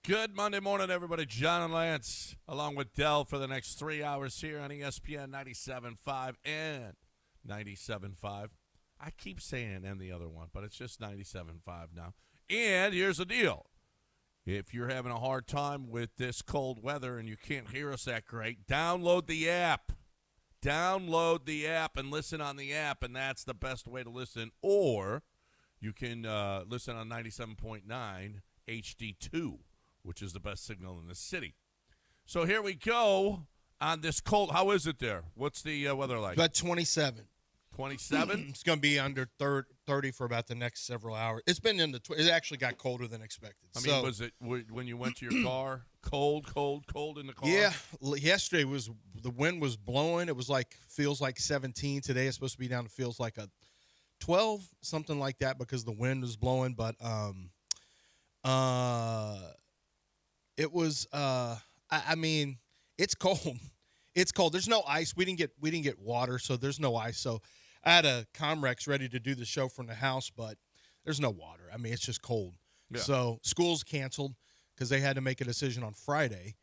Good Monday morning, everybody. John and Lance, along with Dell, for the next 3 hours here on ESPN 97.5 and 97.5. I keep saying and the other one, but it's just 97.5 now. And here's the deal. If you're having a hard time with this cold weather and you can't hear us that great, download the app. Download the app and listen on the app, and that's the best way to listen. Or you can listen on 97.9 HD2. Which is the best signal in the city. So here we go on this cold. How is it there? What's the weather like? About 27. 27? It's going to be under 30 for about the next several hours. It's been in the it actually got colder than expected. I mean, was it when you went to your car, cold in the car? Yeah, yesterday the wind was blowing. It was feels like 17. Today it's supposed to be down to feels like a 12, something like that because the wind was blowing, but it was I mean, it's cold. It's cold. There's no ice. We didn't get water, so there's no ice. So I had a Comrex ready to do the show from the house, but there's no water. I mean, it's just cold. Yeah. So school's canceled because they had to make a decision on Friday.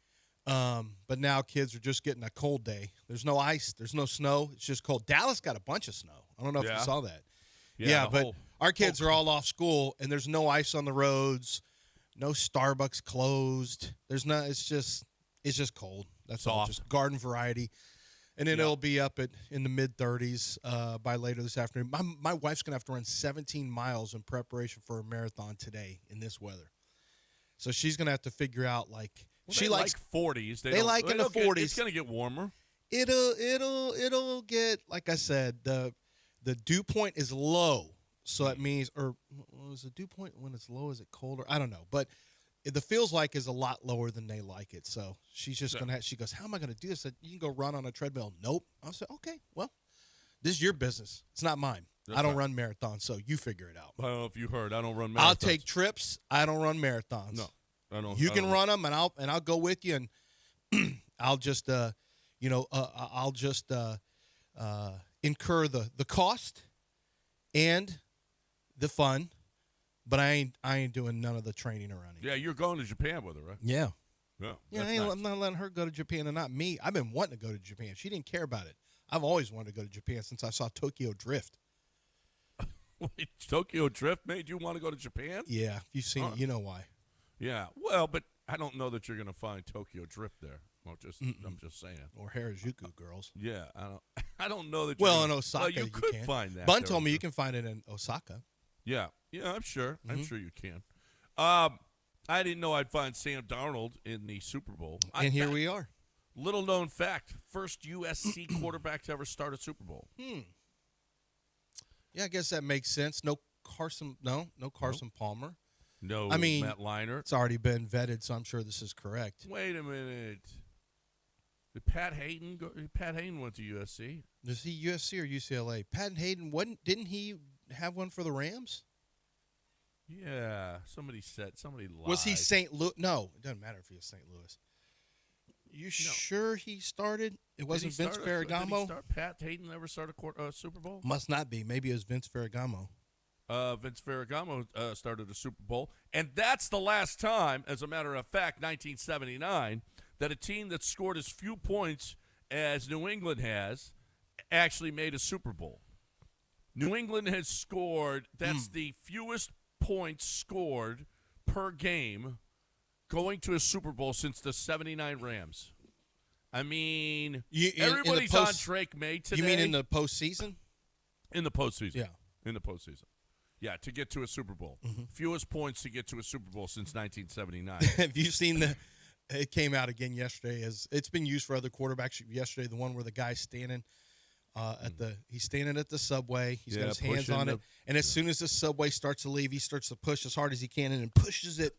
But now kids are just getting a cold day. There's no ice. There's no snow. It's just cold. Dallas got a bunch of snow. I don't know if you saw that. Yeah, but our kids are all off school, and there's no ice on the roads. No Starbucks closed. There's not. It's just cold. That's all. Just garden variety, and then it'll be up in the mid 30s by later this afternoon. My wife's gonna have to run 17 miles in preparation for a marathon today in this weather, so she's gonna have to figure out she likes 40s. They like in the 40s. It's gonna get warmer. It'll get, like I said, the dew point is low. So that means, or is the dew point when it's low? Is it colder? I don't know. But the feels like is a lot lower than they like it. So she's just going to, she goes, how am I going to do this? I said, you can go run on a treadmill. Nope. I said, okay, well, this is your business. It's not mine. I don't run marathons, so you figure it out. I don't know if you heard. I don't run marathons. I'll take trips. I don't run marathons. No, I don't. You can run them, and I'll go with you, and I'll just, I'll just incur the cost and the fun, but I ain't doing none of the training or running. Yeah, you're going to Japan with her, right? Yeah. Yeah, I'm not letting her go to Japan and not me. I've been wanting to go to Japan. She didn't care about it. I've always wanted to go to Japan since I saw Tokyo Drift. Wait, Tokyo Drift made you want to go to Japan? Yeah, if you've seen it, you know why. Yeah, well, but I don't know that you're going to find Tokyo Drift there. I'm just saying. Or Harajuku girls. Yeah, I don't know that. Well, in Osaka, you could can find that. Bun told me you can find it in Osaka. Yeah, I'm sure. Mm-hmm. I'm sure you can. I didn't know I'd find Sam Darnold in the Super Bowl. And here we are. Little known fact: first USC quarterback to ever start a Super Bowl. Yeah, I guess that makes sense. No Carson Palmer. No, Matt Leinart. It's already been vetted, so I'm sure this is correct. Wait a minute. Did Pat Hayden go? Pat Hayden went to USC. Is he USC or UCLA? Pat Hayden didn't he have one for the Rams? Yeah, somebody lied. Was he St. Louis? No, it doesn't matter if he was St. Louis. Sure he started? It wasn't Vince Ferragamo? Did he start? Pat Hayden never started a Super Bowl? Must not be. Maybe it was Vince Ferragamo. Vince Ferragamo started a Super Bowl. And that's the last time, as a matter of fact, 1979, that a team that scored as few points as New England has actually made a Super Bowl. New England has scored, that's the fewest points scored per game going to a Super Bowl since the 79 Rams. I mean, everybody's on Drake May today. You mean in the postseason? In the postseason. Yeah. In the postseason. Yeah, to get to a Super Bowl. Mm-hmm. Fewest points to get to a Super Bowl since 1979. Have you seen it came out again yesterday. It's been used for other quarterbacks yesterday, the one where the guy's standing he's standing at the subway. He's got his hands on it. And as soon as the subway starts to leave, he starts to push as hard as he can and then pushes it.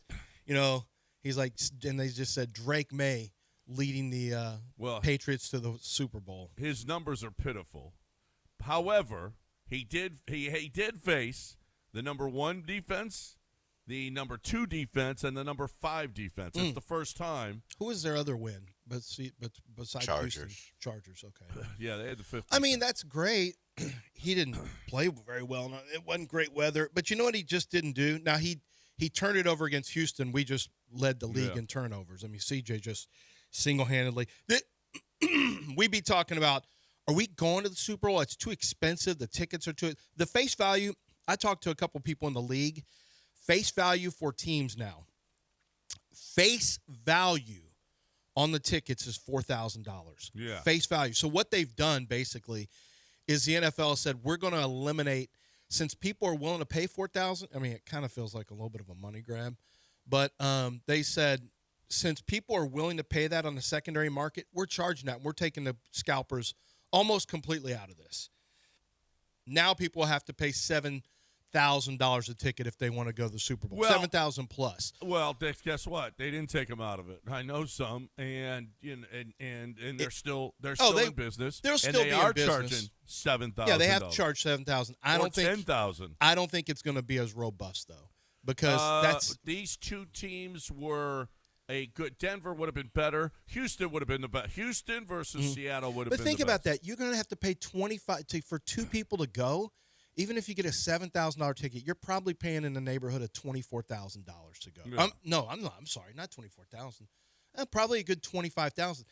He's like, and they just said Drake May leading the Patriots to the Super Bowl. His numbers are pitiful. However, he did face the number 1 defense, the number 2 defense, and the number 5 defense. That's the first time. Who was their other win? But besides Chargers. Houston? Chargers, okay. Yeah, they had the 5th. I mean, that's great. He didn't play very well. It wasn't great weather. But you know what he just didn't do? Now, he he turned it over against Houston. We just led the league in turnovers. I mean, CJ just single-handedly. We be talking about, are we going to the Super Bowl? It's too expensive. The tickets are too – the face value, I talked to a couple people in the league. Face value for teams now. Face value on the tickets is $4,000. Yeah. Face value. So what they've done basically is the NFL said we're going to eliminate – since people are willing to pay $4,000, I mean, it kind of feels like a little bit of a money grab. But they said since people are willing to pay that on the secondary market, we're charging that. We're taking the scalpers almost completely out of this. Now people have to pay $7,000 a ticket if they want to go to the Super Bowl. Well, $7,000 plus. Well, guess what? They didn't take them out of it. I know some, and they're still in business. They'll still and be they are in business. charging $7,000. Yeah, they have to charge $7,000. I don't think $10,000. I don't think it's going to be as robust though, because these two teams were a good. Denver would have been better. Houston would have been the best. Houston versus Seattle would have been. But think the about best. that. You're going to have to pay $25 for two people to go. Even if you get a $7,000 ticket, you're probably paying in the neighborhood of $24,000 to go. Yeah. No, I'm not. I'm sorry, not $24,000. Probably a good $25,000.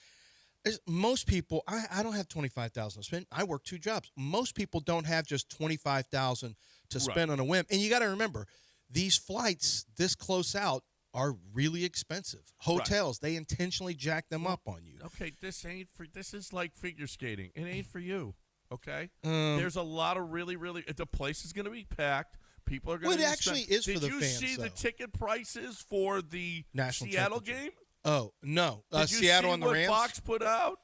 Most people, I don't have $25,000 to spend. I work two jobs. Most people don't have just $25,000 to spend on a whim. And you got to remember, these flights this close out are really expensive. Hotels, they intentionally jack them up on you. Okay, this is like figure skating. It ain't for you. Okay, there's a lot of really. The place is going to be packed. People are going to. Well, it actually is for the fans. Did you see though. the ticket prices for the National Seattle game? Oh no, Did you Seattle see and the what Rams. Fox put out?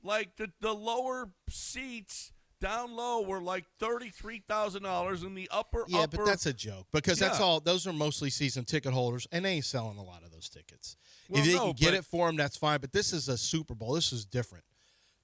Like the lower seats down low were like $33,000, and the upper. But that's a joke because that's all. Those are mostly season ticket holders, and they ain't selling a lot of those tickets. Well, if they can get it for them, that's fine. But this is a Super Bowl. This is different.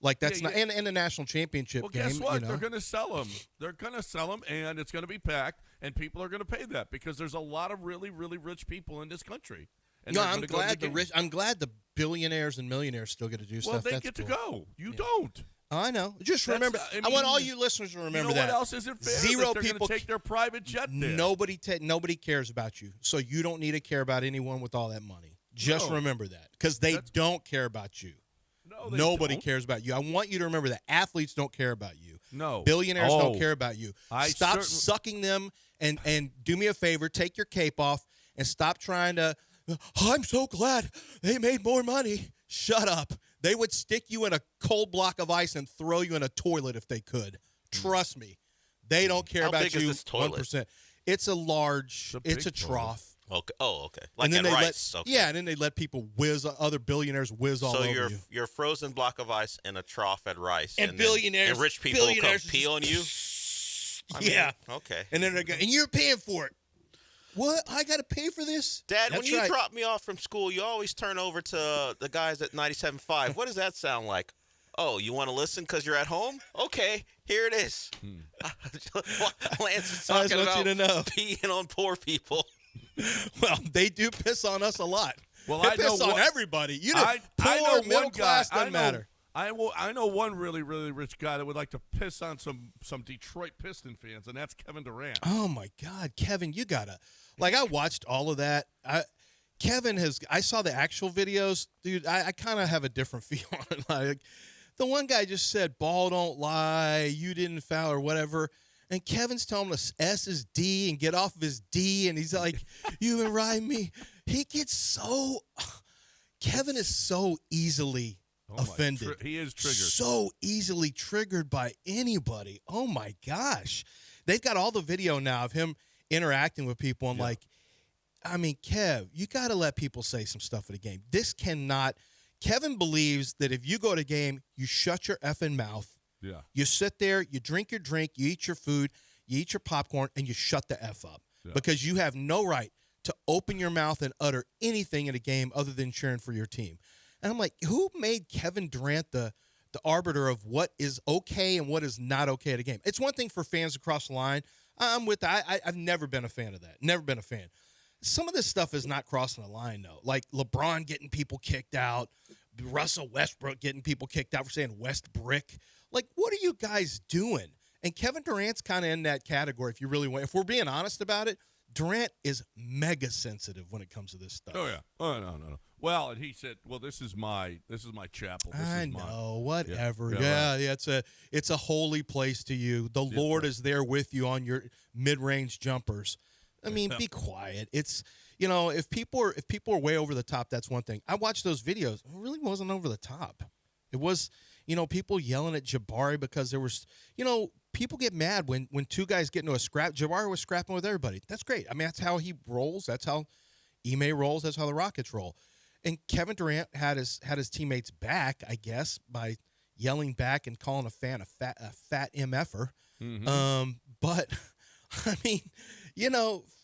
Like that's not and the national championship game. Well, guess what? You know? They're going to sell them. They're going to sell them, and it's going to be packed, and people are going to pay that because there's a lot of really, really rich people in this country. And no, I'm glad I'm glad the billionaires and millionaires still get to do stuff. Well, they that's get cool. to go. You don't. I know. Just remember. I want all you listeners to remember you know that. What else isn't fair? Zero they're people take their private jet there. Nobody cares about you, so you don't need to care about anyone with all that money. Just remember that because they don't care about you. No, nobody cares about you. I want you to remember that athletes don't care about you. No. Billionaires don't care about you. Stop sucking them and do me a favor, take your cape off and stop trying to, I'm so glad they made more money. Shut up. They would stick you in a cold block of ice and throw you in a toilet if they could. Trust me. They don't care about big you. is this toilet? 1%. It's a large, it's a trough. Okay. Oh, okay. Like and then at they Rice. Okay. Yeah, and then they let people other billionaires whiz all over you. So you're a frozen block of ice in a trough at Rice, and billionaires and rich people will come pee on you. Okay. And then they're going, and you're paying for it. What? I got to pay for this? Dad, That's when you right. drop me off from school, you always turn over to the guys at 97.5. What does that sound like? Oh, you want to listen because you're at home? Okay, here it is. Lance is talking about peeing on poor people. Well, they do piss on us a lot. Well, they I piss know on everybody. You know, I poor, know middle one class guy. doesn't matter. I know one really, really rich guy that would like to piss on some Detroit Piston fans, and that's Kevin Durant. Oh, my God. Kevin, you got to. Like, I watched all of that. I saw the actual videos. Dude, I kind of have a different feel on it. Like, the one guy just said, ball don't lie, you didn't foul or whatever. And Kevin's telling him S is D and get off of his D. And he's like, you been riding me. He gets so – Kevin is so easily offended. He is triggered. So easily triggered by anybody. Oh, my gosh. They've got all the video now of him interacting with people. And I mean, Kev, you got to let people say some stuff at a game. This cannot – Kevin believes that if you go to a game, you shut your effing mouth. Yeah. You sit there, you drink your drink, you eat your food, you eat your popcorn, and you shut the F up. Yeah. Because you have no right to open your mouth and utter anything in a game other than cheering for your team. And I'm like, who made Kevin Durant the arbiter of what is okay and what is not okay at a game? It's one thing for fans across the line. I'm with that. I've never been a fan of that. Never been a fan. Some of this stuff is not crossing the line, though. Like LeBron getting people kicked out, Russell Westbrook getting people kicked out for saying West Brick. Like, what are you guys doing? And Kevin Durant's kind of in that category if you really want. If we're being honest about it, Durant is mega sensitive when it comes to this stuff. Oh yeah. Oh no. Well, and he said, "Well, this is my chapel. This I is know, whatever. Yeah, Yeah, it's a holy place to you. The Lord is there with you on your mid-range jumpers. I mean, be quiet. It's if people are way over the top, that's one thing. I watched those videos. It really wasn't over the top. It was people yelling at Jabari because there was people get mad when two guys get into a scrap. Jabari was scrapping with everybody. That's great. I mean, that's how he rolls. That's how Ime rolls. That's how the Rockets roll. And Kevin Durant had his teammates back, I guess, by yelling back and calling a fan a fat MFer. Mm-hmm. But I mean,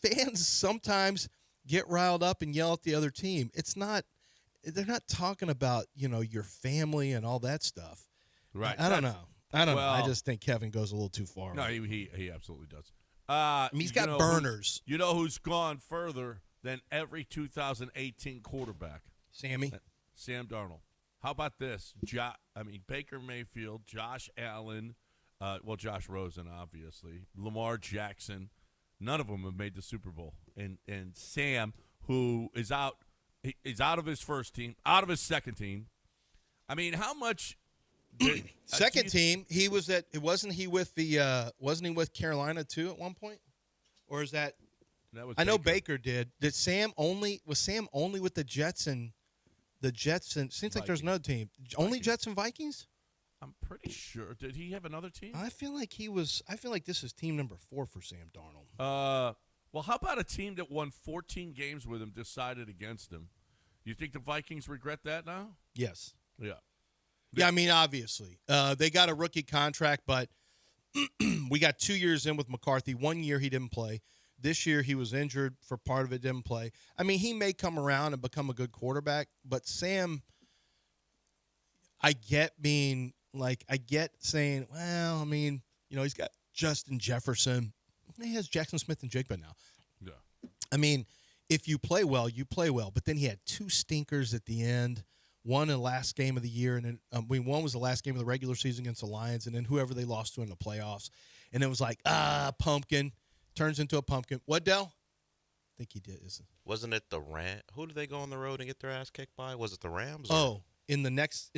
fans sometimes get riled up and yell at the other team. They're not talking about your family and all that stuff. Right. I don't know. I just think Kevin goes a little too far. No, he absolutely does. I mean, he's got burners. Who's gone further than every 2018 quarterback? Sam Darnold. How about this? Baker Mayfield, Josh Allen, Josh Rosen, obviously, Lamar Jackson. None of them have made the Super Bowl. And Sam, who is out of his first team, out of his second team. I mean, how much? Second team, he was at. Wasn't he with Carolina too at one point, or is that? I know Baker did. Was Sam only with the Jets and seems like there's another team. Vikings. Only Jets and Vikings? I'm pretty sure. Did he have another team? I feel like this is team number 4 for Sam Darnold. Well, how about a team that won 14 games with him decided against him? You think the Vikings regret that now? Yes. Yeah. Yeah, I mean, obviously. They got a rookie contract, but we got 2 years in with McCarthy. 1 year he didn't play. This year he was injured for part of it, didn't play. I mean, he may come around and become a good quarterback, but Sam, I get saying, well, I mean, he's got Justin Jefferson. He has Jackson Smith and Jigba now. Yeah. I mean, if you play well, you play well. But then he had 2 stinkers at the end. One in the last game of the year, and then one was the last game of the regular season against the Lions, and then whoever they lost to in the playoffs. And it was like, pumpkin. Turns into a pumpkin. What, Dell? I think he did. Wasn't it the Rams? Who did they go on the road and get their ass kicked by? Was it the Rams? In the next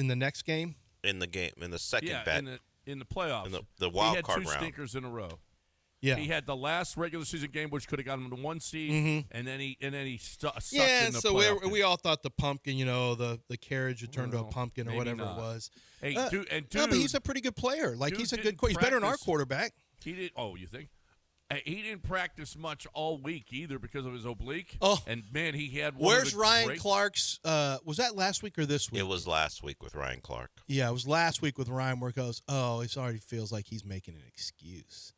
game? In the second bet. In the playoffs. In the wild card round. He had 2 stinkers in a row. Yeah. He had the last regular season game, which could have gotten him to 1 seed, mm-hmm. and then he sucked yeah, in the so playoff we all thought the pumpkin, the carriage would turn to a pumpkin or whatever not. it was. Hey, no, but he's a pretty good player. Like, he's a good He's better than our quarterback. He did. Oh, you think? He didn't practice much all week either because of his oblique. Oh. And, man, he had one Where's Ryan Clark's was that last week or this week? It was last week with Ryan Clark. Yeah, it was last week with Ryan where it goes, he already feels like he's making an excuse.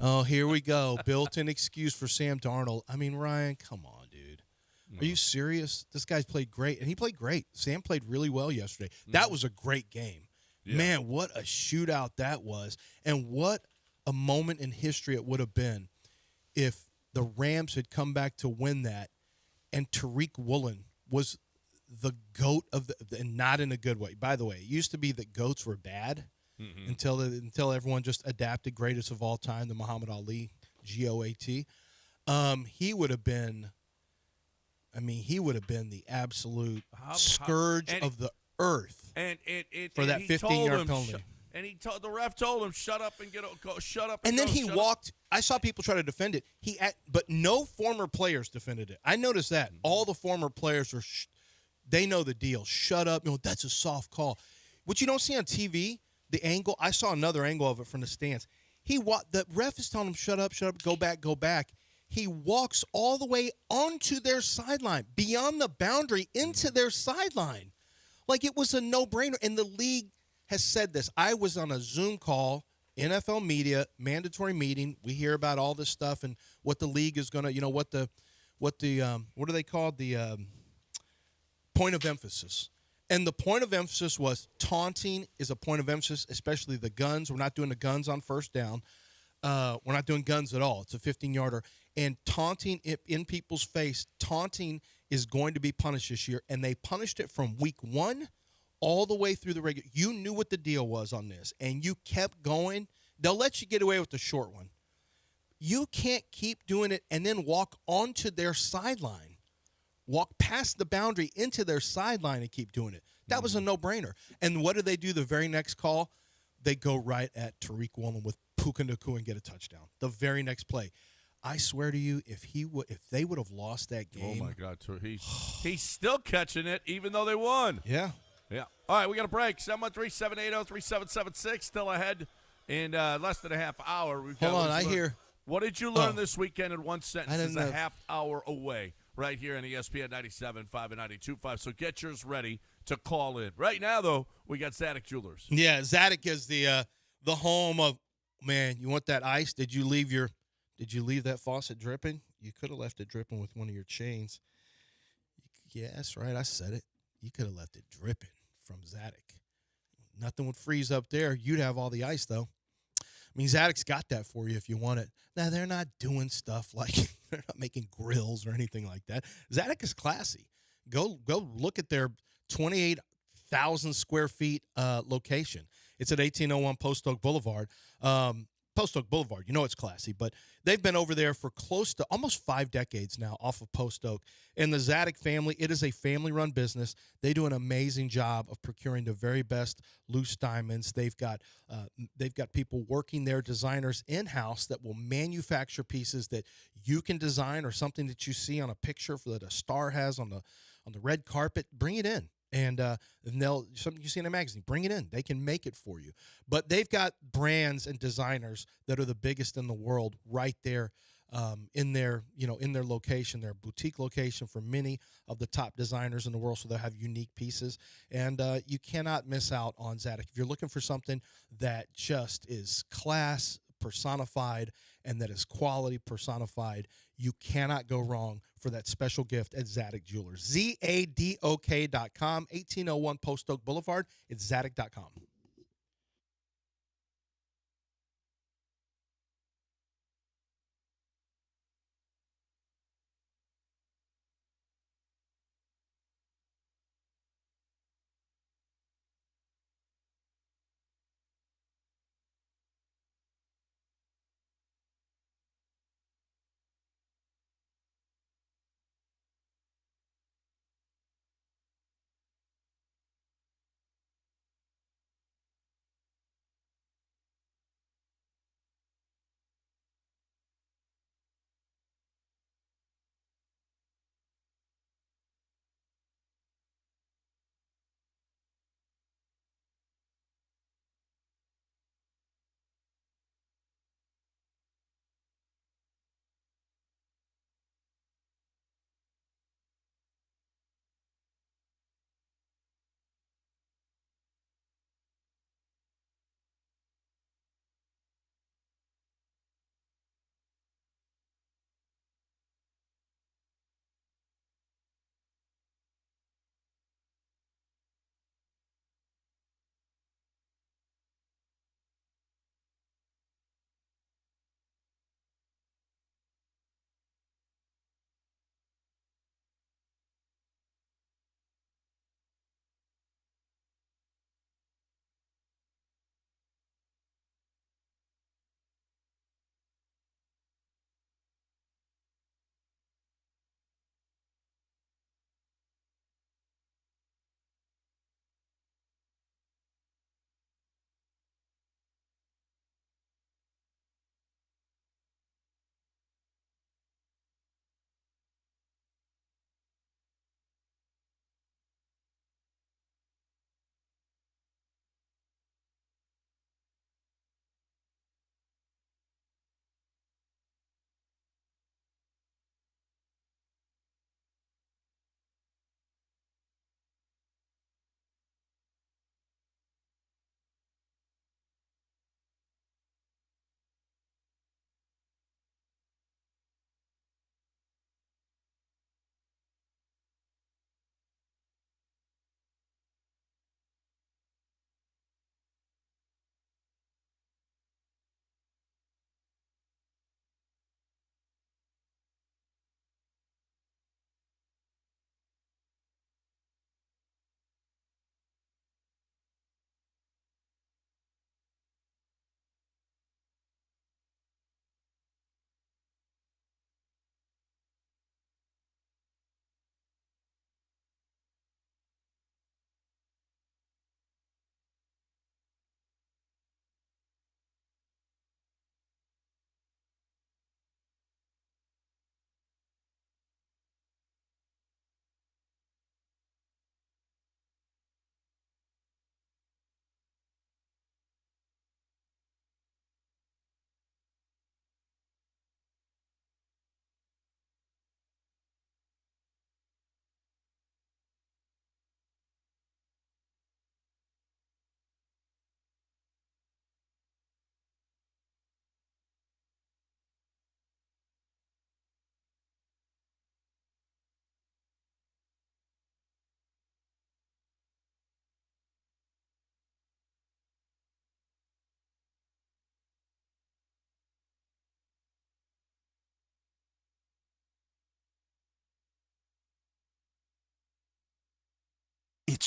Oh, here we go. Built-in excuse for Sam Darnold. I mean, Ryan, come on, dude. No. Are you serious? This guy's played great, and he played great. Sam played really well yesterday. That was a great game. Yeah. Man, what a shootout that was, and what a moment in history it would have been if the Rams had come back to win that, and Tariq Woolen was the GOAT of and not in a good way. By the way, it used to be that GOATs were bad. Mm-hmm. Until everyone just adapted greatest of all time, the Muhammad Ali, GOAT. He would have been the absolute scourge of the earth. And for that 15-yard penalty. And the ref told him, "Shut up and shut up." And then he walked. I saw people try to defend it. But no former players defended it. I noticed that all the former players they know the deal. Shut up. That's a soft call. What you don't see on TV. The angle, I saw another angle of it from the stands. The ref is telling him, shut up, go back. He walks all the way onto their sideline, beyond the boundary, into their sideline. Like it was a no-brainer. And the league has said this. I was on a Zoom call, NFL media, mandatory meeting. We hear about all this stuff and what the league is going to, what are they called? The point of emphasis. And the point of emphasis was taunting is a point of emphasis, especially the guns. We're not doing the guns on first down. We're not doing guns at all. It's a 15-yarder. And taunting in people's face, taunting is going to be punished this year. And they punished it from week 1 all the way through the regular. You knew what the deal was on this, and you kept going. They'll let you get away with the short one. You can't keep doing it and then walk onto their sideline, walk past the boundary into their sideline and keep doing it. That was a no-brainer. And what do they do the very next call? They go right at Tariq Woolen with Puka Nacua and get a touchdown. The very next play. I swear to you, if they would have lost that game. Oh my God, he's still catching it even though they won. Yeah. Yeah. All right, we got a break. 713-780-3776 still ahead in less than a half hour. Hold on, I hear. What did you learn this weekend in one sentence? didn't It's a know. half hour away right here on ESPN 97.5 and 92.5. So get yours ready to call in. Right now, though, we got Zadok Jewelers. Yeah, Zadok is the home of, man, you want that ice? Did you leave that faucet dripping? You could have left it dripping with one of your chains. Yeah, that's right. I said it. You could have left it dripping from Zadok. Nothing would freeze up there. You'd have all the ice, though. I mean, Zadok's got that for you if you want it. Now, they're not doing stuff like they're not making grills or anything like that. Zadok is classy. Go look at their 28,000 square feet location. It's at 1801 Post Oak Boulevard. Post Oak Boulevard, you know it's classy, but they've been over there for close to almost 5 decades now off of Post Oak. And the Zadok family, it is a family-run business. They do an amazing job of procuring the very best loose diamonds. They've got people working there, designers in-house that will manufacture pieces that you can design or something that you see on a picture that a star has on the red carpet. Bring it in. And they'll something you see in a magazine, bring it in. They can make it for you. But they've got brands and designers that are the biggest in the world right there in their location, their boutique location for many of the top designers in the world. So they'll have unique pieces, and you cannot miss out on Zadok. If you're looking for something that just is class personified and that is quality personified, you cannot go wrong for that special gift at Zadok Jewelers. ZADOK.com, 1801 Post Oak Boulevard. It's Zadok.com.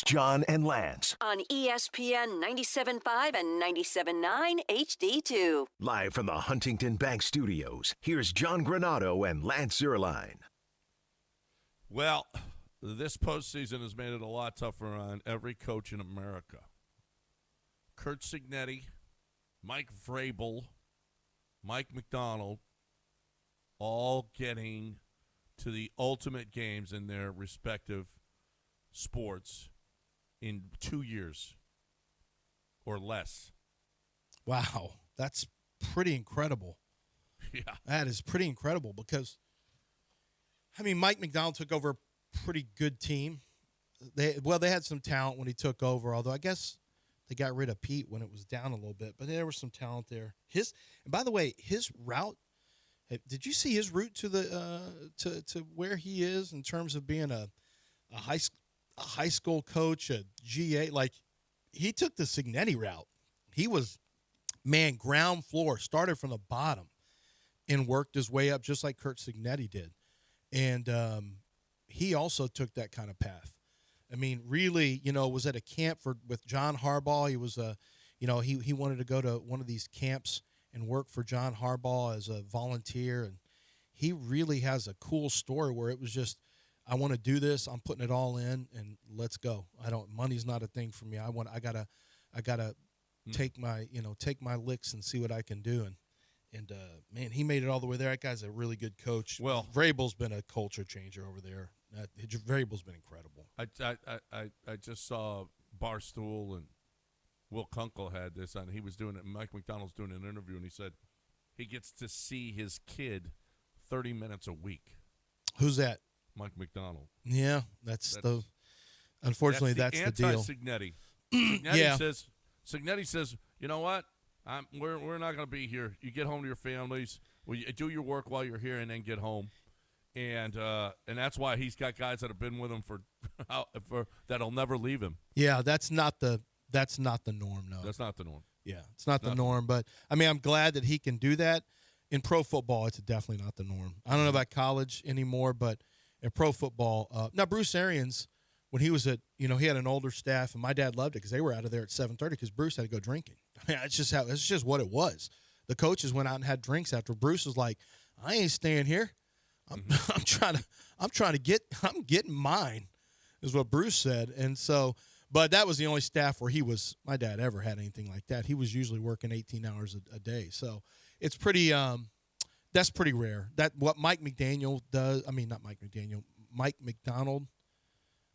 John and Lance. On ESPN 97.5 and 97.9 HD2. Live from the Huntington Bank Studios, here's John Granado and Lance Zierlein. Well, this postseason has made it a lot tougher on every coach in America. Kurt Cignetti, Mike Vrabel, Mike McDonald, all getting to the ultimate games in their respective sports in 2 years or less. Wow, that's pretty incredible. Yeah. That is pretty incredible because, I mean, Mike McDonald took over a pretty good team. They had some talent when he took over, although I guess they got rid of Pete when it was down a little bit, but there was some talent there. And by the way, his route, did you see his route to the to where he is in terms of being a high school coach, a GA? Like, he took the Cignetti route. He was, ground floor, started from the bottom and worked his way up just like Kurt Cignetti did. And he also took that kind of path. I mean, really, was at a camp with John Harbaugh. He was he wanted to go to one of these camps and work for John Harbaugh as a volunteer. And he really has a cool story where it was just, I want to do this. I'm putting it all in, and let's go. Money's not a thing for me. I gotta take my licks and see what I can do. And man, he made it all the way there. That guy's a really good coach. Well, Vrabel's been a culture changer over there. Vrabel's been incredible. I just saw Barstool and Will Kunkel had this on. He was doing it. Mike McDonald's doing an interview, and he said he gets to see his kid 30 minutes a week. Who's that? Mike McDonald. Yeah, unfortunately, that's the deal. Signetti. Yeah. Signetti says, you know what? We're not going to be here. You get home to your families. You do your work while you're here, and then get home. And that's why he's got guys that have been with him for that'll never leave him. Yeah, that's not the norm. No, that's not the norm. Yeah, it's not the norm. But I mean, I'm glad that he can do that. In pro football, it's definitely not the norm. I don't know about college anymore, but in pro football, now Bruce Arians, when he was at, he had an older staff, and my dad loved it because they were out of there at 7:30 because Bruce had to go drinking. I mean, it's just what it was. The coaches went out and had drinks after. Bruce was like, I ain't staying here. I'm getting mine, is what Bruce said. And so, but that was the only staff where my dad ever had anything like that. He was usually working 18 hours a day. So it's pretty, that's pretty rare. That what Mike McDaniel does, Mike McDonald,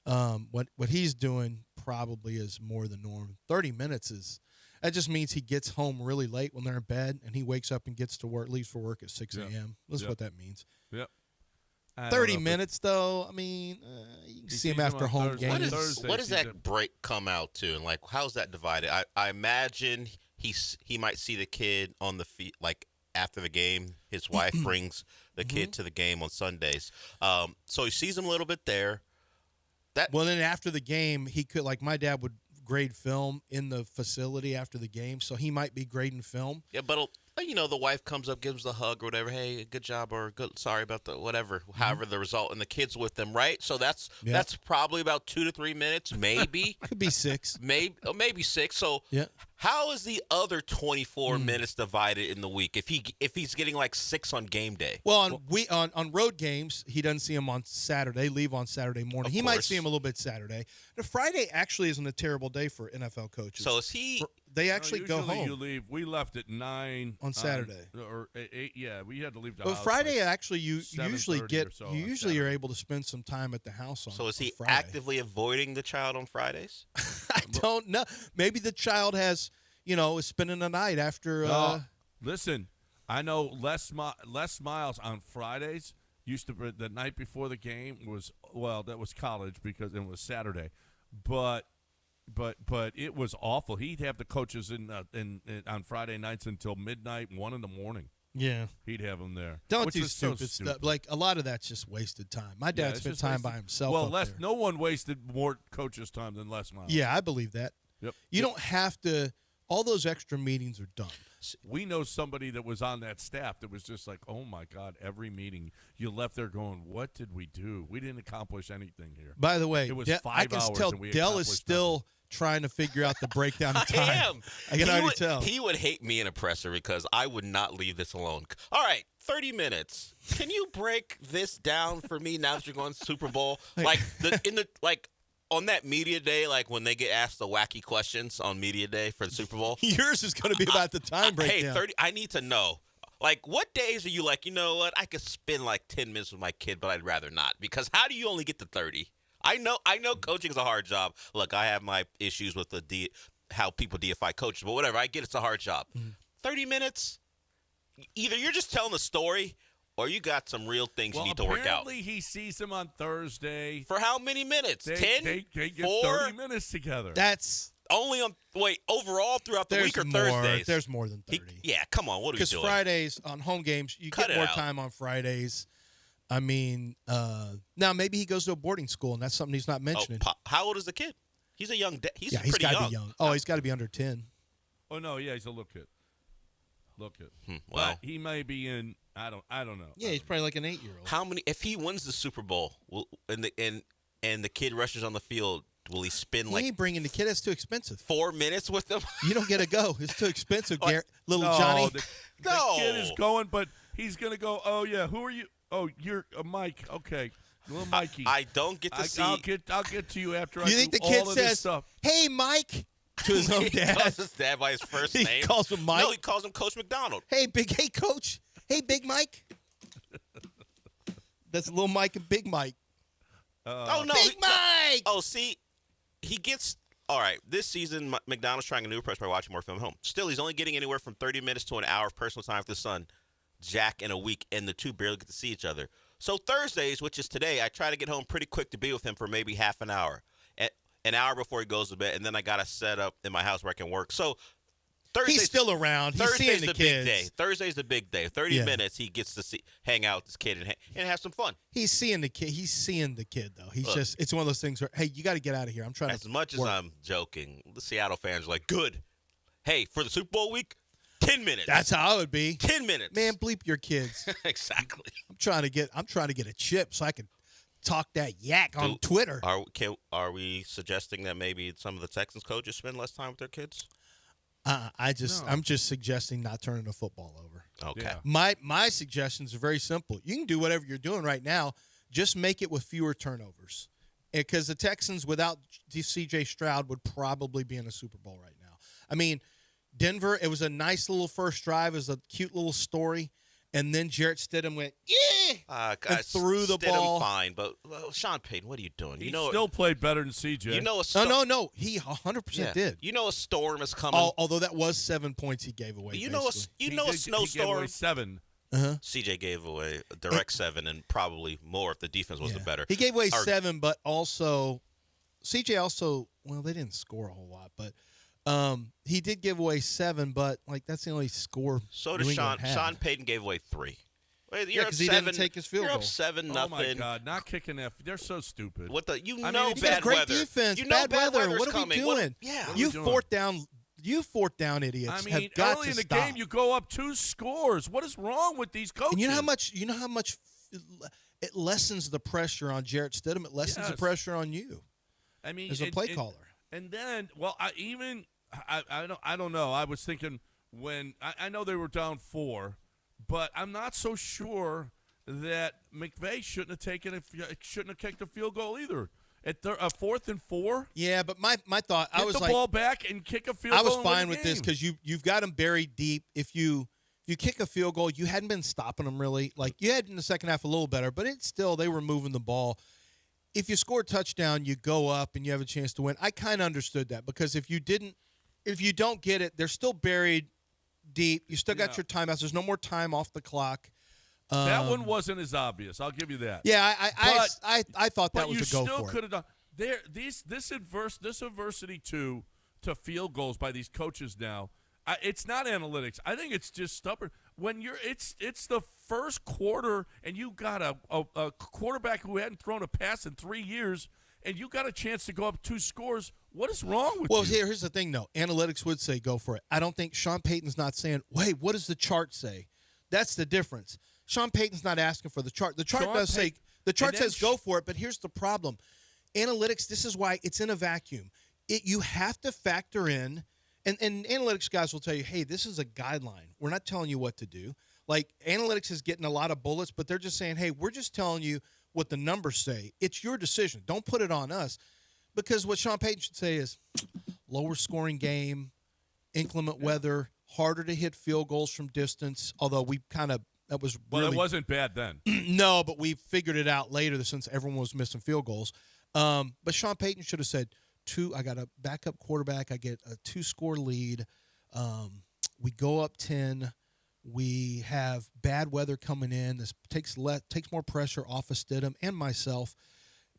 what he's doing probably is more the norm. 30 minutes that just means he gets home really late when they're in bed, and he wakes up and gets to work, leaves for work at 6 a.m. That's what that means. Yep. 30 minutes, though, you can see him after home games. What does that break come out to? And, how's that divided? I imagine he might see the kid on the feet, after the game. His wife brings the kid to the game on Sundays. So he sees him a little bit there. Then after the game, he could, my dad would grade film in the facility after the game, so he might be grading film. Yeah, but the wife comes up, gives the hug or whatever. Hey, good job, or good. Sorry about the whatever. However, the result, and the kid's with them, right? So that's probably about 2 to 3 minutes, maybe. Could be 6. Maybe 6. So how is the other 24 minutes divided in the week if he's getting 6 on game day? Well, on road games, he doesn't see him on Saturday. Leave on Saturday morning. He might see him a little bit Saturday. The Friday actually isn't a terrible day for NFL coaches. So is he? They actually go home. You leave. We left at 9 on Saturday, or 8. Yeah, we had to leave the house. But Friday, actually, you usually are able to spend some time at the house on. So is he Friday. actively avoiding the child on Fridays? I don't know. Maybe the child is spending the night after. Listen, I know Les Miles on Fridays used to be the night before the game that was college because it was Saturday, but it was awful. He'd have the coaches in on Friday nights until midnight, 1 in the morning. Yeah, he'd have them there. Don't do stupid stuff. A lot of that's just wasted time. My dad spent time by himself. Well, no one wasted more coaches' time than Les Miles. Yeah, I believe that. Yep. You don't have to all those extra meetings are done. We know somebody that was on that staff that was just like, oh, my God, every meeting you left there going, what did we do? We didn't accomplish anything here. By the way, It was I 5 can hours tell and we Dell is accomplished still trying to figure out the breakdown of time. I am. I can He already would- tell. He would hate me in a presser because I would not leave this alone. All right, 30 minutes. Can you break this down for me now that you're going to Super Bowl? Like on that media day, like when they get asked the wacky questions on media day for the Super Bowl. Yours is going to be about the time breakdown. Hey, 30. I need to know. Like, what days are you like, you know what? I could spend like 10 minutes with my kid, but I'd rather not. Because how do you only get to 30? I know coaching is a hard job. Look, I have my issues with how people deify coaches, but whatever. I get it's a hard job. 30 minutes, either you're just telling a story or you got some real things you need to work out. Apparently he sees him on Thursday. For how many minutes? They 10? they get 4? 30 minutes together. That's Only on overall throughout the there's week or more. Thursdays? There's more than 30. Yeah, come on. What are we Because doing? Fridays on home games, you Cut get it more out. time on Fridays. I mean, now maybe he goes to a boarding school, and that's something he's not mentioning. How old is the kid? He's a young. He's yeah, he's pretty got to young. be young. Oh, he's got to be under 10. Oh, no, yeah, he's a little kid. Little kid. Well, But he may be in, I don't know. Yeah, he's probably like an 8-year-old. how many? If he wins the Super Bowl, and the kid rushes on the field, will he spend He like ain't bringing the kid. That's too expensive. 4 minutes with them? You don't get to go. It's too expensive, Garrett. Little No, Johnny. The No. kid is going, but he's going to go, oh, yeah, who are you? Oh, you're Mike. Okay. Little Mikey. I don't get to see. I'll get to you after I You think do the kid all of this says, stuff. "Hey, Mike," to his own He dad? calls his dad by his first He name. calls him Mike? No, he calls him Coach McDonald. Hey, Coach. Hey, Big Mike. That's little Mike and Big Mike. Oh no, Big Mike. Oh, see, he gets. All right, this season, McDonald's trying a new approach by watching more film at home. Still, he's only getting anywhere from 30 minutes to an hour of personal time with his son, Jack, in a week, and the two barely get to see each other. So Thursdays, which is today, I try to get home pretty quick to be with him for maybe half an hour, an hour before he goes to bed, and then I got to set up in my house where I can work. So Thursday's He's still around. He's Thursday's seeing the the kids. big day. Thursday's the big day. 30 Yeah. minutes, he gets to hang out with his kid and have some fun. He's seeing the kid. He's seeing the kid, though. He's Look. just. It's one of those things where, hey, you got to get out of here. I'm trying As to. much as work. I'm joking, the Seattle fans are like, good. Hey, for the Super Bowl week, 10 minutes. That's how it would be. 10 minutes. Man, bleep your kids. Exactly. I'm trying to get a chip so I can talk that yak on Twitter. Are we suggesting that maybe some of the Texans coaches spend less time with their kids? I'm just suggesting not turning the football over. Okay. Yeah. My suggestions are very simple. You can do whatever you're doing right now. Just make it with fewer turnovers. Because the Texans, without C.J. Stroud, would probably be in a Super Bowl right now. I mean, Denver, it was a nice little first drive. It was a cute little story. And then Jarrett Stidham went, yeah, and threw the ball. Fine, but Sean Payton, what are you doing? He still played better than CJ. You know a No. He 100% did. You know a storm is coming. Although that was 7 points he gave away. You know a He gave snowstorm. away 7. CJ gave away a direct 7 and probably more if the defense was the better. He gave away 7, but also CJ also, well, they didn't score a whole lot, but he did give away 7, but like that's the only score. So New did England had. Sean Payton gave away 3. Wait, Yeah, you're up 'cause he 7. didn't take his field You're goal. up 7 Oh, nothing. my God. Not kicking that. They're so stupid. What the? You I mean, know it's You got bad a great weather. defense. You know bad weather. weather's What are we coming. doing? Yeah. You we doing? fourth down idiots I mean, have got early to in the stop. game, you go up 2 scores. What is wrong with these coaches? And you know how much it lessens the pressure on Jarrett Stidham. It lessens the Yes. pressure on you I mean, as a play caller. And then, well, I don't know. I was thinking when I know they were down 4, but I'm not so sure that McVay shouldn't have kicked a field goal either. At 4th and 4, Yeah, but my thought, I get was the like, ball back and kick a field I goal. was and win fine the with this game. because you've got them buried deep. If you kick a field goal, you hadn't been stopping them really. Like you had in the second half a little better, but it's still they were moving the ball. If you score a touchdown, you go up and you have a chance to win. I kind of understood that because if you don't get it, they're still buried deep. You still got your timeouts. There's no more time off the clock. That one wasn't as obvious. I'll give you that. Yeah, I thought that But was you a go still for could it. have done this adversity to field goals by these coaches now. It's not analytics. I think it's just stubborn. When it's the first quarter and you got a quarterback who hadn't thrown a pass in 3 years, and you got a chance to go up 2 scores. What is wrong with Well, you? here's the thing, though. Analytics would say go for it. I don't think Sean Payton's not saying, wait, what does the chart say? That's the difference. Sean Payton's not asking for the chart. The chart Sean say, Payton- the chart and then says go for it, but here's the problem. Analytics, this is why it's in a vacuum. You have to factor in, and analytics guys will tell you, hey, this is a guideline. We're not telling you what to do. Like, analytics is getting a lot of bullets, but they're just saying, hey, we're just telling you what the numbers say. It's your decision. Don't put it on us. Because what Sean Payton should say is lower scoring game, inclement weather, harder to hit field goals from distance, although we kind of – that was Well, really it wasn't bad then. no, but we figured it out later since everyone was missing field goals. But Sean Payton should have said, I got a backup quarterback. I get a 2-score lead. We go up 10. We have bad weather coming in. This takes more pressure off of Stidham and myself,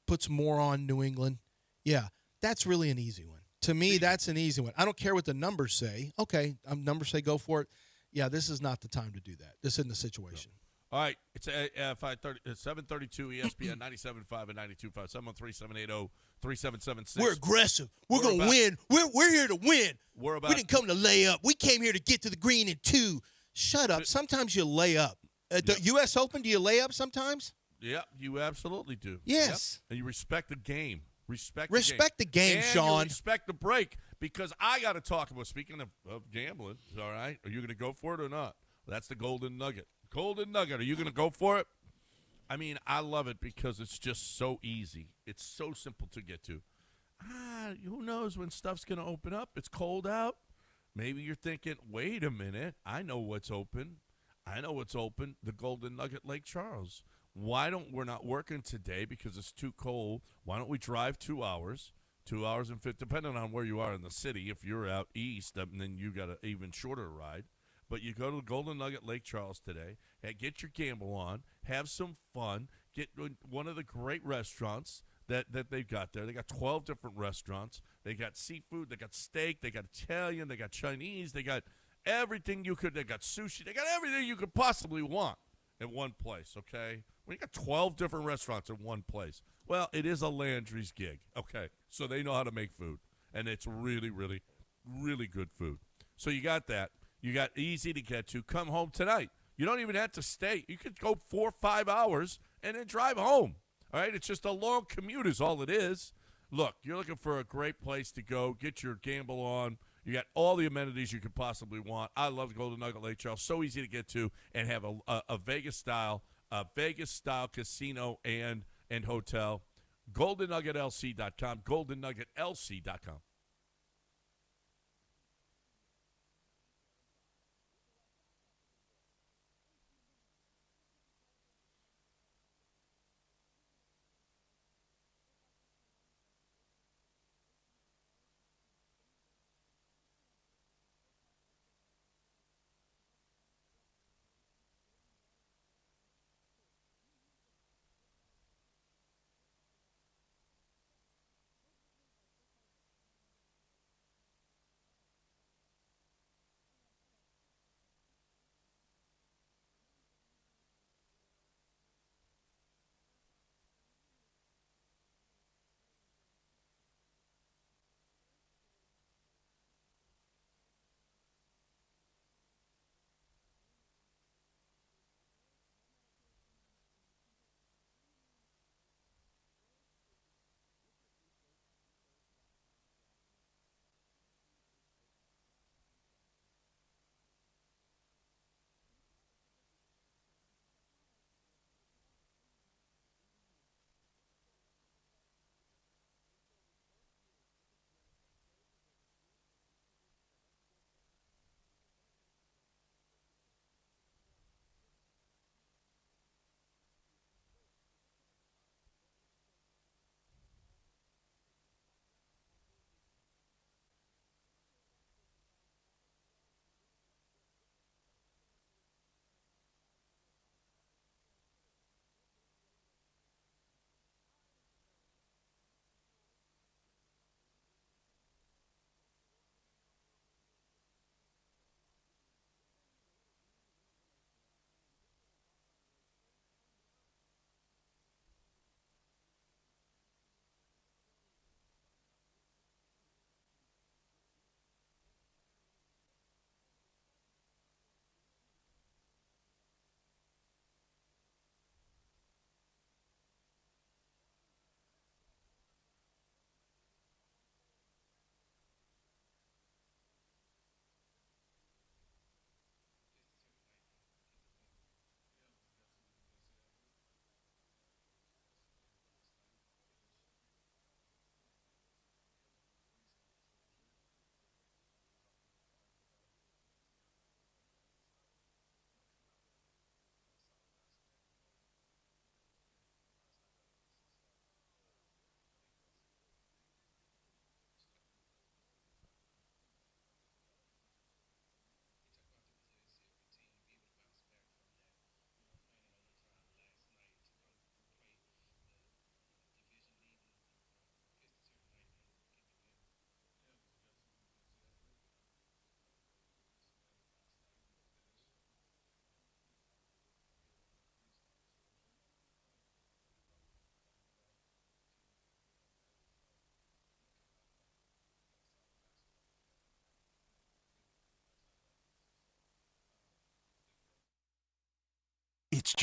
puts more on New England. Yeah, that's really an easy one. To me, that's an easy one. I don't care what the numbers say. Okay, numbers say go for it. Yeah, this is not the time to do that. This isn't the situation. All right, it's 732 ESPN 97.5 and 92.5, 713-780-3776. We're aggressive. We're We're going to about- win. We're here to win. We're about We didn't come to lay up. We came here to get to the green in 2. Shut up. Sometimes you lay up. The U.S. Open, do you lay up sometimes? Yeah, you absolutely do. Yes. Yep. And you respect the game. Respect the game, and Sean. You respect the break, because I got to talk about, speaking of gambling, all right, are you going to go for it or not? That's the golden nugget. Golden nugget. Are you going to go for it? I mean, I love it because it's just so easy. It's so simple to get to. Who knows when stuff's going to open up? It's cold out. Maybe you're thinking, wait a minute, I know what's open. The Golden Nugget Lake Charles. We're not working today because it's too cold. Why don't we drive 2 hours? 2 hours and 50, depending on where you are in the city. If you're out east, then you got an even shorter ride. But you go to the Golden Nugget Lake Charles today, and get your gamble on, have some fun, get one of the great restaurants that they've got there. They got 12 different restaurants. They got seafood, they got steak, they got Italian, they got Chinese, they got everything they got sushi, they got everything you could possibly want in one place, okay? When you got 12 different restaurants in one place, well, it is a Landry's gig, okay? So they know how to make food, and it's really, really, really good food. So you got that. You got easy to get to. Come home tonight. You don't even have to stay. You could go 4 or 5 hours and then drive home, all right? It's just a long commute is all it is. Look, you're looking for a great place to go, get your gamble on. You got all the amenities you could possibly want. I love Golden Nugget Lake Charles. So easy to get to and have a Vegas-style casino and hotel. GoldenNuggetLC.com, GoldenNuggetLC.com.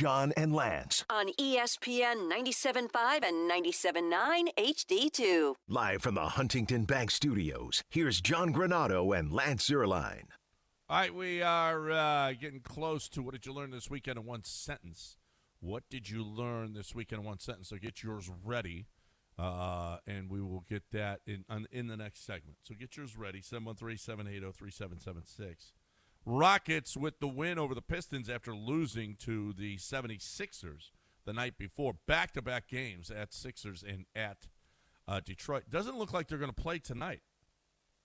John and Lance. On ESPN 97.5 and 97.9 HD2. Live from the Huntington Bank Studios, here's John Granado and Lance Zierlein. All right, we are getting close to what did you learn this weekend in one sentence. What did you learn this weekend in one sentence? So get yours ready, and we will get that in the next segment. So get yours ready, 713-780-3776. Rockets with the win over the Pistons after losing to the 76ers the night before. Back-to-back games at Sixers and at Detroit. Doesn't look like they're going to play tonight.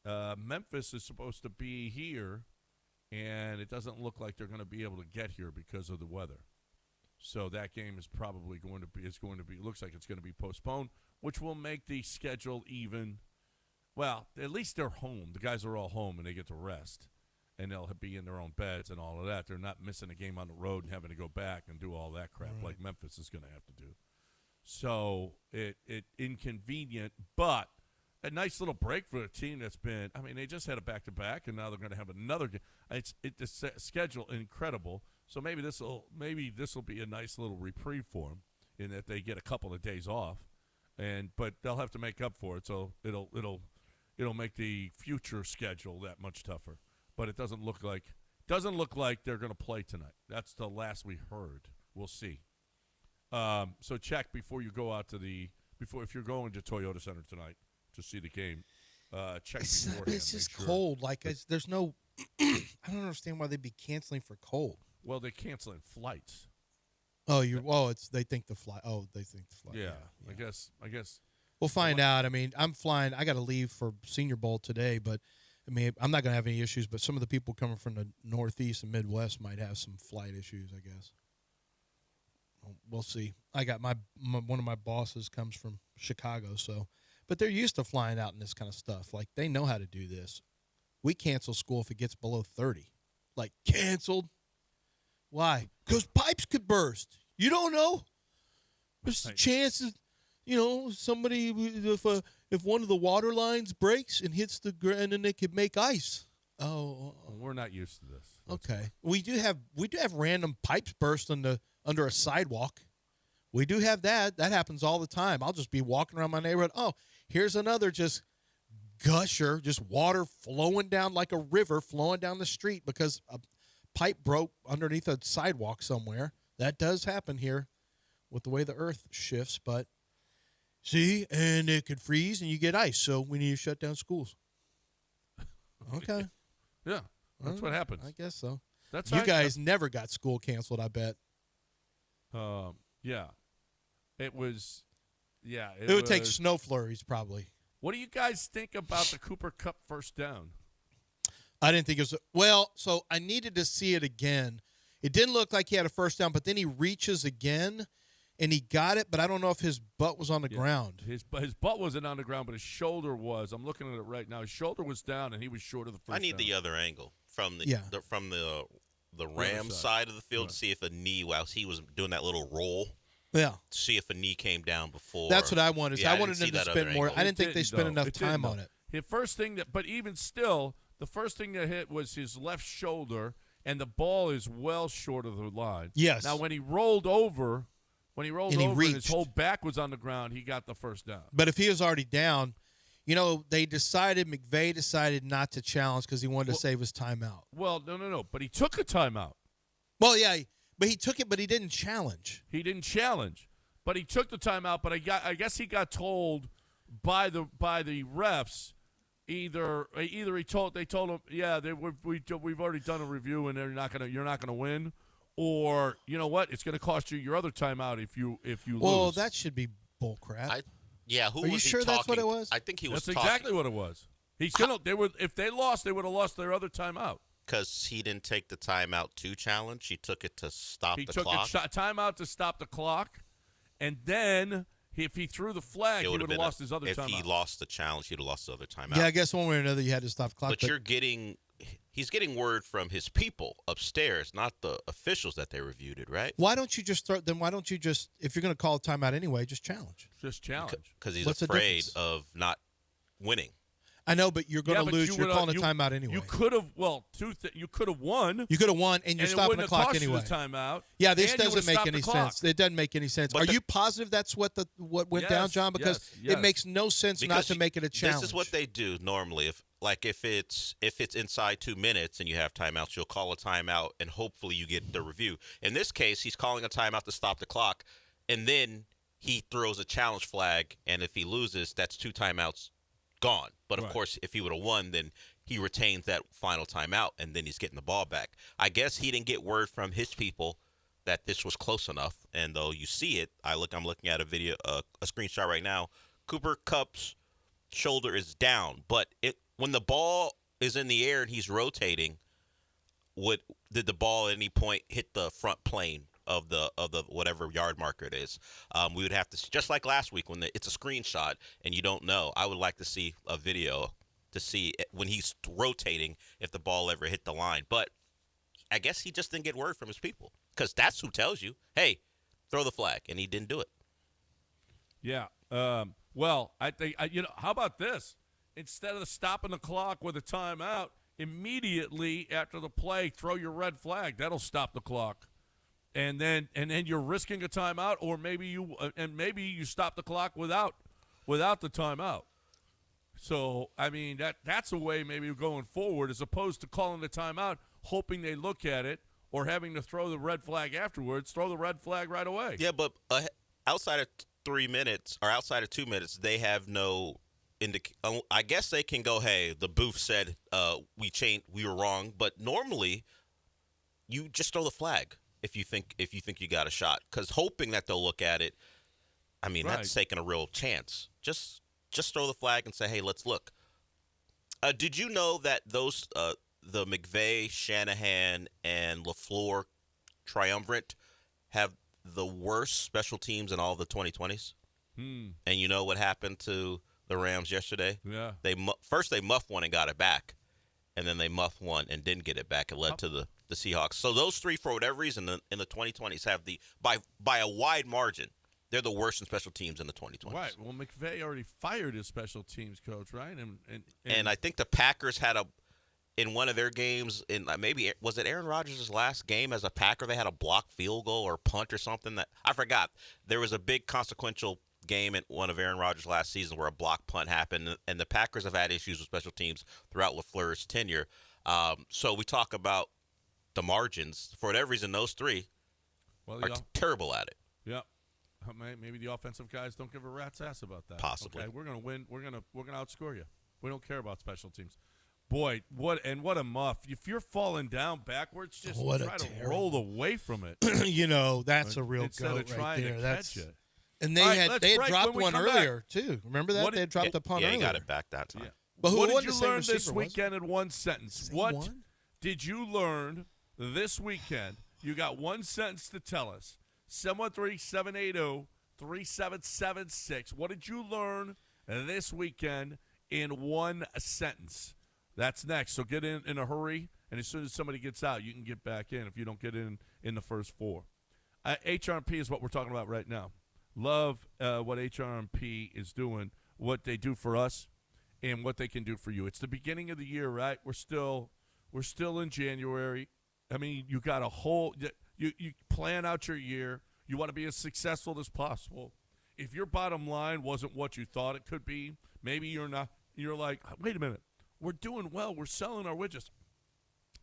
Memphis is supposed to be here, and it doesn't look like they're going to be able to get here because of the weather. So that game is probably looks like it's going to be postponed, which will make the schedule even. Well, at least they're home. The guys are all home, and they get to rest. And they'll be in their own beds and all of that. They're not missing a game on the road and having to go back and do all that crap like Memphis is going to have to do. So it inconvenient, but a nice little break for a team that's been. I mean, they just had a back-to-back, and now they're going to have another game. The schedule incredible. So maybe this will be a nice little reprieve for them in that they get a couple of days off, but they'll have to make up for it. So it'll make the future schedule that much tougher. But it doesn't look like they're going to play tonight. That's the last we heard. We'll see. So check before you go out if you're going to Toyota Center tonight to see the game. Check beforehand. It's just cold. There's no. I don't understand why they'd be canceling for cold. Well, they're canceling flights. Oh, they think the flight. Oh, they think the flight. Yeah. I guess. We'll find out. I mean, I'm flying. I got to leave for Senior Bowl today, but. I mean, I'm not going to have any issues, but some of the people coming from the Northeast and Midwest might have some flight issues, I guess. We'll see. I got one of my bosses comes from Chicago, but they're used to flying out in this kind of stuff. Like, they know how to do this. We cancel school if it gets below 30. Like, canceled. Why? Because pipes could burst. You don't know. There's chances, somebody if one of the water lines breaks and hits the ground, then they could make ice. Oh, we're not used to this. Okay, we do have random pipes burst under a sidewalk. We do have that. That happens all the time. I'll just be walking around my neighborhood. Oh, here's another just gusher, just water flowing down like a river, flowing down the street because a pipe broke underneath a sidewalk somewhere. That does happen here with the way the earth shifts, but. See, and it could freeze and you get ice, so we need to shut down schools. Okay. Yeah, that's what happens. I guess so. That's you guys never got school canceled, I bet. Yeah. It was. Yeah. It would take snow flurries, probably. What do you guys think about the Cooper Kupp first down? I didn't think it was. So I needed to see it again. It didn't look like he had a first down, but then he reaches again. And he got it, but I don't know if his butt was on the ground. His butt wasn't on the ground, but his shoulder was. I'm looking at it right now. His shoulder was down, and he was short of the first I need down. the other angle from the Rams side of the field to see if a knee, while he was doing that little roll, see if a knee came down before. That's what I wanted. Yeah, I wanted him to spend more. I didn't think they spent enough time on it. The first thing but even still, the first thing that hit was his left shoulder, and the ball is well short of the line. Yes. Now, when he rolled over and his whole back was on the ground, he got the first down. But if he was already down, McVay decided not to challenge because he wanted to save his timeout. Well, no. But he took a timeout. Well, yeah, but he took it, but he didn't challenge. He didn't challenge, but he took the timeout. But I guess he got told by the refs. Either they told him, yeah, we've already done a review and you're not gonna win. Or, you know what? It's going to cost you your other timeout if you lose. Well, that should be bullcrap. Who Are you was sure he talking? that's what it was? I think he was That's talking. exactly what it was. If they lost, they would have lost their other timeout. Because he didn't take the timeout to challenge. He took it to stop the He took clock. a timeout to stop the clock, and then if he threw the flag, he would have lost his other timeout. If he lost the challenge, he'd have lost the other timeout. Yeah, I guess one way or another you had to stop the clock. But he's getting word from his people upstairs, not the officials that they reviewed it, right? Why don't you just if you're going to call a timeout anyway, just challenge? Just challenge. Because he's What's the afraid difference? of not winning. I know, but you're going to but lose. you You're would, calling a timeout anyway. You could have, you could have won. You could have won, and you're it stopping wouldn't the clock have cost anyway. You the timeout. Yeah, this and you doesn't would've make stopped any the clock. sense. It doesn't make any sense. But Are you positive that's what went down, John? Because yes. it makes no sense not to make it a challenge. This is what they do normally. If it's inside 2 minutes and you have timeouts, you'll call a timeout and hopefully you get the review. In this case, he's calling a timeout to stop the clock, and then he throws a challenge flag, and if he loses, that's 2 timeouts gone. But of course, if he would have won, then he retains that final timeout, and then he's getting the ball back. I guess he didn't get word from his people that this was close enough, and though you see it, I'm looking at a video, a screenshot right now. Cooper Kupp's shoulder is down, but when the ball is in the air and he's rotating, did the ball at any point hit the front plane of the whatever yard marker it is? We would have to, just like last week when it's a screenshot and you don't know. I would like to see a video to see when he's rotating if the ball ever hit the line. But I guess he just didn't get word from his people, because that's who tells you, hey, throw the flag, and he didn't do it. Yeah. Well, I think how about this? Instead of stopping the clock with a timeout, immediately after the play, throw your red flag. That'll stop the clock. And then you're risking a timeout, or maybe you stop the clock without the timeout. So I mean that's a way maybe going forward, as opposed to calling the timeout, hoping they look at it, or having to throw the red flag afterwards. Throw the red flag right away. Yeah, but outside of 3 minutes or outside of 2 minutes, they have no. I guess they can go, hey, the booth said we were wrong, but normally you just throw the flag if you think you got a shot, because hoping that they'll look at it, I mean, that's taking a real chance. Just throw the flag and say, hey, let's look. Did you know that those the McVay, Shanahan, and LaFleur triumvirate have the worst special teams in all the 2020s? And you know what happened to the Rams yesterday? Yeah. First they muffed one and got it back, and then they muffed one and didn't get it back. It led to the Seahawks. So those three, for whatever reason, in the 2020s have by a wide margin, they're the worst in special teams in the 2020s. Right. Well, McVay already fired his special teams coach, right? And I think the Packers had in one of their games, maybe was it Aaron Rodgers' last game as a Packer, they had a blocked field goal or punt or something that I forgot. There was a big consequential game in one of Aaron Rodgers' last season where a block punt happened, and the Packers have had issues with special teams throughout LaFleur's tenure. So we talk about the margins. For whatever reason, those three are terrible at it. Yeah. Maybe the offensive guys don't give a rat's ass about that. Possibly. Okay, we're gonna win. We're gonna outscore you. We don't care about special teams. Boy, what a muff! If you're falling down backwards, just try to roll away from it. That's a real instead goat of trying right there. to catch it. And they had dropped one earlier too. Remember that they had dropped a punt earlier. Yeah, he got it back that time. Yeah. But what did you learn this weekend in one sentence? What did you learn this weekend? You got one sentence to tell us. 713-780-3776. What did you learn this weekend in one sentence? That's next. So get in a hurry, and as soon as somebody gets out, you can get back in if you don't get in the first four. HRP is what we're talking about right now. Love what HRP is doing, what they do for us, and what they can do for you. It's the beginning of the year, right? We're still in January. I mean, you got a whole you plan out your year. You want to be as successful as possible. If your bottom line wasn't what you thought it could be, maybe you're not. You're like, wait a minute, we're doing well. We're selling our widgets,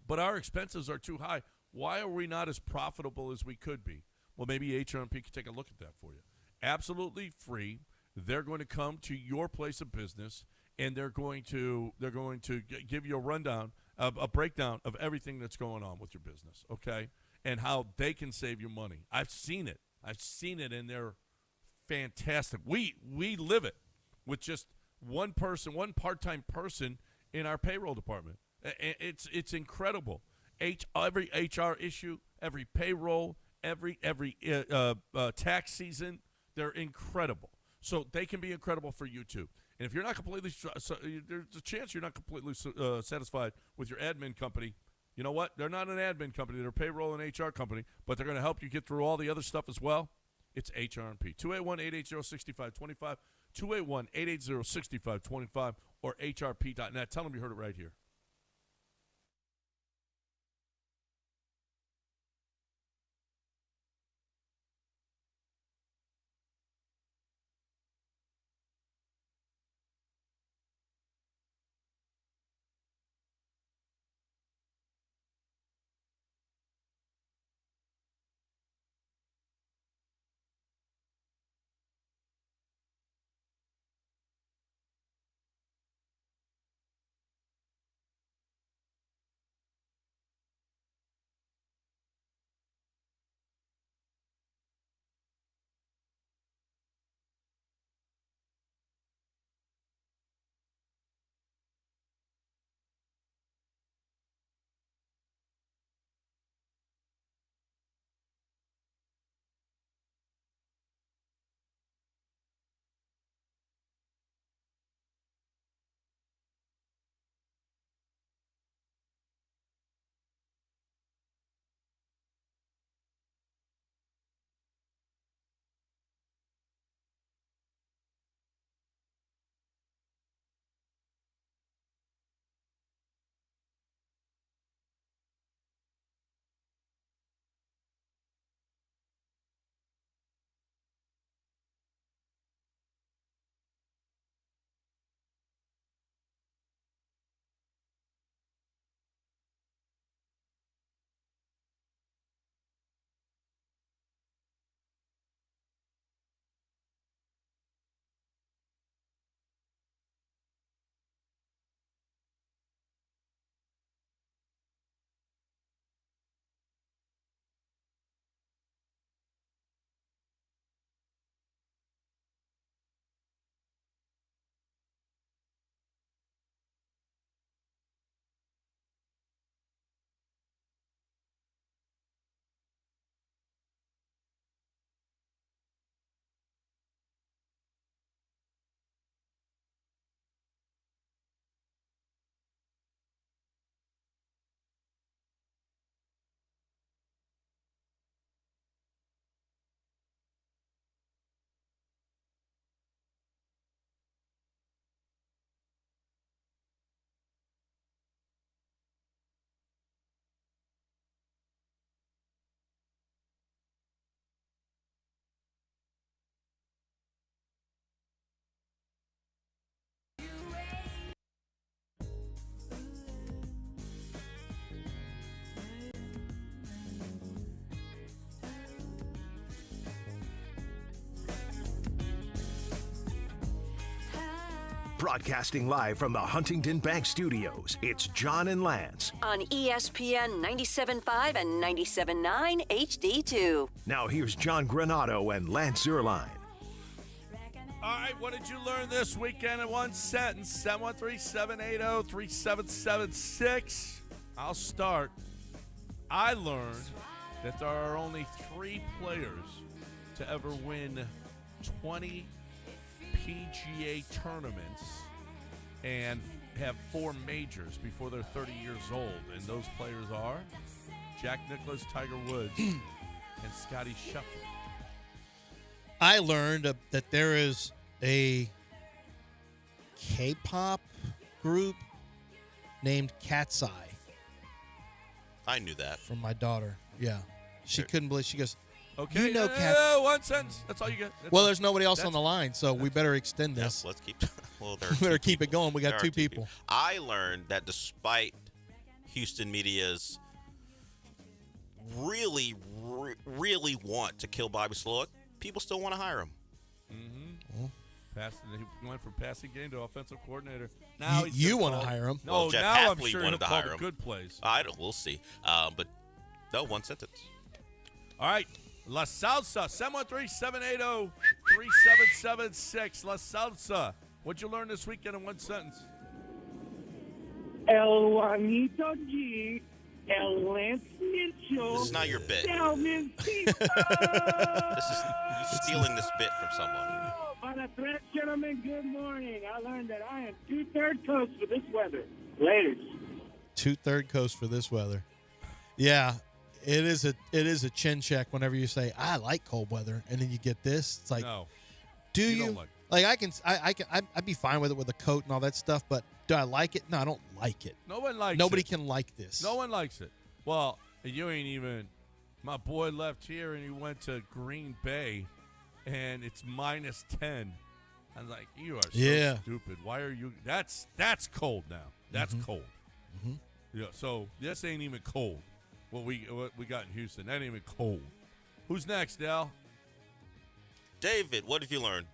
but our expenses are too high. Why are we not as profitable as we could be? Well, maybe HRP can take a look at that for you. Absolutely free. They're going to come to your place of business, and they're going to give you a rundown, a breakdown of everything that's going on with your business, okay, and how they can save you money. I've seen it, and they're fantastic. We live it with just one part-time person in our payroll department. It's incredible. Every HR issue, every payroll, every tax season, they're incredible. So they can be incredible for you too. And if you're not completely, there's a chance you're not completely satisfied with your admin company. You know what? They're not an admin company. They're a payroll and HR company, but they're going to help you get through all the other stuff as well. It's HRP. 281-880-6525, 281-880-6525, or hrp.net. Tell them you heard it right here. Broadcasting live from the Huntington Bank Studios, it's John and Lance. On ESPN 97.5 and 97.9 HD2. Now here's John Granado and Lance Zierlein. All right, what did you learn this weekend in one sentence? 713-780-3776. I'll start. I learned that there are only 3 players to ever win 20 PGA tournaments and have 4 majors before they're 30 years old. And those players are Jack Nicklaus, Tiger Woods, and Scottie Scheffler. I learned that there is a K-pop group named Cat's Eye I knew that. from my daughter. Yeah. She couldn't believe. She goes, Okay, You know Cat- one sentence. That's all you get. That's well, all. there's nobody else on That's- the line, so we better extend Yes, this. let's keep. Well, there. We better keep it going. We got there are 2 people. I learned that despite Houston media's really want to kill Bobby Slowick, people still want to hire him. He went from passing game to offensive coordinator. Now You want to hire him? No, Well, Jeff now I'm Hafley sure wanted he'll to call hire the him. good plays. We'll see. But no, one sentence. All right, La Salsa, 713-780-3776. La Salsa, what'd you learn this weekend in one sentence? El Juanito G, El Lance Mitchell, This is not your bit. El Mentito. This is you stealing this bit from someone. By the threat, gentlemen, good morning. I learned that I am 2/3 coast for this weather. Ladies. 2/3 coast for this weather. Yeah, it is a chin check whenever you say I like cold weather, and then you get this. It's like, No. do you you? don't like- Like I'd be fine with it with a coat and all that stuff, but do I like it? No, I don't like it. No one likes Nobody it. can like this. No one likes it. Well, you ain't even. My boy left here and he went to Green Bay, and it's -10. I'm like, you are so stupid. Why are you? That's cold now. That's cold. Mm-hmm. Yeah. So this ain't even cold. What we got in Houston, that ain't even cold. Who's next, Dal? David, what have you learned?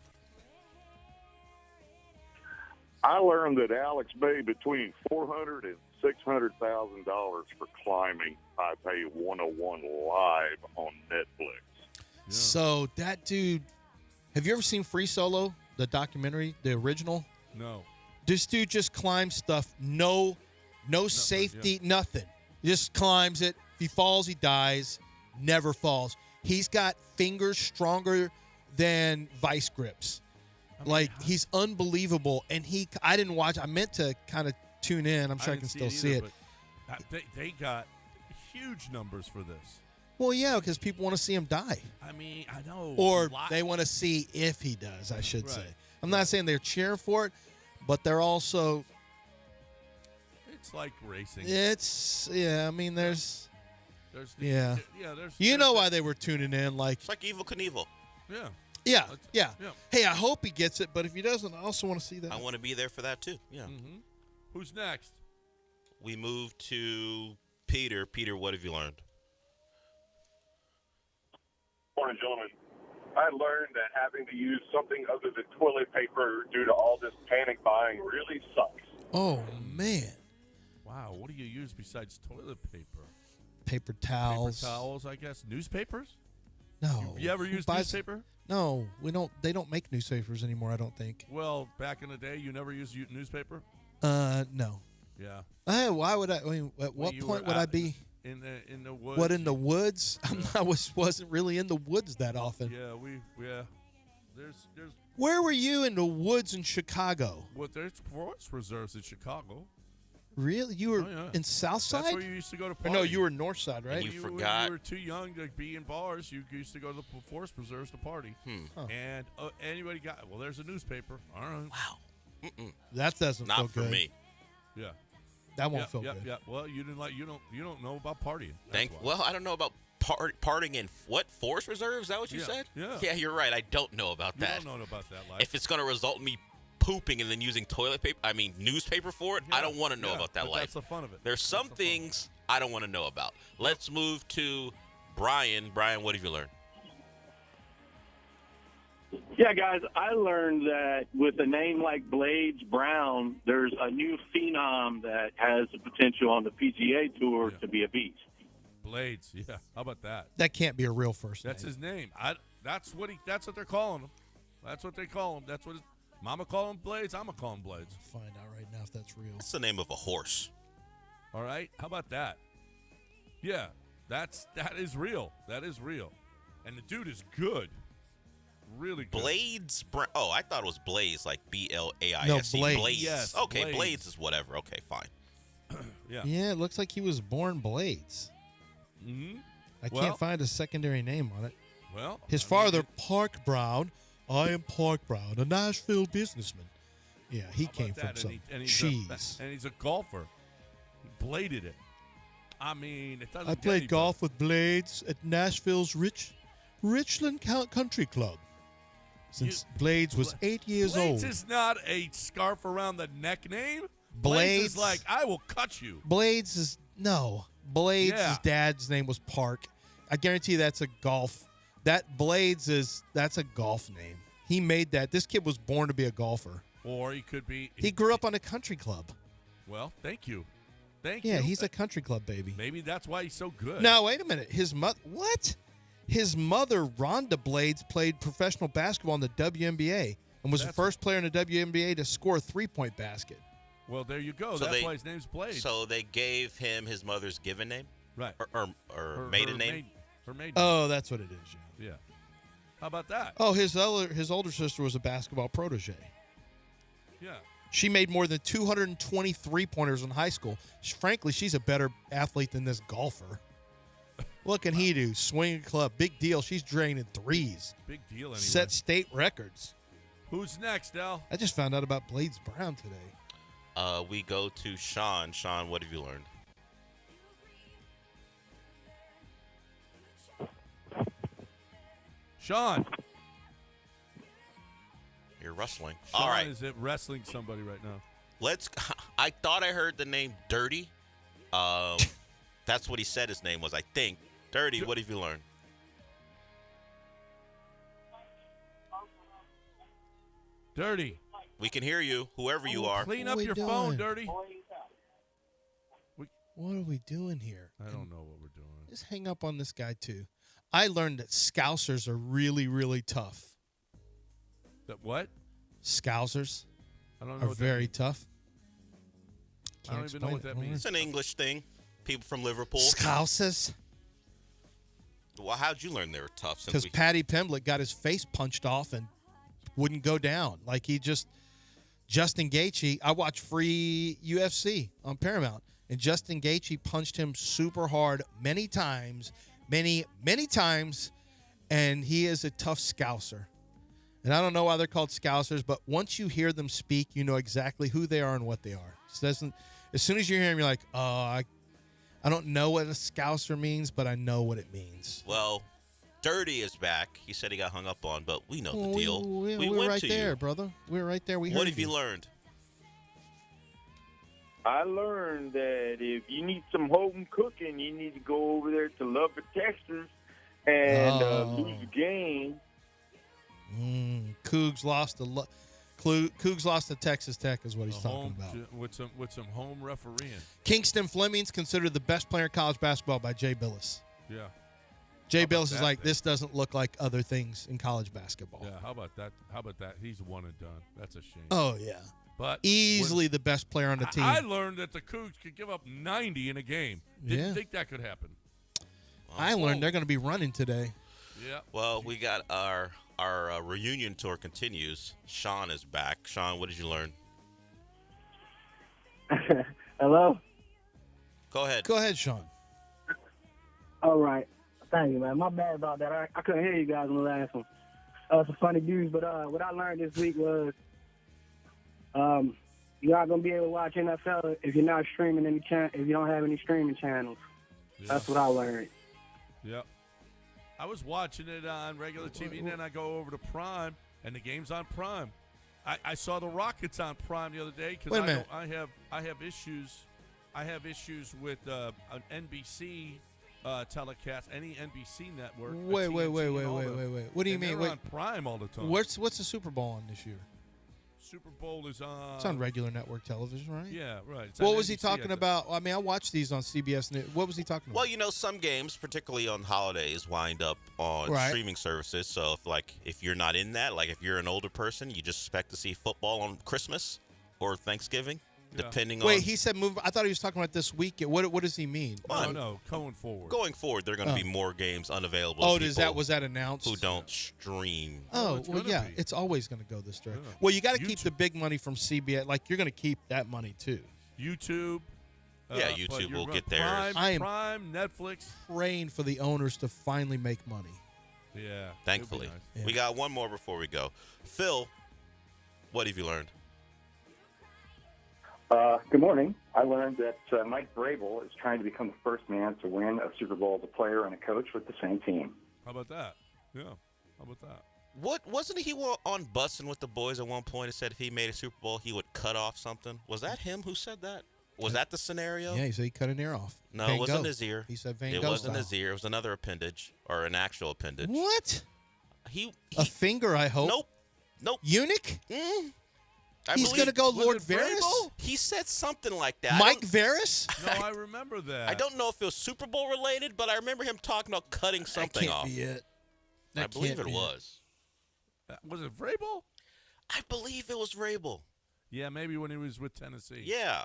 I learned that Alex paid between $400,000 and $600,000 for climbing I Pay 101 live on Netflix. Yeah. So that dude, have you ever seen Free Solo, the documentary, the original? No. This dude just climbs stuff, no safety, nothing. Just climbs it. If he falls, he dies. Never falls. He's got fingers stronger than vice grips. He's unbelievable. And I didn't watch. I meant to kind of tune in. I'm sure I can still see it. But they got huge numbers for this. Well, yeah, because people want to see him die. I mean, I know. Or they want to see if he does, I should say. I'm not saying they're cheering for it, but they're also. It's like racing. I mean, there's there's. You know why they were tuning in, like. It's like Evil Knievel. Yeah. Yeah. Hey, I hope he gets it, but if he doesn't, I also want to see that. I want to be there for that, too. Yeah. Mm-hmm. Who's next? We move to Peter. Peter, what have you learned? Morning, gentlemen. I learned that having to use something other than toilet paper due to all this panic buying really sucks. Oh, man. Wow, what do you use besides toilet paper? Paper towels. Paper towels, I guess. Newspapers? No. You ever use newspaper? No, we don't. They don't make newspapers anymore, I don't think. Well, back in the day, you never used newspaper? No. Yeah. Hey, why would I? I mean, at what point would I be in the woods? What, in the woods? I wasn't really in the woods that often. Yeah, There's. Where were you in the woods in Chicago? Well, there's forest reserves in Chicago. Really? You were in South Side? That's where you used to go to party. Or no, you were North Side, right? And you forgot. When you were too young to be in bars. You used to go to the forest preserves to party. Huh. And anybody got? Well, there's a newspaper. All right. Wow. That doesn't feel Not good. for me. Yeah. That won't feel good. Yeah. Well, you don't know about partying. Well, I don't know about partying in what forest reserve? Is that what you said? Yeah. Yeah, you're right. I don't know about You that. don't know about that life. If it's going to result in me pooping and then using newspaper for it, I don't want to know about that but life. That's the fun of it. There's some things I don't want to know about. Let's move to Brian. Brian, what have you learned? Yeah, guys, I learned that with a name like Blades Brown, there's a new phenom that has the potential on the PGA Tour to be a beast. Blades, yeah. How about that? That can't be a real first name. That's his name. That's what they're calling him. That's what they call him. That's what Mama call him Blades. I'ma call him Blades. Find out right now if that's real. That's the name of a horse. All right. How about that? Yeah, that is real. That is real. And the dude is good. Really good. Blades. Oh, I thought it was Blaze, like BLAISE. No, Blades. Blaze. Yes, okay, Blades. Blades is whatever. Okay, fine. Yeah. Yeah, it looks like he was born Blades. Mm-hmm. I can't find a secondary name on it. Well, His father, Park Brown. I am Park Brown, a Nashville businessman. Yeah, he came from some cheese. And he's a golfer. He bladed it. I mean, it doesn't. I played golf with Blades at Nashville's Richland Country Club. Since Blades was 8 years Blades old. is not a scarf around the neck name. Blades is like, I will cut you. Blades is Blades' Yeah. dad's name was Park. I guarantee you that's a golf. That's a golf name. He made that. This kid was born to be a golfer. Or he could be. He grew up on a country club. Well, thank you. Thank you. Yeah, he's a country club baby. Maybe that's why he's so good. Now, wait a minute. His mother, His mother, Rhonda Blades, played professional basketball in the WNBA and was the first player in the WNBA to score a three-point basket. Well, there you go. So That's why his name's Blades. So they gave him his mother's given name? Right. Or maiden name? Her maiden name. Oh, that's what it is, yeah. Yeah. How about that? Oh, his older sister was a basketball protege. Yeah. She made more than 220 three-pointers in high school. Frankly, she's a better athlete than this golfer. What can he do? Swing a club. Big deal. She's draining threes. Big deal anyway. Set state records. Who's next, Del? I just found out about Blades Brown today. We go to Sean. Sean, what have you learned? Sean. You're rustling. Sean All right. is it wrestling somebody right now? I thought I heard the name Dirty. That's what he said his name was, I think. Dirty, what have you learned? Dirty. We can hear you, whoever you are. Clean What up we your doing? phone, Dirty. What are we doing here? I don't know what we're doing. Just hang up on this guy, too. I learned that Scousers are really, really tough. That what? Scousers I don't know are what that very means. tough. I don't even know what that means. It's an English thing. People from Liverpool. Scousers. Well, how'd you learn they were tough? Because Patty Pimblett got his face punched off and wouldn't go down. Like Justin Gaethje, I watch free UFC on Paramount, and Justin Gaethje punched him super hard many times, many times, and he is a tough Scouser. And I don't know why they're called Scousers, but once you hear them speak, you know exactly who they are and what they are. As soon as you hear them, you're like, oh, I don't know what a Scouser means, but I know what it means. Well, Dirty is back. He said he got hung up on, but we know the Well, deal. We We were went right to there, you. brother. We were right there. We heard What have you learned? I learned that if you need some home cooking, you need to go over there to Lubbock, Texas, and lose the game. Cougs lost Cougs lost to Texas Tech is what he's talking about. With some home refereeing. Kingston Fleming's considered the best player in college basketball by Jay Billis. Yeah. Jay How about Billis is that like, thing? this doesn't look like other things in college basketball. Yeah. How about that? He's one and done. That's a shame. Oh, yeah. But Easily the best player on the team. I learned that the Cougs could give up 90 in a game. Didn't Yeah. think that could happen. I learned they're going to be running today. Yeah. Well, we got our reunion tour continues. Sean is back. Sean, what did you learn? Hello? Go ahead. Go ahead, Sean. All right. Thank you, man. My bad about that. I couldn't hear you guys on the last one. It's a funny dude, but what I learned this week was you're not going to be able to watch NFL if you're not streaming if you don't have any streaming channels. Yeah. That's what I learned. Yep. I was watching it on regular TV, and then I go over to Prime, and the game's on Prime. I saw the Rockets on Prime the other day Wait a because minute. I have issues. I have issues with an NBC telecast, any NBC network. Wait. TNT and all them. What do you And mean? they're Wait. on Prime all the time. What's the Super Bowl on this year? Super Bowl is on? It's on regular network television, right? Yeah, right. It's What on was he NBC, I talking think. about? I mean, I watched these on CBS News. What was he talking about? Well, some games, particularly on holidays, wind up on Right. streaming services. So if you're not in that, like if you're an older person, you just expect to see football on Christmas or Thanksgiving, Yeah. depending Wait, on. he said move. I thought he was talking about this week. What does he mean? No, going forward. Going forward, there are going to be more games unavailable. Oh, to was that announced? people who don't stream? Oh, it's well, gonna yeah, be. it's always going to go this direction. Yeah. Well, you got to keep YouTube. the big money from CBS. Like, you're going to keep that money, too. YouTube. Yeah, but YouTube you're will right. get theirs. Prime, I am- Prime, Netflix. Praying for the owners to finally make money. Yeah. it'd be Thankfully. nice. Yeah. We got one more before we go. Phil, what have you learned? Good morning. I learned that Mike Vrabel is trying to become the first man to win a Super Bowl as a player and a coach with the same team. How about that? Yeah. How about that? What wasn't he on Bussin' with the Boys at one point and said if he made a Super Bowl, he would cut off something? Was that him who said that? Was that the scenario? Yeah, he said he cut an ear off. No, Van it wasn't Gogh. his ear. He said Van It Gogh wasn't style. his ear. It was another appendage or an actual appendage. What? He A finger, I hope. Nope. Eunuch? I He's believe- going to go was Lord it Vrabel? Varys? He said something like that. Mike Varys? No, I remember that. I don't know if it was Super Bowl related, but I remember him talking about cutting something that can't off. be it. I That believe can't it be was. Was it Vrabel? I believe it was Vrabel. Yeah, maybe when he was with Tennessee. Yeah.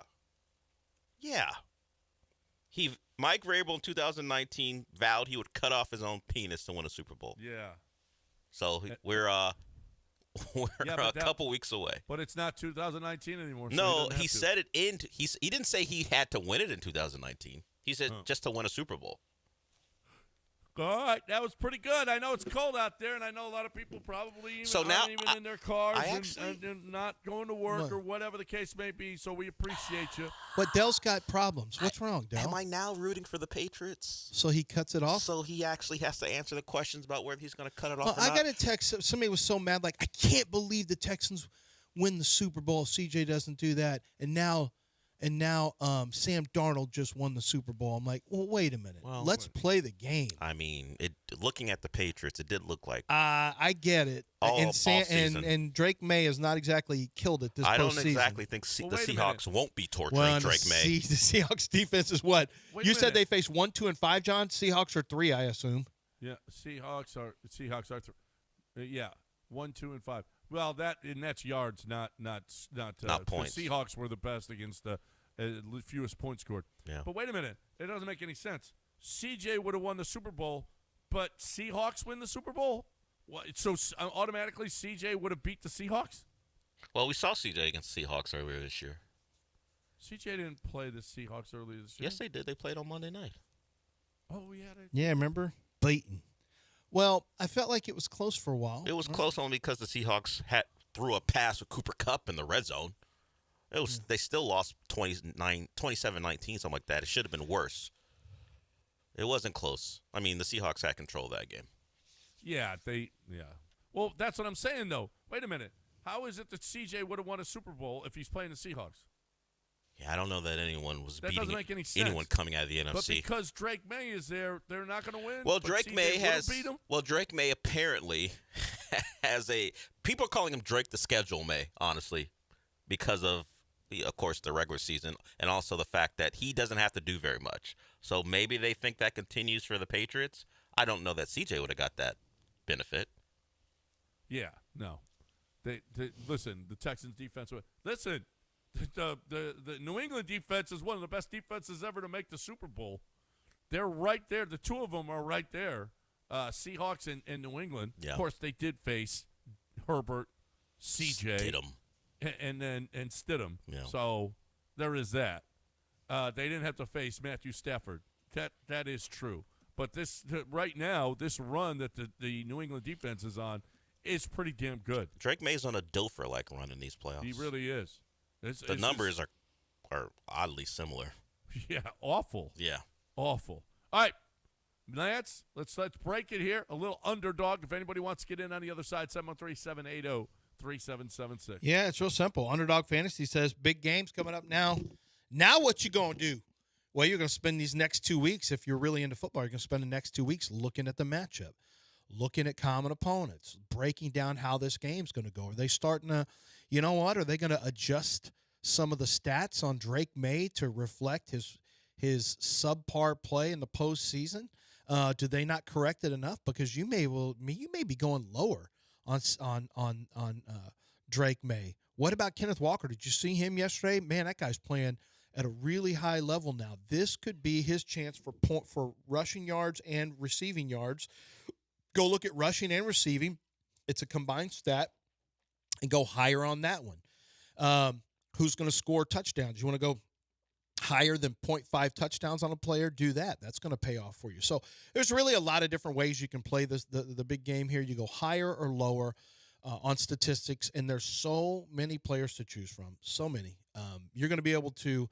Mike Vrabel in 2019 vowed he would cut off his own penis to win a Super Bowl. Yeah. So we're Yeah, a but that- couple weeks away. But it's not 2019 anymore. So No, doesn't he have to. said it he didn't say he had to win it in 2019. He said just to win a Super Bowl. All right, that was pretty good. I know it's cold out there, and I know a lot of people probably even So now aren't even in their cars and not going to work What? or whatever the case may be, so we appreciate you. But Dell's got problems. What's wrong, Dell? Am I now rooting for the Patriots? So he cuts it off? So he actually has to answer the questions about whether he's going to cut it off Well, or I not. got a text. Somebody was so mad, like, I can't believe the Texans win the Super Bowl. CJ doesn't do that. And now Sam Darnold just won the Super Bowl. I'm like, well, wait a minute. Well, Let's play the game. I mean, looking at the Patriots, it did look like I get it. All and and Drake May has not exactly killed it this postseason. I don't exactly think the wait a Seahawks won't be torturing Well, Drake May. The Seahawks defense is what? Wait a You said minute. they face 1, 2, and 5, John? Seahawks are 3, I assume. Yeah, Seahawks are 1, 2, and 5. Well, that's yards, not points. The Seahawks were the best against the fewest points scored. Yeah. But wait a minute, it doesn't make any sense. CJ would have won the Super Bowl, but Seahawks win the Super Bowl. What? So automatically CJ would have beat the Seahawks. Well, we saw CJ against Seahawks earlier this year. CJ didn't play the Seahawks earlier this year. Yes, they did. They played on Monday night. Oh, yeah. Yeah, remember? Beaten. Well, I felt like it was close for a while. It was close only because the Seahawks threw a pass with Cooper Kupp in the red zone. They still lost 27-19, something like that. It should have been worse. It wasn't close. I mean, the Seahawks had control of that game. Yeah. Well, that's what I'm saying, though. Wait a minute. How is it that CJ would have won a Super Bowl if he's playing the Seahawks? Yeah, I don't know that anyone was That beating doesn't make any sense. anyone coming out of the NFC. But because Drake May is there, they're not going to win. Well, but Drake CJ May would've beat him? Well, Drake May apparently has people are calling him Drake the Schedule May, honestly, because of course, the regular season, and also the fact that he doesn't have to do very much. So maybe they think that continues for the Patriots. I don't know that CJ would have got that benefit. Yeah, no. They listen. The Texans defense. Listen, the New England defense is one of the best defenses ever to make the Super Bowl. They're right there. The two of them are right there. Seahawks and New England. Yeah. Of course, they did face Herbert, CJ, Stidham. and Stidham. Yeah. So there is that. They didn't have to face Matthew Stafford. That is true. But right now, this run that the New England defense is on is pretty damn good. Drake May's on a Dilfer-like run in these playoffs. He really is. The numbers are oddly similar. Yeah, awful. Yeah. Awful. All right, Lance, let's break it here. A little underdog. If anybody wants to get in on the other side, 713-780-3776. Yeah, it's real simple. Underdog Fantasy says big games coming up now. Now what you going to do? Well, you're going to spend these next 2 weeks, if you're really into football, you're going to spend the next 2 weeks looking at the matchup, looking at common opponents, breaking down how this game's going to go. Are they starting to, are they going to adjust some of the stats on Drake May to reflect his subpar play in the postseason? Do they not correct it enough? Because you may be going lower on Drake May. What about Kenneth Walker? Did you see him yesterday? Man, that guy's playing at a really high level now. This could be his chance for rushing yards and receiving yards. Go look at rushing and receiving. It's a combined stat, and go higher on that one. Who's going to score touchdowns? You want to go higher than 0.5 touchdowns on a player? Do that. That's going to pay off for you. So there's really a lot of different ways you can play the big game here. You go higher or lower on statistics, and there's so many players to choose from. So many. You're going to be able to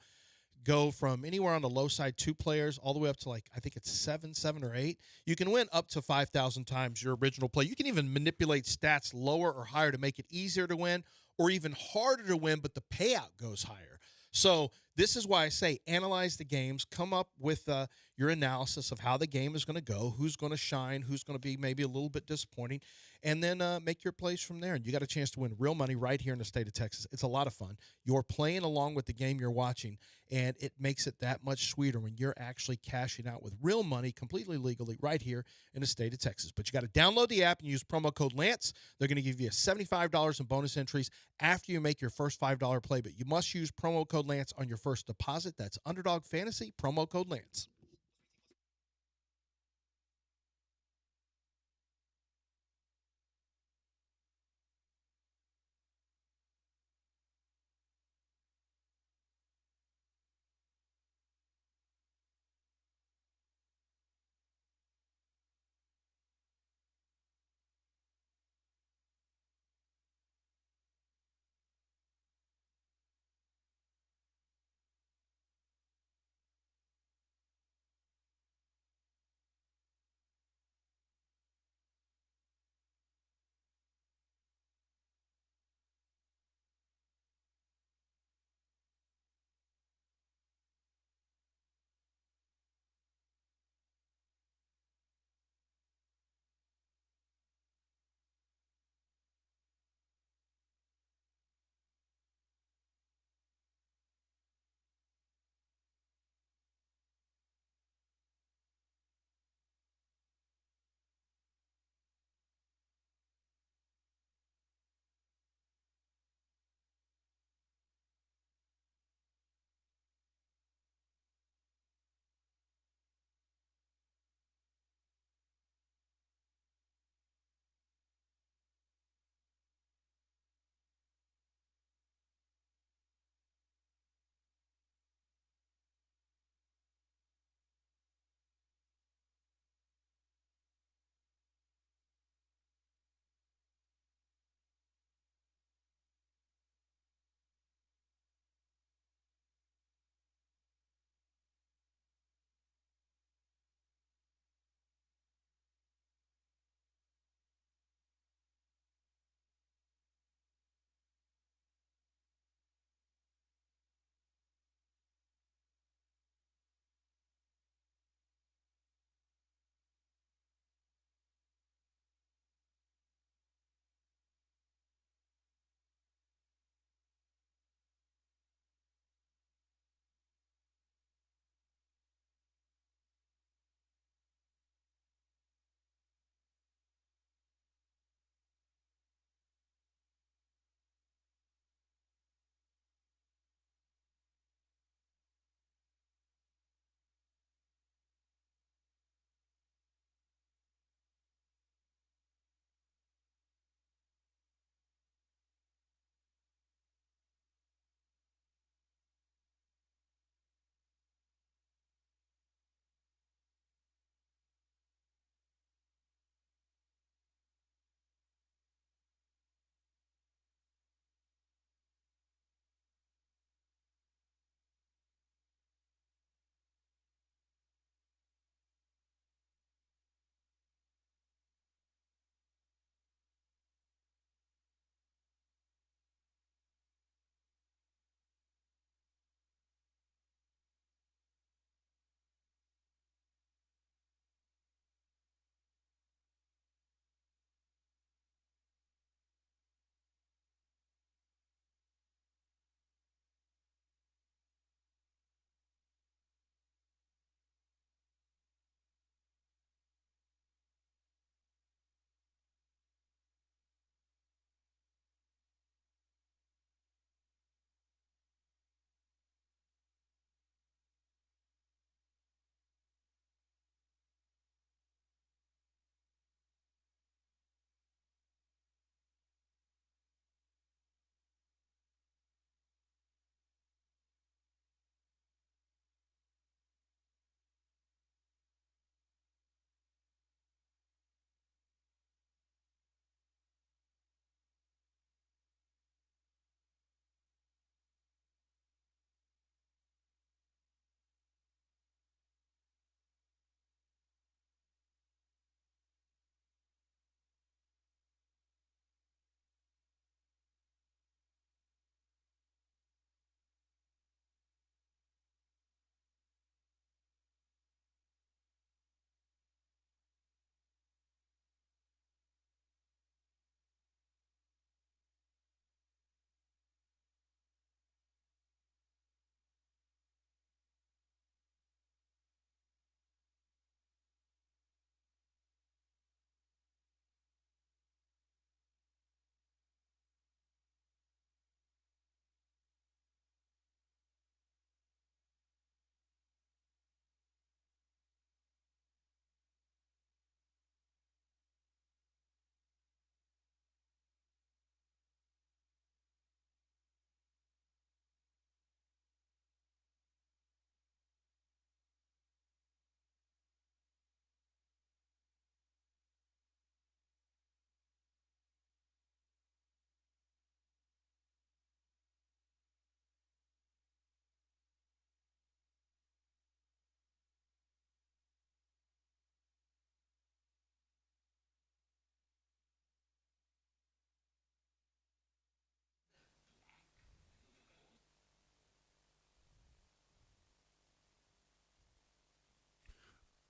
go from anywhere on the low side, 2 players, all the way up to I think it's 7 or 8. You can win up to 5,000 times your original play. You can even manipulate stats lower or higher to make it easier to win or even harder to win, but the payout goes higher. So this is why I say analyze the games, come up with your analysis of how the game is going to go, who's going to shine, who's going to be maybe a little bit disappointing, and then make your plays from there. And you got a chance to win real money right here in the state of Texas. It's a lot of fun. You're playing along with the game you're watching, and it makes it that much sweeter when you're actually cashing out with real money completely legally right here in the state of Texas. But you got to download the app and use promo code Lance. They're going to give you $75 in bonus entries after you make your first $5 play, but you must use promo code Lance on your first deposit. That's Underdog Fantasy, promo code Lance.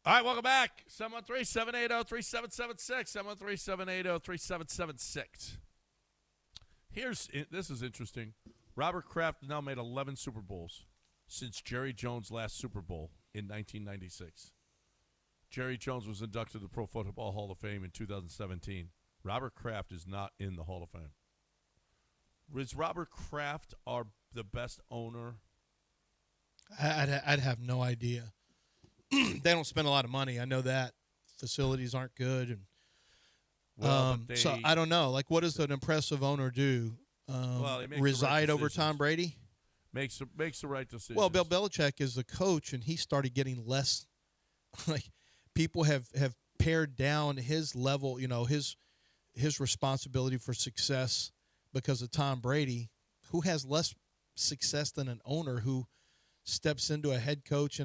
All right, welcome back. 713-780-3776. 713-780-3776. This is interesting. Robert Kraft now made 11 Super Bowls since Jerry Jones' last Super Bowl in 1996. Jerry Jones was inducted to the Pro Football Hall of Fame in 2017. Robert Kraft is not in the Hall of Fame. Is Robert Kraft the best owner? I'd have no idea. They don't spend a lot of money. I know that. Facilities aren't good. And so I don't know. Like, what does an impressive owner do? Reside over Tom Brady? Makes the right decision. Well, Bill Belichick is the coach, and he started getting less. Like, people have pared down his level, his responsibility for success because of Tom Brady, who has less success than an owner who steps into a head coach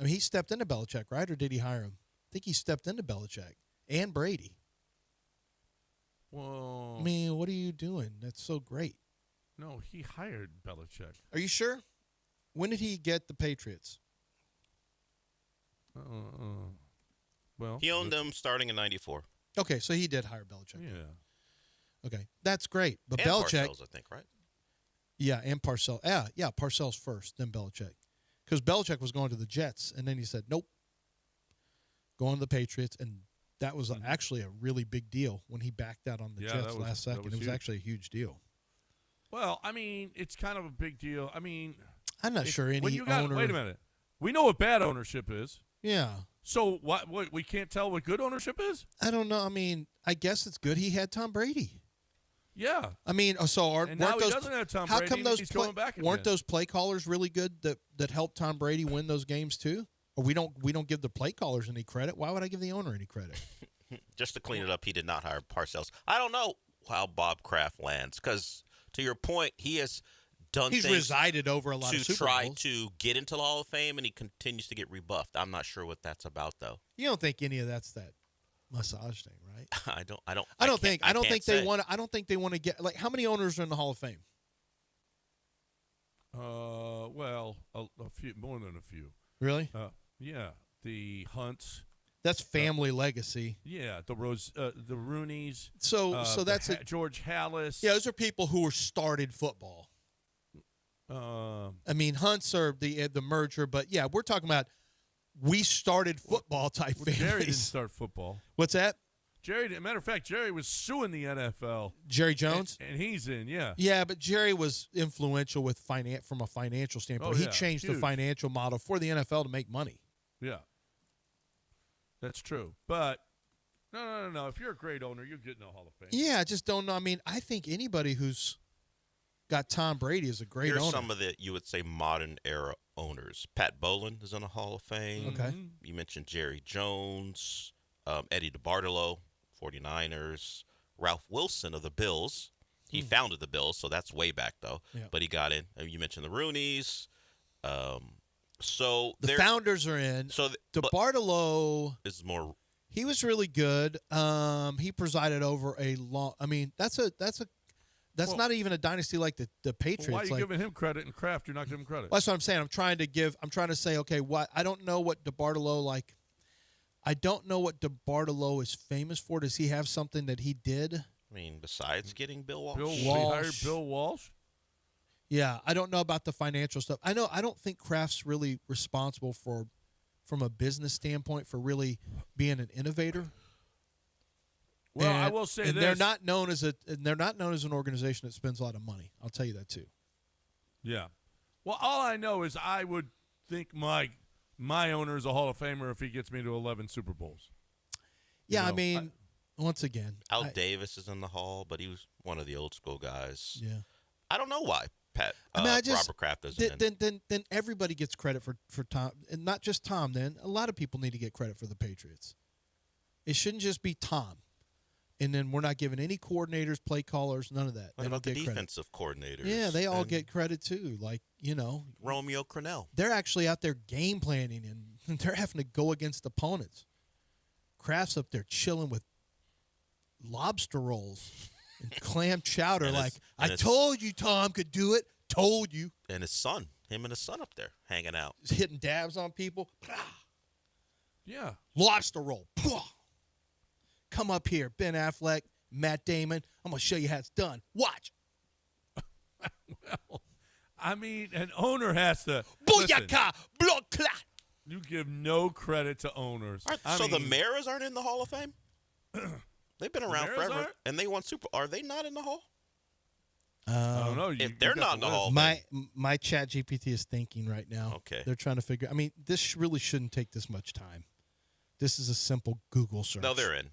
he stepped into Belichick, right? Or did he hire him? I think he stepped into Belichick and Brady. Well, I mean, what are you doing? That's so great. No, he hired Belichick. Are you sure? When did he get the Patriots? Well, he owned them starting in '94. Okay, so he did hire Belichick. Yeah. Okay, that's great. But and Belichick, Parcells, I think, right? Yeah, and Parcells. Yeah, Parcells first, then Belichick. Because Belichick was going to the Jets, and then he said, nope, going to the Patriots, and that was actually a really big deal when he backed out on the Jets last second. It was huge. actually a huge deal. Well, I mean, it's kind of a big deal. I mean, I'm not sure any owner. Wait a minute. We know what bad ownership is. Yeah. So what we can't tell what good ownership is? I don't know. I mean, I guess it's good he had Tom Brady. Yeah. I mean, so and now he doesn't have Tom Brady. How come those he's going back weren't again. those play callers really good that helped Tom Brady win those games too? Or we don't give the play callers any credit. Why would I give the owner any credit? Just to clean it up, he did not hire Parcells. I don't know how Bob Kraft lands because, to your point, he has done He's things resided over a lot of to Super try Bowls. to get into the Hall of Fame, and he continues to get rebuffed. I'm not sure what that's about, though. You don't think any of that's that massage thing, right? I don't think they want to get, like, how many owners are in the Hall of Fame? Well, a few, more than a few. Really? Yeah, the Hunts. That's family legacy. Yeah, the Rooneys. So that's George Hallis. Yeah, those are people who started football. I mean, Hunts are the merger, but yeah, we're talking about we started football type families. Jerry didn't start football. What's that? Matter of fact, Jerry was suing the NFL. Jerry Jones? And he's in, yeah. Yeah, but Jerry was influential with from a financial standpoint. He changed the financial model for the NFL to make money. Yeah. That's true. But, no. If you're a great owner, you get in the Hall of Fame. Yeah, I just don't know. I mean, I think anybody who's got Tom Brady is a great owner. Here's some of the, you would say, modern-era owners. Pat Bowlen is in the Hall of Fame. Okay. You mentioned Jerry Jones, Eddie DeBartolo, 49ers, Ralph Wilson of the Bills. He founded the Bills, so that's way back, though. Yeah. But he got in. You mentioned the Rooneys. So the founders are in. So DeBartolo is more. He was really good. He presided over a long. I mean, that's not even a dynasty like the Patriots. Well, why are you giving him credit and Kraft? You're not giving him credit. That's what I'm saying. I'm trying to say, okay, what I don't know what DeBartolo like. I don't know what DeBartolo is famous for. Does he have something that he did? I mean, besides getting Bill Walsh. He hired Bill Walsh? Yeah, I don't know about the financial stuff. I don't think Kraft's really responsible from a business standpoint for really being an innovator. Well, I will say this: they're not known as an organization that spends a lot of money. I'll tell you that too. Yeah. Well, all I know is I would think my owner is a Hall of Famer if he gets me to 11 Super Bowls. Yeah, I mean, once again, Al Davis is in the Hall, but he was one of the old school guys. Yeah. I don't know why Robert Kraft doesn't. Then everybody gets credit for Tom, and not just Tom. Then a lot of people need to get credit for the Patriots. It shouldn't just be Tom, and then we're not giving any coordinators, play callers, none of that. What about the defensive coordinators? Yeah, they all get credit too. Like, Romeo Crennel. They're actually out there game planning, and they're having to go against opponents. Kraft's up there chilling with lobster rolls and clam chowder. I told you Tom could do it. Told you. And his son, him and his son up there hanging out. Hitting dabs on people. Yeah. Lobster roll. Come up here, Ben Affleck, Matt Damon. I'm going to show you how it's done. Watch. Well, I mean, an owner has to. Listen, Booyaka! Blood clot! you give no credit to owners. The Maras aren't in the Hall of Fame? They've been around Maras forever, aren't? and they won Super. Are they not in the Hall? I don't know. If they're not in the Hall of Fame. My chat GPT is thinking right now. Okay. They're trying to figure. I mean, this really shouldn't take this much time. This is a simple Google search. No, they're in.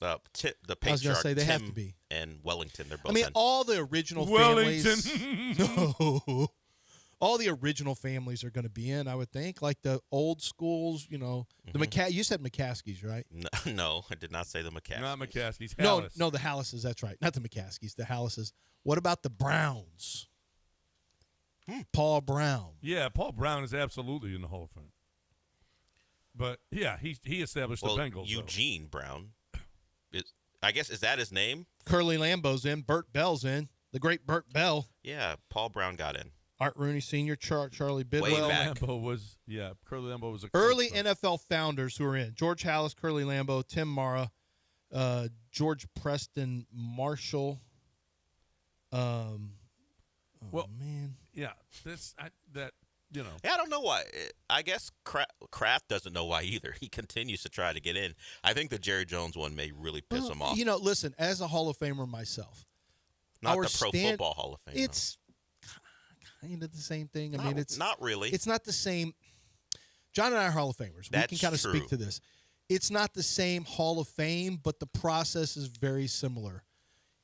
The I was going to patriarch, say they have Tim to be. And Wellington, they're both I mean, in. all the original Wellington. families. No. All the original families are going to be in, I would think. Like the old schools, you know. You said McCaskies, right? No, I did not say the McCaskies. Not McCaskies. No, Hallis. no, the Hallises. That's right. Not the McCaskies, the Hallises. What about the Browns? Paul Brown. Yeah, Paul Brown is absolutely in the Hall of Fame. But, yeah, he established Well, the Bengals. Eugene Brown. I guess, is that his name? Curly Lambeau's in. Burt Bell's in. The great Burt Bell. Yeah, Paul Brown got in. Art Rooney Sr., Charlie Bidwell. Way back. Curly Lambeau was a Early coach, NFL founders who are in. George Hallis, Curly Lambeau, Tim Mara, George Preston Marshall. Man. Yeah, you know. Yeah, I don't know why. I guess Kraft doesn't know why either. He continues to try to get in. I think the Jerry Jones one may really piss him off. You know, listen, as a Hall of Famer myself, Not the Pro Football Hall of Fame. It's kind of the same thing. I mean, it's not really. It's not the same. John and I are Hall of Famers. That's we can kind of true. speak to this. It's not the same Hall of Fame, but the process is very similar.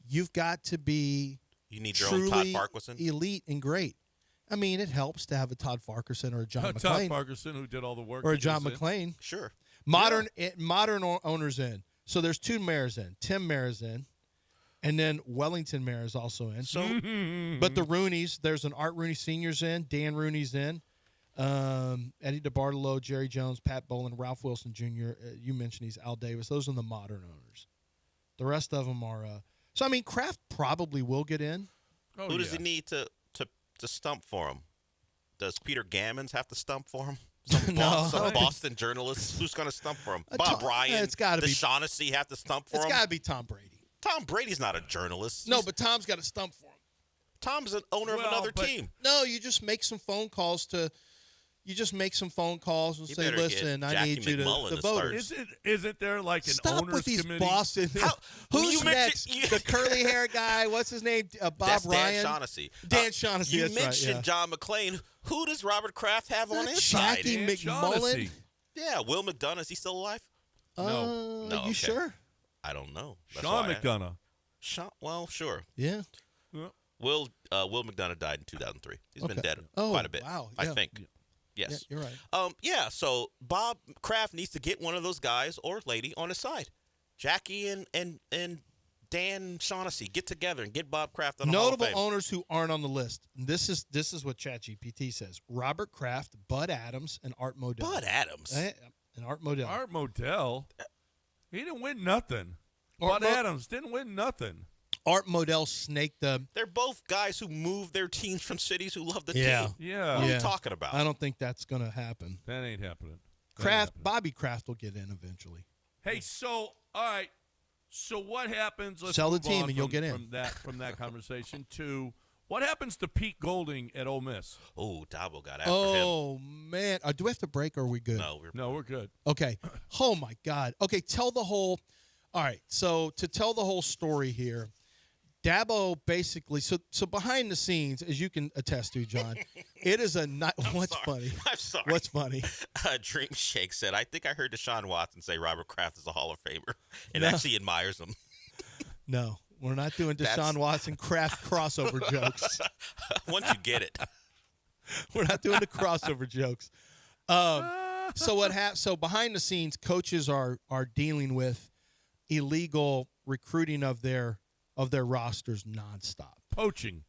You've got to be You need your own Todd truly Farquharson. elite and great. I mean, it helps to have a Todd Farquharson or a John Todd McClain Farquharson, who did all the work. or a he John was in. McClain. Sure. Modern owners in. So there's two mayors in. Tim Mayer's in. And then Wellington Mayer is also in. So, but the Rooneys, there's an Art Rooney Sr.'s in, Dan Rooney's in, Eddie DeBartolo, Jerry Jones, Pat Bolin, Ralph Wilson Jr., you mentioned he's Al Davis. Those are the modern owners. The rest of them are so, I mean, Kraft probably will get in. Oh, Who does he need to stump for him? Does Peter Gammons have to stump for him? Some Boston journalist who's going to stump for him? Bob Ryan? It's got to be. Does Shaughnessy have to stump for him? It's got to be Tom Brady. Tom Brady's not a journalist. No, but Tom's got to stump for him. Tom's an owner of another team. No, you just make some phone calls and You say, better "Listen, get I Jackie need you McMullen to to vote." start. Isn't there like an Stop owners with these committee? Boston. Who's you next? mentioned- The curly hair guy. What's his name? Bob That's Ryan. Dan Shaughnessy. Dan Shaughnessy. You that's right, mentioned yeah. John McClain. Who does Robert Kraft have on his Jackie side? Dan McMullen. Shaughnessy. Yeah, Will McDonough. Is he still alive? No. No, You okay. sure? I don't know. That's Sean why I- McDonough. Well, sure. Yeah. Will McDonough died in 2003. He's been Okay. dead Oh, quite a bit. wow. I Yeah. think. Yes. Yeah, you're right. Yeah. So Bob Kraft needs to get one of those guys or lady on his side. Jackie and Dan Shaughnessy get together and get Bob Kraft on the Hall of Notable Fame. owners who aren't on the list. This is what ChatGPT says: Robert Kraft, Bud Adams, and Art Modell. Bud Adams. And Art Modell. Art Modell. He didn't win nothing. Art Bud Adams didn't win nothing. Art Modell snaked the. They're both guys who moved their teams from cities who love the Yeah. team. Yeah. What are you talking about? I don't think that's going to happen. That ain't happening. That ain't Kraft, happening. Bobby Kraft will get in eventually. Hey, so all right. So what happens? Let's Sell the move team on and you'll from- get in. from that conversation to what happens to Pete Golding at Ole Miss? Oh, Dabo got after him. Oh man, do we have to break or are we good? No, we're good. Okay. Oh my God. Okay, tell the whole. All right. So to tell the whole story here, Dabo basically. So behind the scenes, as you can attest to, John, it is a not. What's funny? I'm sorry. What's funny? Dream Shake said, I think I heard Deshaun Watson say Robert Kraft is a Hall of Famer and No. actually admires him. No, we're not doing Deshaun That's- Watson Kraft crossover jokes. Once you get it. We're not doing the crossover jokes. So what So behind the scenes, coaches are dealing with illegal recruiting of their rosters nonstop. Poaching.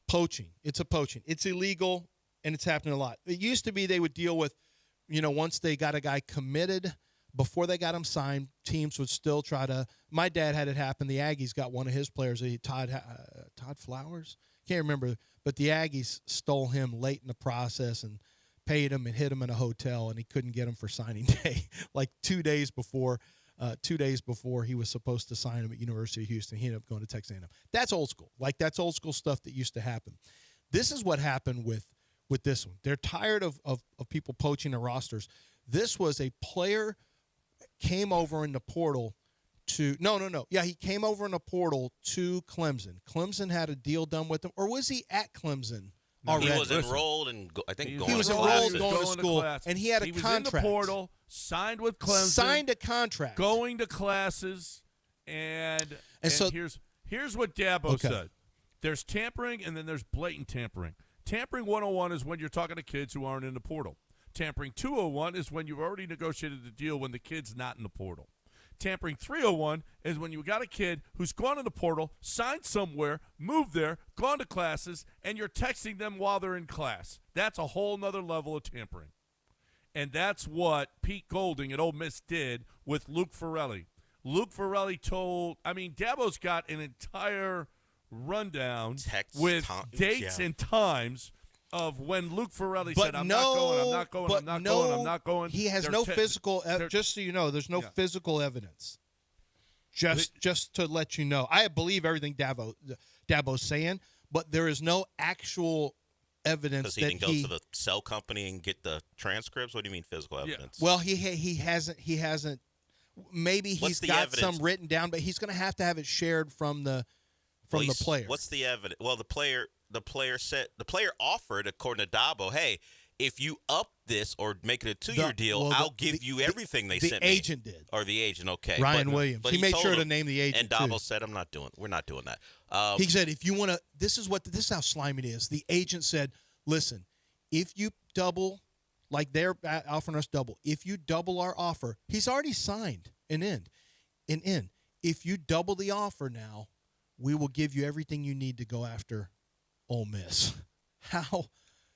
It's a poaching. It's illegal, and it's happening a lot. It used to be they would deal with, once they got a guy committed, before they got him signed, teams would still try to. My dad had it happen. The Aggies got one of his players, Todd Flowers. Can't remember, but the Aggies stole him late in the process and paid him and hit him in a hotel, and he couldn't get him for signing day. Like 2 days before he was supposed to sign him at University of Houston, he ended up going to Texas A&M. That's old school. Like, that's old school stuff that used to happen. This is what happened with this one. They're tired of people poaching their rosters. This was a player came over in the portal to no. Yeah, he came over in the portal to Clemson. Clemson had a deal done with him, or was he at Clemson? He was enrolled and he was enrolled and going to school, and he had a contract. He was in the portal, signed with Clemson, signed a contract, going to classes, and so here's what Dabo said: there's tampering, and then there's blatant tampering. Tampering 101 is when you're talking to kids who aren't in the portal. Tampering 201 is when you've already negotiated the deal when the kid's not in the portal. Tampering 301 is when you got a kid who's gone in the portal, signed somewhere, moved there, gone to classes, and you're texting them while they're in class. That's a whole nother level of tampering. And that's what Pete Golding at Ole Miss did with Luke Ferrelli. Luke Ferrelli Dabo's got an entire rundown with dates and times of when Luke Ferrelli said, I'm not going. He has no physical just so you know, there's no physical evidence. Just to let you know. I believe everything Dabo's saying, but there is no actual evidence that he didn't go to the cell company and get the transcripts. What do you mean physical evidence? Well, he hasn't maybe he's got some written down, but he's going to have it shared from the player. What's the evidence? Well, the player offered, according to Dabo, hey, if you up this or make it a 2-year deal, I'll give you everything they sent me. The agent did. Or the agent, okay. Ryan Williams. He made sure to name the agent, and Dabo said, we're not doing that. He said, if you want to, this is how slimy it is. The agent said, listen, if you double, like they're offering us double, if you double our offer, he's already signed an end. If you double the offer now, we will give you everything you need to go after Ole Miss. How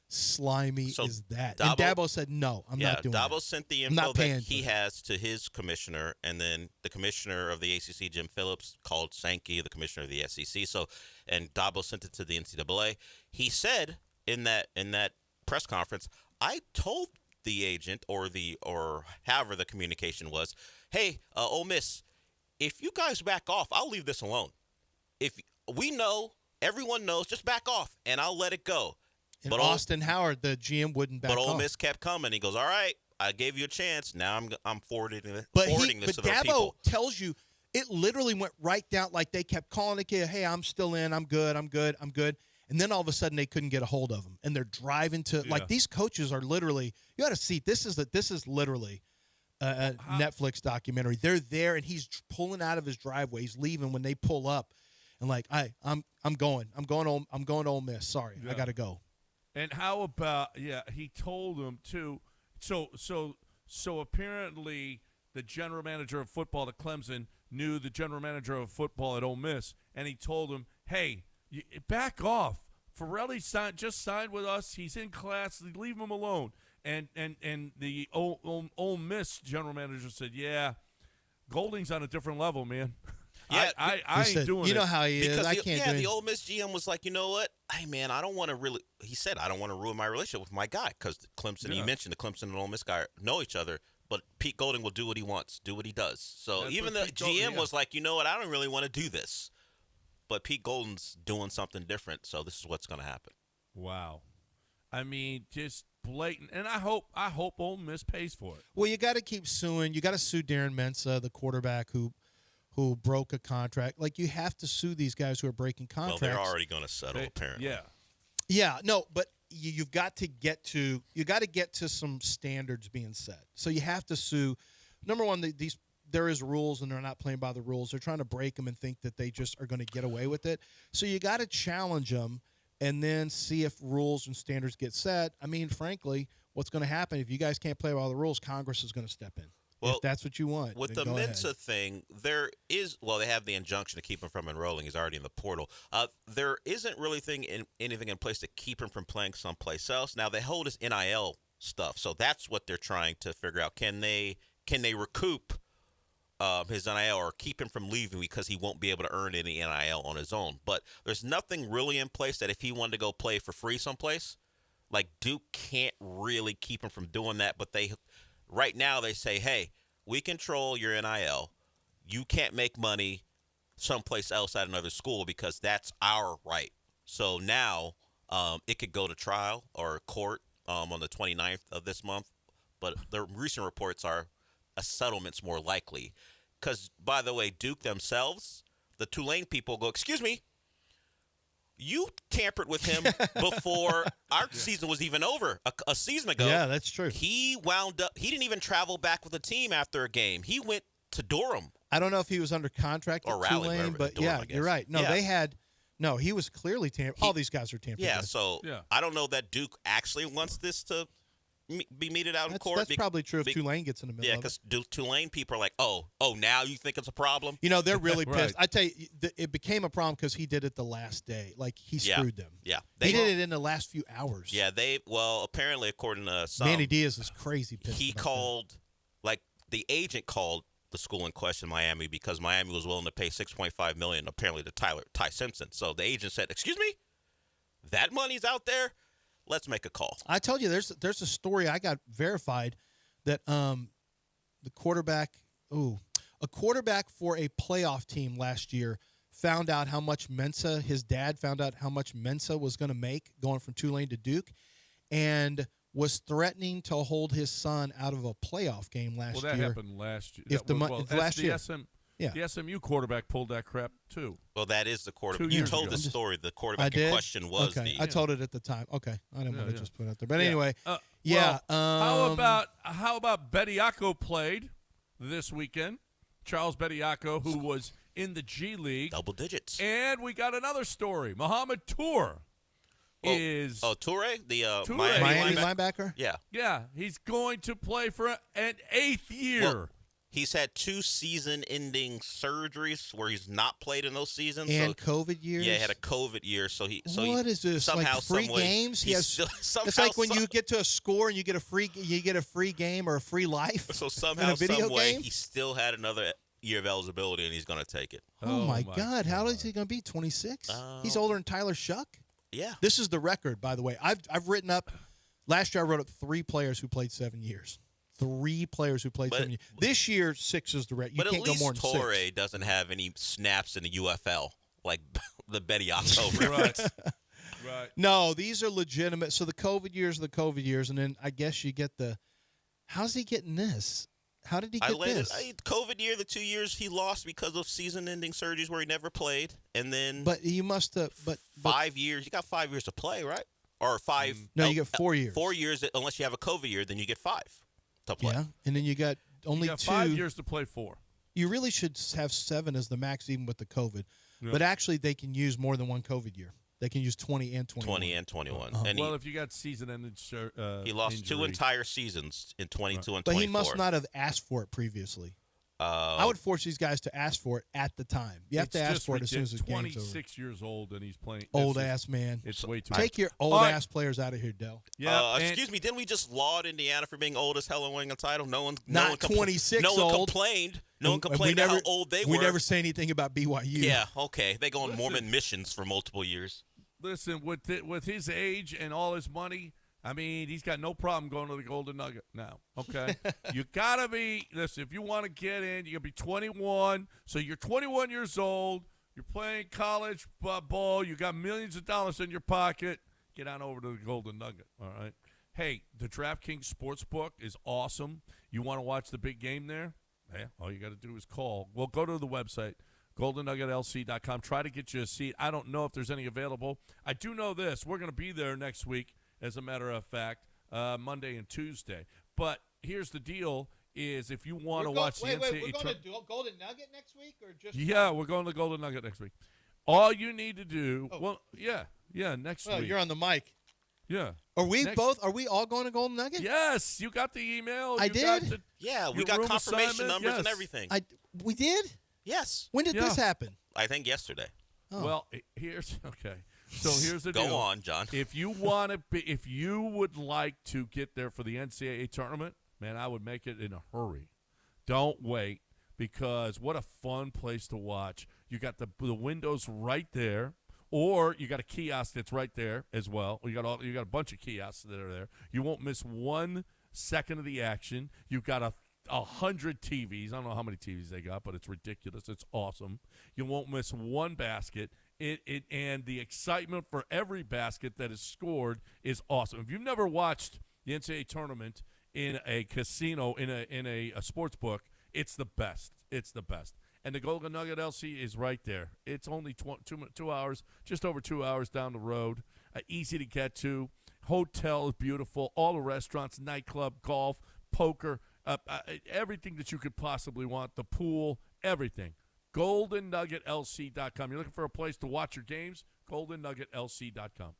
slimy is that? And Dabo said, no, I'm not doing that. Dabo sent the info that he has to his commissioner, and then the commissioner of the ACC, Jim Phillips, called Sankey, the commissioner of the SEC. And Dabo sent it to the NCAA. He said in that press conference, I told the agent or however the communication was, hey, Ole Miss, if you guys back off, I'll leave this alone. If we know, everyone knows, just back off, and I'll let it go. And Austin Howard, the GM, wouldn't back off. But Ole Miss kept coming. He goes, all right, I gave you a chance. Now I'm forwarding this but to the Dabo people. Tells you it literally went right down. Like they kept calling the kid, hey, I'm still in. I'm good. And then all of a sudden they couldn't get a hold of him. And they're driving to like these coaches are literally. You got to see this is literally a Netflix documentary. They're there and he's pulling out of his driveway. He's leaving when they pull up. And like, I'm going to Ole Miss. Sorry, I got to go. And how about he told him too. So apparently the general manager of football at Clemson knew the general manager of football at Ole Miss, and he told him, "Hey, back off. Ferrelli just signed with us. He's in class. Leave him alone." And the Ole Miss general manager said, "Yeah, Golding's on a different level, man." Yeah, I ain't doing it. You know how he is. Because I can't do it. The Ole Miss GM was like, you know what? Hey, man, I don't want to really – he said, I don't want to ruin my relationship with my guy because Clemson – he mentioned the Clemson and Ole Miss guy know each other, but Pete Golding will do what he wants, do what he does. So That's even the GM was like, you know what? I don't really want to do this. But Pete Golding's doing something different, so this is what's going to happen. Wow. I mean, just blatant. And I hope Ole Miss pays for it. Well, you got to keep suing. You got to sue Darren Mensah, the quarterback who broke a contract. Like, you have to sue these guys who are breaking contracts. Well, they're already going to settle, apparently. Yeah, no, but you've got to get to some standards being set. So you have to sue. Number one, there is rules, and they're not playing by the rules. They're trying to break them and think that they just are going to get away with it. So you got to challenge them and then see if rules and standards get set. I mean, frankly, what's going to happen if you guys can't play by the rules? Congress is going to step in. Well, if that's what you want. With the Mensa thing, they have the injunction to keep him from enrolling. He's already in the portal. There isn't really anything in place to keep him from playing someplace else. Now, they hold his NIL stuff, so that's what they're trying to figure out. Can they recoup his NIL or keep him from leaving because he won't be able to earn any NIL on his own? But there's nothing really in place that if he wanted to go play for free someplace, Like Duke can't really keep him from doing that, but right now they say, hey, we control your NIL. You can't make money someplace else at another school because that's our right. So now it could go to trial or court on the 29th of this month. But the recent reports are a settlement's more likely. Because, by the way, Duke themselves, the Tulane people go, excuse me, you tampered with him before our season was even over a season ago. Yeah, that's true. He wound up – he didn't even travel back with the team after a game. He went to Durham. I don't know if he was under contract Or at Raleigh, Tulane, but Durham, yeah, I guess. you're right. No, Yeah. they had – no, he was clearly tampered. All these guys are tampered Yeah, with. so I don't know that Duke actually wants this to be meted out in court. That's probably true if Tulane gets in the middle Yeah, of it. because Tulane people are like, oh, now you think it's a problem? You know, they're really Right. pissed. I tell you, it became a problem because he did it the last day. Like, he screwed them. Yeah. He did it in the last few hours. Yeah, apparently, according to some, Manny Diaz is crazy pissed he about called, like, the agent called the school in question, Miami, because Miami was willing to pay $6.5 million, apparently, to Ty Simpson. So the agent said, excuse me? That money's out there? Let's make a call. I told you, there's a story I got verified that a quarterback for a playoff team last year found out how much Mensa, his dad found out how much Mensa was going to make going from Tulane to Duke, and was threatening to hold his son out of a playoff game last year. Well, that happened last year. Last year. The SMU quarterback pulled that crap too. Well, that is the quarterback. 2 You years told ago. the story. The I quarterback did? in question was okay. the. I told it at the time. Okay, I didn't want to just put it out there, but Yeah. anyway, Well, how about Bediako played this weekend? Charles Bediako, who was in the G League, double digits. And we got another story. Mohamed Toure is Toure, the Toure. Miami linebacker. Yeah, he's going to play for an 8th year. Well, he's had 2 season-ending surgeries where he's not played in those seasons. And COVID years. Yeah, he had a COVID year. What is this? Somehow, like free some way, games? somehow, it's like when you get to a score and you get a free game or a free life. So in somehow, a video some way, game? he still had another year of eligibility, and he's going to take it. Oh my God! How old is he going to be? 26. He's older than Tyler Shuck. Yeah. This is the record, by the way. I've written up. Last year, I wrote up 3 players who played 7 years. 3 players who played 7 years. This year, 6 is the record. You But can't at least go more than 6. Torre doesn't have any snaps in the UFL like the Bediako reference. Right. No, these are legitimate. So the COVID years are the COVID years, and then I guess you get the. How's he getting this? How did he get this? COVID year, the 2 years he lost because of season-ending surgeries where he never played, and then. But you must have. But 5 years. You got 5 years to play, right? Or 5. No, you get 4 years. 4 years, unless you have a COVID year, then you get 5 to play. Yeah, and then you got only you got 2. 5 years to play 4. You really should have 7 as the max, even with the COVID. Yeah. But actually, they can use more than one COVID year. They can use 20 and 21. 20 and 21. Uh-huh. And If you got season-ending he lost injury. 2 entire seasons in 22 and 24. But he must not have asked for it previously. I would force these guys to ask for it at the time. You have to ask for it as soon as the game's over. 26 years old and he's playing. Old-ass man. It's way too Take much. your old-ass players out of here, Dell. Yeah. Excuse me, didn't we just laud Indiana for being old as hell and winning a title? No one 26 No one old. complained. No one And we complained never- how old they were. We never say anything about BYU. Yeah, okay. They go on Mormon missions for multiple years. Listen, with his age and all his money, I mean, he's got no problem going to the Golden Nugget now, okay? You got to be – listen, if you want to get in, you got to be 21. So you're 21 years old. You're playing college ball. You got millions of dollars in your pocket. Get on over to the Golden Nugget, all right? Hey, the DraftKings Sportsbook is awesome. You want to watch the big game there? Yeah, all you got to do is call. Well, go to the website, goldennuggetlc.com. Try to get you a seat. I don't know if there's any available. I do know this. We're going to be there next week, as a matter of fact, Monday and Tuesday. But here's the deal is if you want to watch the NCAA we're going to do Golden Nugget next week or just Yeah, we're going to Golden Nugget next week. All you need to do next week. You're on the mic. Yeah. Are we all going to Golden Nugget? Yes, you got the email. I did? Yeah, we your got room confirmation assignment, numbers and yes. everything. We did? Yes. When did this happen? I think yesterday. Oh. Well, here's okay. So here's the deal. Go on, John. If you want to be, if you would like to get there for the NCAA tournament, man, I would make it in a hurry. Don't wait because what a fun place to watch. You got the windows right there. Or you got a kiosk that's right there as well. You got a bunch of kiosks that are there. You won't miss 1 second of the action. You've got 100 TVs. I don't know how many TVs they got, but it's ridiculous. It's awesome. You won't miss one basket. And the excitement for every basket that is scored is awesome. If you've never watched the NCAA tournament in a casino, in a sports book, it's the best. It's the best. And the Golden Nugget LC is right there. It's only 2 hours, just over 2 hours down the road. Easy to get to. Hotel is beautiful. All the restaurants, nightclub, golf, poker, everything that you could possibly want. The pool, everything. GoldenNuggetLC.com. You're looking for a place to watch your games? GoldenNuggetLC.com.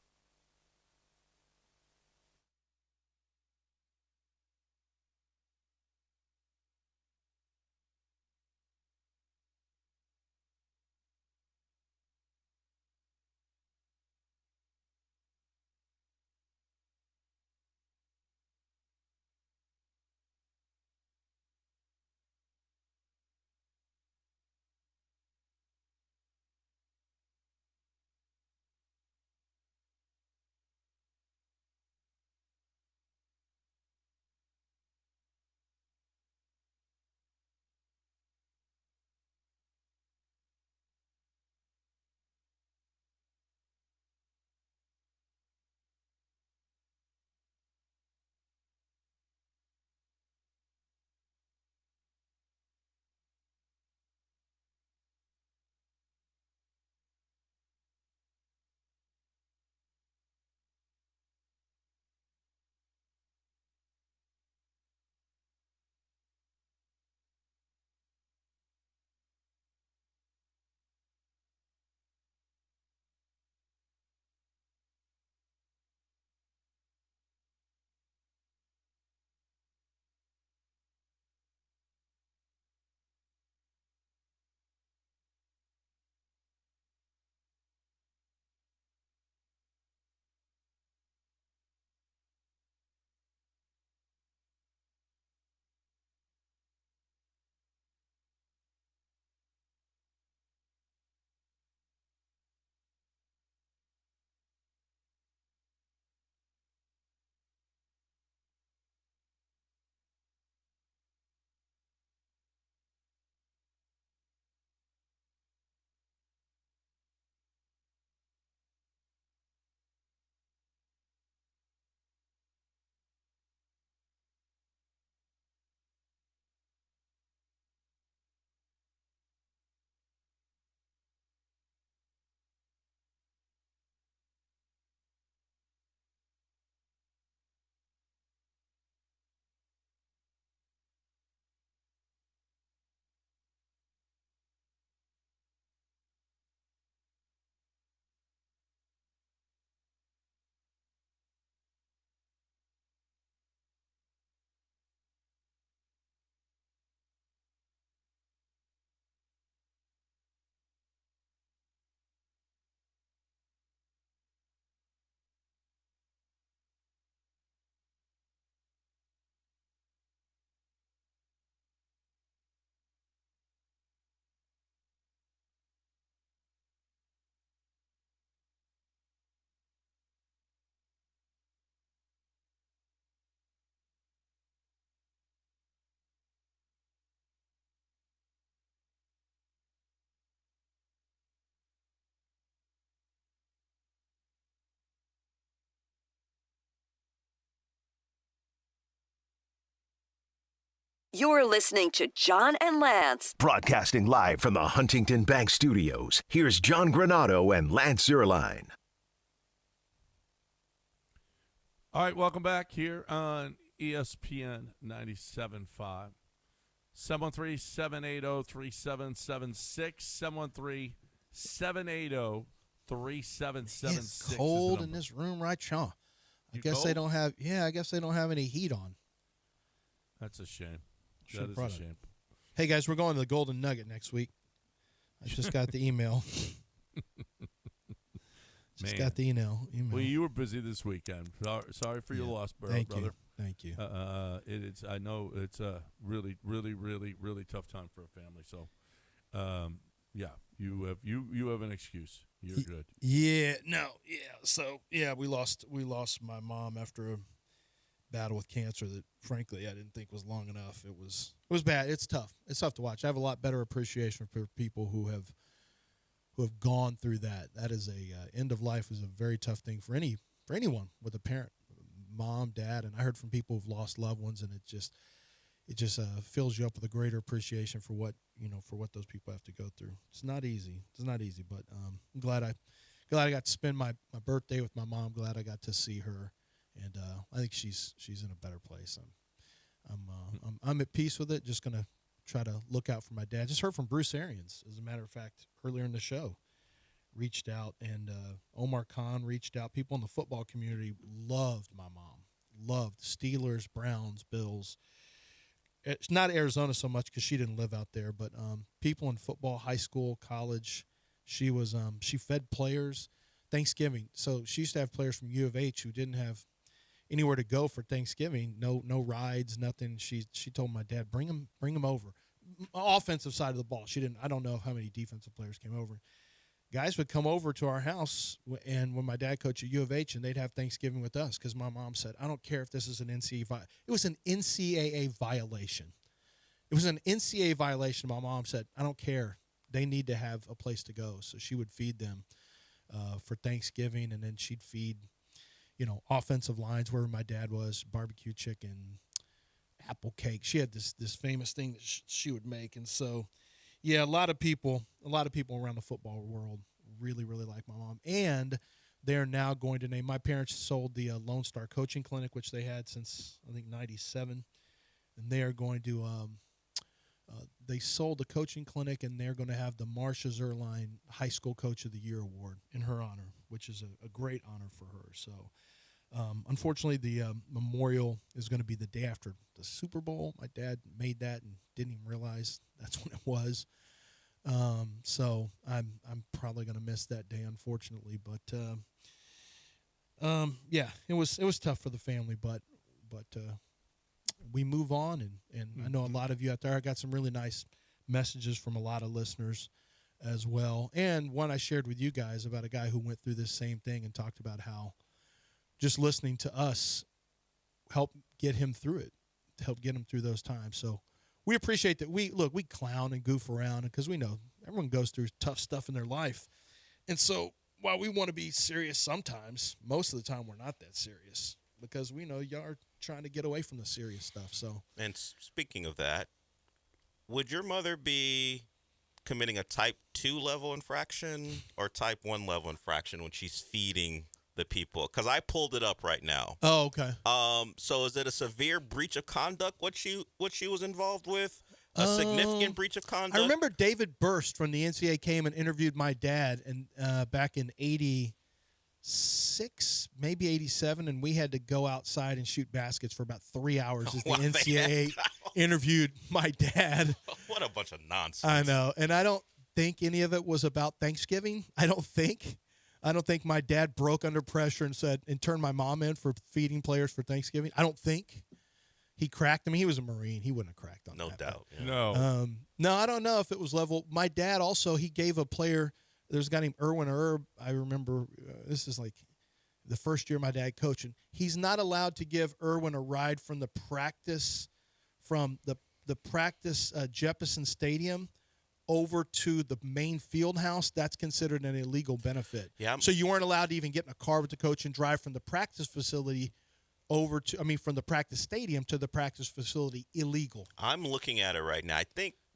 You're listening to John and Lance. Broadcasting live from the Huntington Bank Studios, here's John Granado and Lance Zierlein. All right, welcome back here on ESPN 97.5. 713-780-3776. 713-780-3776. It's cold in this room, right, Sean? I guess they don't have any heat on. That's a shame. That is a shame. Hey, guys, we're going to the Golden Nugget next week. I just got the email. Got the email. Well, you were busy this weekend. Sorry for your loss, brother. Thank you. I know it's a really, really, really, really tough time for a family. So, Yeah, you have an excuse. You're good. Yeah, no, yeah. So yeah, we lost my mom after a battle with cancer that, frankly, I didn't think was long enough. It was bad. It's tough. It's tough to watch. I have a lot better appreciation for people who have gone through that. That is end of life is a very tough thing for anyone with a parent, mom, dad, and I heard from people who've lost loved ones, and it just fills you up with a greater appreciation for what those people have to go through. It's not easy. But I'm glad I got to spend my birthday with my mom. Glad I got to see her, and I think she's in a better place. I'm at peace with it. Just gonna try to look out for my dad. Just heard from Bruce Arians, as a matter of fact, earlier in the show. Reached out, and Omar Khan reached out. People in the football community loved my mom. Loved Steelers, Browns, Bills. It's not Arizona so much because she didn't live out there, but people in football, high school, college, she fed players. Thanksgiving, so she used to have players from U of H who didn't have anywhere to go for Thanksgiving, no rides, nothing. She told my dad, bring them over. Offensive side of the ball, she didn't. I don't know how many defensive players came over. Guys would come over to our house, and when my dad coached at U of H, and they'd have Thanksgiving with us because my mom said, I don't care if this is an NCAA. It was an NCAA violation. It was an NCAA violation. My mom said, I don't care. They need to have a place to go. So she would feed them for Thanksgiving, and then she'd feed, offensive lines wherever my dad was, barbecue chicken, apple cake. She had this famous thing that she would make, and so. Yeah, a lot of people around the football world really, really like my mom. And they're now going to name – my parents sold the Lone Star Coaching Clinic, which they had since, I think, 97. And they are going to they sold the coaching clinic, and they're going to have the Marcia Zerline High School Coach of the Year Award in her honor, which is a great honor for her. So, unfortunately, the memorial is going to be the day after the Super Bowl. My dad made that and didn't even realize that's when it was. So I'm probably going to miss that day, unfortunately. But yeah, it was tough for the family, but we move on, and I know a lot of you out there. I got some really nice messages from a lot of listeners as well, and one I shared with you guys about a guy who went through this same thing and talked about how just listening to us helped get him through it, to help get him through those times. So we appreciate that. We clown and goof around because we know everyone goes through tough stuff in their life. And so while we want to be serious sometimes, most of the time we're not that serious because we know y'all are trying to get away from the serious stuff. So. And speaking of that, would your mother be committing a type 2 level infraction or type 1 level infraction when she's feeding the people? Because I pulled it up right now. Oh, okay. So is it a severe breach of conduct what she was involved with? A significant breach of conduct? I remember David Burst from the NCAA came and interviewed my dad and back in 86, maybe 87, and we had to go outside and shoot baskets for about 3 hours as the NCAA interviewed my dad. What a bunch of nonsense. I know, and I don't think any of it was about Thanksgiving. I don't think my dad broke under pressure and turned my mom in for feeding players for Thanksgiving. I don't think he cracked. I mean, he was a Marine. He wouldn't have cracked on that. No doubt. Yeah. No. No, I don't know if it was level. My dad also, he gave a player, there's a guy named Erwin Erb. I remember this is like the first year my dad coaching. He's not allowed to give Erwin a ride from the practice Jeppesen Stadium over to the main field house. That's considered an illegal benefit. Yeah. So you weren't allowed to even get in a car with the coach and drive from the practice facility from the practice stadium to the practice facility. Illegal. I'm looking at it right now.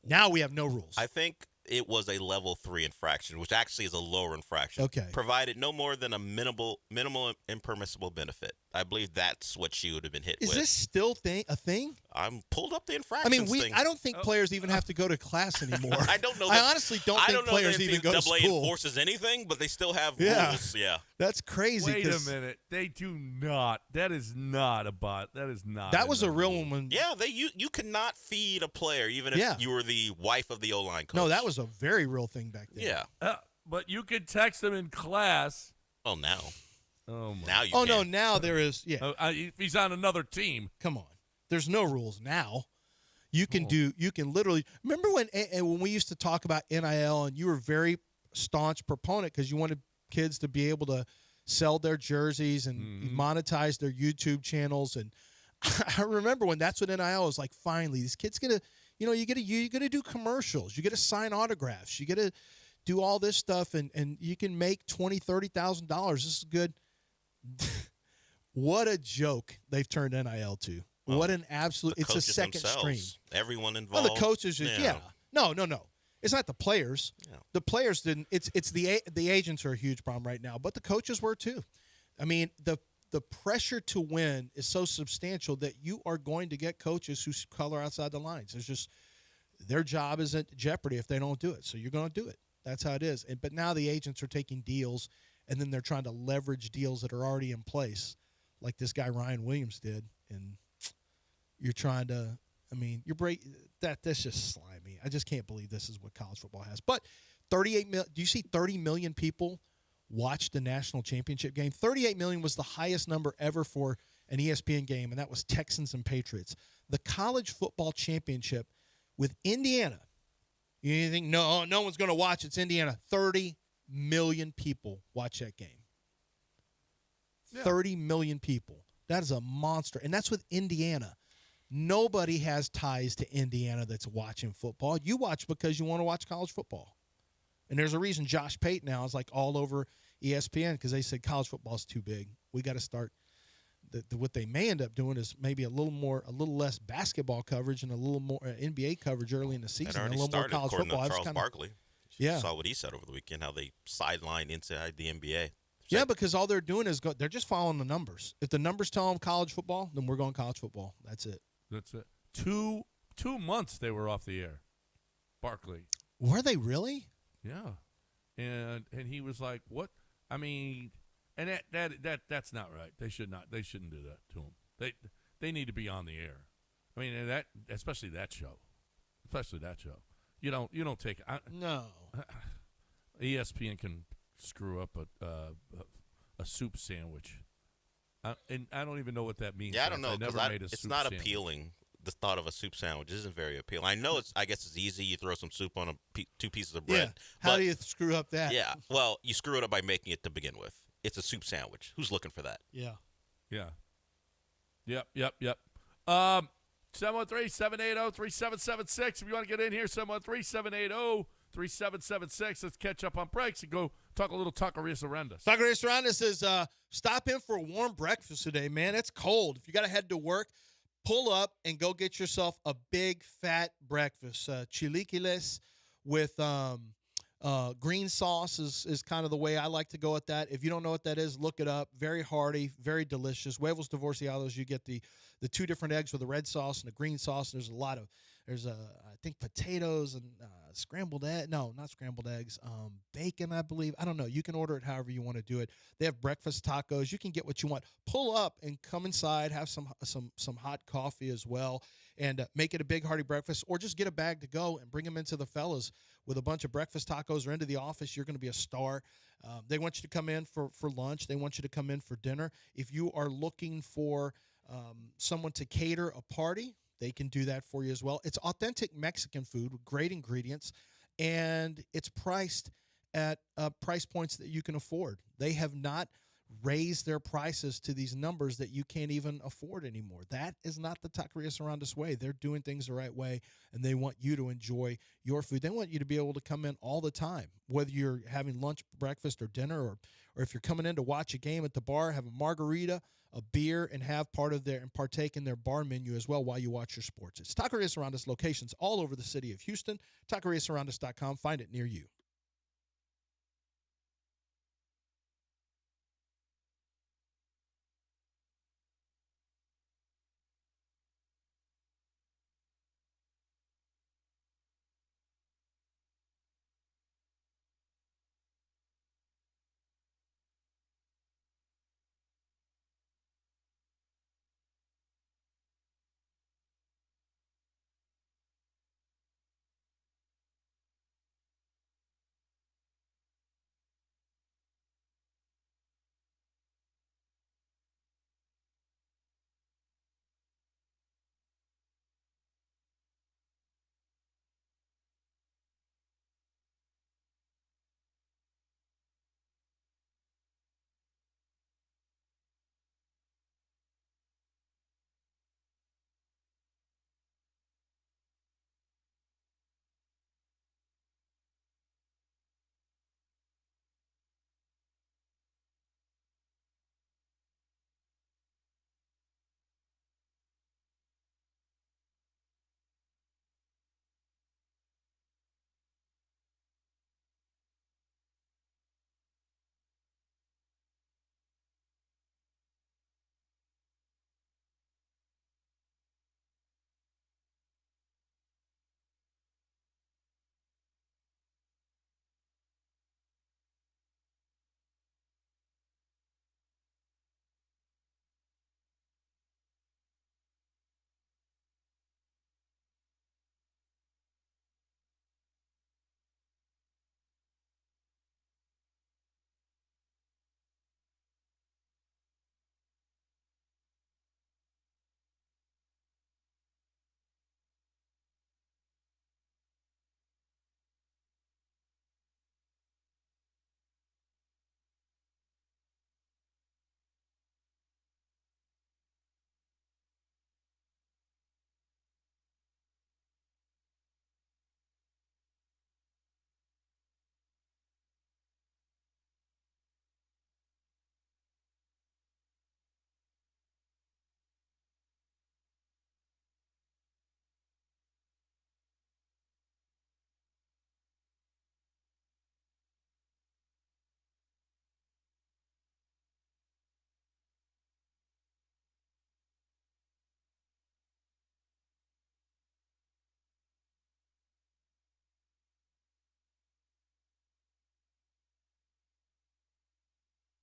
Now we have no rules. I think it was a level 3 infraction, which actually is a lower infraction. Okay. Provided no more than a minimal impermissible benefit. I believe that's what she would have been hit with. Is this still a thing? I'm pulled up the infraction. I don't think players even have to go to class anymore. I don't know. I honestly don't think players even go to school. enforces anything, but they still have rules. Yeah. That's crazy. Wait a minute. They do not. That is not. That was a real one. Yeah, you cannot feed a player even if you were the wife of the O-line coach. No, that was a very real thing back then. Yeah. But you could text them in class. Oh, now. Oh, my. Now you Oh, can. no, now there is. Yeah. If he's on another team. Come on. There's no rules now. You can literally remember when we used to talk about NIL and you were very staunch proponent because you wanted kids to be able to sell their jerseys and monetize their YouTube channels. And I remember when that's what NIL was like. Finally, these kids you gotta do commercials, you gotta sign autographs, you gotta do all this stuff, and you can make $20,000-$30,000. This is good. What a joke they've turned NIL to. What an absolute! It's a second stream. Everyone involved. Oh, the coaches, No. It's not the players. Yeah. The players didn't. It's the agents are a huge problem right now, but the coaches were too. I mean, the pressure to win is so substantial that you are going to get coaches who color outside the lines. It's just their job is at jeopardy if they don't do it. So you're going to do it. That's how it is. But now the agents are taking deals, and then they're trying to leverage deals that are already in place, like this guy Ryan Williams did, and you're trying to. I mean, that's just slimy. I just can't believe this is what college football has. But 38 million. Do you see 30 million people watched the national championship game? 38 million was the highest number ever for an ESPN game, and that was Texans and Patriots. The college football championship with Indiana. You think no one's going to watch? It's Indiana. 30 million people watch that game. Yeah. 30 million people. That is a monster, and that's with Indiana. Nobody has ties to Indiana that's watching football. You watch because you want to watch college football. And there's a reason Josh Pate now is like all over ESPN because they said college football is too big. We got to start. What they may end up doing is maybe a little less basketball coverage and a little more NBA coverage early in the season. It already and a little started, more college according football. to Charles Barkley. Yeah. Saw what he said over the weekend, how they sidelined inside the NBA. Yeah, because all they're doing is they're just following the numbers. If the numbers tell them college football, then we're going college football. That's it. That's it. 2 months they were off the air. Barkley. Were they really? Yeah. And he was like, "What? I mean, and that's not right. They shouldn't do that to him. They need to be on the air. I mean, and that especially that show. You don't take no. ESPN can screw up a soup sandwich. And I don't even know what that means. Yeah, I don't know. It's not sandwich. Appealing. The thought of a soup sandwich isn't very appealing. I know I guess it's easy. You throw some soup on two pieces of bread. Yeah. How do you screw up that? Yeah. Well, you screw it up by making it to begin with. It's a soup sandwich. Who's looking for that? Yeah. Yeah. Yep. 713-780-3776. If you want to get in here, 713-780-3776. Let's catch up on breaks and go talk a little Taqueria Sorrenda. Taqueria Sorrenda says, stop in for a warm breakfast today, man. It's cold. If you got to head to work, pull up and go get yourself a big, fat breakfast. Chilaquiles with green sauce is kind of the way I like to go at that. If you don't know what that is, look it up. Very hearty, very delicious. Huevos divorciados, you get the two different eggs with the red sauce and the green sauce. And there's I think potatoes and scrambled egg. No, not scrambled eggs. Bacon, I believe. I don't know. You can order it however you want to do it. They have breakfast tacos. You can get what you want. Pull up and come inside. Have some hot coffee as well, and make it a big hearty breakfast. Or just get a bag to go and bring them into the fellas with a bunch of breakfast tacos or into the office. You're going to be a star. They want you to come in for lunch. They want you to come in for dinner. If you are looking for someone to cater a party, they can do that for you as well. It's authentic Mexican food with great ingredients, and it's priced at price points that you can afford. They have not raised their prices to these numbers that you can't even afford anymore. That is not the Taqueria Sorrenda's way. They're doing things the right way, and they want you to enjoy your food. They want you to be able to come in all the time, whether you're having lunch, breakfast, or dinner, or if you're coming in to watch a game at the bar, have a margarita, a beer, and have partake in their bar menu as well while you watch your sports. It's Taqueria Sorrenda's locations all over the city of Houston. TaqueriaSorrendas.com. Find it near you.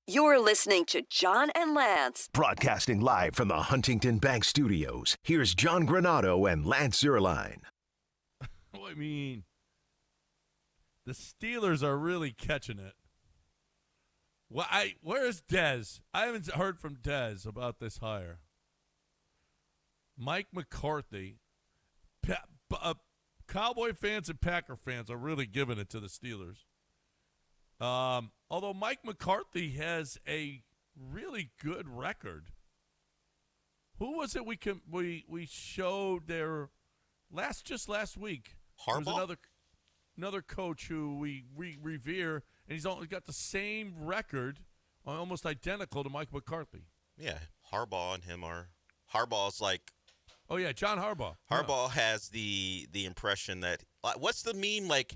You're listening to John and Lance. Broadcasting live from the Huntington Bank Studios, here's John Granado and Lance Zierlein. I mean, the Steelers are really catching it. Well, where's Dez? I haven't heard from Dez about this hire. Mike McCarthy, Cowboy fans and Packer fans are really giving it to the Steelers. Although Mike McCarthy has a really good record. Who was it we showed their last week? Harbaugh? There was another coach who we revere, and he's only got the same record, almost identical to Mike McCarthy. Yeah, Harbaugh and him are. Harbaugh's like. Oh yeah, John Harbaugh. Harbaugh has the impression that what's the meme like?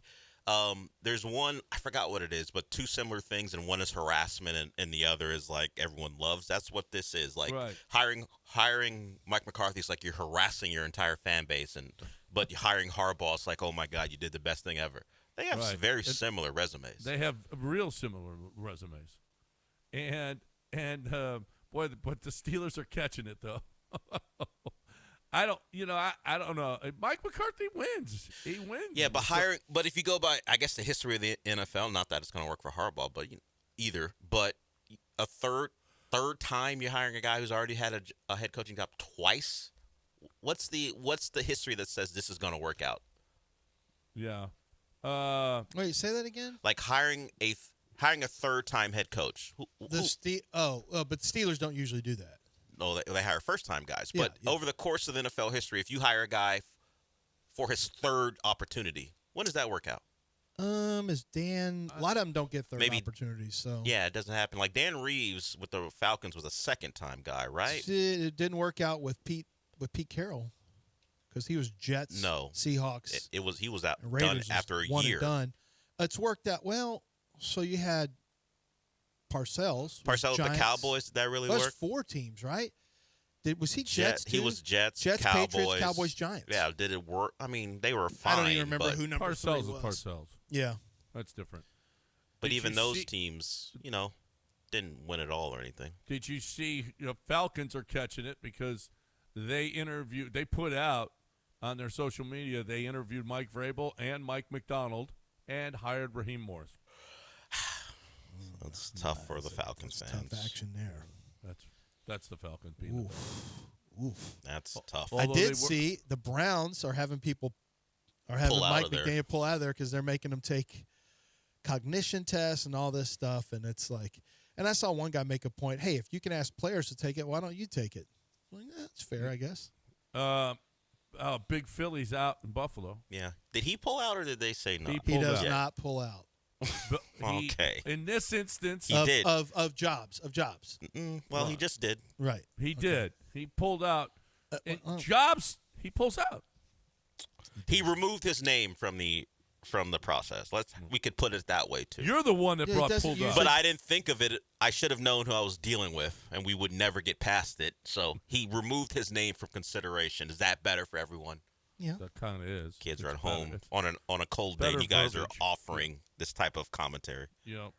There's one, I forgot what it is, but two similar things, and one is harassment, and the other is like everyone loves. That's what this is like. Right. Hiring Mike McCarthy is like you're harassing your entire fan base, but hiring Harbaugh is like, oh my God, you did the best thing ever. They have very similar resumes. They have real similar resumes, and boy, but the Steelers are catching it though. I don't know. Mike McCarthy wins. He wins. Yeah, but if you go by, I guess, the history of the NFL, not that it's going to work for Harbaugh, but either. But a third time you're hiring a guy who's already had a head coaching job twice. What's the history that says this is going to work out? Yeah. Wait, say that again. Like hiring a third time head coach. But Steelers don't usually do that. No, they hire first-time guys. Yeah, But over the course of the NFL history, if you hire a guy for his third opportunity, when does that work out? Is Dan? A lot of them don't get third opportunities. So yeah, it doesn't happen. Like Dan Reeves with the Falcons was a second-time guy, right? It didn't work out with Pete Carroll because he was Jets, Seahawks. He was out Raiders done after a one year. And done. It's worked out well. So you had Parcells with the Cowboys, did that really work? That was 4 teams, right? Was he Jets too? He was Jets, Cowboys, Patriots, Cowboys, Giants. Yeah, did it work? I mean, they were fine. I don't even remember who number Parcells 3 was. Parcells. Yeah. That's different. But even those teams, didn't win it all or anything. Did you see Falcons are catching it because they put out on their social media, they interviewed Mike Vrabel and Mike McDonald and hired Raheem Morris. That's tough for the Falcons fans. Tough action there. That's the Falcons beating Oof. That's tough. I did see the Browns are having Mike McDaniel pull out of there because they're making them take cognition tests and all this stuff, and it's like, and I saw one guy make a point. Hey, if you can ask players to take it, why don't you take it? I'm like, that's fair, I guess. Big Philly's out in Buffalo. Yeah. Did he pull out or did they say no? He does not pull out. Okay. In this instance, he did of jobs. Well, he just did. Right. He did. He pulled out. Jobs. He pulls out. He removed his name from the process. We could put it that way too. You're the one that brought pulled out. But I didn't think of it. I should have known who I was dealing with, and we would never get past it. So he removed his name from consideration. Is that better for everyone? Yeah, that kind of is. Kids are at home on a cold day, and you guys are offering this type of commentary. Yep.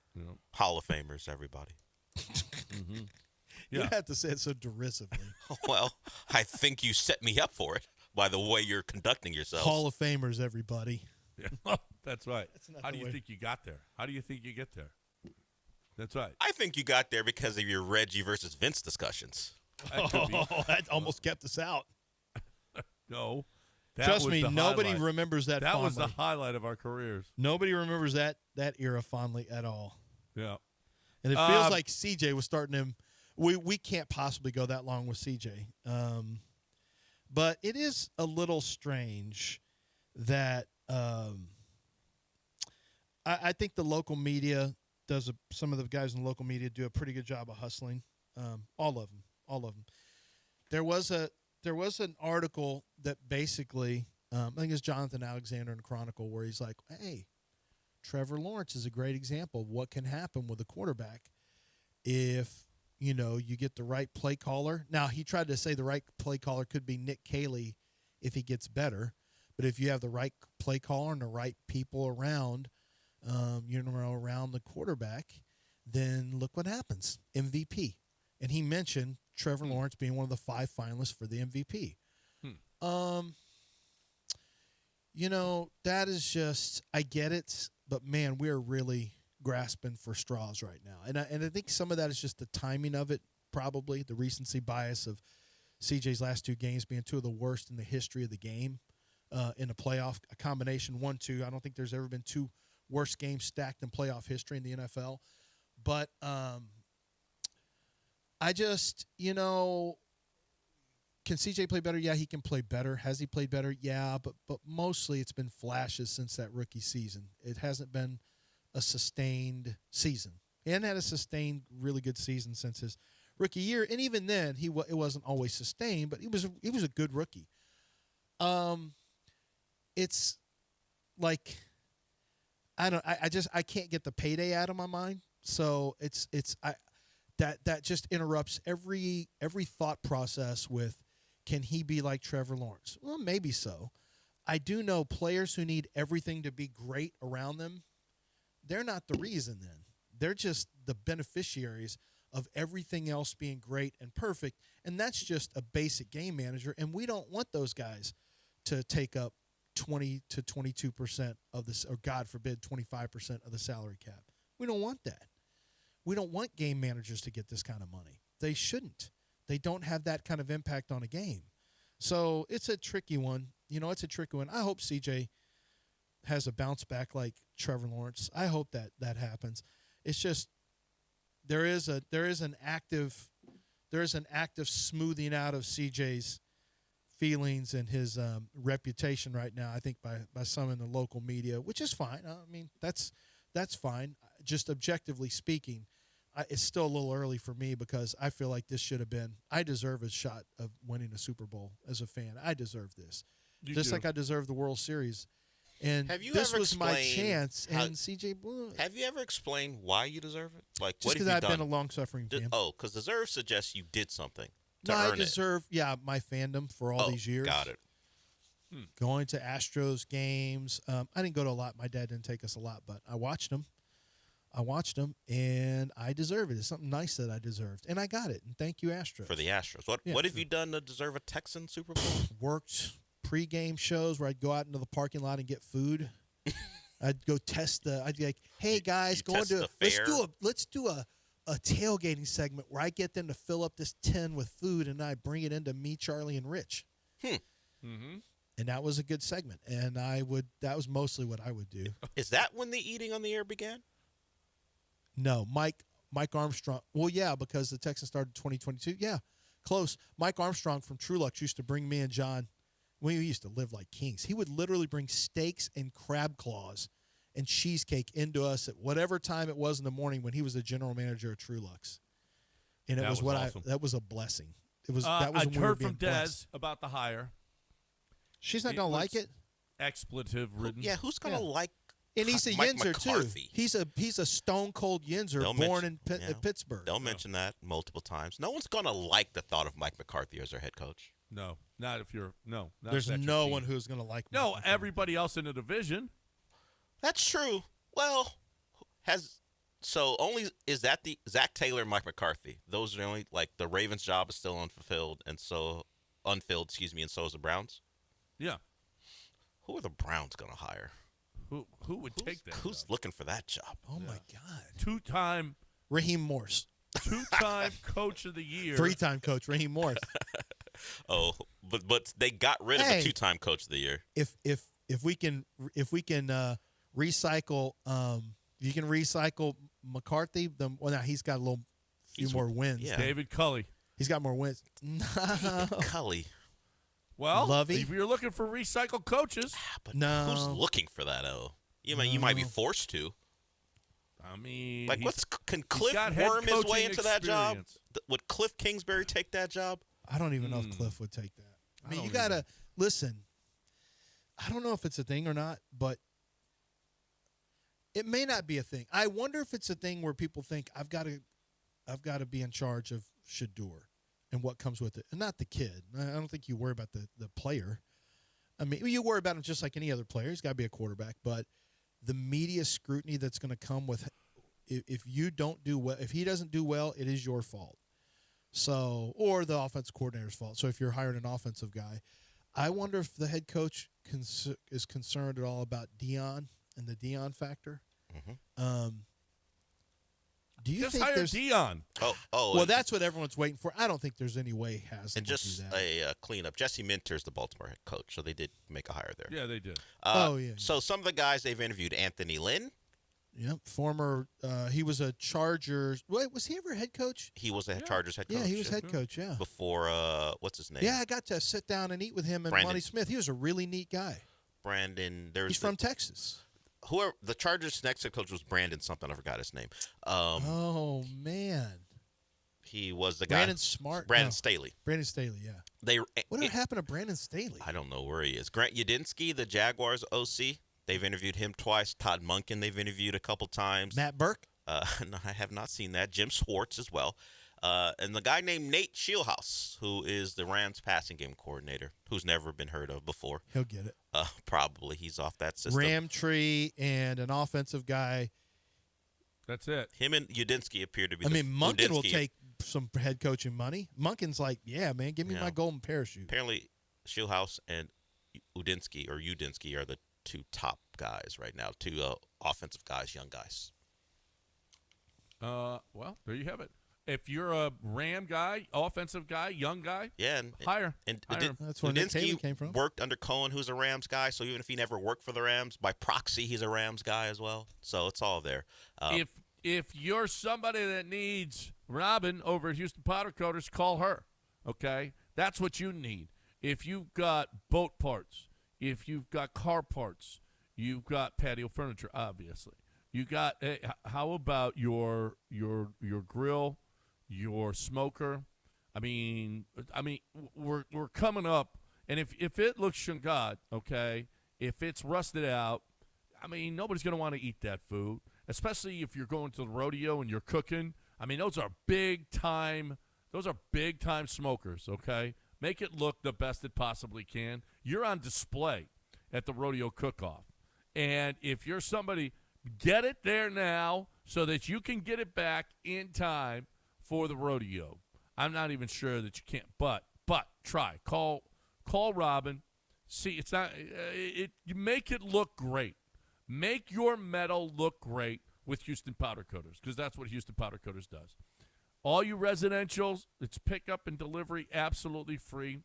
Hall of Famers, everybody. Mm-hmm. You have to say it so derisively. Well, I think you set me up for it by the way you're conducting yourself. Hall of Famers, everybody. Yeah, that's right. How do you think you got there? How do you think you get there? That's right. I think you got there because of your Reggie versus Vince discussions. That almost kept us out. No. Trust me, nobody remembers that fondly. That was the highlight of our careers. Nobody remembers that era fondly at all. Yeah. And it feels like CJ was starting him. We can't possibly go that long with CJ. But it is a little strange that I think the local media some of the guys in the local media do a pretty good job of hustling. All of them. There was an article that basically, I think it's Jonathan Alexander in Chronicle, where he's like, hey, Trevor Lawrence is a great example of what can happen with a quarterback if, you get the right play caller. Now, he tried to say the right play caller could be Nick Caley if he gets better. But if you have the right play caller and the right people around, around the quarterback, then look what happens. MVP. And he mentioned Trevor Lawrence being one of the 5 finalists for the MVP. That is just, I get it, but man, we're really grasping for straws right now. And I think some of that is just the timing of it, probably the recency bias of CJ's last 2 games being 2 of the worst in the history of the game in a playoff, a combination 1-2. I don't think there's ever been 2 worst games stacked in playoff history in the NFL. But I just, can CJ play better? Yeah, he can play better. Has he played better? Yeah, but mostly it's been flashes since that rookie season. It hasn't been a sustained season. He hadn't had a sustained, really good season since his rookie year, and even then, it wasn't always sustained. But he was a good rookie. It's like I can't get the payday out of my mind. So that just interrupts every thought process with, can he be like Trevor Lawrence? Well, maybe so. I do know players who need everything to be great around them. They're not the reason then. They're just the beneficiaries of everything else being great and perfect, and that's just a basic game manager, and we don't want those guys to take up 20 to 22% of this, or God forbid, 25% of the salary cap. We don't want that. We don't want game managers to get this kind of money. They shouldn't. They don't have that kind of impact on a game. So it's a tricky one. It's a tricky one. I hope CJ has a bounce back like Trevor Lawrence. I hope that happens. It's just there is an active smoothing out of CJ's feelings and his reputation right now, I think, by some in the local media, which is fine. I mean, that's fine. Just objectively speaking, it's still a little early for me because I feel like this should have been – I deserve a shot of winning a Super Bowl as a fan. I deserve this. Like I deserve the World Series. And this was my chance, and CJ blew it. Have you ever explained why you deserve it? Like, just because I've been a long-suffering fan. Because deserve suggests you did something to no, earn I deserve, my fandom for all these years. Got it. Going to Astros games. I didn't go to a lot. My dad didn't take us a lot, but I watched them. And I deserve it. It's something nice that I deserved, and I got it. And thank you, Astros. For the Astros. What have you done to deserve a Texan Super Bowl? Worked pre-game shows where I'd go out into the parking lot and get food. I'd go test I'd be like, hey guys, let's do a tailgating segment where I get them to fill up this tin with food and I bring it into me, Charlie, and Rich. Mm-hmm. And that was a good segment. And that was mostly what I would do. Is that when the eating on the air began? No, Mike Armstrong. Well, yeah, because the Texans started 2022. Yeah, close. Mike Armstrong from Trulux used to bring me and John. We used to live like kings. He would literally bring steaks and crab claws and cheesecake into us at whatever time it was in the morning when he was the general manager of Trulux. And it was awesome. That was a blessing. It was. That was. I'd heard from Des about the hire. She's not gonna like it. Expletive ridden. Yeah, who's gonna like? And he's a Mike Yinzer McCarthy. too. He's a stone cold Yinzer born in Pittsburgh. Don't mention that multiple times. No one's gonna like the thought of Mike McCarthy as their head coach. No, not if you're not There's no one who's gonna like. Mike McCarthy. Everybody else in the division. That's true. Well, is that the Zach Taylor and Mike McCarthy? Those are the only, like, the Ravens' job is still unfilled, and so is the Browns. Yeah. Who are the Browns gonna hire? Who would take that? Who's looking for that job? Oh my God! 2-time Raheem Morse. 2-time coach of the year. 3-time coach Raheem Morse. Oh, but they got rid of the 2-time coach of the year. If we can recycle, you can recycle McCarthy. Now he's got a few more wins. Yeah. David Culley. He's got more wins. No. Culley. Well, Lovey. if you're looking for recycled coaches, but no. Who's looking for that? You might be forced to. I mean, like, can Cliff worm his way into that job? Would Cliff Kingsbury take that job? I don't even know if Cliff would take that. I mean, you gotta listen. I don't know if it's a thing or not, but it may not be a thing. I wonder if it's a thing where people think I've got to be in charge of Shador and what comes with it, and not the kid. I don't think you worry about the player. I mean, you worry about him just like any other player. He's got to be a quarterback, but the media scrutiny that's going to come with if you don't do well, if he doesn't do well, it is your fault. So, or the offense coordinator's fault. So if you're hiring an offensive guy, I wonder if the head coach is concerned at all about Dion and the Dion factor. Do you Just think hire there's Dion? Well, that's what everyone's waiting for. I don't think there's any way Haslam And will just do that. a cleanup. Jesse Minter's the Baltimore head coach, so they did make a hire there. Yeah, they did. So some of the guys they've interviewed: Anthony Lynn. Yep, former. He was a Chargers. Wait, was he ever a head coach? He was a Chargers head coach. Yeah, he was head coach. Yeah. Before what's his name? Yeah, I got to sit down and eat with him and Brandon. Monty Smith. He was a really neat guy. Brandon. He's from Texas. Whoever the Chargers' next head coach was Brandon something. I forgot his name. Oh man. He was the guy. Brandon Smart. Brandon Staley. Brandon Staley. Yeah. What happened to Brandon Staley? I don't know where he is. Grant Udinski, the Jaguars OC. They've interviewed him twice. Todd Monken, they've interviewed a couple times. Matt Burke? No, I have not seen that. Jim Schwartz as well. And the guy named Nate Shieldhouse, who is the Rams passing game coordinator, who's never been heard of before. He'll get it. Probably. He's off that system. Ramtree and an offensive guy. That's it. Him and Udinski appear to be Monken will take some head coaching money. Monken's like, yeah, man, give me my golden parachute. Apparently, Shieldhouse and Udinski are the two top guys right now, two offensive guys, young guys. Well, there you have it. If you're a Ram guy, offensive guy, young guy, hire. And hire him. That's where Nick Taylor came from. Worked under Cohen, who's a Rams guy. So even if he never worked for the Rams, by proxy, he's a Rams guy as well. So it's all there. If you're somebody that needs Robin over at Houston Powder Coaters, call her. Okay, that's what you need. If you've got boat parts, if you've got car parts, you've got patio furniture. Obviously, you got. How about your grill? Your smoker, I mean, we're coming up, and if it looks shungad, okay, if it's rusted out, I mean, nobody's gonna want to eat that food, especially if you're going to the rodeo and you're cooking. I mean, those are big time smokers, okay. Make it look the best it possibly can. You're on display at the rodeo cook-off, and if you're somebody, get it there now so that you can get it back in time for the rodeo. I'm not even sure that you can't, but try. Call Robin. See, it's not you make it look great. Make your metal look great with Houston Powder Coaters, because that's what Houston Powder Coaters does. All you residentials, it's pickup and delivery, absolutely free.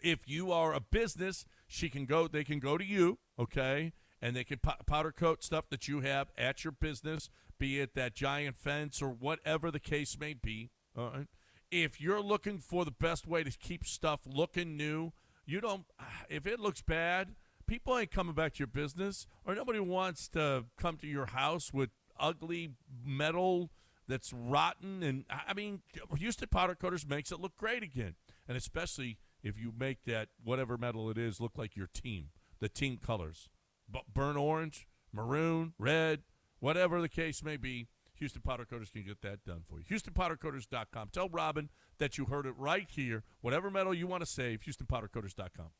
If you are a business, they can go to you, okay? And they can powder coat stuff that you have at your business, be it that giant fence or whatever the case may be. All right? If you're looking for the best way to keep stuff looking new, if it looks bad, people ain't coming back to your business, or nobody wants to come to your house with ugly metal that's rotten. And I mean, Houston Powder Coaters makes it look great again. And especially if you make that whatever metal it is look like your team, the team colors. Burnt orange, maroon, red, whatever the case may be, Houston Powder Coaters can get that done for you. HoustonPowderCoaters.com. Tell Robin that you heard it right here. Whatever metal you want to save, HoustonPowderCoaters.com.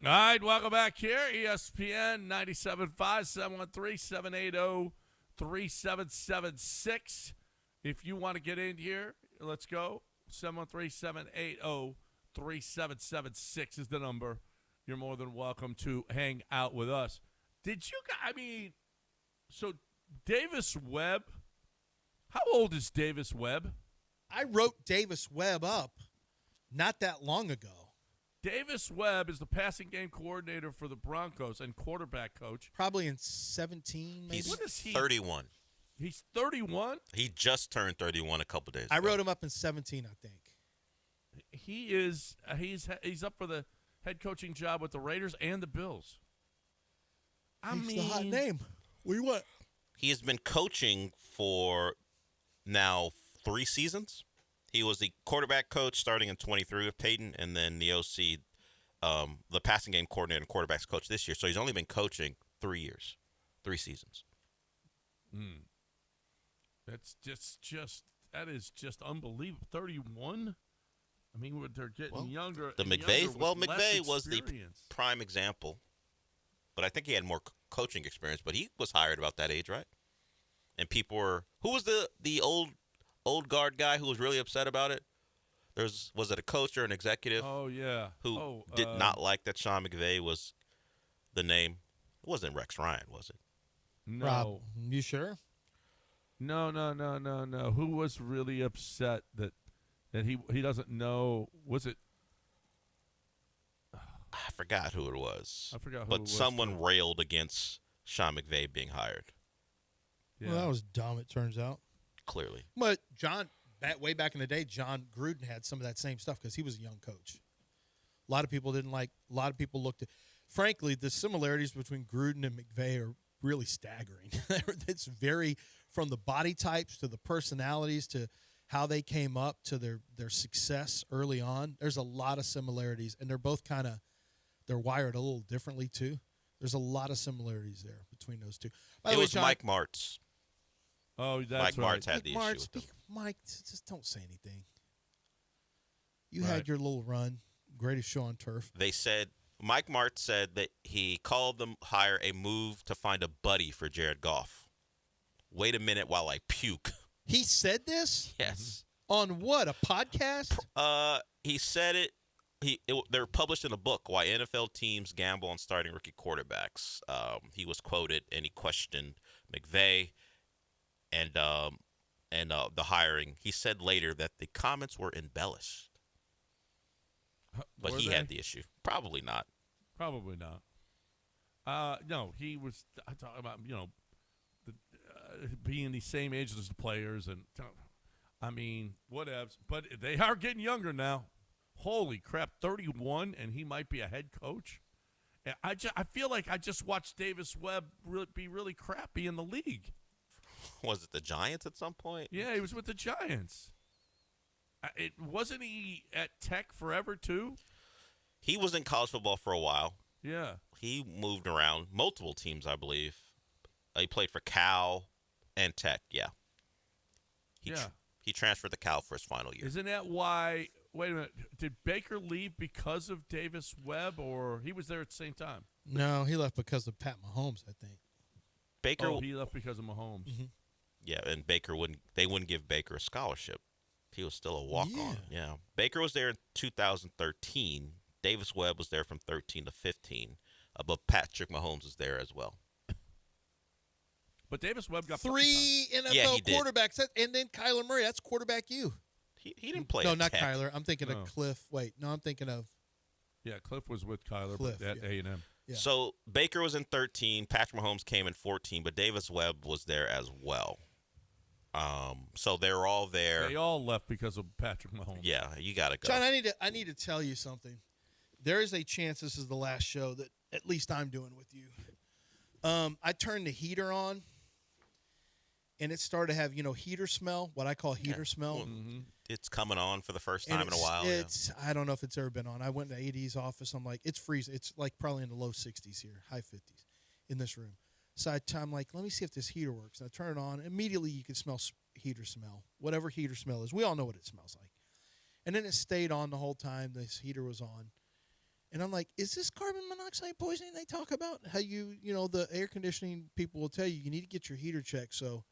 All right, welcome back here. ESPN 97.5, 713-780-3776. If you want to get in here, let's go. 713-780-3776 is the number. You're more than welcome to hang out with us. Did you guys, so Davis Webb, how old is Davis Webb? I wrote Davis Webb up not that long ago. Davis Webb is the passing game coordinator for the Broncos and quarterback coach. Probably in 17, maybe. He's What is he? 31. He's 31? He just turned 31 a couple days ago. I wrote him up in 17, I think. He is he's up for the head coaching job with the Raiders and the Bills. He's the hot name. What do you want? He has been coaching for now 3 seasons. He was the quarterback coach starting in 23 with Peyton, and then the OC, the passing game coordinator and quarterbacks coach this year. So he's only been coaching 3 years, 3 seasons. That's that is just unbelievable. 31? I mean, they're getting younger. The and McVay, younger well, with less McVay was the experience. prime example, but I think he had more coaching experience. But he was hired about that age, right? And people were, who was the old guard guy who was really upset about it? Was it a coach or an executive? Oh yeah, who did not like that Sean McVay was the name? It wasn't Rex Ryan, was it? No. Rob, you sure? No. Who was really upset that he doesn't know? Was it? I forgot who it was. I forgot who it But was, someone too. railed against Sean McVay being hired. Yeah. Well, that was dumb, it turns out. Clearly. But way back in the day, John Gruden had some of that same stuff because he was a young coach. A lot of people didn't like. A lot of people looked at. Frankly, the similarities between Gruden and McVay are really staggering. It's very, from the body types to the personalities to how they came up to their success early on. There's a lot of similarities, and they're both they're wired a little differently too. There's a lot of similarities there between those two. By the It way, was John, Mike Martz. Oh, that's Mike right. Martz had the issue with them. Mike, just don't say anything. You Right. had your little run. Greatest show on turf. They said, Mike Martz said that he called them hire a move to find a buddy for Jared Goff. Wait a minute while I puke. He said this? Yes. On what? A podcast? He said it. They're published in a book, Why NFL Teams Gamble on Starting Rookie Quarterbacks. He was quoted, and he questioned McVay and the hiring. He said later that the comments were embellished. But Were he they? had the issue. Probably not. Probably not. No, he was talking about being the same age as the players, and whatevs. But they are getting younger now. Holy crap, 31, and he might be a head coach. And I feel like I just watched Davis Webb be really crappy in the league. Was it the Giants at some point? Yeah, he was with the Giants. Wasn't he at Tech forever too? He was in college football for a while. Yeah. He moved around multiple teams, I believe. He played for Cal and Tech, yeah. He transferred to Cal for his final year. Isn't that why? Wait a minute. Did Baker leave because of Davis Webb, or he was there at the same time? No, he left because of Pat Mahomes, I think. Baker, he left because of Mahomes. Mm-hmm. Yeah, and Baker wouldn't give Baker a scholarship. He was still a walk-on. Yeah. Baker was there in 2013. Davis Webb was there from 13 to 15. But Patrick Mahomes was there as well. But Davis Webb got 3 NFL Yeah, he did. quarterbacks, and then Kyler Murray. That's quarterback you. He didn't play No, at not Tech. Kyler. I'm thinking No. of Cliff. Wait, no, I'm thinking of Yeah, Cliff was with Kyler Cliff, at yeah. A&M. Yeah. So Baker was in 13. Patrick Mahomes came in 14, but Davis Webb was there as well. So they're all there. They all left because of Patrick Mahomes. Yeah, you got to go. John, I need to tell you something. There is a chance this is the last show that at least I'm doing with you. I turned the heater on, and it started to have heater smell. What I call heater smell. Well, it's coming on for the first time in a while. It's I don't know if it's ever been on. I went to AD's office. I'm like, it's freezing. It's like probably in the low 60s here, high 50s in this room. So I'm like, let me see if this heater works. And I turn it on. Immediately, you can smell heater smell, whatever heater smell is. We all know what it smells like. And then it stayed on the whole time. This heater was on. And I'm like, is this carbon monoxide poisoning they talk about? How the air conditioning people will tell you need to get your heater checked so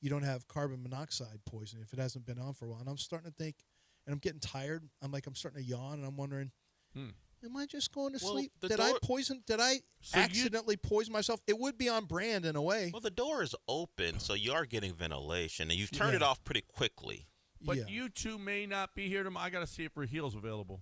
you don't have carbon monoxide poisoning if it hasn't been on for a while. And I'm starting to think, and I'm getting tired. I'm starting to yawn, and I'm wondering, am I just going to sleep? Did I accidentally poison myself? It would be on brand in a way. Well, the door is open, so you are getting ventilation, and you've turned it off pretty quickly. But you two may not be here tomorrow. I got to see if Rahil's available.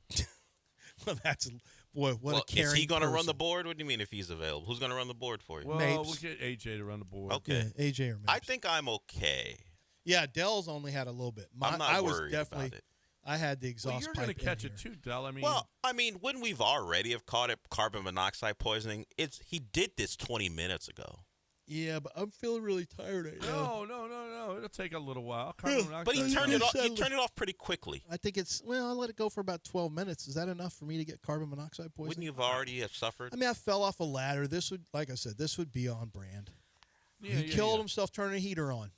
Well, what a caring Is he going to run person. the board? What do you mean if he's available? Who's going to run the board for you? Well, Mapes. we'll get AJ to run the board. Okay. Yeah, AJ or Mapes. I think I'm okay. Yeah, Dell's only had a little bit. I'm not I was worried definitely, about it. I had the exhaust Well, you're pipe going to catch in it here. too, Del. I mean, when we've already have caught it, carbon monoxide poisoning, he did this 20 minutes ago. Yeah, but I'm feeling really tired right now. No. It'll take a little while. But he turned it off. You turned it off pretty quickly. I think I let it go for about 12 minutes. Is that enough for me to get carbon monoxide poisoning? Wouldn't you have already have suffered? I mean, I fell off a ladder. This would, like I said, this would be on brand. He killed himself turning a heater on.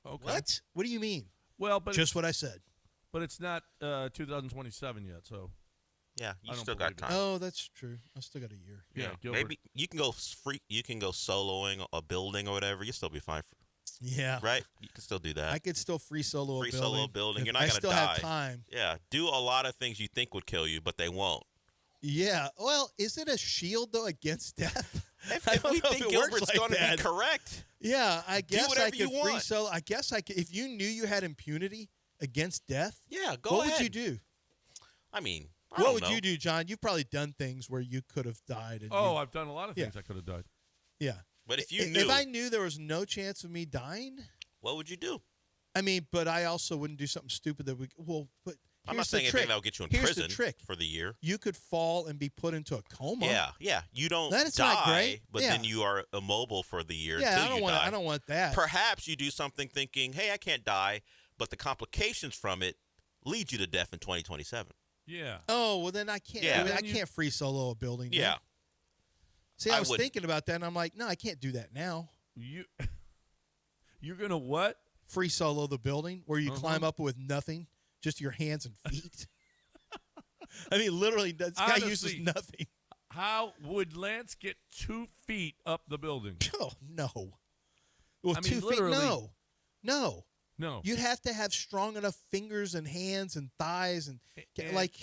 Okay. What? What do you mean? Well, but just what I said. But it's not 2027 yet, so. Yeah, you I don't still got believe time. Oh, that's true. I still got a year. Yeah, Gilbert. Maybe you can go free. You can go soloing a building or whatever. You still be fine. Yeah. Right. You can still do that. I could still free solo Free a building. solo building. If You're not I gonna still die. have time. Yeah. Do a lot of things you think would kill you, but they won't. Yeah. Well, is it a shield though against death? If we think Gilbert's going to be correct, yeah, I guess whatever I could you free want. solo. I guess I could. If you knew you had impunity against death, yeah, go what ahead. would you do? I mean, What would you do, John? You've probably done things where you could have died. And I've done a lot of things I could have died. Yeah. But if you if I knew there was no chance of me dying, what would you do? I mean, but I also wouldn't do something stupid that would. Well, but I'm not saying anything that will get you in Here's prison the trick. for the year. You could fall and be put into a coma. Yeah. You don't That's die, not great. but Yeah. then you are immobile for the year Yeah, until you die. I don't want that. Perhaps you do something thinking, hey, I can't die, but the complications from it lead you to death in 2027. Yeah. Oh, well, then I can't. Yeah. I can't free solo a building. then. Yeah. See, I I was wouldn't. thinking about that, and I'm like, no, I can't do that now. You're gonna what? Free solo the building where you climb up with nothing, just your hands and feet. I mean, literally, this guy uses Honestly, nothing. How would Lance get 2 feet up the building? Oh no. Well, I mean, 2 feet. literally. No. No. You'd have to have strong enough fingers and hands and thighs and like.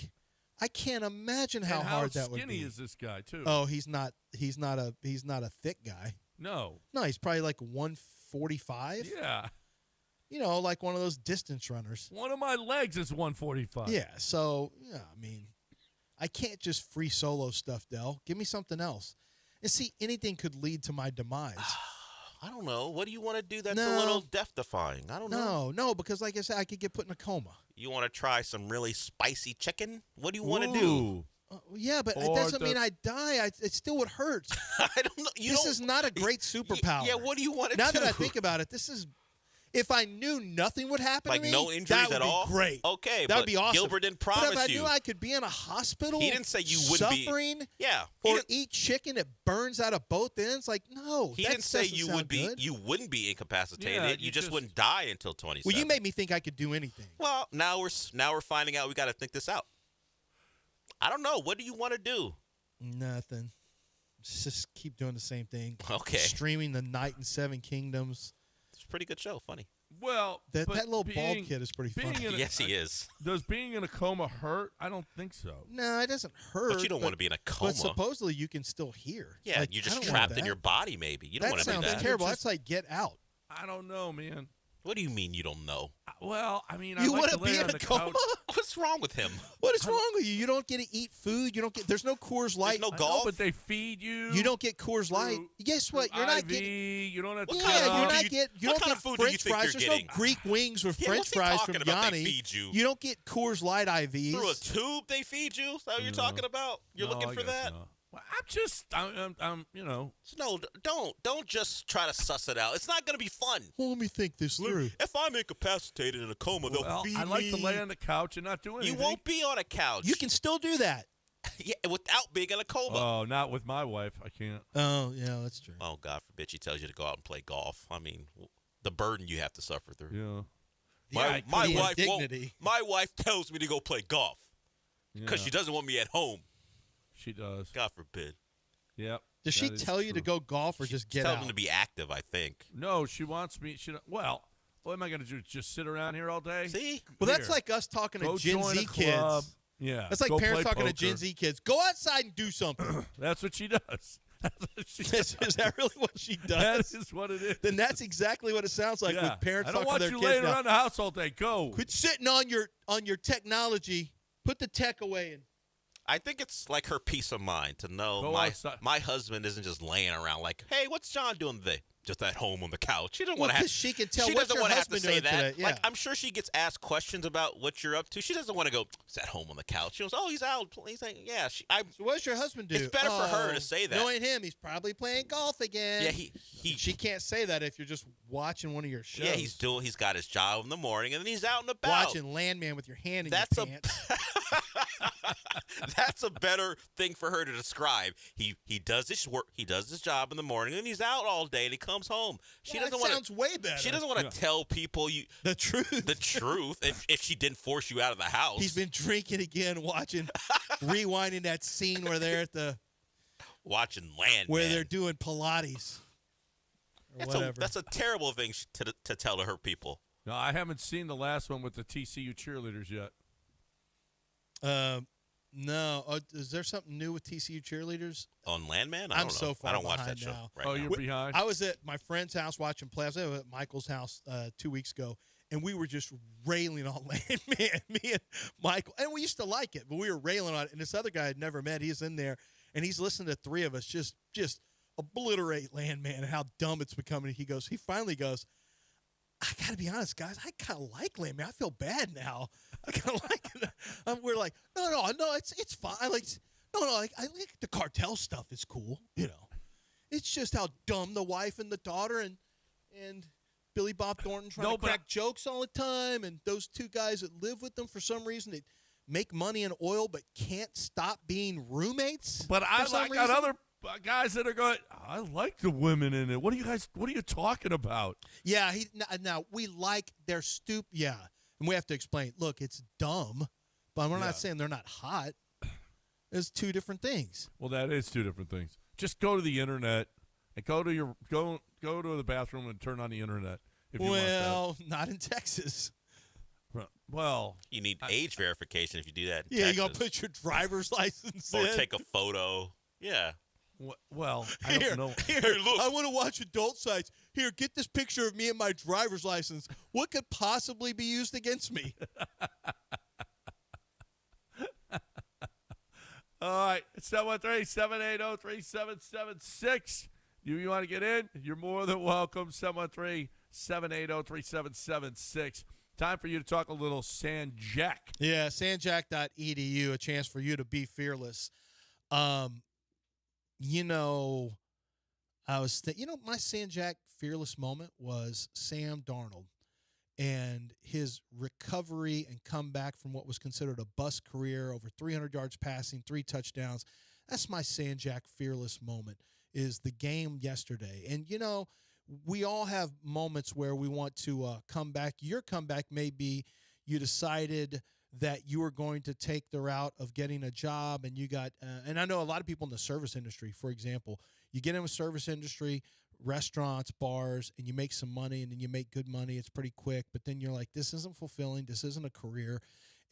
I can't imagine how and hard that would be. How skinny is this guy too? Oh, he's not a thick guy. No. No, he's probably like 145. Yeah. You know, like one of those distance runners. One of my legs is 145. Yeah, so yeah, I mean, I can't just free solo stuff, Del. Give me something else. And see, anything could lead to my demise. I don't know. What do you want to do that's No. a little death-defying? I don't know. No, because like I said, I could get put in a coma. You want to try some really spicy chicken? What do you want to do? Ooh. Yeah, but it Or doesn't mean I die. It still would hurt. I don't know. This is not a great superpower. Yeah, what do you want to do? Now that I think about it, this is. If I knew nothing would happen Like to me, no injuries that would at be all? great. Okay, that would but be awesome. Gilbert didn't But promise if I you. knew I could be in a hospital, He didn't say you wouldn't be- suffering, Yeah. He or didn't- eat chicken that burns out of both ends. Like, no, He that didn't say doesn't you sound would be. good. You wouldn't be incapacitated. Yeah, you you just just- wouldn't die until 27. Well, you made me think I could do anything. Well, now we're finding out. We got to think this out. I don't know. What do you want to do? Nothing. Just keep doing the same thing. Okay. Streaming the Night in Seven Kingdoms. It's a pretty good show. Funny. Well, That but little bald being- kid is pretty being funny. in a- Yes, he is. Does being in a coma hurt? I don't think so. No, it doesn't hurt. But you don't want to be in a coma. But supposedly you can still hear. Yeah, Like, you're I just don't want trapped in that. your body. Maybe you don't That want to do sounds that. terrible. Just- That's like Get Out. I don't know, man. What do you mean you don't know? Well, I mean, You I like want to to lay be on in the a coma? couch. What's wrong with him? What is wrong with you? You don't get to eat food. You don't get. There's no Coors Light. no I know, golf. but they feed you. You don't get Coors Light. Guess what? You're not IV, getting. You don't have to. What Yeah, kind of you're food do not you- get. You what don't kind get of food do you French think fries. you're There's getting? no Greek wings with Yeah, French what's he fries talking from about? They Yanni. feed you. You don't get Coors Light IVs. Through a tube they feed you? Is that what you're talking about? You're No, looking I for guess that? not. Well, I'm you know. No, don't just try to suss it out. It's not going to be fun. Well, let me think this through. If I'm incapacitated in a coma, they'll Well, feed I like me. to lay on the couch and not do anything. You won't be on a couch. You can still do that. yeah, without being in a coma. Oh, not with my wife. I can't. Oh, yeah, that's true. Oh, God forbid she tells you to go out and play golf. I mean, the burden you have to suffer through. Yeah. Yeah, My the wife indignity. my wife tells me to go play golf because Yeah. she doesn't want me at home. She does. God forbid. Yep. Does she that is tell you to true. go golf or just get Tell out? them to be active, I think. No, she wants me. Well, what am I going to do? Just sit around here all day? See? Well, that's Here. like us talking to Go Gen join Z a club. kids. Yeah. That's like go parents play talking to Gen poker. Z kids. Go outside and do something. That's what she does. That's what she does. Is that really what she That does? is what it is. Then that's exactly what it sounds like Yeah. with parents I don't talking want to their you kids laying now. around the house all day. Go. Quit sitting on your technology. Put the tech away. And I think it's like her peace of mind to know Go outside. my husband isn't just laying around like, hey, what's John doing today? Just at home on the couch. She doesn't want to have. she can tell She what doesn't your want to have to husband say doing that. today. Like Yeah. I'm sure she gets asked questions about what you're up to. She doesn't want to go. He's at home on the couch. She goes, oh, he's out. He's like, yeah. So what does your husband do? It's better for her "Oh, to say that. Knowing him, he's probably playing golf again. Yeah, he. She can't say that if you're just watching one of your shows. Yeah, he's got his job in the morning, and then he's out and about. watching Landman with your hand in That's your a pants. that's a better thing for her to describe. He does his work. He does his job in the morning, and he's out all day, and he comes home. She Well, doesn't that want sounds way better. She doesn't want to tell people the truth. the truth if she didn't force you out of the house. He's been drinking again, watching, rewinding that scene where they're at the watching Land. where they're doing Pilates or whatever. That's a terrible thing to tell to her people. No, I haven't seen the last one with the TCU cheerleaders yet. No. Is there something new with TCU cheerleaders? On Landman? I don't I'm know. so far I don't watch behind that show now. right Oh, now. you're behind? I was at my friend's house watching playoffs. I was at Michael's house 2 weeks ago, and we were just railing on Landman, me and Michael. And we used to like it, but we were railing on it. And this other guy I'd never met, he's in there, and he's listening to three of us just obliterate Landman and how dumb it's becoming. He finally goes, I got to be honest, guys, I kind of like Landman. I feel bad now. I kind of like it. We're like, no, it's fine. I like the cartel stuff is cool, you know. It's just how dumb the wife and the daughter and Billy Bob Thornton trying to crack jokes all the time, and those two guys that live with them for some reason that make money in oil but can't stop being roommates. But I got reason. other guys that are going, I like the women in it. What are you talking about? Yeah, now we like their yeah. And we have to explain, look, it's dumb, but we're not saying they're not hot. It's two different things. Well, that is two different things. Just go to the internet and go to the bathroom and turn on the internet if you want that. Well, not in Texas. Well, you need age verification if you do that. Yeah, you got to put your driver's license or in. take a photo. Yeah. Well, I don't know. Here, look. I want to watch adult sites. Here, get this picture of me and my driver's license. What could possibly be used against me? All right, 713-780-3776. You want to get in? You're more than welcome. 713-780-3776. Time for you to talk a little Sanjak. Yeah, sanjak.edu, a chance for you to be fearless. My Sanjak fearless moment was Sam Darnold and his recovery and comeback from what was considered a bust career, over 300 yards passing, 3 touchdowns. That's my Sanjak fearless moment, is the game yesterday. And, we all have moments where we want to come back. Your comeback may be you decided that you were going to take the route of getting a job, and you got and I know a lot of people in the service industry, for example, you get in the service industry, restaurants, bars, and you make some money, and then you make good money. It's pretty quick, but then you're like, this isn't fulfilling. This isn't a career,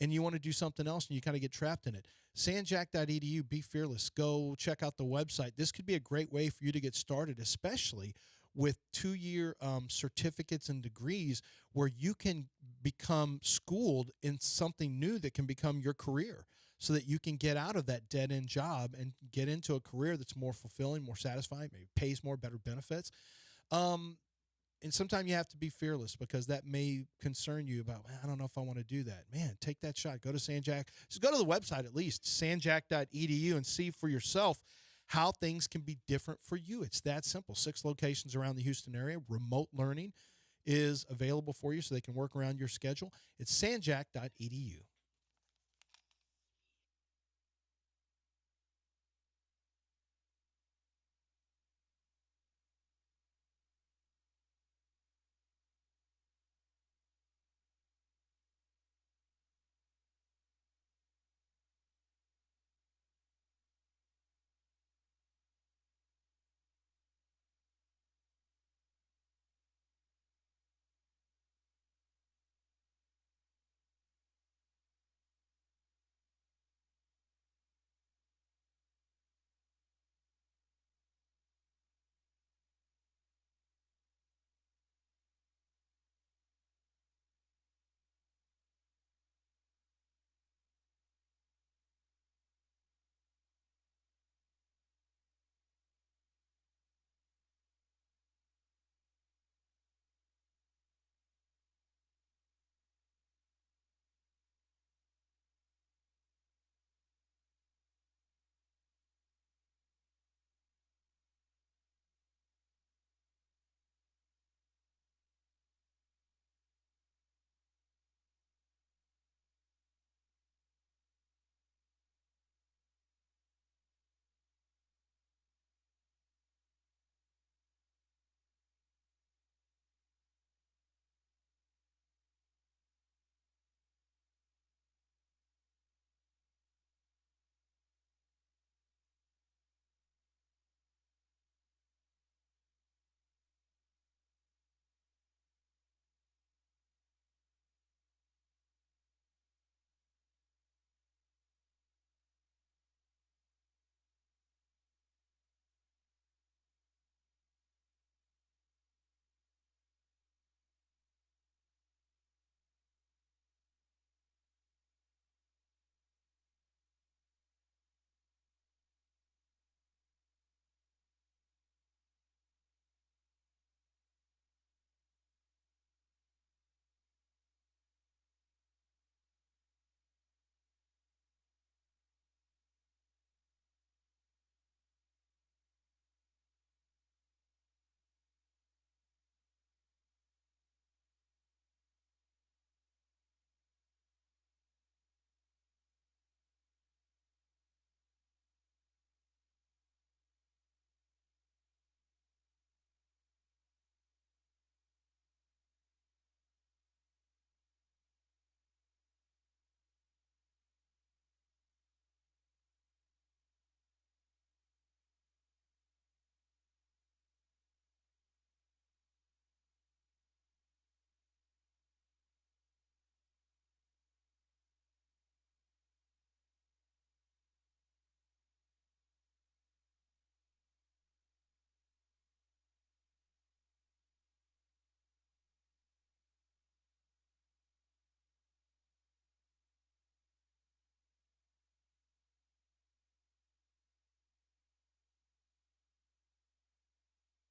and you want to do something else, and you kind of get trapped in it. Sanjak.edu, be fearless. Go check out the website. This could be a great way for you to get started, especially with 2-year certificates and degrees where you can become schooled in something new that can become your career, so that you can get out of that dead-end job and get into a career that's more fulfilling, more satisfying, maybe pays more, better benefits. And sometimes you have to be fearless, because that may concern you about, I don't know if I want to do that. Man, take that shot. Go to Sanjak. Just go to the website at least, sanjak.edu, and see for yourself how things can be different for you. It's that simple. 6 locations around the Houston area. Remote learning is available for you so they can work around your schedule. It's sanjak.edu.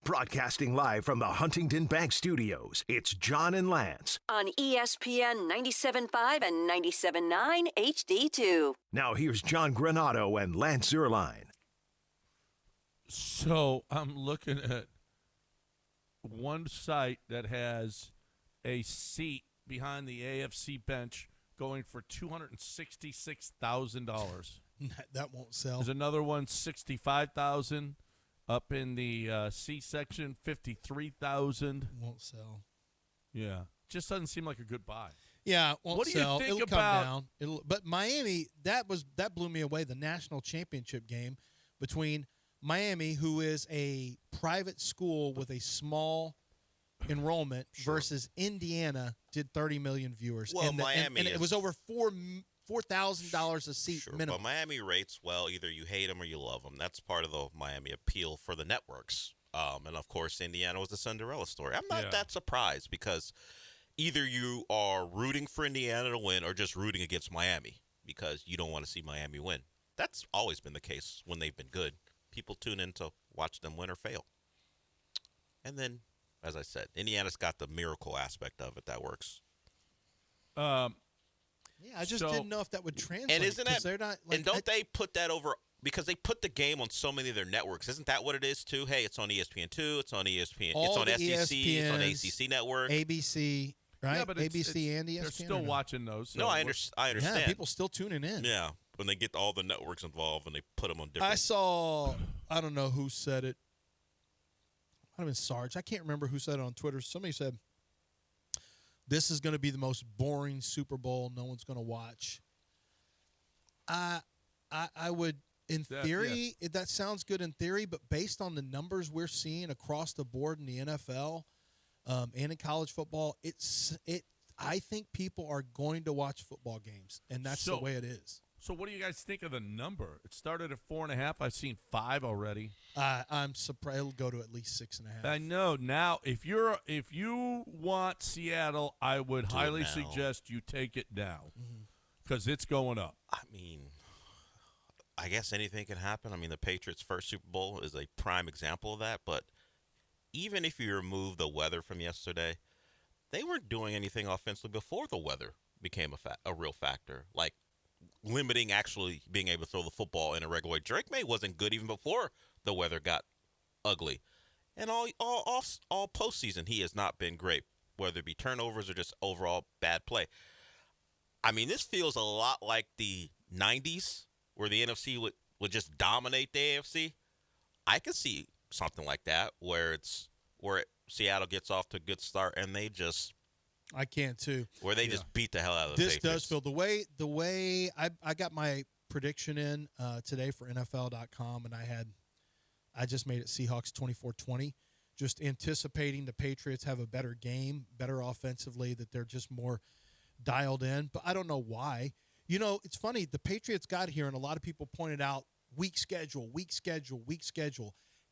Broadcasting live from the Huntington Bank Studios, it's John and Lance. On ESPN 97.5 and 97.9 HD2. Now here's John Granato and Lance Zierlein. So I'm looking at one site that has a seat behind the AFC bench going for $266,000. That won't sell. There's another one, $65,000. Up in the C section, $53,000. Won't sell. Yeah, just doesn't seem like a good buy. Yeah, won't What do sell. you think It'll about? come down. But Miami, that blew me away. The national championship game between Miami, who is a private school with a small enrollment, versus Indiana, did 30 million viewers. Well, and Miami and it was over $4,000 a seat Sure, minimum. but Miami rates, well, either you hate them or you love them. That's part of the Miami appeal for the networks. And, of course, Indiana was the Cinderella story. I'm not that surprised because either you are rooting for Indiana to win or just rooting against Miami because you don't want to see Miami win. That's always been the case when they've been good. People tune in to watch them win or fail. And then, as I said, Indiana's got the miracle aspect of it that works. Yeah, I just didn't know if that would translate. And isn't that? They're not, and don't they put that over because they put the game on so many of their networks? Isn't that what it is too? Hey, it's on ESPN2, it's on ESPN, it's on SEC, it's on ACC network, ABC, right? Yeah, but ABC and ESPN. They're still watching those. So no, I understand. Yeah, people still tuning in. Yeah, when they get all the networks involved and they put them on different. I saw. I don't know who said it. Might have been Sarge. I can't remember who said it on Twitter. Somebody said, "This is going to be the most boring Super Bowl no one's going to watch." I would, in theory, that sounds good in theory, but based on the numbers we're seeing across the board in the NFL and in college football, I think people are going to watch football games, and that's the way it is. So what do you guys think of the number? It started at 4.5. I've seen 5 already. I'm surprised it'll go to at least 6.5. I know. Now, if you want Seattle, I would highly suggest you take it down because it's going up. I mean, I guess anything can happen. I mean, the Patriots' first Super Bowl is a prime example of that. But even if you remove the weather from yesterday, they weren't doing anything offensively before the weather became a real factor. Like limiting actually being able to throw the football in a regular way. Drake May wasn't good even before the weather got ugly. And all postseason, he has not been great, whether it be turnovers or just overall bad play. I mean, this feels a lot like the 90s where the NFC would just dominate the AFC. I could see something like that where Seattle gets off to a good start and they just I can too. Where they just beat the hell out of the This Patriots. does feel the way I got my prediction in today for NFL.com, and I just made it Seahawks 24-20, just anticipating the Patriots have a better game, better offensively, that they're just more dialed in. But I don't know why. You know, it's funny. The Patriots got here, and a lot of people pointed out weak schedule.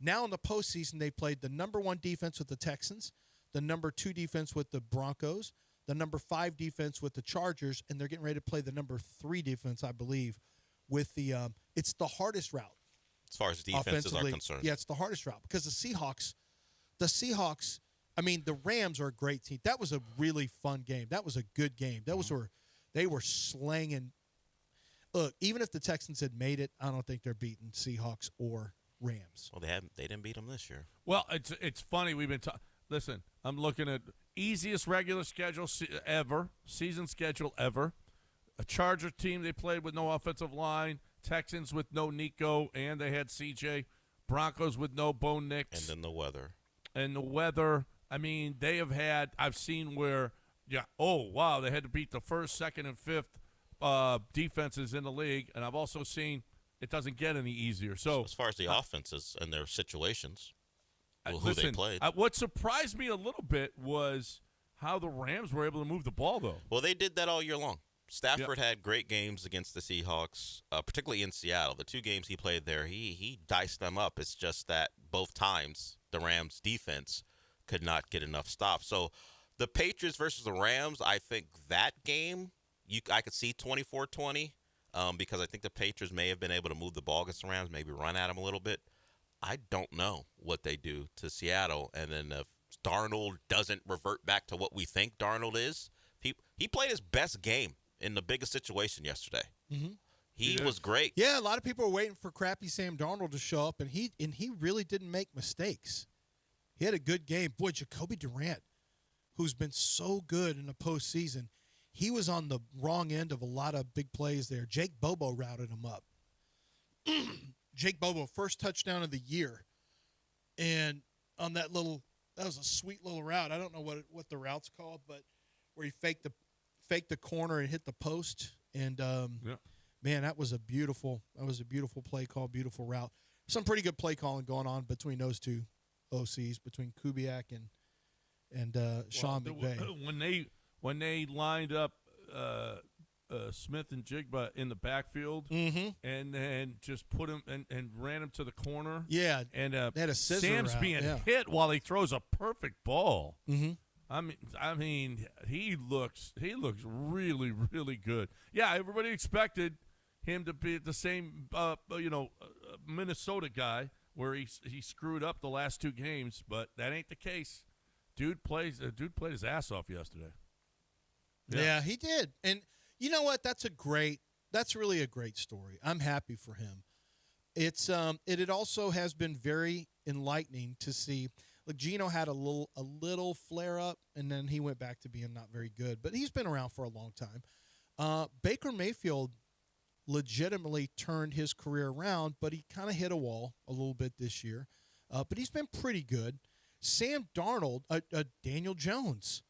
Now in the postseason, they played the number 1 defense with the Texans, the number 2 defense with the Broncos, the number 5 defense with the Chargers, and they're getting ready to play the number 3 defense, I believe, with the it's the hardest route. As far as defenses are concerned. Yeah, it's the hardest route because the Seahawks, I mean, the Rams are a great team. That was a really fun game. That was a good game. That was where they were slanging. Look, even if the Texans had made it, I don't think they're beating Seahawks or Rams. Well, they didn't beat them this year. Well, it's funny. We've been listen, I'm looking at easiest regular schedule ever, season schedule ever. A Charger team they played with no offensive line. Texans with no Nico, and they had CJ. Broncos with no Bo Nix. And then the weather. I mean, they have had – I've seen where, they had to beat the first, second, and fifth defenses in the league. And I've also seen it doesn't get any easier. So as far as the offenses and their situations, they played. What surprised me a little bit was how the Rams were able to move the ball, though. Well, they did that all year long. Stafford had great games against the Seahawks, particularly in Seattle. The 2 games he played there, he diced them up. It's just that both times the Rams' defense could not get enough stops. So the Patriots versus the Rams, I think that game, I could see 24-20 because I think the Patriots may have been able to move the ball against the Rams, maybe run at them a little bit. I don't know what they do to Seattle. And then if Darnold doesn't revert back to what we think Darnold is, he played his best game in the biggest situation yesterday. Mm-hmm. He was great. Yeah, a lot of people were waiting for crappy Sam Darnold to show up, and he really didn't make mistakes. He had a good game. Boy, Jacoby Durant, who's been so good in the postseason, he was on the wrong end of a lot of big plays there. Jake Bobo routed him up. Jake Bobo, first touchdown of the year. And on that was a sweet little route. I don't know what the route's called, but where he faked the corner and hit the post. And, man, that was a beautiful play call, beautiful route. Some pretty good play calling going on between those two OCs, between Kubiak and Sean McVay. When they lined up Smith and Jigba in the backfield, and then just put him and ran him to the corner. Yeah, and they had a scissor Sam's route, being yeah. hit while he throws a perfect ball. Mm-hmm. I mean, he looks really, really good. Yeah, everybody expected him to be the same, Minnesota guy where he screwed up the last two games, but that ain't the case. Dude played his ass off yesterday. Yeah, he did. And you know what? That's really a great story. I'm happy for him. It also has been very enlightening to see. Look, Geno had a little flare up, and then he went back to being not very good. But he's been around for a long time. Baker Mayfield legitimately turned his career around, but he kind of hit a wall a little bit this year. But he's been pretty good. Sam Darnold, Daniel Jones,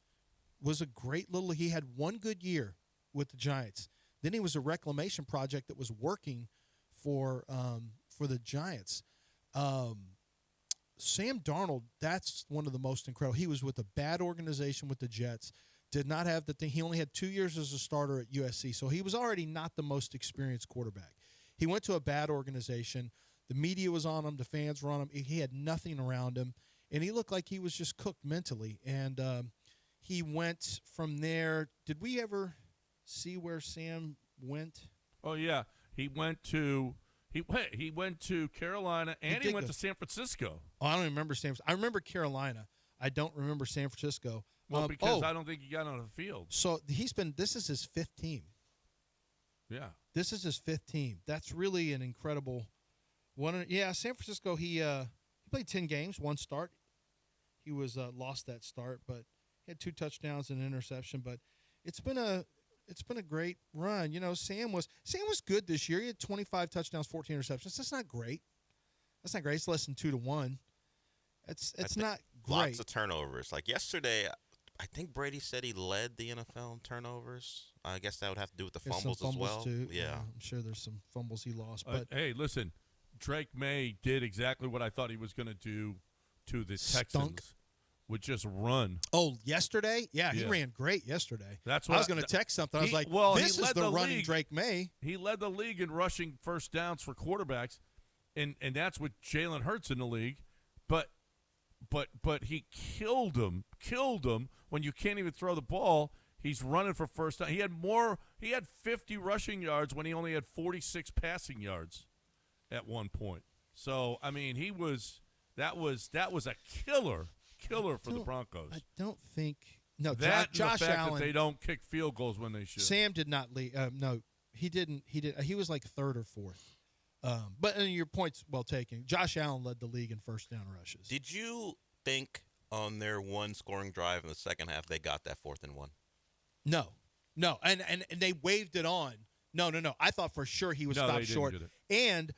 was a great little. He had one good year with the Giants. Then he was a reclamation project that was working for the Giants. Sam Darnold, that's one of the most incredible. He was with a bad organization with the Jets. Did not have the thing. He only had 2 years as a starter at USC, so he was already not the most experienced quarterback. He went to a bad organization. The media was on him. The fans were on him. He had nothing around him, and he looked like he was just cooked mentally. And he went from there. Did we ever see where Sam went? Oh yeah, he went to Carolina, and he went to San Francisco. Oh, I don't remember San Francisco. I remember Carolina. I don't remember San Francisco. Well, because I don't think he got on the field. So this is his fifth team. Yeah. This is his fifth team. That's really an incredible one. Yeah, San Francisco, he played 10 games, one start. He was lost that start, but he had 2 touchdowns and an interception. But it's been a great run. You know, Sam was good this year. He had 25 touchdowns, 14 interceptions. That's not great. It's less than 2 to 1. It's not great. Lots of turnovers. Like yesterday, I think Brady said he led the NFL in turnovers. I guess that would have to do with the fumbles as well. Too. Yeah, I'm sure there's some fumbles he lost. But hey, listen, Drake May did exactly what I thought he was going to do to the Texans. Would just run. Oh, yesterday? Yeah, he ran great yesterday. That's what I was going to text something. I was like, this is the running Drake May. He led the league in rushing first downs for quarterbacks, and that's with Jalen Hurts in the league. But he killed him when you can't even throw the ball. He's running for first down. He had 50 rushing yards when he only had 46 passing yards at one point. So, I mean, that was a killer for the Broncos. I don't think Josh Allen. That they don't kick field goals when they should. Sam did not lead. No, he didn't. He was like third or fourth. But your point's well taken. Josh Allen led the league in first down rushes. Did you think on their one scoring drive in the second half they got that 4th and 1? No, and they waved it on. No. I thought for sure he was stopped short. And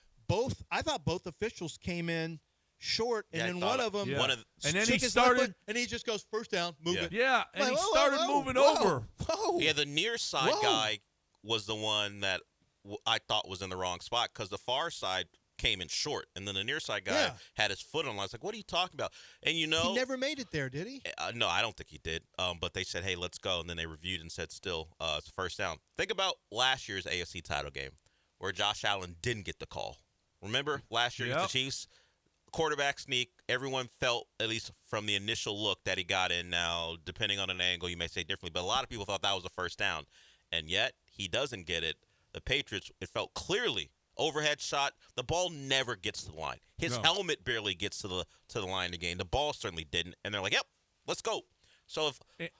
I thought both officials came in short, and then one of them, and then he started, and he just goes first down, move it. Yeah, and he started moving over. Whoa. Yeah, the near side guy was the one that I thought was in the wrong spot because the far side came in short, and then the near side guy had his foot on. I was like, "What are you talking about?" And he never made it there, did he? No, I don't think he did. But they said, "Hey, let's go," and then they reviewed and said, "Still, it's a first down." Think about last year's AFC title game where Josh Allen didn't get the call. Remember last year against the Chiefs? Quarterback sneak. Everyone felt, at least from the initial look, that he got in. Now, depending on an angle, you may say differently, but a lot of people thought that was a first down, and yet he doesn't get it. The Patriots, it felt clearly overhead shot. The ball never gets to the line. His No. helmet barely gets to the line again. The ball certainly didn't. And they're like, "Yep, let's go." So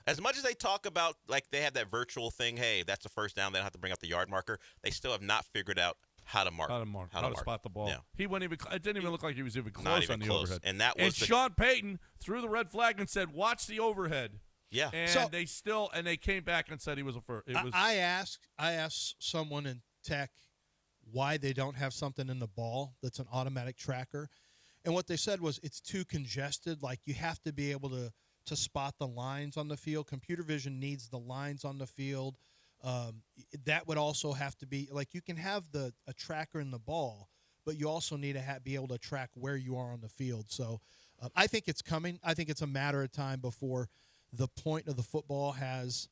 as much as they talk about, like, they have that virtual thing, hey, that's a first down, they don't have to bring up the yard marker, they still have not figured out how to mark. How to spot the ball. Yeah. He wasn't even. It didn't even look like he was even close Not even on the close. overhead. And that was Sean Payton threw the red flag and said, "Watch the overhead." Yeah. And So- they came back and said he was a first. I asked someone in tech why they don't have something in the ball that's an automatic tracker, and what they said was it's too congested. Like, you have to be able to spot the lines on the field. Computer vision needs the lines on the field. That would also have to be, like, you can have a tracker in the ball, but you also need to be able to track where you are on the field. So I think it's coming. I think it's a matter of time before the point of the football has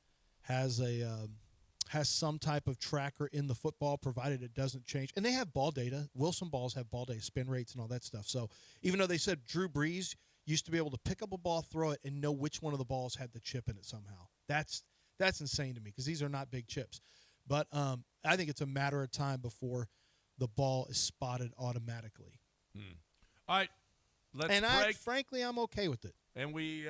some type of tracker in the football, provided it doesn't change. And they have ball data. Wilson balls have ball data, spin rates, and all that stuff. So even though they said Drew Brees used to be able to pick up a ball, throw it, and know which one of the balls had the chip in it somehow. That's insane to me, because these are not big chips. But I think it's a matter of time before the ball is spotted automatically. All right, let's break. Frankly, I'm okay with it. And we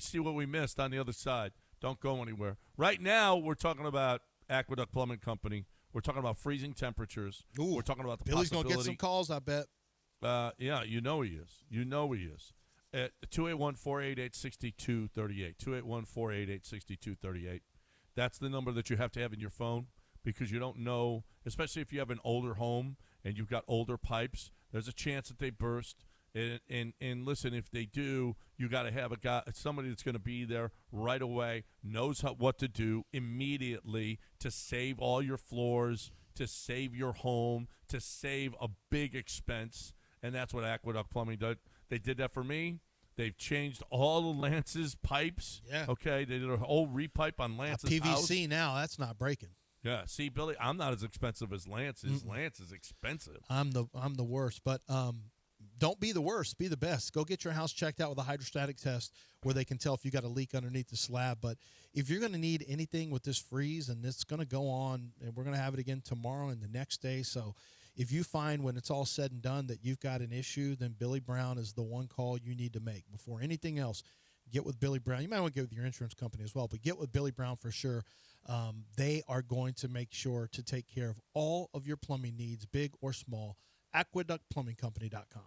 see what we missed on the other side. Don't go anywhere. Right now, we're talking about Aqueduct Plumbing Company. We're talking about freezing temperatures. Ooh, we're talking about the Billy's possibility. going to get some calls, I bet. Yeah, you know he is. At 281-488-6238. 281-488-6238. That's the number that you have to have in your phone, because you don't know, especially if you have an older home and you've got older pipes, there's a chance that they burst. And listen, if they do, you got to have somebody that's going to be there right away, knows what to do immediately to save all your floors, to save your home, to save a big expense. And that's what Aqueduct Plumbing did. They did that for me. They've changed all of Lance's pipes. Yeah. Okay. They did a whole repipe on Lance's house. PVC now, that's not breaking. Yeah. See, Billy, I'm not as expensive as Lance is. Lance is expensive. I'm the worst, but don't be the worst. Be the best. Go get your house checked out with a hydrostatic test where they can tell if you got a leak underneath the slab. But if you're going to need anything with this freeze, and it's going to go on, and we're going to have it again tomorrow and the next day. So if you find when it's all said and done that you've got an issue, then Billy Brown is the one call you need to make. Before anything else, get with Billy Brown. You might want to get with your insurance company as well, but get with Billy Brown for sure. They are going to make sure to take care of all of your plumbing needs, big or small. AqueductPlumbingCompany.com.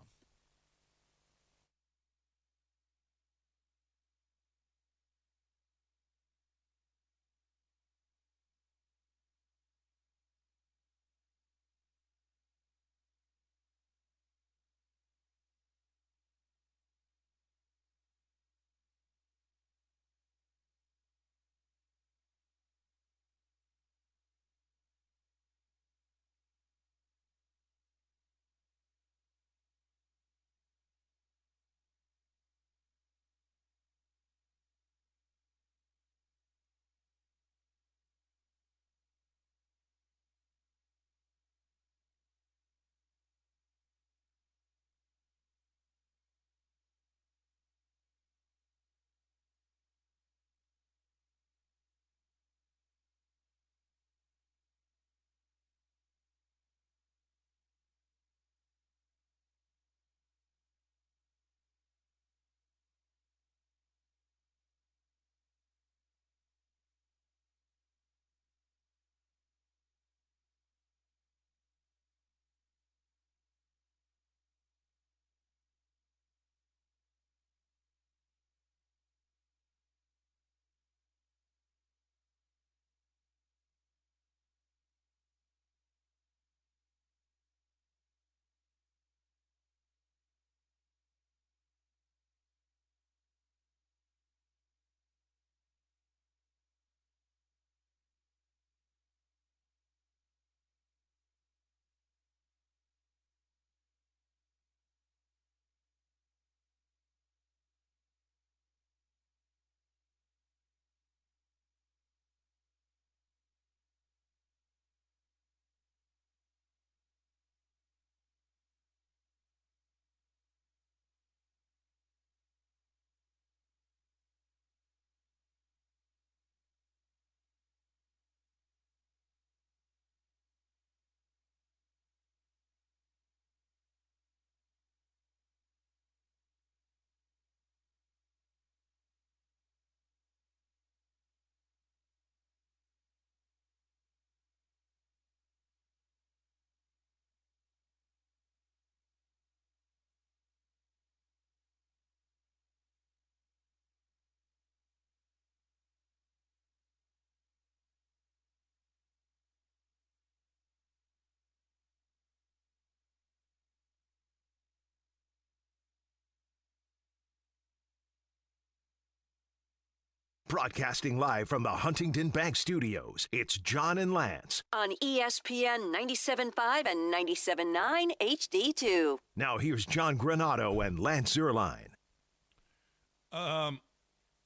Broadcasting live from the Huntington Bank Studios, it's John and Lance. On ESPN 97.5 and 97.9 HD2. Now here's John Granado and Lance Zierlein.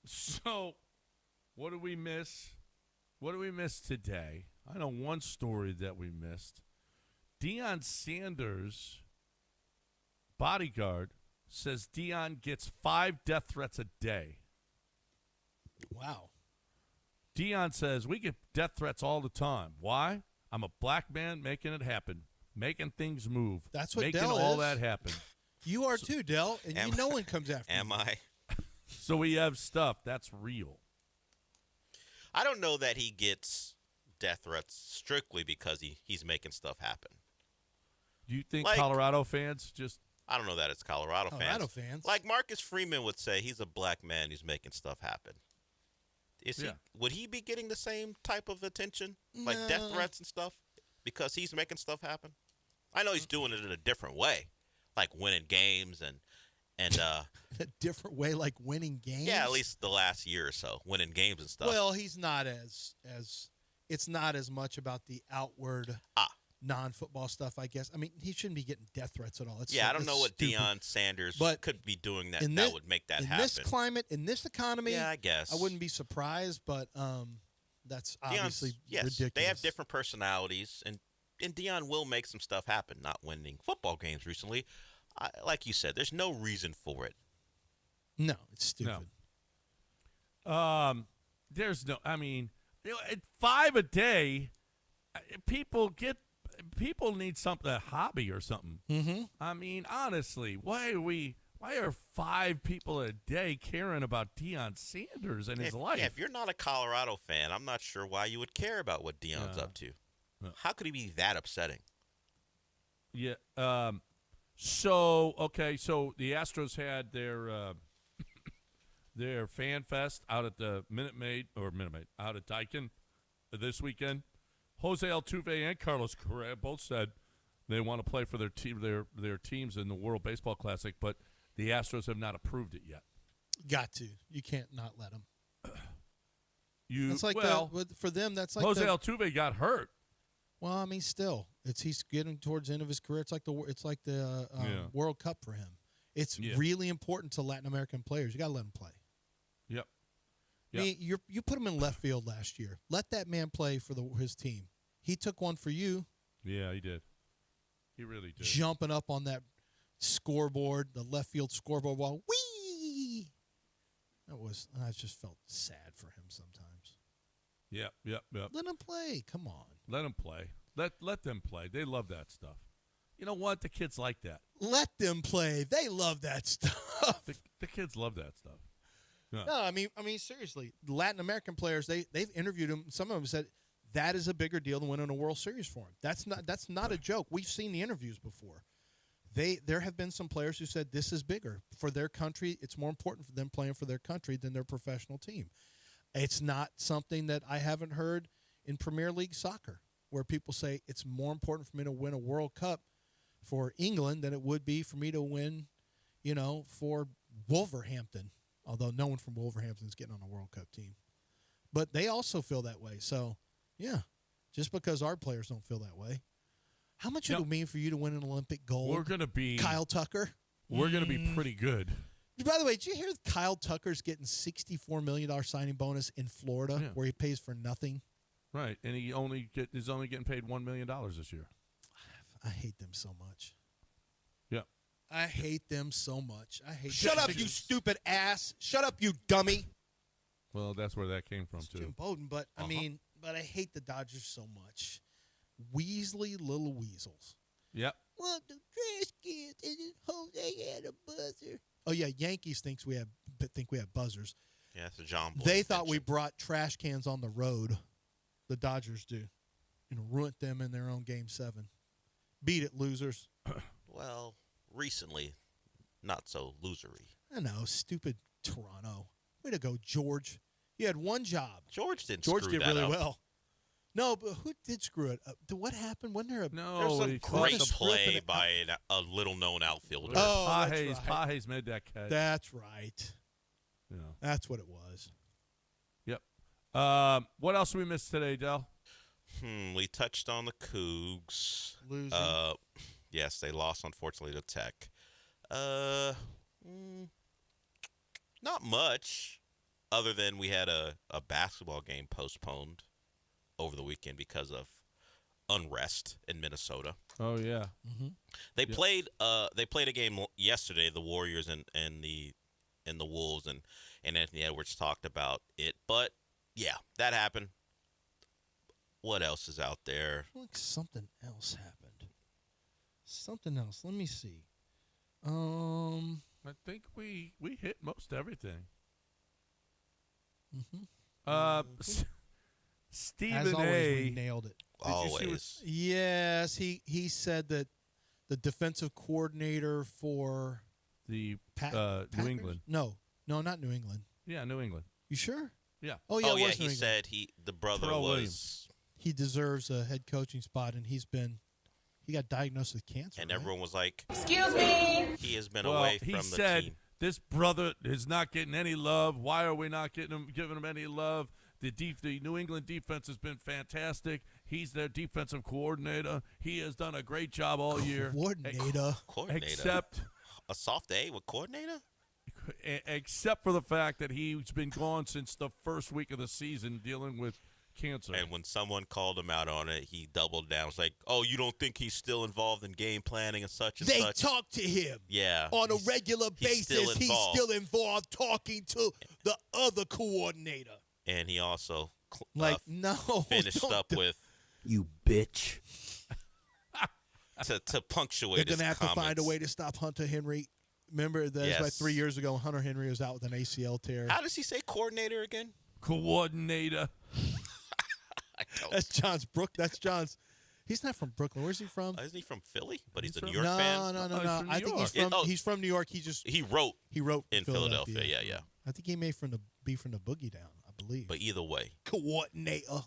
So, what do we miss? What do we miss today? I know one story that we missed. Deion Sanders' bodyguard says Deion gets 5 death threats a day. Wow. Deion says, we get death threats all the time. Why? I'm a black man making it happen, making things move. That's what making Dell all is. that happen. You are too, Dell, and no one comes after you. Am I? So we have stuff that's real. I don't know that he gets death threats strictly because he's making stuff happen. Do you think Like- Colorado fans just I don't know that it's Colorado fans. Like Marcus Freeman would say, he's a black man who's making stuff happen. Yeah. Would he be getting the same type of attention, like death threats and stuff, because he's making stuff happen? I know he's doing it in a different way, like winning games and a different way, like winning games? yeah, at least the last year or so, winning games and stuff. Well, he's not as it's not as much about the outward non-football stuff, I guess. I mean, he shouldn't be getting death threats at all. I don't know what stupid. Deion Sanders But could be doing that in that this- would make that in happen. this climate, in this economy, Yeah, I guess. I wouldn't be surprised, but that's obviously yes, ridiculous. they have different personalities, and Deion will make some stuff happen, not winning football games recently. Like you said, there's no reason for it. No, it's stupid. there's no, I mean, at 5 a day, people need something, a hobby or something. Mm-hmm. I mean, honestly, why are 5 people a day caring about Deion Sanders and his life? Yeah, if you're not a Colorado fan, I'm not sure why you would care about what Deion's up to. How could he be that upsetting? Yeah. So the Astros had their fan fest out at the Minute Maid out at Daikin this weekend. Jose Altuve and Carlos Correa both said they want to play for their teams in the World Baseball Classic, but the Astros have not approved it yet. Got to. You can't not let them. That's like for them. That's like Jose Altuve got hurt. Well, I mean, still, he's getting towards the end of his career. It's like the World Cup for him. It's really important to Latin American players. You got to let them play. Yep. I mean, you put him in left field last year. Let that man play for his team. He took one for you. Yeah, he did. He really did. Jumping up on that scoreboard, the left field scoreboard wall. Whee! I just felt sad for him sometimes. Yep. Let him play. Come on. Let them play. Let them play. They love that stuff. You know what? The kids like that. Let them play. They love that stuff. The kids love that stuff. Yeah. No, I mean, seriously, Latin American players, they've interviewed him. Some of them said that is a bigger deal than winning a World Series for him. That's not a joke. We've seen the interviews before. There have been some players who said this is bigger for their country. It's more important for them playing for their country than their professional team. It's not something that I haven't heard in Premier League soccer, where people say it's more important for me to win a World Cup for England than it would be for me to win, for Wolverhampton. Although no one from Wolverhampton is getting on a World Cup team. But they also feel that way. So, yeah, just because our players don't feel that way. How much would it mean for you to win an Olympic gold? We're going to be Kyle Tucker? We're going to be pretty good. By the way, did you hear Kyle Tucker's getting $64 million signing bonus in Florida where he pays for nothing? Right, and he's only getting paid $1 million this year. I hate them so much. Yeah. I hate them so much. Shut up, you stupid ass. Shut up, you dummy. Well, that's where that came from, too. Jim Bowden, but I hate the Dodgers so much. Weasley little weasels. Yep. Well, the trash cans and Jose had a buzzer. Oh yeah, Yankees think we have buzzers. Yeah, that's a John Boy They thought we brought trash cans on the road. The Dodgers do, and ruined them in their own Game 7. Beat it, losers. Well, recently, not so losery. I know, stupid Toronto. Way to go, George. You had one job. George did really up. well. No, but who did screw it up? What happened? Wasn't there There's some great play by a little-known outfielder. Oh, Pages made that catch. That's right. Yeah. That's what it was. What else did we miss today, Del? We touched on the Cougs. Losing. Yes, they lost, unfortunately, to Tech. Not much, other than we had a basketball game postponed over the weekend because of unrest in Minnesota. Oh yeah. Mm-hmm. They played a game yesterday, the Warriors and the Wolves, and Anthony Edwards talked about it. But yeah, that happened. What else is out there? Like something else happened. Something else. Let me see. I think we hit most everything. Stephen As always, A. we nailed it. Always. Yes, he said that the defensive coordinator for the Packers? New England. No, not New England. Yeah, New England. You sure? Yeah. Oh yeah, it was New he England. said the brother Terrell was. Williams. He deserves a head coaching spot, and he got diagnosed with cancer. And right? everyone was like, Excuse me. he has been Well, away he from the said, team. this brother is not getting any love. Why are we not giving him any love? The New England defense has been fantastic. He's their defensive coordinator. He has done a great job all year. Coordinator. Except A soft A with coordinator? except for the fact that he's been gone since the first week of the season dealing with cancer. And when someone called him out on it, he doubled down. It's like, oh, you don't think he's still involved in game planning and such and They such? talk to him. Yeah. On a regular he's basis. still He's still involved talking to the other coordinator. And he also finished up with, you bitch. to punctuate They're going to his have to find a comments. way to stop Hunter Henry. Remember, that was like 3 years ago. Hunter Henry was out with an ACL tear. How does he say coordinator again? Coordinator. That's John's That's John's. He's not from Brooklyn. Where's he from? Isn't he from Philly? But he's a from, New York fan? No. I think he's from New York. He wrote in Philadelphia. Yeah. I think he may be from the Boogie Down, I believe. But either way. Coordinator.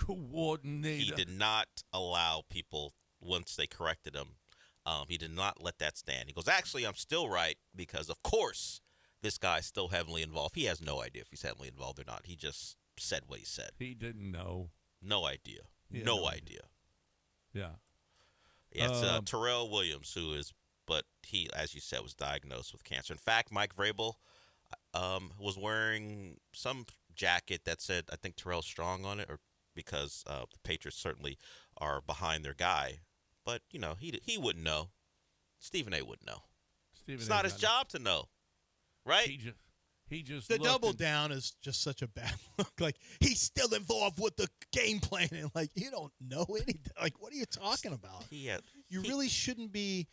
He did not allow people, once they corrected him, he did not let that stand. He goes, actually, I'm still right because, of course, this guy's still heavily involved. He has no idea if he's heavily involved or not. He just said what he said. He didn't know. No idea. He had No no idea. Yeah. Yeah, it's Terrell Williams, but he, as you said, was diagnosed with cancer. In fact, Mike Vrabel was wearing some jacket that said, I think, Terrell Strong on it, or because the Patriots certainly are behind their guy. But, he wouldn't know. Stephen A. wouldn't know. It's not his job to know, right? He just the double down is just such a bad look. Like, he's still involved with the game planning. Like, you don't know anything. Like, what are you talking about? You really shouldn't be.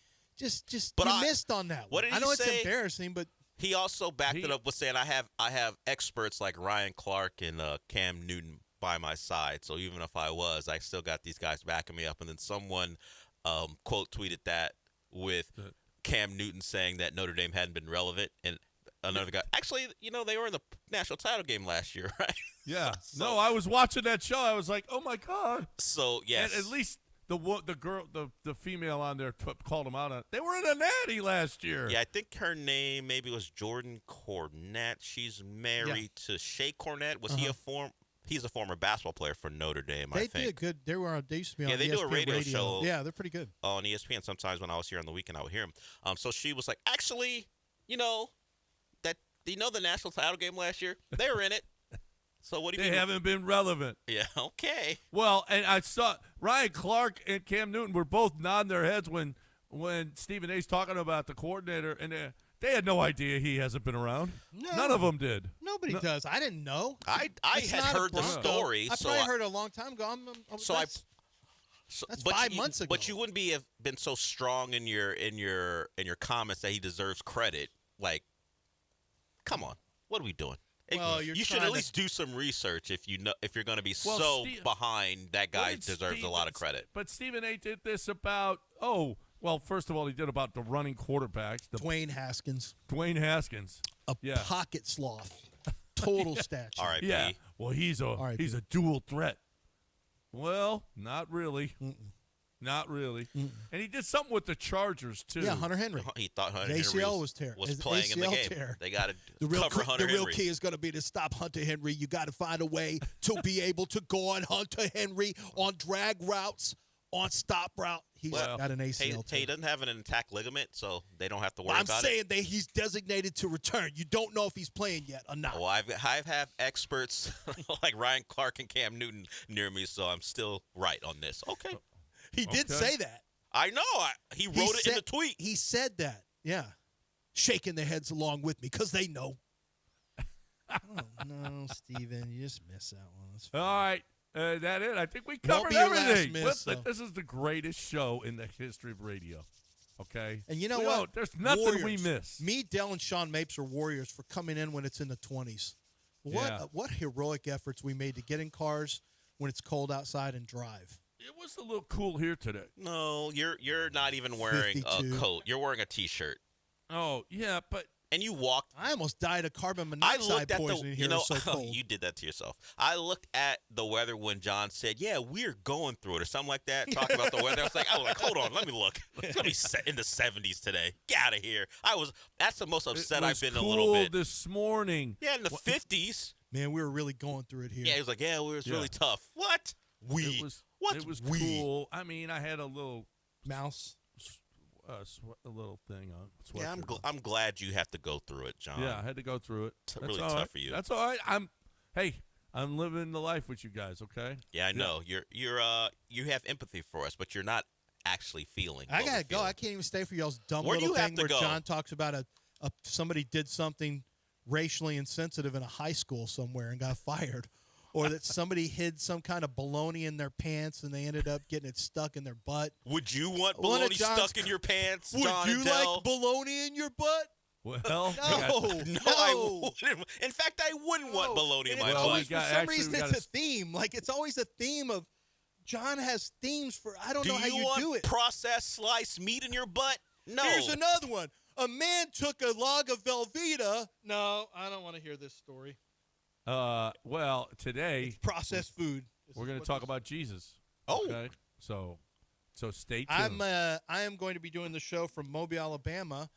But you missed on that one. What did he I know say? it's embarrassing, but he also backed it up with saying, I have experts like Ryan Clark and Cam Newton by my side. So even if I still got these guys backing me up. And then someone quote tweeted that with Cam Newton saying that Notre Dame hadn't been relevant, and another guy. Actually, they were in the national title game last year, right? Yeah. No, I was watching that show. I was like, oh my god. So yes, and at least the girl, the female on there called him out on it. They were in a natty last year. Yeah, I think her name maybe was Jordan Cornette. She's married to Shea Cornette. Was he He's a former basketball player for Notre Dame, I think. They did good. They used to be on ESPN they do a radio show. Yeah, they're pretty good. On ESPN. Sometimes when I was here on the weekend, I would hear them. So she was like, actually, the national title game last year? They were in it. So what do you mean? They haven't been relevant. Yeah, okay. Well, and I saw Ryan Clark and Cam Newton were both nodding their heads when Stephen A's talking about the coordinator, and they had no idea he hasn't been around. No. None of them did. Nobody does. I didn't know. I had heard the story. I probably heard it a long time ago. That's 5 months ago. But you wouldn't have been so strong in your comments that he deserves credit. Like, come on, what are we doing? Well, you should at least do some research if you're going to be behind. That guy deserves a lot of credit. But Stephen A. did this about first of all, he did about the running quarterbacks. Dwayne Haskins. A pocket sloth. Total stature. All right, yeah. Well, he's a dual threat. Well, not really. Not really. Mm. And he did something with the Chargers, too. Yeah, Hunter Henry. He thought Hunter His Henry ACL was was playing in the game. tear. They got to The real, cover Hunter the real Henry. key is going to be to stop Hunter Henry. You got to find a way to be able to go on Hunter Henry on drag routes, on stop route. He's got an ACL. He doesn't have an intact ligament, so they don't have to worry I'm about it. saying that he's designated to return. You don't know if he's playing yet or not. Well, I've have experts like Ryan Clark and Cam Newton near me, so I'm still right on this. Okay. He did say that. I know. He wrote it in the tweet. He said that. Yeah. Shaking their heads along with me because they know. Oh, no, Steven. You just missed that one. That's fine. All right. That it? I think we Won't covered be your last everything. miss, Listen, this is the greatest show in the history of radio. Okay? And you know what? There's nothing Warriors. we miss. Me, Dell, and Sean Mapes are warriors for coming in when it's in the 20s. What heroic efforts we made to get in cars when it's cold outside and drive. It was a little cool here today. No, you're not even wearing 52. a coat. You're wearing a T-shirt. Oh, yeah, but And you walked. I almost died of carbon I monoxide looked at poisoning the. here. You know, It's so cold. you did that to yourself. I looked at the weather when John said, "Yeah, we're going through it," or something like that. Talking about the weather, I was like, hold on, let me look. It's gonna be set in the 70s today. Get out of here. That's the most upset I've been cool a little bit. this morning. Yeah, in the 50s. Man, we were really going through it here. Yeah, he was like, "Yeah, it was really tough." What? It was cool. I mean, I had a little mouse, a little thing on. Yeah, I'm glad you have to go through it, John. Yeah, I had to go through it. It's That's really all tough right. for you. That's all right. I'm living the life with you guys. Okay. Yeah, I know. You have empathy for us, but you're not actually feeling. I what gotta we're go. feeling. I can't even stay for y'all's dumb Where do little you have thing to where go? John talks about somebody did something racially insensitive in a high school somewhere and got fired, or that somebody hid some kind of bologna in their pants and they ended up getting it stuck in their butt. Would you want One of bologna John's- stuck in your pants, Would John you Adele? like bologna in your butt? Well, No, I wouldn't. In fact, I wouldn't want bologna in And my it's butt. always, for some reason, it's a theme. Like, it's always a theme of John has themes for, I don't know how you want do it. processed sliced meat in your butt? No. Here's another one. A man took a log of Velveeta. No, I don't want to hear this story. Well, today It's processed food. we're going to talk about Jesus. Oh. Okay. So stay tuned. I am going to be doing the show from Mobile, Alabama,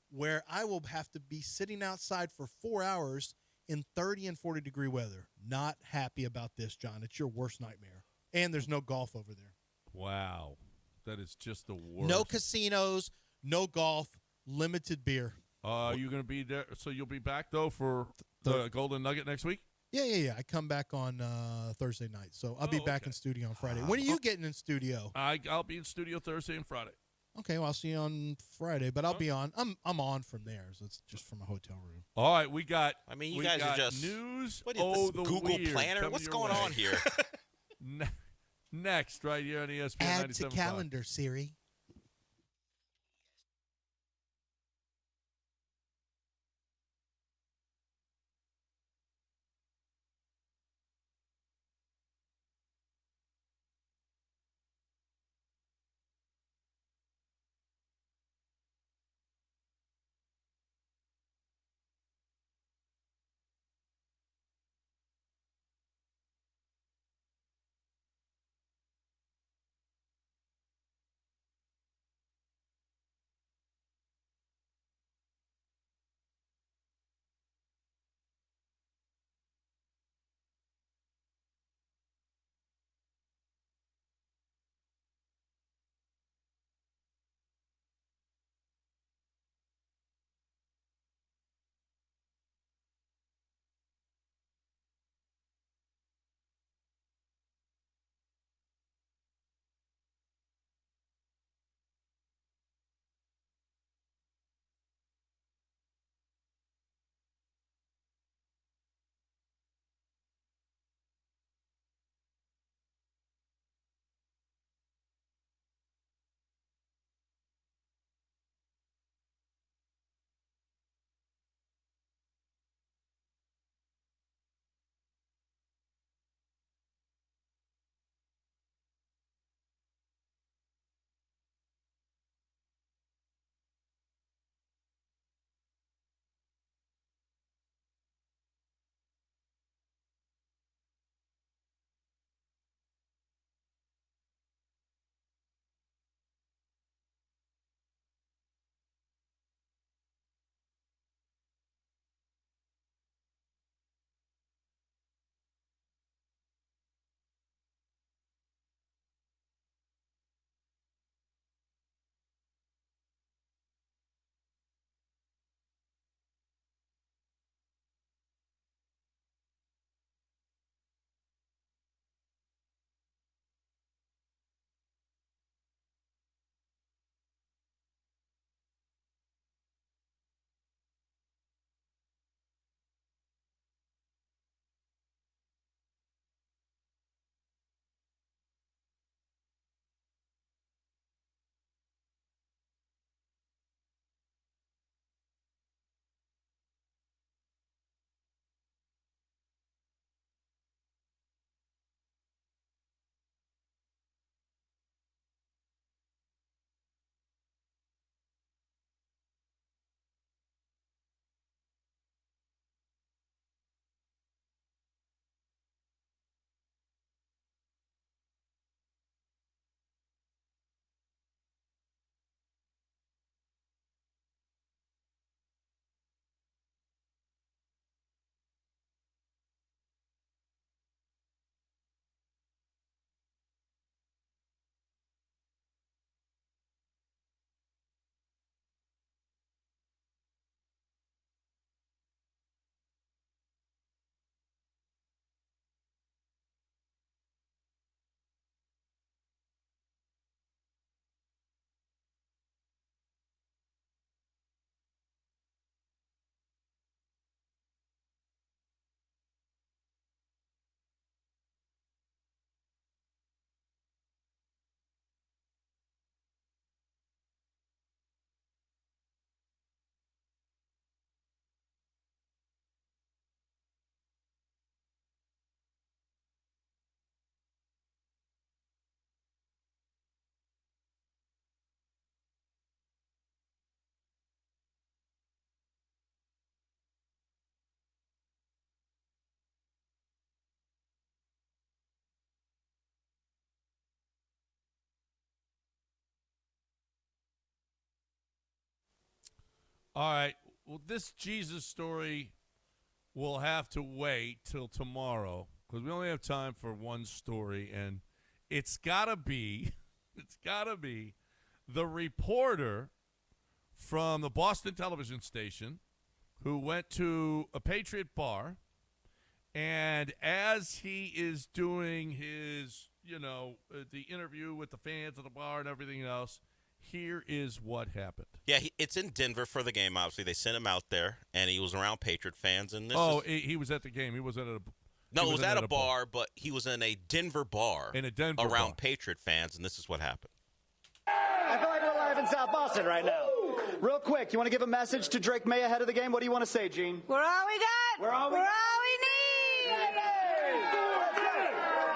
where I will have to be sitting outside for 4 hours in 30 and 40 degree weather. Not happy about this, John. It's your worst nightmare. And there's no golf over there. Wow. That is just the worst. No casinos, no golf, limited beer. You're going to be there. So you'll be back, though, for the Golden Nugget next week? Yeah. I come back on Thursday night, so I'll be back in studio on Friday. When are you getting in studio? I'll be in studio Thursday and Friday. Okay, well, I'll see you on Friday, but I'll be on. I'm on from there, so it's just from a hotel room. All right, we got. I mean, you we guys got are just news. What is oh, this the Google weird Planner? coming What's your going way. on here? Next, right here on ESPN Add to 97.5. calendar, Siri. All right. Well, this Jesus story will have to wait till tomorrow because we only have time for one story, and it's gotta be the reporter from the Boston television station who went to a Patriot bar, and as he is doing his, the interview with the fans of the bar and everything else, here is what happened. Yeah, it's in Denver for the game, obviously. They sent him out there, and he was around Patriot fans. And he was at the game. He wasn't at a No, it was at a bar, but he was in a Denver bar around bar. Patriot fans, and this is what happened. I feel like we're live in South Boston right now. Real quick, you want to give a message to Drake May ahead of the game? What do you want to say, Gene? We're all we got. We're all we need.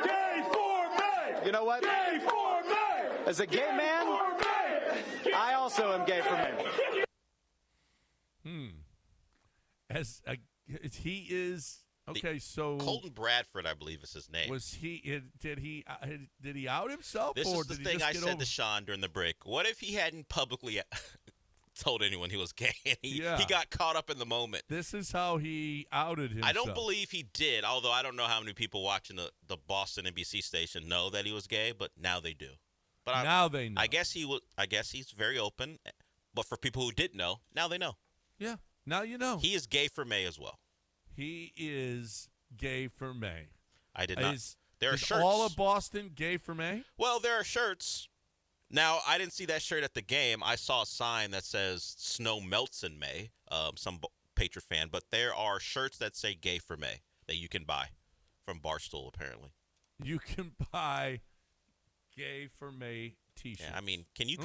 Gay for May! You know what? Gay for May! As a gay man, I also am gay for May. He is okay. So Colton Bradford, I believe, is his name. Was he? Did he out himself? This or is the did thing he I just said get to Sean during the break. What if he hadn't publicly told anyone he was gay, and he got caught up in the moment? This is how he outed himself. I don't believe he did, although I don't know how many people watching the Boston NBC station know that he was gay, but now they do. But now they know. I guess he's very open, but for people who didn't know, now they know. Yeah, now you know. He is gay for May as well. He is gay for May. I did not. There are is shirts. all of Boston gay for May? Well, there are shirts. Now, I didn't see that shirt at the game. I saw a sign that says "Snow melts in May." Some Patriot fan, but there are shirts that say "Gay for May" that you can buy from Barstool. Apparently, you can buy "Gay for May" T-shirts. Yeah, I mean, can you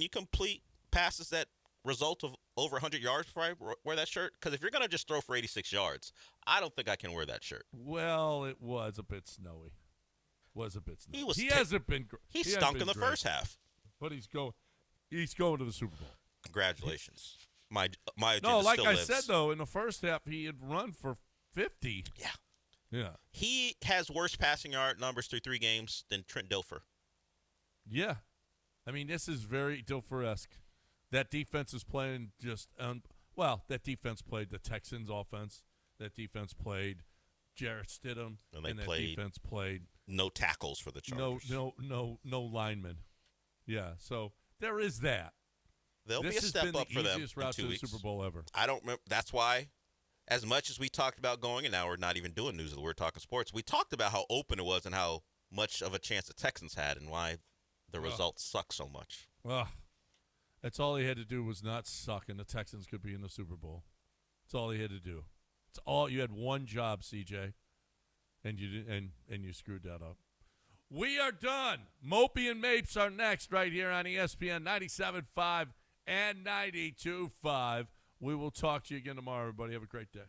complete passes that result of over 100 yards before I wear that shirt? Because if you're gonna just throw for 86 yards, I don't think I can wear that shirt. Well, it was a bit snowy. He stunk in the first half, but he's going to the Super Bowl. Congratulations. My agenda no, like still I lives. said though, in the first half he had run for 50. Yeah. He has worse passing yard numbers through 3 games than Trent Dilfer. Yeah, I mean this is very Dilfer-esque. That defense is playing just that defense played the Texans offense. That defense played Jarrett Stidham, and that defense played no tackles for the Chargers. No linemen. Yeah, so there is that. There'll this be a step up for them. This has been the easiest route to the Super Bowl ever. I don't remember. That's why, as much as we talked about going, and now we're not even doing news, we're talking sports. We talked about how open it was and how much of a chance the Texans had, and why the results suck so much. Well, that's all he had to do was not suck, and the Texans could be in the Super Bowl. That's all he had to do. It's all you had one job, CJ, and you did, and you screwed that up. We are done. Mopey and Mapes are next right here on ESPN 97.5 and 92.5. We will talk to you again tomorrow, everybody. Have a great day.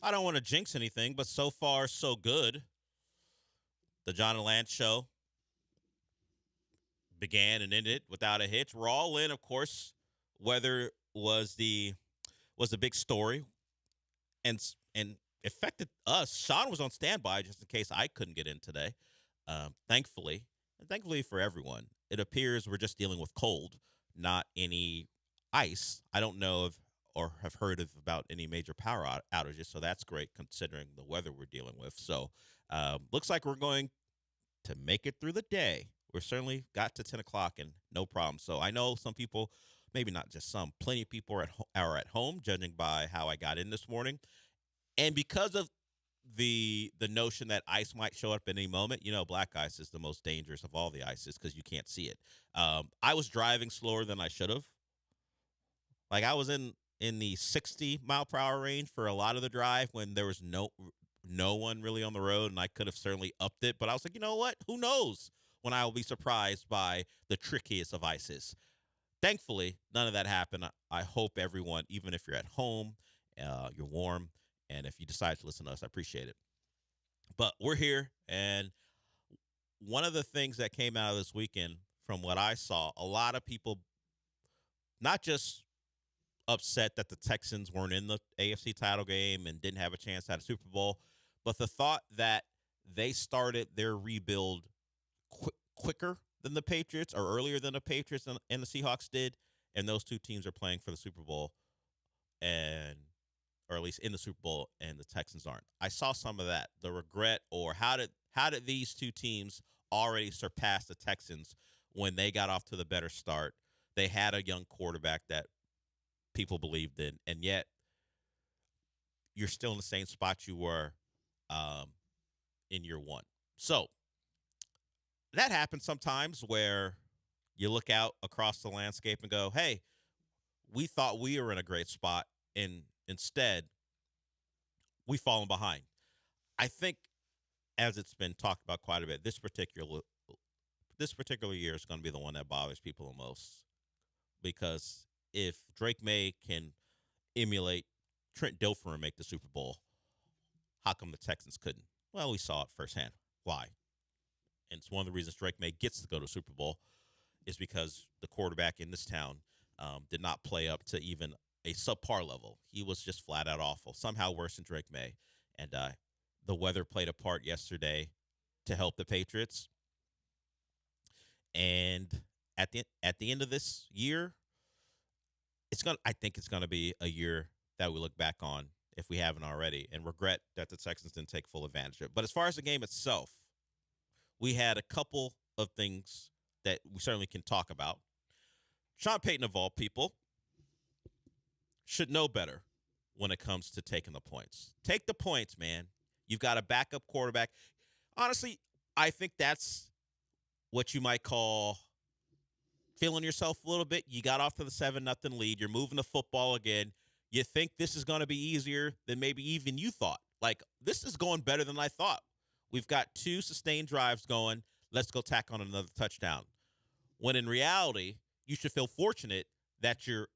I don't want to jinx anything, but so far, so good. The John and Lance show began and ended without a hitch. We're all in, of course. Weather was the big story, and affected us. Sean was on standby just in case I couldn't get in today. Thankfully for everyone, it appears we're just dealing with cold, not any ice. I don't know or have heard about any major power outages, so that's great considering the weather we're dealing with. So looks like we're going to make it through the day. We're certainly got to 10 o'clock and no problem. So I know some people, maybe not just some, plenty of people are at home, judging by how I got in this morning. And because of the notion that ice might show up at any moment, black ice is the most dangerous of all the ices because you can't see it. I was driving slower than I should have. Like I was in the 60 mile per hour range for a lot of the drive when there was no one really on the road, and I could have certainly upped it. But I was like, you know what? Who knows when I will be surprised by the trickiest of ices. Thankfully, none of that happened. I hope everyone, even if you're at home, you're warm, and if you decide to listen to us, I appreciate it. But we're here, and one of the things that came out of this weekend, from what I saw, a lot of people not just upset that the Texans weren't in the AFC title game and didn't have a chance at a Super Bowl, but the thought that they started their rebuild quicker than the Patriots or earlier than the Patriots and the Seahawks did, and those two teams are playing for the Super Bowl, or at least in the Super Bowl, and the Texans aren't. I saw some of that, the regret, or how did these two teams already surpass the Texans when they got off to the better start? They had a young quarterback that people believed in, and yet you're still in the same spot you were in year one. So that happens sometimes where you look out across the landscape and go, hey, we thought we were in a great spot, and instead we've fallen behind. I think, as it's been talked about quite a bit, this particular year is going to be the one that bothers people the most, because if Drake May can emulate Trent Dilfer and make the Super Bowl, how come the Texans couldn't? Well, we saw it firsthand. Why? And it's one of the reasons Drake May gets to go to Super Bowl is because the quarterback in this town did not play up to even a subpar level. He was just flat out awful, somehow worse than Drake May. And the weather played a part yesterday to help the Patriots. And at the end of this year, I think it's gonna be a year that we look back on, if we haven't already, and regret that the Texans didn't take full advantage of it. But as far as the game itself, we had a couple of things that we certainly can talk about. Sean Payton, of all people, should know better when it comes to taking the points. Take the points, man. You've got a backup quarterback. Honestly, I think that's what you might call feeling yourself a little bit. You got off to the 7-0 lead. You're moving the football again. You think this is going to be easier than maybe even you thought. Like, this is going better than I thought. We've got 2 sustained drives going. Let's go tack on another touchdown. When in reality, you should feel fortunate that you're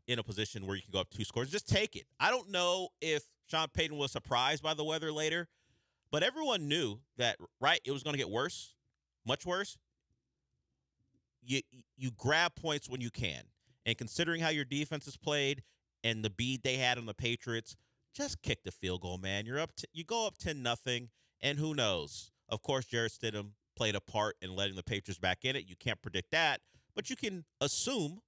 in a position where you can go up 2 scores. Just take it. I don't know if Sean Payton was surprised by the weather later, but everyone knew that, right, it was going to get worse, much worse. You grab points when you can. And considering how your defense has played and the beat they had on the Patriots, just kick the field goal, man. You go up 10-0, and who knows? Of course, Jarrett Stidham played a part in letting the Patriots back in it. You can't predict that, but you can assume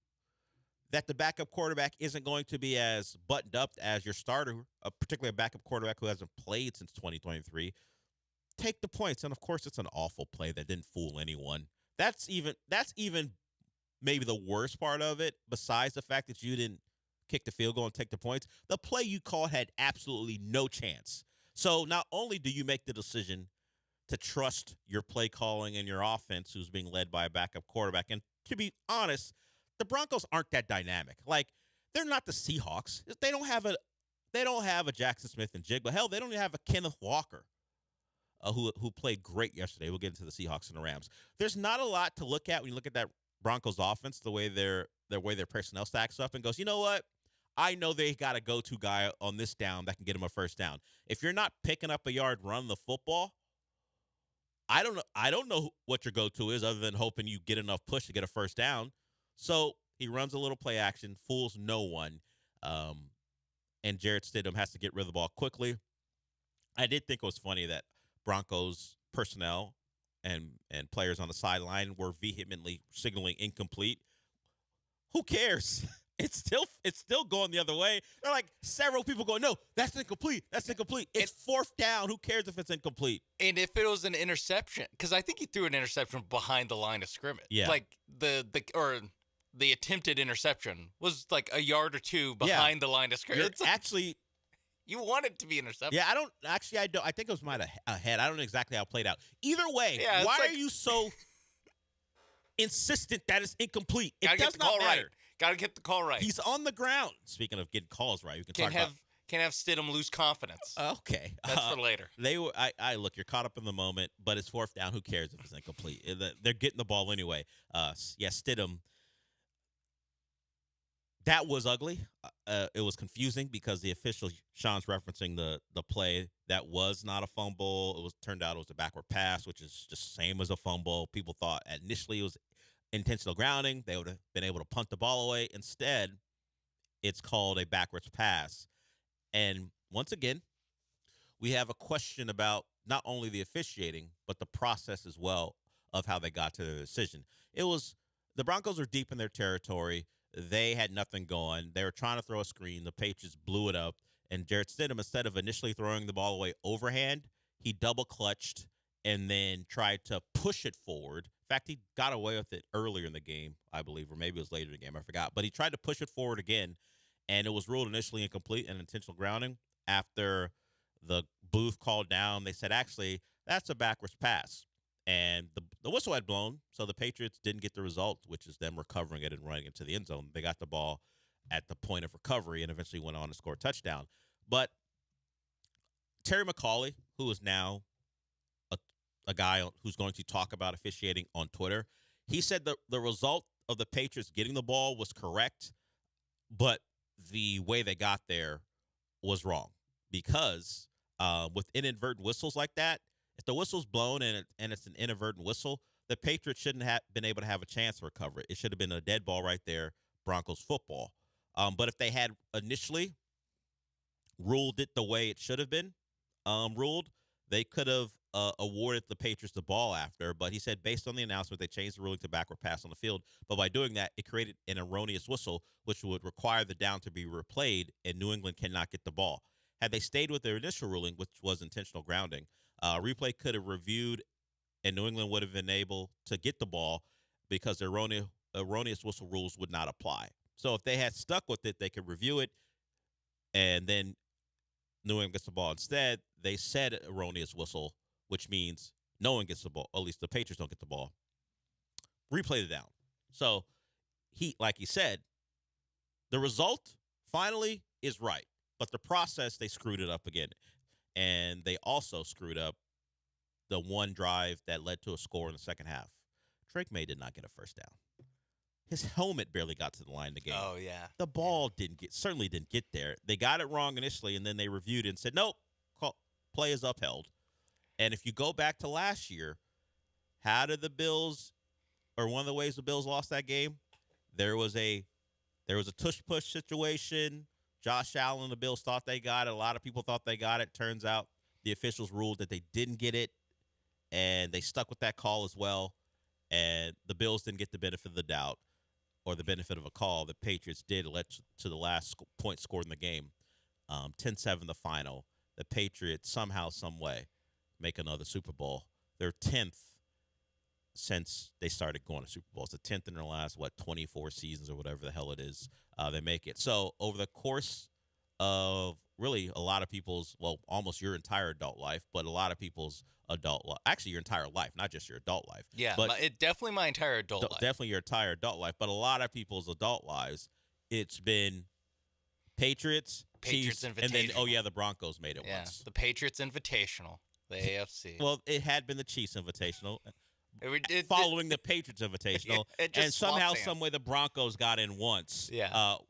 that the backup quarterback isn't going to be as buttoned up as your starter, particularly a backup quarterback who hasn't played since 2023. Take the points, and of course, it's an awful play that didn't fool anyone. That's even maybe the worst part of it, besides the fact that you didn't kick the field goal and take the points. The play you called had absolutely no chance. So not only do you make the decision to trust your play calling and your offense, who's being led by a backup quarterback, and to be honest, the Broncos aren't that dynamic. Like, they're not the Seahawks. They don't have a Jackson Smith and Jigba. Hell, they don't even have a Kenneth Walker, who played great yesterday. We'll get into the Seahawks and the Rams. There's not a lot to look at when you look at that Broncos offense, the way their personnel stacks up, and goes, you know what? I know they got a go-to guy on this down that can get him a first down. If you're not picking up a yard running the football, I don't know what your go-to is other than hoping you get enough push to get a first down. So he runs a little play action, fools no one, and Jarrett Stidham has to get rid of the ball quickly. I did think it was funny that Broncos personnel and players on the sideline were vehemently signaling incomplete. Who cares? It's still going the other way. They're like several people going, no, that's incomplete. That's incomplete. It's fourth down. Who cares if it's incomplete? And if it was an interception, because I think he threw an interception behind the line of scrimmage. Yeah. Like the attempted interception was like a yard or two behind the line of scrimmage. Actually, you want it to be intercepted. Yeah, I don't. I think it was might ahead. I don't know exactly how it played out. Either way, Yeah, why are you so insistent that it's incomplete? It Gotta does get the not call matter. right. Gotta get the call right. He's on the ground. Speaking of getting calls right, we can Can't talk about. have Stidham lose confidence. Okay, That's for later. They were. I look. You're caught up in the moment, but it's fourth down. Who cares if it's incomplete? They're getting the ball anyway. Stidham. That was ugly. It was confusing because the official, Sean's referencing the play that was not a fumble. Turned out it was a backward pass, which is just same as a fumble. People thought initially it was intentional grounding. They would have been able to punt the ball away. Instead, it's called a backwards pass. And once again, we have a question about not only the officiating, but the process as well of how they got to their decision. It was the Broncos are deep in their territory. They had nothing going. They were trying to throw a screen. The Patriots blew it up. And Jarrett Stidham, instead of initially throwing the ball away overhand, he double clutched and then tried to push it forward. In fact, he got away with it earlier in the game, I believe, or maybe it was later in the game. I forgot. But he tried to push it forward again, and it was ruled initially incomplete and intentional grounding. After the booth called down, they said, actually, that's a backwards pass. And the whistle had blown, so the Patriots didn't get the result, which is them recovering it and running into the end zone. They got the ball at the point of recovery and eventually went on to score a touchdown. But Terry McCauley, who is now a guy who's going to talk about officiating on Twitter, he said the result of the Patriots getting the ball was correct, but the way they got there was wrong because with inadvertent whistles like that, if the whistle's blown and it's an inadvertent whistle, the Patriots shouldn't have been able to have a chance to recover it. It should have been a dead ball right there, Broncos football. But if they had initially ruled it the way it should have been ruled, they could have awarded the Patriots the ball after. But he said based on the announcement, they changed the ruling to backward pass on the field. But by doing that, it created an erroneous whistle, which would require the down to be replayed, and New England cannot get the ball. Had they stayed with their initial ruling, which was intentional grounding, replay could have reviewed, and New England would have been able to get the ball because the erroneous whistle rules would not apply. So if they had stuck with it, they could review it, and then New England gets the ball. Instead, they said erroneous whistle, which means no one gets the ball. At least the Patriots don't get the ball. Replay the down. So like he said, the result finally is right. But the process, they screwed it up again. And they also screwed up the one drive that led to a score in the second half. Drake May did not get a first down. His helmet barely got to the line of the game. Oh, yeah. The ball certainly didn't get there. They got it wrong initially, and then they reviewed it and said, nope, play is upheld. And if you go back to last year, how did the Bills, or one of the ways the Bills lost that game, there was a tush-push situation. Josh Allen and the Bills thought they got it. A lot of people thought they got it. Turns out the officials ruled that they didn't get it, and they stuck with that call as well. And the Bills didn't get the benefit of the doubt or the benefit of a call. The Patriots did led to the last point scored in the game, 10-7 the final. The Patriots somehow, some way, make another Super Bowl. They're 10th since they started going to Super Bowls. The 10th in their last, 24 seasons or whatever the hell it is, they make it. So over the course of really a lot of people's, almost your entire adult life, but a lot of people's adult life, actually your entire life, not just your adult life. Yeah, but definitely my entire adult life. Definitely your entire adult life, but a lot of people's adult lives, it's been Patriots Chiefs, Invitational. and then, the Broncos made it once. The Patriots Invitational, the AFC. Well, it had been the Chiefs Invitational. Following the Patriots Invitational, and somehow, some way, the Broncos got in once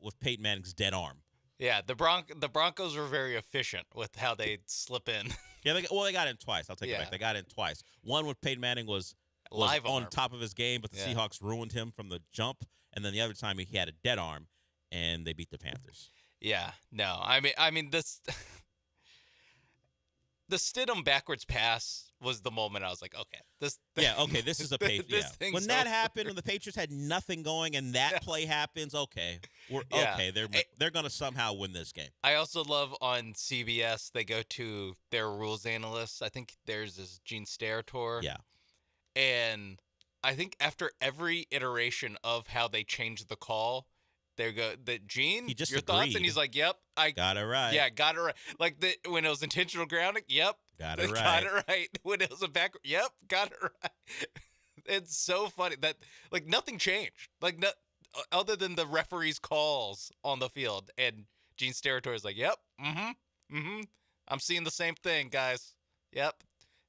with Peyton Manning's dead arm. Yeah, the Broncos were very efficient with how they slip in. Yeah, they got in twice. I'll take it back. They got in twice. One with Peyton Manning was Live on arm. top of his game, but the Yeah. Seahawks ruined him from the jump. And then the other time he had a dead arm, and they beat the Panthers. Yeah, no, I mean this. The Stidham backwards pass was the moment I was like, okay, this is a Patriot. this thing's When that over. happened, when the Patriots had nothing going, and that play happens, okay, they're gonna somehow win this game. I also love on CBS they go to their rules analysts. I think theirs is Gene Steratore. Yeah, and I think after every iteration of how they change the call, they go that Gene, He just your thoughts, agreed. and he's like, "Yep, I got it right." Yeah, got it right. Like when it was intentional grounding, yep, Got it got right. it right. When it was a back, yep, got it right. It's so funny that like nothing changed, like other than the referee's calls on the field, and Gene Steratore is like, "Yep, I'm seeing the same thing, guys. Yep,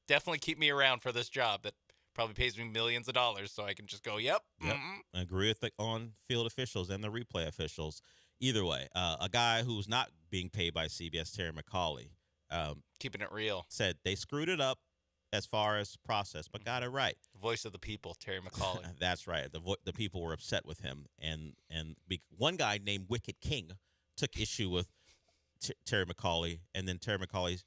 definitely keep me around for this job that probably pays me millions of dollars, so I can just go, yep. I agree with the on-field officials and the replay officials. Either way, a guy who's not being paid by CBS, Terry McCauley, keeping it real, said they screwed it up as far as process, but got it right. Voice of the people, Terry McCauley. That's right. The people were upset with him, and one guy named Wicked King took issue with Terry McCauley, and then Terry McCauley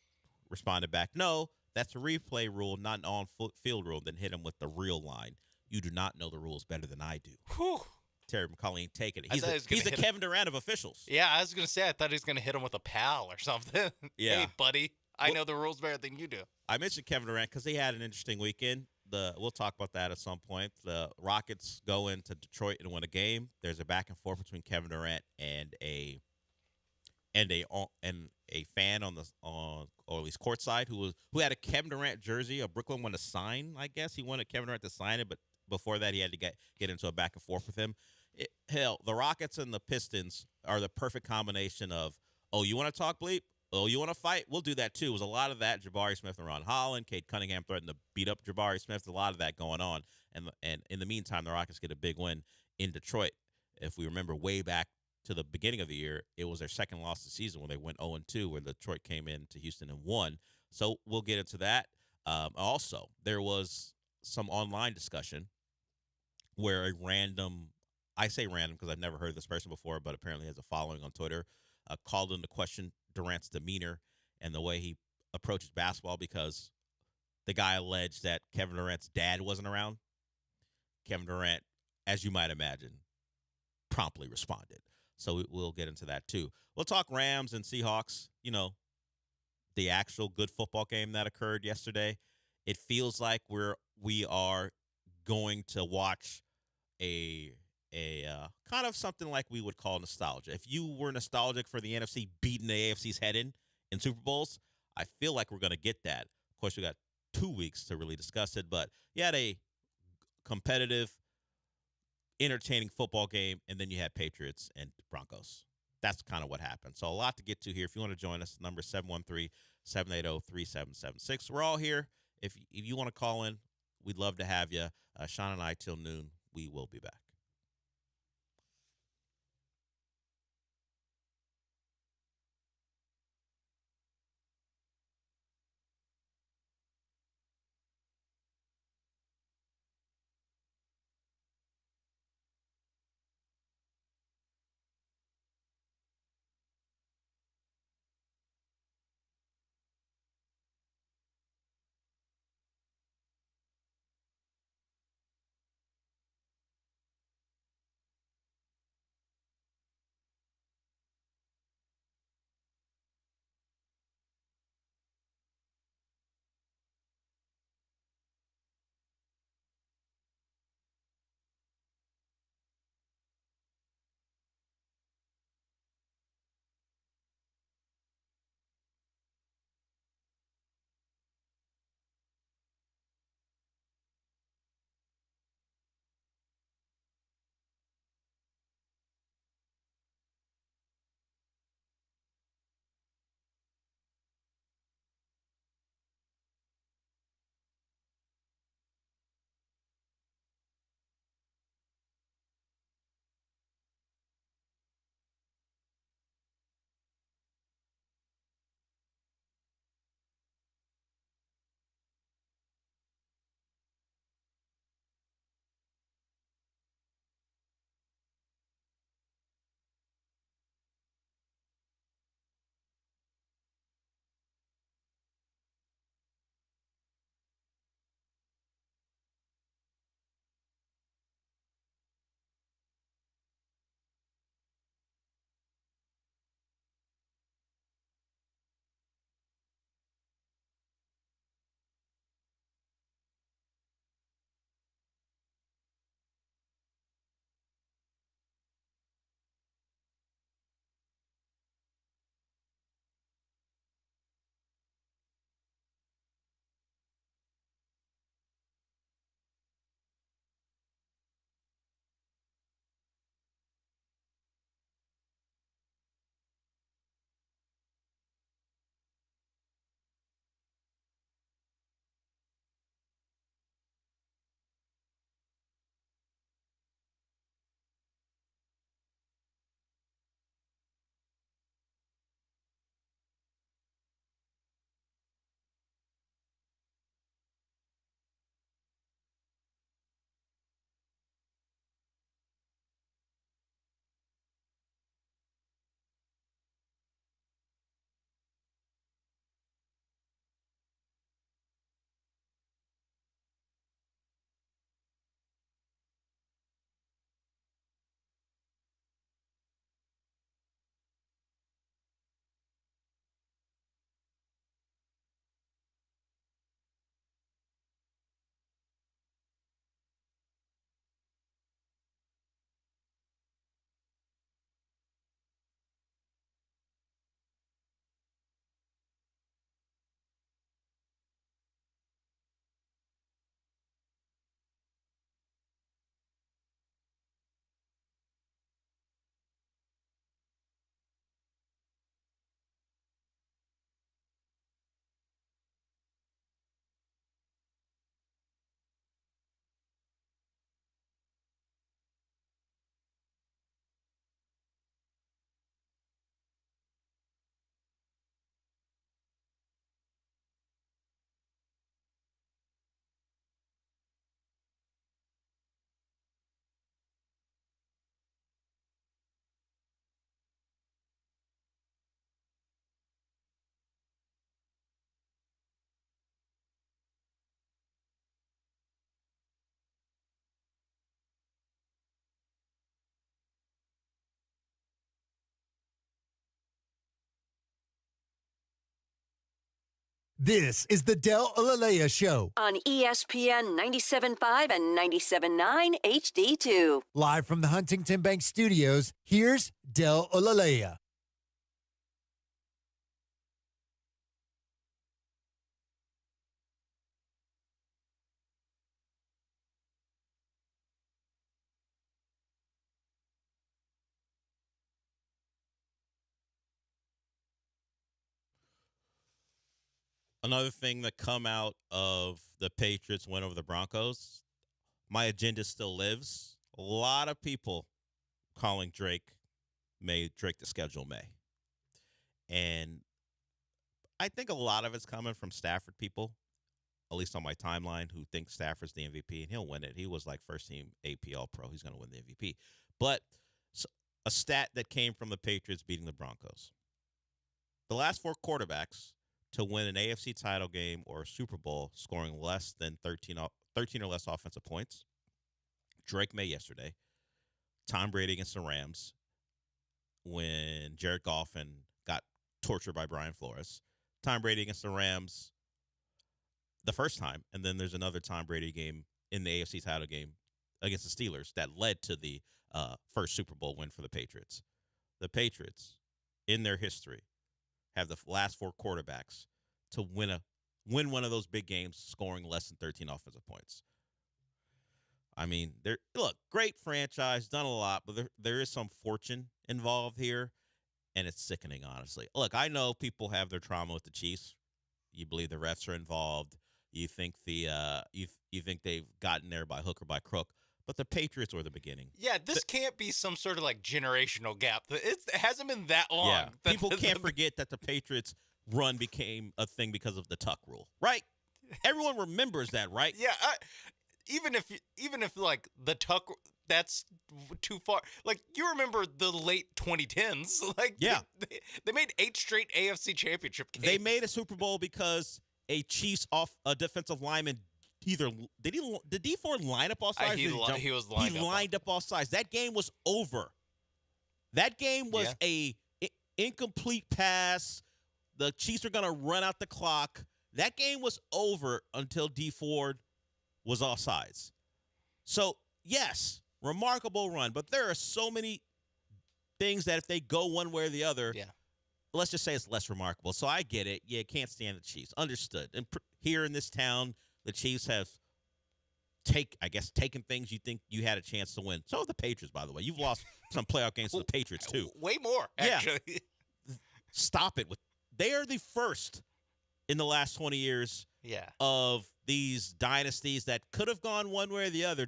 responded back, "No, that's a replay rule, not an on-field rule." Then hit him with the real line: "You do not know the rules better than I do." Whew. Terry McCauley ain't taking it. He's a Kevin Durant of officials. Yeah, I was gonna say I thought he was gonna hit him with a pal or something. Yeah. Hey, buddy, I know the rules better than you do. I mentioned Kevin Durant because he had an interesting weekend. We'll talk about that at some point. The Rockets go into Detroit and win a game. There's a back and forth between Kevin Durant and a fan or at least courtside who had a Kevin Durant jersey. A Brooklyn one to sign. I guess he wanted Kevin Durant to sign it, but before that he had to get into a back and forth with him. The Rockets and the Pistons are the perfect combination of, oh, you want to talk bleep? Oh, you want to fight? We'll do that too. It was a lot of that. Jabari Smith and Ron Holland, Cade Cunningham threatened to beat up Jabari Smith. A lot of that going on, and in the meantime, the Rockets get a big win in Detroit. If we remember way back to the beginning of the year, it was their second loss of the season when they went 0-2, where Detroit came into Houston and won. So we'll get into that. Also, there was some online discussion where I say random because I've never heard of this person before, but apparently has a following on Twitter, called into question Durant's demeanor and the way he approaches basketball because the guy alleged that Kevin Durant's dad wasn't around. Kevin Durant, as you might imagine, promptly responded. So we'll get into that too. We'll talk Rams and Seahawks, the actual good football game that occurred yesterday. It feels like we are going to watch a kind of something like we would call nostalgia. If you were nostalgic for the NFC beating the AFC's head in Super Bowls, I feel like we're going to get that. Of course, we got 2 weeks to really discuss it, but you had a competitive, entertaining football game, and then you had Patriots and Broncos. That's kind of what happened. So a lot to get to here. If you want to join us, number 713-780-3776. We're all here. If you want to call in, we'd love to have you. Sean and I till noon. We will be back. This is the Del Alalea Show. On ESPN 97.5 and 97.9 HD2. Live from the Huntington Bank Studios, here's Del Alalea. Another thing that come out of the Patriots win over the Broncos, my agenda still lives. A lot of people calling Drake the schedule May. And I think a lot of it's coming from Stafford people, at least on my timeline, who think Stafford's the MVP and he'll win it. He was like first team APL pro. He's going to win the MVP. But a stat that came from the Patriots beating the Broncos. The last 4 quarterbacks to win an AFC title game or a Super Bowl scoring less than 13 or less offensive points. Drake May yesterday. Tom Brady against the Rams when Jared Goff got tortured by Brian Flores. Tom Brady against the Rams the first time, and then there's another Tom Brady game in the AFC title game against the Steelers that led to the first Super Bowl win for the Patriots. The Patriots, in their history, have the last 4 quarterbacks to win one of those big games scoring less than 13 offensive points. I mean, great franchise, done a lot, but there is some fortune involved here, and it's sickening, honestly. Look, I know people have their trauma with the Chiefs. You believe the refs are involved. You think you think they've gotten there by hook or by crook. But the Patriots were the beginning. Yeah, this can't be some sort of like generational gap. It hasn't been that long. Yeah, people can't forget that the Patriots run became a thing because of the Tuck rule, right? Everyone remembers that, right? Yeah, even if like the Tuck, that's too far. Like you remember the late 2010s? Like yeah, they made 8 straight AFC Championship games. They made a Super Bowl because a Chiefs a defensive lineman. Did D Ford line up all sides? He lined up all sides. That game was over. That game was a incomplete pass. The Chiefs are gonna run out the clock. That game was over until D Ford was all sides. So yes, remarkable run, but there are so many things that if they go one way or the other, let's just say it's less remarkable. So I get it. Yeah, can't stand the Chiefs. Understood. And here in this town, the Chiefs have taken things you think you had a chance to win. So have the Patriots, by the way. You've lost some playoff games to the Patriots, too. Way more, actually. Yeah. Stop it. They are the first in the last 20 years of these dynasties that could have gone one way or the other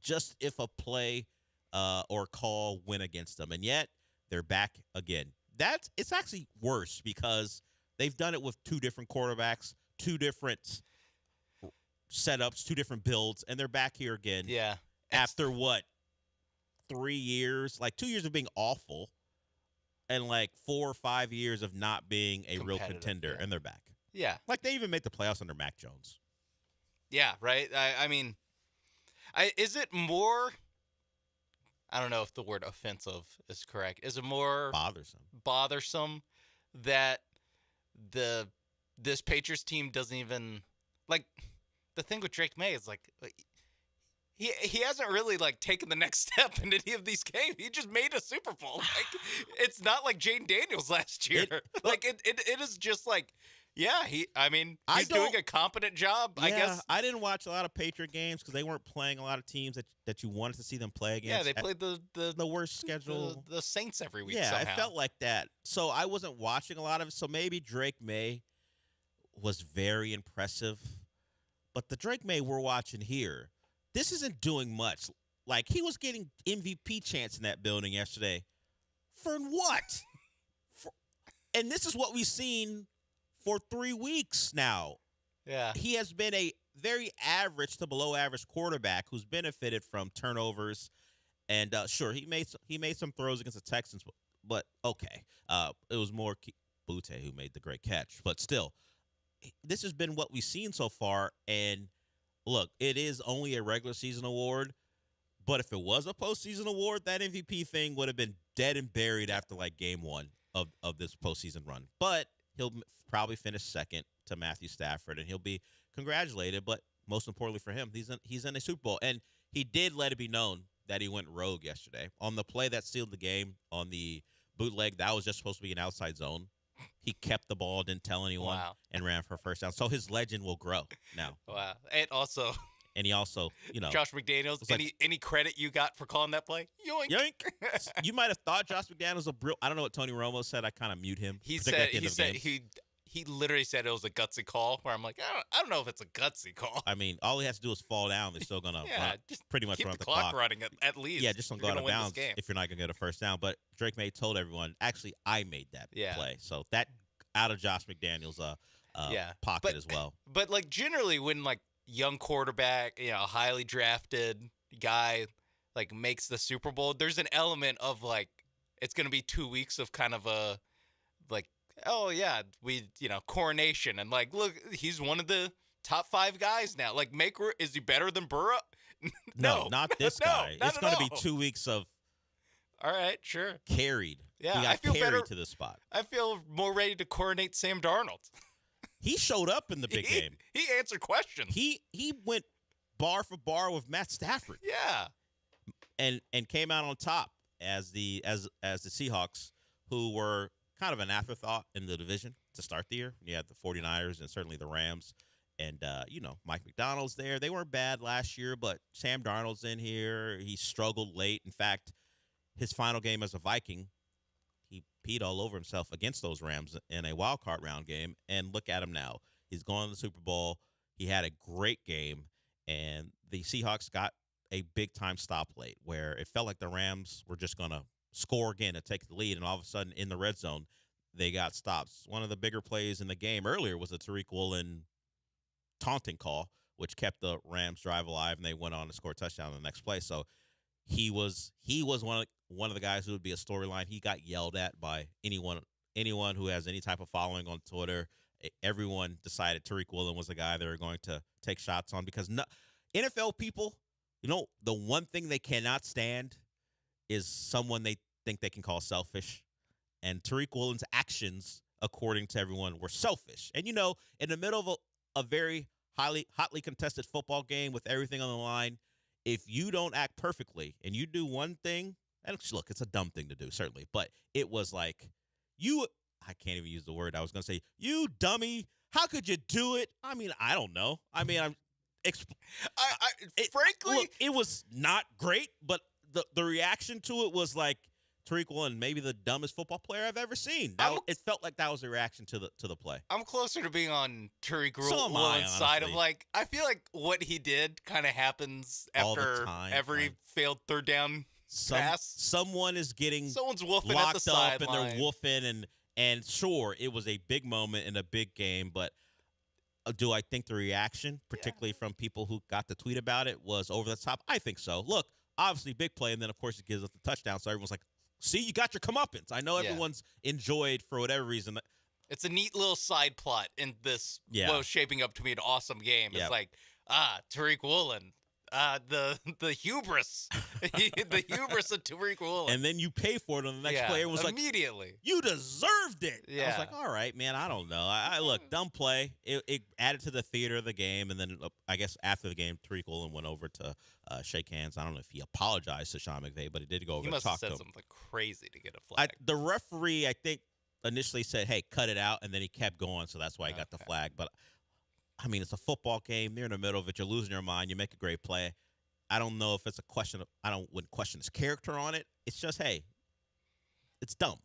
just if a play or call went against them. And yet, they're back again. It's actually worse because they've done it with 2 different quarterbacks, 2 different setups, 2 different builds, and they're back here again. Yeah. After 3 years? Like 2 years of being awful and like 4 or 5 years of not being a real contender, and they're back. Yeah. Like they even made the playoffs under Mac Jones. Yeah, right? I mean, is it more, I don't know if the word offensive is correct. Is it more bothersome that this Patriots team doesn't even, like, the thing with Drake May is like he hasn't really like taken the next step in any of these games. He just made a Super Bowl. Like it's not like Jane Daniels last year. It is just like he's doing a competent job. I guess I didn't watch a lot of Patriot games because they weren't playing a lot of teams that you wanted to see them play against. Yeah, they played the worst schedule, the Saints every week. Yeah, somehow. it felt like that. So I wasn't watching a lot of it. So maybe Drake May was very impressive. But the Drake May we're watching here, this isn't doing much. Like, he was getting MVP chance in that building yesterday. For what? And this is what we've seen for 3 weeks now. Yeah. He has been a very average to below average quarterback who's benefited from turnovers. And, sure, he made some throws against the Texans, but okay. It was more Butte who made the great catch. But still, this has been what we've seen so far, and look, it is only a regular season award, but if it was a postseason award, that MVP thing would have been dead and buried after like game 1 of this postseason run. But he'll probably finish second to Matthew Stafford, and he'll be congratulated. But most importantly for him, he's in a Super Bowl, and he did let it be known that he went rogue yesterday on the play that sealed the game on the bootleg. That was just supposed to be an outside zone. He kept the ball, didn't tell anyone, and ran for a first down. So his legend will grow now. Wow. And also, he also, Josh McDaniels, any credit you got for calling that play? Yoink. Yoink. You might have thought Josh McDaniels I don't know what Tony Romo said. I kind of mute him. He literally said it was a gutsy call, where I'm like, I don't know if it's a gutsy call. I mean, all he has to do is fall down. They're still going to just pretty much keep run the clock running at least. Yeah, just don't go out of bounds if you're not going to get a first down. But Drake May told everyone, actually, I made that play. So that out of Josh McDaniels' pocket as well. But, like, generally when, like, young quarterback, highly drafted guy, like, makes the Super Bowl, there's an element of, like, it's going to be 2 weeks of kind of a, like, oh, yeah, coronation. And, like, look, he's one of the top 5 guys now. Like, is he better than Burrow? No, not this guy. It's going to be 2 weeks of. All right, sure. Carried. Yeah, he got I feel carried better to the spot. I feel more ready to coronate Sam Darnold. He showed up in the big game. He answered questions. He went bar for bar with Matt Stafford. Yeah. And came out on top as the Seahawks, who were kind of an afterthought in the division to start the year. You had the 49ers and certainly the Rams. And, Mike McDonald's there. They weren't bad last year, but Sam Darnold's in here. He struggled late. In fact, his final game as a Viking, he peed all over himself against those Rams in a wild card round game. And look at him now. He's going to the Super Bowl. He had a great game. And the Seahawks got a big-time stop late where it felt like the Rams were just going to score again and take the lead. And all of a sudden, in the red zone, they got stops. One of the bigger plays in the game earlier was a Tariq Woolen taunting call, which kept the Rams drive alive, and they went on to score a touchdown in the next play. So he was one of the guys who would be a storyline. He got yelled at by anyone who has any type of following on Twitter. Everyone decided Tariq Woolen was the guy they were going to take shots on because NFL people, the one thing they cannot stand is someone they think they can call selfish. And Tariq Woolen's actions, according to everyone, were selfish. And, in the middle of a very hotly contested football game with everything on the line, if you don't act perfectly and you do one thing, and look, it's a dumb thing to do, certainly, but it was like, I can't even use the word I was going to say, you dummy, how could you do it? I mean, I don't know. I mean, frankly, look, it was not great, but the reaction to it was like, Tariq Woolen, maybe the dumbest football player I've ever seen. It felt like that was the reaction to the play. I'm closer to being on Tariq Woolen's side of, like, I feel like what he did kind of happens after every failed third down pass. Someone's woofing locked at the up and sideline. they're woofing, and sure, it was a big moment in a big game, but do I think the reaction, particularly from people who got the tweet about it, was over the top? I think so. Look, obviously big play, and then, of course, it gives us the touchdown, so everyone's like, see, you got your comeuppance. I know everyone's enjoyed, for whatever reason. It's a neat little side plot in this, what was shaping up to be an awesome game. It's like, Tariq Woolen, the hubris, the hubris of Tariq Woolen. And then you pay for it on the next play. It was immediately. Like, you deserved it. Yeah. I was like, all right, man, I don't know. I look, dumb play. It added to the theater of the game. And then I guess after the game, Tariq Woolen went over to shake hands. I don't know if he apologized to Sean McVay, but he did go over to talk to him. He must have said something crazy to get a flag. The referee, I think, initially said, hey, cut it out. And then he kept going. So that's why he got the flag. But, I mean, it's a football game. They're in the middle of it. You're losing your mind. You make a great play. I don't know if it's a question of, wouldn't question his character on it. It's just, hey, it's dumb.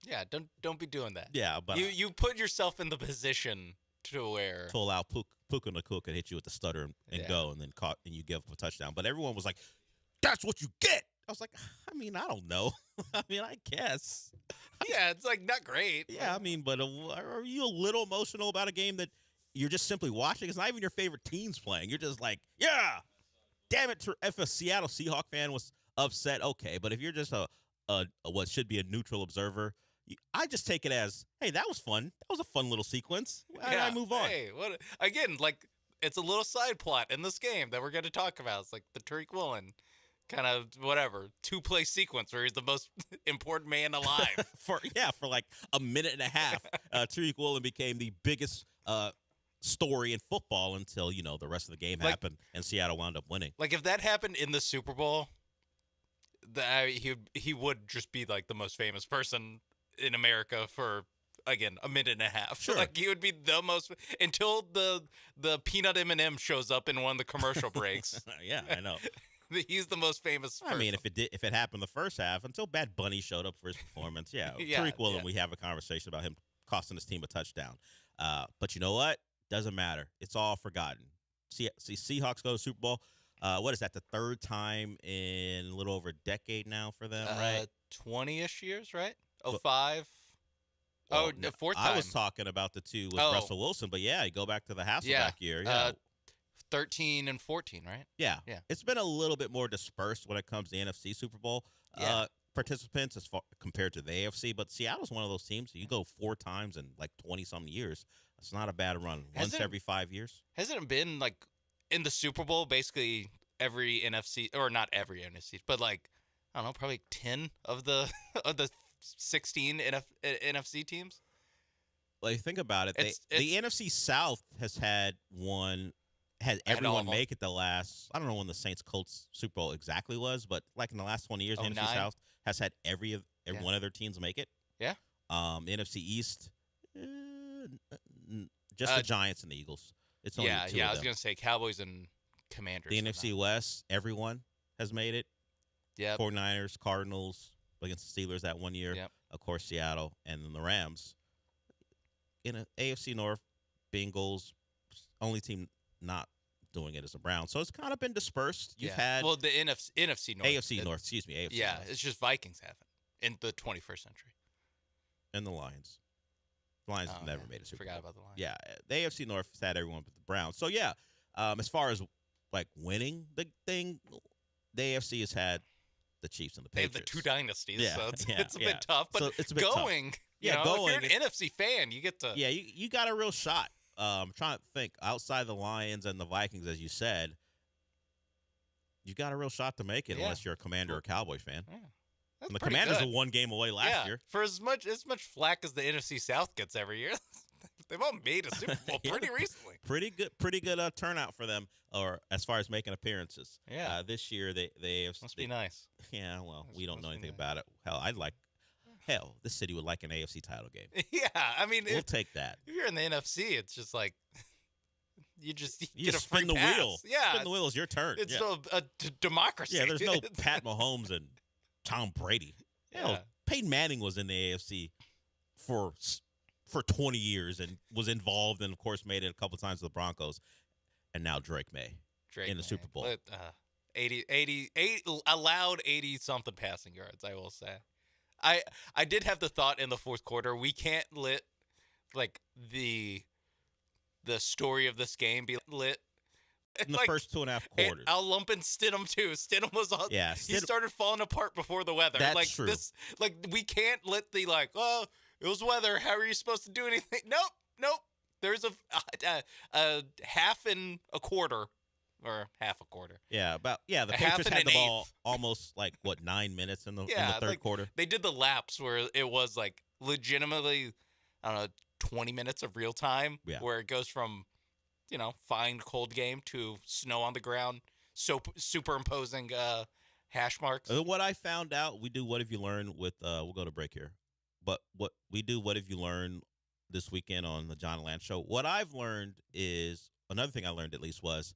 Yeah, don't be doing that. Yeah, but you put yourself in the position to allow Puka Nakua could hit you with the stutter and go, and then and you give up a touchdown. But everyone was like, "That's what you get." I was like, I mean, I don't know. I mean, I guess. Yeah, it's like not great. Yeah, I mean, but are you a little emotional about a game that you're just simply watching? It's not even your favorite team's playing. You're just like, yeah. Damn it! If a Seattle Seahawk fan was upset, okay. But if you're just a what should be a neutral observer, I just take it as, hey, that was fun. That was a fun little sequence. I move on. Hey, again, like, it's a little side plot in this game that we're going to talk about. It's like the Tariq Woolen kind of whatever 2-play sequence where he's the most important man alive. for like a minute and a half, Tariq Woolen became the biggest story in football until the rest of the game happened and Seattle wound up winning. Like if that happened in the Super Bowl, he would just be like the most famous person in America for again a minute and a half. Sure. Like he would be the most until the peanut M&M shows up in one of the commercial breaks. Yeah, I know. He's the most famous person. I mean, if it happened the first half until Bad Bunny showed up for his performance, Yeah, Tariq Woolen, yeah. we have a conversation about him costing his team a touchdown. But you know what? Doesn't matter. It's all forgotten. See, Seahawks go to Super Bowl. What is that? The third time in a little over a decade now for them, right? 20-ish years, right? 05. Well, the fourth time. I was talking about the two with Russell Wilson, but yeah, you go back to the Hasselbeck year. Yeah. 13 and 14, right? Yeah. Yeah. It's been a little bit more dispersed when it comes to the NFC Super Bowl participants as far compared to the AFC, but Seattle's one of those teams. You go 4 times in like 20-something years. It's not a bad run. Once every 5 years. Hasn't it been like in the Super Bowl basically every NFC, or not every NFC, but like I don't know, probably 10 of the 16 NFC teams? Like think about it. The NFC South has had everyone make it the last. I don't know when the Saints Colts Super Bowl exactly was, but like in the last 20 years, the NFC South has had every one of their teams make it. Yeah. The NFC East, just the Giants and the Eagles. It's only two of I was them. gonna say Cowboys and Commanders. The NFC West, everyone has made it. Yeah. 49ers, Cardinals against the Steelers that one year. Yep. Of course, Seattle, and then the Rams. In an AFC North, Bengals, only team not doing it is the Browns. So it's kind of been dispersed. You've had the NFC North. AFC North, excuse me. AFC yeah, North. it's just Vikings haven't in the 21st century. And the Lions. The Lions have never made a Super Bowl. Forgot about the Lions. Yeah, the AFC North has had everyone but the Browns. So yeah, as far as like winning the thing, the AFC has had the Chiefs and the They have Patriots. the two dynasties, Yeah, so it's yeah, a bit tough. But so it's a bit going, tough. Yeah, if going. you're an NFC fan, you get to. Yeah, you got a real shot. I'm trying to think outside the Lions and the Vikings, as you said. You got a real shot to make it unless you're a Commander or Cowboy fan. Yeah. And the Commanders are one game away last year. For as much flack as the NFC South gets every year, they've all made a Super Bowl pretty recently. Pretty good turnout for them, or as far as making appearances. Yeah. This year they Must be nice. Yeah, well, we don't know anything about it. Hell, this city would like an AFC title game. Yeah, I mean, We'll take that. If you're in the NFC, it's just like you get a spin free the pass. wheel. Yeah, Spin the wheel is your turn. It's Yeah. a democracy. Yeah, there's no Pat Mahomes and Tom Brady. Hell, Yeah. Peyton Manning was in the AFC for 20 years and was involved and, of course, made it a couple times to the Broncos. And now Drake May in the Super Bowl. 80 allowed 80-something passing yards, I will say. I did have the thought in the fourth quarter, we can't let like the story of this game be lit In the first 2.5 quarters. I'll lump in Stidham too. Stidham was all Yeah, he started falling apart before the weather. That's like true. this like we can't let the oh, it was weather. How are you supposed to do anything? Nope. There's a half and a quarter. Or half a quarter. Yeah, the A half Patriots and had the an ball almost 9 minutes in the third quarter. They did the laps where it was legitimately, I don't know, 20 minutes of real time. Yeah. Where it goes from, fine cold game to snow on the ground, superimposing hash marks. What I found out, we do What Have You Learned with, we'll go to break here. But what we do, What Have You Learned this weekend on the John and Lance Show. What I've learned is, another thing I learned at least was,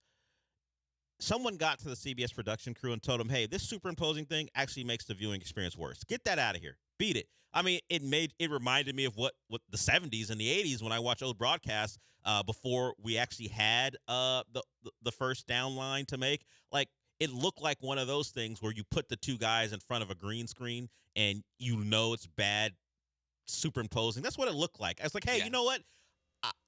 someone got to the CBS production crew and told them, hey, this superimposing thing actually makes the viewing experience worse. Get that out of here. Beat it. I mean, it reminded me of what the 70s and the 80s when I watched old broadcasts before we actually had the first down line to make. Like, it looked like one of those things where you put the two guys in front of a green screen and it's bad superimposing. That's what it looked like. I was like, hey, you know what?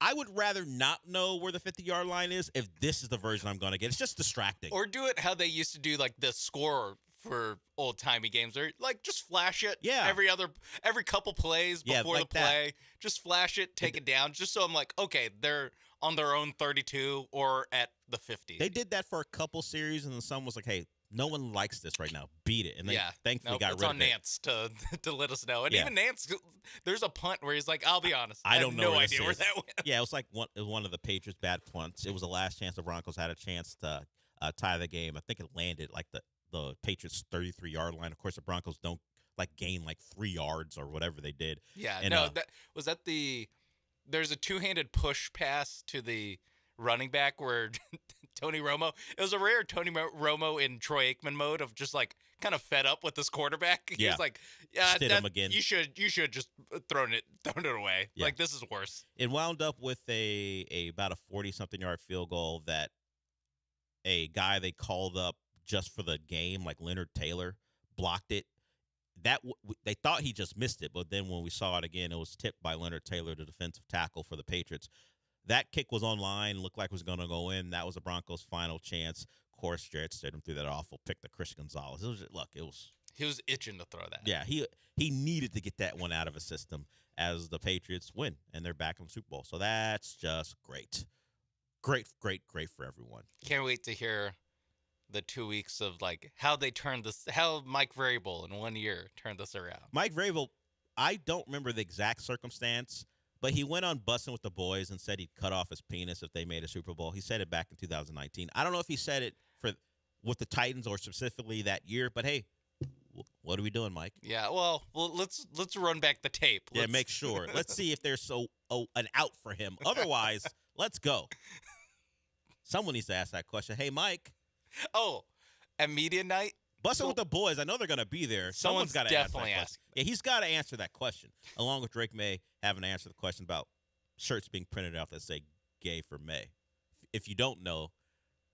I would rather not know where the 50-yard line is if this is the version I'm going to get. It's just distracting. Or do it how they used to do the score for old-timey games. Or just flash it every couple plays before the play. Just flash it, take it down, just so I'm like, okay, they're on their own 32 or at the 50. They did that for a couple series, and then some was like, hey, no one likes this right now. Beat it, and they Yeah, thankfully nope, got it's rid on of it. Nance to to let us know. And Yeah. even Nance, there's a punt where he's like, "I'll be honest, I have don't know no where idea this where is. that went." Yeah, it was like one of the Patriots' bad punts. It was the last chance the Broncos had a chance to tie the game. I think it landed like the Patriots' 33-yard line. Of course, the Broncos don't gain like 3 yards or whatever they did. Yeah, And, no, that was that the. There's a two-handed push pass to the running back where Tony Romo. It was a rare Tony Romo in Troy Aikman mode of just like kind of fed up with this quarterback. He Yeah. was like, Just hit that, him again. You should just thrown it away. Yeah. Like this is worse." It wound up with a about a 40-something yard field goal that a guy they called up just for the game, like Leonard Taylor, blocked it. They thought he just missed it, but then when we saw it again, it was tipped by Leonard Taylor, the defensive tackle for the Patriots. That kick was online, looked like it was going to go in. That was the Broncos' final chance. Of course, Jarrett Stidham threw that awful pick to Chris Gonzalez. It was He was itching to throw that. Yeah, he needed to get that one out of his system as the Patriots win, and they're back in the Super Bowl. So that's just great. Great for everyone. Can't wait to hear the 2 weeks of like how they turned this, how Mike Vrabel in 1 year turned this around. Mike Vrabel, I don't remember the exact circumstance, but he went on Bussin' with the Boys and said he'd cut off his penis if they made a Super Bowl. He said it back in 2019. I don't know if he said it with the Titans or specifically that year, but hey, what are we doing, Mike? Yeah, well, let's run back the tape. Yeah, make sure. Let's see if there's an out for him. Otherwise, let's go. Someone needs to ask that question. Hey, Mike. Oh, at media night? Bussin' with the Boys. I know they're going to be there. Someone's got to definitely answer that ask. question. Yeah, he's got to answer that question, along with Drake May having to answer the question about shirts being printed out that say gay for May. If you don't know,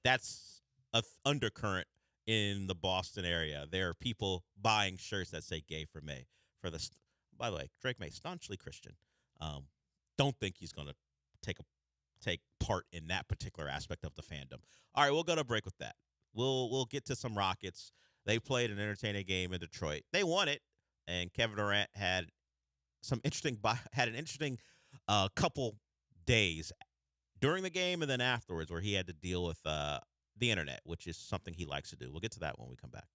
that's a undercurrent in the Boston area. There are people buying shirts that say gay for May. By the way, Drake May, staunchly Christian. Don't think he's going to take part in that particular aspect of the fandom. All right, we'll go to break with that. We'll get to some Rockets. They played an entertaining game in Detroit. They won it, and Kevin Durant had an interesting couple days during the game and then afterwards where he had to deal with the internet, which is something he likes to do. We'll get to that when we come back.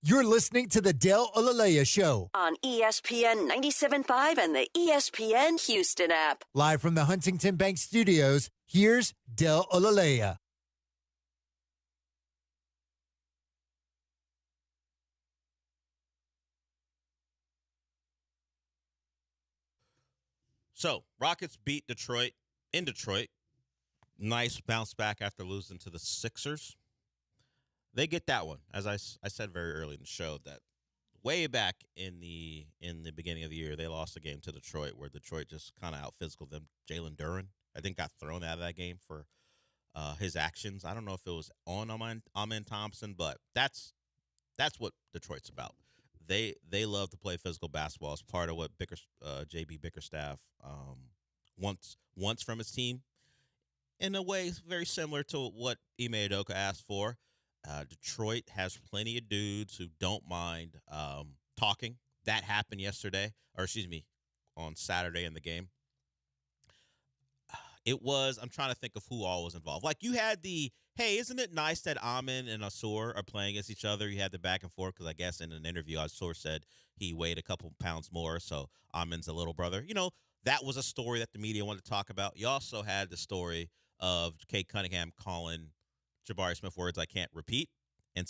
You're listening to the Del Olalea Show. On ESPN 97.5 and the ESPN Houston app. Live from the Huntington Bank Studios, here's Del Olalea. So, Rockets beat Detroit in Detroit. Nice bounce back after losing to the Sixers. They get that one. As I said very early in the show, that way back in the beginning of the year, they lost a game to Detroit where Detroit just kind of out-physicaled them. Jalen Duren, I think, got thrown out of that game for his actions. I don't know if it was on Amen Thompson, but that's what Detroit's about. They love to play physical basketball. It's part of what JB Bickerstaff wants from his team. In a way, very similar to what Ime Udoka asked for. Detroit has plenty of dudes who don't mind talking. That happened on Saturday in the game. I'm trying to think of who all was involved. Like, you had hey, isn't it nice that Amen and Asur are playing against each other? You had the back and forth because I guess in an interview, Asur said he weighed a couple pounds more, so Amen's a little brother. That was a story that the media wanted to talk about. You also had the story of Kate Cunningham calling Jabari Smith words I can't repeat and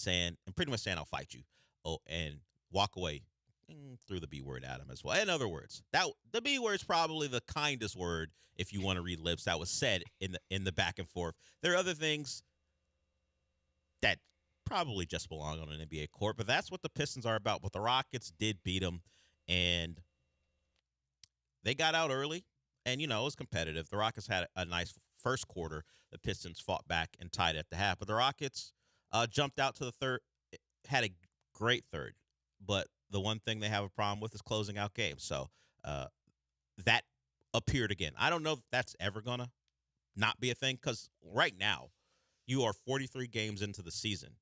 pretty much saying I'll fight you. Oh, and walk away. Threw the B word at him as well. In other words, the B word is probably the kindest word if you want to read lips that was said in the back and forth. There are other things that probably just belong on an NBA court, but that's what the Pistons are about. But the Rockets did beat them, and they got out early, and it was competitive. The Rockets had a nice first quarter. The Pistons fought back and tied at the half, but the Rockets jumped out to the third, had a great third, but the one thing they have a problem with is closing out games. So that appeared again. I don't know if that's ever going to not be a thing, because right now you are 43 games into the season,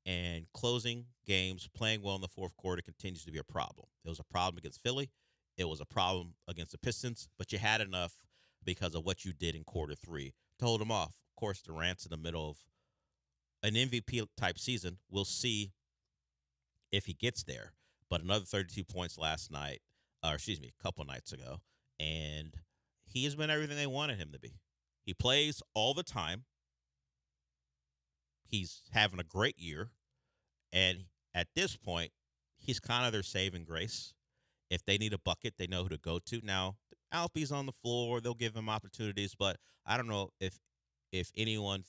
and closing games, playing well in the fourth quarter continues to be a problem. It was a problem against Philly. It was a problem against the Pistons, but you had enough because of what you did in quarter three to hold them off. Of course, Durant's in the middle of an MVP-type season. We'll see if he gets there. But another 32 points a couple nights ago, and he has been everything they wanted him to be. He plays all the time. He's having a great year, and at this point, he's kind of their saving grace. If they need a bucket, they know who to go to. Now, Alpe's on the floor. They'll give him opportunities, but I don't know if anyone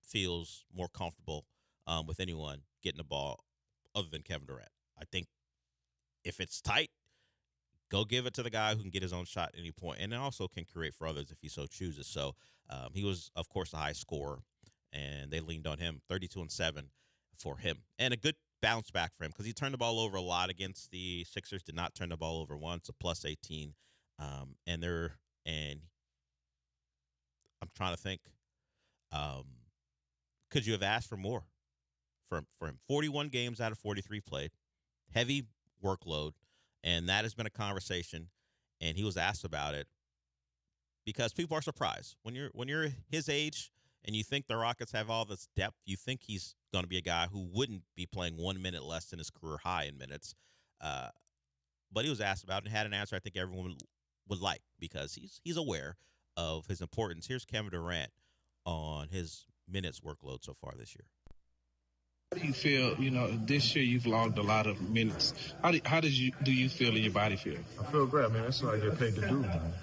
feels more comfortable with anyone getting the ball other than Kevin Durant. I think if it's tight, go give it to the guy who can get his own shot at any point, and also can create for others if he so chooses. So he was, of course, the high scorer, and they leaned on him, 32-7 for him. And a good bounce back for him because he turned the ball over a lot against the Sixers, did not turn the ball over once, a plus 18. And I'm trying to think, could you have asked for more for him? 41 games out of 43 played, heavy workload, and that has been a conversation, and he was asked about it because people are surprised when you're his age and you think the Rockets have all this depth. You think he's going to be a guy who wouldn't be playing 1 minute less than his career high in minutes, but he was asked about it and had an answer I think everyone would like because he's aware of his importance. Here's Kevin Durant on his minutes workload so far this year. How do you feel, this year you've logged a lot of minutes. How do you feel and your body feel? I feel great, man. That's what I get paid to do, man.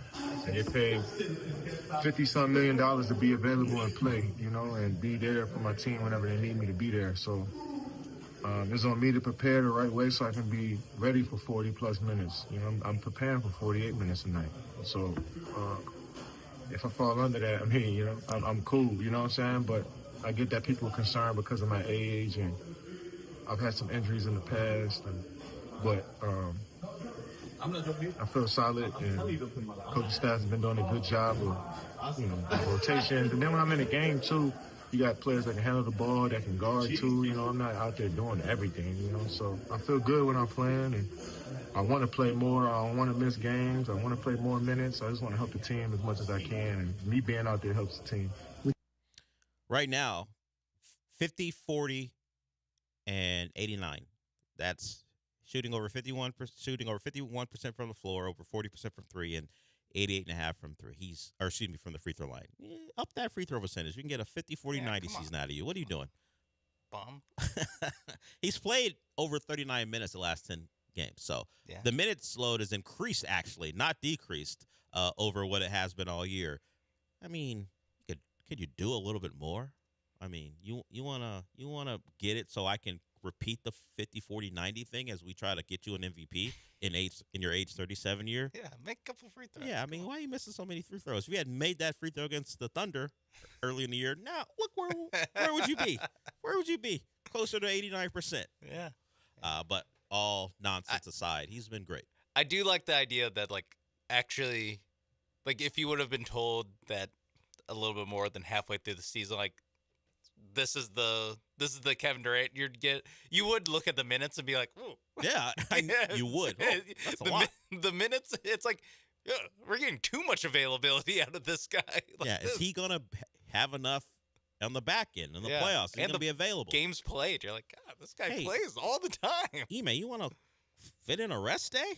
I get paid $50-some million to be available and play, and be there for my team whenever they need me to be there. So it's on me to prepare the right way so I can be ready for 40-plus minutes. I'm preparing for 48 minutes a night. So if I fall under that, I'm cool, you know what I'm saying? But I get that people are concerned because of my age, and I've had some injuries in the past. But I feel solid, and coaching staff has been doing a good job of rotations. And then when I'm in a game, too, you got players that can handle the ball, that can guard, too. I'm not out there doing everything, So I feel good when I'm playing, and I want to play more. I don't want to miss games. I want to play more minutes. I just want to help the team as much as I can, and me being out there helps the team. Right now, 50, 40, and 89. That's shooting over 51% from the floor, over 40% from three, and 88.5 from three. From the free throw line. Up that free throw percentage. We can get a 50, 40, 90 season out of you. What are you doing? Bum. He's played over 39 minutes the last 10 games. So the minutes load has increased, actually, not decreased over what it has been all year. I mean, could you do a little bit more? I mean, you wanna get it so I can repeat the 50, 40, 90 thing as we try to get you an MVP in your age 37 year. Yeah, make a couple free throws. Yeah, I mean, why are you missing so many free throws? If you had made that free throw against the Thunder early in the year, now look where would you be? Where would you be? Closer to 89%. Yeah. But all nonsense aside, he's been great. I do like the idea that actually, if you would have been told that a little bit more than halfway through the season, this is the Kevin Durant you would look at the minutes and be like, ooh. Yeah, you would. Oh, that's a lot. The minutes, it's we're getting too much availability out of this guy. Is he gonna have enough on the back end in the playoffs? He's gonna be available. Games played. You're like, God, this guy plays all the time. Ime, you want to fit in a rest day?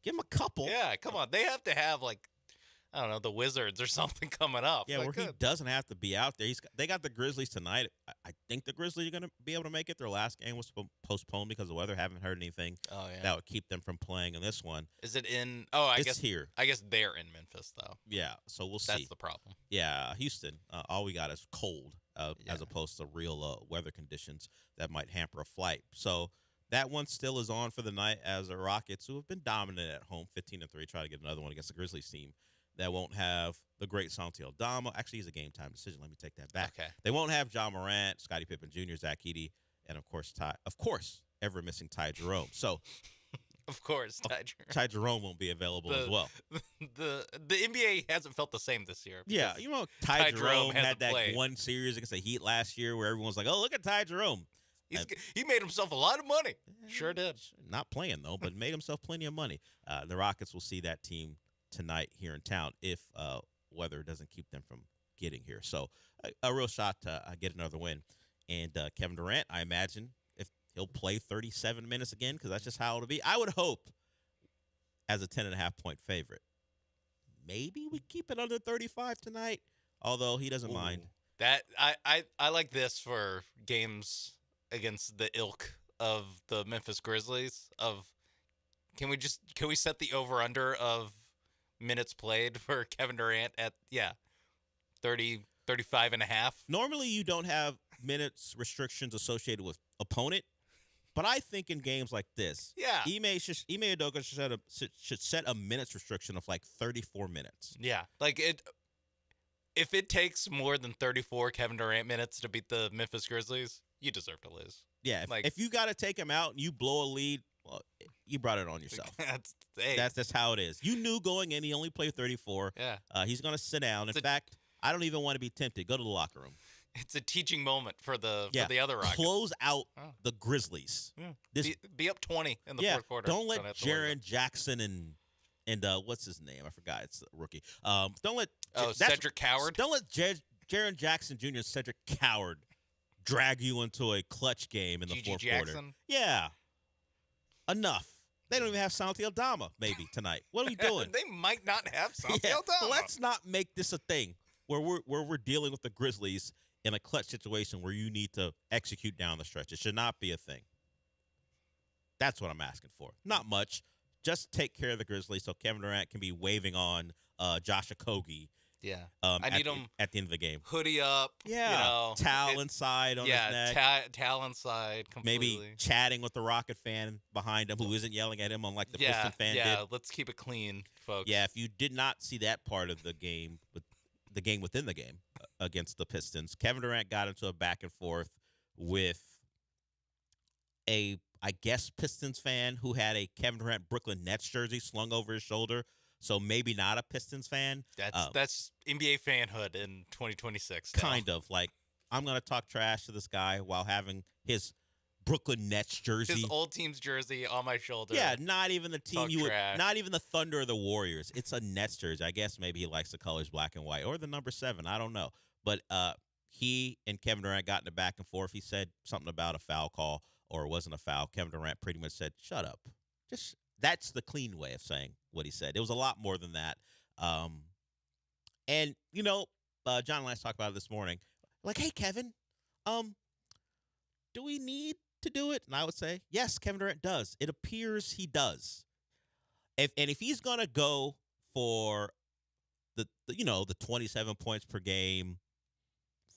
Give him a couple. Yeah, come on. They have to have I don't know, the Wizards or something coming up. Yeah, where he doesn't have to be out there. They got the Grizzlies tonight. I think the Grizzlies are going to be able to make it. Their last game was postponed because of weather. Haven't heard anything that would keep them from playing in this one. Is it in? Oh, I guess here. I guess they're in Memphis though. Yeah, so we'll see. That's the problem. Yeah, Houston. All we got is cold, as opposed to real weather conditions that might hamper a flight. So that one still is on for the night as the Rockets, who have been dominant at home, 15-3, try to get another one against the Grizzlies team that won't have the great Santi Aldama. Actually, he's a game-time decision. Let me take that back. Okay. They won't have John Morant, Scottie Pippen Jr., Zach Edey, and, of course, ever-missing Ty Jerome. So, of course, Ty Jerome won't be available as well. The NBA hasn't felt the same this year. Yeah, Ty Jerome had that one series against the Heat last year where everyone's like, oh, look at Ty Jerome. He made himself a lot of money. Sure did. Not playing, though, but made himself plenty of money. The Rockets will see that team tonight here in town if weather doesn't keep them from getting here. So a real shot to get another win. And Kevin Durant, I imagine, if he'll play 37 minutes again, because that's just how it'll be. I would hope as a 10.5-point favorite. Maybe we keep it under 35 tonight, although he doesn't mind. That I like this for games against the ilk of the Memphis Grizzlies. Can we set the over-under of minutes played for Kevin Durant at 35 and a half? Normally you don't have minutes restrictions associated with opponent, but I think in games like this, Ime Udoka should set a minutes restriction of 34 minutes. Yeah, if it takes more than 34 Kevin Durant minutes to beat the Memphis Grizzlies, you deserve to lose. Yeah, if you got to take him out and you blow a lead, well, you brought it on yourself. That's how it is. You knew going in he only played 34. Yeah. He's going to sit down. In fact, I don't even want to be tempted. Go to the locker room. It's a teaching moment for the other Rockets. Close out the Grizzlies. Yeah. Be up 20 in the fourth quarter. Don't let Jaren Jackson and what's his name? I forgot. It's the rookie. Don't let Cedric Coward. Don't let Jaren Jackson Jr. and Cedric Coward drag you into a clutch game in the fourth quarter. Yeah. Enough. They don't even have Santi Aldama maybe tonight. What are we doing? They might not have Santi Aldama. Let's not make this a thing where we're dealing with the Grizzlies in a clutch situation where you need to execute down the stretch. It should not be a thing. That's what I'm asking for. Not much. Just take care of the Grizzlies so Kevin Durant can be waving on Josh Okogie. Yeah. I need him at the end of the game. Hoodie up. Yeah. Towel inside on his neck. Yeah, towel inside completely. Maybe chatting with the Rocket fan behind him who isn't yelling at him unlike the Piston fan did. Yeah, let's keep it clean, folks. Yeah, if you did not see that part of the game, the game within the game against the Pistons, Kevin Durant got into a back and forth with a, I guess, Pistons fan who had a Kevin Durant Brooklyn Nets jersey slung over his shoulder. So maybe not a Pistons fan. That's NBA fanhood in 2026. Kind of like I'm going to talk trash to this guy while having his Brooklyn Nets jersey, his old team's jersey on my shoulder. Yeah, not even the team not even the Thunder or the Warriors. It's a Nets jersey. I guess maybe he likes the colors black and white or the number 7. I don't know. But he and Kevin Durant got in a back and forth. He said something about a foul call or wasn't a foul, Kevin Durant pretty much said, "Shut up." That's the clean way of saying what he said. It was a lot more than that. And John and Lance talked about it this morning. Like, hey, Kevin, do we need to do it? And I would say, yes, Kevin Durant does. It appears he does. If he's gonna go for the 27 points per game,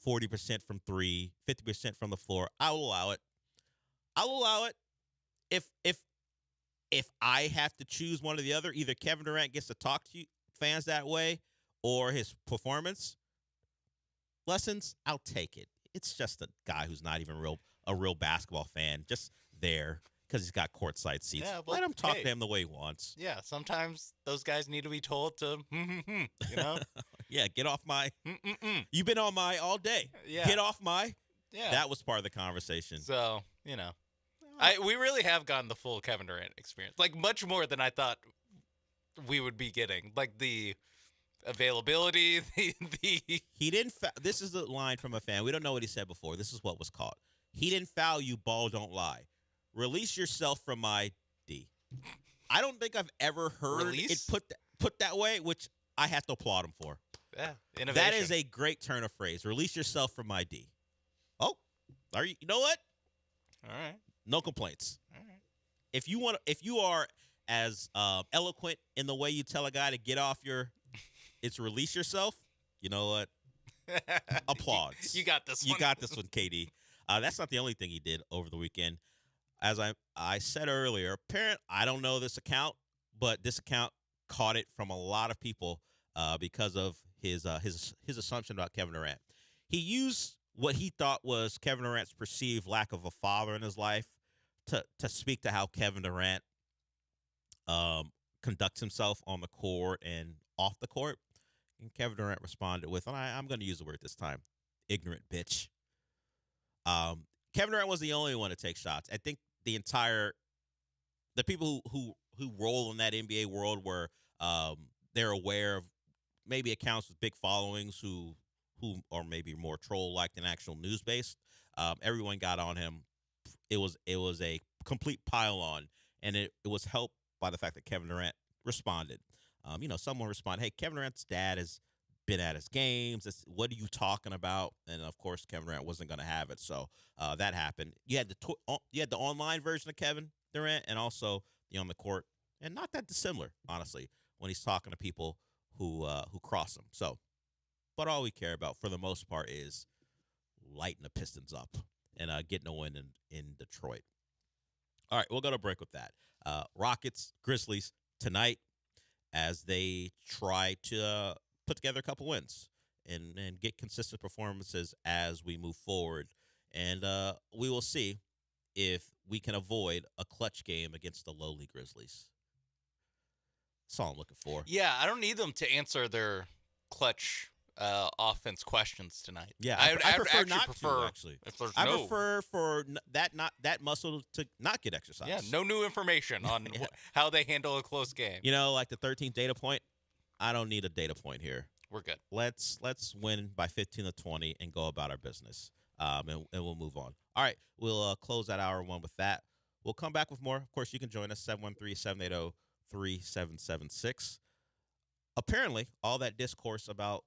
40% from three, 50% from the floor, I'll allow it. If I have to choose one or the other, either Kevin Durant gets to talk to fans that way or his performance lessons, I'll take it. It's just a guy who's not even a real basketball fan, just there because he's got courtside seats. Yeah, let him talk to him the way he wants. Yeah, sometimes those guys need to be told to, Yeah, get off my. You've been on my all day. Yeah. Get off my. Yeah. That was part of the conversation. So, we really have gotten the full Kevin Durant experience, like much more than I thought we would be getting. Like the availability, He didn't. This is the line from a fan. We don't know what he said before. This is what was caught. He didn't foul you. Ball don't lie. Release yourself from my D. I don't think I've ever heard it put that way, which I have to applaud him for. Yeah, innovation. That is a great turn of phrase. Release yourself from my D. Oh, are you? You know what? All right. No complaints. All right. If you are as eloquent in the way you tell a guy to get off it's release yourself. You know what? Applause. You got this one. You got this one, KD. That's not the only thing he did over the weekend. As I said earlier, I don't know this account, but this account caught it from a lot of people because of his assumption about Kevin Durant. He used what he thought was Kevin Durant's perceived lack of a father in his life to speak to how Kevin Durant conducts himself on the court and off the court. And Kevin Durant responded with, and I'm going to use the word this time, ignorant bitch. Kevin Durant was the only one to take shots. I think the people who roll in that NBA world where they're aware of maybe accounts with big followings who are maybe more troll-like than actual news-based. Everyone got on him. It was a complete pile-on, and it was helped by the fact that Kevin Durant responded. Someone responded, "Hey, Kevin Durant's dad has been at his games. What are you talking about?" And of course, Kevin Durant wasn't going to have it, so that happened. You had the online version of Kevin Durant, and also the on the court, and not that dissimilar, honestly, when he's talking to people who cross him. So, but all we care about for the most part is lighting the Pistons up and getting a win in Detroit. All right, we'll go to break with that. Rockets, Grizzlies tonight as they try to put together a couple wins and get consistent performances as we move forward. And we will see if we can avoid a clutch game against the lowly Grizzlies. That's all I'm looking for. Yeah, I don't need them to answer their clutch offense questions tonight. Yeah, I prefer actually not prefer, to, actually. If there's I prefer for that muscle to not get exercised. Yeah, no new information on how they handle a close game. Like the 13th data point, I don't need a data point here. We're good. Let's win by 15 to 20 and go about our business, and we'll move on. All right, we'll close that hour one with that. We'll come back with more. Of course, you can join us, 713-780-3776. Apparently, all that discourse about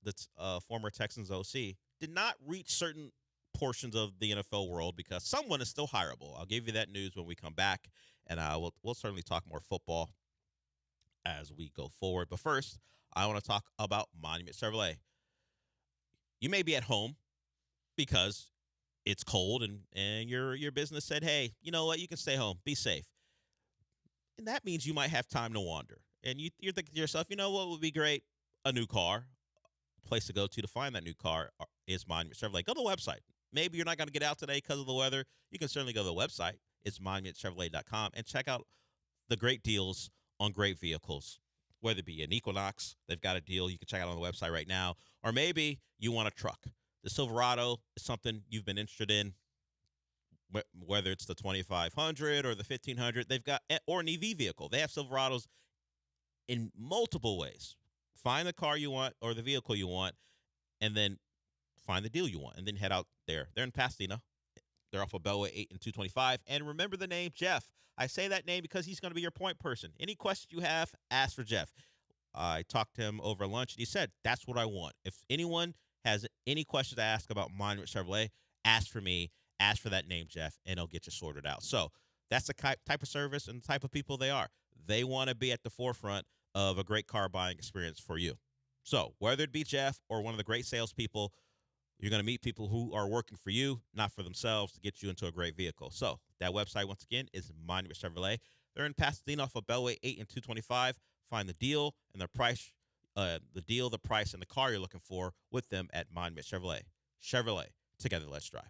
the former Texans OC did not reach certain portions of the NFL world because someone is still hireable. I'll give you that news when we come back, and we'll certainly talk more football as we go forward. But first, I want to talk about Monument Chevrolet. You may be at home because it's cold and your business said, hey, you know what? You can stay home. Be safe. And that means you might have time to wander. And you're thinking to yourself, you know what would be great? A new car. A place to go to find that new car is Monument Chevrolet. Go to the website. Maybe you're not going to get out today because of the weather. You can certainly go to the website. It's monumentchevrolet.com and check out the great deals on great vehicles. Whether it be an Equinox, they've got a deal you can check out on the website right now. Or maybe you want a truck. The Silverado is something you've been interested in, whether it's the 2500 or the 1500. They've got, or an EV vehicle. They have Silverados in multiple ways. Find the car you want or the vehicle you want, and then find the deal you want, and then head out there. They're in Pasadena. They're off of Beltway 8 and 225. And remember the name Jeff. I say that name because he's going to be your point person. Any questions you have, ask for Jeff. I talked to him over lunch, and he said, that's what I want. If anyone has any questions to ask about Monument Chevrolet, ask for me, ask for that name, Jeff, and it'll get you sorted out. So that's the type of service and the type of people they are. They want to be at the forefront of a great car buying experience for you. So whether it be Jeff or one of the great salespeople, you're going to meet people who are working for you, not for themselves, to get you into a great vehicle. So that website, once again, is Monument Chevrolet. They're in Pasadena off of Beltway 8 and 225. Find the deal and the price, the price, and the car you're looking for with them at Monument Chevrolet. Chevrolet, together, let's drive.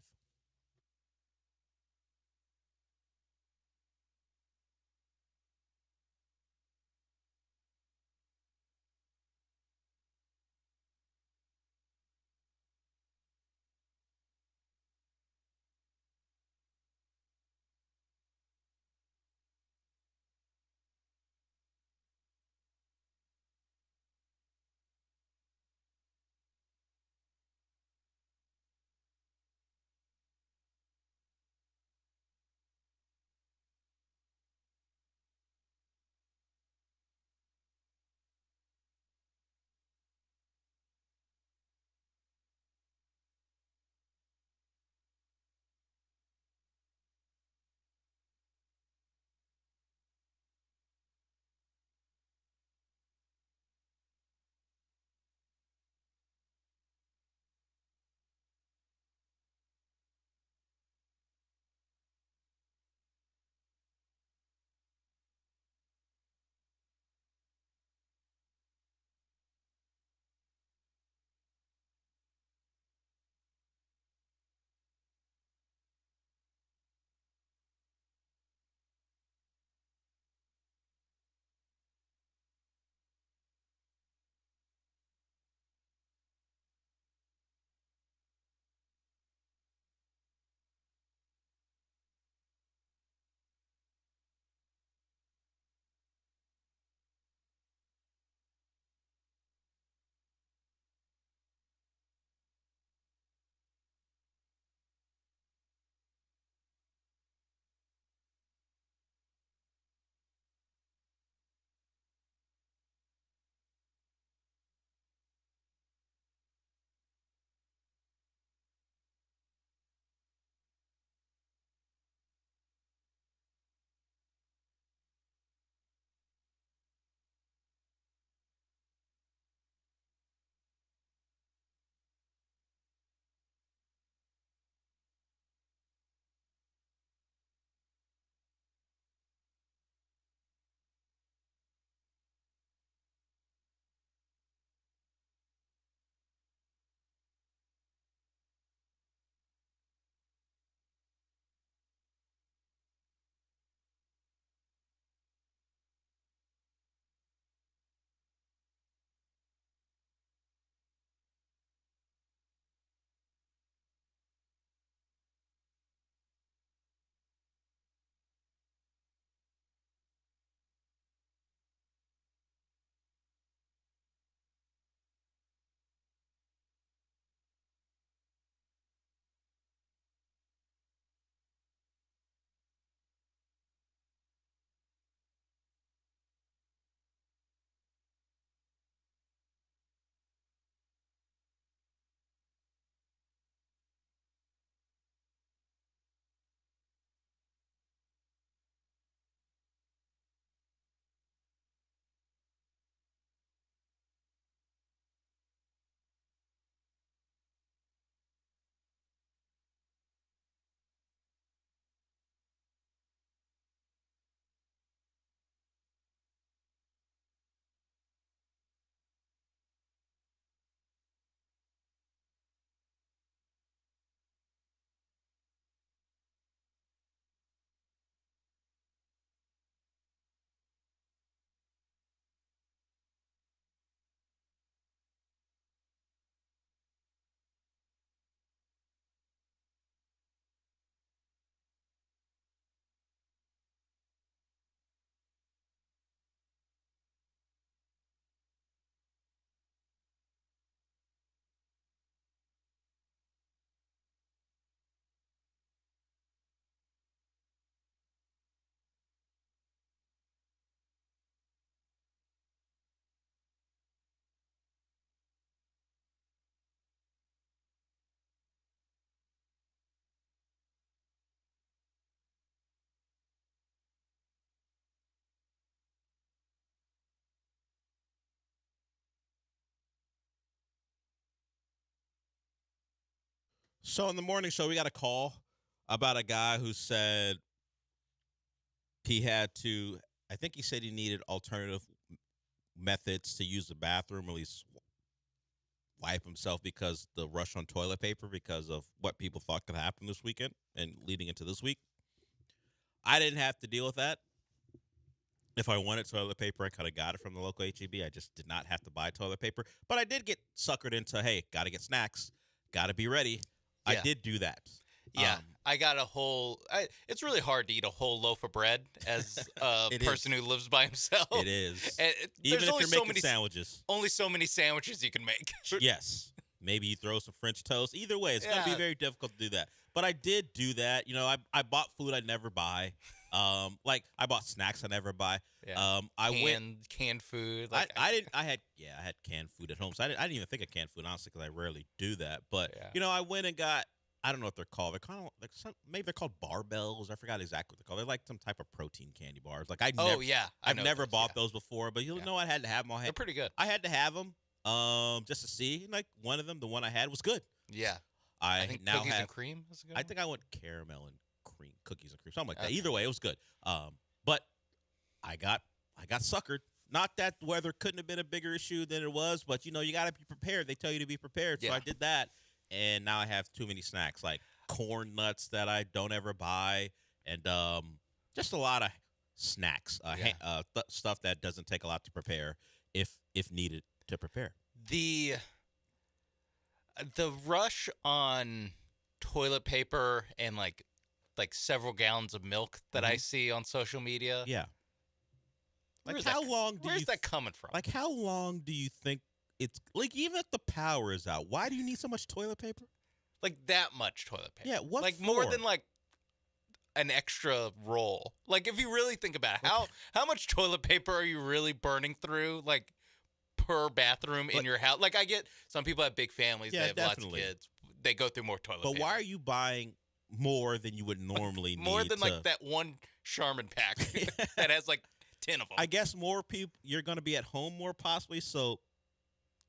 So in the morning show, we got a call about a guy who said he had to, I think he said he needed alternative methods to use the bathroom, or at least wipe himself because the rush on toilet paper because of what people thought could happen this weekend and leading into this week. I didn't have to deal with that. If I wanted toilet paper, I could have got it from the local HEB. I just did not have to buy toilet paper. But I did get suckered into, hey, got to get snacks, got to be ready. Yeah. I did do that. Yeah, I got a whole. It's really hard to eat a whole loaf of bread as a person who lives by himself. It is. And Even there's if only you're so making many sandwiches. Only so many sandwiches you can make. Yes. Maybe you throw some French toast. Either way, it's going to be very difficult to do that. But I did do that. You know, I bought food I'd never buy. Like I bought snacks I never buy. Yeah. I canned food. Like I had canned food at home. So I didn't even think of canned food honestly because I rarely do that. But you know, I went and got. I don't know what they're called. They're kind of like maybe they're called barbells. I forgot exactly what they're called. They're like some type of protein candy bars. Like I've never bought those before, but you know I had to have them. They're pretty good. I had to have them just to see. Like one of them, the one I had was good. Yeah. I think now cookies have, and cream is a good I one? think I went caramel and cream, cookies and cream, something like that. Either way, it was good. But I got suckered. Not that the weather couldn't have been a bigger issue than it was, but you know you got to be prepared. They tell you to be prepared, so I did that, and now I have too many snacks like corn nuts that I don't ever buy, and just a lot of snacks, stuff that doesn't take a lot to prepare if needed to prepare. The rush on toilet paper and like several gallons of milk that I see on social media. Yeah. Like where's that coming from? Like how long do you think it's like even if the power is out, why do you need so much toilet paper? Like that much toilet paper. Yeah, what like for? more than like an extra roll. Like if you really think about it, how much toilet paper are you really burning through like per bathroom in your house? Like I get some people have big families, they have lots of kids. They go through more toilet paper. But why are you buying more than you would normally need? More than like that one Charmin pack that has like 10 of them. I guess more people, you're going to be at home more possibly, so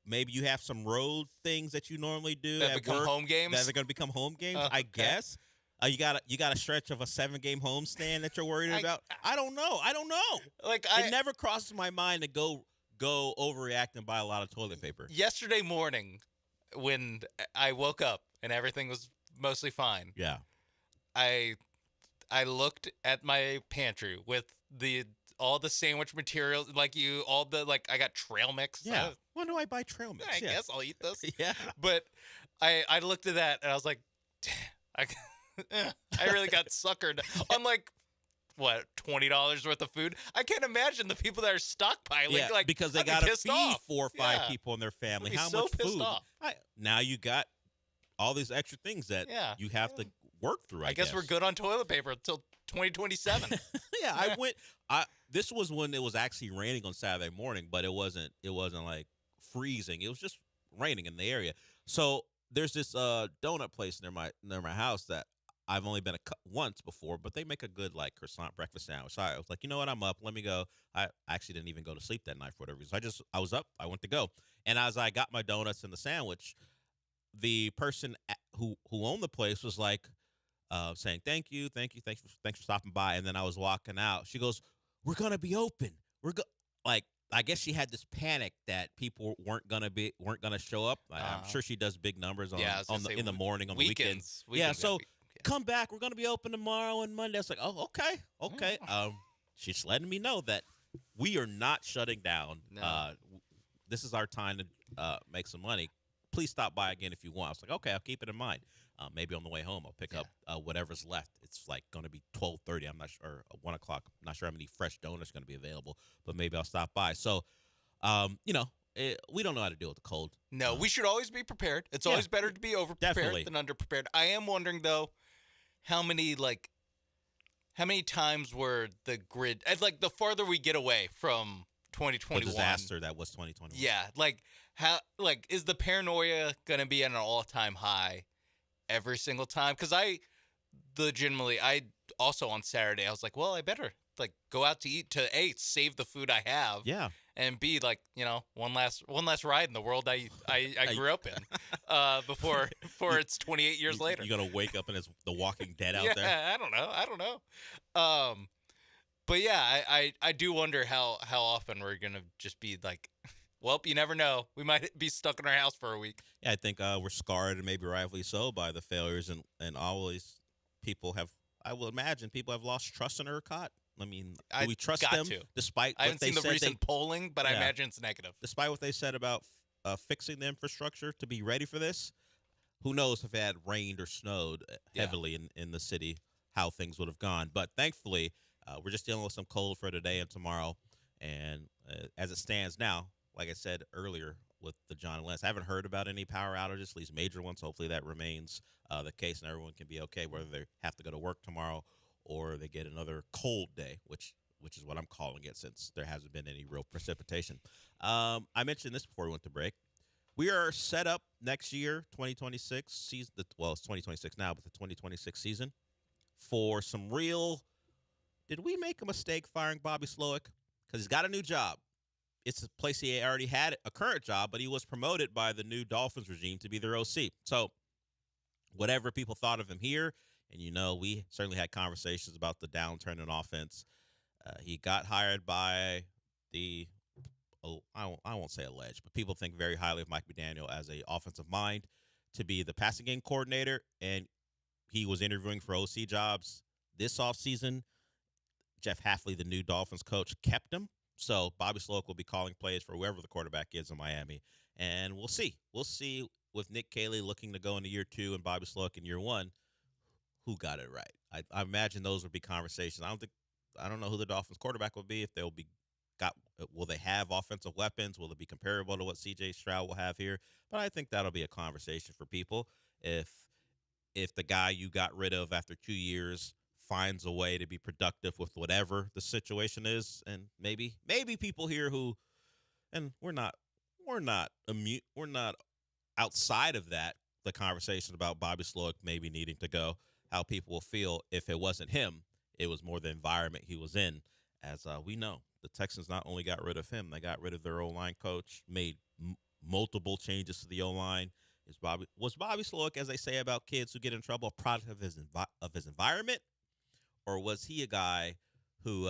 maybe you have some road things that you normally do that at become work home games. that are going to become home games. I guess you got a stretch of a 7-game homestand that you're worried about. I don't know. Like it never crosses my mind to go overreact and buy a lot of toilet paper. Yesterday morning, when I woke up and everything was mostly fine. Yeah. I looked at my pantry with all the sandwich materials, I got trail mix. Yeah. When do I buy trail mix? I guess I'll eat this. Yeah. But I looked at that and I was like, damn, I really got suckered on like what, $20 worth of food. I can't imagine the people that are stockpiling. Like because they I'd be got to pissed feed off. 4 or 5 people in their family. I'd be How so much pissed food? off. Now you got all these extra things that you have to work through. I guess we're good on toilet paper until 2027. Yeah, this was when it was actually raining on Saturday morning, but it wasn't like freezing. It was just raining in the area. So there's this donut place near my house that I've only been once before, but they make a good like croissant breakfast sandwich. So I was like, you know what, I'm up. Let me go. I actually didn't even go to sleep that night for whatever reason. I was up. I went to go, and as I got my donuts and the sandwich, the person who owned the place was like saying thank you, thanks for stopping by. And then I was walking out. She goes, "We're gonna be open. Like I guess she had this panic that people weren't gonna show up. I'm sure she does big numbers in the morning on the weekends. Yeah, so come back. We're gonna be open tomorrow and Monday. I was like, oh, okay. She's letting me know that we are not shutting down. No. This is our time to make some money. Please stop by again if you want. I was like, okay, I'll keep it in mind. Maybe on the way home, I'll pick up whatever's left. It's like going to be 12:30. I'm not sure, or 1 o'clock. I'm not sure how many fresh donuts are going to be available, but maybe I'll stop by. So, we don't know how to deal with the cold. No, we should always be prepared. It's always better to be over-prepared than under-prepared. I am wondering, though, how many times were the grid, like the farther we get away from 2021. The disaster that was 2021. Yeah, is the paranoia going to be at an all-time high every single time? Because I also on Saturday, I was like, well, I better like go out to eat to A, save the food I have. Yeah. And B, like, one last ride in the world I grew up in before it's 28 years later. You're going to wake up and it's The Walking Dead out Yeah, there? I don't know. But yeah, I do wonder how often we're going to just be like, well, you never know. We might be stuck in our house for a week. Yeah, I think we're scarred, and maybe rightfully so, by the failures, and always I will imagine people have lost trust in ERCOT. I mean, do we trust them despite what I haven't they seen the said recent polling, but I Yeah. imagine it's negative. Despite what they said about fixing the infrastructure to be ready for this, who knows if it had rained or snowed heavily in the city, how things would have gone. But thankfully, we're just dealing with some cold for today and tomorrow. And as it stands now, like I said earlier with the John and Lance, I haven't heard about any power outages, at least major ones. Hopefully that remains the case and everyone can be okay, whether they have to go to work tomorrow or they get another cold day, which is what I'm calling it since there hasn't been any real precipitation. I mentioned this before we went to break. We are set up next year, 2026 season. Well, it's 2026 now, but the 2026 season for some real. Did we make a mistake firing Bobby Slowick? Because he's got a new job. It's a place he already had a current job, but he was promoted by the new Dolphins regime to be their OC. So whatever people thought of him here, and we certainly had conversations about the downturn in offense. He got hired by the, I won't say alleged, but people think very highly of Mike McDaniel as a offensive mind to be the passing game coordinator, and he was interviewing for OC jobs this offseason. Jeff Hafley, the new Dolphins coach, kept him. So Bobby Slowick will be calling plays for whoever the quarterback is in Miami. And we'll see. We'll see with Nick Caley looking to go into year 2 and Bobby Slowick in year 1, who got it right. I imagine those would be conversations. I don't know who the Dolphins quarterback will be, if will they have offensive weapons? Will it be comparable to what C.J. Stroud will have here? But I think that'll be a conversation for people. If the guy you got rid of after 2 years finds a way to be productive with whatever the situation is, and maybe people here who, and we're not outside of that, the conversation about Bobby Slowick maybe needing to go, how people will feel if it wasn't him, it was more the environment he was in. As we know, the Texans not only got rid of him, they got rid of their O-line coach, made multiple changes to the O-line. Was Bobby Slowick, as they say about kids who get in trouble, a product of his environment, or was he a guy who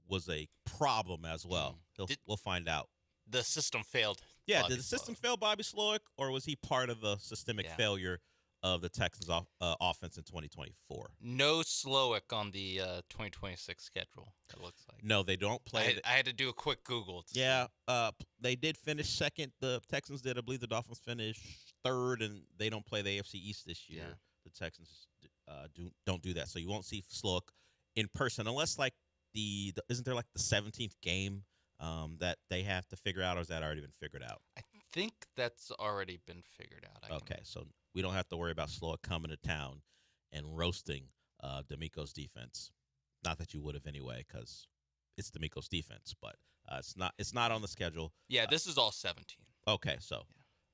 was a problem as well? We'll find out. The system failed. Yeah, did the system fail Bobby Slowick, or was he part of the systemic failure of the Texans offense in 2024? No Slowick on the 2026 schedule, it looks like. No, they don't play. I had to do a quick Google. They did finish second. The Texans did. I believe the Dolphins finished third, and they don't play the AFC East this year. Yeah. The Texans don't do that. So you won't see Slowick in person unless isn't there like the 17th game that they have to figure out, or has that already been figured out? I think that's already been figured out. Okay, so we don't have to worry about Slowick coming to town and roasting D'Amico's defense. Not that you would have anyway, because it's D'Amico's defense, but it's not on the schedule. Yeah, this is all 17. Okay, so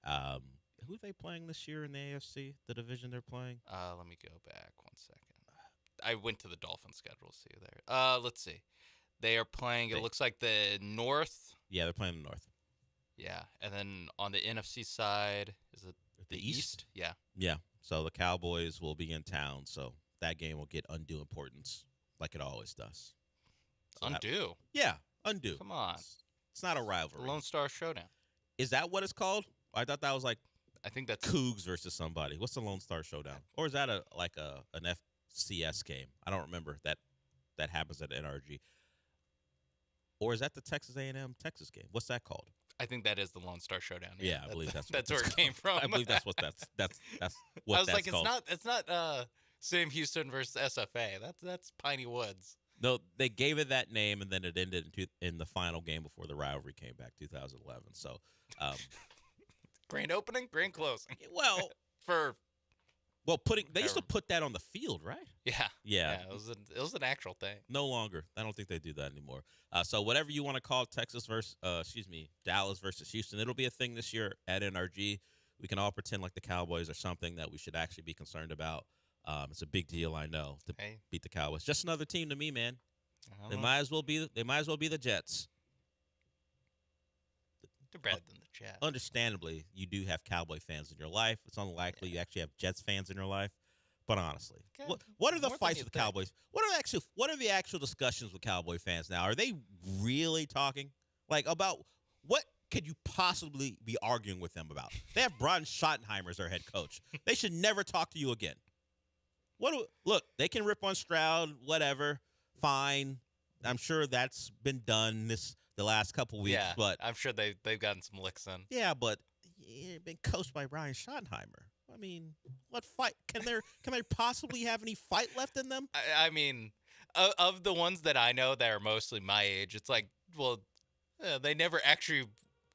who are they playing this year in the AFC? The division they're playing? Let me go back 1 second. I went to the Dolphins schedule. See you there. Let's see. They are playing. It looks like the North. Yeah, they're playing the North. Yeah, and then on the NFC side, is it the East? Yeah. Yeah. So the Cowboys will be in town, so that game will get undue importance, like it always does. So undue. Undue. Come on. It's not a rivalry. Lone Star Showdown. Is that what it's called? I thought that was like. I think that's Cougs versus somebody. What's the Lone Star Showdown? Or is that an FCS game? I don't remember that happens at NRG. Or is that the Texas A&M Texas game? What's that called? I think that is the Lone Star Showdown. Yeah, I believe that's where it came from. I believe that's what that's what I was that's like, called. it's not Sam Houston versus SFA. That's Piney Woods. No, they gave it that name, and then it ended in the final game before the rivalry came back, 2011. So, grand opening, grand closing. Well, they used to put that on the field, right? Yeah. It was an actual thing. No longer. I don't think they do that anymore. So whatever you want to call Dallas versus Houston, it'll be a thing this year at NRG. We can all pretend like the Cowboys are something that we should actually be concerned about. It's a big deal, I know, to beat the Cowboys. Just another team to me, man. They might as well be. They might as well be the Jets. They're better than the Jets. Understandably, you do have Cowboy fans in your life. It's unlikely you actually have Jets fans in your life. But honestly, what are the fights with the Cowboys? What are the actual discussions with Cowboy fans now? Are they really talking about what could you possibly be arguing with them about? They have Brian Schottenheimer as their head coach. They should never talk to you again. Look, they can rip on Stroud, whatever, fine. I'm sure that's been done the last couple weeks. Yeah, but I'm sure they've gotten some licks in. Yeah, but you've been coached by Brian Schottenheimer. I mean, what fight can there possibly have any fight left in them? I mean, of the ones that I know that are mostly my age, it's like, well, they never actually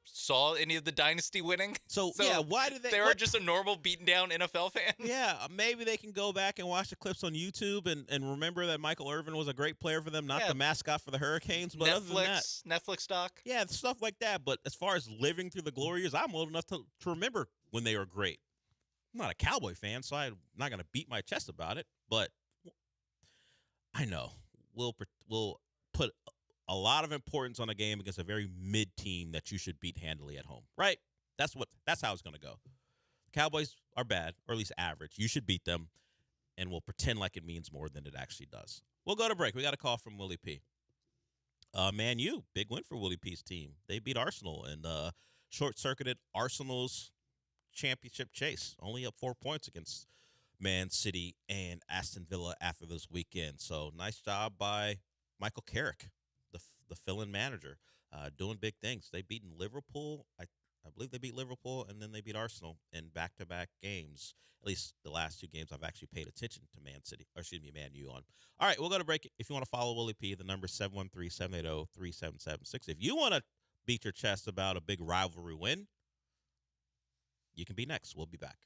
saw any of the dynasty winning. So yeah, why do they? They are just a normal beaten down NFL fan. Yeah, maybe they can go back and watch the clips on YouTube and remember that Michael Irvin was a great player for them, not the mascot for the Hurricanes. But other than that, Netflix doc. Yeah, stuff like that. But as far as living through the glory years, I'm old enough to remember when they were great. I'm not a Cowboy fan, so I'm not going to beat my chest about it. But I know we'll put a lot of importance on a game against a very mid team that you should beat handily at home, right? That's how it's going to go. Cowboys are bad, or at least average. You should beat them, and we'll pretend like it means more than it actually does. We'll go to break. We got a call from Willie P. Man U, big win for Willie P's team. They beat Arsenal and short-circuited Arsenal's championship chase. Only up 4 points against Man City and Aston Villa after this weekend. So nice job by Michael Carrick, the fill-in manager, doing big things. They beat Liverpool. I believe they beat Liverpool, and then they beat Arsenal in back-to-back games. At least the last two games I've actually paid attention to Man U on. All right, we'll go to break. If you want to follow Willie P, the number is 713-780-3776. If you want to beat your chest about a big rivalry win, you can be next. We'll be back.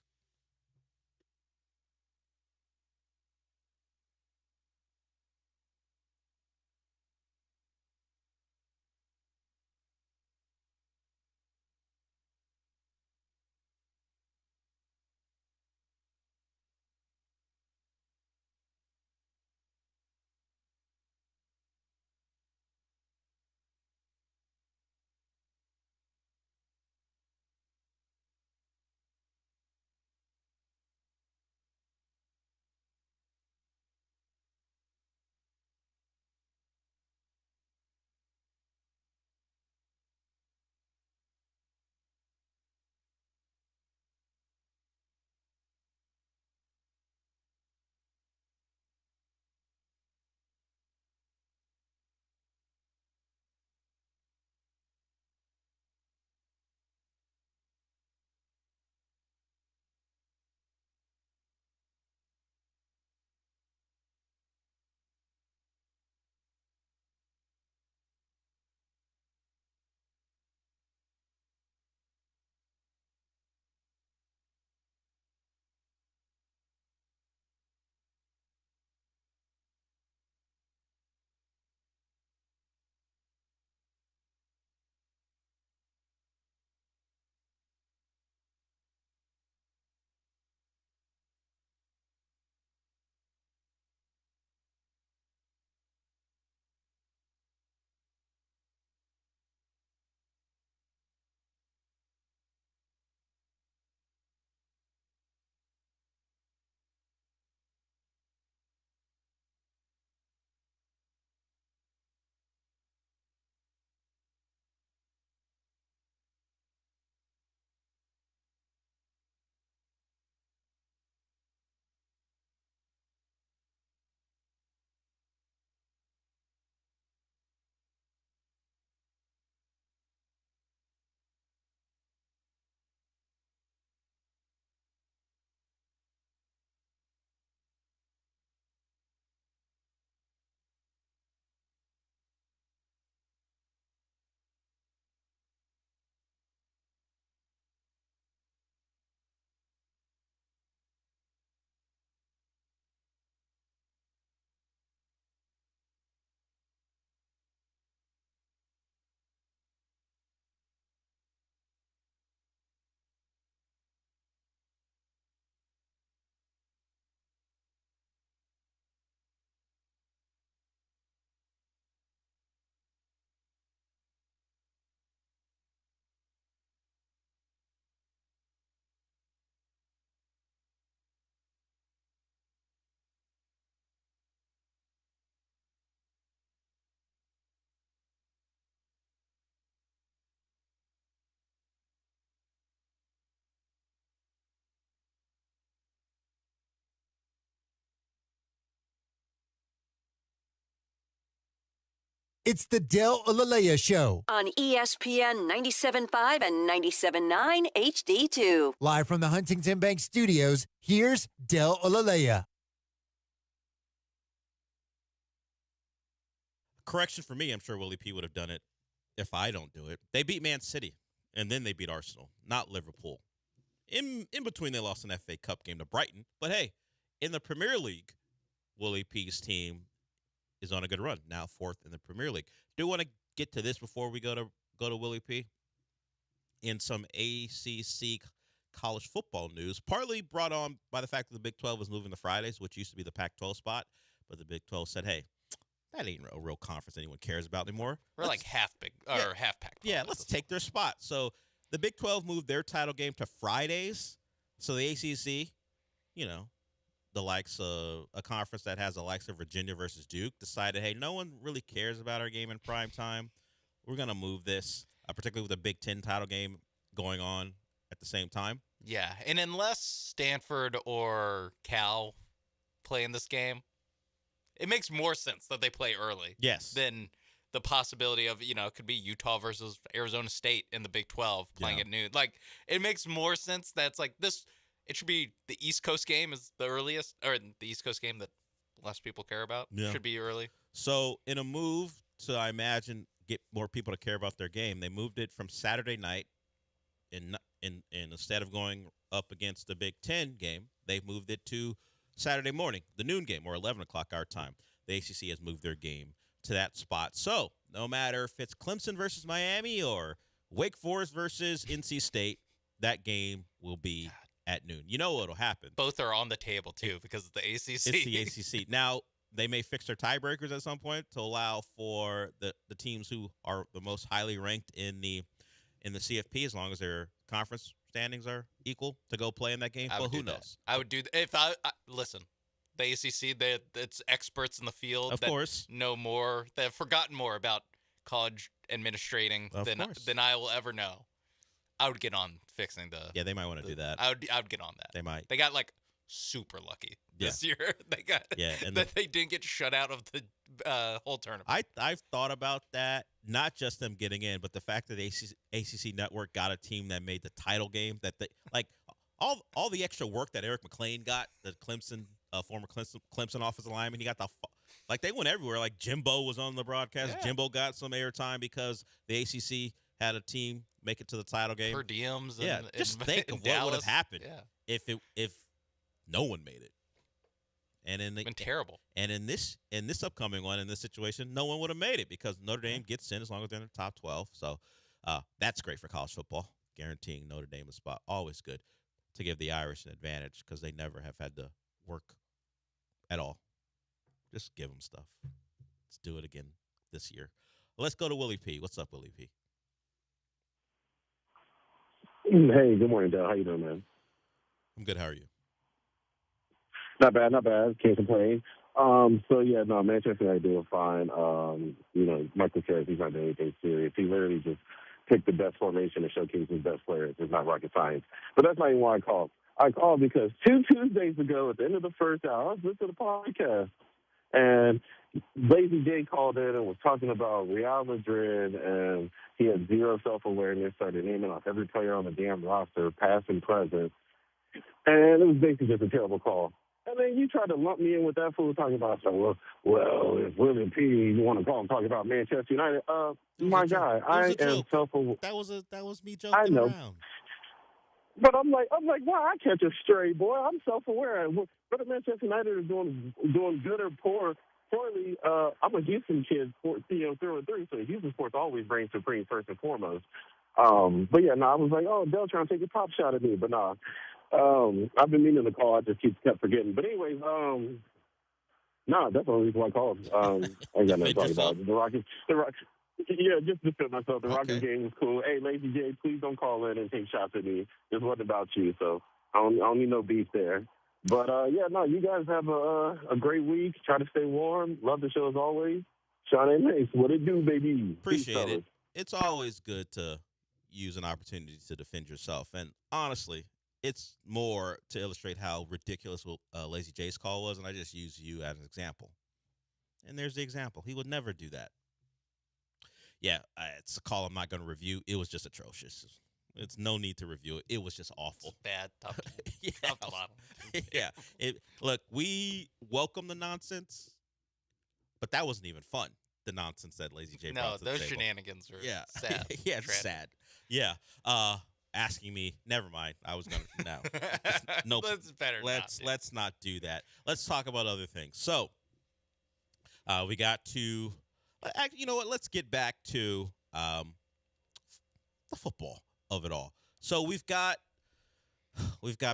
It's the Del Olalea Show. On ESPN 97.5 and 97.9 HD2. Live from the Huntington Bank Studios, here's Del Olalea. Correction for me, I'm sure Willie P would have done it if I don't do it. They beat Man City, and then they beat Arsenal, not Liverpool. In between, they lost an FA Cup game to Brighton. But hey, in the Premier League, Willie P's team is on a good run, now 4th in the Premier League. Do want to get to this before we go to Willie P. In some ACC college football news, partly brought on by the fact that the Big 12 is moving to Fridays, which used to be the Pac-12 spot, but the Big 12 said, hey, that ain't a real conference anyone cares about anymore. We're like half Pac-12. Yeah, let's take their spot. So the Big 12 moved their title game to Fridays. So the ACC, the likes of a conference that has the likes of Virginia versus Duke, decided, hey, no one really cares about our game in prime time. We're going to move this, particularly with the Big Ten title game going on at the same time. Yeah, and unless Stanford or Cal play in this game, it makes more sense that they play early. Yes. Than the possibility of, it could be Utah versus Arizona State in the Big 12 playing at noon. Like, it makes more sense that it's like this. It should be the East Coast game is the earliest, or the East Coast game that less people care about. Yeah. Should be early. So in a move to, I imagine, get more people to care about their game, they moved it from Saturday night, and instead of going up against the Big Ten game, they moved it to Saturday morning, the noon game, or 11 o'clock our time. The ACC has moved their game to that spot. So no matter if it's Clemson versus Miami or Wake Forest versus NC State, that game will be at noon. You know what'll happen. Both are on the table, too, because of the ACC. It's the ACC. Now, they may fix their tiebreakers at some point to allow for the teams who are the most highly ranked in the CFP, as long as their conference standings are equal, to go play in that game. Well, who knows? I would do that. If I listen, the ACC, it's experts in the field of course, know more, that have forgotten more about college administrating than I will ever know. I would get on fixing the. Yeah, they might want to do that. I would get on that. They might. They got super lucky this year. They got and that they didn't get shut out of the whole tournament. I've thought about that. Not just them getting in, but the fact that ACC Network got a team that made the title game. That they all the extra work that Eric McLean got, the Clemson former Clemson offensive lineman. He got they went everywhere. Like Jimbo was on the broadcast. Yeah. Jimbo got some airtime because the ACC had a team make it to the title game. Per diems. Just think of what would have happened if no one made it. And been terrible. And in this upcoming one, in this situation, no one would have made it because Notre Dame gets in as long as they're in the top 12. So that's great for college football, guaranteeing Notre Dame a spot. Always good to give the Irish an advantage because they never have had to work at all. Just give them stuff. Let's do it again this year. Let's go to Willie P. What's up, Willie P? Hey, good morning, Dale. How you doing, man? I'm good. How are you? Not bad. Can't complain. Manchester United doing fine. Michael says he's not doing anything serious. He literally just picked the best formation to showcase his best players. It's not rocket science. But that's not even why I called. I called because 2 Tuesdays ago, at the end of the first hour, I was listening to the podcast, and Lazy J called in and was talking about Real Madrid, and he had zero self-awareness, started naming off every player on the damn roster, past and present. And it was basically just a terrible call. And then you tried to lump me in with that fool talking about, if Willie P, you want to call him talking about Manchester United, my guy, I am self-aware. That was me joking I know. around. But I'm like, wow, I catch a stray, boy. I'm self-aware. Whether Manchester United is doing good or poorly, I'm a Houston kid, through and through, so Houston sports always reigns supreme first and foremost. I was like, Dell trying to take a pop shot at me, but nah. I've been meaning to call. I just kept forgetting. But anyways, that's the only reason why I called. I ain't got nothing to talk about. The Rockets. Yeah, just to fit myself. The Rockets game was cool. Hey, Lazy J, please don't call in and take shots at me. This wasn't about you, so I don't need no beef there. But, you guys have a great week. Try to stay warm. Love the show as always. Sean and Mace, what it do, baby? Appreciate it. It's always good to use an opportunity to defend yourself. And honestly, it's more to illustrate how ridiculous Lazy J's call was, and I just use you as an example. And there's the example. He would never do that. yeah, it's a call I'm not going to review. It was just atrocious. It's no need to review it. It was just awful. It's bad, top, yeah. top to bottom. yeah. Look, we welcome the nonsense, but that wasn't even fun. The nonsense that Lazy J brought No, to the those table. shenanigans are Yeah. sad. yeah, it's sad. Yeah. Asking me, never mind. I was gonna no. No, That's better. Let's not do that. Let's talk about other things. So, we got to. You know what? Let's get back to the football of it all. So we've got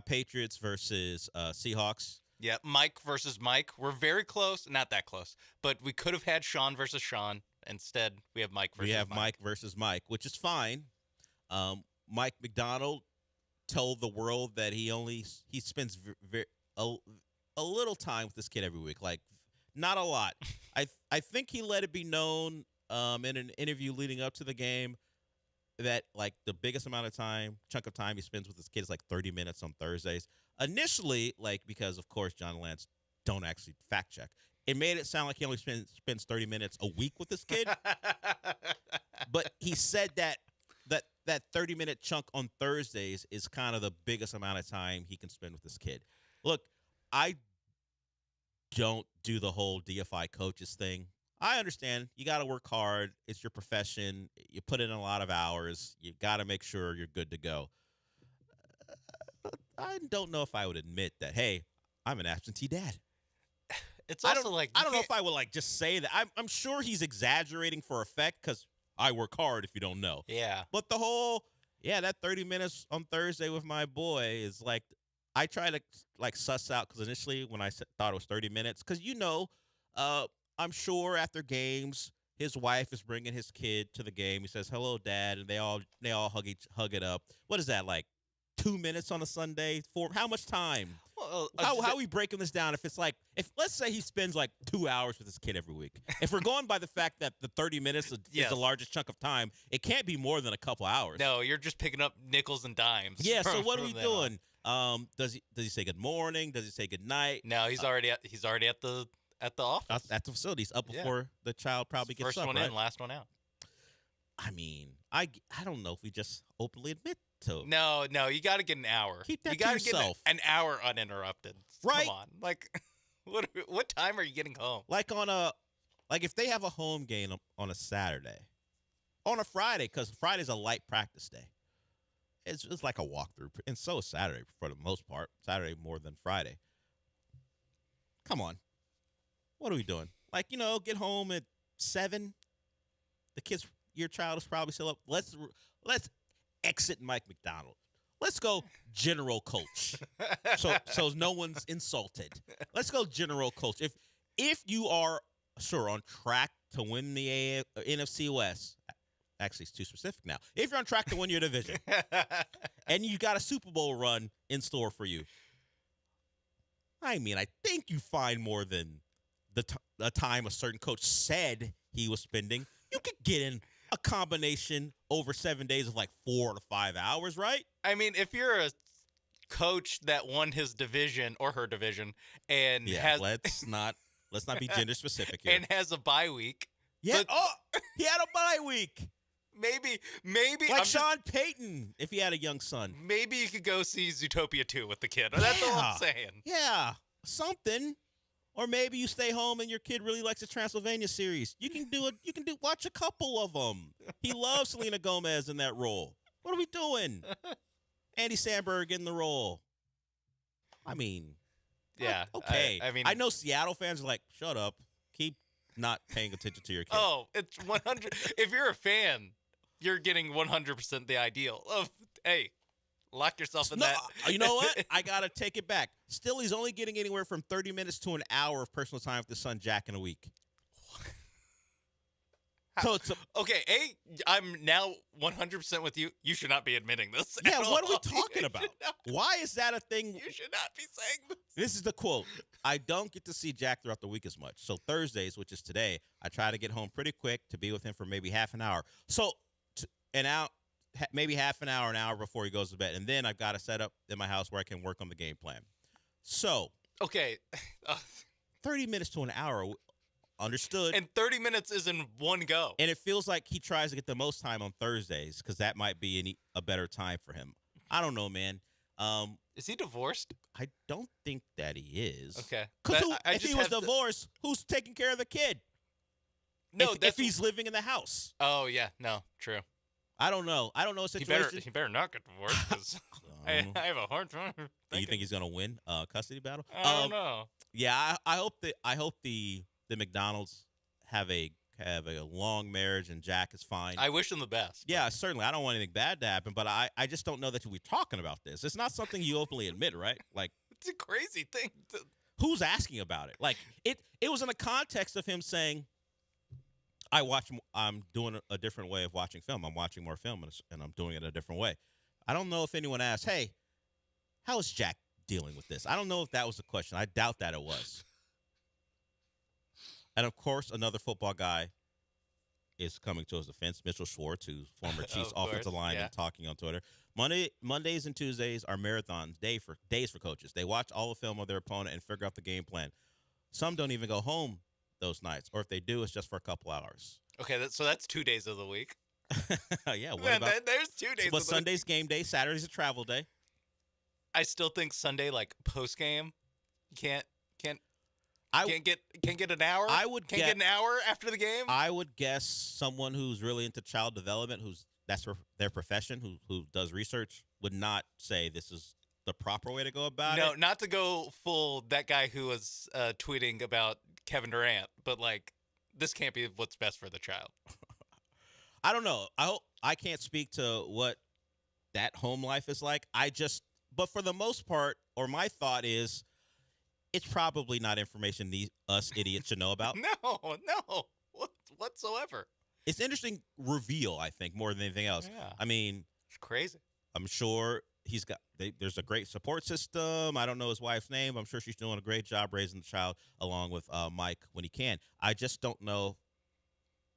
Patriots versus Seahawks. Yeah, Mike versus Mike. We're very close. Not that close, but we could have had Sean versus Sean. Instead, we have Mike versus Mike. Mike versus Mike, which is fine. Mike McDonald told the world that he spends a little time with this kid every week, like not a lot. I think he let it be known in an interview leading up to the game that like the biggest chunk of time he spends with his kid is like 30 minutes on Thursdays. Initially, like because of course John and Lance don't actually fact check. It made it sound like he only spends 30 minutes a week with his kid. But he said that 30-minute chunk on Thursdays is kind of the biggest amount of time he can spend with his kid. Look, I don't do the whole DFI coaches thing. I understand you got to work hard. It's your profession. You put in a lot of hours. You got to make sure you're good to go. I don't know if I would admit that, hey, I'm an absentee dad. It's also I don't know if I would like just say that. I'm sure he's exaggerating for effect because I work hard if you don't know. Yeah. But the whole, that 30 minutes on Thursday with my boy is like, I try to like suss out because initially when I thought it was 30 minutes, because I'm sure after games, his wife is bringing his kid to the game. He says, "Hello, Dad," and they all hug it up. What is that like? 2 minutes on a Sunday? How much time? Well, how are we breaking this down? If let's say he spends like 2 hours with his kid every week. If we're going by the fact that the 30 minutes is the largest chunk of time, it can't be more than a couple hours. No, you're just picking up nickels and dimes. Yeah. So what are we doing? Does he say good morning? Does he say good night? No, he's already at the office. At the facilities up before the child probably gets first up, one right? in, last one out. I mean, I don't know if we just openly admit to. No, you got to get an hour. Keep that you to gotta yourself. Get an hour uninterrupted. Right? Come on, like what time are you getting home? Like if they have a home game on a Saturday, on a Friday, because Friday's a light practice day. It's like a walkthrough, and so is Saturday for the most part. Saturday more than Friday. Come on, what are we doing? Like get home at 7. Your child is probably still up. Let's exit Mike McDonald. Let's go general coach. so no one's insulted. Let's go general coach. If you are on track to win the NFC West, actually it's too specific now. If you're on track to win your division and you got a Super Bowl run in store for you, I mean, I think you find more than the time a certain coach said he was spending. You could get in a combination over 7 days of like 4 to 5 hours, right? I mean, if you're a coach that won his division or her division and has let's not be gender specific here. And has a bye week. Yeah. He had a bye week. Maybe like Sean Payton if he had a young son. Maybe you could go see Zootopia 2 with the kid. That's all I'm saying. Yeah, something. Or maybe you stay home and your kid really likes the Transylvania series. You can watch a couple of them. He loves Selena Gomez in that role. What are we doing? Andy Samberg in the role. I mean, yeah. Okay. I mean, I know Seattle fans are like, shut up. Keep not paying attention to your kid. Oh, it's 100. If you're a fan, you're getting 100% the ideal of, hey, lock yourself in that. You know what? I got to take it back. Still, he's only getting anywhere from 30 minutes to an hour of personal time with his son Jack in a week. So it's okay, I'm now 100% with you. You should not be admitting this. Yeah, what are we talking about? Why is that a thing? You should not be saying this. This is the quote. I don't get to see Jack throughout the week as much. So Thursdays, which is today, I try to get home pretty quick to be with him for maybe half an hour. So maybe half an hour before he goes to bed. And then I've got to set up in my house where I can work on the game plan. So. Okay. 30 minutes to an hour Understood. And 30 minutes is in one go. And it feels like he tries to get the most time on Thursdays because that might be a better time for him. I don't know, man. Is he divorced? I don't think that he is. Okay. Because I if just he was have to- divorced, who's taking care of the kid? No, if he's living in the house. Oh, yeah. No, true. I don't know. I don't know a situation. He better not get divorced because I have a hard time. Do you think he's gonna win a custody battle? I don't know. Yeah, I hope the McDonald's have a long marriage and Jack is fine. I wish him the best. Yeah, certainly. I don't want anything bad to happen, but I just don't know that we're talking about this. It's not something you openly admit, right? Like, it's a crazy thing. Who's asking about it? Like, it was in the context of him saying, I'm doing a different way of watching film. I'm watching more film, and I'm doing it a different way. I don't know if anyone asked, hey, how is Jack dealing with this? I don't know if that was the question. I doubt that it was. And, of course, another football guy is coming to his defense, Mitchell Schwartz, who's former Chiefs offensive lineman, talking on Twitter. Mondays and Tuesdays are marathon days for coaches. They watch all the film of their opponent and figure out the game plan. Some don't even go home those nights, or if they do, it's just for a couple hours. Okay, so that's 2 days of the week. Yeah, what Man, about? there's 2 days. But Sunday's game day, Saturday's a travel day. I still think Sunday, like post game, can't get an hour. Can't get an hour after the game. I would guess someone who's really into child development, that's their profession, who does research, would not say this is the proper way to go about it. No, not to go full that guy who was tweeting about Kevin Durant, but like this can't be what's best for the child. I don't know. I can't speak to what that home life is like. But for the most part, or my thought is, it's probably not information us idiots should know about. No, whatsoever. It's interesting reveal, I think, more than anything else. Yeah. I mean, it's crazy. I'm sure there's a great support system. I don't know his wife's name. I'm sure she's doing a great job raising the child along with Mike when he can. I just don't know.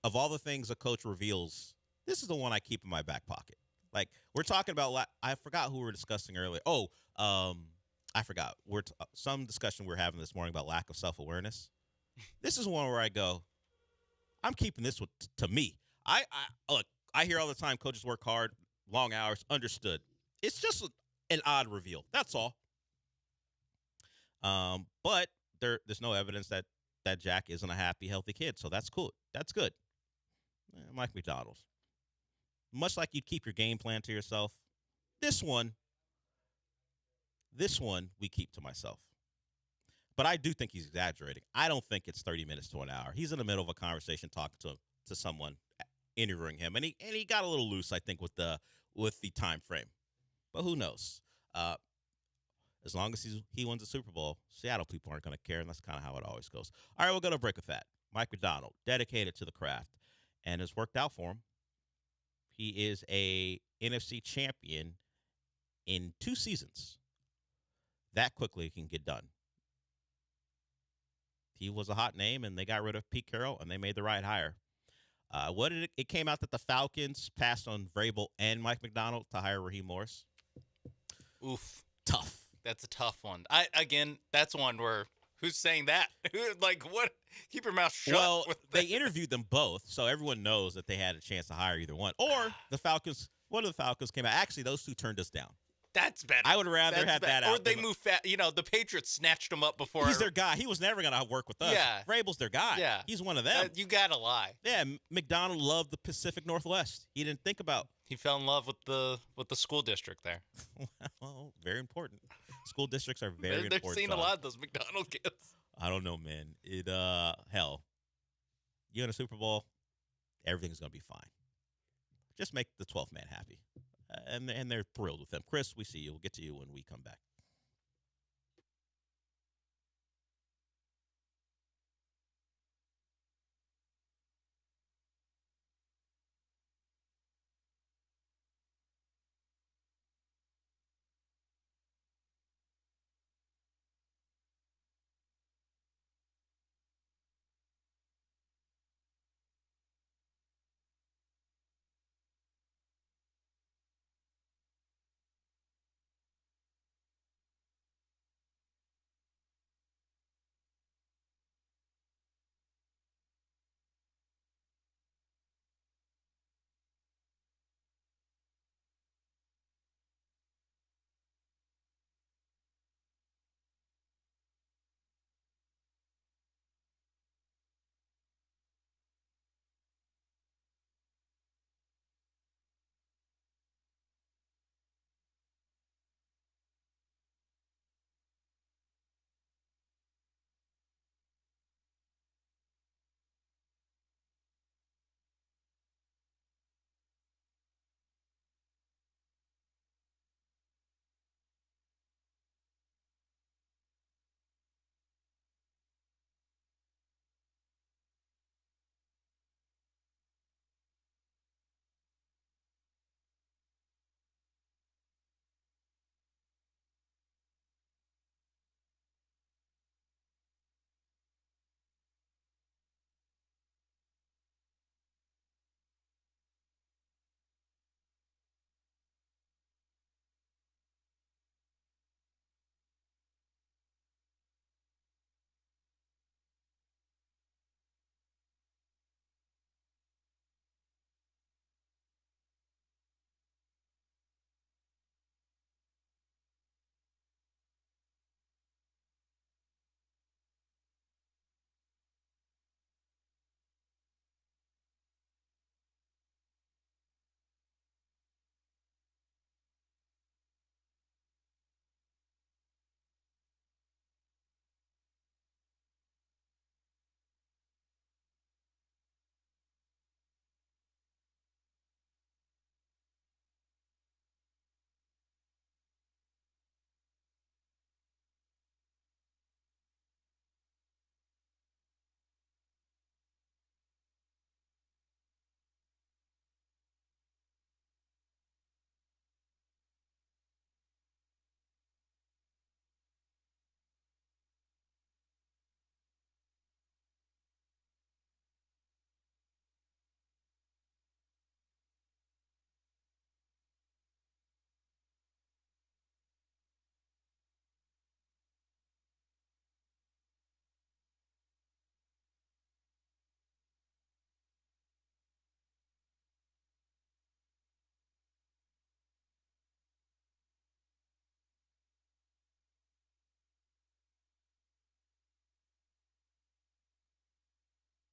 Of all the things a coach reveals, this is the one I keep in my back pocket. Like, we're talking about, I forgot who we were discussing earlier. I forgot. Some discussion we were having this morning about lack of self-awareness. This is one where I go, I'm keeping this one to me. Look, I hear all the time coaches work hard, long hours, understood. It's just an odd reveal. That's all. But there's no evidence that Jack isn't a happy, healthy kid, so that's cool. That's good. Mike McDonald. Much like you'd keep your game plan to yourself, this one we keep to myself. But I do think he's exaggerating. I don't think it's 30 minutes to an hour. He's in the middle of a conversation talking to someone, interviewing him, and he got a little loose, I think, with the time frame. But who knows? As long as he wins the Super Bowl, Seattle people aren't going to care, and that's kind of how it always goes. All right, we'll go to a break with that. Mike McDonald, dedicated to the craft, and it's worked out for him. He is a NFC champion in 2 seasons. That quickly can get done. He was a hot name, and they got rid of Pete Carroll, and they made the right hire. It came out that the Falcons passed on Vrabel and Mike McDonald to hire Raheem Morris. Oof. Tough. That's a tough one. That's one where who's saying that? Like, what? Keep your mouth shut. Well, they interviewed them both, so everyone knows that they had a chance to hire either one. Or the Falcons, one of the Falcons came out. Actually, those two turned us down. That's better. I would rather have that out. Or they move fast. The Patriots snatched him up before. He's their guy. He was never going to work with us. Yeah. Vrabel's their guy. Yeah. He's one of them. You got to lie. Yeah, McDonald loved the Pacific Northwest. He didn't think about. He fell in love with the school district there. Well, very important. School districts are very important. They're seeing a lot of those McDonald kids. I don't know, man. Hell, you in a Super Bowl, everything's going to be fine. Just make the 12th man happy. And they're thrilled with them. Chris, we see you. We'll get to you when we come back.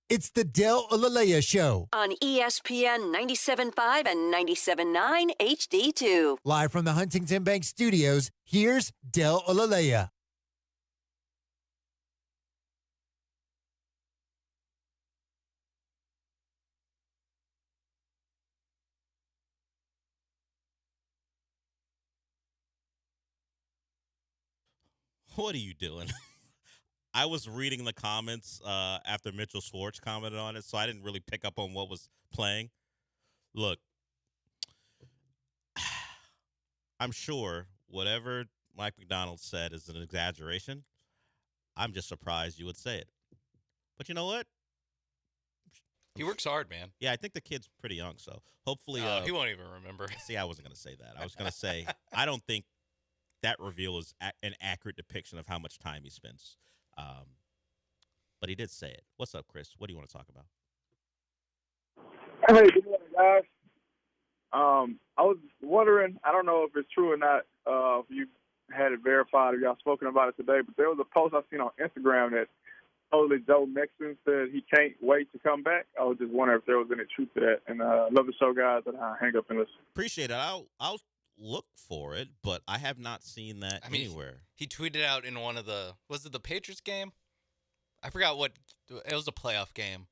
It's the Del Olalea Show. On ESPN 97.5 and 97.9 HD2. Live from the Huntington Bank Studios, here's Del Olalea. What are you doing? I was reading the comments after Mitchell Schwartz commented on it, so I didn't really pick up on what was playing. Look, I'm sure whatever Mike McDonald said is an exaggeration. I'm just surprised you would say it. But you know what? He works hard, man. Yeah, I think the kid's pretty young, so hopefully he won't even remember. See, I wasn't going to say that. I was going to say I don't think that reveal is an accurate depiction of how much time he spends. But he did say it. What's up, Chris? What do you want to talk about? Hey, good morning, guys. I was wondering, I don't know if it's true or not, if you had it verified or y'all spoken about it today, but there was a post I seen on Instagram that supposedly Joe Mixon said he can't wait to come back. I was just wondering if there was any truth to that. And love the show, guys, and I'll hang up and listen. Appreciate it. I'll look for it, but I have not seen that anywhere. He tweeted out in one of was it the Patriots game? I forgot what, it was a playoff game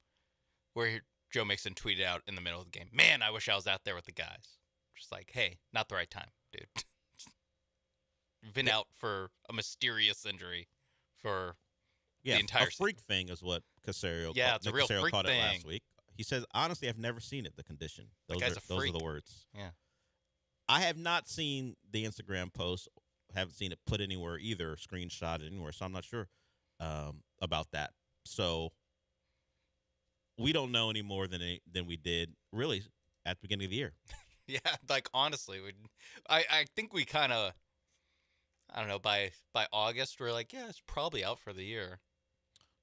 where Joe Mixon tweeted out in the middle of the game, "Man, I wish I was out there with the guys." Just like, hey, not the right time, dude. You've been out for a mysterious injury for the entire a freak thing is what Casario it's a real freak called thing. it last week. He says, honestly, I've never seen it, the condition. Those are the words. Yeah. I have not seen the Instagram post, haven't seen it put anywhere either, screenshot anywhere, so I'm not sure about that. So we don't know any more than we did really at the beginning of the year. Yeah, like honestly, I think we kind of, I don't know, by August we're like, yeah, it's probably out for the year.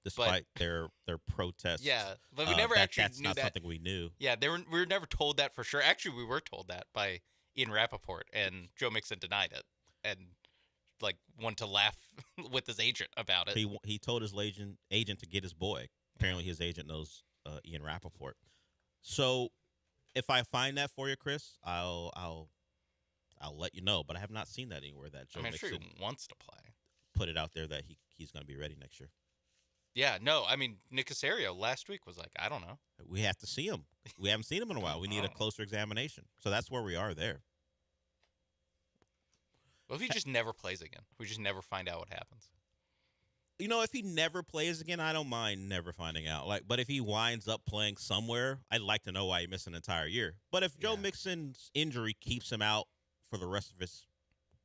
Despite their protests. Yeah, but we never actually that's knew not that. something we knew. Yeah, we were never told that for sure. Actually, we were told that by Ian Rappaport, and Joe Mixon denied it, and like wanted to laugh with his agent about it. He told his agent to get his boy. Apparently, his agent knows Ian Rappaport. So, if I find that for you, Chris, I'll let you know. But I have not seen that anywhere. That Joe I'm sure Mixon he wants to play. Put it out there that he's going to be ready next year. Yeah, no, I mean, Nick Casario last week was like, I don't know. We have to see him. We haven't seen him in a while. We need a closer examination. So that's where we are there. What if he just never plays again? We just never find out what happens. You know, if he never plays again, I don't mind never finding out. But if he winds up playing somewhere, I'd like to know why he missed an entire year. But if Joe Mixon's injury keeps him out for the rest of his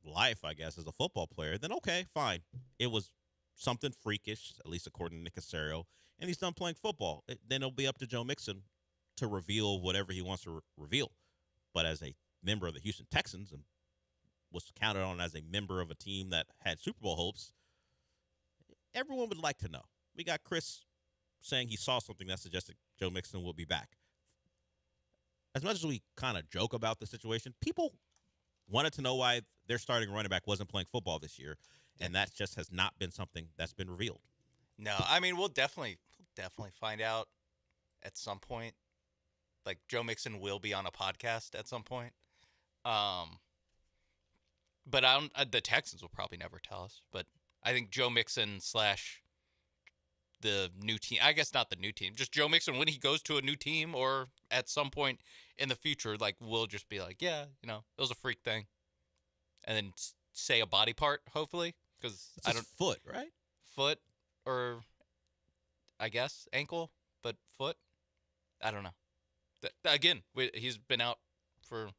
life, I guess, as a football player, then okay, fine. It was something freakish, at least according to Nick Casario, and he's done playing football. Then it'll be up to Joe Mixon to reveal whatever he wants to reveal. But as a member of the Houston Texans and was counted on as a member of a team that had Super Bowl hopes, everyone would like to know. We got Chris saying he saw something that suggested Joe Mixon will be back. As much as we kind of joke about the situation, people wanted to know why their starting running back wasn't playing football this year, and that just has not been something that's been revealed. No, I mean, we'll definitely find out at some point. Like, Joe Mixon will be on a podcast at some point. But the Texans will probably never tell us. But I think Joe Mixon / the new team, I guess not the new team, just Joe Mixon when he goes to a new team or at some point in the future, like, we'll just be like, yeah, it was a freak thing. And then say a body part, hopefully. Because I don't. Foot, right? Foot or I guess ankle, but foot. I don't know. Again, he's been out for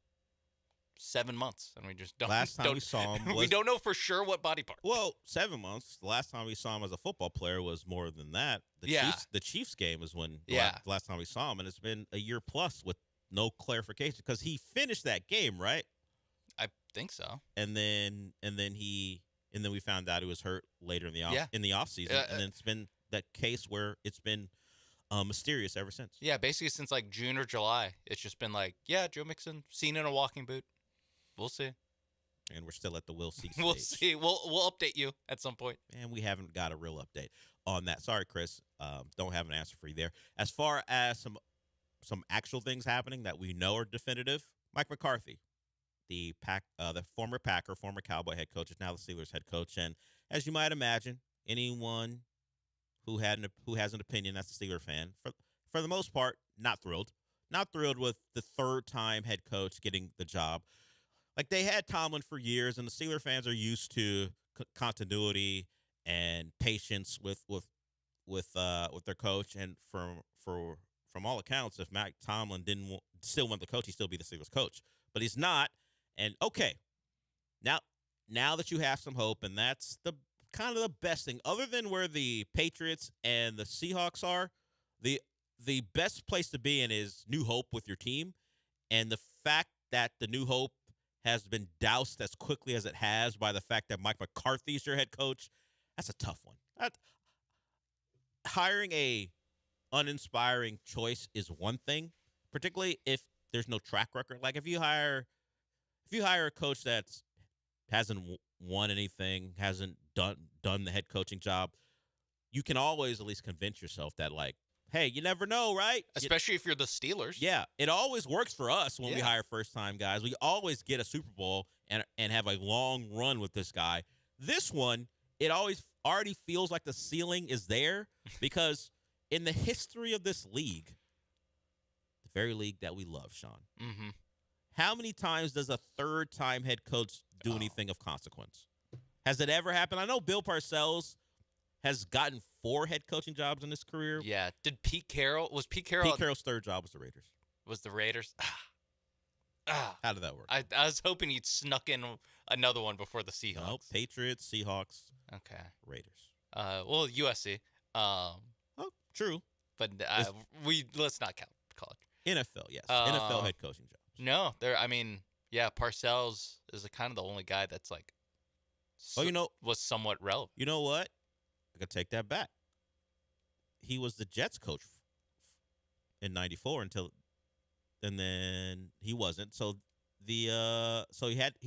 7 months, and we just don't. Last time we saw him, we don't know for sure what body part. Well, 7 months. The last time we saw him as a football player was more than that. The Chiefs game is when the last time we saw him, and it's been a year plus with no clarification because he finished that game, right? I think so. And then we found out he was hurt later in the off season, and then it's been that case where it's been mysterious ever since. Yeah, basically since like June or July, it's just been like, Joe Mixon seen in a walking boot. We'll see. And we're still at the we'll see stage. We'll see. We'll update you at some point. And we haven't got a real update. on that. Sorry, Chris. Don't have an answer for you there. As far as some actual things happening that we know are definitive, Mike McCarthy, the former Packer, former Cowboy head coach, is now the Steelers head coach. And as you might imagine, anyone who has an opinion that's a Steeler fan, for the most part, not thrilled. Not thrilled with the third-time head coach getting the job. Like, they had Tomlin for years, and the Steeler fans are used to continuity and patience with their coach. And from all accounts, if Matt Tomlin still want the coach, he'd still be the Steelers coach. But he's not. And okay, now that you have some hope, and that's the kind of the best thing, other than where the Patriots and the Seahawks are, the best place to be in is new hope with your team. And the fact that the new hope has been doused as quickly as it has by the fact that Mike McCarthy is your head coach, that's a tough one. Hiring a uninspiring choice is one thing, particularly if there's no track record. Like, if you hire a coach that hasn't won anything, hasn't done the head coaching job, you can always at least convince yourself that, like, hey, you never know, right? Especially if you're the Steelers. Yeah, it always works for us when we hire first-time guys. We always get a Super Bowl and have a long run with this guy. This one, it always already feels like the ceiling is there because in the history of this league, the very league that we love, Sean, how many times does a third-time head coach do anything of consequence? Has it ever happened? I know Bill Parcells has gotten 4 head coaching jobs in his career. Yeah. Did Pete Carroll's third job was the Raiders. Was the Raiders? How did that work? I was hoping he'd snuck in another one before the Seahawks. No, Patriots, Seahawks, Okay. Raiders. Well, USC. True. But let's not count college. NFL, yes. NFL head coaching jobs. No, Parcells is kind of the only guy that's like was somewhat relevant. You know what? I could take that back. He was the Jets coach in '94 and then he wasn't. So he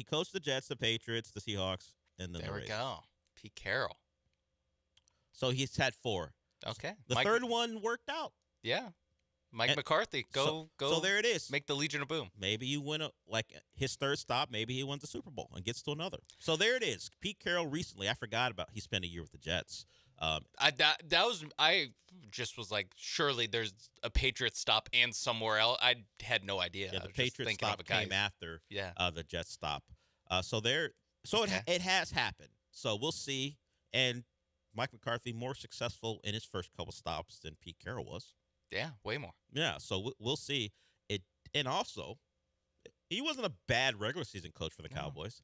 coached the Jets, the Patriots, the Seahawks, and then the Raiders. There we go. Pete Carroll. So he's had 4. Okay. The third one worked out. Yeah. Mike McCarthy, go. So there it is. Make the Legion of Boom. Maybe you win his third stop. Maybe he wins the Super Bowl and gets to another. So there it is. Pete Carroll recently. I forgot about he spent a year with the Jets. I just was like, surely there's a Patriots stop and somewhere else. I had no idea. Yeah, the Patriots stop came after the Jets stop. It has happened. So we'll see. And Mike McCarthy more successful in his first couple stops than Pete Carroll was. Yeah, way more. Yeah, so we'll see. And also, he wasn't a bad regular season coach for the Cowboys.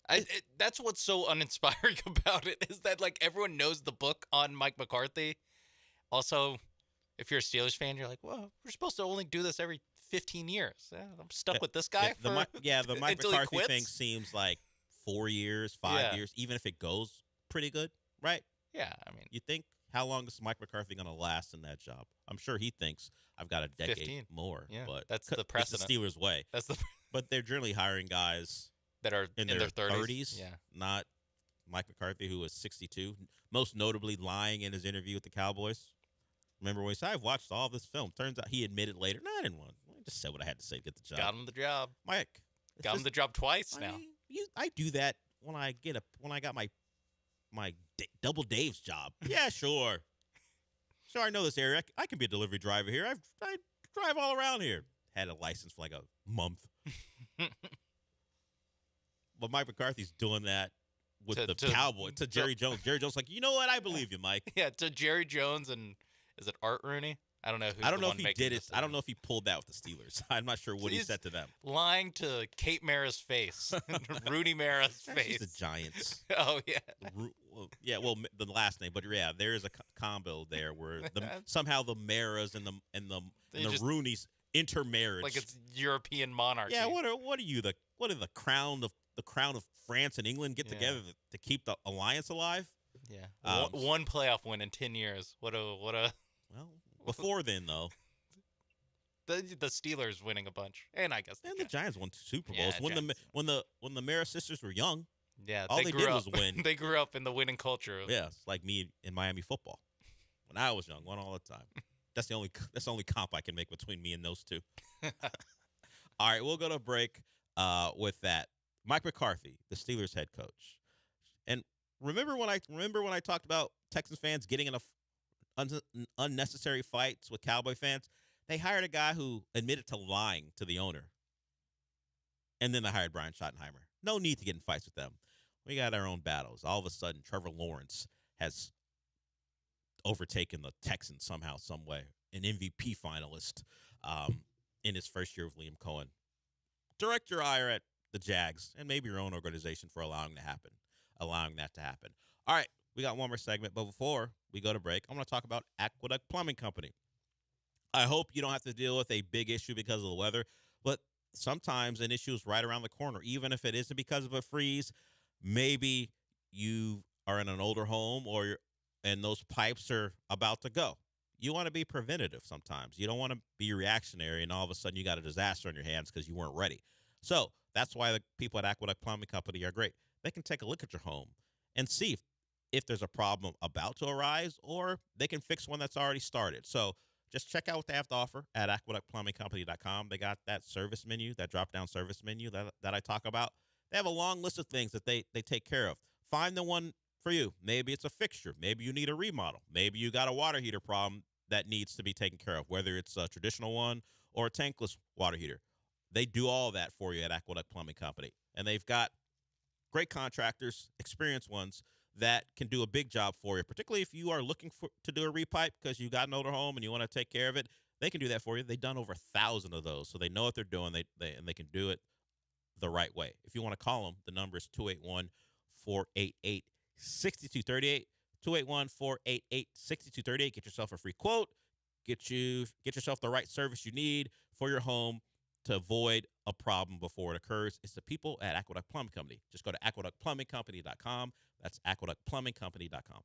That's what's so uninspiring about it is that like everyone knows the book on Mike McCarthy. Also, if you're a Steelers fan, you're like, well, we're supposed to only do this every 15 years. I'm stuck with this guy the Mike McCarthy quits? thing seems like 4 years, 5 years, even if it goes pretty good, right? Yeah, I mean, you think how long is Mike McCarthy going to last in that job? I'm sure he thinks I've got a decade 15. more. Yeah, but that's the precedent. It's the Steelers' way. But they're generally hiring guys that are in their 30s. Yeah, not Mike McCarthy, who was 62, most notably lying in his interview with the Cowboys. Remember when he said, I've watched all this film. Turns out he admitted later, no, I didn't want to. I just said what I had to say to get the job. Got him the job. Mike. Got him the job twice now. I do that when I got my Double Dave's job. Yeah, sure. Sure, I know this area. I can be a delivery driver here. I drive all around here. Had a license for like a month. But Mike McCarthy's doing that with the Cowboys. To Jerry Jones. Jerry Jones like, you know what? I believe you, Mike. Yeah, to Jerry Jones and is it Art Rooney? I don't know who. I don't know if he did it. I don't know if he pulled that with the Steelers. I'm not sure what he said to them. Lying to Kate Mara's face, Rooney Mara's face. The Giants. Oh yeah. Well, the last name, but yeah, there is a combo there where somehow the Maras and the Rooneys intermarriage, like it's European monarchy. Yeah. What are you the crown of France and England get together to keep the alliance alive? Yeah. One playoff win in 10 years. What a. Well. Before then, though, the Steelers winning a bunch, and I guess the Giants won 2 Super Bowls when the Mara sisters were young. Yeah, all they did was win. They grew up in the winning culture. Yeah, it's like me in Miami football. When I was young, won all the time. That's the only comp I can make between me and those two. All right, we'll go to break with that. Mike McCarthy, the Steelers head coach. And remember when I talked about Texans fans getting in unnecessary fights with Cowboy fans? They hired a guy who admitted to lying to the owner. And then they hired Brian Schottenheimer. No need to get in fights with them. We got our own battles. All of a sudden, Trevor Lawrence has overtaken the Texans somehow, some way. An MVP finalist in his first year of Liam Cohen. Direct your ire at the Jags and maybe your own organization for allowing that to happen. All right, we got one more segment, but before we go to break, I want to talk about Aqueduct Plumbing Company. I hope you don't have to deal with a big issue because of the weather, but sometimes an issue is right around the corner. Even if it isn't because of a freeze, maybe you are in an older home and those pipes are about to go. You want to be preventative sometimes. You don't want to be reactionary and all of a sudden you got a disaster on your hands because you weren't ready. So that's why the people at Aqueduct Plumbing Company are great. They can take a look at your home and see if there's a problem about to arise, or they can fix one that's already started. So just check out what they have to offer at aqueductplumbingcompany.com. They got that service menu, that drop-down service menu that I talk about. They have a long list of things that they take care of. Find the one for you. Maybe it's a fixture. Maybe you need a remodel. Maybe you got a water heater problem that needs to be taken care of, whether it's a traditional one or a tankless water heater. They do all that for you at Aqueduct Plumbing Company. And they've got great contractors, experienced ones, that can do a big job for you, particularly if you are looking to do a repipe because you got an older home and you want to take care of it. They can do that for you. They've done over 1,000 of those, so they know what they're doing, and they can do it the right way. If you want to call them, the number is 281-488-6238, 281-488-6238. Get yourself a free quote. Get yourself the right service you need for your home to avoid a problem before it occurs. It's the people at Aqueduct Plumbing Company. Just go to aqueductplumbingcompany.com. That's aqueductplumbingcompany.com.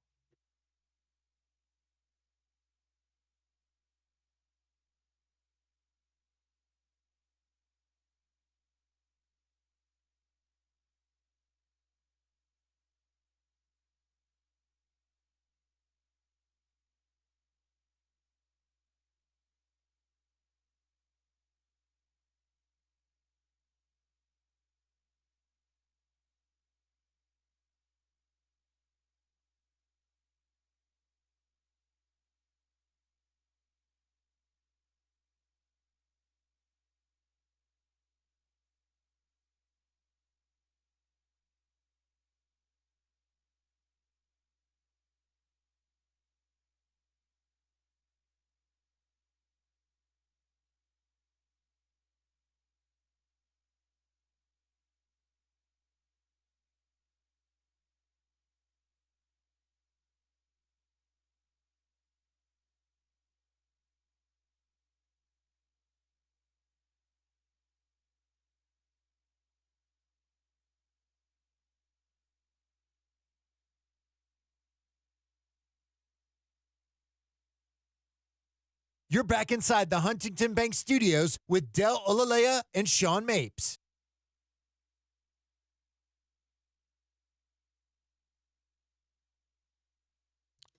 You're back inside the Huntington Bank Studios with Del Olalea and Sean Mapes.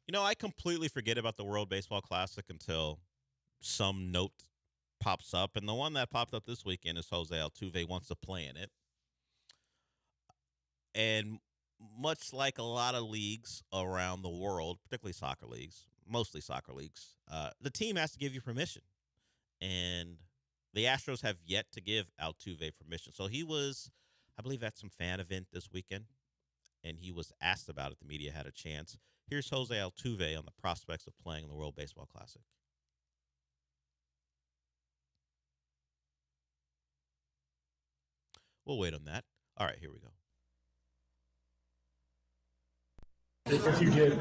You know, I completely forget about the World Baseball Classic until some note pops up. And the one that popped up this weekend is Jose Altuve wants to play in it. And much like a lot of leagues around the world, particularly soccer leagues, mostly soccer leagues, the team has to give you permission. And the Astros have yet to give Altuve permission. So he was, I believe, at some fan event this weekend, and he was asked about it. The media had a chance. Here's Jose Altuve on the prospects of playing in the World Baseball Classic. We'll wait on that. All right, here we go. If you get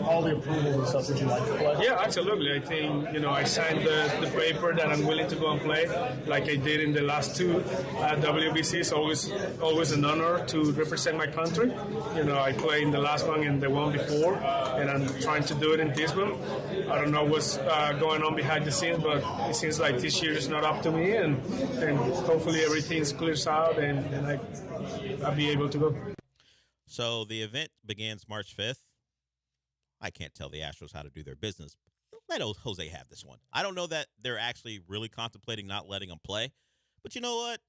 all the approvals and stuff, would you like to play? Yeah, absolutely. I think, I signed the paper that I'm willing to go and play like I did in the last two WBCs. Always an honor to represent my country. I played in the last one and the one before, and I'm trying to do it in this one. I don't know what's going on behind the scenes, but it seems like this year is not up to me, and hopefully everything clears out and I'll be able to go. So the event begins March 5th. I can't tell the Astros how to do their business. Let Jose have this one. I don't know that they're actually really contemplating not letting him play, but you know what?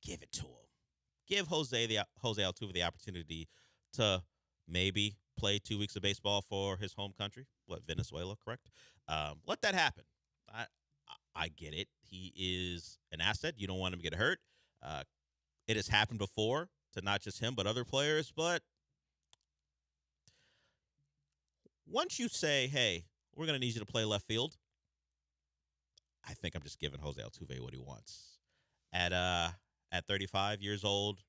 Give it to him. Give Jose Altuve the opportunity to maybe play 2 weeks of baseball for his home country. Venezuela, correct? Let that happen. I get it. He is an asset. You don't want him to get hurt. It has happened before to not just him, but other players. But once you say, hey, we're going to need you to play left field, I think I'm just giving Jose Altuve what he wants. At 35 years old,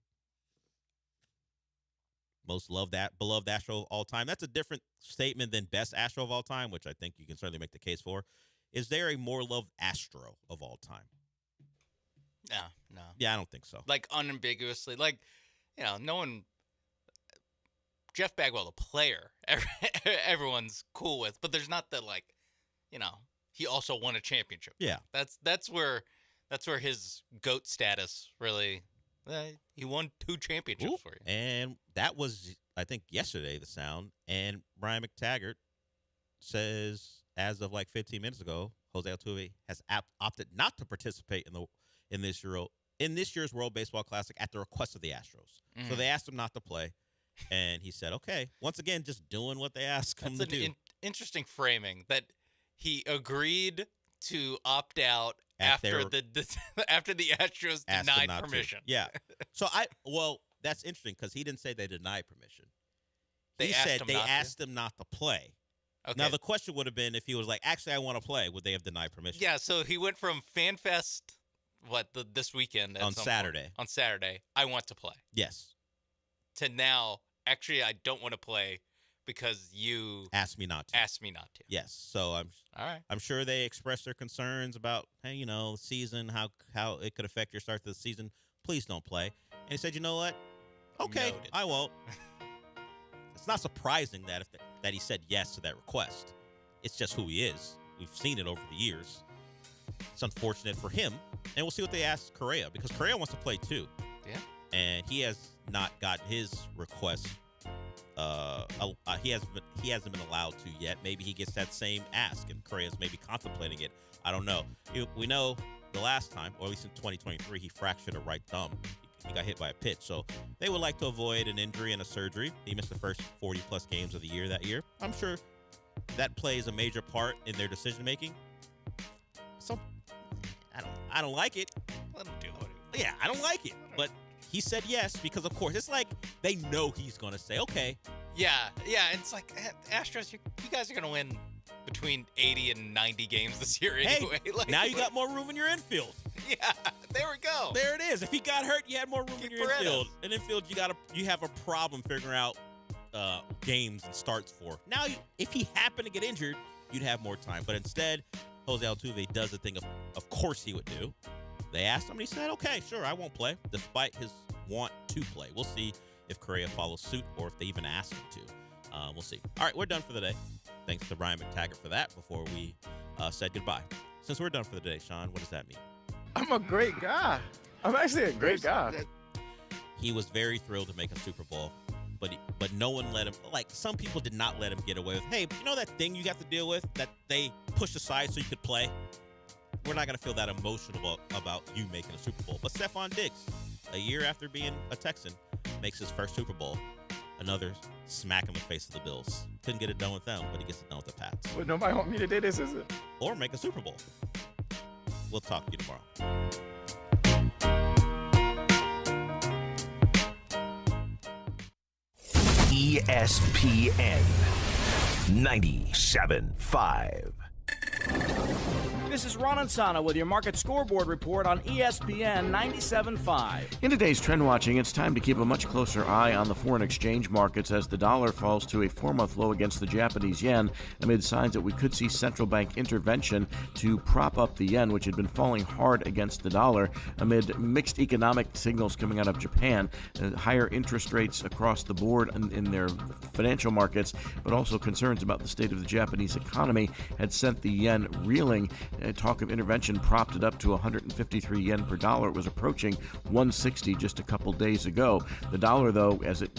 most beloved Astro of all time. That's a different statement than best Astro of all time, which I think you can certainly make the case for. Is there a more loved Astro of all time? No. Yeah, I don't think so. Like, unambiguously. Like, no one... Jeff Bagwell, the player, everyone's cool with. But there's not the, he also won a championship. Yeah. That's where his GOAT status really... he won 2 championships for you. And that was, I think, yesterday, the sound. And Brian McTaggart says, as of 15 minutes ago, Jose Altuve has opted not to participate in this year's World Baseball Classic at the request of the Astros. So they asked him not to play, and he said, okay. Once again, just doing what they asked him to do. That's an interesting framing, that he agreed to opt out after the Astros denied permission. Yeah. So that's interesting because he didn't say they denied permission. He said they asked him not to play. Okay. Now, the question would have been if he was like, actually, I want to play, would they have denied permission? Yeah, so he went from FanFest, this weekend? On Saturday. On Saturday, I want to play. Yes. To now, actually, I don't want to play because you asked me not to. Yes. So all right. I'm sure they expressed their concerns about, hey, the season, how it could affect your start to the season. Please don't play. And he said, you know what? Okay, noted. I won't. It's not surprising that he said yes to that request. It's just who he is. We've seen it over the years. It's unfortunate for him. And we'll see what they ask Correa, because Correa wants to play too. Yeah. And he has not gotten his request. He hasn't been allowed to yet. Maybe he gets that same ask, and Correa's maybe contemplating it. I don't know. We know the last time, or at least in 2023, he fractured a right thumb. He got hit by a pitch. So they would like to avoid an injury and a surgery. He missed the first 40-plus games of the year that year. I'm sure that plays a major part in their decision-making. So I don't like it. Let him do it. Yeah, I don't like it. But he said yes because, of course, it's like they know he's going to say, okay. Yeah. It's like, Astros, you guys are going to win between 80 and 90 games this year anyway. Hey, now you got more room in your infield. Yeah, there we go. There it is. If he got hurt, you had more room in your infield. In infield, you have a problem figuring out games and starts for. Now, if he happened to get injured, you'd have more time. But instead, Jose Altuve does the thing of course he would do. They asked him, and he said, okay, sure, I won't play, despite his want to play. We'll see if Correa follows suit or if they even ask him to. We'll see. All right, we're done for the day. Thanks to Brian McTaggart for that before we said goodbye. Since we're done for the day, Sean, what does that mean? I'm a great guy. I'm actually a great guy. He was very thrilled to make a Super Bowl, but no one let him. Like, some people did not let him get away with, hey, you know that thing you got to deal with that they pushed aside so you could play? We're not going to feel that emotional about you making a Super Bowl. But Stephon Diggs, a year after being a Texan, makes his first Super Bowl. Another smack in the face of the Bills. Couldn't get it done with them, but he gets it done with the Pats. But nobody want me to do this, is it? Or make a Super Bowl. We'll talk to you tomorrow. ESPN 97.5. This is Ron Ansana with your market scoreboard report on ESPN 97.5. In today's trend watching, it's time to keep a much closer eye on the foreign exchange markets as the dollar falls to a 4-month low against the Japanese yen amid signs that we could see central bank intervention to prop up the yen, which had been falling hard against the dollar amid mixed economic signals coming out of Japan, higher interest rates across the board in their financial markets, but also concerns about the state of the Japanese economy had sent the yen reeling. Talk of intervention propped it up to 153 yen per dollar. It was approaching 160 just a couple days ago. The dollar, though, as it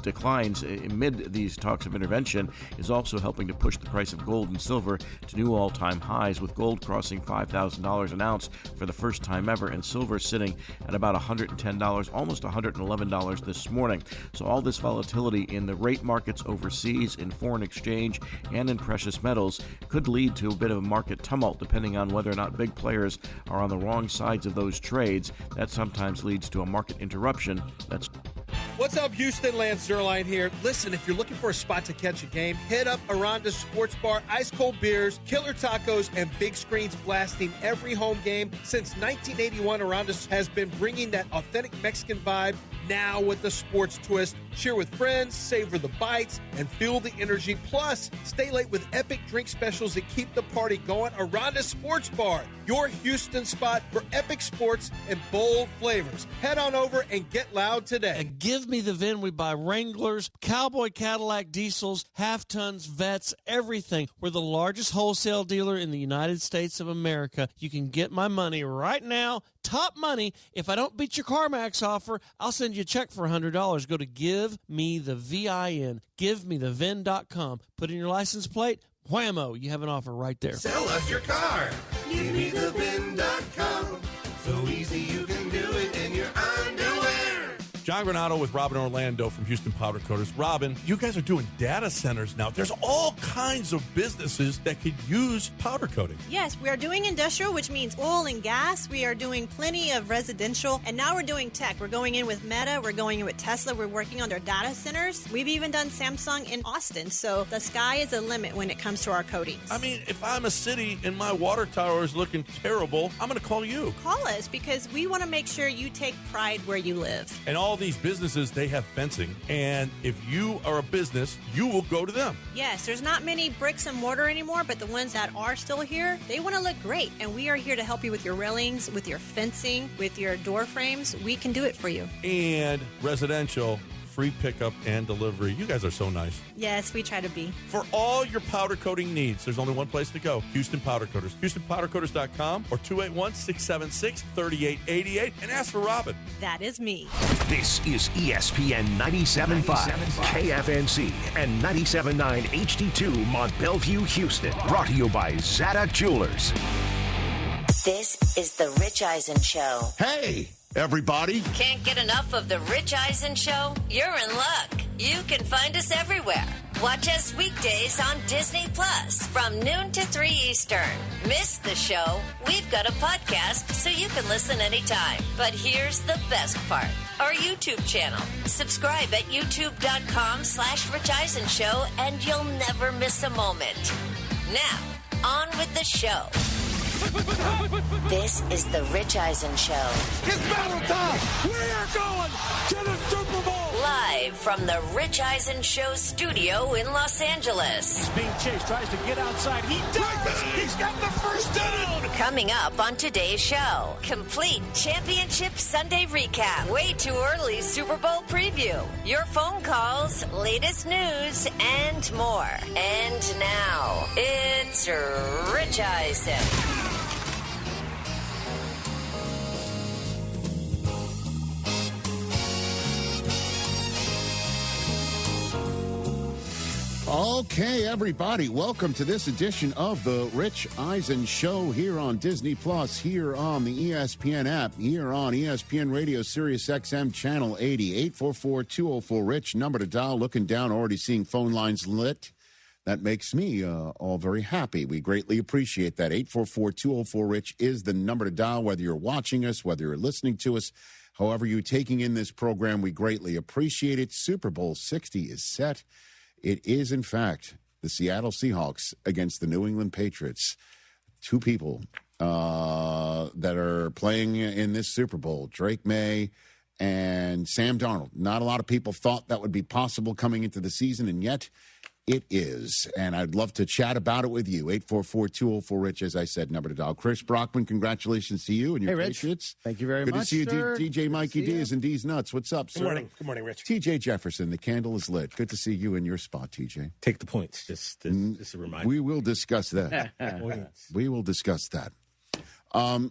declines amid these talks of intervention is also helping to push the price of gold and silver to new all-time highs, with gold crossing $5,000 an ounce for the first time ever, and silver sitting at about $110, almost $111 this morning. So all this volatility in the rate markets overseas, in foreign exchange, and in precious metals could lead to a bit of a market tumult depending on whether or not big players are on the wrong sides of those trades. That sometimes leads to a market interruption. What's up, Houston? Lance Zerline here. Listen, if you're looking for a spot to catch a game, hit up Aranda's Sports Bar. Ice cold beers, killer tacos, and big screens blasting every home game. Since 1981, Aranda's has been bringing that authentic Mexican vibe, now with the sports twist. Cheer with friends, savor the bites, and feel the energy. Plus, stay late with epic drink specials that keep the party going. Aranda's Sports Bar, your Houston spot for epic sports and bold flavors. Head on over and get loud today. And give me the VIN. We buy Wranglers, Cowboy Cadillac diesels, half-tons, vets, everything. We're the largest wholesale dealer in the United States of America. You can get my money right now, top money. If I don't beat your CarMax offer, I'll send you a check for $100. Go to GiveMeTheVIN, GiveMeTheVIN.com. Put in your license plate. Whammo, you have an offer right there. Sell us your car. GiveMeTheVIN.com. So easy you can do it in your underwear. John Granado with Robin Orlando from Houston Powder Coaters. Robin, you guys are doing data centers now. There's all kinds of businesses that could use powder coating. Yes, we are doing industrial, which means oil and gas. We are doing plenty of residential, and now we're doing tech. We're going in with Meta. We're going in with Tesla. We're working on their data centers. We've even done Samsung in Austin. So the sky is the limit when it comes to our coatings. I mean, if I'm a city and my water tower is looking terrible, I'm going to call you. Call us because we want to make sure you take pride where you live. And all these businesses, they have fencing. And if you are a business, you will go to them. Yes, there's not many bricks and mortar anymore, but the ones that are still here, they want to look great. And we are here to help you with your railings, with your fencing, with your door frames. We can do it for you. And residential, free pickup and delivery. You guys are so nice. Yes, we try to be. For all your powder coating needs, there's only one place to go. Houston Powder Coaters. HoustonPowderCoaters.com or 281-676-3888 and ask for Robin. That is me. This is ESPN 97.5, KFNC, and 97.9 HD2 Mont Bellevue, Houston. Brought to you by Zada Jewelers. This is the Rich Eisen Show. Hey, everybody. Can't get enough of the Rich Eisen Show? You're in luck. You can find us everywhere. Watch us weekdays on Disney Plus from noon to 3 Eastern. Miss the show? We've got a podcast so you can listen anytime. But here's the best part. Our YouTube channel. Subscribe at youtube.com/Rich Eisen Show and you'll never miss a moment. Now, on with the show. This is the Rich Eisen Show. It's battle time! We are going to the Super Bowl! Live from the Rich Eisen Show studio in Los Angeles. He's being chased, tries to get outside. He does! He's got the first down! Coming up on today's show, complete championship Sunday recap, way too early Super Bowl preview, your phone calls, latest news, and more. And now, it's Rich Eisen. Okay, everybody, welcome to this edition of the Rich Eisen Show here on Disney Plus, here on the ESPN app, here on ESPN Radio Sirius XM Channel 80, 844-204-RICH, number to dial. Looking down, already seeing phone lines lit. That makes me all very happy. We greatly appreciate that. 844-204-RICH is the number to dial, whether you're watching us, whether you're listening to us, however you're taking in this program, we greatly appreciate it. Super Bowl 60 is set. It is, in fact, the Seattle Seahawks against the New England Patriots. Two people that are playing in this Super Bowl, Drake May and Sam Darnold. Not a lot of people thought that would be possible coming into the season, and yet it is. And I'd love to chat about it with you. 844-204-RICH, as I said, number to dial. Chris Brockman, congratulations to you and your Patriots. Thank you very much, Good to see you, sir. DJ Mikey D's and D's Nuts. What's up, sir? Good morning. Good morning, Rich. TJ Jefferson, the candle is lit. Good to see you in your spot, TJ. Take the points, just a reminder. We will discuss that. We will discuss that.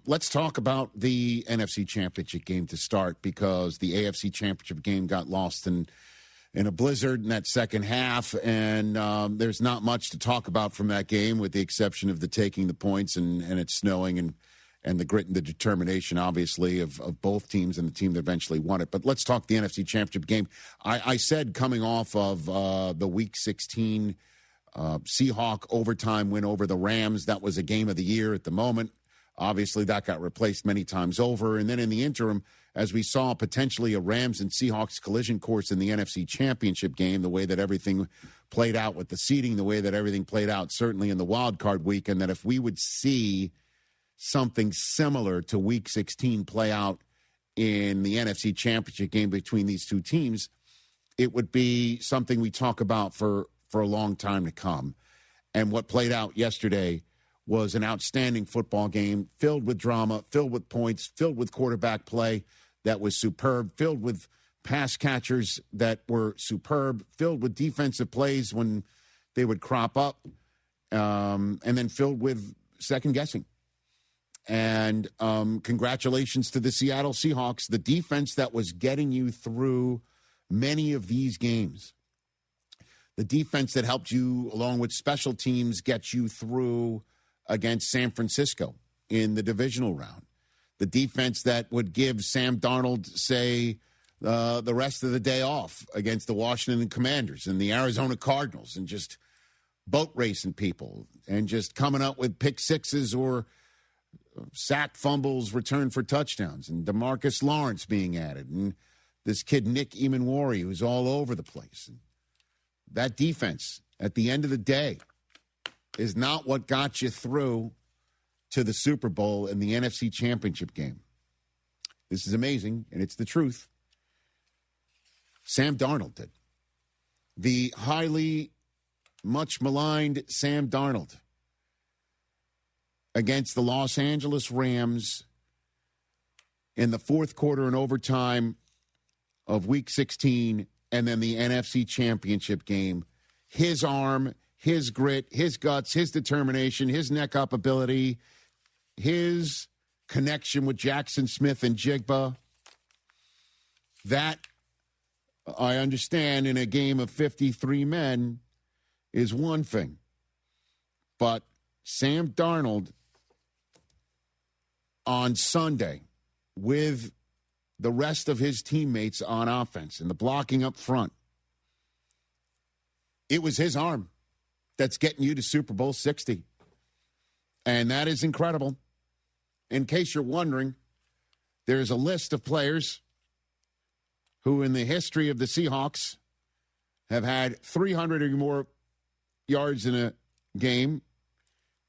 Let's talk about the NFC Championship game to start, because the AFC Championship game got lost in in a blizzard in that second half, and there's not much to talk about from that game with the exception of the taking the points and it snowing and the grit and the determination, obviously, of both teams and the team that eventually won it. But let's talk the NFC Championship game. I said coming off of the Week 16 Seahawk overtime win over the Rams, that was a game of the year at the moment. Obviously, that got replaced many times over. And then in the interim, as we saw potentially a Rams and Seahawks collision course in the NFC Championship game, the way that everything played out with the seeding, the way that everything played out certainly in the wild card week, and that if we would see something similar to Week 16 play out in the NFC Championship game between these two teams, it would be something we talk about for a long time to come. And what played out yesterday was an outstanding football game filled with drama, filled with points, filled with quarterback play that was superb, filled with pass catchers that were superb, filled with defensive plays when they would crop up, and then filled with second guessing. And congratulations to the Seattle Seahawks, the defense that was getting you through many of these games. The defense that helped you, along with special teams, get you through against San Francisco in the divisional round. The defense that would give Sam Darnold, say, the rest of the day off against the Washington Commanders and the Arizona Cardinals and just boat racing people and just coming up with pick sixes or sack fumbles returned for touchdowns, and DeMarcus Lawrence being added, and this kid Nick Emanwari, who's all over the place. And that defense, at the end of the day, is not what got you through to the Super Bowl and the NFC Championship game. This is amazing, and it's the truth. Sam Darnold did. The highly much maligned Sam Darnold against the Los Angeles Rams in the fourth quarter and overtime of Week 16 and then the NFC Championship game. His arm, his grit, his guts, his determination, his neck-up ability, his connection with Jackson Smith and Jigba, that, I understand, in a game of 53 men is one thing. But Sam Darnold on Sunday with the rest of his teammates on offense and the blocking up front, it was his arm that's getting you to Super Bowl 60. And that is incredible. In case you're wondering, there's a list of players who in the history of the Seahawks have had 300 or more yards in a game,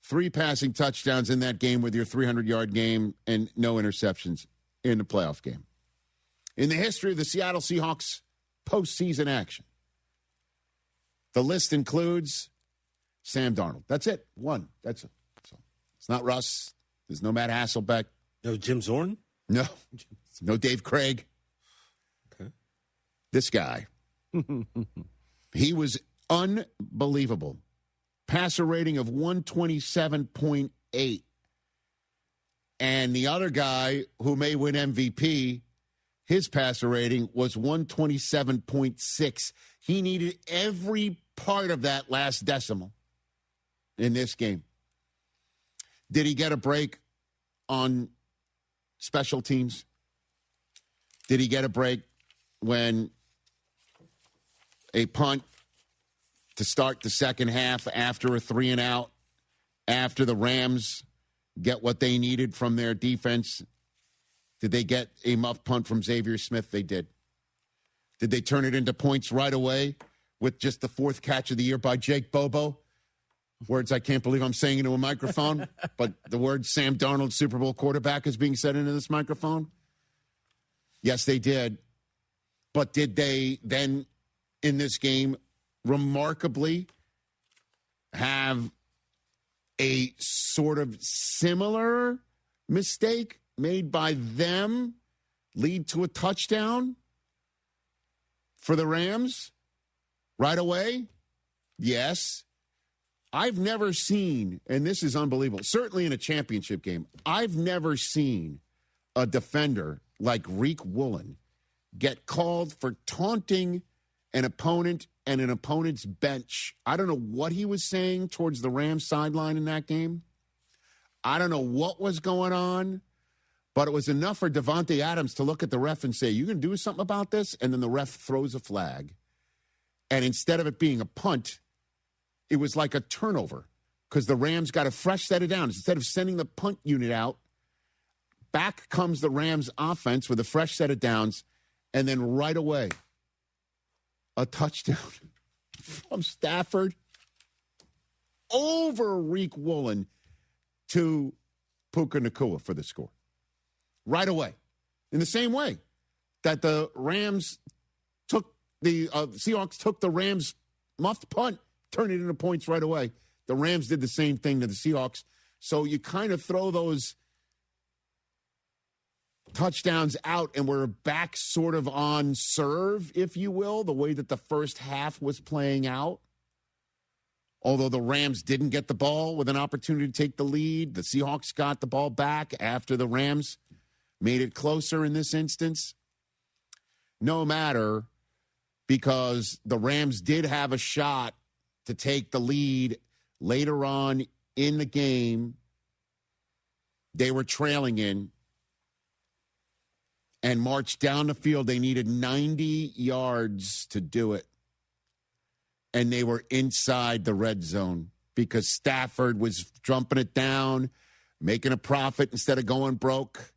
3 passing touchdowns in that game with your 300-yard game, and no interceptions in the playoff game. In the history of the Seattle Seahawks postseason action, the list includes Sam Darnold. That's it. One. That's it. So it's not Russ. There's no Matt Hasselbeck. No Jim Zorn? No. No Dave Craig. Okay. This guy. He was unbelievable. Passer rating of 127.8. And the other guy who may win MVP, his passer rating was 127.6. He needed every part of that last decimal in this game. Did he get a break on special teams? Did he get a break when a punt to start the second half after a 3-and-out, after the Rams get what they needed from their defense? Did they get a muff punt from Xavier Smith? They did. Did they turn it into points right away with just the 4th catch of the year by Jake Bobo? Words I can't believe I'm saying into a microphone, but the word Sam Darnold, Super Bowl quarterback, is being said into this microphone? Yes, they did. But did they then, in this game, remarkably have a sort of similar mistake made by them lead to a touchdown for the Rams right away? Yes. I've never seen, and this is unbelievable, certainly in a championship game, I've never seen a defender like Reek Woolen get called for taunting an opponent and an opponent's bench. I don't know what he was saying towards the Rams sideline in that game. I don't know what was going on, but it was enough for Davante Adams to look at the ref and say, "You going to do something about this?" And then the ref throws a flag. And instead of it being a punt, it was like a turnover because the Rams got a fresh set of downs. Instead of sending the punt unit out, back comes the Rams offense with a fresh set of downs, and then right away, a touchdown from Stafford over Reek Woolen to Puka Nacua for the score. Right away. In the same way that the Rams took the Seahawks took the Rams muffed punt, turned it into points right away. The Rams did the same thing to the Seahawks. So you kind of throw those touchdowns out, and we're back sort of on serve, if you will, the way that the first half was playing out. Although the Rams didn't get the ball with an opportunity to take the lead, the Seahawks got the ball back after the Rams made it closer in this instance. No matter, because the Rams did have a shot to take the lead later on in the game. They were trailing in and marched down the field. They needed 90 yards to do it. And they were inside the red zone because Stafford was jumping it down, making a profit instead of going broke,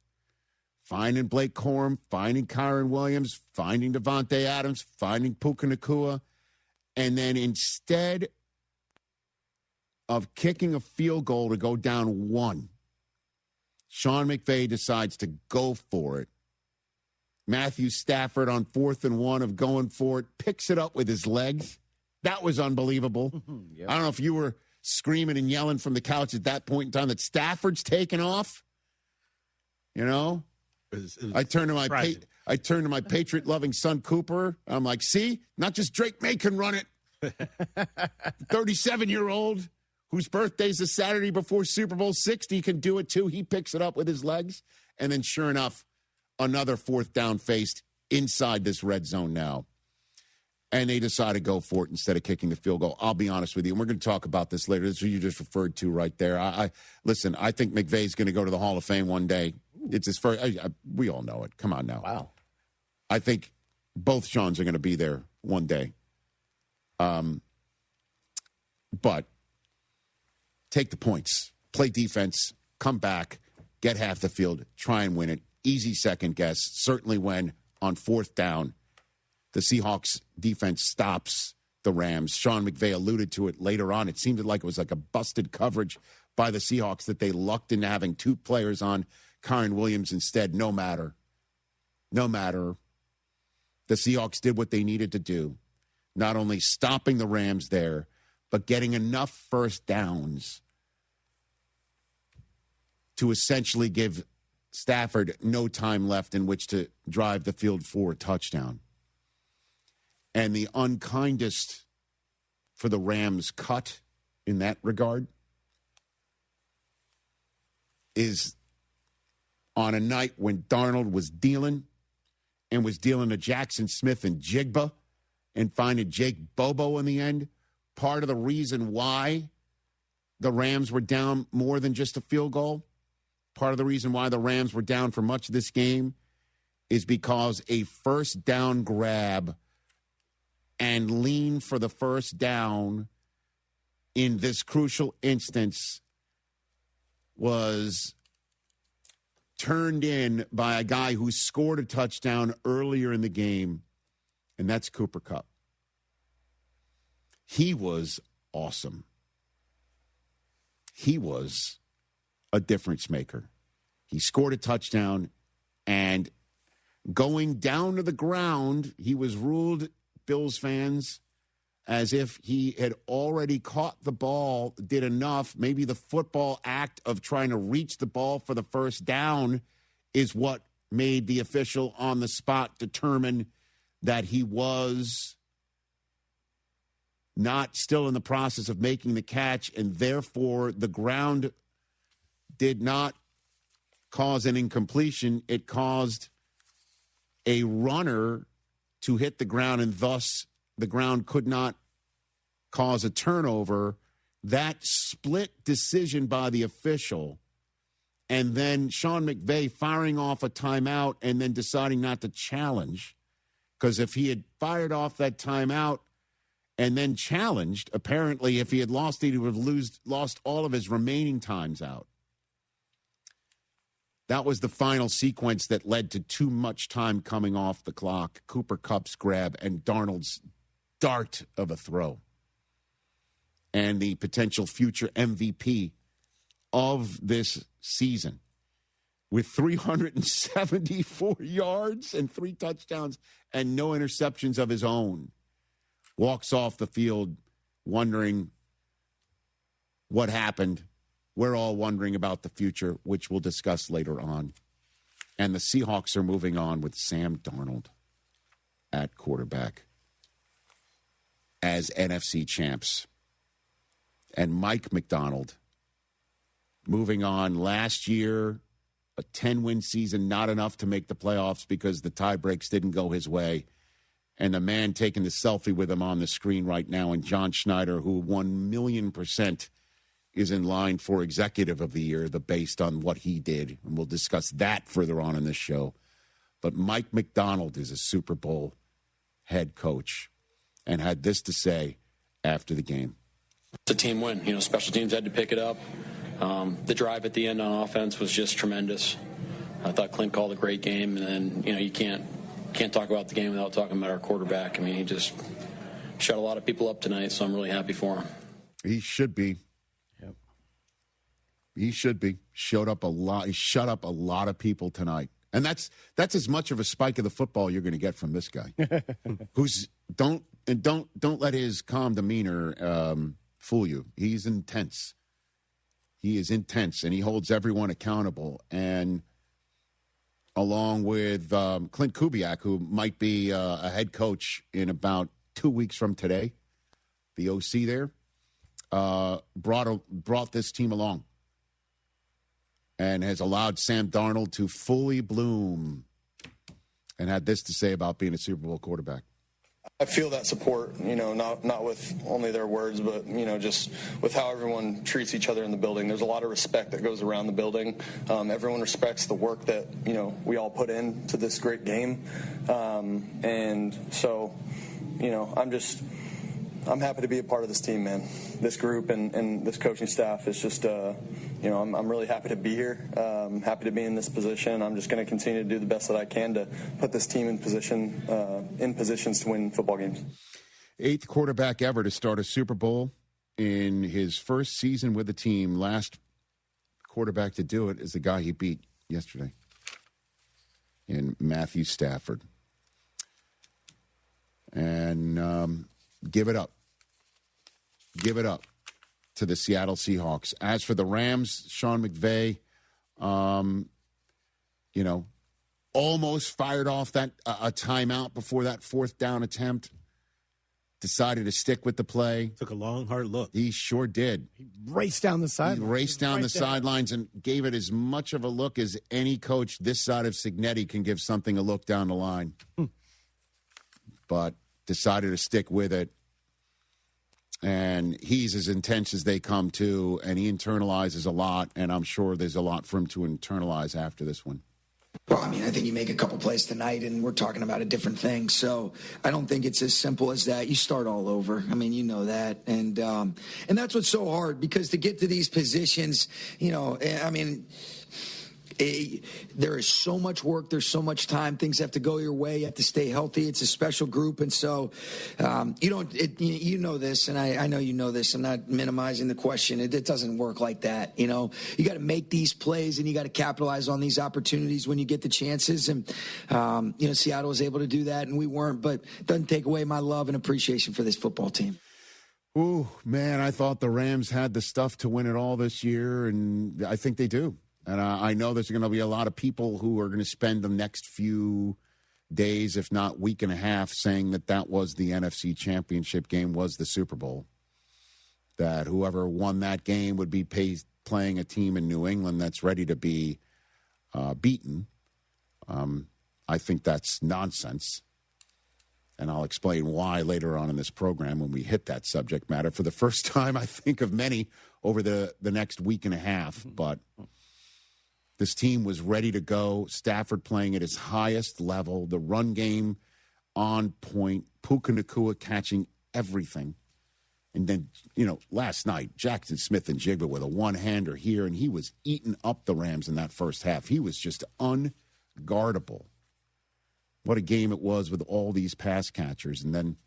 finding Blake Corum, finding Kyron Williams, finding Davante Adams, finding Puka Nacua. And then instead of kicking a field goal to go down one, Sean McVay decides to go for it. Matthew Stafford on 4th and 1 of going for it, picks it up with his legs. That was unbelievable. Yep. I don't know if you were screaming and yelling from the couch at that point in time that Stafford's taken off. You know? I turned to my Patriot-loving son, Cooper. I'm like, see? Not just Drake May can run it. 37-year-old whose birthday's the Saturday before Super Bowl 60 can do it too. He picks it up with his legs. And then sure enough, another 4th down faced inside this red zone now. And they decided to go for it instead of kicking the field goal. I'll be honest with you, and we're going to talk about this later. This is what you just referred to right there. Listen, I think McVay's going to go to the Hall of Fame one day. It's his first. We all know it. Come on now. Wow. I think both Seans are going to be there one day. But take the points, play defense, come back, get half the field, try and win it. Easy second guess. Certainly when on 4th down, the Seahawks defense stops the Rams. Sean McVay alluded to it later on. It seemed like it was like a busted coverage by the Seahawks that they lucked into having 2 players on Kyron Williams instead. No matter. The Seahawks did what they needed to do. Not only stopping the Rams there, but getting enough first downs to essentially give Stafford no time left in which to drive the field for a touchdown. And the unkindest for the Rams cut in that regard is on a night when Darnold was dealing to Jackson Smith and Jigba and finding Jake Bobo in the end. Part of the reason why the Rams were down more than just a field goal, part of the reason why the Rams were down for much of this game is because a first down grab and lean for the first down in this crucial instance was turned in by a guy who scored a touchdown earlier in the game, and that's Cooper Kupp. He was awesome. He was a difference maker. He scored a touchdown, and going down to the ground, he was ruled, Bills fans, as if he had already caught the ball, did enough. Maybe the football act of trying to reach the ball for the first down is what made the official on the spot determine that he was not still in the process of making the catch, and therefore the ground did not cause an incompletion. It caused a runner to hit the ground and thus the ground could not cause a turnover. That split decision by the official, and then Sean McVay firing off a timeout and then deciding not to challenge, because if he had fired off that timeout and then challenged, apparently if he had lost it, he would have lost all of his remaining times out. That was the final sequence that led to too much time coming off the clock. Cooper Kupp's grab and Darnold's dart of a throw. And the potential future MVP of this season with 374 yards and 3 touchdowns and no interceptions of his own walks off the field wondering what happened. We're all wondering about the future, which we'll discuss later on. And the Seahawks are moving on with Sam Darnold at quarterback as NFC champs. And Mike McDonald moving on last year, a 10-win season, not enough to make the playoffs because the tie breaks didn't go his way. And the man taking the selfie with him on the screen right now, and John Schneider, who 1,000,000% is in line for Executive of the Year, based on what he did. And we'll discuss that further on in this show. But Mike McDonald is a Super Bowl head coach and had this to say after the game. It's a team win. You know, special teams had to pick it up. The drive at the end on offense was just tremendous. I thought Clint called a great game, and then, you know, you can't talk about the game without talking about our quarterback. I mean, he just shut a lot of people up tonight, so I'm really happy for him. He should be. Yep. He should be. Showed up a lot. He shut up a lot of people tonight. And that's as much of a spike of the football you're going to get from this guy. Don't let his calm demeanor fool you. He's intense. He is intense, and he holds everyone accountable. And along with Clint Kubiak, who might be a head coach in about 2 weeks from today, the OC there, brought this team along and has allowed Sam Darnold to fully bloom, and had this to say about being a Super Bowl quarterback. I feel that support, you know, not with only their words, but, you know, just with how everyone treats each other in the building. There's a lot of respect that goes around the building. Everyone respects the work that, you know, we all put into this great game. And so, you know, I'm happy to be a part of this team, man. This group and this coaching staff is just, you know, I'm really happy to be here. Happy to be in this position. I'm just going to continue to do the best that I can to put this team in positions to win football games. 8th quarterback ever to start a Super Bowl in his first season with the team. Last quarterback to do it is the guy he beat yesterday in Matthew Stafford. And give it up. Give it up to the Seattle Seahawks. As for the Rams, Sean McVay, you know, almost fired off a timeout before that 4th down attempt. Decided to stick with the play. Took a long, hard look. He sure did. He raced down the sidelines. He raced down the sidelines and gave it as much of a look as any coach this side of Cignetti can give something a look down the line. But decided to stick with it. And he's as intense as they come, too, and he internalizes a lot, and I'm sure there's a lot for him to internalize after this one. Well, I mean, I think you make a couple plays tonight, and we're talking about a different thing. So I don't think it's as simple as that. You start all over. I mean, you know that. And that's what's so hard, because to get to these positions, you know, I mean, there is so much work. There's so much time. Things have to go your way. You have to stay healthy. It's a special group. And so you know this, and I know you know this. I'm not minimizing the question. It doesn't work like that. You know, you got to make these plays, and you got to capitalize on these opportunities when you get the chances. And, you know, Seattle was able to do that, and we weren't. But it doesn't take away my love and appreciation for this football team. Ooh, man, I thought the Rams had the stuff to win it all this year, and I think they do. And I know there's going to be a lot of people who are going to spend the next few days, if not week and a half, saying that was the NFC Championship game, was the Super Bowl. That whoever won that game would be playing a team in New England that's ready to be beaten. I think that's nonsense. And I'll explain why later on in this program when we hit that subject matter for the first time, I think, of many over the next week and a half. But this team was ready to go. Stafford playing at his highest level. The run game on point. Puka Nacua catching everything. And then, last night, Jackson Smith and Jigba with a one-hander here, and he was eating up the Rams in that first half. He was just unguardable. What a game it was with all these pass catchers. And then,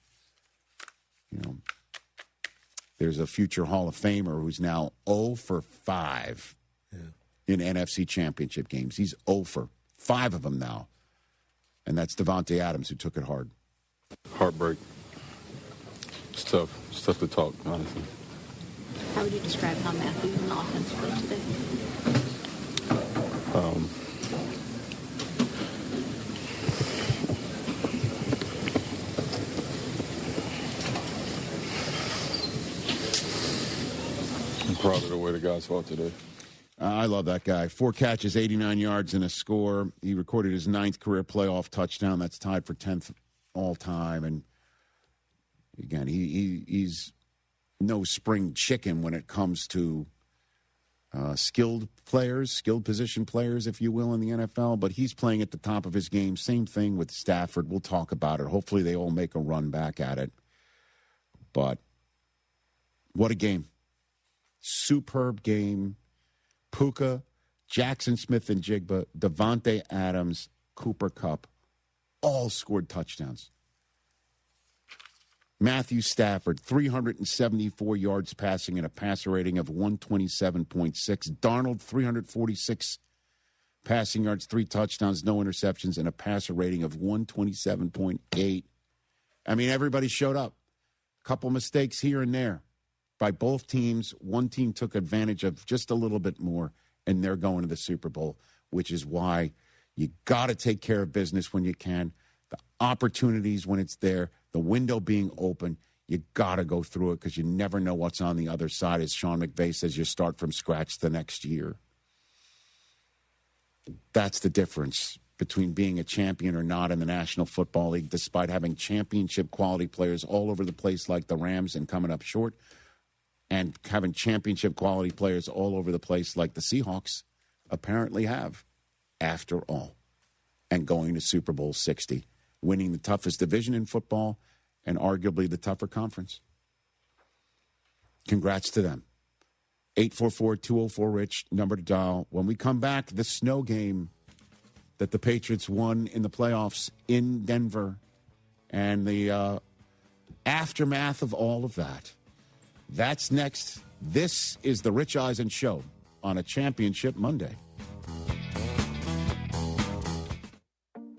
there's a future Hall of Famer who's now 0 for 5 in NFC championship games. He's 0 for 5 of them now. And that's Davante Adams, who took it hard. Heartbreak. It's tough. It's tough to talk, honestly. How would you describe how Matthew and the offense played today? I'm proud of the way the guys fought today. I love that guy. 4 catches, 89 yards, and a score. He recorded his 9th career playoff touchdown. That's tied for 10th all time. And again, he's no spring chicken when it comes to skilled position players, if you will, in the NFL. But he's playing at the top of his game. Same thing with Stafford. We'll talk about it. Hopefully they all make a run back at it. But what a game. Superb game. Puka, Jackson Smith and Jigba, Davante Adams, Cooper Kupp, all scored touchdowns. Matthew Stafford, 374 yards passing and a passer rating of 127.6. Darnold, 346 passing yards, 3 touchdowns, no interceptions, and a passer rating of 127.8. I mean, everybody showed up. A couple mistakes here and there by both teams. One team took advantage of just a little bit more, and they're going to the Super Bowl, which is why you got to take care of business when you can. The opportunities when it's there, the window being open, you got to go through it because you never know what's on the other side. As Sean McVay says, you start from scratch the next year. That's the difference between being a champion or not in the National Football League, despite having championship quality players all over the place like the Rams and coming up short, and having championship quality players all over the place like the Seahawks apparently have, after all, and going to Super Bowl 60, winning the toughest division in football and arguably the tougher conference. Congrats to them. 844-204-RICH, number to dial. When we come back, the snow game that the Patriots won in the playoffs in Denver and the aftermath of all of that. That's next. This is the Rich Eisen Show on a Championship Monday.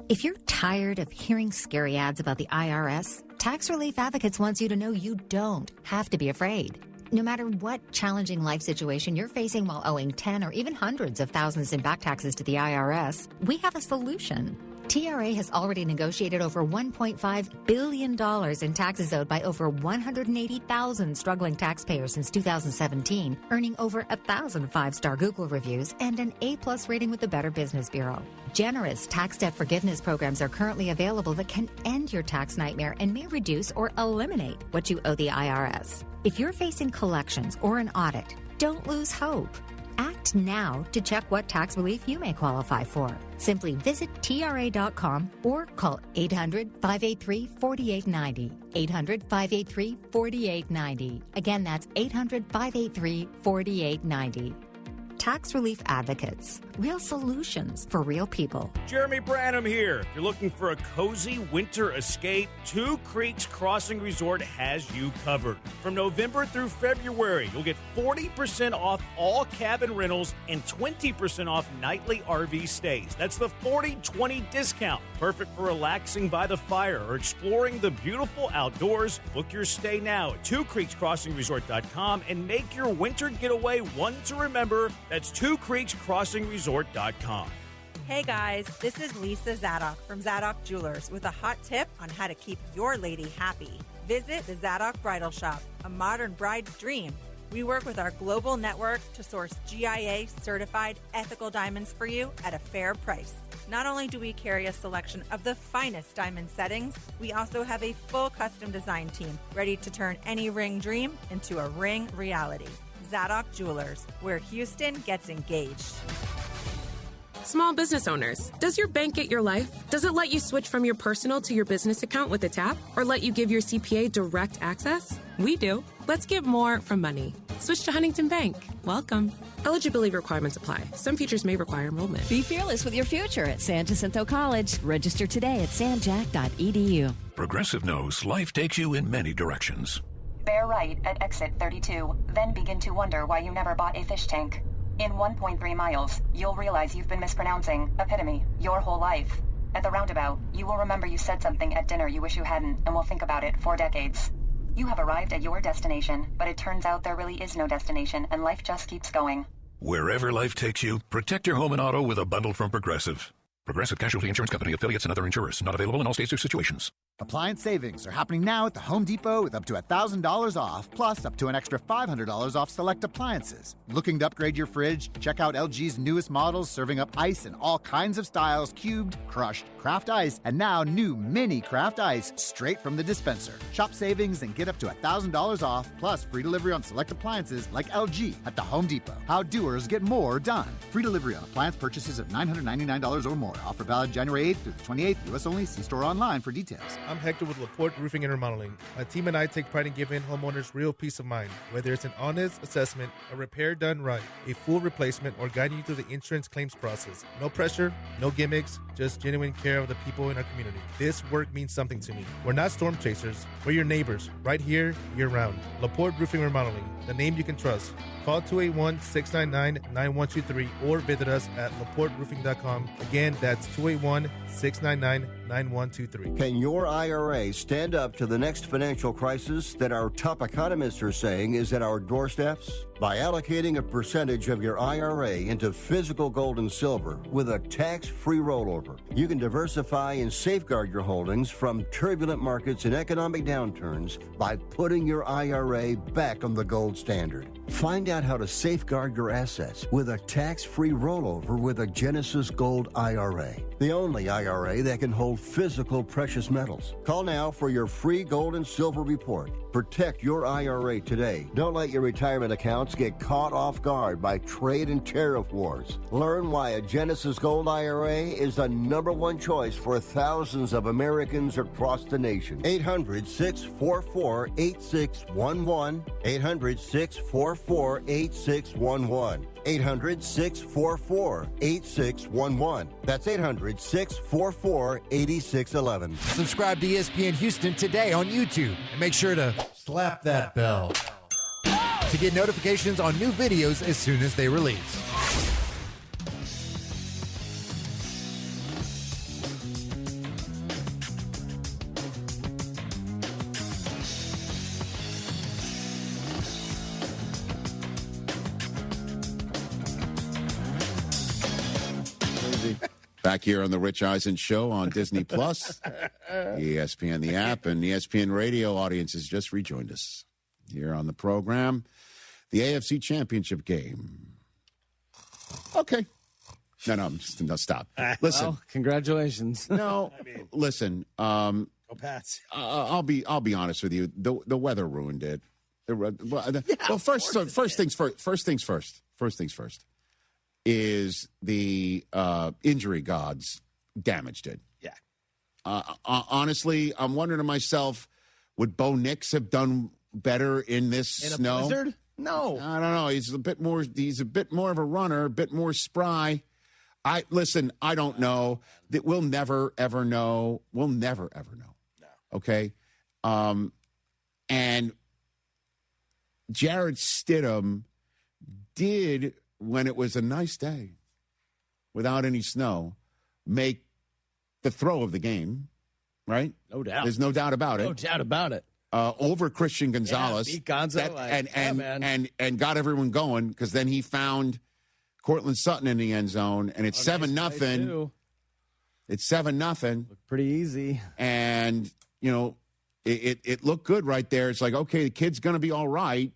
If you're tired of hearing scary ads about the IRS, Tax Relief Advocates wants you to know you don't have to be afraid. No matter what challenging life situation you're facing while owing 10 or even hundreds of thousands in back taxes to the IRS, we have a solution. TRA has already negotiated over $1.5 billion in taxes owed by over 180,000 struggling taxpayers since 2017, earning over 1,000 5-star Google reviews and an A+ rating with the Better Business Bureau. Generous tax debt forgiveness programs are currently available that can end your tax nightmare and may reduce or eliminate what you owe the IRS. If you're facing collections or an audit, don't lose hope. Act now to check what tax relief you may qualify for. Simply visit TRA.com or call 800-583-4890. 800-583-4890. Again, that's 800-583-4890. Tax Relief Advocates. Real solutions for real people. Jeremy Branham here. If you're looking for a cozy winter escape, Two Creeks Crossing Resort has you covered. From November through February, you'll get 40% off all cabin rentals and 20% off nightly RV stays. That's the 40-20 discount. Perfect for relaxing by the fire or exploring the beautiful outdoors. Book your stay now at twocreekscrossingresort.com and make your winter getaway one to remember. That's twocreekscrossingresort.com. Hey guys, this is Lisa Zadok from Zadok Jewelers with a hot tip on how to keep your lady happy. Visit the Zadok Bridal Shop, a modern bride's dream. We work with our global network to source GIA certified ethical diamonds for you at a fair price. Not only do we carry a selection of the finest diamond settings, we also have a full custom design team ready to turn any ring dream into a ring reality. Zadok Jewelers, where Houston gets engaged. Small business owners, does your bank get your life? Does it let you switch from your personal to your business account with a tap? Or let you give your CPA direct access? We do. Let's give more from money. Switch to Huntington Bank. Welcome. Eligibility requirements apply. Some features may require enrollment. Be fearless with your future at San Jacinto College. Register today at sanjac.edu. Progressive knows life takes you in many directions. Bear right at exit 32, then begin to wonder why you never bought a fish tank. In 1.3 miles, you'll realize you've been mispronouncing epitome your whole life. At the roundabout, you will remember you said something at dinner you wish you hadn't and will think about it for decades. You have arrived at your destination, but it turns out there really is no destination and life just keeps going. Wherever life takes you, protect your home and auto with a bundle from Progressive. Progressive Casualty Insurance Company, affiliates, and other insurers. Not available in all states or situations. Appliance savings are happening now at the Home Depot with up to $1,000 off, plus up to an extra $500 off select appliances. Looking to upgrade your fridge? Check out LG's newest models serving up ice in all kinds of styles, cubed, crushed, craft ice, and now new mini craft ice straight from the dispenser. Shop savings and get up to $1,000 off, plus free delivery on select appliances like LG at the Home Depot. How doers get more done. Free delivery on appliance purchases of $999 or more. Offer valid January 8th through the 28th. U.S. only. See store online for details. I'm Hector with LaPorte Roofing and Remodeling. My team and I take pride in giving homeowners real peace of mind. Whether it's an honest assessment, a repair done right, a full replacement, or guiding you through the insurance claims process. No pressure, no gimmicks, just genuine care of the people in our community. This work means something to me. We're not storm chasers. We're your neighbors, right here, year-round. LaPorte Roofing and Remodeling, the name you can trust. Call 281-699-9123 or visit us at laporteroofing.com. Again, that's 281-699-9123. Can your IRA stand up to the next financial crisis that our top economists are saying is at our doorsteps? By allocating a percentage of your IRA into physical gold and silver with a tax-free rollover, you can diversify and safeguard your holdings from turbulent markets and economic downturns by putting your IRA back on the gold standard. Find out how to safeguard your assets with a tax-free rollover with a Genesis Gold IRA, the only IRA that can hold physical precious metals. Call now for your free gold and silver report. Protect your IRA today. Don't let your retirement accounts get caught off guard by trade and tariff wars. Learn why a Genesis Gold IRA is the #1 choice for thousands of Americans across the nation. 800-644-8611. 800-644-8611. 800-644-8611. That's 800-644-8611. Subscribe to ESPN Houston today on YouTube and make sure to slap that bell to get notifications on new videos as soon as they release. Back here on the Rich Eisen Show on Disney Plus, ESPN the app, and ESPN Radio audience has just rejoined us here on the program. The AFC Championship game. Okay. No, stop. Listen. Well, congratulations. No, listen. Go Pats. I'll be honest with you. The weather ruined it. First things first. Is the injury gods damaged it? Yeah. Honestly, I'm wondering to myself, would Bo Nix have done better in this snow? A blizzard? No. I don't know. He's a bit more of a runner, a bit more spry. I don't know. That we'll never ever know. We'll never ever know. No. Okay. And Jarrett Stidham did, when it was a nice day, without any snow, make the throw of the game, right? No doubt. There's no doubt about it. No doubt about it. Over Christian Gonzalez. Yeah, beat Gonzo. And got everyone going, because then he found Cortland Sutton in the end zone, and it's 7-0. It's 7-0. Looked pretty easy. And, it looked good right there. It's like, okay, the kid's going to be all right.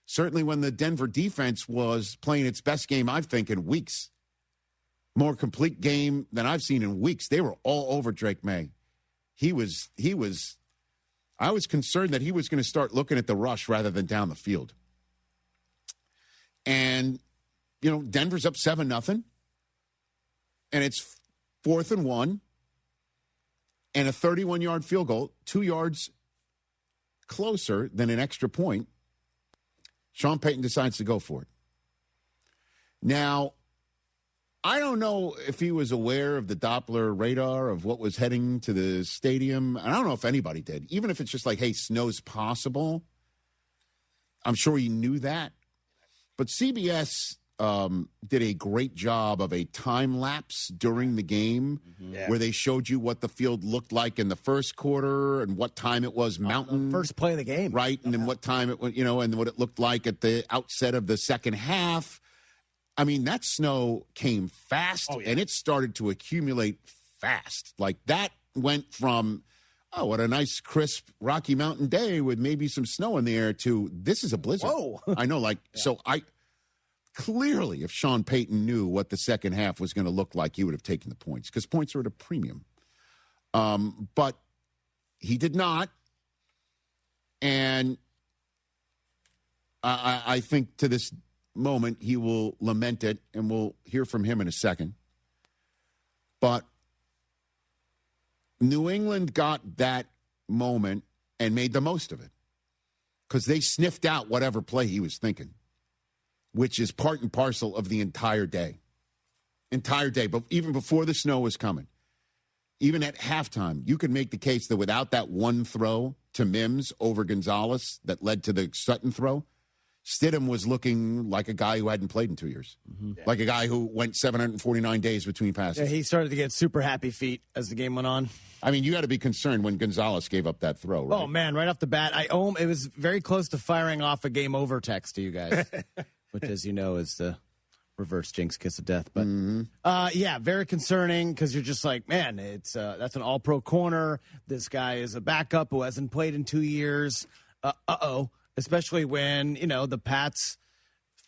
Certainly when the Denver defense was playing its best game, I think, in weeks. more complete game than I've seen in weeks. They were all over Drake May. I was concerned that he was going to start looking at the rush rather than down the field. And, Denver's up 7-0. And it's 4th and 1. And a 31-yard field goal, 2 yards closer than an extra point. Sean Payton decides to go for it. Now, I don't know if he was aware of the Doppler radar of what was heading to the stadium. I don't know if anybody did. Even if it's just like, hey, snow's possible. I'm sure he knew that. But CBS did a great job of a time lapse during the game where they showed you what the field looked like in the first quarter and what time it was mountain. First play of the game. Right, and then what time it was, and what it looked like at the outset of the second half. I mean, that snow came fast, and it started to accumulate fast. Like, that went from, oh, what a nice, crisp Rocky Mountain day with maybe some snow in the air to this is a blizzard. Whoa. I know, so clearly, if Sean Payton knew what the second half was going to look like, he would have taken the points because points are at a premium. But he did not. And I think to this moment he will lament it, and we'll hear from him in a second. But New England got that moment and made the most of it because they sniffed out whatever play he was thinking, which is part and parcel of the entire day. But even before the snow was coming, even at halftime, you could make the case that without that one throw to Mims over Gonzalez that led to the Sutton throw, Stidham was looking like a guy who hadn't played in 2 years, like a guy who went 749 days between passes. Yeah, he started to get super happy feet as the game went on. I mean, you had to be concerned when Gonzalez gave up that throw, right? Oh, man, right off the bat. It was very close to firing off a game over text to you guys, which, as you know, is the reverse jinx kiss of death. But, very concerning because you're just like, man, that's an all-pro corner. This guy is a backup who hasn't played in 2 years. Especially when, the Pats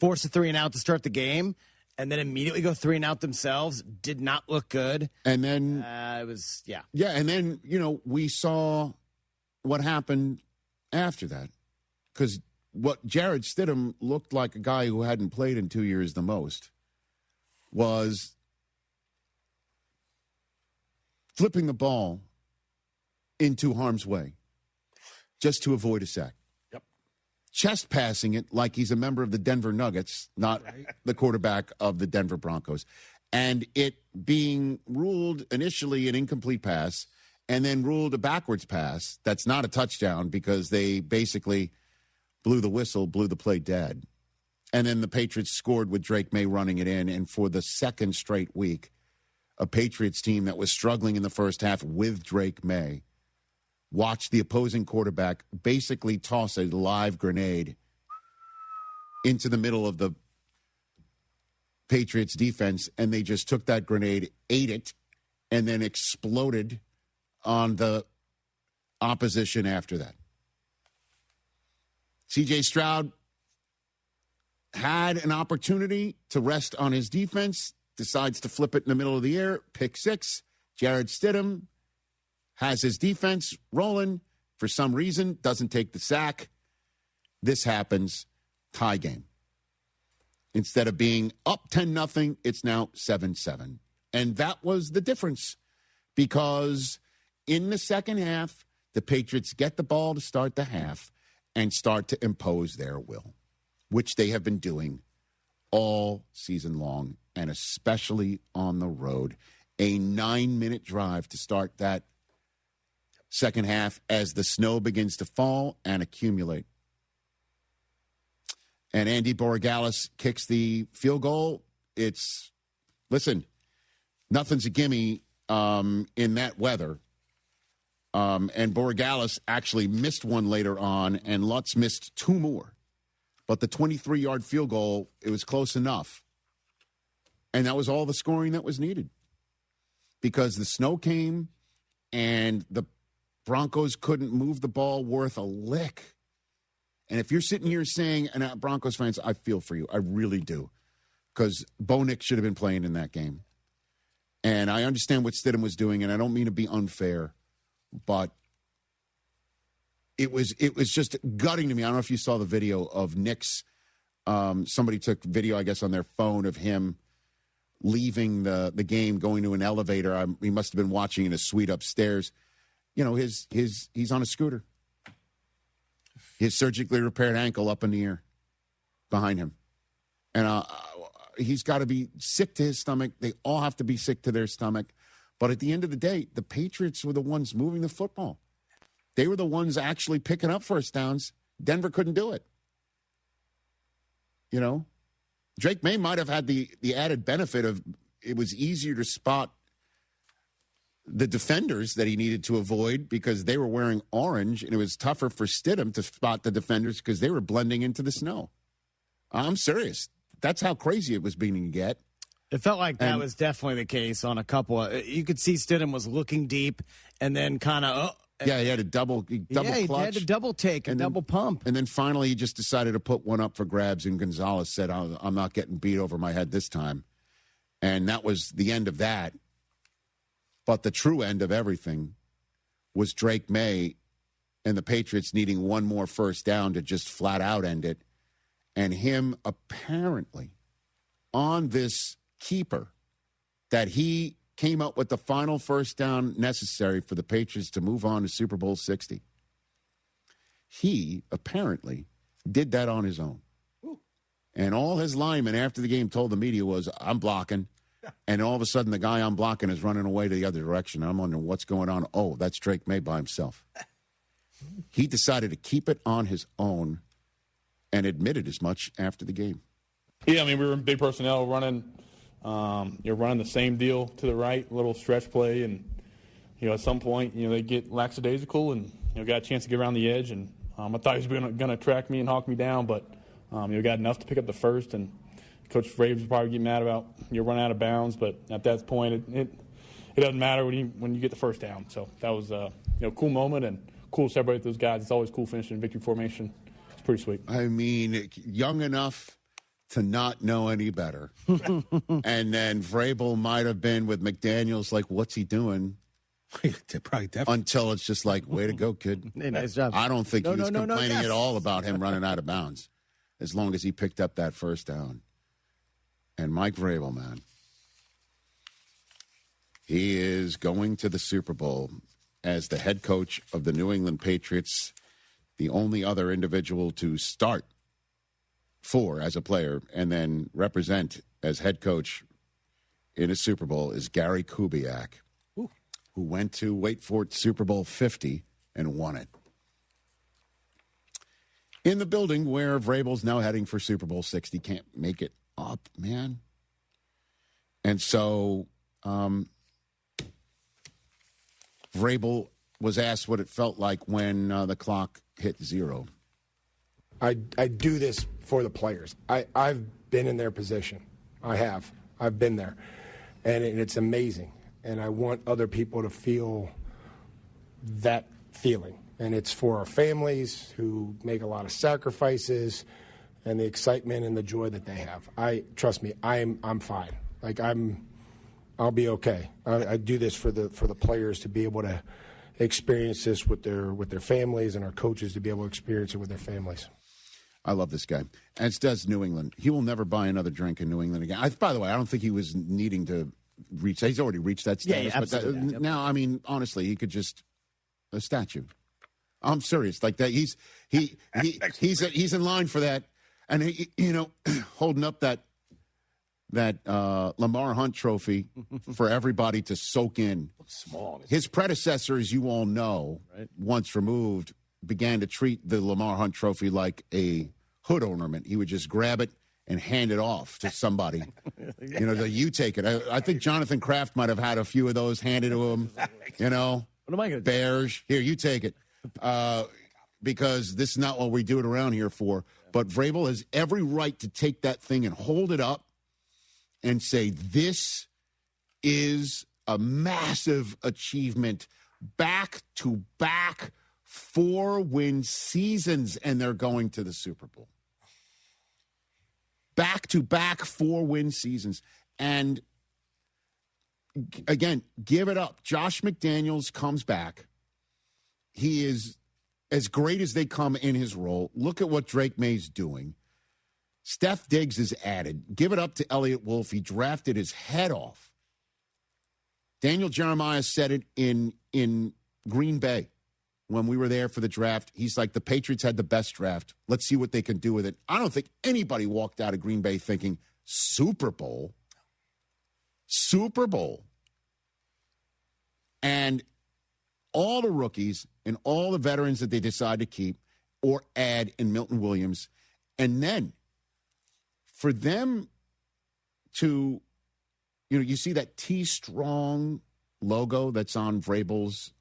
force a 3-and-out to start the game and then immediately go 3-and-out themselves. Did not look good. And then it was, Yeah, and then, we saw what happened after that. Because what Jared Stidham looked like a guy who hadn't played in 2 years the most was flipping the ball into harm's way just to avoid a sack. Chest passing it like he's a member of the Denver Nuggets, not the quarterback of the Denver Broncos. And it being ruled initially an incomplete pass and then ruled a backwards pass that's not a touchdown because they basically blew the whistle, blew the play dead. And then the Patriots scored with Drake May running it in. And for the second straight week, a Patriots team that was struggling in the first half with Drake May watch the opposing quarterback basically toss a live grenade into the middle of the Patriots defense, and they just took that grenade, ate it, and then exploded on the opposition after that. C.J. Stroud had an opportunity to rest on his defense, decides to flip it in the middle of the air, pick six. Jared Stidham has his defense rolling for some reason, doesn't take the sack. This happens, tie game. Instead of being up 10-0, it's now 7-7. And that was the difference because in the second half, the Patriots get the ball to start the half and start to impose their will, which they have been doing all season long and especially on the road. A 9-minute drive to start that second half as the snow begins to fall and accumulate. And Andy Borregales kicks the field goal. Nothing's a gimme in that weather. And Borregales actually missed one later on, and Lutz missed two more. But the 23-yard field goal, it was close enough. And that was all the scoring that was needed. Because the snow came, and the Broncos couldn't move the ball worth a lick. And if you're sitting here saying, and Broncos fans, I feel for you. I really do. Because Bo Nix should have been playing in that game. And I understand what Stidham was doing, and I don't mean to be unfair, but it was just gutting to me. I don't know if you saw the video of Nick's. Somebody took video, I guess, on their phone of him leaving the game, going to an elevator. He must have been watching in a suite upstairs. You know, he's on a scooter. His surgically repaired ankle up in the air behind him. And he's got to be sick to his stomach. They all have to be sick to their stomach. But at the end of the day, the Patriots were the ones moving the football. They were the ones actually picking up first downs. Denver couldn't do it. You know? Drake May might have had the added benefit of it was easier to spot the defenders that he needed to avoid because they were wearing orange, and it was tougher for Stidham to spot the defenders because they were blending into the snow. I'm serious. That's how crazy it was beginning to get. It felt like that was definitely the case on a couple. You could see Stidham was looking deep and then kind of... he had a double he clutch. had a double take, a double pump. And then finally he just decided to put one up for grabs, and Gonzalez said, I'm not getting beat over my head this time. And that was the end of that. But the true end of everything was Drake May and the Patriots needing one more first down to just flat out end it. And him apparently on this keeper that he came up with the final first down necessary for the Patriots to move on to Super Bowl 60. He apparently did that on his own. And all his linemen after the game told the media was, I'm blocking. And all of a sudden, the guy I'm blocking is running away to the other direction. I'm wondering what's going on. Oh, that's Drake May by himself. He decided to keep it on his own and admitted as much after the game. Yeah, I mean, we were in big personnel running. You're running the same deal to the right, little stretch play. And, at some point, they get lackadaisical and, got a chance to get around the edge. And I thought he was going to track me and hawk me down, but, got enough to pick up the first. And Coach Braves would probably get mad about running out of bounds, but at that point, it doesn't matter when you get the first down. So that was a cool moment and cool to separate those guys. It's always cool finishing in victory formation. It's pretty sweet. I mean, young enough to not know any better. And then Vrabel might have been with McDaniels like, what's he doing? Probably definitely. Until it's just like, way to go, kid. Hey, nice job. I don't think he was complaining at all about him running out of bounds as long as he picked up that first down. And Mike Vrabel, man, he is going to the Super Bowl as the head coach of the New England Patriots, the only other individual to start for as a player and then represent as head coach in a Super Bowl is Gary Kubiak, who went to, wait for it, Super Bowl 50 and won it. In the building where Vrabel's now heading for Super Bowl 60, can't make it up, man. And so Vrabel was asked what it felt like when the clock hit zero. I do this for the players. I've been in their position. I have. I've been there. And it's amazing. And I want other people to feel that feeling. And it's for our families who make a lot of sacrifices and the excitement and the joy that they have. Trust me, I'm fine. Like I'll be okay. I do this for the players to be able to experience this with their families, and our coaches to be able to experience it with their families. I love this guy, as does New England. He will never buy another drink in New England again. By the way, I don't think he was needing to reach. He's already reached that status. Yeah, absolutely. But now, I mean, honestly, he could just a statue. I'm serious, like that. He's in line for that, and he, holding up that Lamar Hunt trophy for everybody to soak in. Small. His predecessor, as you all know, once removed, began to treat the Lamar Hunt trophy like a hood ornament. He would just grab it and hand it off to somebody. You take it. I think Jonathan Kraft might have had a few of those handed to him. What am I going to do? Bears, here, you take it. Because this is not what we do it around here for. But Vrabel has every right to take that thing and hold it up and say, this is a massive achievement. Back-to-back 4-win seasons, and they're going to the Super Bowl. Back-to-back 4-win seasons. And again, give it up. Josh McDaniels comes back. He is as great as they come in his role. Look at what Drake May's doing. Steph Diggs is added. Give it up to Elliott Wolf. He drafted his head off. Daniel Jeremiah said it in Green Bay when we were there for the draft. He's like, the Patriots had the best draft. Let's see what they can do with it. I don't think anybody walked out of Green Bay thinking Super Bowl. Super Bowl. And all the rookies and all the veterans that they decide to keep or add in Milton Williams. And then for them to, you see that T-Strong logo that's on Vrabel's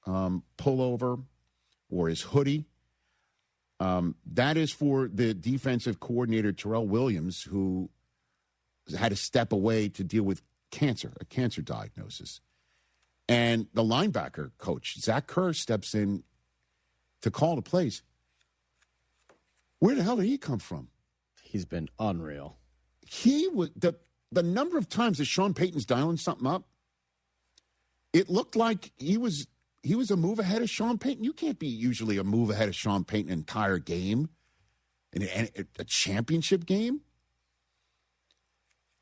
pullover or his hoodie. That is for the defensive coordinator, Terrell Williams, who had to step away to deal with a cancer diagnosis. And the linebacker coach, Zach Kerr, steps in to call the plays. Where the hell did he come from? He's been unreal. He was the number of times that Sean Payton's dialing something up, it looked like he was a move ahead of Sean Payton. You can't be usually a move ahead of Sean Payton an entire game, in a championship game.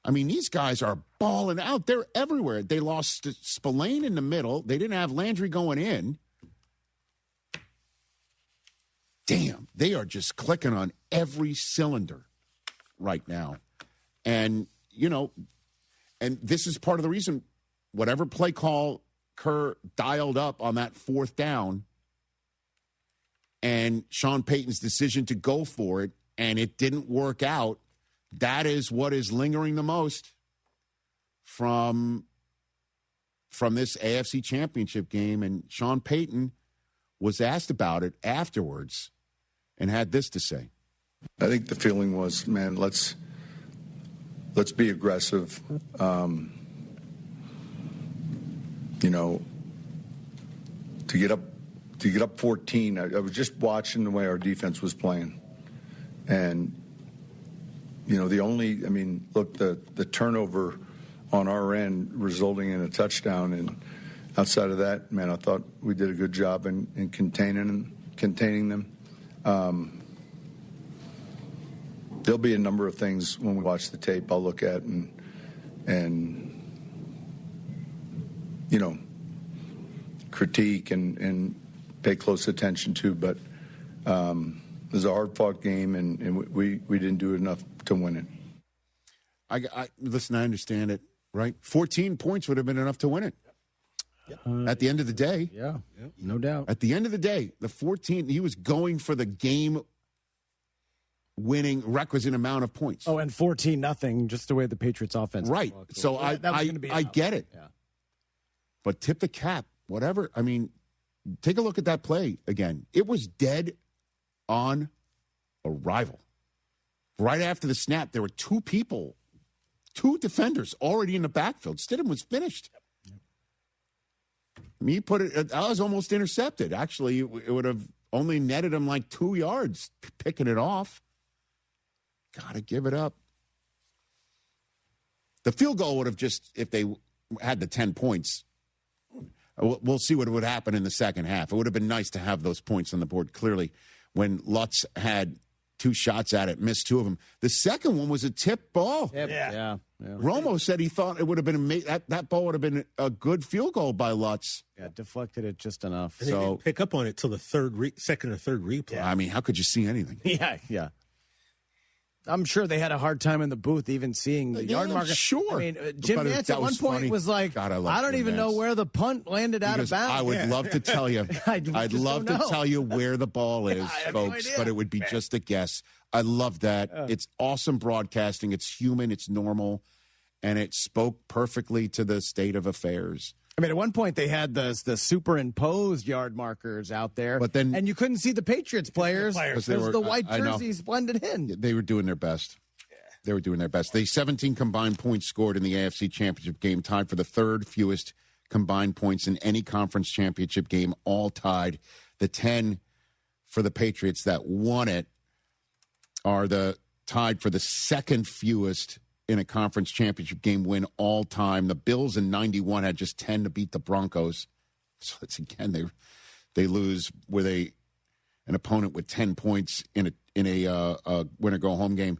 I mean, these guys are balling out. They're everywhere. They lost Spillane in the middle. They didn't have Landry going in. Damn, they are just clicking on every cylinder right now. And, and this is part of the reason, whatever play call Kerr dialed up on that fourth down and Sean Payton's decision to go for it, and it didn't work out, that is what is lingering the most from this AFC Championship game. And Sean Payton was asked about it afterwards and had this to say. I think the feeling was, man, let's be aggressive. To get up 14, I was just watching the way our defense was playing. And, the turnover on our end resulting in a touchdown. And outside of that, man, I thought we did a good job in containing them. There'll be a number of things when we watch the tape I'll look at and critique and pay close attention to. But it was a hard-fought game, and we didn't do enough to win it. Listen, I understand it, right? 14 points would have been enough to win it. At the end of the day. Yeah, no doubt. At the end of the day, the 14, he was going for the game-winning requisite amount of points. Oh, and 14-0, just the way the Patriots offense. Right. So I get it. Yeah. But tip the cap, whatever. I mean, take a look at that play again. It was dead on arrival. Right after the snap, there were two defenders already in the backfield. Stidham was finished. I mean, I was almost intercepted. Actually, it would have only netted him like 2 yards picking it off. Got to give it up. The field goal would have if they had the 10 points, we'll see what would happen in the second half. It would have been nice to have those points on the board. Clearly, when Lutz had 2 shots at it, missed 2 of them. The second one was a tip ball. Yeah. Romo said he thought it would have been that ball would have been a good field goal by Lutz. Yeah, deflected it just enough. And they didn't pick up on it till the second or third replay. Yeah. I mean, how could you see anything? Yeah. I'm sure they had a hard time in the booth even seeing the yard marker. Sure. I mean, Jim Nantz at one point was like, God, I don't even know where the punt landed out of bounds. I would love to tell you. I'd love to tell you where the ball is, folks, but it would be just a guess. I love that. It's awesome broadcasting. It's human. It's normal. And it spoke perfectly to the state of affairs. I mean, at one point they had the superimposed yard markers out there, and you couldn't see the Patriots players because the white jerseys blended in. They were doing their best. They were doing their best. The 17 combined points scored in the AFC Championship game, tied for the third fewest combined points in any conference championship game, all tied. The 10 for the Patriots that won it are tied for the second fewest in a conference championship game win all time. The Bills in 91 had just 10 to beat the Broncos. So it's again, they lose with an opponent with 10 points in a winner-go-home game.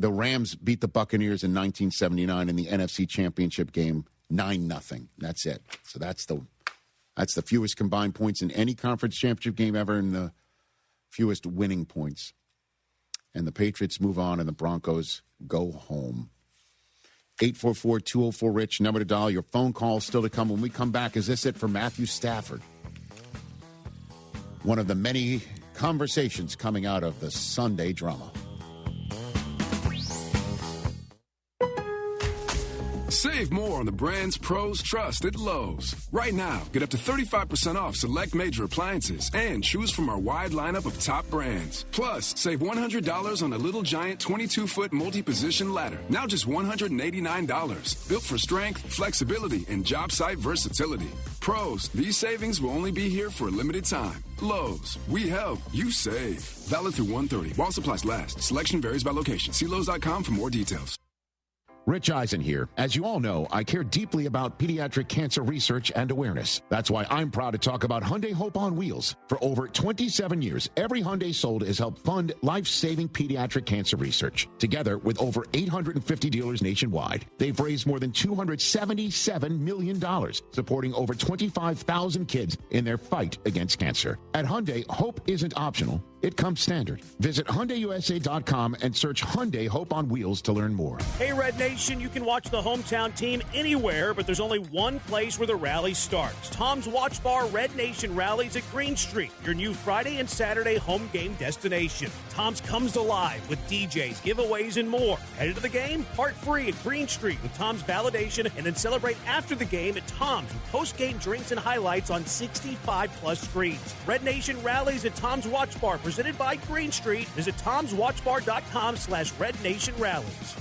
The Rams beat the Buccaneers in 1979 in the NFC Championship game, 9-0. That's it. So that's the fewest combined points in any conference championship game ever, and the fewest winning points. And the Patriots move on, and the Broncos go home. 844-204-RICH, number to dial. Your phone call still to come. When we come back, is this it for Matthew Stafford? One of the many conversations coming out of the Sunday drama. Save more on the brands pros trust at Lowe's. Right now, get up to 35% off select major appliances and choose from our wide lineup of top brands. Plus, save $100 on a Little Giant 22-foot multi-position ladder. Now just $189. Built for strength, flexibility, and job site versatility. Pros, these savings will only be here for a limited time. Lowe's, we help, you save. Valid through 1/30. While supplies last. Selection varies by location. See Lowe's.com for more details. Rich Eisen here. As you all know, I care deeply about pediatric cancer research and awareness. That's why I'm proud to talk about Hyundai Hope on Wheels. For over 27 years, every Hyundai sold has helped fund life-saving pediatric cancer research. Together with over 850 dealers nationwide, they've raised more than $277 million, supporting over 25,000 kids in their fight against cancer. At Hyundai, hope isn't optional. It comes standard. Visit HyundaiUSA.com and search Hyundai Hope on Wheels to learn more. Hey, Red Nation, you can watch the hometown team anywhere, but there's only one place where the rally starts. Tom's Watch Bar Red Nation Rallies at Green Street, your new Friday and Saturday home game destination. Tom's comes alive with DJs, giveaways, and more. Headed to the game? Part free at Green Street with Tom's Validation, and then celebrate after the game at Tom's with post-game drinks and highlights on 65-plus screens. Red Nation Rallies at Tom's Watch Bar, presented by Green Street. Visit tomswatchbar.com/Red Nation Rallies.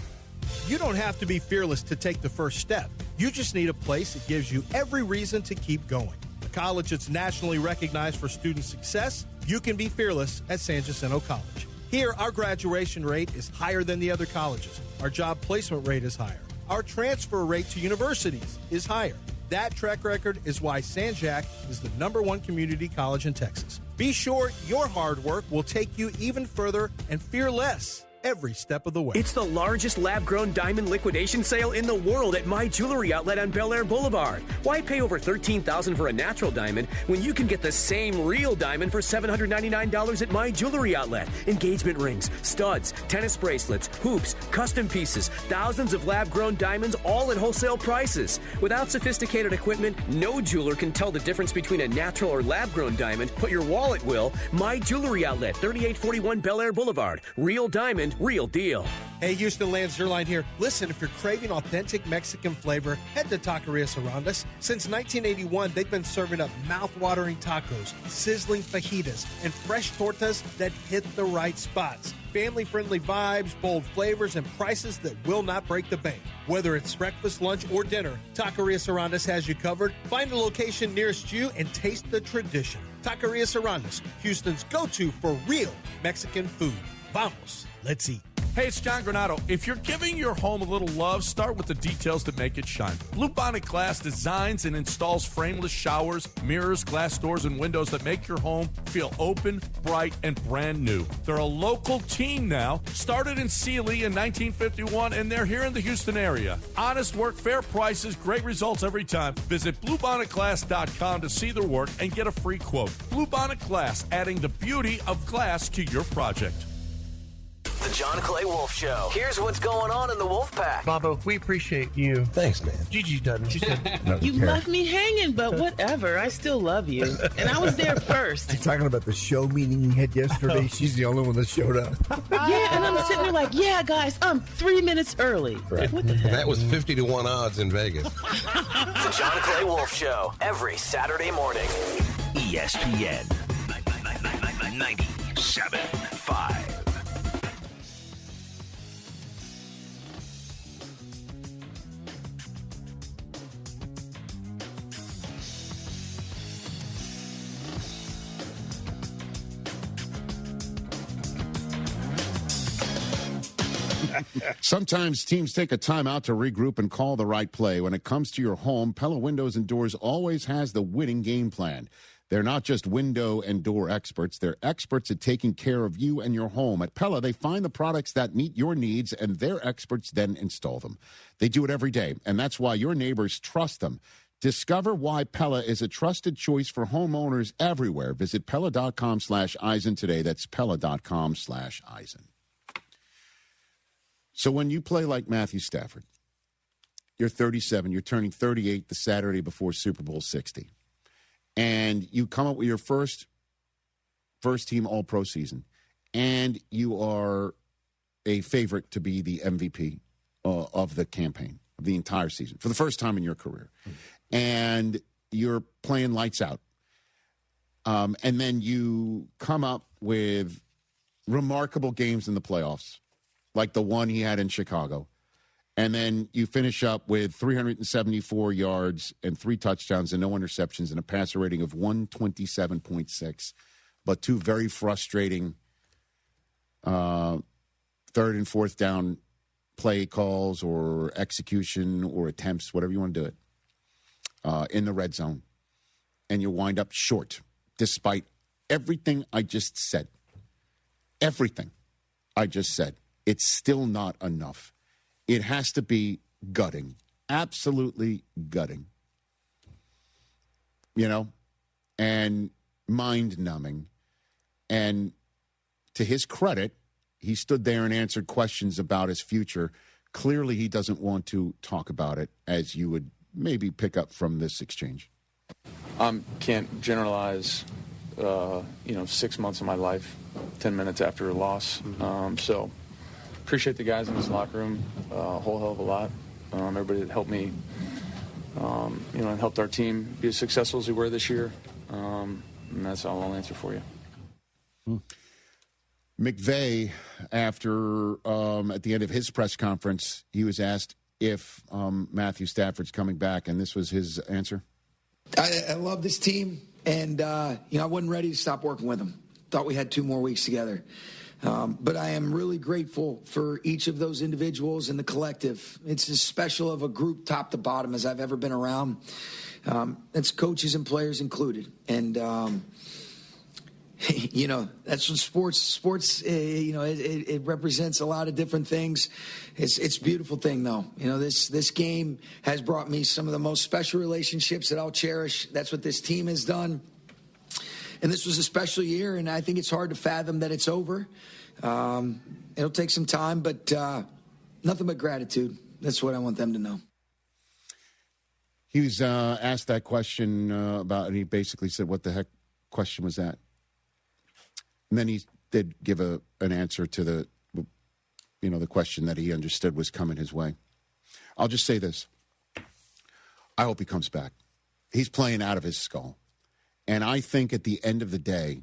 You don't have to be fearless to take the first step. You just need a place that gives you every reason to keep going. A college that's nationally recognized for student success, you can be fearless at San Jacinto College. Here, our graduation rate is higher than the other colleges. Our job placement rate is higher. Our transfer rate to universities is higher. That track record is why San Jac is the #1 community college in Texas. Be sure your hard work will take you even further and fear less every step of the way. It's the largest lab-grown diamond liquidation sale in the world at My Jewelry Outlet on Bel Air Boulevard. Why pay over $13,000 for a natural diamond when you can get the same real diamond for $799 at My Jewelry Outlet? Engagement rings, studs, tennis bracelets, hoops, custom pieces, thousands of lab-grown diamonds, all at wholesale prices. Without sophisticated equipment, no jeweler can tell the difference between a natural or lab-grown diamond, but your wallet will. My Jewelry Outlet, 3841 Bel Air Boulevard. Real diamond, real deal. Hey, Houston, Lance Zerline here. Listen, if you're craving authentic Mexican flavor, head to Taqueria Surroundus. Since 1981, they've been serving up mouth-watering tacos, sizzling fajitas, and fresh tortas that hit the right spots. Family-friendly vibes, bold flavors, and prices that will not break the bank. Whether it's breakfast, lunch, or dinner, Taqueria Surroundus has you covered. Find a location nearest you and taste the tradition. Taqueria Surroundus, Houston's go-to for real Mexican food. Vamos, let's eat. Hey, it's John Granado. If you're giving your home a little love, start with the details that make it shine. Bluebonnet Glass designs and installs frameless showers, mirrors, glass doors, and windows that make your home feel open, bright, and brand new. They're a local team now, started in Sealy in 1951, and they're here in the Houston area. Honest work, fair prices, great results every time. Visit BluebonnetGlass.com to see their work and get a free quote. Bluebonnet Glass, adding the beauty of glass to your project. The John Clay Wolf Show. Here's what's going on in the Wolf Pack. Bobo, we appreciate you. Thanks, man. Gigi doesn't. She said, you left me hanging, but whatever. I still love you. And I was there first. You're talking about the show meeting you had yesterday. She's the only one that showed up. Yeah, and I'm sitting there like, yeah, guys, I'm 3 minutes early. Right. What the heck? That was 50-1 odds in Vegas. The John Clay Wolf Show. Every Saturday morning. ESPN 97.5. Sometimes teams take a timeout to regroup and call the right play. When it comes to your home, Pella Windows and Doors always has the winning game plan. They're not just window and door experts. They're experts at taking care of you and your home. At Pella, they find the products that meet your needs, and their experts then install them. They do it every day, and that's why your neighbors trust them. Discover why Pella is a trusted choice for homeowners everywhere. Visit Pella.com/Eisen today. That's Pella.com/Eisen. So when you play like Matthew Stafford, you're 37, you're turning 38 the Saturday before Super Bowl 60. And you come up with your first team All-Pro season, and you are a favorite to be the MVP of the campaign, of the entire season, for the first time in your career. And you're playing lights out. And then you come up with remarkable games in the playoffs, like the one he had in Chicago. And then you finish up with 374 yards and 3 touchdowns and no interceptions and a passer rating of 127.6. But 2 very frustrating third and fourth down play calls or execution or attempts, whatever you want to do it, in the red zone. And you wind up short, despite everything I just said. Everything I just said. It's still not enough. It has to be gutting, absolutely gutting, and mind-numbing. And to his credit, he stood there and answered questions about his future. Clearly, he doesn't want to talk about it, as you would maybe pick up from this exchange. Can't generalize, 6 months of my life, 10 minutes after a loss. So appreciate the guys in this locker room a whole hell of a lot. Everybody that helped me, and helped our team be as successful as we were this year. And that's all I'll answer for you. McVay, after at the end of his press conference, he was asked if Matthew Stafford's coming back, and this was his answer. I love this team, and I wasn't ready to stop working with them. Thought we had 2 more weeks together. But I am really grateful for each of those individuals and the collective. It's as special of a group top to bottom as I've ever been around. It's coaches and players included. And, that's what sports, it represents a lot of different things. It's a beautiful thing, though. This game has brought me some of the most special relationships that I'll cherish. That's what this team has done. And this was a special year, and I think it's hard to fathom that it's over. It'll take some time, but nothing but gratitude. That's what I want them to know. He was asked that question and he basically said, what the heck question was that? And then he did give an answer to the question that he understood was coming his way. I'll just say this. I hope he comes back. He's playing out of his skull. And I think at the end of the day,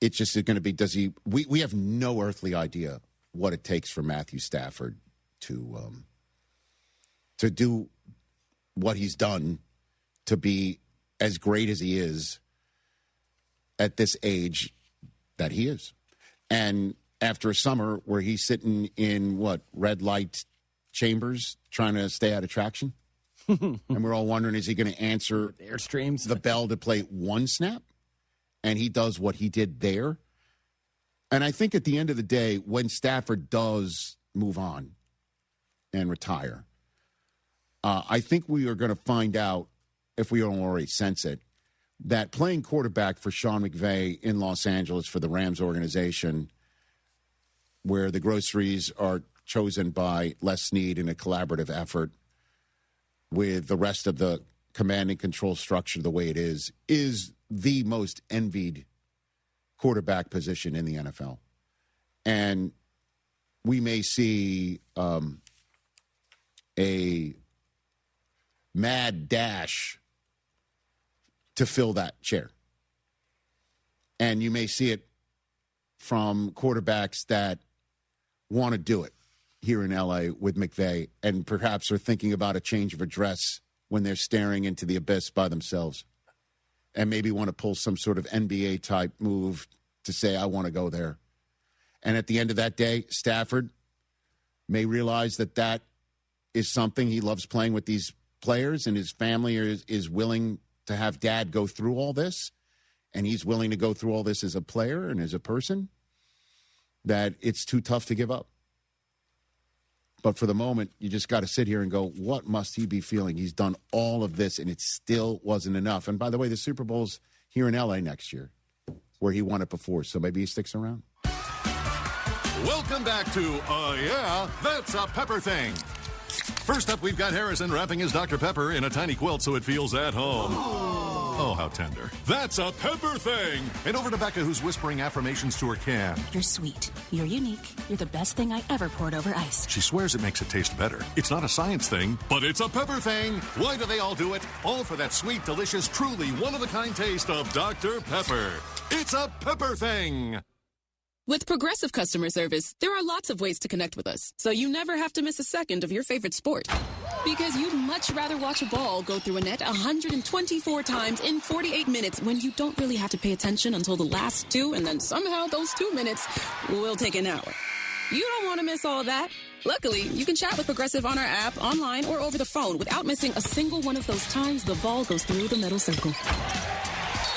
it's just going to be, we have no earthly idea what it takes for Matthew Stafford to do what he's done, to be as great as he is at this age that he is. And after a summer where he's sitting in, red light chambers trying to stay out of traction? And we're all wondering, is he going to answer Airstreams the bell to play 1 snap? And he does what he did there. And I think at the end of the day, when Stafford does move on and retire, I think we are going to find out, if we don't already sense it, that playing quarterback for Sean McVay in Los Angeles for the Rams organization, where the groceries are chosen by Les Snead in a collaborative effort, with the rest of the command and control structure the way it is the most envied quarterback position in the NFL. And we may see a mad dash to fill that chair. And you may see it from quarterbacks that want to do it here in L.A. with McVay, and perhaps are thinking about a change of address when they're staring into the abyss by themselves, and maybe want to pull some sort of NBA-type move to say, I want to go there. And at the end of that day, Stafford may realize that that is something he loves playing with these players, and his family is willing to have dad go through all this, and he's willing to go through all this as a player and as a person, that it's too tough to give up. But for the moment, you just got to sit here and go, what must he be feeling? He's done all of this, and it still wasn't enough. And by the way, the Super Bowl's here in L.A. next year, where he won it before, so maybe he sticks around. Welcome back to Yeah, That's a Pepper Thing. First up, we've got Harrison wrapping his Dr. Pepper in a tiny quilt so it feels at home. Oh, how tender. That's a Pepper Thing. And over to Becca, who's whispering affirmations to her can. You're sweet. You're unique. You're the best thing I ever poured over ice. She swears it makes it taste better. It's not a science thing, but it's a Pepper Thing. Why do they all do it? All for that sweet, delicious, truly one-of-a-kind taste of Dr. Pepper. It's a Pepper Thing. With Progressive customer service, there are lots of ways to connect with us, so you never have to miss a second of your favorite sport. Because you'd much rather watch a ball go through a net 124 times in 48 minutes when you don't really have to pay attention until the last 2, and then somehow those 2 minutes will take an hour. You don't want to miss all that. Luckily, you can chat with Progressive on our app, online, or over the phone without missing a single one of those times the ball goes through the metal circle.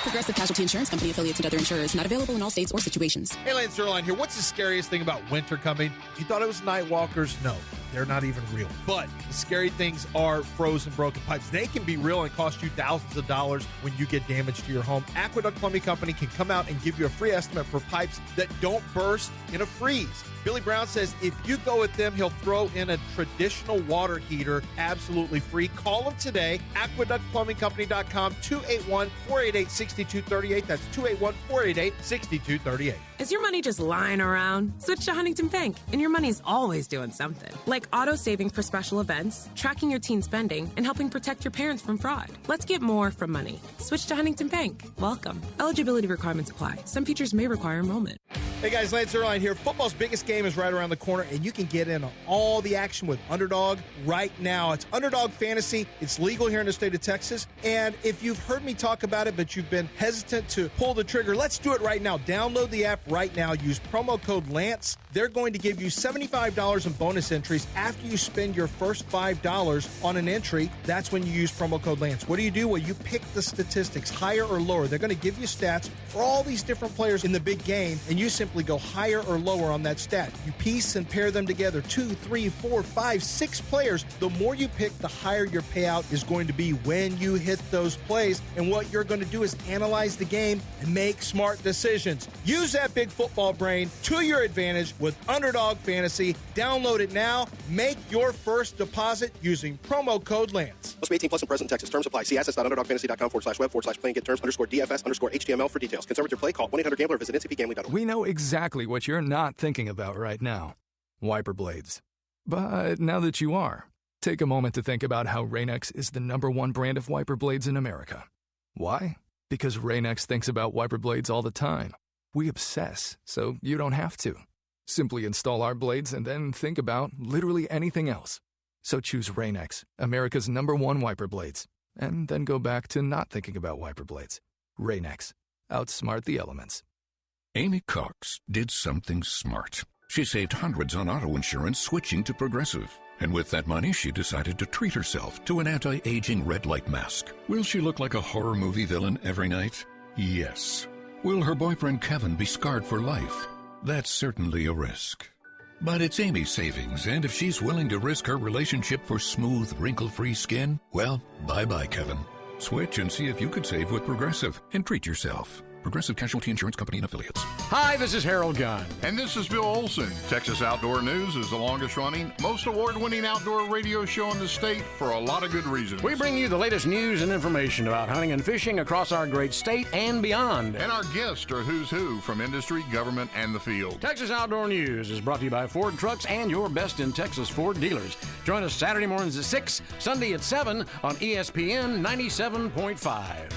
Progressive Casualty Insurance Company, affiliates, and other insurers. Not available in all states or situations. Hey, Lance Zierlein here. What's the scariest thing about winter coming? You thought it was night walkers? No, they're not even real. But the scary things are frozen broken pipes. They can be real and cost you thousands of dollars when you get damage to your home. Aqueduct Plumbing Company can come out and give you a free estimate for pipes that don't burst in a freeze. Billy Brown says if you go with them, he'll throw in a traditional water heater absolutely free. Call them today. AqueductPlumbingCompany.com, 281-488-6238. That's 281-488-6238. Is your money just lying around? Switch to Huntington Bank, and your money's always doing something. Like auto-saving for special events, tracking your teen spending, and helping protect your parents from fraud. Let's get more from money. Switch to Huntington Bank. Welcome. Eligibility requirements apply. Some features may require enrollment. Hey guys, Lance Zierlein here. Football's biggest game is right around the corner, and you can get in on all the action with Underdog right now. It's Underdog Fantasy. It's legal here in the state of Texas. And if you've heard me talk about it, but you've been hesitant to pull the trigger, let's do it right now. Download the app right now. Use promo code Lance. They're going to give you $75 in bonus entries after you spend your first $5 on an entry. That's when you use promo code Lance. What do? Well, you pick the statistics, higher or lower. They're going to give you stats for all these different players in the big game, and you simply go higher or lower on that stat. You piece and pair them together, 2, 3, 4, 5, 6 players. The more you pick, the higher your payout is going to be when you hit those plays. And what you're going to do is analyze the game and make smart decisions. Use that big football brain to your advantage with Underdog Fantasy. Download it now. Make your first deposit using promo code Lance. Must be 18 plus in present Texas. Terms apply. See assets.underdogfantasy.com/web/play and get terms_DFS_HTML for details. Consent with your play. Call 1-800-GAMBLER. Visit ncpgambling.org. We know exactly what you're not thinking about right now. Wiper blades. But now that you are, take a moment to think about how Rain-X is the #1 brand of wiper blades in America. Why? Because Rain-X thinks about wiper blades all the time. We obsess, so you don't have to. Simply install our blades and then think about literally anything else. So choose Rain-X, America's #1 wiper blades, and then go back to not thinking about wiper blades. Rain-X. Outsmart the elements. Amy Cox did something smart. She saved hundreds on auto insurance switching to Progressive. And with that money, she decided to treat herself to an anti-aging red light mask. Will she look like a horror movie villain every night? Yes. Will her boyfriend Kevin be scarred for life? That's certainly a risk. But it's Amy's savings, and if she's willing to risk her relationship for smooth, wrinkle-free skin, well, bye-bye, Kevin. Switch and see if you could save with Progressive and treat yourself. Progressive Casualty Insurance Company and Affiliates. Hi, this is Harold Gunn. And this is Bill Olson. Texas Outdoor News is the longest-running, most award-winning outdoor radio show in the state for a lot of good reasons. We bring you the latest news and information about hunting and fishing across our great state and beyond. And our guests are who's who from industry, government, and the field. Texas Outdoor News is brought to you by Ford Trucks and your best in Texas Ford dealers. Join us Saturday mornings at 6, Sunday at 7 on ESPN 97.5.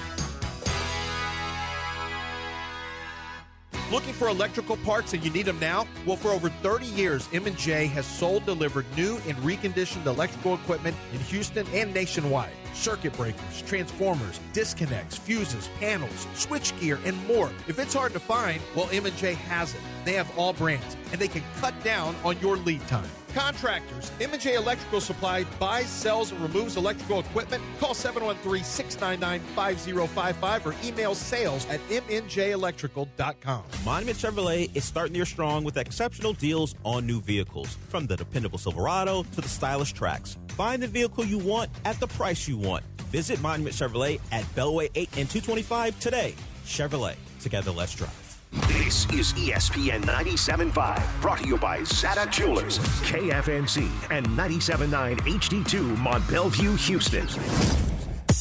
Looking for electrical parts and you need them now? Well, for over 30 years, M&J has sold, delivered new and reconditioned electrical equipment in Houston and nationwide. circuit breakers, transformers, disconnects, fuses, panels, switchgear, and more. If it's hard to find, well, M&J has it. They have all brands, and they can cut down on your lead time. Contractors, M&J Electrical Supply buys, sells, and removes electrical equipment. Call 713-699-5055 or email sales@mnjelectrical.com. Monument Chevrolet is starting the year strong with exceptional deals on new vehicles. From the dependable Silverado to the stylish Trax. Find the vehicle you want at the price you want. Visit Monument Chevrolet at Bellway 8 and 225 today. Chevrolet. Together, let's drive. This is ESPN 97.5, brought to you by Zada Jewelers, KFNC, and 97.9 HD2 Mont Bellevue, Houston.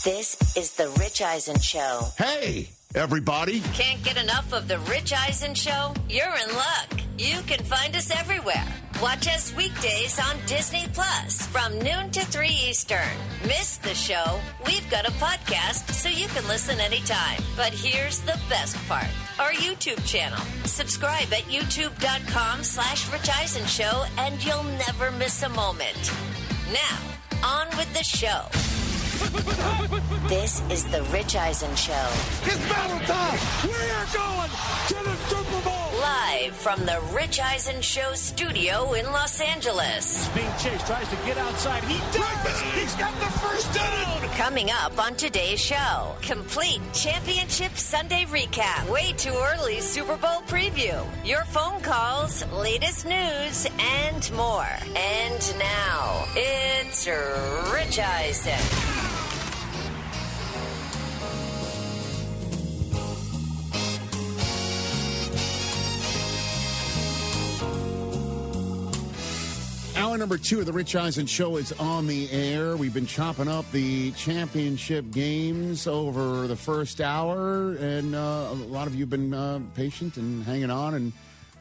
This is the Rich Eisen Show. Hey, everybody. Can't get enough of the Rich Eisen Show? You're in luck. You can find us everywhere. Watch us weekdays on Disney Plus from noon to 3 Eastern. Miss the show? We've got a podcast so you can listen anytime. But here's the best part. Our YouTube channel. Subscribe at youtube.com/Rich Eisen Show and you'll never miss a moment. Now, on with the show. This is the Rich Eisen Show. It's battle time! We are going to the Super Bowl! Live from the Rich Eisen Show studio in Los Angeles. Being chased, tries to get outside. He does! He's got the first down! Coming up on today's show, complete championship Sunday recap, way too early Super Bowl preview, your phone calls, latest news, and more. And now, it's Rich Eisen. Hour number 2 of the Rich Eisen Show is on the air. We've been chopping up the championship games over the first hour, and a lot of you have been patient and hanging on, and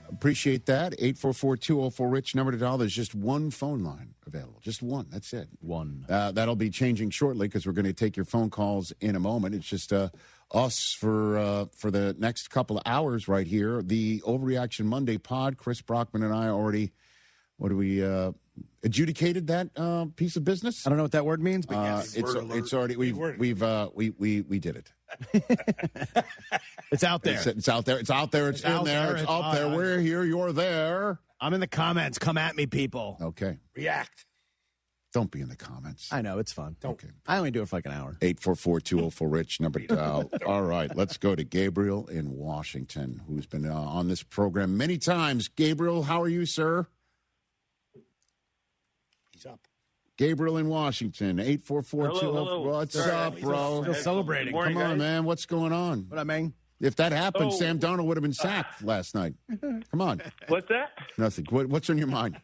appreciate that. 844-204-RICH, number to dial. There's just one phone line available. Just one. That's it. One. That'll be changing shortly because we're going to take your phone calls in a moment. It's just us for the next couple of hours right here. The Overreaction Monday pod, Chris Brockman and I already... What do we adjudicated that piece of business? I don't know what that word means, but yes, it's already we did it. It's out there. It's out there. It's out there. It's in there. It's out there. We're here. You're there. I'm in the comments. Come at me, people. Okay. React. Don't be in the comments. I know it's fun. Okay. I only do it for like an hour. 844-204-RICH, number to dial. All right, let's go to Gabriel in Washington, who's been on this program many times. Gabriel, how are you, sir? Up. Gabriel in Washington, 844-204. What's up, bro? Still celebrating. Morning, Come on, guys. Man. What's going on? What I mean? If that happened, Sam Darnold would have been sacked last night. Come on. What's that? Nothing. What's on your mind?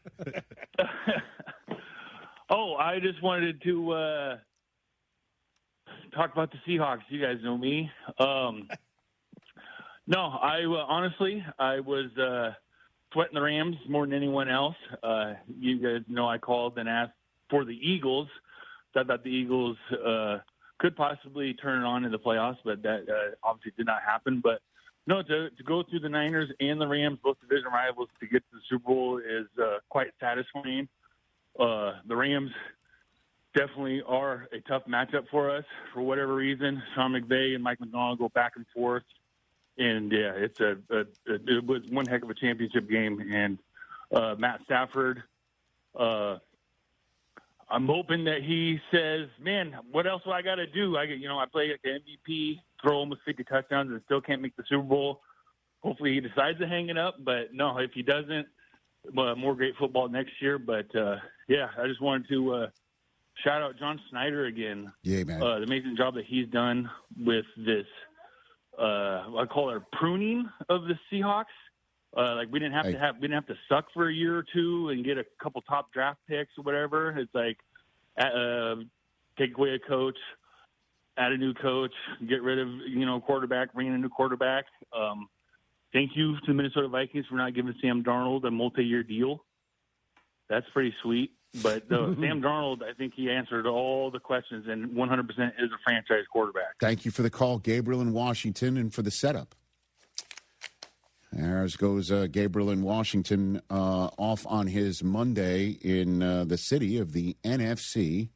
I just wanted to talk about the Seahawks. You guys know me. Honestly, I was sweating the Rams more than anyone else. You guys know I called and asked for the Eagles. So I thought the Eagles could possibly turn it on in the playoffs, but that obviously did not happen. But no, to go through the Niners and the Rams, both division rivals, to get to the Super Bowl is quite satisfying. The Rams definitely are a tough matchup for us for whatever reason. Sean McVay and Mike McDonald go back and forth. And, yeah, it was one heck of a championship game. And Matt Stafford, I'm hoping that he says, man, what else do I got to do? I play like the MVP, throw almost 50 touchdowns and still can't make the Super Bowl. Hopefully he decides to hang it up. But, no, if he doesn't, more great football next year. But, I just wanted to shout out John Snyder again. Yeah, man. The amazing job that he's done with this. I call it pruning of the Seahawks. We didn't have to suck for a year or two and get a couple top draft picks or whatever. It's like take away a coach, add a new coach, get rid of quarterback, bring in a new quarterback. Thank you to the Minnesota Vikings for not giving Sam Darnold a multi-year deal. That's pretty sweet. But Sam Darnold, I think he answered all the questions and 100% is a franchise quarterback. Thank you for the call, Gabriel in Washington, and for the setup. There goes Gabriel in Washington off on his Monday in the city of the NFC.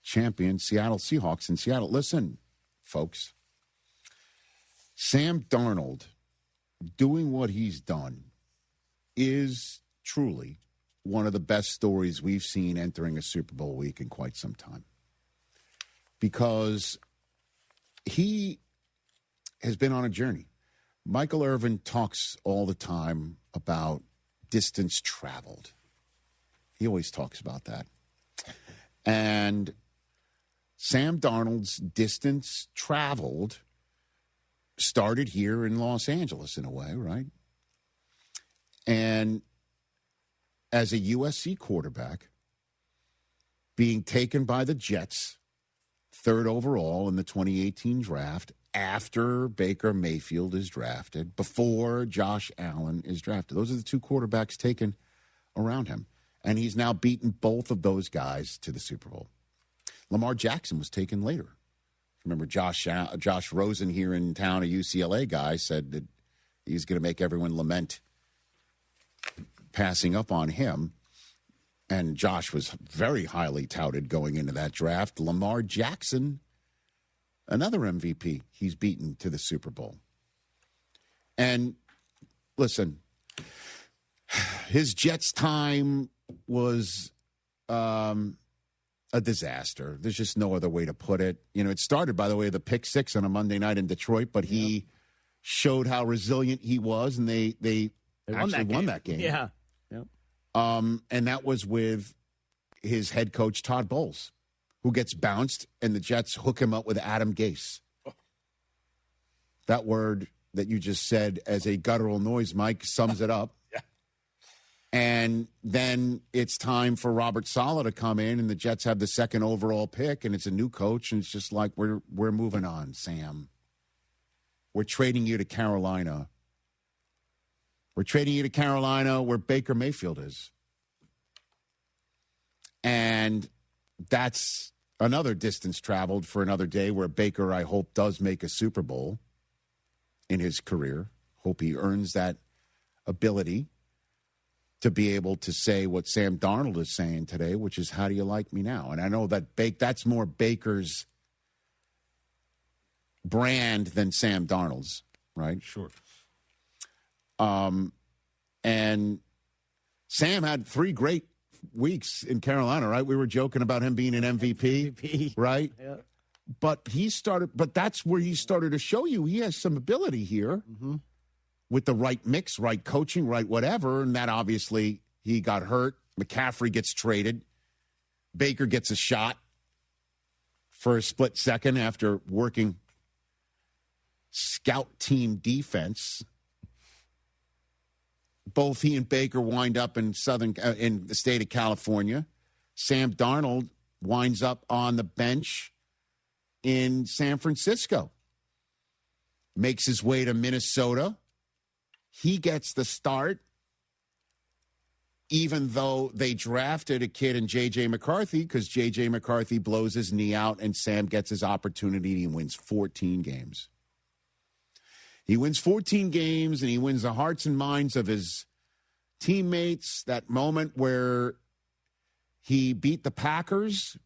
champion Seattle Seahawks in Seattle. Listen, folks, Sam Darnold doing what he's done is truly one of the best stories we've seen entering a Super Bowl week in quite some time. Because he has been on a journey. Michael Irvin talks all the time about distance traveled. He always talks about that. And Sam Darnold's distance traveled started here in Los Angeles in a way, right? And as a USC quarterback, being taken by the Jets, 3rd overall in the 2018 draft, after Baker Mayfield is drafted, before Josh Allen is drafted. Those are the 2 quarterbacks taken around him. And he's now beaten both of those guys to the Super Bowl. Lamar Jackson was taken later. Remember, Josh Rosen here in town, a UCLA guy, said that he's going to make everyone lament passing up on him. And Josh was very highly touted going into that draft. Lamar Jackson, another MVP, he's beaten to the Super Bowl. And listen, his Jets time was a disaster. There's just no other way to put it. You know, it started, by the way, the pick 6 on a Monday night in Detroit, but he showed how resilient he was, and they actually won that game. Yeah. And that was with his head coach, Todd Bowles, who gets bounced, and the Jets hook him up with Adam Gase. That word that you just said as a guttural noise, Mike, sums it up. And then it's time for Robert Saleh to come in, and the Jets have the 2nd overall pick, and it's a new coach, and it's just like, we're moving on, Sam. We're trading you to Carolina. We're trading you to Carolina where Baker Mayfield is. And that's another distance traveled for another day where Baker, I hope, does make a Super Bowl in his career. Hope he earns that ability to be able to say what Sam Darnold is saying today, which is, how do you like me now? And I know that that's more Baker's brand than Sam Darnold's, right? Sure. And Sam had 3 great weeks in Carolina, right? We were joking about him being an MVP. Right? Yeah. But that's where he started to show you he has some ability here. Mm-hmm. With the right mix, right coaching, right whatever. And that obviously he got hurt. McCaffrey gets traded. Baker gets a shot for a split second after working scout team defense. Both he and Baker wind up in the state of California. Sam Darnold winds up on the bench in San Francisco. Makes his way to Minnesota. He gets the start, even though they drafted a kid in J.J. McCarthy, because J.J. McCarthy blows his knee out and Sam gets his opportunity and he wins 14 games. He wins 14 games and he wins the hearts and minds of his teammates. That moment where he beat the Packers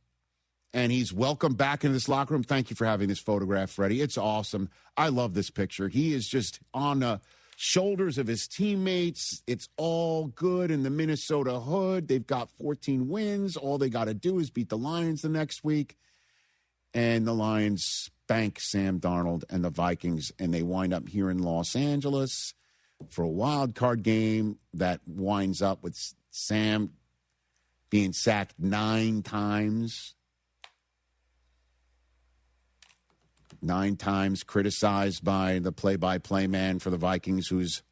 and he's welcomed back into this locker room. Thank you for having this photograph, Freddie. It's awesome. I love this picture. He is just on the shoulders of his teammates. It's all good in the Minnesota hood. They've got 14 wins. All they got to do is beat the Lions the next week. And the Lions spank Sam Darnold and the Vikings, and they wind up here in Los Angeles for a wild card game that winds up with Sam being sacked 9 times. 9 times criticized by the play-by-play man for the Vikings, who's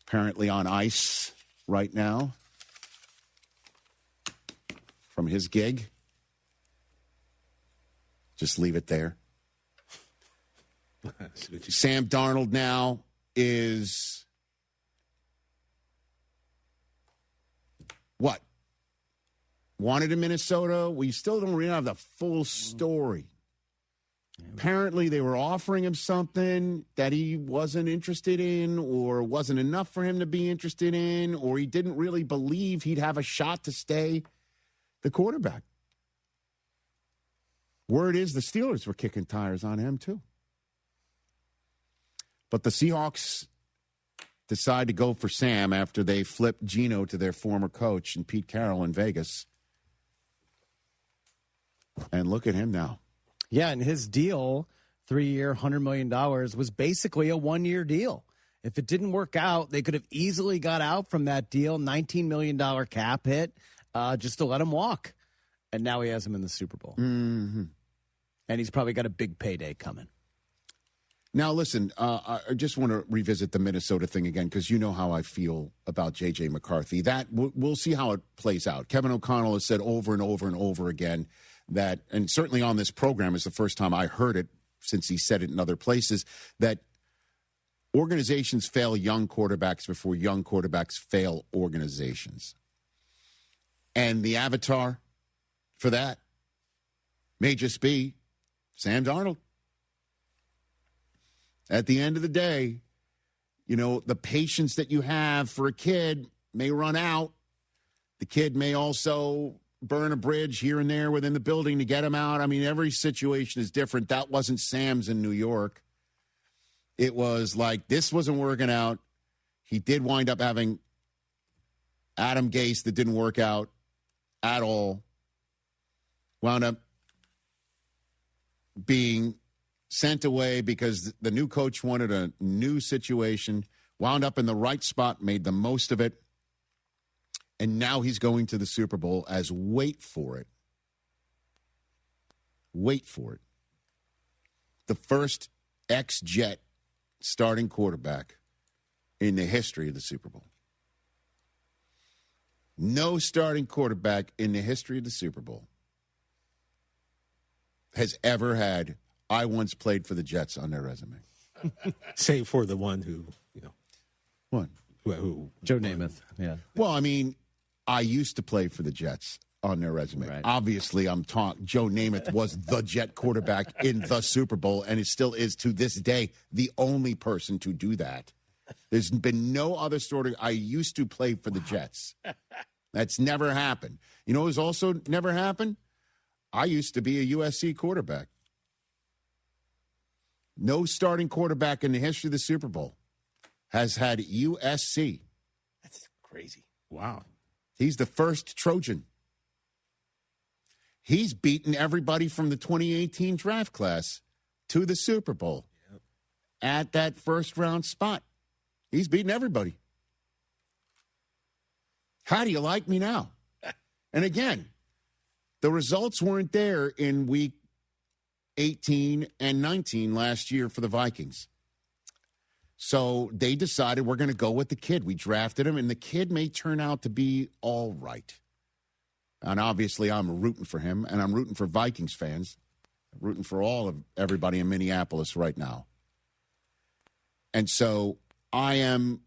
apparently on ice right now from his gig. Just leave it there. Sam Darnold now is what? Wanted in Minnesota. We still don't really have the full story. Apparently, they were offering him something that he wasn't interested in, or wasn't enough for him to be interested in, or he didn't really believe he'd have a shot to stay the quarterback. Word is the Steelers were kicking tires on him, too. But the Seahawks decide to go for Sam after they flipped Geno to their former coach and Pete Carroll in Vegas. And look at him now. Yeah, and his deal, 3-year, $100 million, was basically a 1-year deal. If it didn't work out, they could have easily got out from that deal, $19 million cap hit, just to let him walk. And now he has him in the Super Bowl. Mm-hmm. And he's probably got a big payday coming. Now, listen, I just want to revisit the Minnesota thing again because you know how I feel about J.J. McCarthy. That we'll see how it plays out. Kevin O'Connell has said over and over and over again that, and certainly on this program is the first time I heard it since he said it in other places, that organizations fail young quarterbacks before young quarterbacks fail organizations. And the avatar for that may just be Sam Darnold. At the end of the day, you know, the patience that you have for a kid may run out. The kid may also burn a bridge here and there within the building to get him out. I mean, every situation is different. That wasn't Sam's in New York. It was like this wasn't working out. He did wind up having Adam Gase that didn't work out at all. Wound up being sent away because the new coach wanted a new situation, wound up in the right spot, made the most of it, and now he's going to the Super Bowl as, wait for it, the first ex-Jet starting quarterback in the history of the Super Bowl. No starting quarterback in the history of the Super Bowl has ever had "I once played for the Jets" on their resume. Save for the one who, you know. What? Who Joe Namath, yeah. Well, I mean, I used to play for the Jets on their resume. Right. Obviously, Joe Namath was the Jet quarterback in the Super Bowl, and it still is to this day the only person to do that. There's been no other sort of, I used to play for the Jets. That's never happened. You know what's also never happened? I used to be a USC quarterback. No starting quarterback in the history of the Super Bowl has had USC. That's crazy. Wow. He's the first Trojan. He's beaten everybody from the 2018 draft class to the Super Bowl at that first-round spot. He's beaten everybody. How do you like me now? And again, the results weren't there in week 18 and 19 last year for the Vikings. So they decided we're going to go with the kid. We drafted him, and the kid may turn out to be all right. And obviously I'm rooting for him, and I'm rooting for Vikings fans. I'm rooting for everybody in Minneapolis right now. And so I am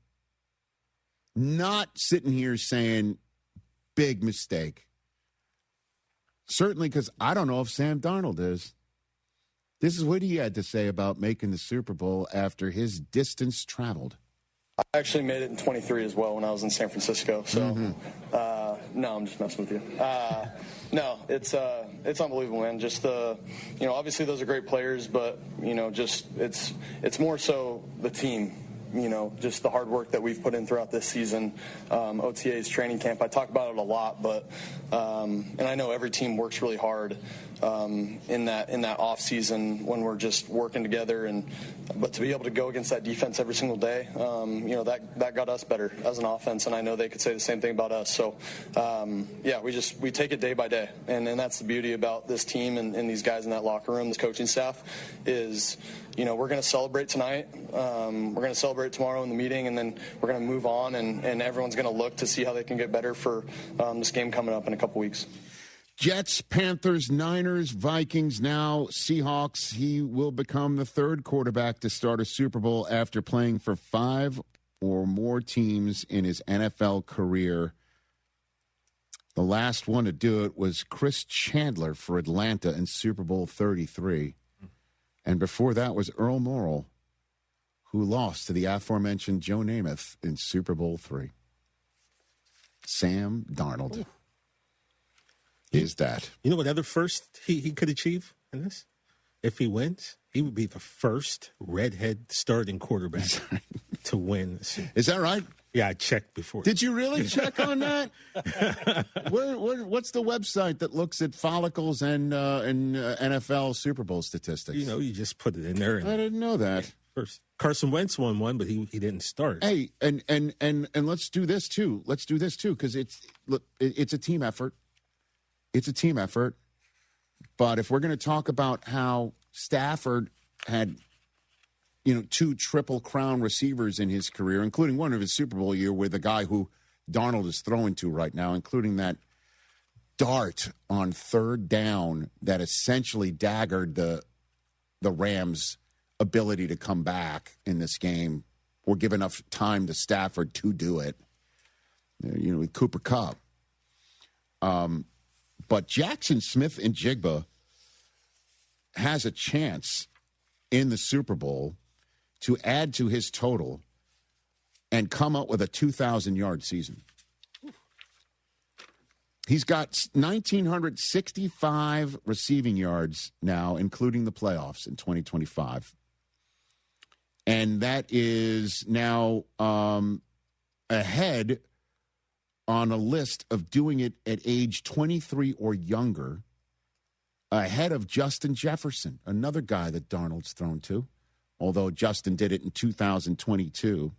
not sitting here saying big mistake. Certainly because I don't know if Sam Darnold is. This is what he had to say about making the Super Bowl after his distance traveled. I actually made it in 23 as well when I was in San Francisco. So, no, I'm just messing with you. No, it's unbelievable, man. Just obviously those are great players, but just it's more so the team. Just the hard work that we've put in throughout this season, OTA's training camp. I talk about it a lot, but and I know every team works really hard in that off season when we're just working together. But to be able to go against that defense every single day, that got us better as an offense, and I know they could say the same thing about us. So we take it day by day, and that's the beauty about this team and these guys in that locker room, this coaching staff, is we're going to celebrate tonight. We're going to celebrate tomorrow in the meeting, and then we're going to move on, and everyone's going to look to see how they can get better for this game coming up in a couple weeks. Jets, Panthers, Niners, Vikings, now Seahawks. He will become the third quarterback to start a Super Bowl after playing for 5 or more teams in his NFL career. The last one to do it was Chris Chandler for Atlanta in Super Bowl 33. And before that was Earl Morrall, who lost to the aforementioned Joe Namath in Super Bowl 3. Sam Darnold is that. You know what other first he could achieve? in this? If he wins, he would be the first redhead starting quarterback to win. Is that right? Yeah, I checked before. Did you really check on that? What's the website that looks at follicles and NFL Super Bowl statistics? You know, you just put it in there. I didn't know that. First, Carson Wentz won one, but he didn't start. Hey, and let's do this too. Let's do this too, because it's a team effort. It's a team effort. But if we're going to talk about how Stafford had, 2 Triple Crown receivers in his career, including one of his Super Bowl year with the guy who Darnold is throwing to right now, including that dart on third down that essentially daggered the Rams' ability to come back in this game or give enough time to Stafford to do it, with Cooper Kupp. But Jackson Smith and Jigba has a chance in the Super Bowl to add to his total and come up with a 2,000-yard season. He's got 1,965 receiving yards now, including the playoffs in 2025. And that is now ahead on a list of doing it at age 23 or younger, ahead of Justin Jefferson, another guy that Darnold's thrown to, although Justin did it in 2022.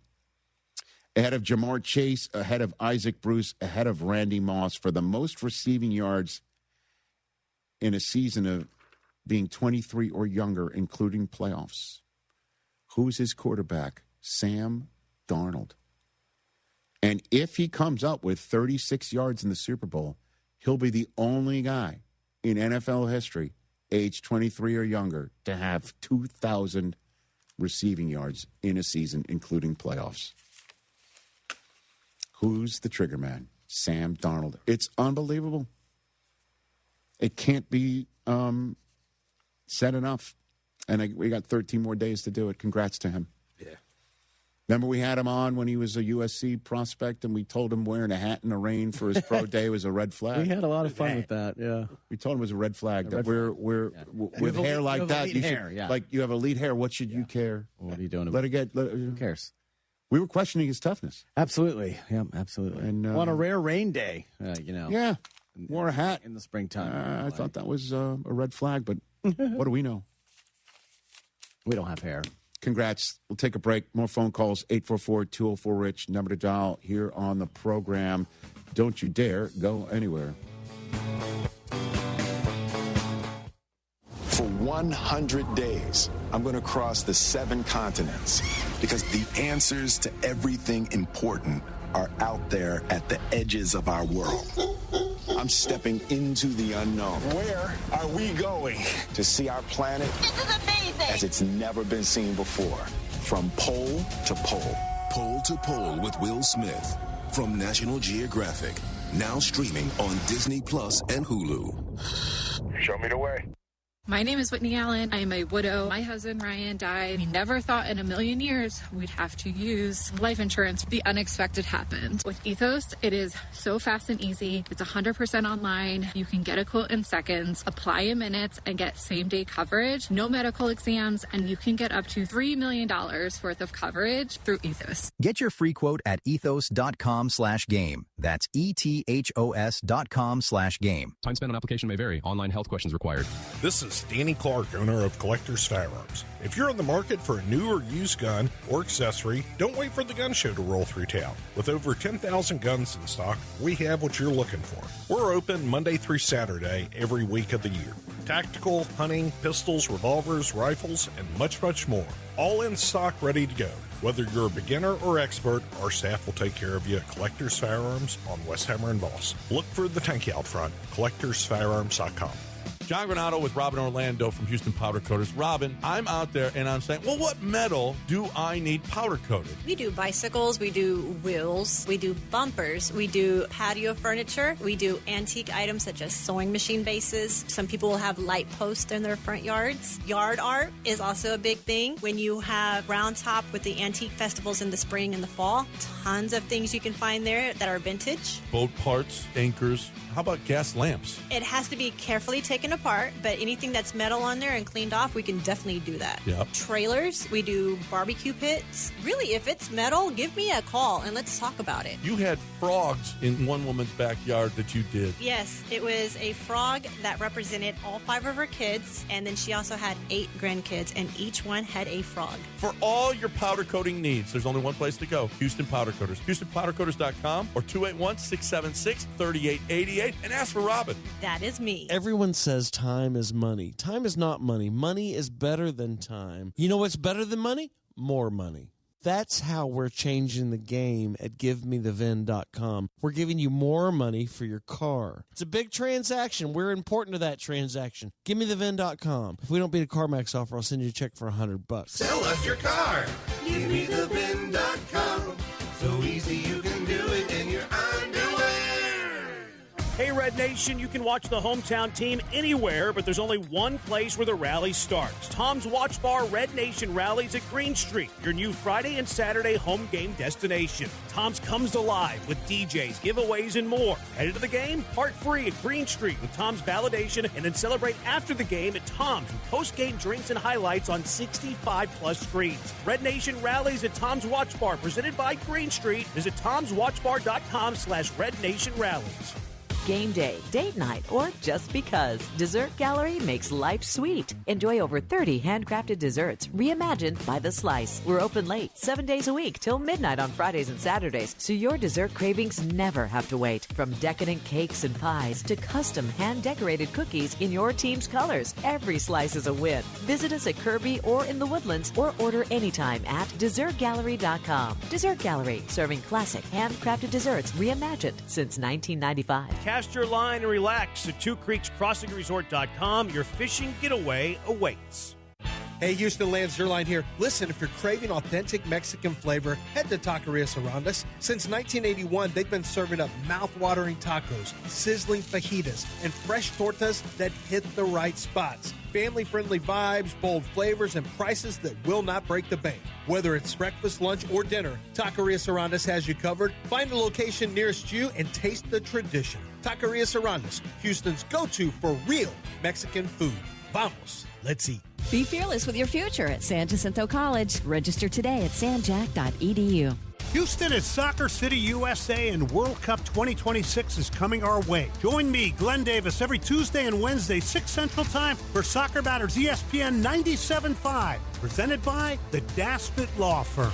Ahead of Jamar Chase, ahead of Isaac Bruce, ahead of Randy Moss for the most receiving yards in a season of being 23 or younger, including playoffs. Who's his quarterback? Sam Darnold. And if he comes up with 36 yards in the Super Bowl, he'll be the only guy in NFL history, age 23 or younger, to have 2,000 receiving yards in a season, including playoffs. Who's the trigger man? Sam Darnold. It's unbelievable. It can't be said enough. And we got 13 more days to do it. Congrats to him. Yeah. Remember we had him on when he was a USC prospect, and we told him wearing a hat in the rain for his pro day was a red flag. We had a lot of fun with that, yeah. We told him it was a red flag. That with hair like that, you should, like you have elite hair. What should you care? What are you doing? Who cares? We were questioning his toughness. Absolutely, yeah, absolutely. And on a rare rain day, Yeah, wore a hat in the springtime. I thought that was a red flag, but what do we know? We don't have hair. Congrats. We'll take a break. More phone calls, 844-204-RICH, number to dial here on the program. Don't you dare go anywhere. For 100 days, I'm going to cross the 7 continents because the answers to everything important are out there at the edges of our world. I'm stepping into the unknown. Where are we going? To see our planet as it's never been seen before. From pole to pole. Pole to Pole with Will Smith from National Geographic. Now streaming on Disney Plus and Hulu. Show me the way. My name is Whitney Allen. I am a widow. My husband, Ryan, died. We never thought in a million years we'd have to use life insurance. The unexpected happened. With Ethos, it is so fast and easy. It's 100% online. You can get a quote in seconds, apply in minutes, and get same-day coverage. No medical exams, and you can get up to $3 million worth of coverage through Ethos. Get your free quote at ethos.com/game. That's ETHOS.com/game. Time spent on application may vary. Online health questions required. This is Danny Clark, owner of Collector's Firearms. If you're in the market for a new or used gun or accessory, don't wait for the gun show to roll through town. With over 10,000 guns in stock, we have what you're looking for. We're open Monday through Saturday every week of the year. Tactical, hunting, pistols, revolvers, rifles, and much, much more. All in stock, ready to go. Whether you're a beginner or expert, our staff will take care of you at Collector's Firearms on Westheimer and Boss. Look for the tank out front, collectorsfirearms.com. John Granado with Robin Orlando from Houston Powder Coaters. Robin, I'm out there and I'm saying, well, what metal do I need powder coated? We do bicycles, we do wheels, we do bumpers, we do patio furniture, we do antique items such as sewing machine bases. Some people will have light posts in their front yards. Yard art is also a big thing. When you have Round Top with the antique festivals in the spring and the fall, tons of things you can find there that are vintage. Boat parts, anchors. How about gas lamps? It has to be carefully taken apart, but anything that's metal on there and cleaned off, we can definitely do that. Yep. Trailers, we do barbecue pits. Really, if it's metal, give me a call and let's talk about it. You had frogs in one woman's backyard that you did. Yes, it was a frog that represented all 5 of her kids, and then she also had 8 grandkids, and each one had a frog. For all your powder coating needs, there's only one place to go, Houston Powder Coaters. HoustonPowderCoaters.com or 281-676-3888 and ask for Robin. That is me. Everyone says time is money. Time is not money. Money is better than time. You know what's better than money? More money. That's how we're changing the game at GiveMeTheVin.com. We're giving you more money for your car. It's a big transaction. We're important to that transaction. GiveMeTheVin.com. If we don't beat a CarMax offer, I'll send you a check for $100. Sell us your car. GiveMeTheVin.com. So easy you can do it in your underwear. Hey, Red Nation, you can watch the hometown team anywhere, but there's only one place where the rally starts. Tom's Watch Bar Red Nation Rallies at Green Street, your new Friday and Saturday home game destination. Tom's comes alive with DJs, giveaways, and more. Headed to the game? Part free at Green Street with Tom's Validation, and then celebrate after the game at Tom's with post-game drinks and highlights on 65-plus screens. Red Nation Rallies at Tom's Watch Bar, presented by Green Street. Visit tomswatchbar.com/Red Nation Rallies. Game day, date night, or just because. Dessert Gallery makes life sweet. Enjoy over 30 handcrafted desserts reimagined by the slice. We're open late, 7 days a week till midnight on Fridays and Saturdays, so your dessert cravings never have to wait. From decadent cakes and pies to custom hand-decorated cookies in your team's colors, every slice is a win. Visit us at Kirby or in the Woodlands or order anytime at DessertGallery.com. Dessert Gallery, serving classic handcrafted desserts reimagined since 1995. Cast your line and relax at TwoCreeksCrossingResort.com. Your fishing getaway awaits. Hey, Houston, Lance Zerline here. Listen, if you're craving authentic Mexican flavor, head to Taquerias Arandas. Since 1981, they've been serving up mouth-watering tacos, sizzling fajitas, and fresh tortas that hit the right spots. Family-friendly vibes, bold flavors, and prices that will not break the bank. Whether it's breakfast, lunch, or dinner, Taquerias Arandas has you covered. Find a location nearest you and taste the tradition. Taquerias Arandas, Houston's go-to for real Mexican food. Vamos, let's eat. Be fearless with your future at San Jacinto College. Register today at sanjac.edu. Houston is Soccer City, USA, and World Cup 2026 is coming our way. Join me, Glenn Davis, every Tuesday and Wednesday, 6 Central Time, for Soccer Matters ESPN 97.5, presented by the Daspit Law Firm.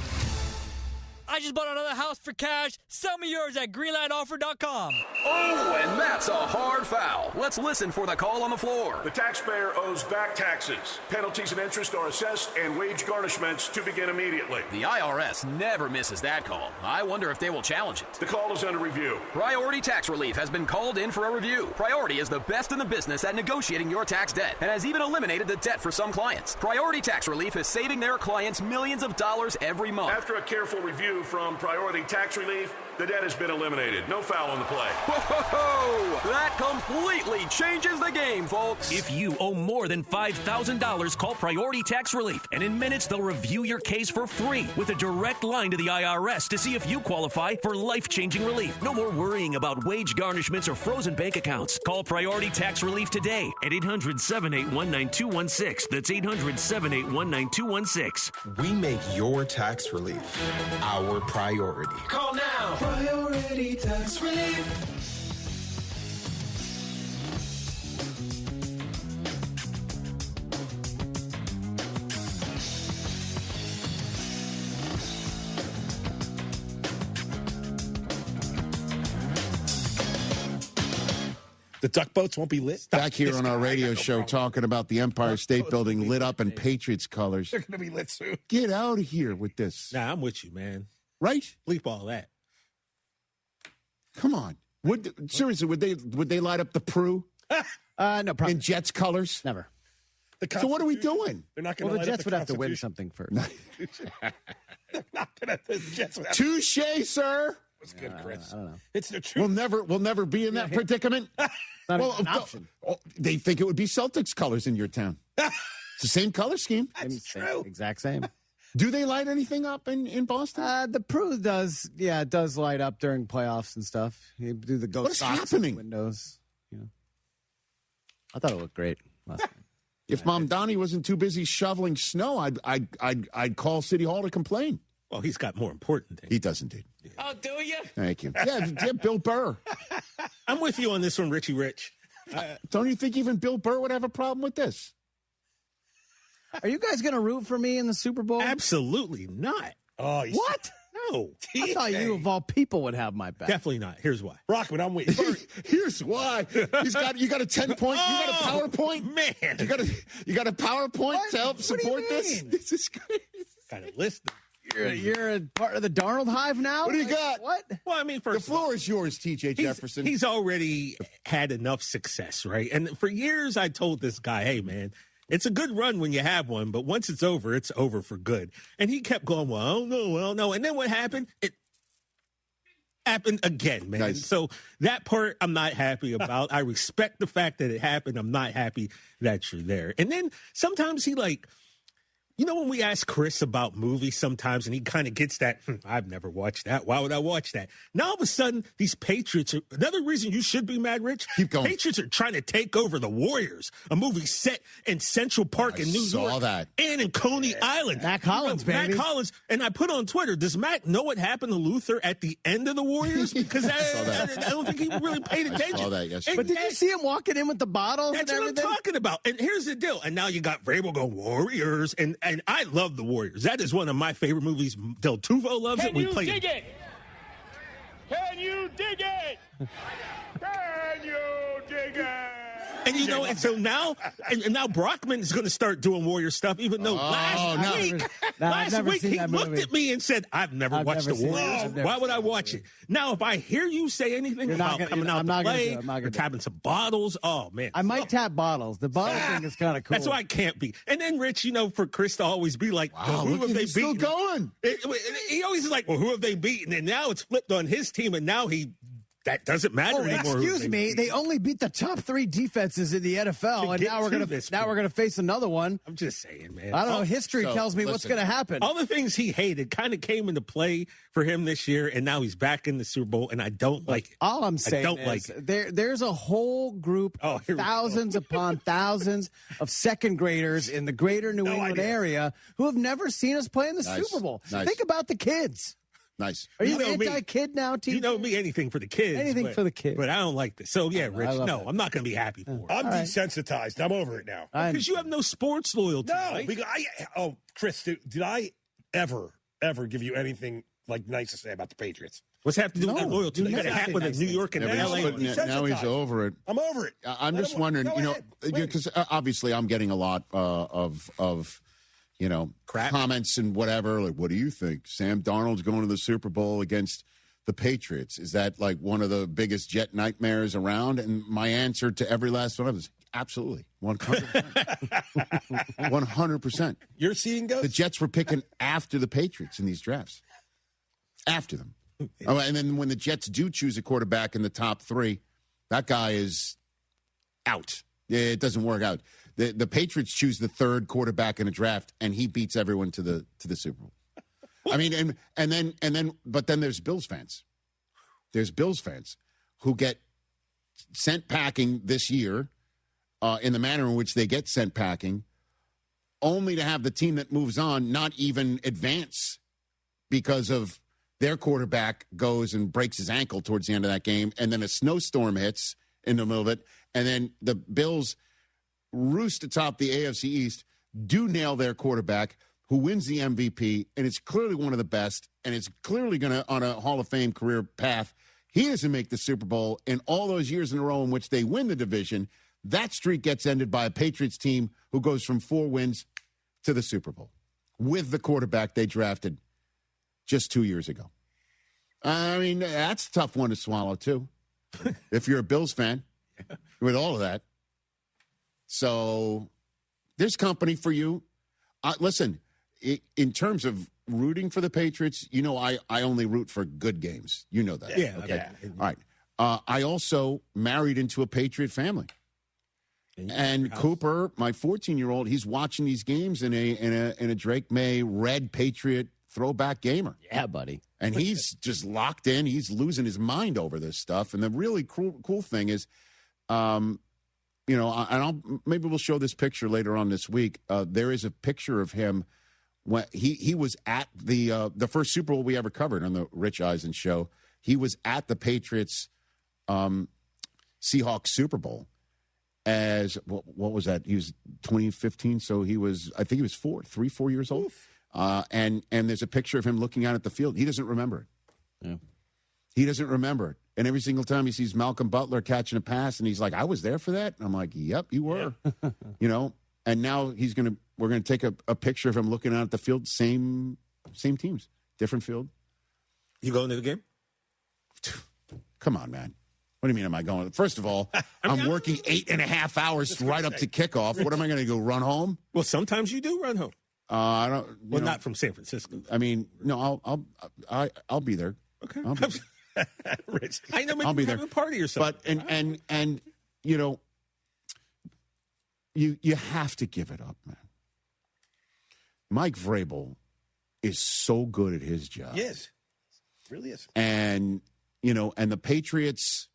I just bought another house for cash. Sell me yours at greenlineoffer.com. Oh, and that's a hard foul. Let's listen for the call on the floor. The taxpayer owes back taxes. Penalties and interest are assessed and wage garnishments to begin immediately. The IRS never misses that call. I wonder if they will challenge it. The call is under review. Priority Tax Relief has been called in for a review. Priority is the best in the business at negotiating your tax debt and has even eliminated the debt for some clients. Priority Tax Relief is saving their clients millions of dollars every month. After a careful review from Priority Tax Relief, the debt has been eliminated. No foul on the play. Whoa! That completely changes the game, folks. If you owe more than $5,000, call Priority Tax Relief, and in minutes they'll review your case for free with a direct line to the IRS to see if you qualify for life-changing relief. No more worrying about wage garnishments or frozen bank accounts. Call Priority Tax Relief today at 800-781-9216. That's 800-781-9216. We make your tax relief our priority. Call now. Priority Tax Relief. The duck boats won't be lit. Back here on our radio show talking about the Empire State Building lit up in Patriots colors. They're going to be lit soon. Get out of here with this. Nah, I'm with you, man. Right? Bleep all that. Come on. Seriously, would they light up the Pru? No problem. In Jets colors? Never. So what are we doing? They're not going Well, to the Jets would have to win something first. They're not going to. The Jets would have Touche, sir. That's good, Chris. I don't know. It's the truth. We'll never be in that predicament. Not an option. They think it would be Celtics colors in your town. It's the same color scheme. That's true. Exact same. Do they light anything up in Boston? The Pru does. Yeah, it does light up during playoffs and stuff. You do the ghost What's socks happening? Windows. You know. I thought it looked great last night. If Mamdani wasn't too busy shoveling snow, I'd call City Hall to complain. Well, he's got more important things. He does indeed. Oh, do you? Thank you. Yeah, Bill Burr. I'm with you on this one, Richie Rich. Don't you think even Bill Burr would have a problem with this? Are you guys going to root for me in the Super Bowl? Absolutely not. Oh, What? No. I thought you, of all people, would have my back. Definitely not. Here's why. Brockman, I'm with you. Here's why. You got a 10-point. You got a PowerPoint, man. You got a PowerPoint to help support this. This is great. Got a list. You're a part of the Darnold Hive now. What do you got? What? Well, I mean, The floor is yours, T.J. Jefferson. He's already had enough success, right? And for years, I told this guy, hey, man, it's a good run when you have one, but once it's over for good. And he kept going, well, I don't know. And then what happened? It happened again, man. Nice. So that part I'm not happy about. I respect the fact that it happened. I'm not happy that you're there. And then sometimes he you know, when we ask Chris about movies sometimes and he kind of gets that, I've never watched that. Why would I watch that? Now, all of a sudden, these Patriots are, another reason you should be mad, Rich. Keep going. Patriots are trying to take over The Warriors, a movie set in Central Park in New York. saw that. And in Coney Island. Matt Collins, baby. Matt Collins. And I put on Twitter, does Matt know what happened to Luther at the end of The Warriors? Because I don't think he really paid attention. I saw that yesterday. But did you see him walking in with the bottles That's and what everything? I'm talking about. And here's the deal. And now you got Vrabel go Warriors. And I love The Warriors. That is one of my favorite movies. Del Tufo loves it. We play it. it? Can you dig it? Can you dig it? And you know, and so now, and now Brockman is going to start doing Warrior stuff, even though last week he looked at me and said, I've never watched The Warriors. Why would I watch it? Now, if I hear you say anything about coming out to play or tapping some bottles, oh, man. I might tap bottles. The bottle thing is kind of cool. That's why I can't be. And then, Rich, you know, for Chris to always be like, Wow, who look have at they him still beaten? going. He always is like, well, who have they beaten? And now it's flipped on his team, and now that doesn't matter anymore. Excuse me, they only beat the top 3 defenses in the NFL, and now we're gonna face another one. I'm just saying, man. I don't know. History tells me what's gonna happen. All the things he hated kind of came into play for him this year, and now he's back in the Super Bowl, and I don't like it. All I'm saying there's a whole group of thousands upon thousands of second graders in the greater New England area who have never seen us play in the Super Bowl. Nice. Think about the kids. Nice. Are you anti-kid now, T? You know me, anything for the kids. Anything for the kids. But I don't like this. So, yeah, Rich, no, I'm not going to be happy for it. I'm desensitized. I'm over it now. Because you have no sports loyalty. No. Right? Because Chris, did I ever give you anything nice to say about the Patriots? What's have to do with that loyalty? You got a hat with a New York and LA. Now he's over it. I'm over it. I'm just wondering, because obviously I'm getting a lot of comments and whatever. Like, what do you think? Sam Darnold's going to the Super Bowl against the Patriots. Is that like one of the biggest Jet nightmares around? And my answer to every last one of them is absolutely, 100%. 100%. You're seeing ghosts? The Jets were picking after the Patriots in these drafts. After them. And then when the Jets do choose a quarterback in the top 3, that guy is out. It doesn't work out. The Patriots choose the 3rd quarterback in a draft, and he beats everyone to the Super Bowl. I mean, but then there's Bills fans. There's Bills fans who get sent packing this year in the manner in which they get sent packing, only to have the team that moves on not even advance because of their quarterback goes and breaks his ankle towards the end of that game, and then a snowstorm hits in the middle of it, and then the Bills roost atop the AFC East, do nail their quarterback, who wins the MVP, and it's clearly one of the best, and it's clearly going to, on a Hall of Fame career path, he doesn't make the Super Bowl in all those years in a row in which they win the division. That streak gets ended by a Patriots team who goes from 4 wins to the Super Bowl with the quarterback they drafted just 2 years ago. I mean, that's a tough one to swallow, too, if you're a Bills fan with all of that. So there's company for you. Listen, in terms of rooting for the Patriots, I only root for good games. You know that. Yeah. Okay. Yeah. All right. I also married into a Patriot family. And Cooper, my 14-year-old, he's watching these games in a Drake May red Patriot throwback gamer. Yeah, buddy. And he's just locked in. He's losing his mind over this stuff. And the really cool thing is, maybe we'll show this picture later on this week. There is a picture of him when he was at the first Super Bowl we ever covered on the Rich Eisen show. He was at the Patriots Seahawks Super Bowl as what was that? He was 2015, so I think he was 4 years old. And there's a picture of him looking out at the field. He doesn't remember it. Yeah. He doesn't remember it. And every single time he sees Malcolm Butler catching a pass, and he's like, "I was there for that." And I'm like, "Yep, you were." And now we're gonna take a picture of him looking out at the field. Same teams, different field. You going to the game? Come on, man. What do you mean, am I going? First of all, I'm working 8.5 hours right up to kickoff. What am I going to go, run home? Well, sometimes you do run home. I don't. Well, not from San Francisco. I mean, no, I'll be there. Okay. I'll be there. Rich, I know. Maybe I'll be there. Have a party or something. But and you have to give it up, man. Mike Vrabel is so good at his job. He is. Really is. And and the Patriots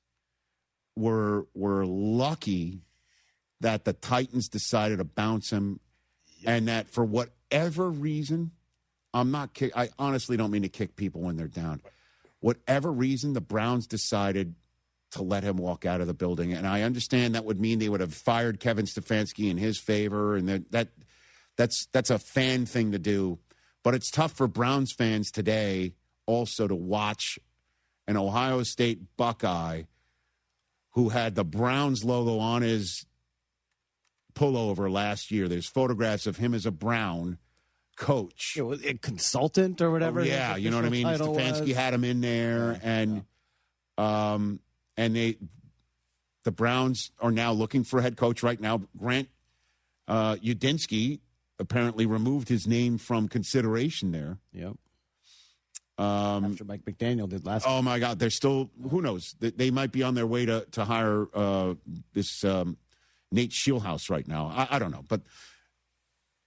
were lucky that the Titans decided to bounce him, and that for whatever reason, I honestly don't mean to kick people when they're down. Whatever reason, the Browns decided to let him walk out of the building, and I understand that would mean they would have fired Kevin Stefanski in his favor, and that's a fan thing to do. But it's tough for Browns fans today also to watch an Ohio State Buckeye who had the Browns logo on his pullover last year. There's photographs of him as a Brown coach. A consultant or whatever. Yeah, you know what I mean? Stefanski had him in there, and the Browns are now looking for a head coach right now. Grant Udinski apparently removed his name from consideration there. Yep. After Mike McDaniel did last. Oh my God, they're still. Who knows? They might be on their way to hire this Nate Shieldhouse right now. I don't know, but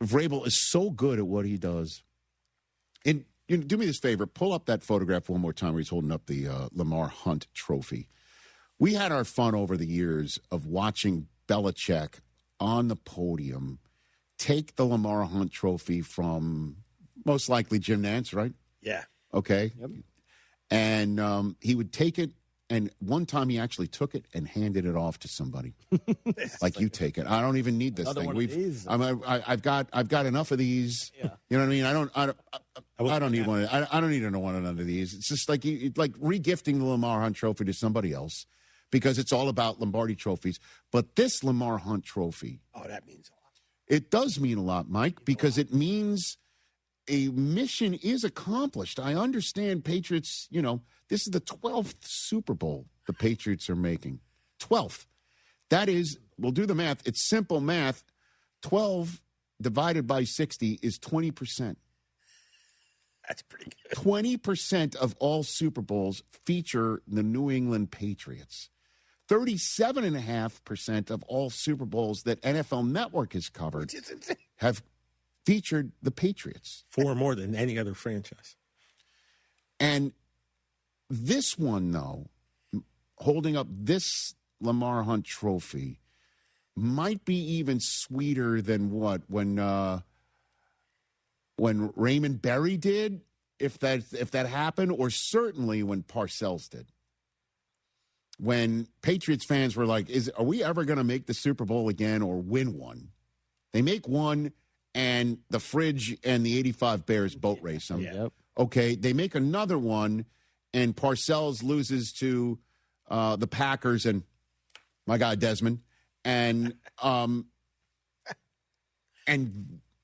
Vrabel is so good at what he does. And do me this favor, pull up that photograph one more time where he's holding up the Lamar Hunt Trophy. We had our fun over the years of watching Belichick on the podium take the Lamar Hunt Trophy from most likely Jim Nantz, right? Yeah. Okay. Yep. And he would take it, and one time he actually took it and handed it off to somebody. Like, you take it. I don't even need this thing. I've got enough of these. Yeah. You know what I mean? I don't need one. I don't need one of these. It's just like regifting the Lamar Hunt Trophy to somebody else, because it's all about Lombardi trophies. But this Lamar Hunt Trophy, that means a lot. It does mean a lot, Mike, because it means a mission is accomplished. I understand Patriots, this is the 12th Super Bowl the Patriots are making. 12th. That is, we'll do the math. It's simple math. 12 divided by 60 is 20%. That's pretty good. 20% of all Super Bowls feature the New England Patriots. 37.5% of all Super Bowls that NFL Network has covered have featured the Patriots. 4 more than any other franchise. And this one, though, holding up this Lamar Hunt Trophy, might be even sweeter than when Raymond Berry did, if that happened, or certainly when Parcells did. When Patriots fans were like, are we ever going to make the Super Bowl again or win one? They make one, and the Fridge and the 85 Bears boat race them. Yep. Okay, they make another one, and Parcells loses to the Packers and my guy Desmond. And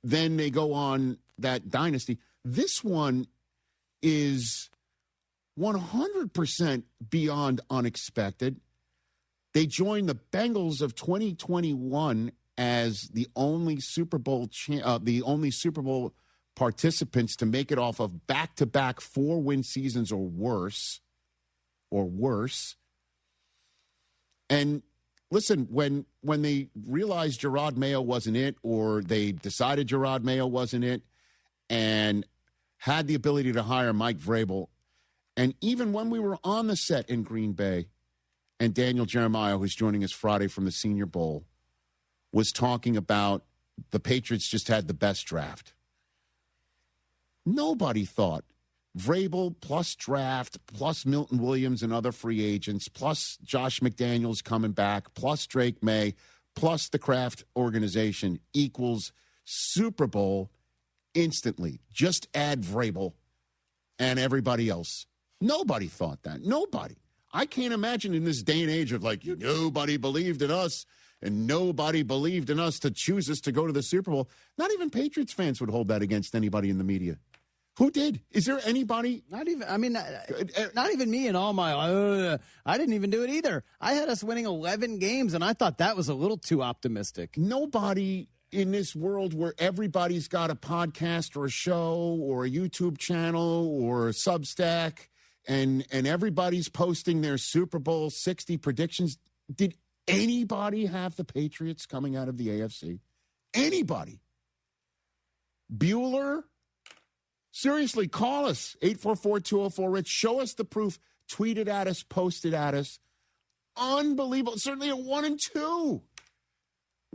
then they go on that dynasty. This one is 100% beyond unexpected. They joined the Bengals of 2021 as the only Super Bowl participants to make it off of back-to-back 4-win seasons or worse. And listen, when they realized Gerard Mayo wasn't it, or they decided Gerard Mayo wasn't it, and had the ability to hire Mike Vrabel, and even when we were on the set in Green Bay, and Daniel Jeremiah, who's joining us Friday from the Senior Bowl, was talking about the Patriots just had the best draft. Nobody thought Vrabel plus draft, plus Milton Williams and other free agents, plus Josh McDaniels coming back, plus Drake May, plus the Kraft organization equals Super Bowl instantly. Just add Vrabel and everybody else. Nobody thought that. Nobody. I can't imagine in this day and age of like, nobody believed in us and nobody believed in us to choose us to go to the Super Bowl. Not even Patriots fans would hold that against anybody in the media. Who did? Is there anybody? Not even. I mean, not even me and all my. I didn't even do it either. I had us winning 11 games, and I thought that was a little too optimistic. Nobody in this world where everybody's got a podcast or a show or a YouTube channel or a Substack, and everybody's posting their Super Bowl 60 predictions. Did anybody have the Patriots coming out of the AFC? Anybody? Bueller? Seriously, call us, 844-204-RICH. Show us the proof. Tweet it at us. Post it at us. Unbelievable. Certainly a 1-2.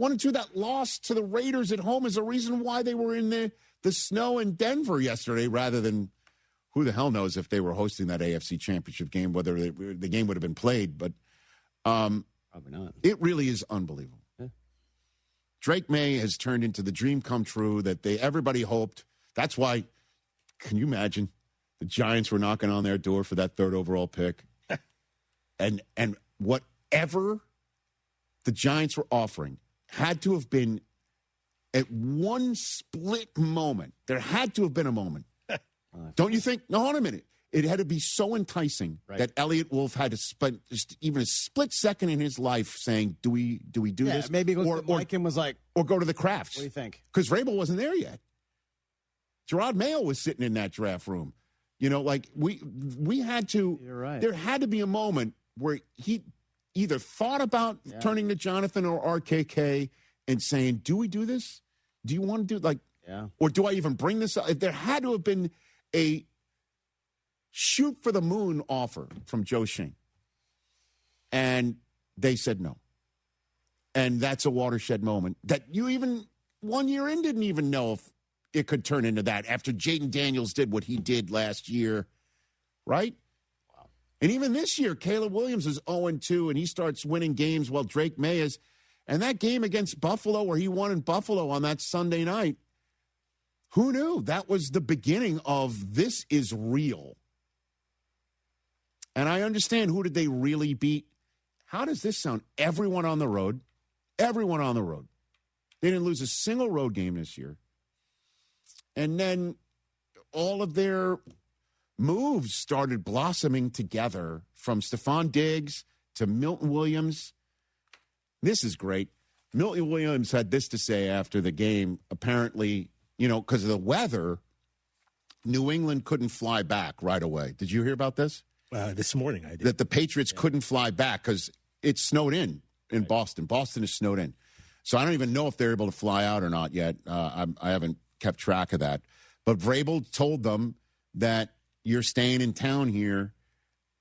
1-2, that loss to the Raiders at home is a reason why they were in the snow in Denver yesterday rather than who the hell knows if they were hosting that AFC Championship game, whether the game would have been played. But probably not. It really is unbelievable. Yeah. Drake May has turned into the dream come true that everybody hoped. That's why... Can you imagine? The Giants were knocking on their door for that 3rd overall pick. and whatever the Giants were offering had to have been at one split moment. There had to have been a moment. Don't you think? No, hold on a minute. It had to be so enticing that Elliot Wolf had to spend just even a split second in his life saying, do we do this? Maybe Mike and was like, or go to the Crafts. What do you think? Because Vrabel wasn't there yet. Gerard Mayo was sitting in that draft room. You know, like we had to. You're right. There had to be a moment where he either thought about turning to Jonathan or RKK and saying, "Do we do this? Do you want to do or do I even bring this up?" If there had to have been a shoot for the moon offer from Joe Schoen, and they said no, and that's a watershed moment that you even 1 year in didn't even know if it could turn into that after Jaden Daniels did what he did last year, right? Wow. And even this year, Caleb Williams is 0-2, and he starts winning games while Drake May is. And that game against Buffalo where he won in Buffalo on that Sunday night, who knew? That was the beginning of this is real. And I understand who did they really beat. How does this sound? Everyone on the road. Everyone on the road. They didn't lose a single road game this year. And then all of their moves started blossoming together from Stephon Diggs to Milton Williams. This is great. Milton Williams had this to say after the game. Apparently, because of the weather, New England couldn't fly back right away. Did you hear about this? This morning I did. That the Patriots couldn't fly back because it snowed in Boston. Boston is snowed in. So I don't even know if they're able to fly out or not yet. I haven't kept track of that. But Vrabel told them that you're staying in town here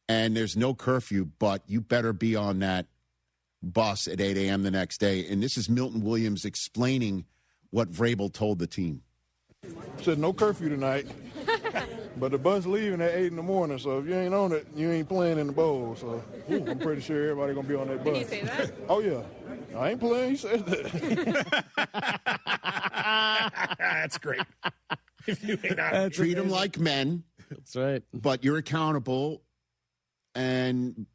and there's no curfew, but you better be on that bus at 8 a.m. the next day. And this is Milton Williams explaining what Vrabel told the team. Said no curfew tonight, but the bus leaving at 8 in the morning, so if you ain't on it, you ain't playing in the bowl. So I'm pretty sure everybody going to be on that bus. Did he say that? Oh, yeah. I ain't playing. He said that. That's great. If you ain't on, treat them like men. That's right. But you're accountable. And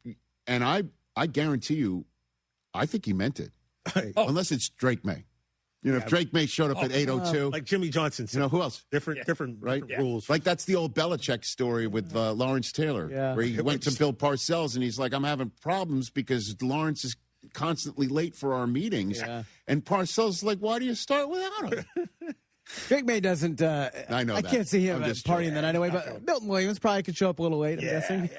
I guarantee you, I think he meant it. Unless it's Drake May. If Drake May showed up at 8:02. Like Jimmy Johnson said. Who else? Different rules. Like that's the old Belichick story with Lawrence Taylor, where he went to Bill Parcells and he's like, I'm having problems because Lawrence is constantly late for our meetings. Yeah. And Parcells is like, why do you start without him? Drake May doesn't. I know. I can't see him partying the night away, but Milton Williams probably could show up a little late, I'm guessing.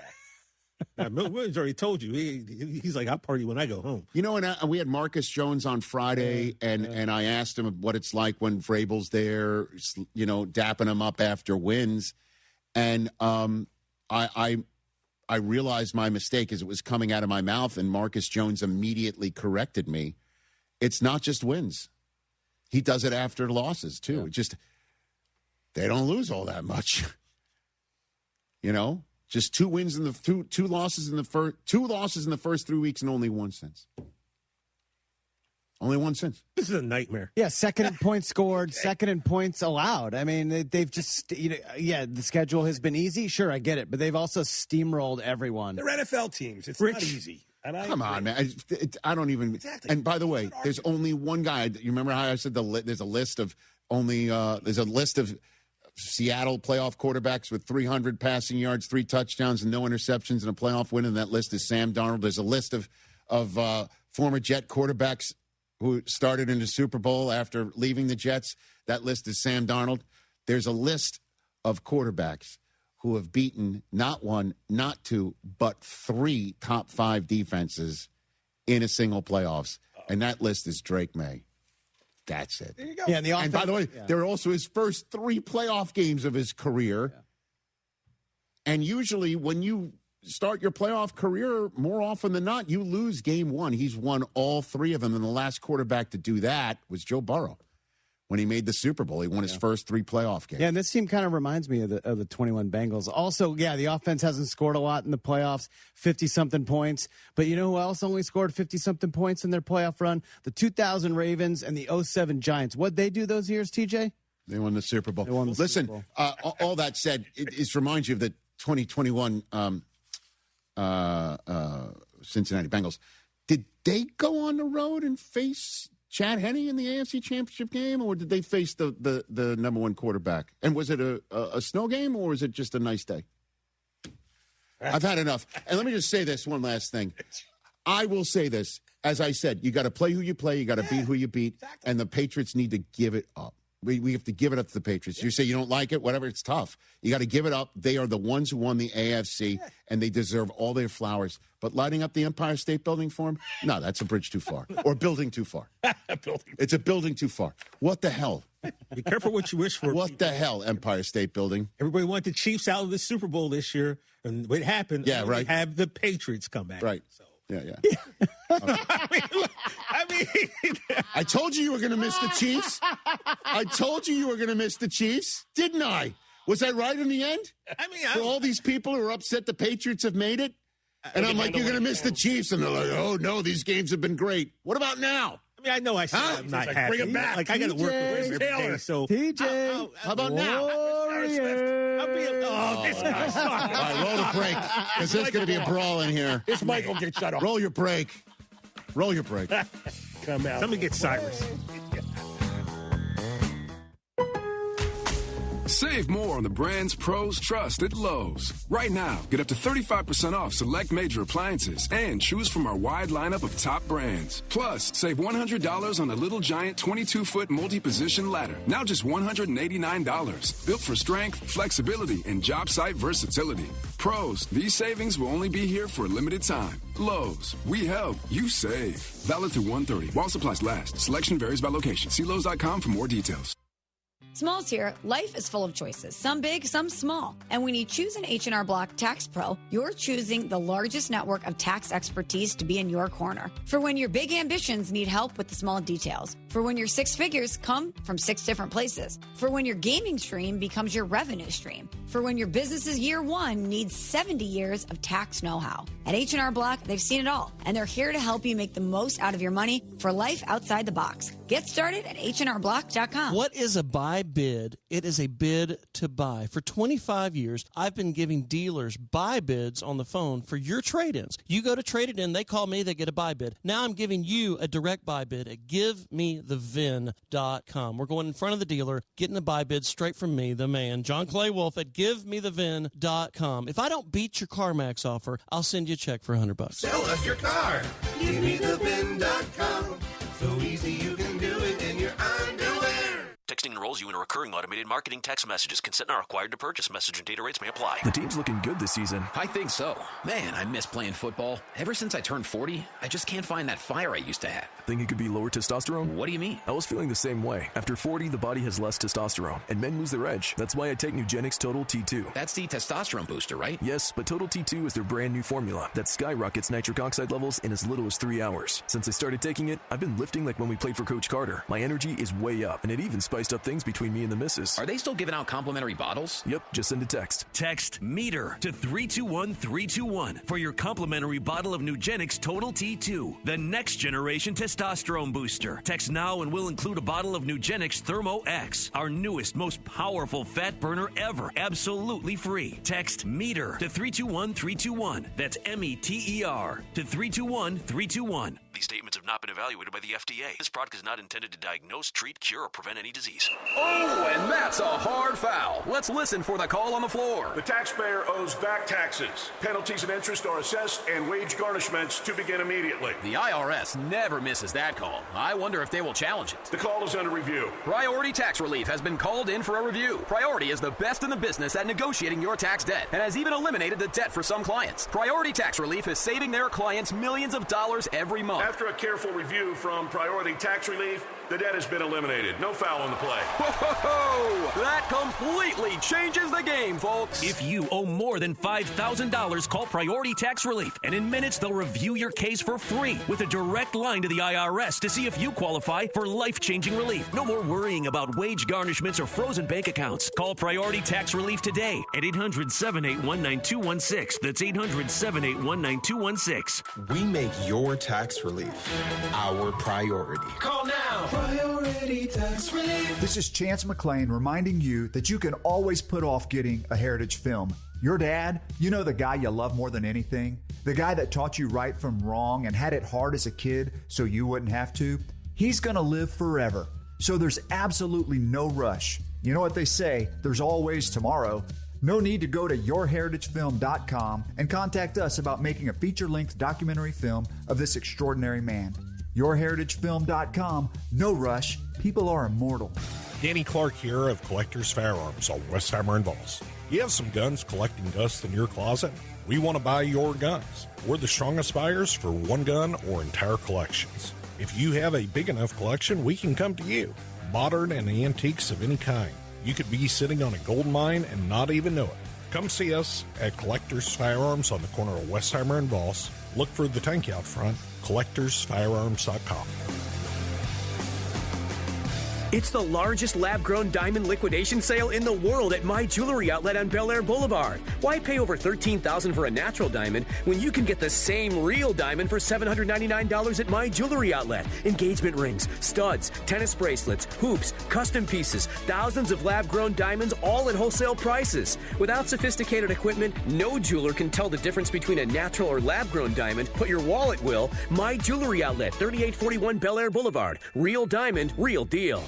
Yeah, Milton Williams already told you. He's like, I'll party when I go home. And we had Marcus Jones on Friday, and I asked him what it's like when Vrabel's there, dapping him up after wins. And I realized my mistake as it was coming out of my mouth, and Marcus Jones immediately corrected me it's not just wins. He does it after losses, too. Yeah. It just, they don't lose all that much. You know? Just two losses in the first 3 weeks and only one since. Only one since. This is a nightmare. Yeah, second in points scored, second in points allowed. I mean, they've just, the schedule has been easy. Sure, I get it. But they've also steamrolled everyone. They're NFL teams. It's not easy. And Come on, man. I don't even. Exactly. And by the way, there's only one guy. You remember how I said there's a list of Seattle playoff quarterbacks with 300 passing yards, 3 touchdowns, and no interceptions in a playoff win, and that list is Sam Darnold. There's a list of former Jet quarterbacks who started in the Super Bowl after leaving the Jets. That list is Sam Darnold. There's a list of quarterbacks who have beaten not 1, not 2, but 3 top 5 defenses in a single playoffs. And that list is Drake May. That's it. There you go. Yeah, and by the way, there are also his first 3 playoff games of his career. Yeah. And usually when you start your playoff career, more often than not, you lose game 1. He's won all 3 of them. And the last quarterback to do that was Joe Burrow. When he made the Super Bowl, he won his first 3 playoff games. Yeah, and this team kind of reminds me of the 21 Bengals. Also, yeah, the offense hasn't scored a lot in the playoffs, 50-something points. But you know who else only scored 50-something points in their playoff run? The 2000 Ravens and the 07 Giants. What'd they do those years, TJ? They won the Super Bowl. Listen, Super Bowl. All that said, it reminds you of the 2021 Cincinnati Bengals. Did they go on the road and face Chad Henne in the AFC Championship game, or did they face the number 1 quarterback? And was it a snow game, or was it just a nice day? I've had enough. And let me just say this one last thing. I will say this. As I said, you got to play who you play. You got to beat who you beat. Exactly. And the Patriots need to give it up. We have to give it up to the Patriots. You say you don't like it, whatever, it's tough. You got to give it up. They are the ones who won the AFC, and they deserve all their flowers. But lighting up the Empire State Building for them? No, that's a bridge too far. Or building too far. It's a building too far. What the hell? Be careful what you wish for. What the hell, Empire State Building? Everybody wanted the Chiefs out of the Super Bowl this year, and what happened? Yeah, right. Have the Patriots come back. Right. So. Yeah. I mean, I told you were going to miss the Chiefs. I told you were going to miss the Chiefs, didn't I? Was I right in the end? I mean, for all these people who are upset the Patriots have made it, and I'm like, you're going to miss the Chiefs, and they're like, oh no, these games have been great. What about now? I mean, I know I said I'm not happy. Bring him back. Like I got to work with him every day. So TJ, how about now? This guy sucks. All right, roll the break, because there's going to be a brawl in here. This Michael gets shut off. Roll your break. Roll your break. Come out. Somebody get Cyrus. Save more on the brands pros trust at Lowe's. Right now, get up to 35% off select major appliances and choose from our wide lineup of top brands. Plus, save $100 on the Little Giant 22-foot multi-position ladder. Now just $189. Built for strength, flexibility, and job site versatility. Pros, these savings will only be here for a limited time. Lowe's, we help, you save. Valid through 1/30. While supplies last. Selection varies by location. See Lowe's.com for more details. Smalls here. Life is full of choices, some big, some small. And when you choose an H&R Block Tax Pro, you're choosing the largest network of tax expertise to be in your corner. For when your big ambitions need help with the small details. For when your 6 figures come from 6 different places. For when your gaming stream becomes your revenue stream. For when your business's year 1 needs 70 years of tax know-how. At H&R Block, they've seen it all, and they're here to help you make the most out of your money for life outside the box. Get started at HRBlock.com. What is a buy bid? It is a bid to buy. For 25 years, I've been giving dealers buy bids on the phone for your trade-ins. You go to trade it in, they call me, they get a buy bid. Now I'm giving you a direct buy bid at GiveMeTheVin.com. We're going in front of the dealer, getting a buy bid straight from me, the man, John Clay Wolf at GiveMeTheVin.com. If I don't beat your CarMax offer, I'll send you a check for $100. Sell us your car. GiveMeTheVin.com. So easy you can do it in your underwear. Texting enrollment enrolls you in a recurring automated marketing text messages. Consent not required to purchase. Message and data rates may apply. The team's looking good this season. I think so. Man, I miss playing football. Ever since I turned 40, I just can't find that fire I used to have. Think it could be lower testosterone? What do you mean? I was feeling the same way. After 40, the body has less testosterone, and men lose their edge. That's why I take Nugenix Total T2. That's the testosterone booster, right? Yes, but Total T2 is their brand new formula that skyrockets nitric oxide levels in as little as 3 hours. Since I started taking it, I've been lifting like when we played for Coach Carter. My energy is way up, and it even spiced up things between me and the missus. Are they still giving out complimentary bottles? Yep, just send a text. Text METER to 321321 for your complimentary bottle of Nugenix Total T2, the next generation testosterone booster. Text now and we'll include a bottle of Nugenix Thermo X, our newest, most powerful fat burner ever, absolutely free. Text METER to 321321. That's METER to 321321. These statements have not been evaluated by the FDA. This product is not intended to diagnose, treat, cure, or prevent any disease. Oh, and that's a hard foul. Let's listen for the call on the floor. The taxpayer owes back taxes. Penalties and interest are assessed and wage garnishments to begin immediately. The IRS never misses that call. I wonder if they will challenge it. The call is under review. Priority Tax Relief has been called in for a review. Priority is the best in the business at negotiating your tax debt and has even eliminated the debt for some clients. Priority Tax Relief is saving their clients millions of dollars every month. After a careful review from Priority Tax Relief, the debt has been eliminated. No foul on the play. Whoa! That completely changes the game, folks. If you owe more than $5,000, call Priority Tax Relief, and in minutes they'll review your case for free with a direct line to the IRS to see if you qualify for life-changing relief. No more worrying about wage garnishments or frozen bank accounts. Call Priority Tax Relief today at 800-781-9216. That's 800-781-9216. We make your tax relief our priority. Call now. Priority Tax Relief. This is Chance McClain reminding you that you can always put off getting a heritage film. Your dad, you know, the guy you love more than anything, the guy that taught you right from wrong and had it hard as a kid so you wouldn't have to, he's going to live forever. So there's absolutely no rush. You know what they say, there's always tomorrow. No need to go to yourheritagefilm.com and contact us about making a feature-length documentary film of this extraordinary man. Yourheritagefilm.com. No rush. People are immortal. Danny Clark here of Collectors Firearms on Westheimer and Voss. You have some guns collecting dust in your closet? We want to buy your guns. We're the strongest buyers for one gun or entire collections. If you have a big enough collection, we can come to you. Modern and antiques of any kind. You could be sitting on a gold mine and not even know it. Come see us at Collectors Firearms on the corner of Westheimer and Voss. Look for the tank out front. CollectorsFirearms.com. It's the largest lab-grown diamond liquidation sale in the world at My Jewelry Outlet on Bel Air Boulevard. Why pay over $13,000 for a natural diamond when you can get the same real diamond for $799 at My Jewelry Outlet? Engagement rings, studs, tennis bracelets, hoops, custom pieces, thousands of lab-grown diamonds, all at wholesale prices. Without sophisticated equipment, no jeweler can tell the difference between a natural or lab-grown diamond, but your wallet will. My Jewelry Outlet, 3841 Bel Air Boulevard. Real diamond, real deal.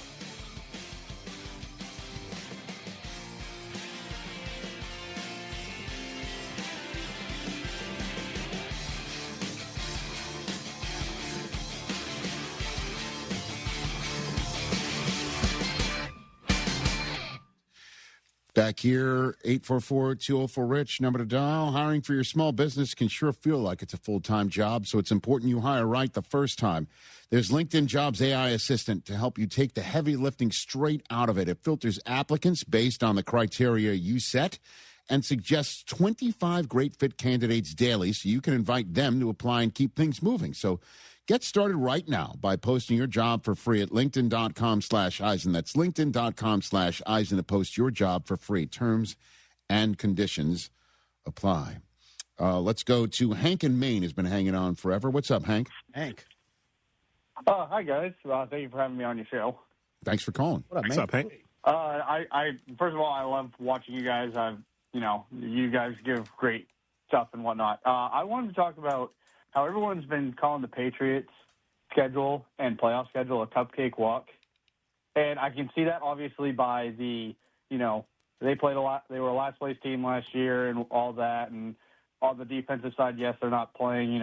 Back here, 844-204-RICH, number to dial. Hiring for your small business can sure feel like it's a full-time job, so it's important you hire right the first time. There's LinkedIn Jobs AI Assistant to help you take the heavy lifting straight out of it. It filters applicants based on the criteria you set and suggests 25 great fit candidates daily so you can invite them to apply and keep things moving. So get started right now by posting your job for free at linkedin.com/Eisen. That's linkedin.com/Eisen to post your job for free. Terms and conditions apply. Let's go to Hank in Maine, who's been hanging on forever. What's up, Hank? Hank. Hi, guys. Thank you for having me on your show. Thanks for calling. What up, What's Hank? up, Hank? I first of all, I love watching you guys. You guys give great stuff and whatnot. I wanted to talk about how everyone's been calling the Patriots schedule and playoff schedule a cupcake walk. And I can see that obviously by they played a lot. They were a last place team last year and all that. And on the defensive side, yes, they're not playing,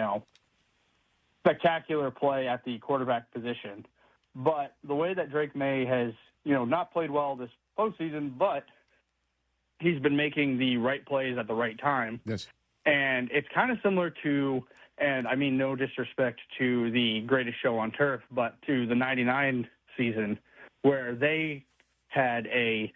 spectacular play at the quarterback position. But the way that Drake May has not played well this postseason, but he's been making the right plays at the right time. Yes. And it's kind of similar to, and I mean no disrespect to the Greatest Show on Turf, but to the 99 season where they had a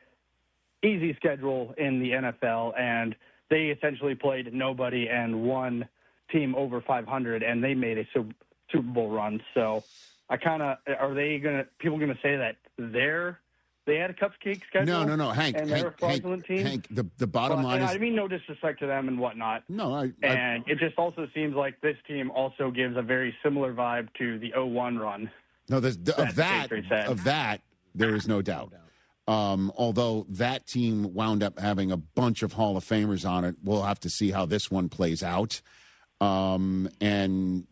easy schedule in the NFL, and they essentially played nobody and one team over 500, and they made a Super Bowl run. So are people going to say that they had a cupcake schedule? No, Hank. And they're a fraudulent team? Hank, the bottom line is... I mean no disrespect to them and whatnot. No, And it just also seems like this team also gives a very similar vibe to the 0-1 run. No, of that, there is no doubt. Although that team wound up having a bunch of Hall of Famers on it, we'll have to see how this one plays out. And,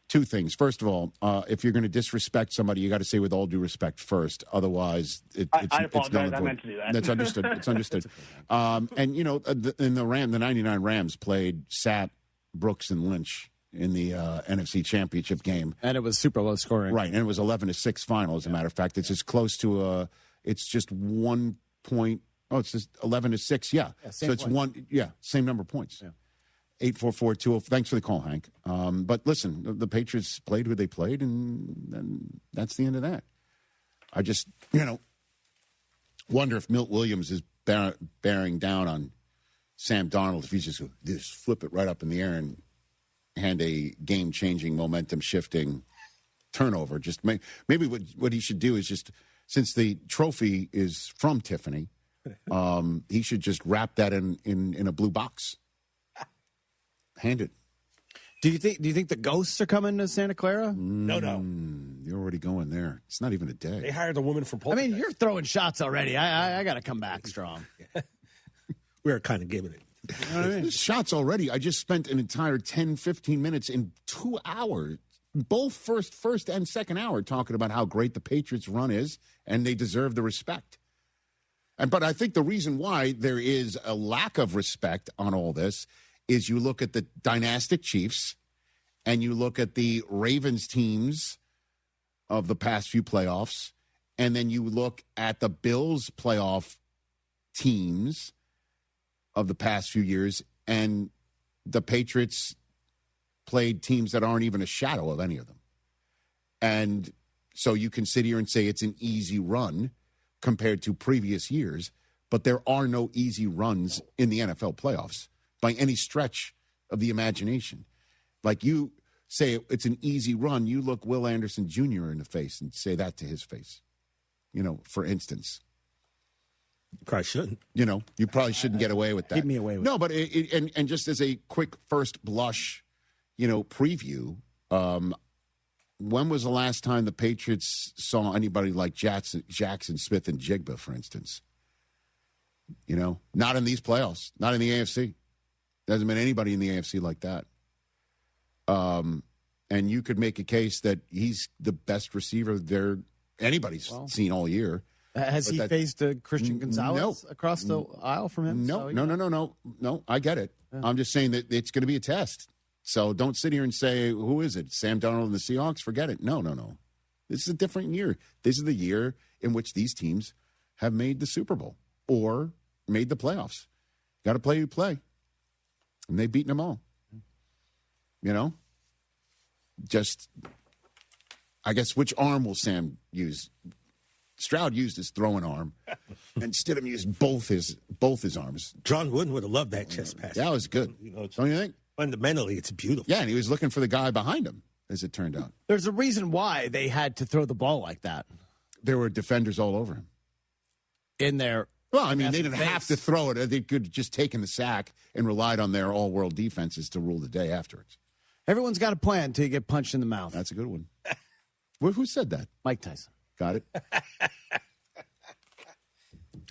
two things. First of all, if you're going to disrespect somebody, you got to say with all due respect first. Otherwise, I apologize. I meant to do that. That's understood. It's understood. And, the 99 Rams played Sapp, Brooks, and Lynch in the NFC Championship game. And it was super low scoring. Right, and it was 11-6 final, as a matter of fact. It's as close to it's just 1 point. Oh, it's just 11-6, yeah. So it's same number of points. Yeah. 844-20. Thanks for the call, Hank. But listen, the Patriots played who they played, and that's the end of that. I just, wonder if Milt Williams is bearing down on Sam Darnold if he's just flip it right up in the air and hand a game-changing, momentum-shifting turnover. Just maybe what he should do is just, since the trophy is from Tiffany, he should just wrap that in a blue box. Hand it. Do you think the ghosts are coming to Santa Clara? No. You're already going there. It's not even a day. They hired a woman from Polka. I mean, you're throwing shots already. I got to come back strong. We're kind of giving it. You know what I mean? Shots already. I just spent an entire 10, 15 minutes in 2 hours, both first and second hour, talking about how great the Patriots run is, and they deserve the respect. But I think the reason why there is a lack of respect on all this is you look at the dynastic Chiefs and you look at the Ravens teams of the past few playoffs, and then you look at the Bills playoff teams of the past few years, and the Patriots played teams that aren't even a shadow of any of them. And so you can sit here and say it's an easy run compared to previous years, but there are no easy runs in the NFL playoffs by any stretch of the imagination. Like you say it's an easy run, you look Will Anderson Jr. in the face and say that to his face, for instance. Probably shouldn't. You probably shouldn't get away with that. Keep me away with No, but and just as a quick first blush, preview, when was the last time the Patriots saw anybody like Jackson Smith and Jigba, for instance? Not in these playoffs, not in the AFC. There hasn't been anybody in the AFC like that. And you could make a case that he's the best receiver anybody's seen all year. Has he faced Christian Gonzalez across the aisle from him? No. I get it. Yeah. I'm just saying that it's going to be a test. So don't sit here and say, who is it? Sam Darnold and the Seahawks? Forget it. No. This is a different year. This is the year in which these teams have made the Super Bowl or made the playoffs. Got to play who you play. And they've beaten them all. Just, I guess, which arm will Sam use? Stroud used his throwing arm, and Stidham used both his arms. John Wooden would have loved that chest pass. That was good. Don't you think? Fundamentally, it's beautiful. Yeah, and he was looking for the guy behind him, as it turned out. There's a reason why they had to throw the ball like that. There were defenders all over him. In there. Well, I mean, they didn't have to throw it. They could have just taken the sack and relied on their all-world defenses to rule the day afterwards. Everyone's got a plan until you get punched in the mouth. That's a good one. Who said that? Mike Tyson. Got it.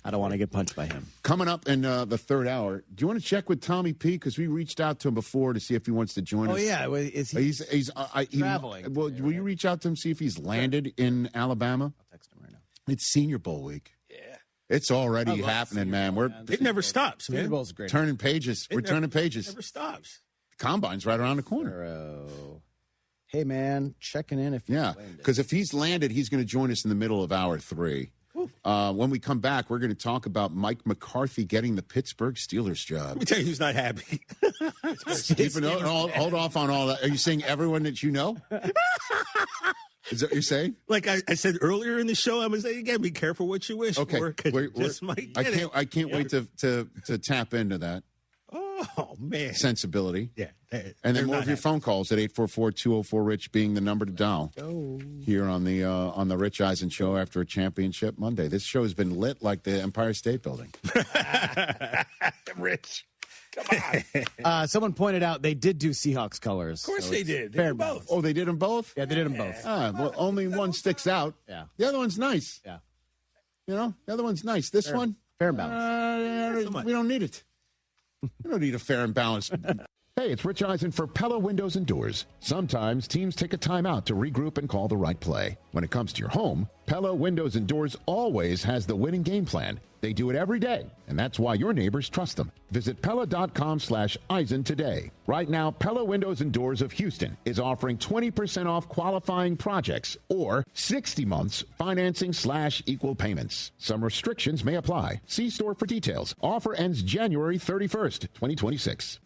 I don't want to get punched by him. Coming up in the third hour, do you want to check with Tommy P? Because we reached out to him before to see if he wants to join us. Oh, yeah. Is he he's traveling? Will you reach out to him, see if he's landed in Alabama? I'll text him right now. It's Senior Bowl week. Yeah. It's already happening, man. It never stops, man. Senior Bowl's great. Turning pages. We're turning pages. It never stops. The Combine's right around the corner. Hey, man, checking in if because if he's landed, he's going to join us in the middle of hour 3. When we come back, we're going to talk about Mike McCarthy getting the Pittsburgh Steelers job. Let me tell you who's not happy. Stephen, hold off on all that. Are you saying everyone that you know? Is that what you're saying? Like I said earlier in the show, I'm going to say again, be careful what you wish for. I can't wait to tap into that. Oh, man. Sensibility. Yeah. And then more of your phone calls at 844-204-RICH being the number to dial here on the Rich Eisen Show after a championship Monday. This show has been lit like the Empire State Building. Rich. Come on. Someone pointed out they did do Seahawks colors. Of course they did. They Fair did both. Oh, they did them both? Yeah, they did them both. Well, only one sticks out. Yeah. The other one's nice. Yeah. You know, the other one's nice. This one? Fair and balanced. We don't need it. We don't need a fair and balanced. Hey, it's Rich Eisen for Pella Windows and Doors. Sometimes teams take a timeout to regroup and call the right play. When it comes to your home, Pella Windows and Doors always has the winning game plan. They do it every day, and that's why your neighbors trust them. Visit Pella.com/Eisen today. Right now, Pella Windows and Doors of Houston is offering 20% off qualifying projects or 60 months financing/equal payments. Some restrictions may apply. See store for details. Offer ends January 31st, 2026.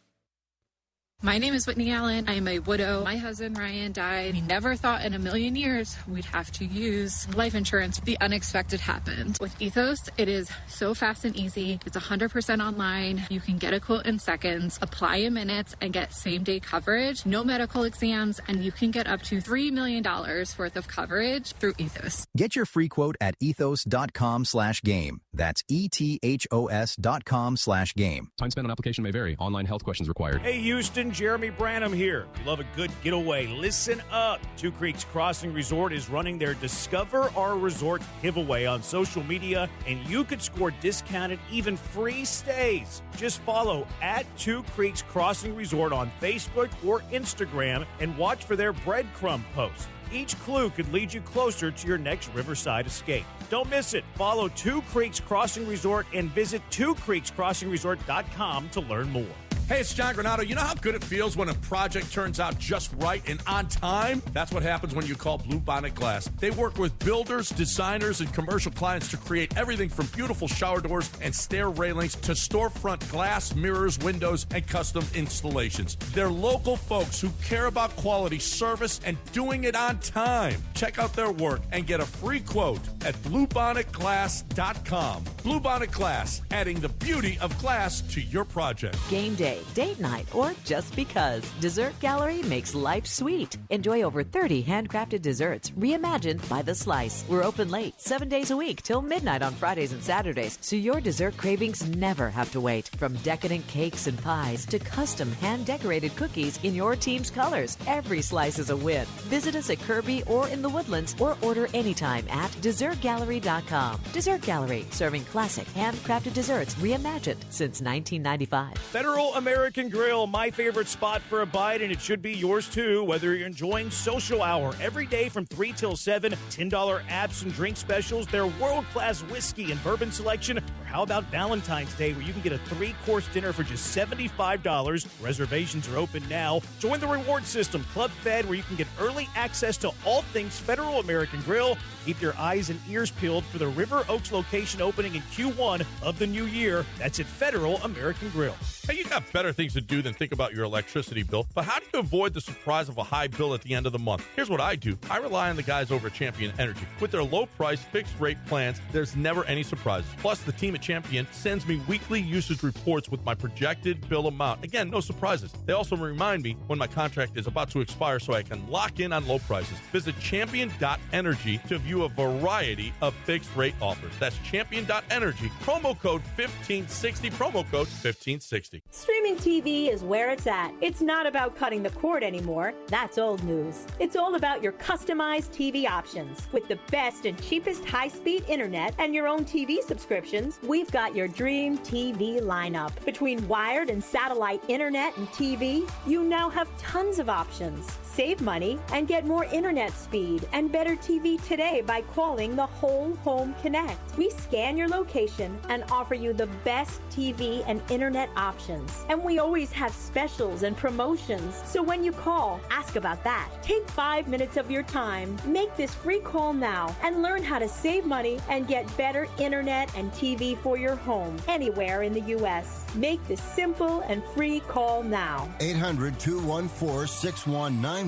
My name is Whitney Allen. I am a widow. My husband, Ryan, died. We never thought in a million years we'd have to use life insurance. The unexpected happened. With Ethos, it is so fast and easy. It's 100% online. You can get a quote in seconds, apply in minutes, and get same-day coverage. No medical exams, and you can get up to $3 million worth of coverage through Ethos. Get your free quote at ethos.com/game. That's ETHOS.com/game. Time spent on application may vary. Online health questions required. Hey, Houston, Jeremy Branham here. If you love a good getaway, listen up. Two Creeks Crossing Resort is running their Discover Our Resort giveaway on social media, and you could score discounted, even free stays. Just follow at Two Creeks Crossing Resort on Facebook or Instagram and watch for their breadcrumb post. Each clue could lead you closer to your next Riverside escape. Don't miss it. Follow Two Creeks Crossing Resort and visit twocreekscrossingresort.com to learn more. Hey, it's John Granato. You know how good it feels when a project turns out just right and on time? That's what happens when you call Bluebonnet Glass. They work with builders, designers, and commercial clients to create everything from beautiful shower doors and stair railings to storefront glass, mirrors, windows, and custom installations. They're local folks who care about quality service and doing it on time. Check out their work and get a free quote at BluebonnetGlass.com. Bluebonnet Glass, adding the beauty of glass to your project. Game day, date night, or just because. Dessert Gallery makes life sweet. Enjoy over 30 handcrafted desserts reimagined by the slice. We're open late, 7 days a week till midnight on Fridays and Saturdays, so your dessert cravings never have to wait. From decadent cakes and pies to custom hand-decorated cookies in your team's colors, every slice is a win. Visit us at Kirby or in the Woodlands, or order anytime at DessertGallery.com. Dessert Gallery, serving classic handcrafted desserts reimagined since 1995. Federal American Grill, my favorite spot for a bite, and it should be yours too, whether you're enjoying social hour every day from 3 till 7, $10 apps and drink specials, their world-class whiskey and bourbon selection, or how about Valentine's Day, where you can get a 3-course dinner for just $75. Reservations are open now. Join the reward system, Club Fed, where you can get early access to all things Federal American Grill. Keep your eyes and ears peeled for the River Oaks location opening in Q1 of the new year. That's at Federal American Grill. Hey, you got better things to do than think about your electricity bill, but how do you avoid the surprise of a high bill at the end of the month? Here's what I do. I rely on the guys over at Champion Energy. With their low-price, fixed-rate plans, there's never any surprises. Plus, the team at Champion sends me weekly usage reports with my projected bill amount. Again, no surprises. They also remind me when my contract is about to expire so I can lock in on low prices. Visit champion.energy to view a variety of fixed-rate offers. That's champion.energy. Promo code 1560. Promo code 1560. Streaming TV is where it's at. It's not about cutting the cord anymore. That's old news. It's all about your customized TV options. With the best and cheapest high-speed internet and your own TV subscriptions, we've got your dream TV lineup. Between wired and satellite internet and TV, you now have tons of options. Save money and get more internet speed and better TV today by calling the Whole Home Connect. We scan your location and offer you the best TV and internet options. And we always have specials and promotions. So when you call, ask about that. Take 5 minutes of your time. Make this free call now and learn how to save money and get better internet and TV for your home anywhere in the U.S. Make this simple and free call now. 800-214-6191.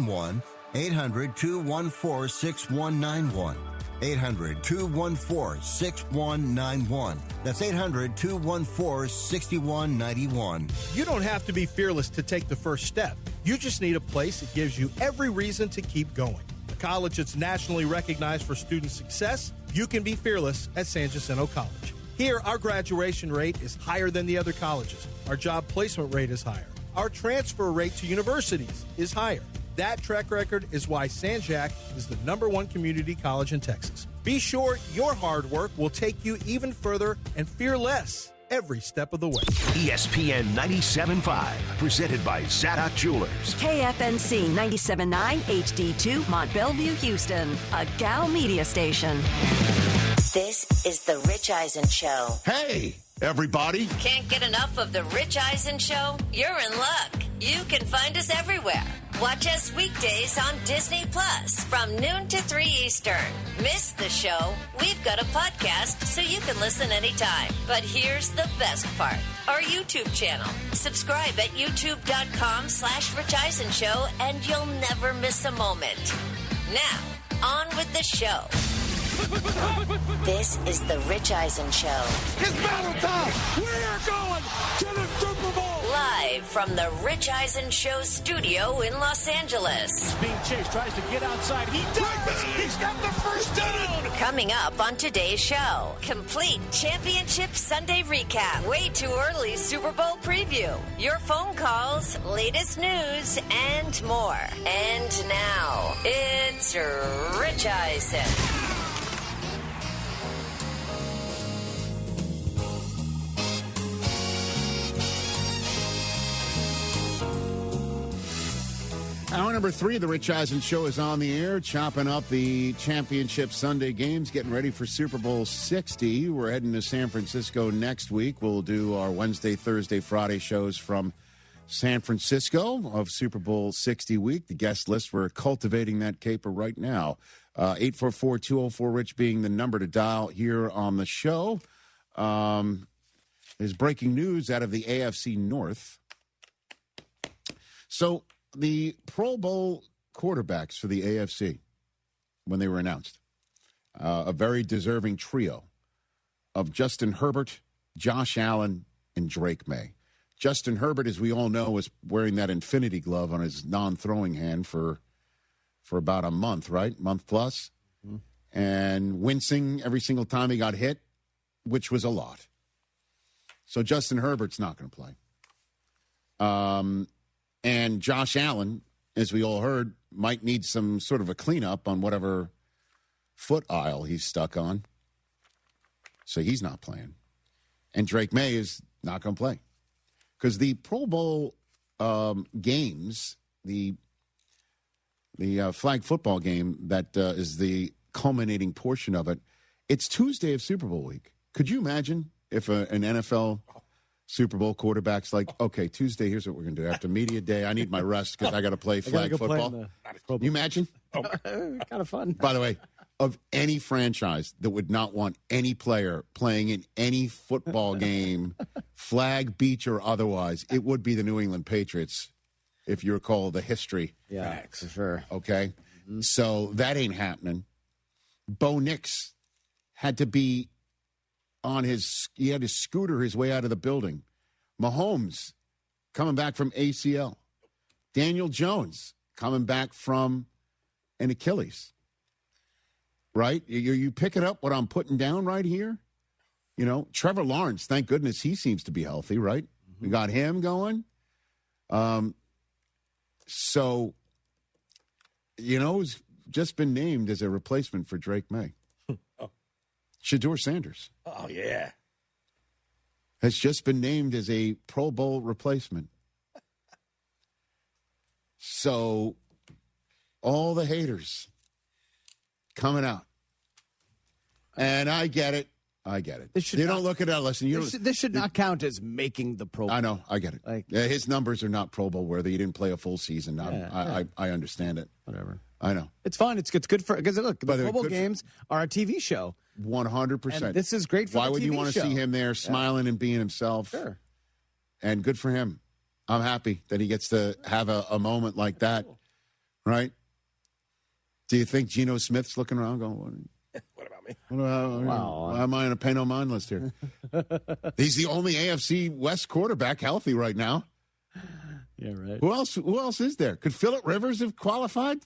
800-214-6191. 800-214-6191. That's 800-214-6191. You don't have to be fearless to take the first step. You just need a place that gives you every reason to keep going. A college that's nationally recognized for student success, you can be fearless at San Jacinto College. Here, our graduation rate is higher than the other colleges. Our job placement rate is higher. Our transfer rate to universities is higher. That track record is why San Jac is the #1 community college in Texas. Be sure your hard work will take you even further and fear less every step of the way. ESPN 97.5, presented by Zadok Jewelers. KFNC 97.9 HD2 Mont Bellevue, Houston, a Gal Media station. This is the Rich Eisen Show. Hey, everybody. Can't get enough of the Rich Eisen Show? You're in luck. You can find us everywhere. Watch us weekdays on Disney Plus from noon to 3 Eastern. Miss the show? We've got a podcast so you can listen anytime. But here's the best part. Our YouTube channel. Subscribe at youtube.com/Rich Eisen Show and you'll never miss a moment. Now, on with the show. This is the Rich Eisen Show. It's battle time! We are going to the Super Bowl! Live from the Rich Eisen Show studio in Los Angeles. Being chased, tries to get outside. He does! He's got the first down! Coming up on today's show, complete championship Sunday recap, way too early Super Bowl preview, your phone calls, latest news, and more. And now, it's Rich Eisen. Hour number 3 of the Rich Eisen Show is on the air, chopping up the championship Sunday games, getting ready for Super Bowl 60. We're heading to San Francisco next week. We'll do our Wednesday, Thursday, Friday shows from San Francisco of Super Bowl 60 week. The guest list, we're cultivating that caper right now. 844-204-RICH being the number to dial here on the show. There's breaking news out of the AFC North. So the Pro Bowl quarterbacks for the AFC, when they were announced, a very deserving trio of Justin Herbert, Josh Allen, and Drake May. Justin Herbert, as we all know, was wearing that infinity glove on his non-throwing hand for about a month, right? Month plus. Mm-hmm. And wincing every single time he got hit, which was a lot. So Justin Herbert's not going to play. And Josh Allen, as we all heard, might need some sort of a cleanup on whatever foot aisle he's stuck on. So he's not playing. And Drake May is not going to play. Because the Pro Bowl games, the flag football game that is the culminating portion of it, it's Tuesday of Super Bowl week. Could you imagine if an NFL Super Bowl quarterback's like, okay, Tuesday, here's what we're going to do. After media day, I need my rest because I got to play flag football. Can you imagine? Kind of fun. By the way, of any franchise that would not want any player playing in any football game, flag, beach, or otherwise, it would be the New England Patriots, if you recall the history. Yeah, for sure. Okay? Mm-hmm. So that ain't happening. Bo Nix had to be he had to scooter his way out of the building. Mahomes coming back from ACL. Daniel Jones coming back from an Achilles. Right? You picking up what I'm putting down right here? You know, Trevor Lawrence, thank goodness he seems to be healthy, right? Mm-hmm. We got him going. So, you know, he's just been named as a replacement for Drake May. Shedeur Sanders. Oh, yeah. Has just been named as a Pro Bowl replacement. So, All the haters coming out. And I get it. You don't look at that. Listen, this should not count as making the Pro Bowl. I know. I get it. His numbers are not Pro Bowl worthy. He didn't play a full season. I understand it. Whatever. I know. It's fun. It's good for, because look, the Pro Bowl games are a TV show. 100%. And this is great for Why the would TV you want to show. see him there smiling and being himself? Sure. And good for him. I'm happy that he gets to have a moment like that. Right? Do you think Geno Smith's looking around going, What about me? Why am I on a pay no mind list here? He's the only AFC West quarterback healthy right now. Yeah, right. Who else is there? Could Phillip Rivers have qualified?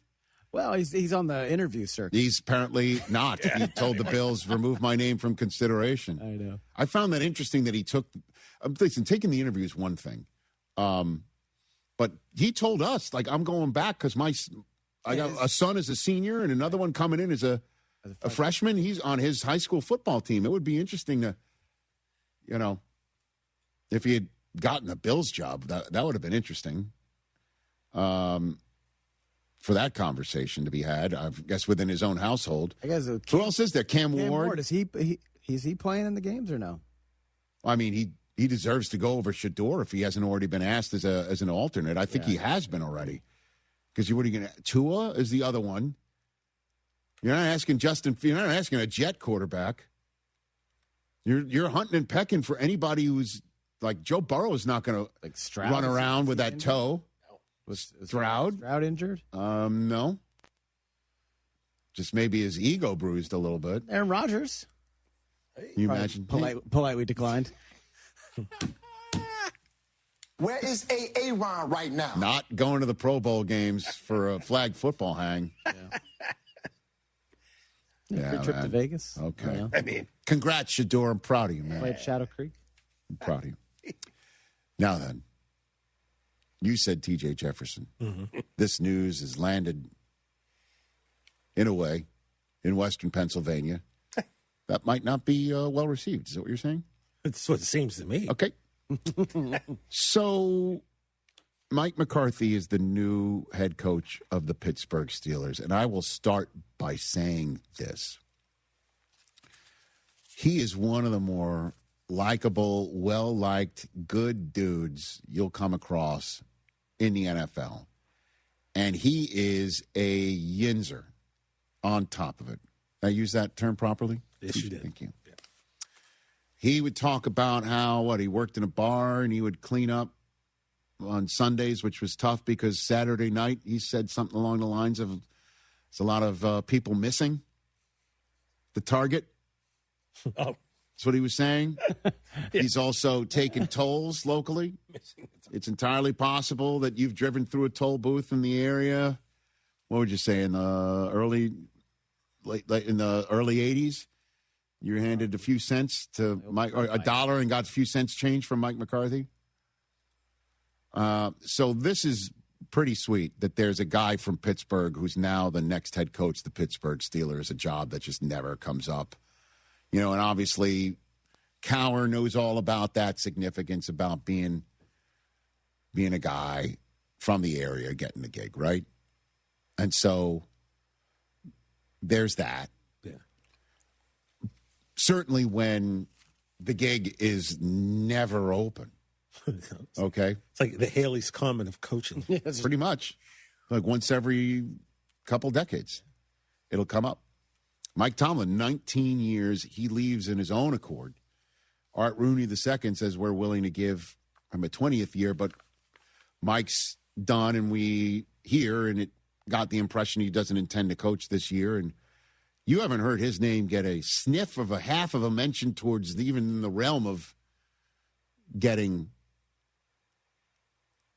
Well, he's on the interview circuit. He's apparently not. He told the Bills, remove my name from consideration. I know. I found that interesting that he took. Listen, taking the interview is one thing. But he told us, like, I'm going back because I got a son as a senior and another one coming in as a freshman. He's on his high school football team. It would be interesting to, if he had gotten a Bills job, that would have been interesting. For that conversation to be had, I guess within his own household. I guess who else is there? Cam Ward. Is he playing in the games or no? I mean, he deserves to go over Shador if he hasn't already been asked as an alternate. I think he has been already. Because what are you going to? Tua is the other one. You're not asking You're not asking a Jet quarterback. You're hunting and pecking for anybody who's like Joe Burrow is not going to run around with that toe. Was Stroud injured? No. Just maybe his ego bruised a little bit. Aaron Rodgers. Can you imagine? Politely declined. Where is Aaron right now? Not going to the Pro Bowl games for a flag football hang. Yeah. Free trip to Vegas. Okay. I mean, congrats, Shador. I'm proud of you, man. Played Shadow Creek. I'm proud of you. Now then, you said T.J. Jefferson. Mm-hmm. This news has landed, in a way, in Western Pennsylvania. That might not be well received. Is that what you're saying? That's what it seems to me. Okay. So, Mike McCarthy is the new head coach of the Pittsburgh Steelers. And I will start by saying this. He is one of the more likable, well-liked, good dudes you'll come across in the NFL. And he is a yinzer on top of it. Did I use that term properly? Yes, you did. Thank you. Yeah. He would talk about how, he worked in a bar and he would clean up on Sundays, which was tough because Saturday night, he said something along the lines of, there's a lot of people missing the target. Oh. That's what he was saying. He's also taking tolls locally. It's entirely possible that you've driven through a toll booth in the area. What would you say, in the early 80s? You handed a few cents to Mike, or $1 and got a few cents change from Mike McCarthy. So this is pretty sweet that there's a guy from Pittsburgh who's now the next head coach of the Pittsburgh Steelers, a job that just never comes up. And obviously Cowher knows all about that significance about being a guy from the area getting the gig, right? And so there's that. Yeah. Certainly when the gig is never open. Okay? It's like the Haley's Common of coaching. Pretty much. Like once every couple decades, it'll come up. Mike Tomlin, 19 years, he leaves in his own accord. Art Rooney II says we're willing to give him a 20th year, but Mike's done, and we hear, and it got the impression he doesn't intend to coach this year. And you haven't heard his name get a sniff of a half of a mention towards even in the realm of getting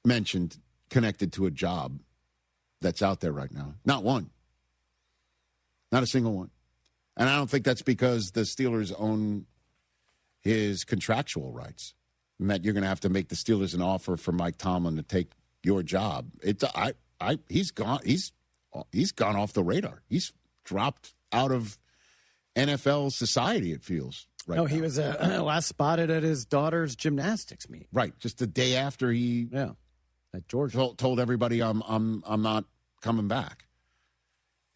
mentioned, connected to a job that's out there right now. Not one. Not a single one. And I don't think that's because the Steelers own his contractual rights, and that you're going to have to make the Steelers an offer for Mike Tomlin to take your job. He's gone off the radar. He's dropped out of NFL society, it feels. Right now. He was last spotted at his daughter's gymnastics meet. Right, just the day after he at Georgia told everybody I'm not coming back.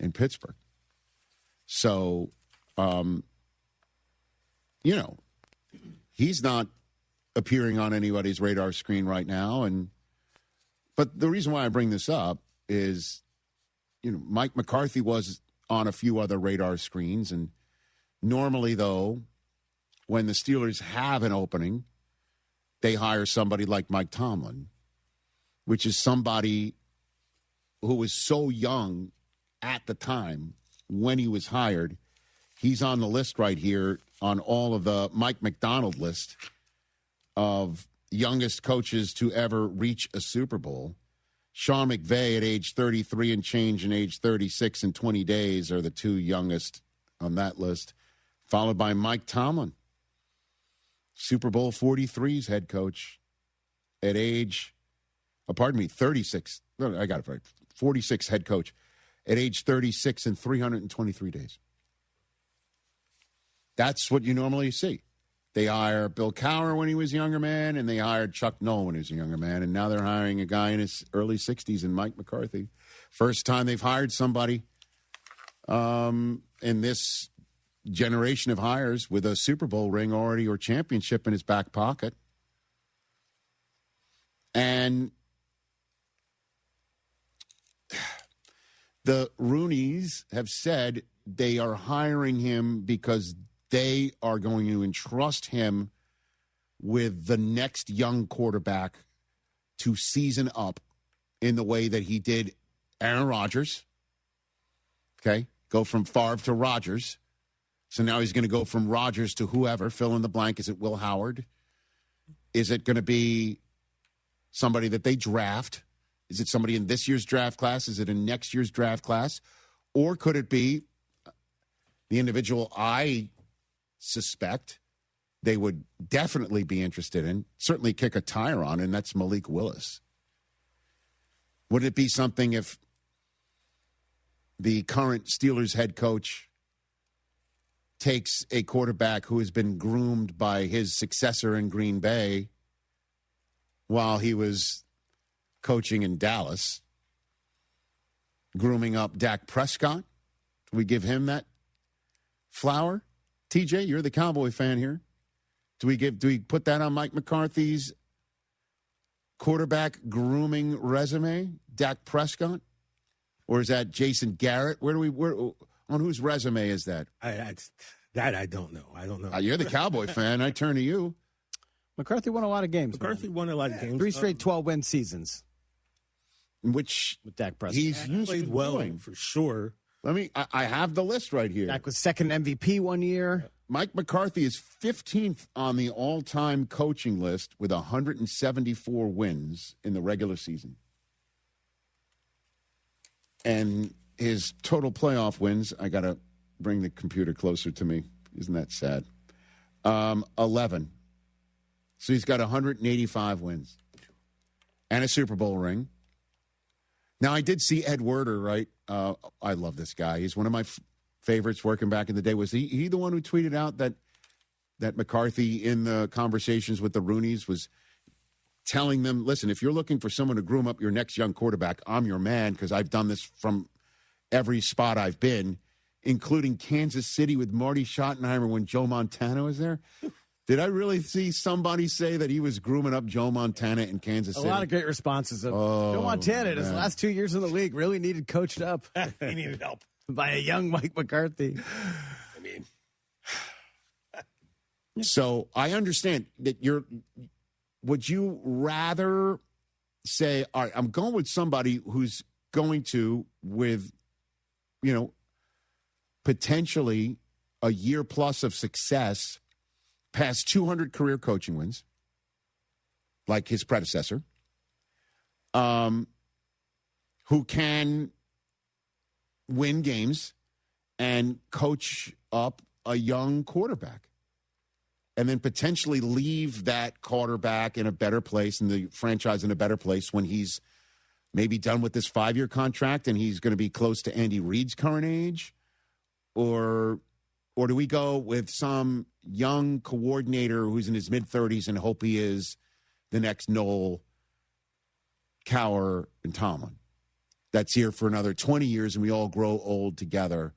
in Pittsburgh. So, he's not appearing on anybody's radar screen right now. But the reason why I bring this up is, Mike McCarthy was on a few other radar screens. And normally, though, when the Steelers have an opening, they hire somebody like Mike Tomlin, which is somebody who was so young at the time when he was hired. He's on the list right here on all of the Mike McDonald list of youngest coaches to ever reach a Super Bowl. Sean McVay at age 33 and change and age 36 and 20 days are the two youngest on that list, followed by Mike Tomlin, Super Bowl 43's head coach at age, 36. No, I got it right. 46 head coach at age 36 and 323 days. That's what you normally see. They hire Bill Cowher when he was a younger man, and they hired Chuck Noll when he was a younger man, and now they're hiring a guy in his early 60s in Mike McCarthy. First time they've hired somebody in this generation of hires with a Super Bowl ring already or championship in his back pocket. And the Rooneys have said they are hiring him because they are going to entrust him with the next young quarterback to season up in the way that he did Aaron Rodgers. Okay? Go from Favre to Rodgers. So now he's going to go from Rodgers to whoever. Fill in the blank. Is it Will Howard? Is it going to be somebody that they draft? Is it somebody in this year's draft class? Is it in next year's draft class? Or could it be the individual I suspect they would definitely be interested in, certainly kick a tire on, and that's Malik Willis? Would it be something if the current Steelers head coach takes a quarterback who has been groomed by his successor in Green Bay while he was coaching in Dallas, grooming up Dak Prescott? Do we give him that flower? TJ, you're the Cowboy fan here. Do we put that on Mike McCarthy's quarterback grooming resume, Dak Prescott? Or is that Jason Garrett? On whose resume is that? I don't know. I don't know. You're the Cowboy fan. I turn to you. McCarthy won a lot of games. McCarthy won a lot of games. 3 straight 12-win seasons. Which with Dak Prescott. He's played well for sure. I have the list right here. Dak was second MVP one year. Mike McCarthy is 15th on the all-time coaching list with 174 wins in the regular season. And his total playoff wins, I got to bring the computer closer to me. Isn't that sad? 11. So he's got 185 wins and a Super Bowl ring. Now, I did see Ed Werder, right? I love this guy. He's one of my favorites working back in the day. Was he the one who tweeted out that McCarthy, in the conversations with the Rooneys, was telling them, listen, if you're looking for someone to groom up your next young quarterback, I'm your man, because I've done this from every spot I've been, including Kansas City with Marty Schottenheimer when Joe Montana was there? Did I really see somebody say that he was grooming up Joe Montana in Kansas City? A lot of great responses. Joe Montana, in his last 2 years in the league, really needed coached up. He needed help. By a young Mike McCarthy. I mean. So I understand that would you rather say, all right, I'm going with somebody who's going to, with, potentially a year plus of success, past 200 career coaching wins, like his predecessor, who can win games and coach up a young quarterback, and then potentially leave that quarterback in a better place and the franchise in a better place when he's maybe done with this 5-year contract and he's going to be close to Andy Reid's current age? Or do we go with some young coordinator who's in his mid-30s and hope he is the next Noel, Cowher, and Tomlin? that's here for another 20 years, and we all grow old together.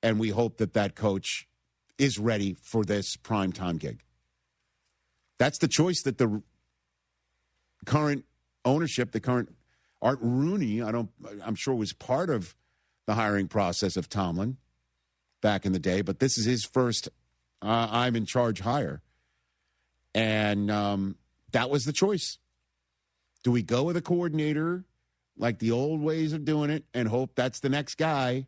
And we hope that that coach is ready for this primetime gig. That's the choice that the current ownership, the current Art Rooney, I'm sure was part of the hiring process of Tomlin back in the day, but this is his first I'm in charge hire. And that was the choice. Do we go with a coordinator like the old ways of doing it and hope that's the next guy,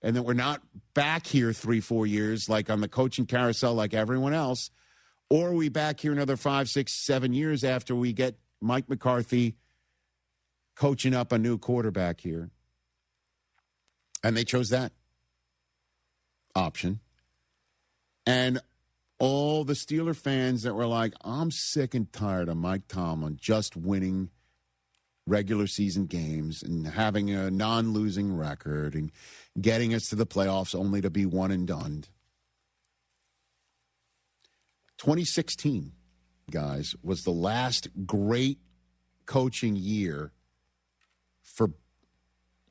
and that we're not back here 3-4 years like on the coaching carousel like everyone else? Or are we back here another 5, 6, 7 years after we get Mike McCarthy coaching up a new quarterback here? And they chose that option. And all the Steeler fans that were like, I'm sick and tired of Mike Tomlin just winning regular season games and having a non-losing record and getting us to the playoffs only to be one and done. 2016, guys, was the last great coaching year for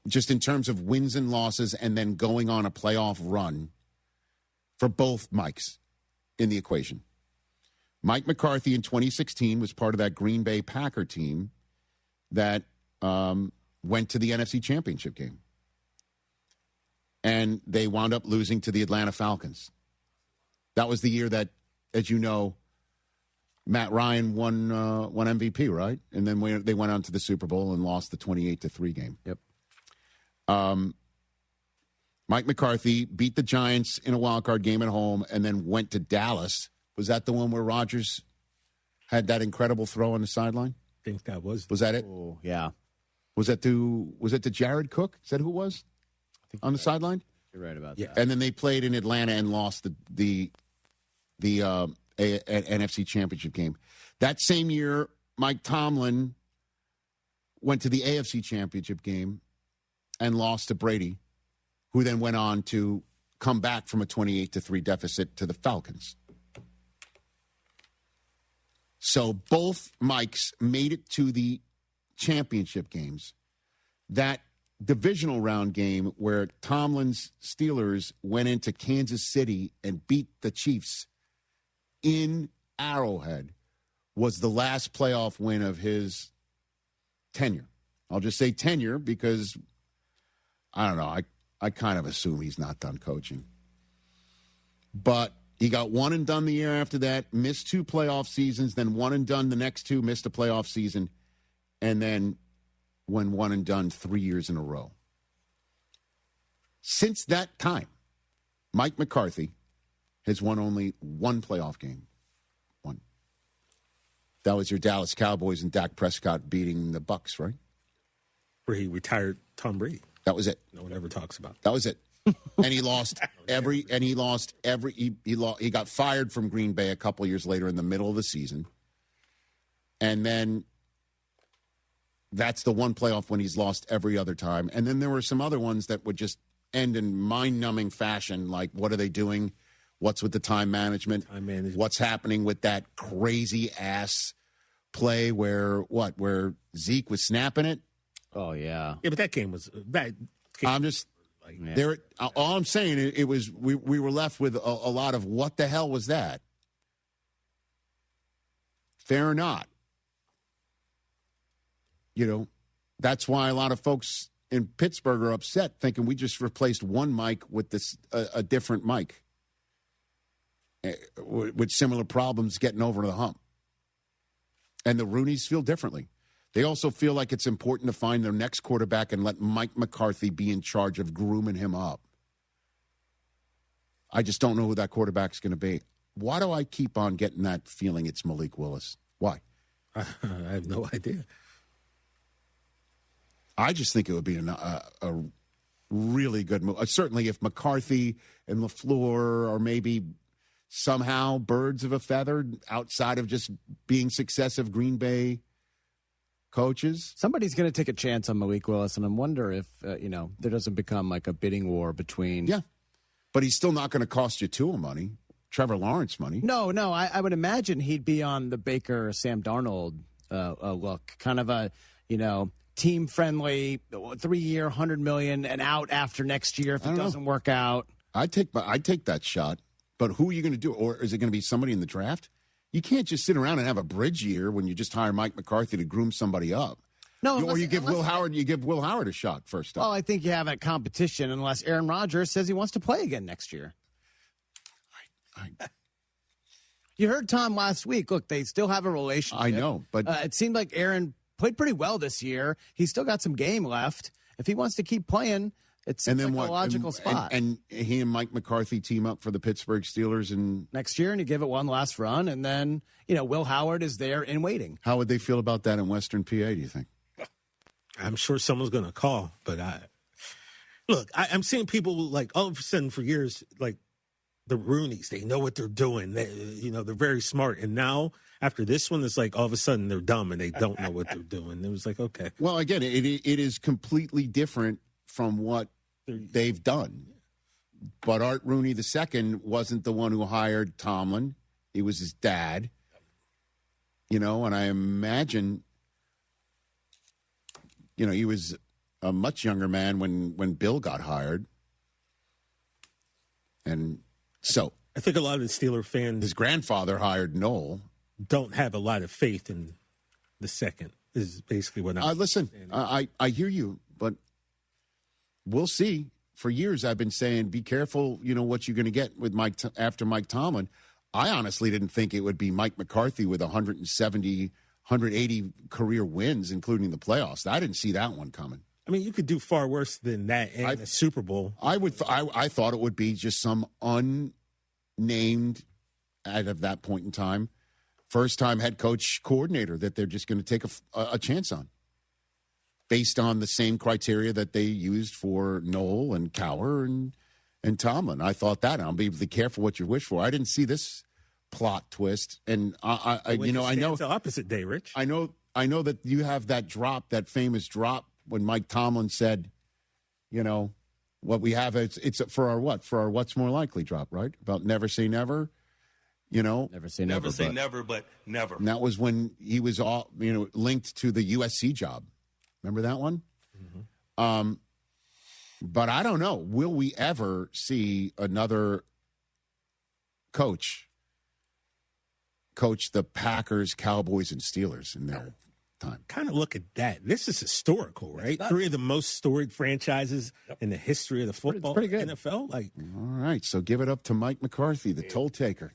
just in terms of wins and losses and then going on a playoff run for both Mikes in the equation. Mike McCarthy in 2016 was part of that Green Bay Packer team that went to the NFC Championship game. And they wound up losing to the Atlanta Falcons. That was the year that, as you know, Matt Ryan won MVP, right? And then they went on to the Super Bowl and lost the 28-3 game. Yep. Mike McCarthy beat the Giants in a wild-card game at home and then went to Dallas. Was that the one where Rodgers had that incredible throw on the sideline? I think that was. Was that it? Oh, yeah. Was it to Jared Cook? Is that who it was on the sideline? You're right about that. And then they played in Atlanta and lost the NFC Championship game. That same year, Mike Tomlin went to the AFC Championship game and lost to Brady, who then went on to come back from a 28-3 deficit to the Falcons. So both Mikes made it to the championship games. That divisional round game where Tomlin's Steelers went into Kansas City and beat the Chiefs in Arrowhead was the last playoff win of his tenure. I'll just say tenure because, I don't know, I kind of assume he's not done coaching. But he got one and done the year after that, missed 2 playoff seasons, then one and done the next 2, missed a playoff season, and then went one and done 3 years in a row. Since that time, Mike McCarthy has won only 1 playoff game. 1. That was your Dallas Cowboys and Dak Prescott beating the Bucs, right? Where he retired Tom Brady. That was it. No one ever talks about. That was it. And he lost he got fired from Green Bay a couple years later in the middle of the season. And then that's the one playoff when he's lost every other time. And then there were some other ones that would just end in mind-numbing fashion, like what are they doing? What's with the time management? What's happening with that crazy-ass play where Zeke was snapping it? Oh, yeah. Yeah, but that game was I'm just there. All I'm saying, it was we were left with a lot of what the hell was that? Fair or not? You know, that's why a lot of folks in Pittsburgh are upset, thinking we just replaced one mic with a different mic with similar problems getting over the hump. And the Rooneys feel differently. They also feel like it's important to find their next quarterback and let Mike McCarthy be in charge of grooming him up. I just don't know who that quarterback's going to be. Why do I keep on getting that feeling it's Malik Willis? Why? I have no idea. I just think it would be a really good move. Certainly if McCarthy and LaFleur are maybe somehow birds of a feather outside of just being successive Green Bay coaches. Somebody's going to take a chance on Malik Willis, and I wonder if, there doesn't become like a bidding war between. Yeah, but he's still not going to cost you Tua money, Trevor Lawrence money. No, I would imagine he'd be on the Baker, Sam Darnold look, kind of a, team-friendly 3-year, $100 million, and out after next year if it doesn't work out. I'd take that shot. But who are you going to do? Or is it going to be somebody in the draft? You can't just sit around and have a bridge year when you just hire Mike McCarthy to groom somebody up. No, or you give Will Howard a shot first up. Well, I think you have a competition unless Aaron Rodgers says he wants to play again next year. You heard Tom last week. Look, they still have a relationship. I know, but it seemed like Aaron played pretty well this year. He's still got some game left. If he wants to keep playing, it seems like a logical spot. And he and Mike McCarthy team up for the Pittsburgh Steelers next year, and you give it one last run, and then Will Howard is there in waiting. How would they feel about that in Western PA? Do you think? I'm sure someone's going to call, but I'm seeing people like all of a sudden for years like the Rooneys. They know what they're doing. They're very smart, and now after this one, it's like all of a sudden they're dumb and they don't know what they're doing. It was like, okay. Well, again, it is completely different from what they've done. But Art Rooney II wasn't the one who hired Tomlin. It was his dad. And I imagine, he was a much younger man when Bill got hired. And so I think a lot of the Steeler fans, his grandfather hired Noel, don't have a lot of faith in the second, is basically what I'm listen, saying. I hear you, but we'll see. For years, I've been saying, be careful, what you're going to get with after Mike Tomlin. I honestly didn't think it would be Mike McCarthy with 170, 180 career wins, including the playoffs. I didn't see that one coming. I mean, you could do far worse than that in a Super Bowl. I thought it would be just some unnamed, out of that point in time, first-time head coach coordinator that they're just going to take a chance on, based on the same criteria that they used for Noel and Cowher and Tomlin. I thought that. I'll be careful what you wish for. I didn't see this plot twist, and I know it's the opposite day, Rich. I know that you have that famous drop when Mike Tomlin said, what we have it's for our what's more likely drop, right? About never say never. Never say never. Never say never, but never. And that was when he was all linked to the USC job. Remember that one? Mm-hmm. But I don't know. Will we ever see another coach the Packers, Cowboys, and Steelers in their time? Kind of look at that. This is historical, right? 3 of the most storied franchises in the history of the football pretty good. NFL. All right, so give it up to Mike McCarthy, the toll taker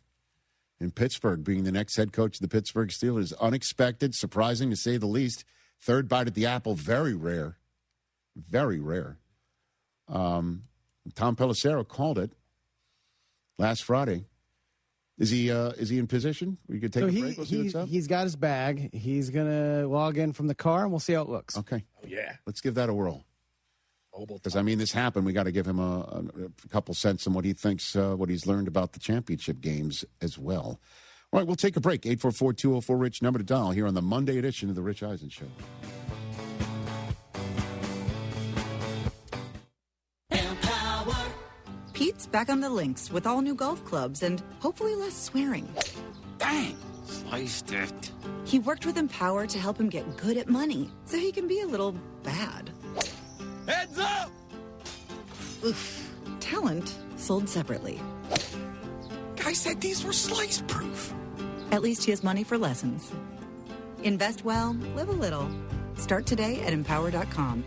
in Pittsburgh, being the next head coach of the Pittsburgh Steelers. Unexpected, surprising to say the least. Third bite at the apple, very rare. Very rare. Tom Pelissero called it last Friday. Is he in position? We could take a break. We'll see what's up. He's got his bag. He's gonna log in from the car, and we'll see how it looks. Okay. Oh, yeah. Let's give that a whirl. Because this happened. We got to give him a couple cents on what he thinks, what he's learned about the championship games as well. All right, we'll take a break. 844-204-RICH, number to dial here on the Monday edition of the Rich Eisen Show. Pete's back on the links with all new golf clubs and hopefully less swearing. Dang, sliced it. He worked with Empower to help him get good at money so he can be a little bad. Heads up! Oof. Talent sold separately. Guy said these were slice proof. At least he has money for lessons. Invest well, live a little. Start today at Empower.com.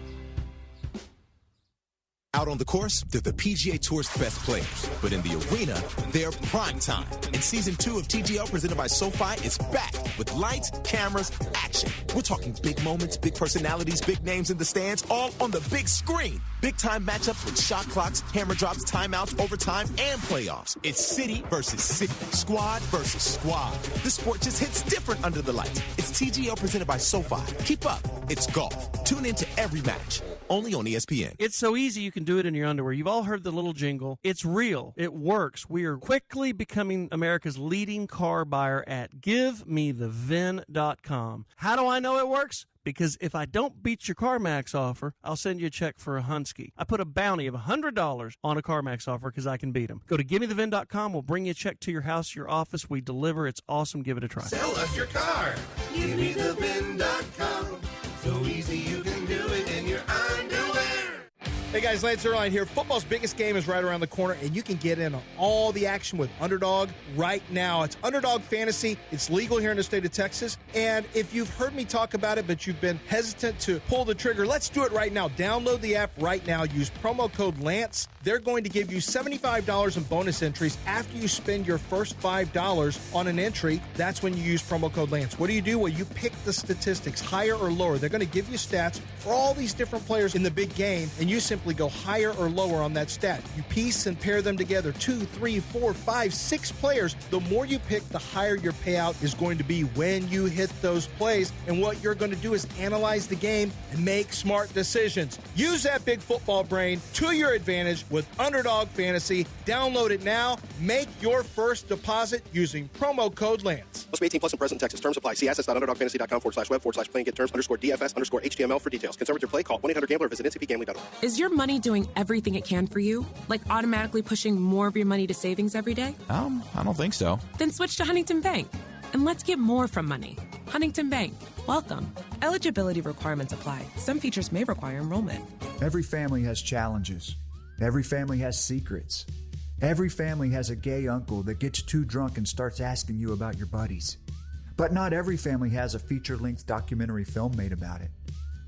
Out on the course, they're the PGA Tour's best players. But in the arena, they're prime time. And Season 2 of TGL presented by SoFi is back with lights, cameras, action. We're talking big moments, big personalities, big names in the stands, all on the big screen. Big-time matchups with shot clocks, hammer drops, timeouts, overtime, and playoffs. It's city versus city, squad versus squad. The sport just hits different under the lights. It's TGL presented by SoFi. Keep up. It's golf. Tune into every match. Only on ESPN. It's so easy you can do it in your underwear. You've all heard the little jingle. It's real. It works. We are quickly becoming America's leading car buyer at GiveMeTheVin.com. How do I know it works? Because if I don't beat your CarMax offer, I'll send you a check for a Hunsky. I put a bounty of $100 on a CarMax offer because I can beat them. Go to GiveMeTheVin.com. We'll bring you a check to your house, your office. We deliver. It's awesome. Give it a try. Sell us your car. GiveMeTheVin.com. So easy you can do Hey guys, Lance Erline here. Football's biggest game is right around the corner, and you can get in on all the action with Underdog right now. It's Underdog Fantasy. It's legal here in the state of Texas. And if you've heard me talk about it, but you've been hesitant to pull the trigger, let's do it right now. Download the app right now. Use promo code Lance. They're going to give you $75 in bonus entries after you spend your first $5 on an entry. That's when you use promo code Lance. What do? Well, you pick the statistics, higher or lower. They're going to give you stats for all these different players in the big game, and you simply go higher or lower on that stat. You piece and pair them together, 2, 3, 4, 5, 6 players. The more you pick, the higher your payout is going to be when you hit those plays. And what you're going to do is analyze the game and make smart decisions. Use that big football brain to your advantage with Underdog Fantasy. Download it now. Make your first deposit using promo code Lance. Must be 18 plus and present in Texas. Terms apply. See assets.underdogfantasy.com/web/play and get terms _DFS_HTML for details. Conservative play. Call 1-800-GAMBLER. Visit ncpgambling.org. Is your money doing everything it can for you? Like automatically pushing more of your money to savings every day? I don't think so. Then switch to Huntington Bank. And let's get more from money. Huntington Bank. Welcome. Eligibility requirements apply. Some features may require enrollment. Every family has challenges. Every family has secrets. Every family has a gay uncle that gets too drunk and starts asking you about your buddies. But not every family has a feature-length documentary film made about it.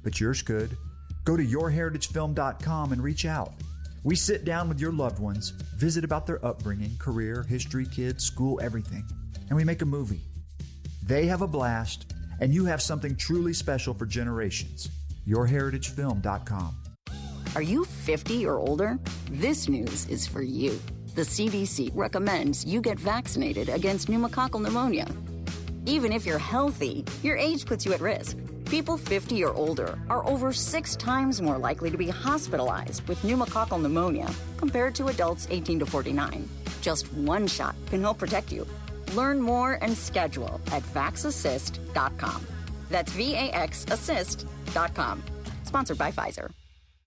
But yours could. Go to yourheritagefilm.com and reach out. We sit down with your loved ones, visit about their upbringing, career, history, kids, school, everything, and we make a movie. They have a blast, and you have something truly special for generations. yourheritagefilm.com. Are you 50 or older? This news is for you. The CDC recommends you get vaccinated against pneumococcal pneumonia. Even if you're healthy, your age puts you at risk. People 50 or older are over 6 times more likely to be hospitalized with pneumococcal pneumonia compared to adults 18 to 49. Just one shot can help protect you. Learn more and schedule at vaxassist.com. That's VAXassist.com. Sponsored by Pfizer.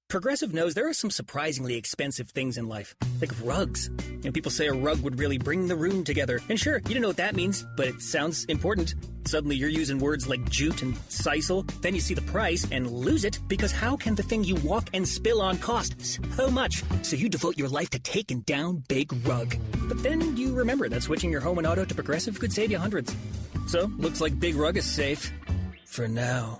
Progressive knows there are some surprisingly expensive things in life, like rugs. People say a rug would really bring the room together. And sure, you don't know what that means, but it sounds important. Suddenly you're using words like jute and sisal. Then you see the price and lose it, because how can the thing you walk and spill on cost so much? So you devote your life to taking down Big Rug. But then you remember that switching your home and auto to Progressive could save you hundreds. So, looks like Big Rug is safe. For now.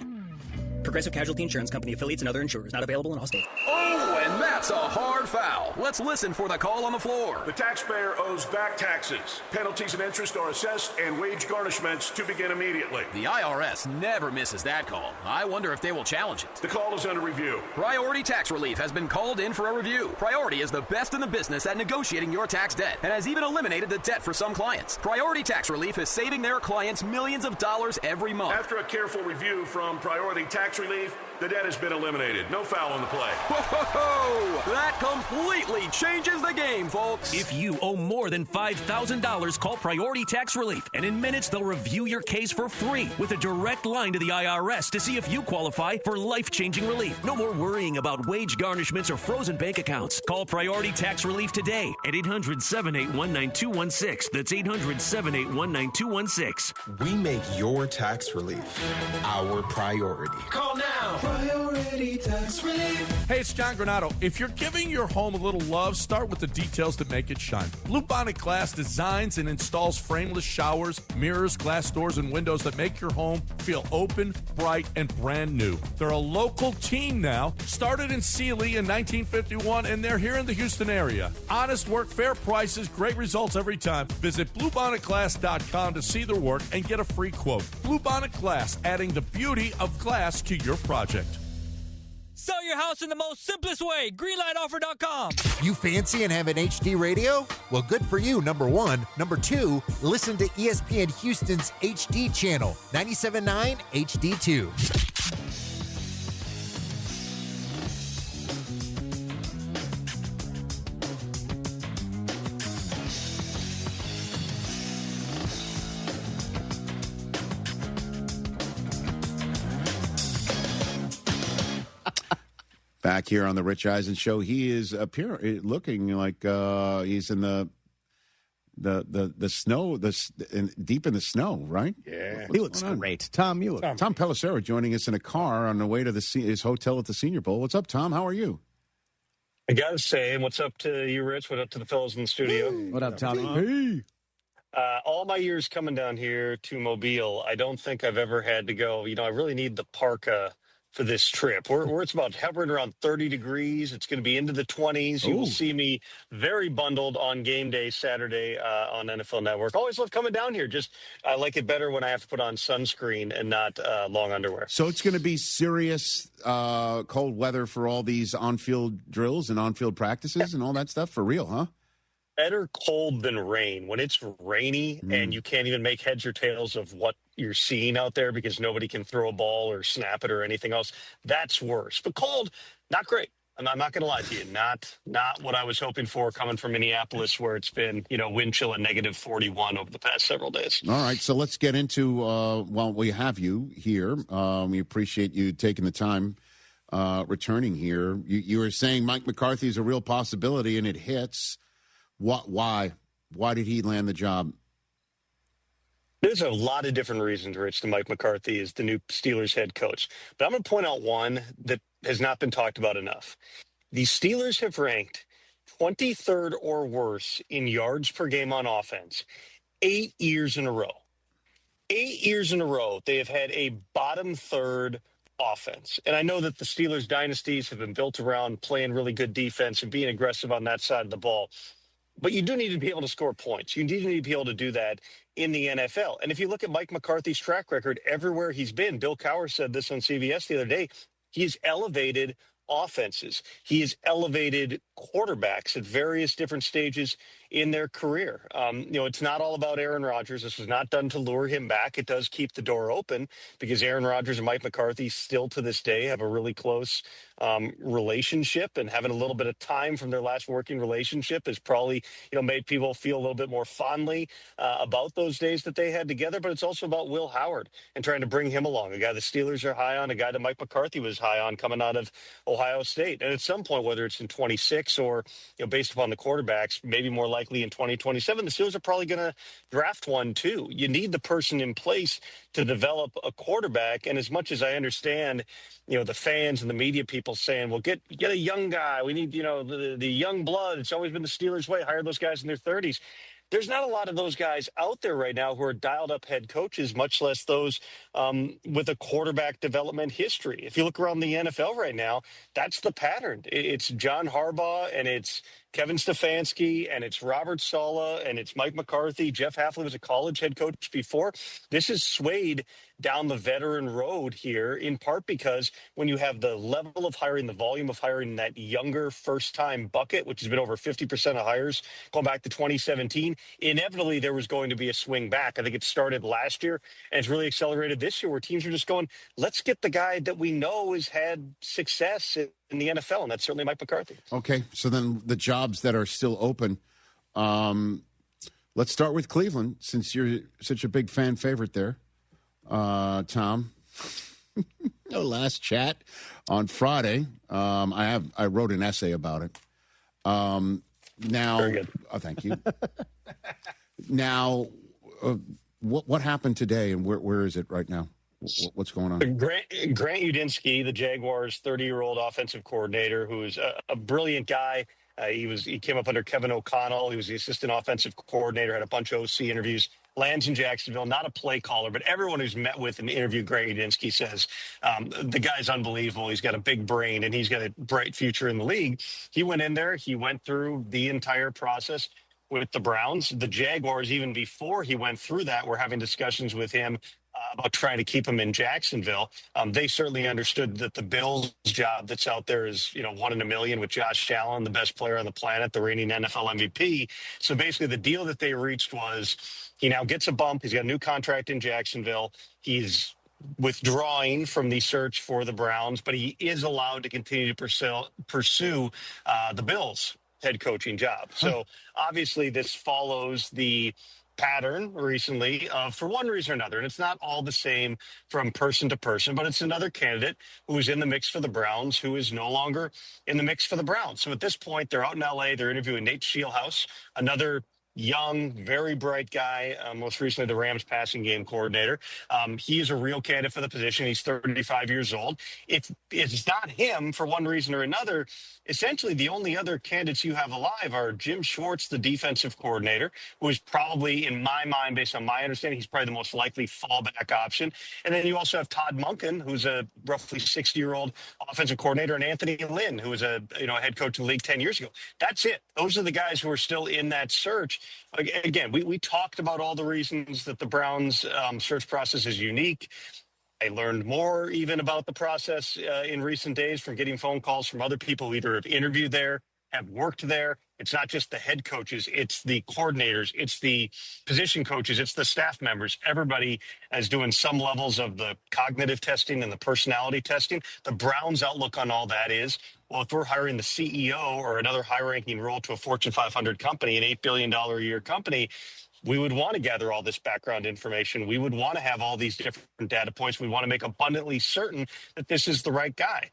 Progressive Casualty Insurance Company, affiliates, and other insurers. Not available in all states. Oh, and that's a hard foul. Let's listen for the call on the floor. The taxpayer owes back taxes. Penalties and interest are assessed and wage garnishments to begin immediately. The IRS never misses that call. I wonder if they will challenge it. The call is under review. Priority Tax Relief has been called in for a review. Priority is the best in the business at negotiating your tax debt and has even eliminated the debt for some clients. Priority Tax Relief is saving their clients millions of dollars every month. After a careful review from Priority Tax Relief, the debt has been eliminated. No foul on the play. Whoa! That completely changes the game, folks. If you owe more than $5,000, call Priority Tax Relief, and in minutes they'll review your case for free with a direct line to the IRS to see if you qualify for life-changing relief. No more worrying about wage garnishments or frozen bank accounts. Call Priority Tax Relief today at 800-781-9216. That's 800-781-9216. We make your tax relief our priority. Call now. Priority Tax Relief. Hey, it's John Granato. If you're giving your home a little love, start with the details that make it shine. Bluebonnet Glass designs and installs frameless showers, mirrors, glass doors, and windows that make your home feel open, bright, and brand new. They're a local team now, started in Sealy in 1951, and they're here in the Houston area. Honest work, fair prices, great results every time. Visit BluebonnetGlass.com to see their work and get a free quote. Bluebonnet Glass, adding the beauty of glass to your project. Sell your house in the most simplest way. Greenlightoffer.com. You fancy and have an HD radio? Well, good for you, number one. Number two, listen to ESPN Houston's HD channel, 97.9 HD2. Back here on the Rich Eisen Show, he is looking like he's in the snow, deep in the snow, right? Yeah, he looks great. Tom, you look. Tom Pelissero joining us in a car on the way to his hotel at the Senior Bowl. What's up, Tom? How are you? I gotta say, and what's up to you, Rich? What up to the fellows in the studio? What up, Tommy? All my years coming down here to Mobile, I don't think I've ever had to go. I really need the parka for this trip. Where it's about hovering around 30 degrees. It's going to be into the 20s. You will see me very bundled on game day Saturday on NFL Network. Always love coming down here. Just I like it better when I have to put on sunscreen and not long underwear. So it's going to be serious cold weather for all these on-field drills and on-field practices and all that stuff for real, huh? Better cold than rain. When it's rainy and you can't even make heads or tails of what you're seeing out there because nobody can throw a ball or snap it or anything else, that's worse. But cold, not great. I'm not going to lie to you. Not what I was hoping for coming from Minneapolis, where it's been, wind chill at negative 41 over the past several days. All right, so let's get into, well, we have you here. We appreciate you taking the time returning here. You were saying Mike McCarthy is a real possibility, and it hits. Why? Why did he land the job? There's a lot of different reasons, Rich, that Mike McCarthy is the new Steelers head coach. But I'm going to point out one that has not been talked about enough. The Steelers have ranked 23rd or worse in yards per game on offense 8 years in a row. 8 years in a row, they have had a bottom third offense. And I know that the Steelers dynasties have been built around playing really good defense and being aggressive on that side of the ball. But you do need to be able to score points. You do need to be able to do that in the NFL. And if you look at Mike McCarthy's track record everywhere he's been, Bill Cowher said this on CBS the other day, he's elevated offenses. He has elevated quarterbacks at various different stages in their career. It's not all about Aaron Rodgers. This was not done to lure him back. It does keep the door open because Aaron Rodgers and Mike McCarthy still to this day have a really close relationship, and having a little bit of time from their last working relationship has probably, made people feel a little bit more fondly about those days that they had together. But it's also about Will Howard and trying to bring him along, a guy the Steelers are high on, a guy that Mike McCarthy was high on coming out of Ohio State. And at some point, whether it's in 26 or, based upon the quarterbacks, maybe more likely in 2027, the Steelers are probably going to draft one too. You need the person in place to develop a quarterback. And as much as I understand, the fans and the media people saying, well, get a young guy. We need, the young blood. It's always been the Steelers' way. Hire those guys in their 30s. There's not a lot of those guys out there right now who are dialed-up head coaches, much less those with a quarterback development history. If you look around the NFL right now, that's the pattern. It's John Harbaugh, and it's Kevin Stefanski, and it's Robert Saleh, and it's Mike McCarthy. Jeff Hafley was a college head coach before. This is swayed down the veteran road here, in part because when you have the level of hiring, the volume of hiring, that younger first-time bucket, which has been over 50% of hires going back to 2017, inevitably there was going to be a swing back. I think it started last year, and it's really accelerated this year, where teams are just going, let's get the guy that we know has had success in the NFL, and that's certainly Mike McCarthy. Okay, so then the jobs that are still open, let's start with Cleveland, since you're such a big fan favorite there. Tom, no last chat on Friday. I wrote an essay about it. Now, very good. Thank you. Now, what happened today, and where is it right now? What's going on? Grant Udinski, the Jaguars' 30-year-old offensive coordinator, who is a brilliant guy. He came up under Kevin O'Connell. He was the assistant offensive coordinator, had a bunch of OC interviews. Lands in Jacksonville, not a play caller, but everyone who's met with and interviewed Grant Udinski says the guy's unbelievable. He's got a big brain, and he's got a bright future in the league. He went in there. He went through the entire process with the Browns. The Jaguars, even before he went through that, were having discussions with him about trying to keep him in Jacksonville. They certainly understood that the Bills' job that's out there is, 1 in a million with Josh Allen, the best player on the planet, the reigning NFL MVP. So basically the deal that they reached was he now gets a bump. He's got a new contract in Jacksonville. He's withdrawing from the search for the Browns, but he is allowed to continue to pursue the Bills' head coaching job. So obviously this follows the pattern recently of, for one reason or another, and it's not all the same from person to person, but it's another candidate who is in the mix for the Browns who is no longer in the mix for the Browns. So at this point, they're out in L.A. They're interviewing Nate Scheelhaus, another young, very bright guy, most recently the Rams passing game coordinator. He is a real candidate for the position. He's 35 years old. If it's not him for one reason or another, essentially the only other candidates you have alive are Jim Schwartz, the defensive coordinator, who is probably, in my mind, based on my understanding, he's probably the most likely fallback option. And then you also have Todd Monken, who's a roughly 60-year-old offensive coordinator, and Anthony Lynn, who was a head coach in the league 10 years ago. That's it. Those are the guys who are still in that search. Again, we talked about all the reasons that the Browns search process is unique. I learned more even about the process in recent days from getting phone calls from other people who either have interviewed there, have worked there. It's not just the head coaches, it's the coordinators, it's the position coaches, it's the staff members. Everybody is doing some levels of the cognitive testing and the personality testing. The Browns' outlook on all that is, well, if we're hiring the CEO or another high-ranking role to a Fortune 500 company, an $8 billion a year company, we would want to gather all this background information. We would want to have all these different data points. We want to make abundantly certain that this is the right guy.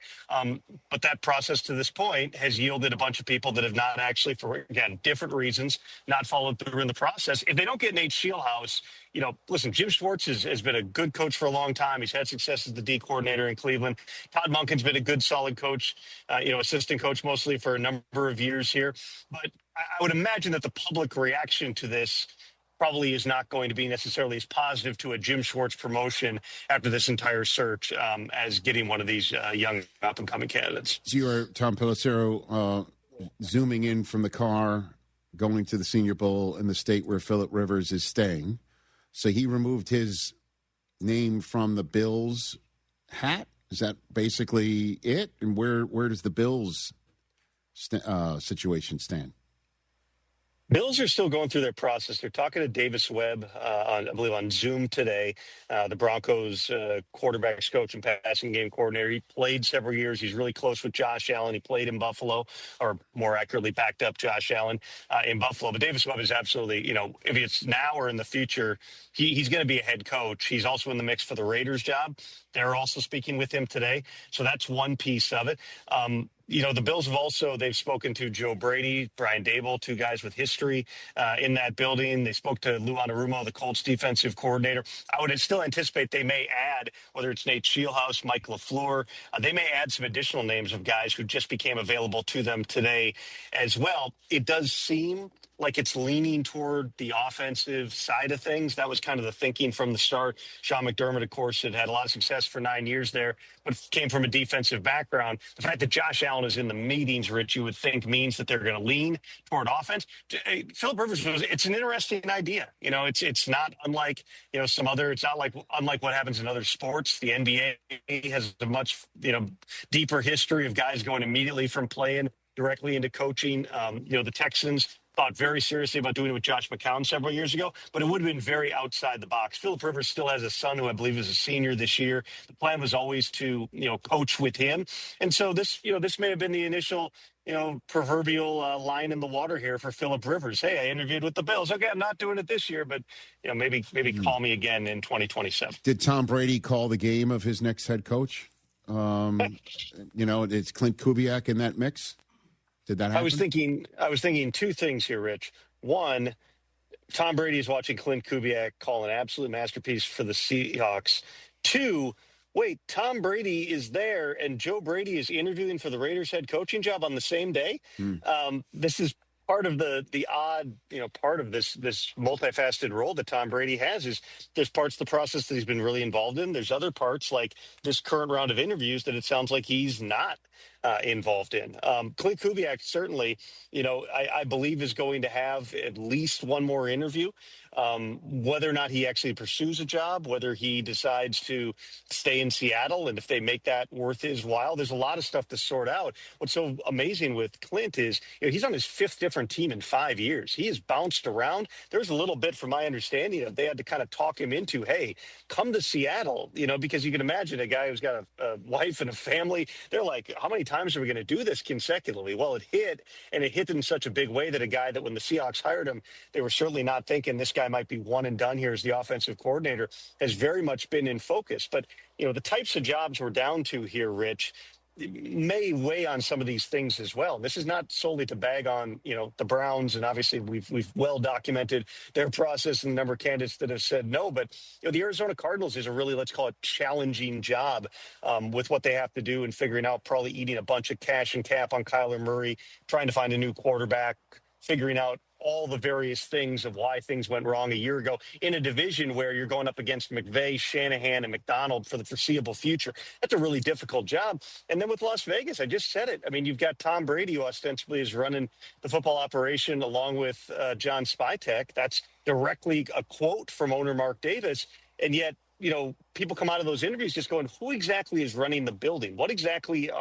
But that process to this point has yielded a bunch of people that have not actually, for, again, different reasons, not followed through in the process. If they don't get Nate Scheelhaus, listen, Jim Schwartz has been a good coach for a long time. He's had success as the D coordinator in Cleveland. Todd Monken's been a good, solid coach, assistant coach mostly for a number of years here. But I would imagine that the public reaction to this probably is not going to be necessarily as positive to a Jim Schwartz promotion after this entire search as getting one of these young up-and-coming candidates. So you are, Tom Pelissero, zooming in from the car, going to the Senior Bowl in the state where Phillip Rivers is staying. So he removed his name from the Bills hat? Is that basically it? And where does the Bills situation stand? Bills are still going through their process. They're talking to Davis Webb, I believe, on Zoom today, the Broncos quarterbacks coach and passing game coordinator. He played several years. He's really close with Josh Allen. He played in Buffalo, or more accurately, backed up Josh Allen in Buffalo. But Davis Webb is absolutely, if it's now or in the future, he's going to be a head coach. He's also in the mix for the Raiders job. They're also speaking with him today. So that's one piece of it. The Bills have also, they've spoken to Joe Brady, Brian Dable, two guys with history in that building. They spoke to Lou Anarumo, the Colts defensive coordinator. I would still anticipate they may add, whether it's Nate Scheelhaus, Mike LaFleur, they may add some additional names of guys who just became available to them today as well. It does seem like it's leaning toward the offensive side of things. That was kind of the thinking from the start. Sean McDermott, of course, had a lot of success for 9 years there, but came from a defensive background. The fact that Josh Allen is in the meetings, Rich, you would think means that they're going to lean toward offense. Phillip Rivers, it's an interesting idea. It's not unlike, it's not unlike what happens in other sports. The NBA has a much, deeper history of guys going immediately from playing directly into coaching. The Texans thought very seriously about doing it with Josh McCown several years ago, but it would have been very outside the box. Phillip Rivers still has a son who I believe is a senior this year. The plan was always to, coach with him. And so this may have been the initial, proverbial line in the water here for Phillip Rivers. Hey, I interviewed with the Bills. Okay, I'm not doing it this year, but, maybe call me again in 2027. Did Tom Brady call the game of his next head coach? It's Clint Kubiak in that mix. Did that happen? I was thinking two things here, Rich. One, Tom Brady is watching Clint Kubiak call an absolute masterpiece for the Seahawks. Two, wait, Tom Brady is there and Joe Brady is interviewing for the Raiders head coaching job on the same day. This is part of the odd, part of this multifaceted role that Tom Brady has. Is there's parts of the process that he's been really involved in. There's other parts, like this current round of interviews, that it sounds like he's not involved in. Clint Kubiak certainly, I believe is going to have at least one more interview. Whether or not he actually pursues a job, whether he decides to stay in Seattle, and if they make that worth his while, there's a lot of stuff to sort out. What's so amazing with Clint is, he's on his fifth different team in 5 years. He has bounced around. There's a little bit, from my understanding, of they had to kind of talk him into, hey, come to Seattle, because you can imagine a guy who's got a wife and a family. They're like, how many times are we going to do this consecutively? Well, it hit in such a big way that a guy that when the Seahawks hired him, they were certainly not thinking this guy might be one and done here as the offensive coordinator, has very much been in focus. But, the types of jobs we're down to here, Rich, may weigh on some of these things as well. This is not solely to bag on, the Browns, and obviously we've well documented their process and the number of candidates that have said no. But the Arizona Cardinals is a really, let's call it, challenging job with what they have to do and figuring out, probably eating a bunch of cash and cap on Kyler Murray, trying to find a new quarterback, figuring out all the various things of why things went wrong a year ago in a division where you're going up against McVay, Shanahan, and McDonald for the foreseeable future. That's a really difficult job. And then with Las Vegas, I just said it. I mean, you've got Tom Brady, who ostensibly is running the football operation along with John Spytek. That's directly a quote from owner Mark Davis. And yet, people come out of those interviews just going, who exactly is running the building? What exactly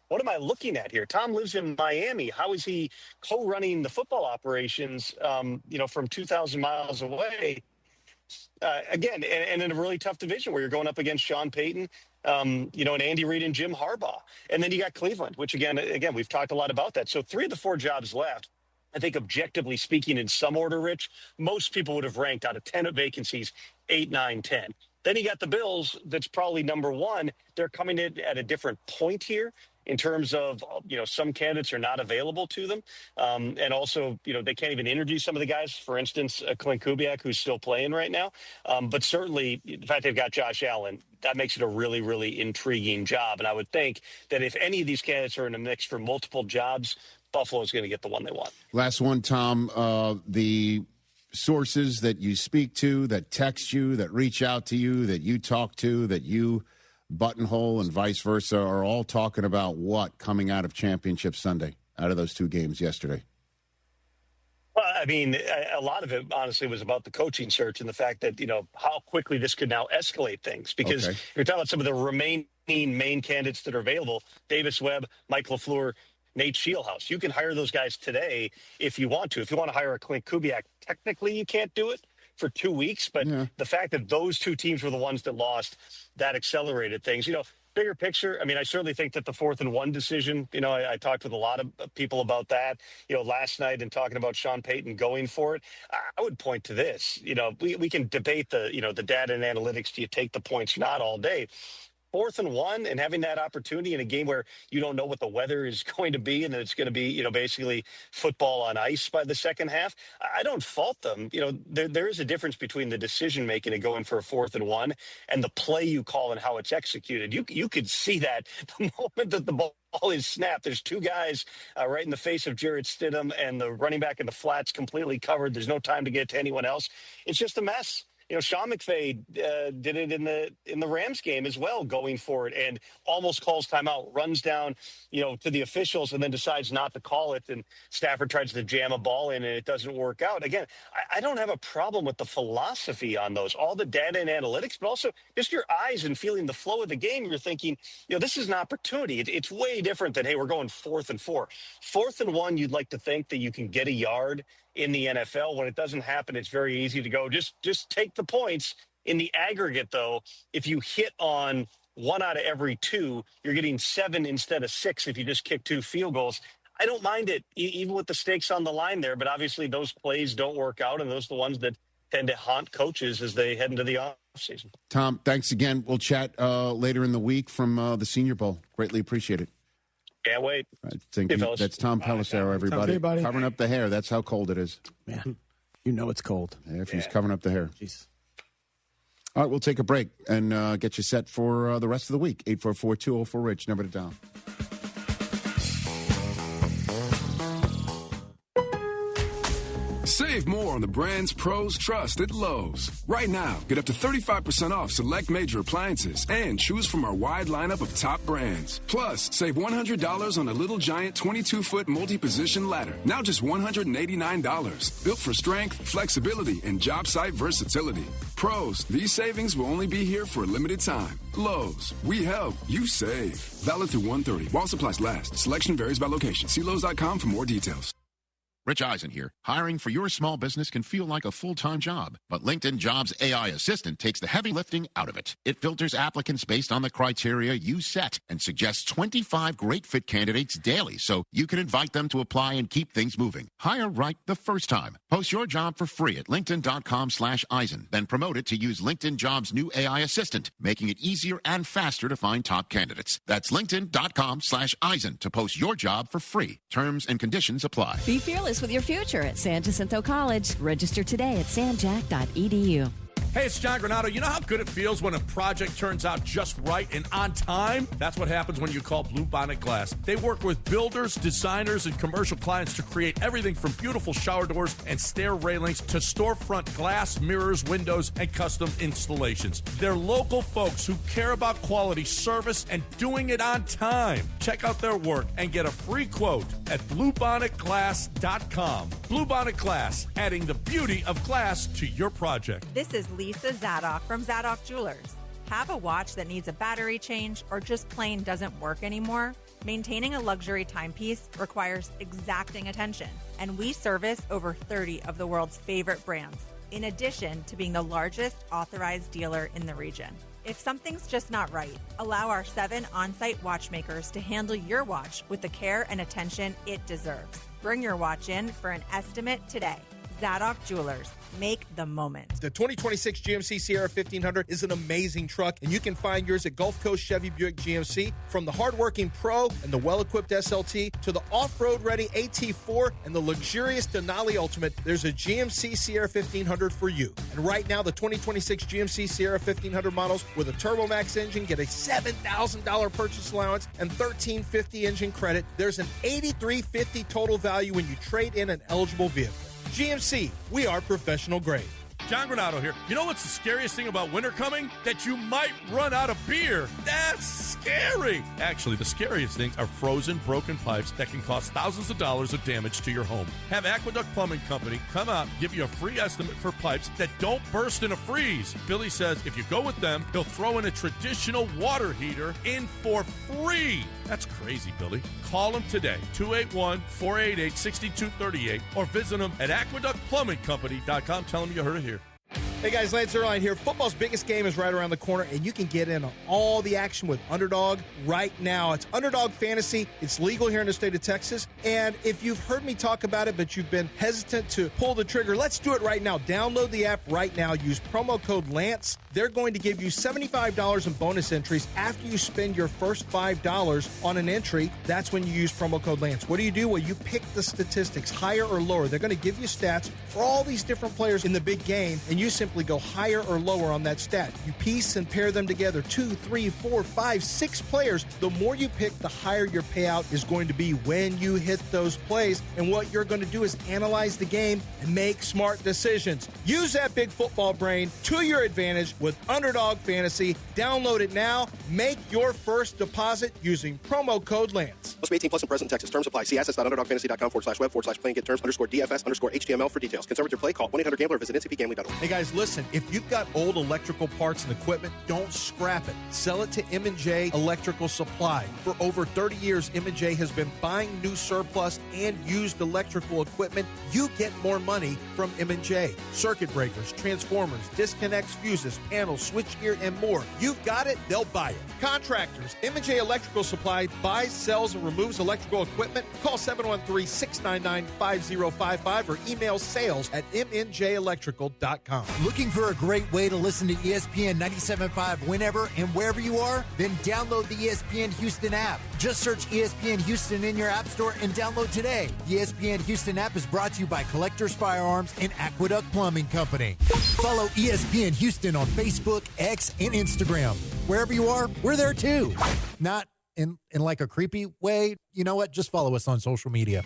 what am I looking at here? Tom lives in Miami. How is he co-running the football operations, from 2,000 miles away? Again, and in a really tough division where you're going up against Sean Payton, and Andy Reid and Jim Harbaugh. And then you got Cleveland, which again, we've talked a lot about that. So 3 of the 4 jobs left. I think objectively speaking, in some order, Rich, most people would have ranked out of 10 vacancies, 8, 9, 10. Then you got the Bills. That's probably number 1. They're coming in at a different point here in terms of, some candidates are not available to them. And also, they can't even interview some of the guys. For instance, Clint Kubiak, who's still playing right now. But certainly the fact they've got Josh Allen, that makes it a really, really intriguing job. And I would think that if any of these candidates are in a mix for multiple jobs, Buffalo's going to get the one they want. Last one, Tom, the sources that you speak to, that text you, that reach out to you, that you talk to, that you buttonhole and vice versa, are all talking about what coming out of Championship Sunday, out of those 2 games yesterday? Well, I mean, a lot of it, honestly, was about the coaching search and the fact that, how quickly this could now escalate things. Because you're talking about some of the remaining main candidates that are available, Davis Webb, Mike LaFleur, Nate Shieldhouse. You can hire those guys today if you want to. If you want to hire a Clint Kubiak, technically you can't do it for 2 weeks. But the fact that those 2 teams were the ones that lost, that accelerated things. Bigger picture, I mean, I certainly think that the 4th and 1 decision, I talked with a lot of people about that, last night and talking about Sean Payton going for it. I would point to this. We can debate the data and analytics. Do you take the points or not all day? 4th and 1 and having that opportunity in a game where you don't know what the weather is going to be and that it's going to be, basically football on ice by the second half. I don't fault them. There is a difference between the decision making and going for a 4th and 1 and the play you call and how it's executed. You could see that the moment that the ball is snapped. There's 2 guys right in the face of Jarrett Stidham and the running back in the flats completely covered. There's no time to get to anyone else. It's just a mess. Sean McVay did it in the Rams game as well, going for it and almost calls timeout, runs down, to the officials and then decides not to call it. And Stafford tries to jam a ball in and it doesn't work out. Again, I don't have a problem with the philosophy on those, all the data and analytics, but also just your eyes and feeling the flow of the game. You're thinking, this is an opportunity. It's way different than, hey, we're going 4th and 4. 4th and 1, you'd like to think that you can get a yard in the NFL. When it doesn't happen, it's very easy to go, just take the points. In the aggregate, though, if you hit on 1 out of every 2, you're getting 7 instead of 6 if you just kick 2 field goals. I don't mind it, even with the stakes on the line there, but obviously those plays don't work out, and those are the ones that tend to haunt coaches as they head into the offseason. Tom, thanks again. We'll chat later in the week from the Senior Bowl. Greatly appreciate it. Can't wait. That's Tom Pelissero, everybody. Hey, buddy. Covering up the hair. That's how cold it is. Man, it's cold. If he's covering up the hair. Jeez. All right, we'll take a break and get you set for the rest of the week. 844-204-RICH, number to dial. Save more on the brands pros trust at Lowe's. Right now, get up to 35% off select major appliances and choose from our wide lineup of top brands. Plus, save $100 on a Little Giant 22-foot multi-position ladder. Now just $189. Built for strength, flexibility, and job site versatility. Pros, these savings will only be here for a limited time. Lowe's, we help, you save. Valid through 1/30. While supplies last. Selection varies by location. See Lowe's.com for more details. Rich Eisen here. Hiring for your small business can feel like a full-time job, but LinkedIn Jobs AI Assistant takes the heavy lifting out of it. It filters applicants based on the criteria you set and suggests 25 great fit candidates daily so you can invite them to apply and keep things moving. Hire right the first time. Post your job for free at linkedin.com/Eisen, then promote it to use LinkedIn Jobs' new AI Assistant, making it easier and faster to find top candidates. That's linkedin.com/Eisen to post your job for free. Terms and conditions apply. Be fearless with your future at San Jacinto College. Register today at sanjac.edu. Hey, it's John Granato. You know how good it feels when a project turns out just right and on time? That's what happens when you call Bluebonnet Glass. They work with builders, designers, and commercial clients to create everything from beautiful shower doors and stair railings to storefront glass, mirrors, windows, and custom installations. They're local folks who care about quality service and doing it on time. Check out their work and get a free quote at bluebonnetglass.com. Bluebonnet Glass, adding the beauty of glass to your project. This is Lisa Zadok from Zadok Jewelers. Have a watch that needs a battery change or just plain doesn't work anymore? Maintaining a luxury timepiece requires exacting attention, and we service over 30 of the world's favorite brands, in addition to being the largest authorized dealer in the region. If something's just not right, allow our 7 on-site watchmakers to handle your watch with the care and attention it deserves. Bring your watch in for an estimate today. Zadok Jewelers. Make the moment. The 2026 GMC Sierra 1500 is an amazing truck, and you can find yours at Gulf Coast Chevy Buick GMC. From the hardworking Pro and the well-equipped SLT to the off-road ready AT4 and the luxurious Denali Ultimate, there's a GMC Sierra 1500 for you. And right now, the 2026 GMC Sierra 1500 models with a TurboMax engine get a $7,000 purchase allowance and $1,350 engine credit. There's an $8,350 total value when you trade in an eligible vehicle. GMC, we are professional grade. John Granato here. You know what's the scariest thing about winter coming? That you might run out of beer. That's scary. Actually, the scariest things are frozen, broken pipes that can cost thousands of dollars of damage to your home. Have Aqueduct Plumbing Company come out and give you a free estimate for pipes that don't burst in a freeze. Billy says if you go with them, he'll throw in a traditional water heater in for free. That's crazy, Billy. Call them today, 281-488-6238, or visit them at aqueductplumbingcompany.com. Tell them you heard it here. Hey guys, Lance Zierlein here. Football's biggest game is right around the corner, and you can get in on all the action with Underdog right now. It's Underdog Fantasy. It's legal here in the state of Texas. And if you've heard me talk about it, but you've been hesitant to pull the trigger, let's do it right now. Download the app right now. Use promo code LANCE. They're going to give you $75 in bonus entries after you spend your first $5 on an entry. That's when you use promo code LANCE. What do? Well, you pick the statistics, higher or lower. They're going to give you stats for all these different players in the big game, and you simply go higher or lower on that stat. You piece and pair them together, 2, 3, 4, 5, 6 players. The more you pick, the higher your payout is going to be when you hit those plays. And what you're going to do is analyze the game and make smart decisions. Use that big football brain to your advantage with Underdog Fantasy. Download it now. Make your first deposit using promo code LANCE. Must be 18 plus in present Texas. Terms apply. See assets.underdogfantasy.com/web/play and get terms _DFS_HTML for details. Concerned with your play? Call 1-800-GAMBLER. Visit ncpgambling.org. Hey guys, listen. If you've got old electrical parts and equipment, don't scrap it. Sell it to M&J Electrical Supply. For over 30 years, M&J has been buying new surplus and used electrical equipment. You get more money from M&J. Circuit breakers, transformers, disconnects, fuses, panels, switchgear, and more. You've got it, they'll buy it. Contractors, M&J Electrical Supply buys, sells, and removes electrical equipment. Call 713-699-5055 or email sales@mnjelectrical.com. Looking for a great way to listen to ESPN 97.5 whenever and wherever you are? Then download the ESPN Houston app. Just search ESPN Houston in your app store and download today. The ESPN Houston app is brought to you by Collectors Firearms and Aqueduct Plumbing Company. Follow ESPN Houston on Facebook, X, and Instagram. Wherever you are, we're there too. Not in like a creepy way. You know what? Just follow us on social media.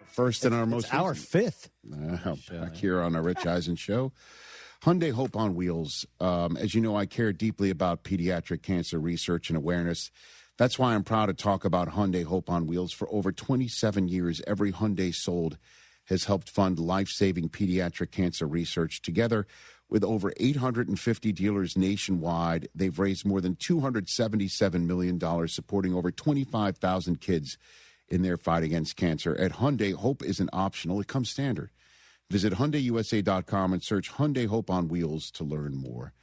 First in our most our fifth. Back here on our Rich Eisen show. Hyundai Hope on Wheels. As you know, I care deeply about pediatric cancer research and awareness. That's why I'm proud to talk about Hyundai Hope on Wheels. For over 27 years, every Hyundai sold has helped fund life-saving pediatric cancer research. Together with over 850 dealers nationwide, they've raised more than $277 million, supporting over 25,000 kids in their fight against cancer. At Hyundai, hope isn't optional. It comes standard. Visit HyundaiUSA.com and search Hyundai Hope on Wheels to learn more.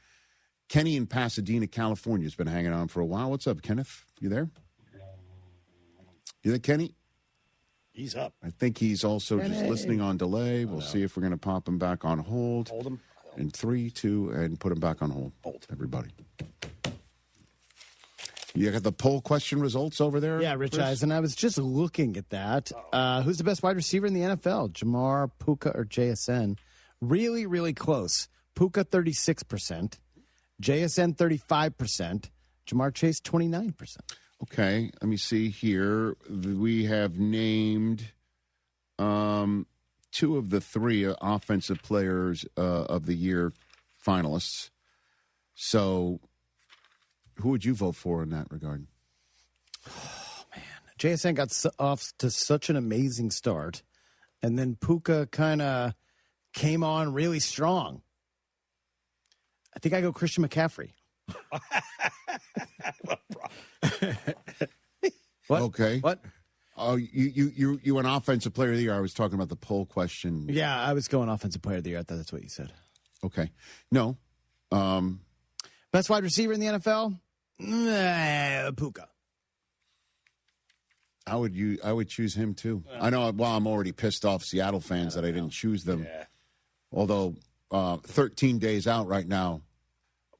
Kenny in Pasadena, California has been hanging on for a while. What's up, Kenneth? You there? You there, Kenny? He's up. I think he's also just listening on delay. We'll see if we're going to pop him back on hold. Hold him. In 3, 2, and put him back on hold. Hold. Everybody. You got the poll question results over there? Yeah, Rich Chris? Eisen. I was just looking at that. Who's the best wide receiver in the NFL? Jamar, Puka, or JSN? Really, really close. Puka, 36%. JSN, 35%. Jamar Chase, 29%. Okay, let me see here. We have named 2 of the 3 offensive players of the year finalists. So who would you vote for in that regard? Oh, man. JSN got off to such an amazing start, and then Puka kind of came on really strong. I think I go Christian McCaffrey. What? Okay. What? Oh, you an offensive player of the year. I was talking about the poll question. Yeah, I was going offensive player of the year. I thought that's what you said. Okay. No. Best wide receiver in the NFL? Puka. I would choose him too. I know. Well, I'm already pissed off Seattle fans that I didn't choose them. Yeah. Although 13 days out right now,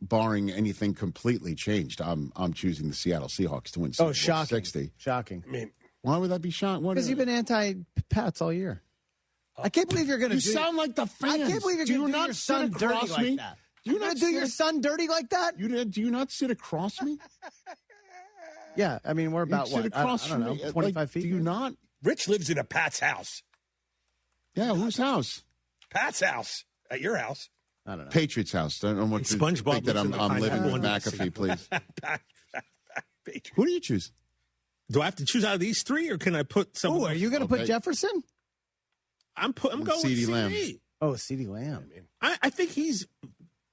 barring anything completely changed, I'm choosing the Seattle Seahawks to win Super Bowl shocking. 60. Shocking. I mean, why would that be shocking? Because you've been anti-Pats all year. I can't believe you're going to You sound like the fans. I can't believe you're going to do your son dirty like that. You're going to do your son dirty like that? Do you not sit across me? Yeah, I mean, we're about sit what? I across don't know, from me. 25 feet? Do you not? Rich lives in a Pat's house. Yeah, whose house? Pat's house. At your house. I don't know. Patriots' house. I don't want to SpongeBob think that I'm living with McAfee, please. Who do you choose? Do I have to choose out of these 3, or can I put some? Oh, are you going to put Jefferson? I'm going with CeeDee CD Lamb. Oh, CeeDee Lamb. I think he's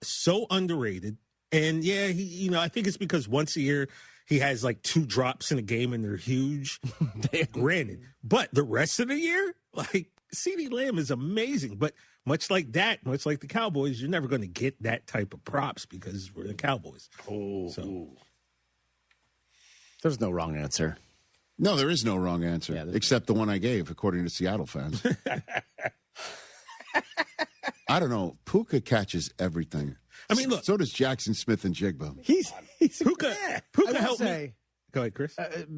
so underrated, and yeah, I think it's because once a year he has like 2 drops in a game, and they're huge. Granted, but the rest of the year, like CeeDee Lamb is amazing, but. Much like the Cowboys, you're never going to get that type of props because we're the Cowboys. There's no wrong answer. No, there is no wrong answer, except the one I gave, according to Seattle fans. I don't know. Puka catches everything. I mean, look. So does Jackson Smith and Jigba. He's Puka helped me. Go ahead, Chris.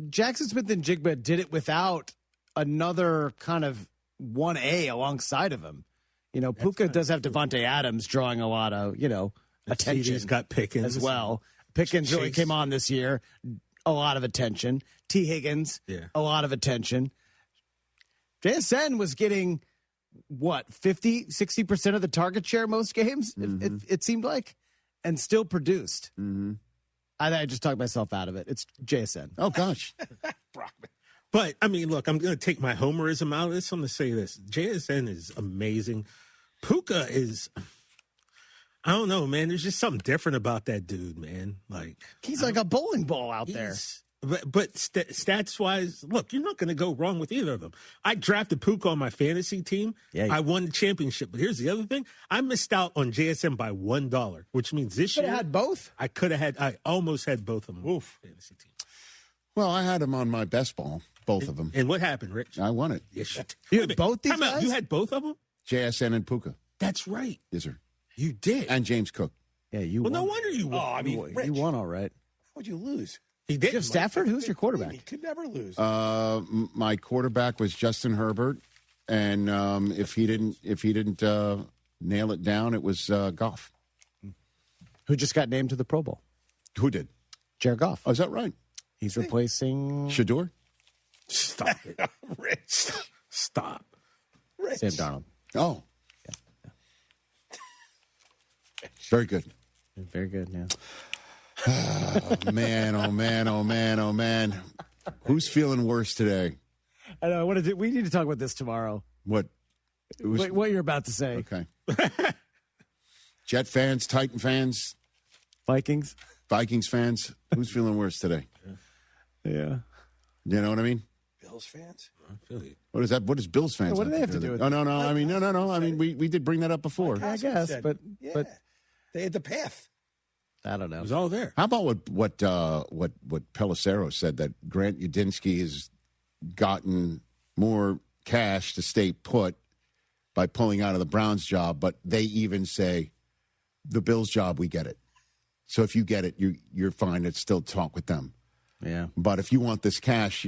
Jackson Smith and Jigba did it without another kind of 1A alongside of him. Puka does have Devontae Adams drawing a lot of, attention. He's got Pickens as well. Pickens really came on this year. A lot of attention. T. Higgins, a lot of attention. JSN was getting, 50, 60% of the target share most games, it seemed like, and still produced. Mm-hmm. I just talked myself out of it. It's JSN. Oh, gosh. But, I mean, look, I'm going to take my homerism out of this. I'm going to say this. JSN is amazing. Puka is, I don't know, man. There's just something different about that dude, man. Like he's like a bowling ball out there. But stats-wise, look, you're not going to go wrong with either of them. I drafted Puka on my fantasy team. Yeah, I won the championship. But here's the other thing. I missed out on JSN by $1, which means this year. You could have had both? I almost had both of them. Oof. Fantasy team. Well, I had him on my best ball, both of them. And what happened, Rich? I won it. Yes, you had both these guys? You had both of them? JSN and Puka. That's right. Yes, sir. You did. And James Cook. Yeah, you won. Well, no wonder you won. Oh, I mean, Rich, you won all right. How would you lose? He did. Jeff Stafford? Who's your quarterback? He could never lose. My quarterback was Justin Herbert, and if he didn't nail it down, it was Goff. Who just got named to the Pro Bowl? Who did? Jared Goff. Oh, is that right? He's replacing Shador. Stop it, Rich. Stop. Rich. Sam Darnold. Oh, very good. Very good. Yeah. Man, oh, man, oh, man, oh, man. Who's feeling worse today? I know. We need to talk about this tomorrow. What you're about to say. Okay. Jet fans, Titan fans, Vikings fans. Who's feeling worse today? Yeah. You know what I mean? Bills fans? I feel you. What is that? What does Bills fans What do they have to do with it? Oh, no. I mean, no. I mean, we did bring that up before. I guess, but They had the path. I don't know. It was all there. How about what Pelissero said, that Grant Udinski has gotten more cash to stay put by pulling out of the Browns job, but they even say the Bills job, we get it. So if you get it, you're fine. It's still talk with them. Yeah. But if you want this cash,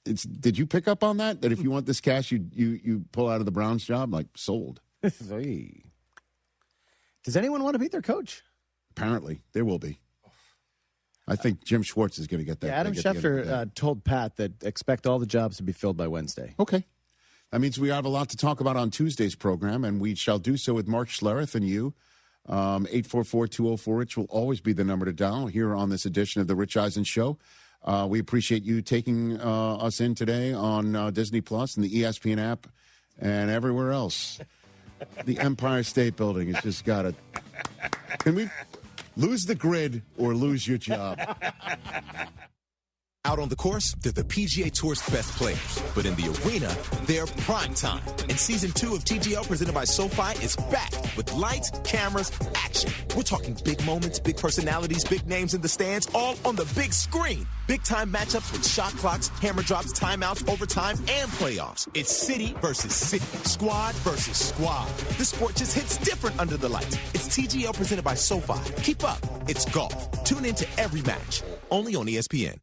did you pick up on that? That if you want this cash, you pull out of the Browns job? Like, sold. Does anyone want to beat their coach? Apparently, there will be. I think Jim Schwartz is going to get that. Yeah, Adam Schefter told Pat that expect all the jobs to be filled by Wednesday. Okay. That means we have a lot to talk about on Tuesday's program, and we shall do so with Mark Schlereth and you. 844-204-RICH will always be the number to dial here on this edition of the Rich Eisen Show. We appreciate you taking us in today on Disney Plus and the ESPN app and everywhere else. The Empire State Building has just got to... Can we lose the grid or lose your job? Out on the course, they're the PGA Tour's best players. But in the arena, they're prime time. And Season 2 of TGL presented by SoFi is back with lights, cameras, action. We're talking big moments, big personalities, big names in the stands, all on the big screen. Big-time matchups with shot clocks, hammer drops, timeouts, overtime, and playoffs. It's city versus city, squad versus squad. The sport just hits different under the lights. It's TGL presented by SoFi. Keep up. It's golf. Tune into every match. Only on ESPN.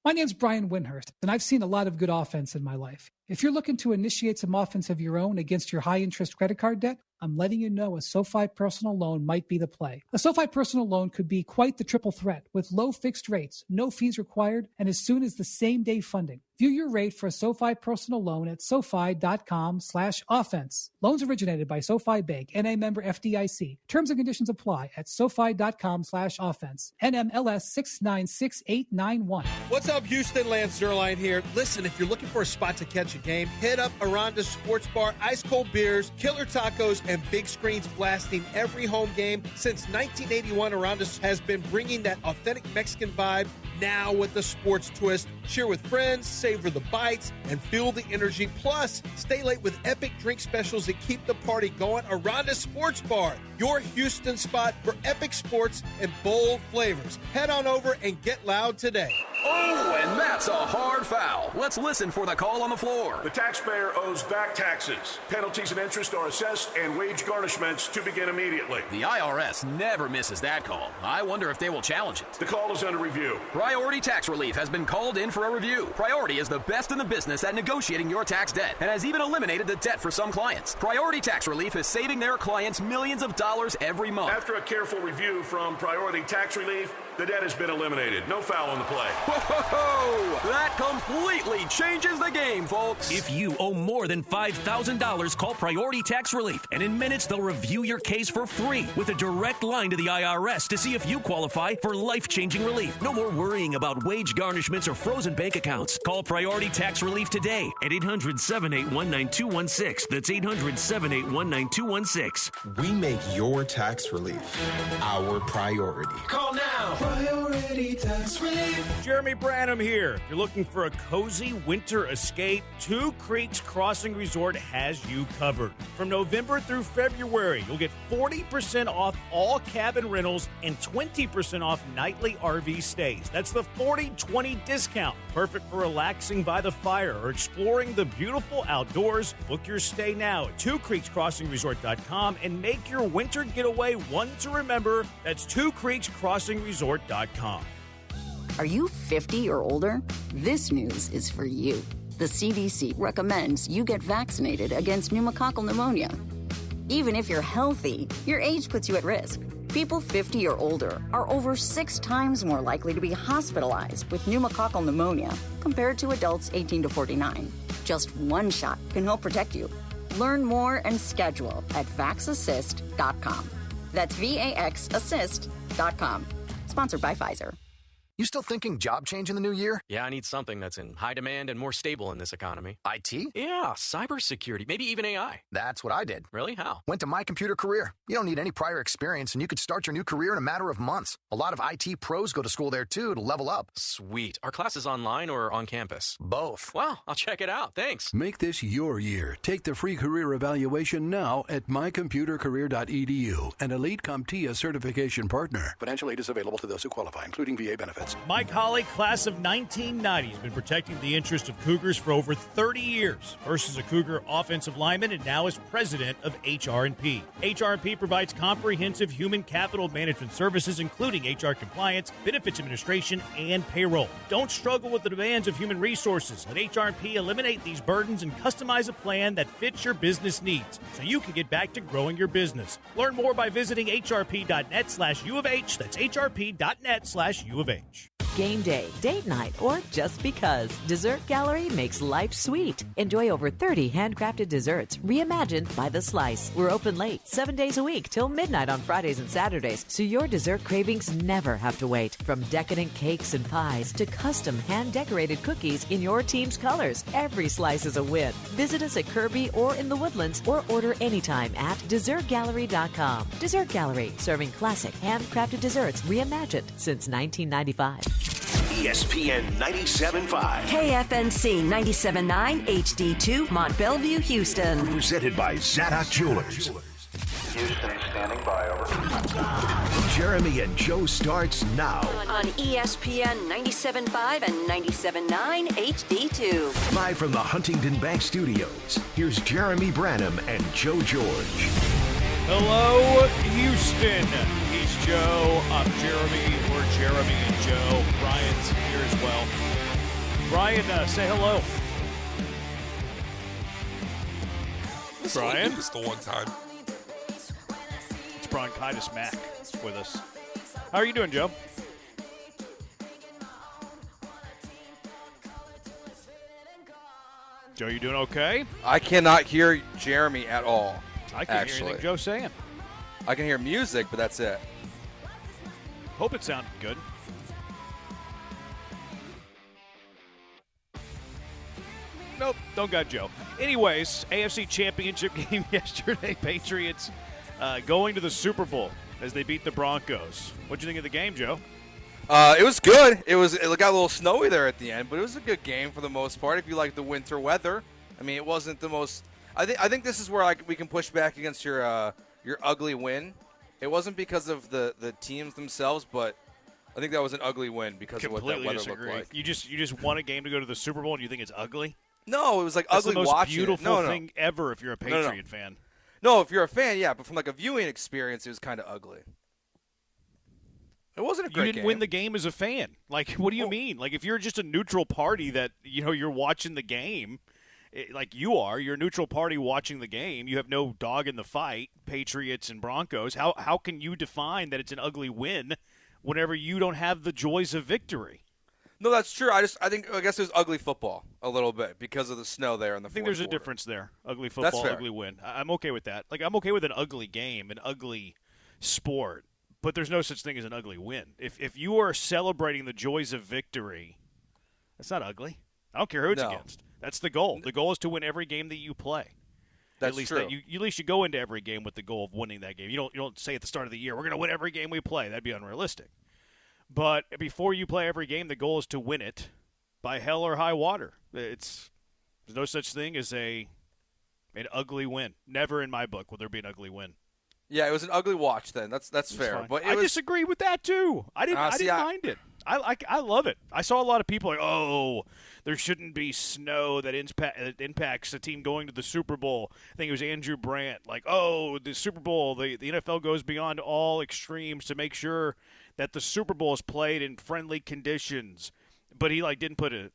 My name's Brian Windhurst, and I've seen a lot of good offense in my life. If you're looking to initiate some offense of your own against your high-interest credit card debt, I'm letting you know a SoFi personal loan might be the play. A SoFi personal loan could be quite the triple threat with low fixed rates, no fees required, and as soon as the same day funding. View your rate for a SoFi personal loan at SoFi.com/offense. Loans originated by SoFi Bank, NA member FDIC. Terms and conditions apply at SoFi.com/offense. NMLS 696891. What's up, Houston? Lance Zerline here. Listen, if you're looking for a spot to catch a game, hit up Aranda's Sports Bar, ice cold beers, killer tacos, and big screens blasting every home game. Since 1981, Aranda's has been bringing that authentic Mexican vibe, now with the sports twist. Cheer with friends, savor the bites, and feel the energy. Plus, stay late with epic drink specials that keep the party going. Aranda's Sports Bar, your Houston spot for epic sports and bold flavors. Head on over and get loud today. Oh, and that's a hard foul. Let's listen for the call on the floor. The taxpayer owes back taxes. Penalties and interest are assessed and wage garnishments to begin immediately. The IRS never misses that call. I wonder if they will challenge it. The call is under review. Priority Tax Relief has been called in for a review. Priority is the best in the business at negotiating your tax debt and has even eliminated the debt for some clients. Priority Tax Relief is saving their clients millions of dollars every month. After a careful review from Priority Tax Relief, the debt has been eliminated. No foul on the play. Whoa! That completely changes the game, folks. If you owe more than $5,000, call Priority Tax Relief, and in minutes they'll review your case for free with a direct line to the IRS to see if you qualify for life-changing relief. No more worrying about wage garnishments or frozen bank accounts. Call Priority Tax Relief today at 800-781-9216. That's 800-781-9216. We make your tax relief our priority. Call now. Priority Tax Relief. Jeremy Branham here. If you're looking for a cozy winter escape, Two Creeks Crossing Resort has you covered. From November through February, you'll get 40% off all cabin rentals and 20% off nightly RV stays. That's the 40-20 discount. Perfect for relaxing by the fire or exploring the beautiful outdoors. Book your stay now at twocreekscrossingresort.com and make your winter getaway one to remember. That's twocreekscrossingresort.com. Are you 50 or older? This news is for you. The CDC recommends you get vaccinated against pneumococcal pneumonia. Even if you're healthy, your age puts you at risk. People 50 or older are over 6 times more likely to be hospitalized with pneumococcal pneumonia compared to adults 18 to 49. Just one shot can help protect you. Learn more and schedule at vaxassist.com. That's VAXassist.com. Sponsored by Pfizer. You still thinking job change in the new year? Yeah, I need something that's in high demand and more stable in this economy. IT? Yeah, cybersecurity, maybe even AI. That's what I did. Really? How? Went to My Computer Career. You don't need any prior experience, and you could start your new career in a matter of months. A lot of IT pros go to school there, too, to level up. Sweet. Are classes online or on campus? Both. Wow, I'll check it out. Thanks. Make this your year. Take the free career evaluation now at mycomputercareer.edu, an Elite CompTIA certification partner. Financial aid is available to those who qualify, including VA benefits. Mike Holly, class of 1990, has been protecting the interest of Cougars for over 30 years. First as a Cougar offensive lineman and now as president of HR&P. HR&P provides comprehensive human capital management services, including HR compliance, benefits administration, and payroll. Don't struggle with the demands of human resources. Let HR&P eliminate these burdens and customize a plan that fits your business needs so you can get back to growing your business. Learn more by visiting hrp.net/U of H. That's hrp.net/U of H. Game day, date night, or just because. Dessert Gallery makes life sweet. Enjoy over 30 handcrafted desserts reimagined by the slice. We're open late, 7 days a week till midnight on Fridays and Saturdays, so your dessert cravings never have to wait. From decadent cakes and pies to custom hand-decorated cookies in your team's colors, every slice is a win. Visit us at Kirby or in the Woodlands or order anytime at dessertgallery.com. Dessert Gallery, serving classic handcrafted desserts reimagined since 1995. ESPN 97.5. KFNC 97.9 HD2 Mont Bellevue, Houston. Presented by Zadok Jewelers. Houston standing by, over. Jeremy and Joe starts now. On ESPN 97.5 and 97.9 HD2. Live from the Huntington Bank Studios, here's Jeremy Branham and Joe George. Hello, Houston. He's Joe. I'm Jeremy. We're Jeremy and Joe. Brian's here as well. Brian, say hello. Brian? It's the one time. It's Bronchitis Mac with us. How are you doing, Joe? Joe, you doing okay? I cannot hear Jeremy at all. I can't hear anything Joe's saying. I can hear music, but that's it. Hope it sounded good. Nope, don't got Joe. Anyways, AFC Championship game yesterday. Patriots going to the Super Bowl as they beat the Broncos. What'd you think of the game, Joe? It was good. It got a little snowy there at the end, but it was a good game for the most part. If you like the winter weather, I mean, it wasn't the most. I think this is where we can push back against your ugly win. It wasn't because of the teams themselves, but I think that was an ugly win because of what that weather looked like. You just won a game to go to the Super Bowl, and you think it's ugly? No, it was like That's ugly the most watching. beautiful thing ever if you're a Patriot fan. No, if you're a fan, yeah, but from like a viewing experience, it was kind of ugly. It wasn't a great game. You didn't win the game as a fan. Like, what do you mean? Like, if you're just a neutral party that, you're watching the game, you're a neutral party watching the game. You have no dog in the fight, Patriots and Broncos. How can you define that it's an ugly win whenever you don't have the joys of victory? No, that's true. I guess it was ugly football a little bit because of the snow there in the fourth I think there's a quarter. difference there. Ugly football, ugly win. I'm okay with that. Like, I'm okay with an ugly game, an ugly sport, but there's no such thing as an ugly win. If you are celebrating the joys of victory, that's not ugly. I don't care who it's against. That's the goal. The goal is to win every game that you play. That's at least true. At least you go into every game with the goal of winning that game. You don't say at the start of the year, we're going to win every game we play. That'd be unrealistic. But before you play every game, the goal is to win it by hell or high water. There's no such thing as an ugly win. Never in my book will there be an ugly win. Yeah, it was an ugly watch then. That's fair. Fine. But I disagree with that too. I didn't mind it. I love it. I saw a lot of people like, oh, there shouldn't be snow that impacts a team going to the Super Bowl. I think it was Andrew Brandt. Like, oh, the Super Bowl, the NFL goes beyond all extremes to make sure that the Super Bowl is played in friendly conditions. But he didn't put an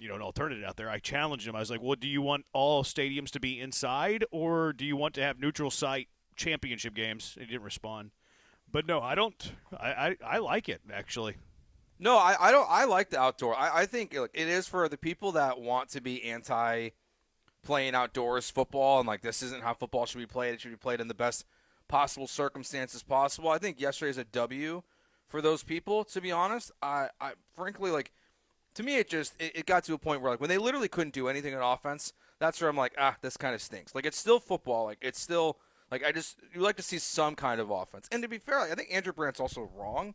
alternative out there. I challenged him. I was like, well, do you want all stadiums to be inside, or do you want to have neutral site championship games? He didn't respond. But no, I don't. I like it, actually. No, I don't. I like the outdoor. I think it is for the people that want to be anti playing outdoors football and this isn't how football should be played. It should be played in the best possible circumstances possible. I think yesterday is a W for those people, to be honest. I frankly, like, to me, it got to a point where, like, when they literally couldn't do anything on offense, that's where I'm like, this kind of stinks. Like, it's still football. Like, it's still, like, you like to see some kind of offense. And to be fair, like, I think Andrew Brandt's also wrong.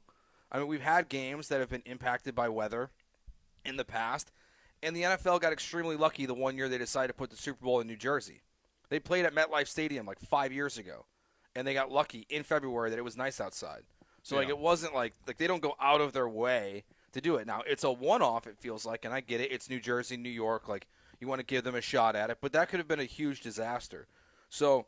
I mean, we've had games that have been impacted by weather in the past, and the NFL got extremely lucky the one year they decided to put the Super Bowl in New Jersey. They played at MetLife Stadium like 5 years ago, and they got lucky in February that it was nice outside. So, like, it wasn't like they don't go out of their way to do it. Now, it's a one-off, it feels like, and I get it. It's New Jersey, New York. Like, you want to give them a shot at it, but that could have been a huge disaster. So,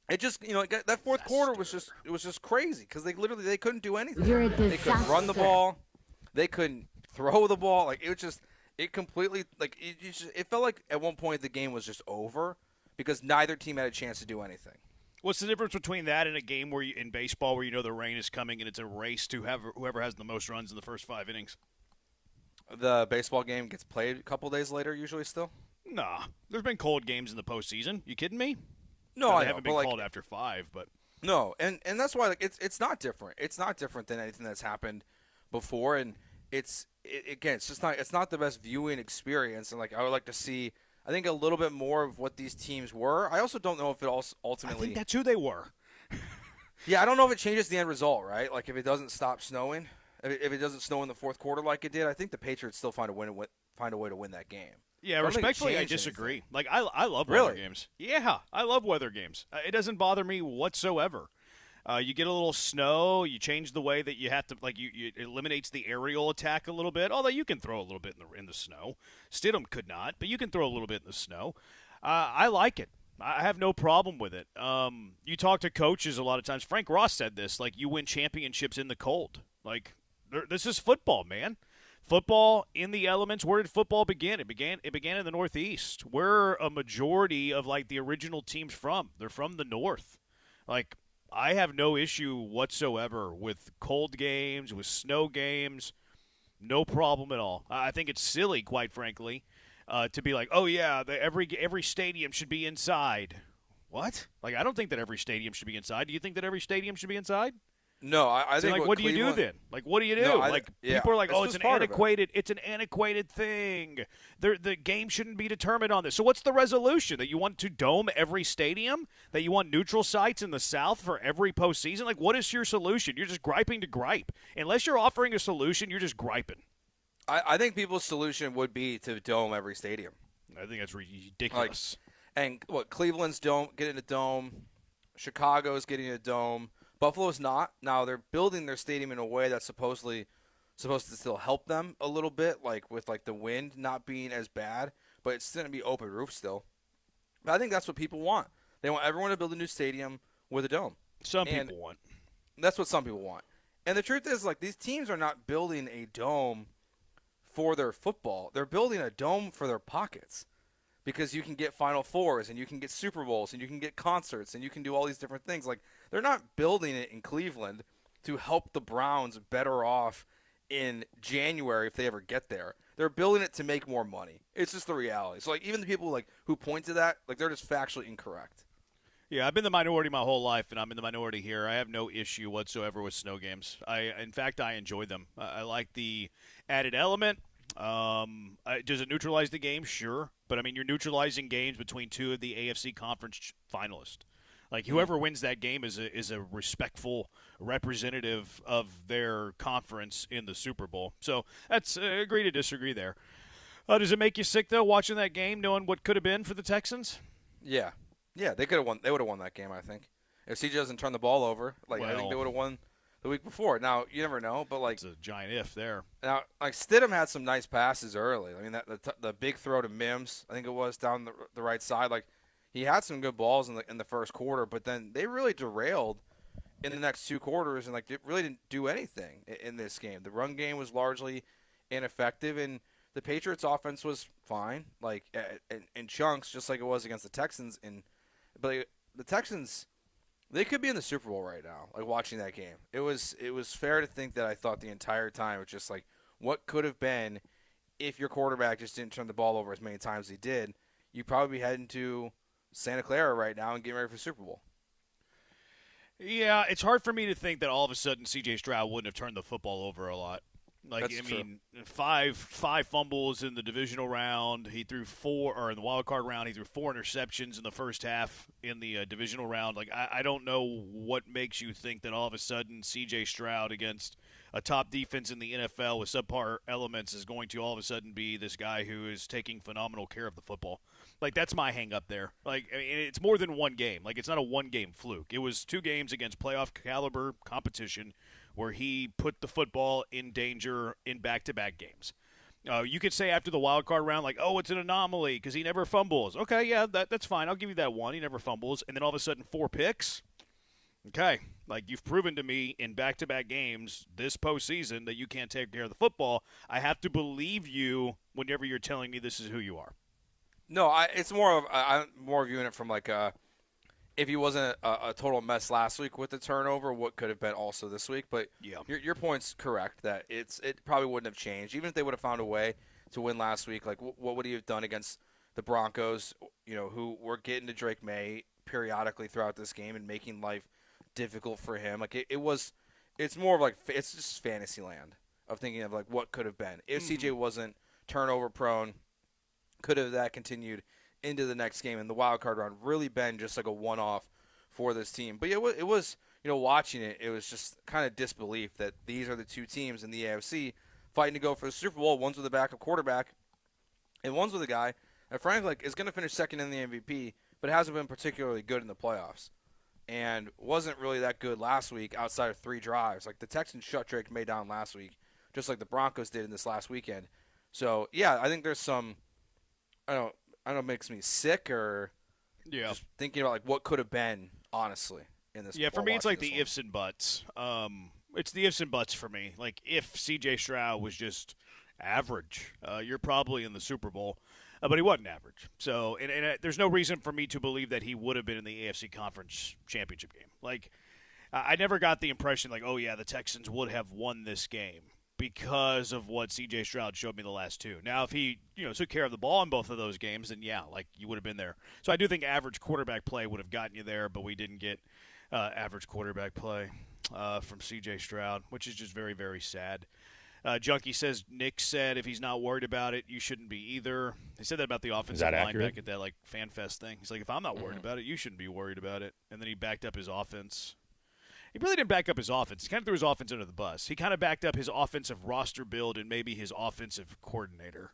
it just, that fourth quarter was just crazy because they couldn't do anything. You're a disaster. They couldn't run the ball. They couldn't throw the ball. Like, it completely, like, it felt like at one point the game was just over because neither team had a chance to do anything. What's the difference between that and a game where in baseball where the rain is coming and it's a race to whoever has the most runs in the first 5 innings? The baseball game gets played a couple days later usually still? Nah. There's been cold games in the postseason. You kidding me? No, they haven't been called after 5, but no, and that's why, like, it's not different. It's not different than anything that's happened before, and it's not the best viewing experience. And, like, I would like to see, I think, a little bit more of what these teams were. I also don't know if it ultimately. I think that's who they were. Yeah, I don't know if it changes the end result, right? Like, if it doesn't stop snowing, if it doesn't snow in the fourth quarter like it did, I think the Patriots still find a way to win that game. Yeah, respectfully, I disagree. Anything. Like, I love weather games. Yeah, I love weather games. It doesn't bother me whatsoever. You get a little snow, you change the way that you have to, like, it eliminates the aerial attack a little bit, although you can throw a little bit in the snow. Stidham could not, but you can throw a little bit in the snow. I like it. I have no problem with it. You talk to coaches a lot of times. Frank Ross said this, like, you win championships in the cold. Like, this is football, man. Football in the elements. Where did football begin? It began in the Northeast. Where a majority of, like, the original teams from. They're from the North. Like, I have no issue whatsoever with cold games, with snow games. No problem at all. I think it's silly, quite frankly, to be like, oh, yeah, every stadium should be inside. What? Like, I don't think that every stadium should be inside. Do you think that every stadium should be inside? No, I think. Like, what do you do then? Like, what do you do? No, people are like, oh, it's an antiquated thing. The game shouldn't be determined on this. So what's the resolution? That you want to dome every stadium? That you want neutral sites in the South for every postseason? Like, what is your solution? You're just griping to gripe. Unless you're offering a solution, you're just griping. I think people's solution would be to dome every stadium. I think that's ridiculous. And what, Cleveland's getting a dome. Chicago's getting a dome. Buffalo's not. Now they're building their stadium in a way that's supposed to still help them a little bit, like with like the wind not being as bad, but it's going to be open roof still. But I think that's what people want. They want everyone to build a new stadium with a dome. Some people want. That's what some people want. And the truth is, like, these teams are not building a dome for their football. They're building a dome for their pockets. Because you can get Final Fours, and you can get Super Bowls, and you can get concerts, and you can do all these different things. Like, they're not building it in Cleveland to help the Browns better off in January if they ever get there. They're building it to make more money. It's just the reality. So, like, even the people like who point to that, like, they're just factually incorrect. Yeah, I've been the minority my whole life, and I'm in the minority here. I have no issue whatsoever with snow games. In fact, I enjoy them. I like the added element. Does it neutralize the game? Sure. But, I mean, you're neutralizing games between two of the AFC conference finalists. Like, whoever wins that game is a respectful representative of their conference in the Super Bowl. So that's agree to disagree there. Does it make you sick, though, watching that game, knowing what could have been for the Texans? Yeah. Yeah, they could have won. They would have won that game, I think. If CJ doesn't turn the ball over, I think they would have won the week before. Now, you never know, but, like, it's a giant if there. Now, like, Stidham had some nice passes early. I mean, the big throw to Mims, I think it was, down the right side. Like, he had some good balls in the first quarter, but then they really derailed in the next two quarters and, like, it really didn't do anything in this game. The run game was largely ineffective, and the Patriots' offense was fine, like, in chunks, just like it was against the Texans. But the Texans, they could be in the Super Bowl right now, like, watching that game. It was fair to think that I thought the entire time, it's just like, what could have been if your quarterback just didn't turn the ball over as many times as he did. You'd probably be heading to Santa Clara right now and getting ready for the Super Bowl. Yeah, it's hard for me to think that all of a sudden C.J. Stroud wouldn't have turned the football over a lot. Like, That's I true. mean, five fumbles in the divisional round. He threw in the wild card round, he threw 4 interceptions in the first half in the divisional round. Like, I don't know what makes you think that all of a sudden C.J. Stroud against a top defense in the NFL with subpar elements is going to all of a sudden be this guy who is taking phenomenal care of the football. Like, that's my hang up there. Like, I mean, it's more than one game. Like, it's not a one-game fluke. It was 2 games against playoff caliber competition where he put the football in danger in back-to-back games. You could say after the wild card round, like, oh, it's an anomaly because he never fumbles. Okay, yeah, that's fine. I'll give you that one. He never fumbles. And then all of a sudden 4 picks. Okay, like you've proven to me in back-to-back games this postseason that you can't take care of the football. I have to believe you whenever you're telling me this is who you are. No, it's more of I'm more viewing it from like if he wasn't a total mess last week with the turnover, what could have been also this week. But yeah, your point's correct that it probably wouldn't have changed even if they would have found a way to win last week. Like what would he have done against the Broncos? You know, who were getting to Drake May periodically throughout this game and making life difficult for him. Like it's more of like it's just fantasy land of thinking of like what could have been if CJ wasn't turnover prone. Could have that continued into the next game and the wild card round really been just like a one-off for this team. But yeah, it was watching it was just kind of disbelief that these are the 2 teams in the AFC fighting to go for the Super Bowl. One's with a backup quarterback and one's with a guy that frankly like, is going to finish second in the MVP, but hasn't been particularly good in the playoffs and wasn't really that good last week outside of 3 drives. Like the Texans shut Drake May down last week, just like the Broncos did in this last weekend. So yeah, I think there's some. I don't know, it makes me sick or just thinking about like what could have been, honestly, in this. Yeah, for me, it's like the ifs and buts. It's the ifs and buts for me. Like if C.J. Stroud was just average, you're probably in the Super Bowl, but he wasn't average. So, and there's no reason for me to believe that he would have been in the AFC Conference Championship game. Like, I never got the impression like, oh yeah, the Texans would have won this game because of what C.J. Stroud showed me the last 2. Now, if he, took care of the ball in both of those games, then yeah, like you would have been there. So I do think average quarterback play would have gotten you there, but we didn't get average quarterback play from C.J. Stroud, which is just very, very sad. Junkie says, Nick said if he's not worried about it, you shouldn't be either. He said that about the offensive line back at that like fan fest thing. He's like, if I'm not worried about it, you shouldn't be worried about it. And then he backed up his offense. He really didn't back up his offense. He kind of threw his offense under the bus. He kind of backed up his offensive roster build and maybe his offensive coordinator.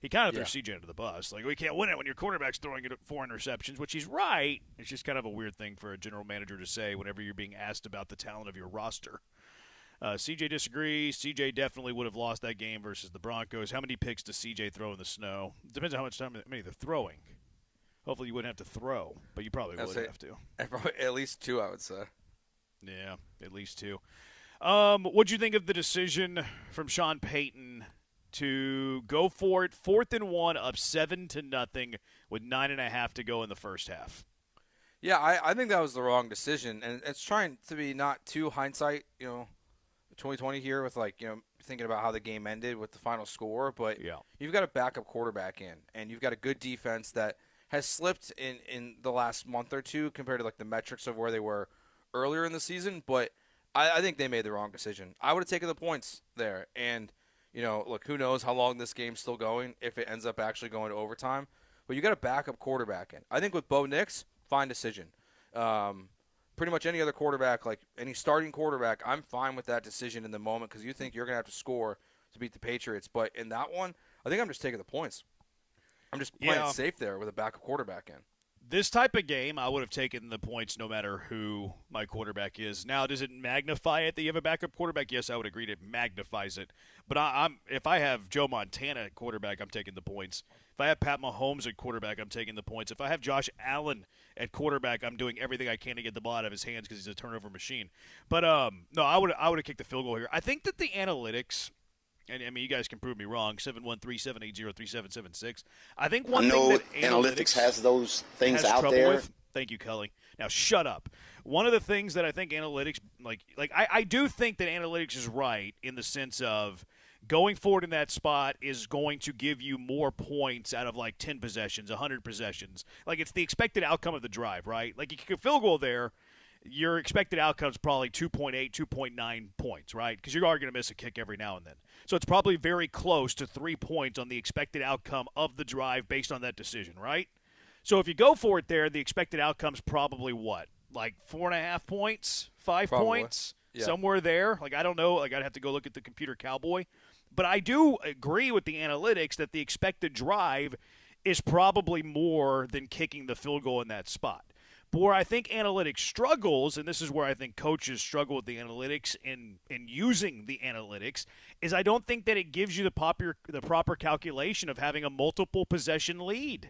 He kind of threw CJ under the bus. Like, we can't win it when your quarterback's throwing it at 4 interceptions, which he's right. It's just kind of a weird thing for a general manager to say whenever you're being asked about the talent of your roster. CJ disagrees. CJ definitely would have lost that game versus the Broncos. How many picks does CJ throw in the snow? Depends on how much time they're throwing. Hopefully you wouldn't have to throw, but you probably would have to. At least 2, I would say. Yeah, at least 2. What'd you think of the decision from Sean Payton to go for it, 4th and 1, up 7-0 with 9.5 to go in the first half? Yeah, I think that was the wrong decision, and it's trying to be not too hindsight, 2020 here with thinking about how the game ended with the final score, but you've got a backup quarterback in, and you've got a good defense that has slipped in the last month or 2 compared to the metrics of where they were earlier in the season, but I think they made the wrong decision. I would have taken the points there, and look, who knows how long this game's still going if it ends up actually going to overtime. But you got a backup quarterback in. I think with Bo Nix, fine decision. Pretty much any other quarterback, like any starting quarterback, I'm fine with that decision in the moment because you think you're going to have to score to beat the Patriots. But in that one, I think I'm just taking the points. I'm just playing it safe there with a backup quarterback in. This type of game, I would have taken the points no matter who my quarterback is. Now, does it magnify it that you have a backup quarterback? Yes, I would agree it magnifies it. But if I have Joe Montana at quarterback, I'm taking the points. If I have Pat Mahomes at quarterback, I'm taking the points. If I have Josh Allen at quarterback, I'm doing everything I can to get the ball out of his hands because he's a turnover machine. But no, I would have kicked the field goal here. I think that the analytics – and I mean, you guys can prove me wrong. 713-780-3776. I think one thing that analytics has those things out there. With, thank you, Kelly. Now shut up. One of the things that I think analytics I do think that analytics is right in the sense of going forward in that spot is going to give you more points out of 10 possessions, 100 possessions. Like it's the expected outcome of the drive, right? Like you kick a field goal there. your expected outcome is probably 2.8, 2.9 points, right? Because you are going to miss a kick every now and then. So it's probably very close to 3 points on the expected outcome of the drive based on that decision, right? So if you go for it there, the expected outcome is probably what? Like 4.5 points, 5 points, somewhere there. Like, I don't know. Like, I'd have to go look at the computer cowboy. But I do agree with the analytics that the expected drive is probably more than kicking the field goal in that spot. But where I think analytics struggles, and this is where I think coaches struggle with the analytics and using the analytics, is I don't think that it gives you the proper calculation of having a multiple possession lead.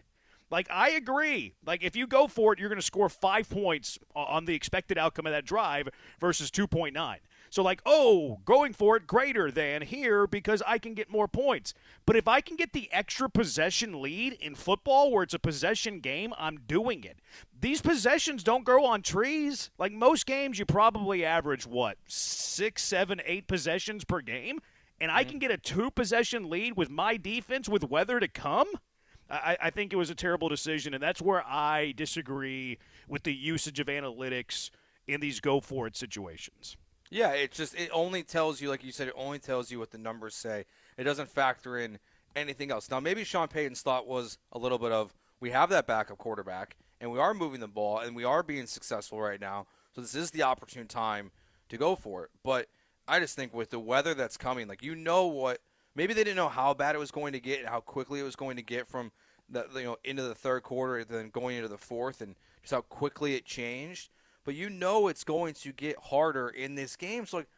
Like, I agree. Like, if you go for it, you're going to score 5 points on the expected outcome of that drive versus 2.9. So, like, going for it greater than here because I can get more points. But if I can get the extra possession lead in football where it's a possession game, I'm doing it. These possessions don't grow on trees. Like, most games, you probably average, 6, 7, 8 possessions per game? And I can get a 2-possession lead with my defense with weather to come? I think it was a terrible decision, and that's where I disagree with the usage of analytics in these go-for-it situations. Yeah, it only tells you, like you said, it only tells you what the numbers say. It doesn't factor in anything else. Now, maybe Sean Payton's thought was a little bit of, we have that backup quarterback, and we are moving the ball, and we are being successful right now, so this is the opportune time to go for it. But I just think with the weather that's coming, like, maybe they didn't know how bad it was going to get and how quickly it was going to get from into the third quarter and then going into the fourth, and just how quickly it changed. But it's going to get harder in this game. So, like,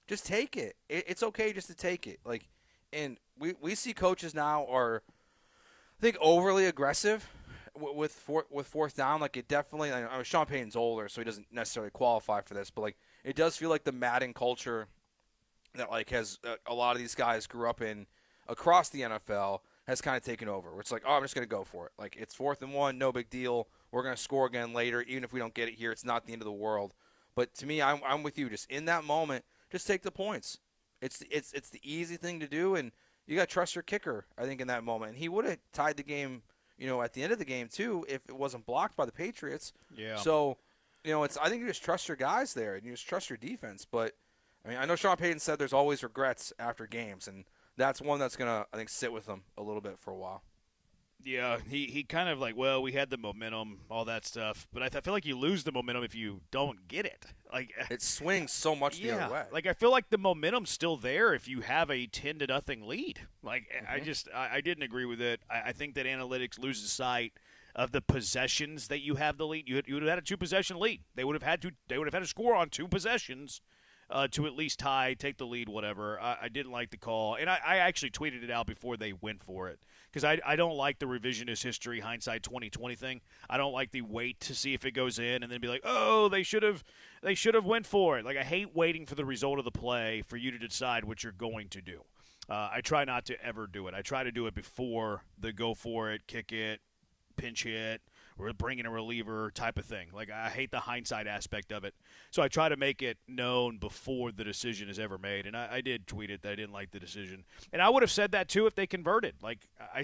just take it. It's okay just to take it. Like, and we see coaches now are, I think, overly aggressive with fourth down. Like, it definitely. I mean, Sean Payton's older, so he doesn't necessarily qualify for this. But, like, it does feel like the Madden culture that, like, has a lot of these guys grew up in across the NFL has kind of taken over. Where it's like, I'm just going to go for it. Like, it's 4th and 1, no big deal. We're going to score again later. Even if we don't get it here, it's not the end of the world. But to me, I'm with you. Just in that moment, just take the points. It's the easy thing to do, and you got to trust your kicker, I think, in that moment. And he would have tied the game, at the end of the game, too, if it wasn't blocked by the Patriots. Yeah. So, I think you just trust your guys there, and you just trust your defense. But, I mean, I know Sean Payton said there's always regrets after games, and that's one that's going to, I think, sit with him a little bit for a while. Yeah, he kind of like, we had the momentum, all that stuff, but I feel like you lose the momentum if you don't get it. Like, it swings so much the other way. Like, I feel like the momentum's still there if you have a 10-0 lead. Like, I didn't agree with it. I think that analytics loses sight of the possessions that you have the lead. You would have had a 2-possession lead. They would have had to score on 2 possessions to at least tie, take the lead, whatever. I didn't like the call, and I actually tweeted it out before they went for it. Because I don't like the revisionist history, hindsight 2020 thing. I don't like the wait to see if it goes in and then be like, they should have went for it. Like, I hate waiting for the result of the play for you to decide what you're going to do. I try not to ever do it. I try to do it before the go for it, kick it, pinch hit, or bring in a reliever type of thing. Like, I hate the hindsight aspect of it. So I try to make it known before the decision is ever made. And I did tweet it that I didn't like the decision. And I would have said that, too, if they converted. Like, I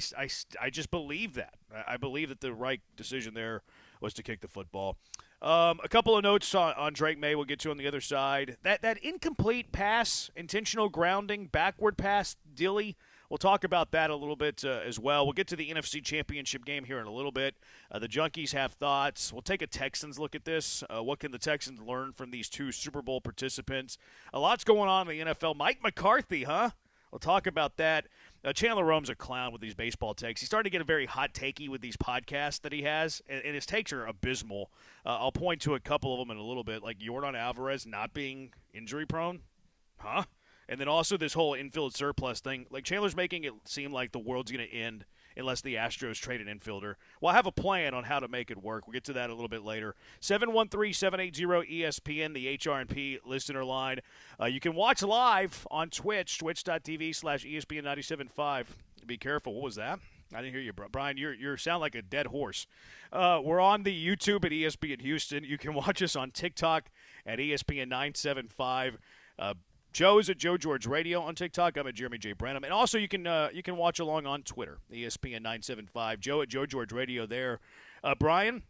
just believe that. I believe that the right decision there was to kick the football. A couple of notes on Drake May we'll get to on the other side. That incomplete pass, intentional grounding, backward pass, Dilly, we'll talk about that a little bit as well. We'll get to the NFC Championship game here in a little bit. The Junkies have thoughts. We'll take a Texans look at this. What can the Texans learn from these 2 Super Bowl participants? A lot's going on in the NFL. Mike McCarthy, huh? We'll talk about that. Chandler Rome's a clown with these baseball takes. He's starting to get a very hot takey with these podcasts that he has, and his takes are abysmal. I'll point to a couple of them in a little bit, like Yordan Alvarez not being injury-prone. Huh? And then also this whole infield surplus thing. Like, Chandler's making it seem like the world's going to end unless the Astros trade an infielder. Well, I have a plan on how to make it work. We'll get to that a little bit later. 713-780-ESPN, the HR&P listener line. You can watch live on Twitch, twitch.tv/ESPN 97.5. Be careful. What was that? I didn't hear you, Brian. You sound like a dead horse. We're on the YouTube at ESPN Houston. You can watch us on TikTok at ESPN 975. Joe's at Joe George Radio on TikTok. I'm at Jeremy J. Branham. And also you can watch along on Twitter, ESPN 975. Joe at Joe George Radio there. Brian,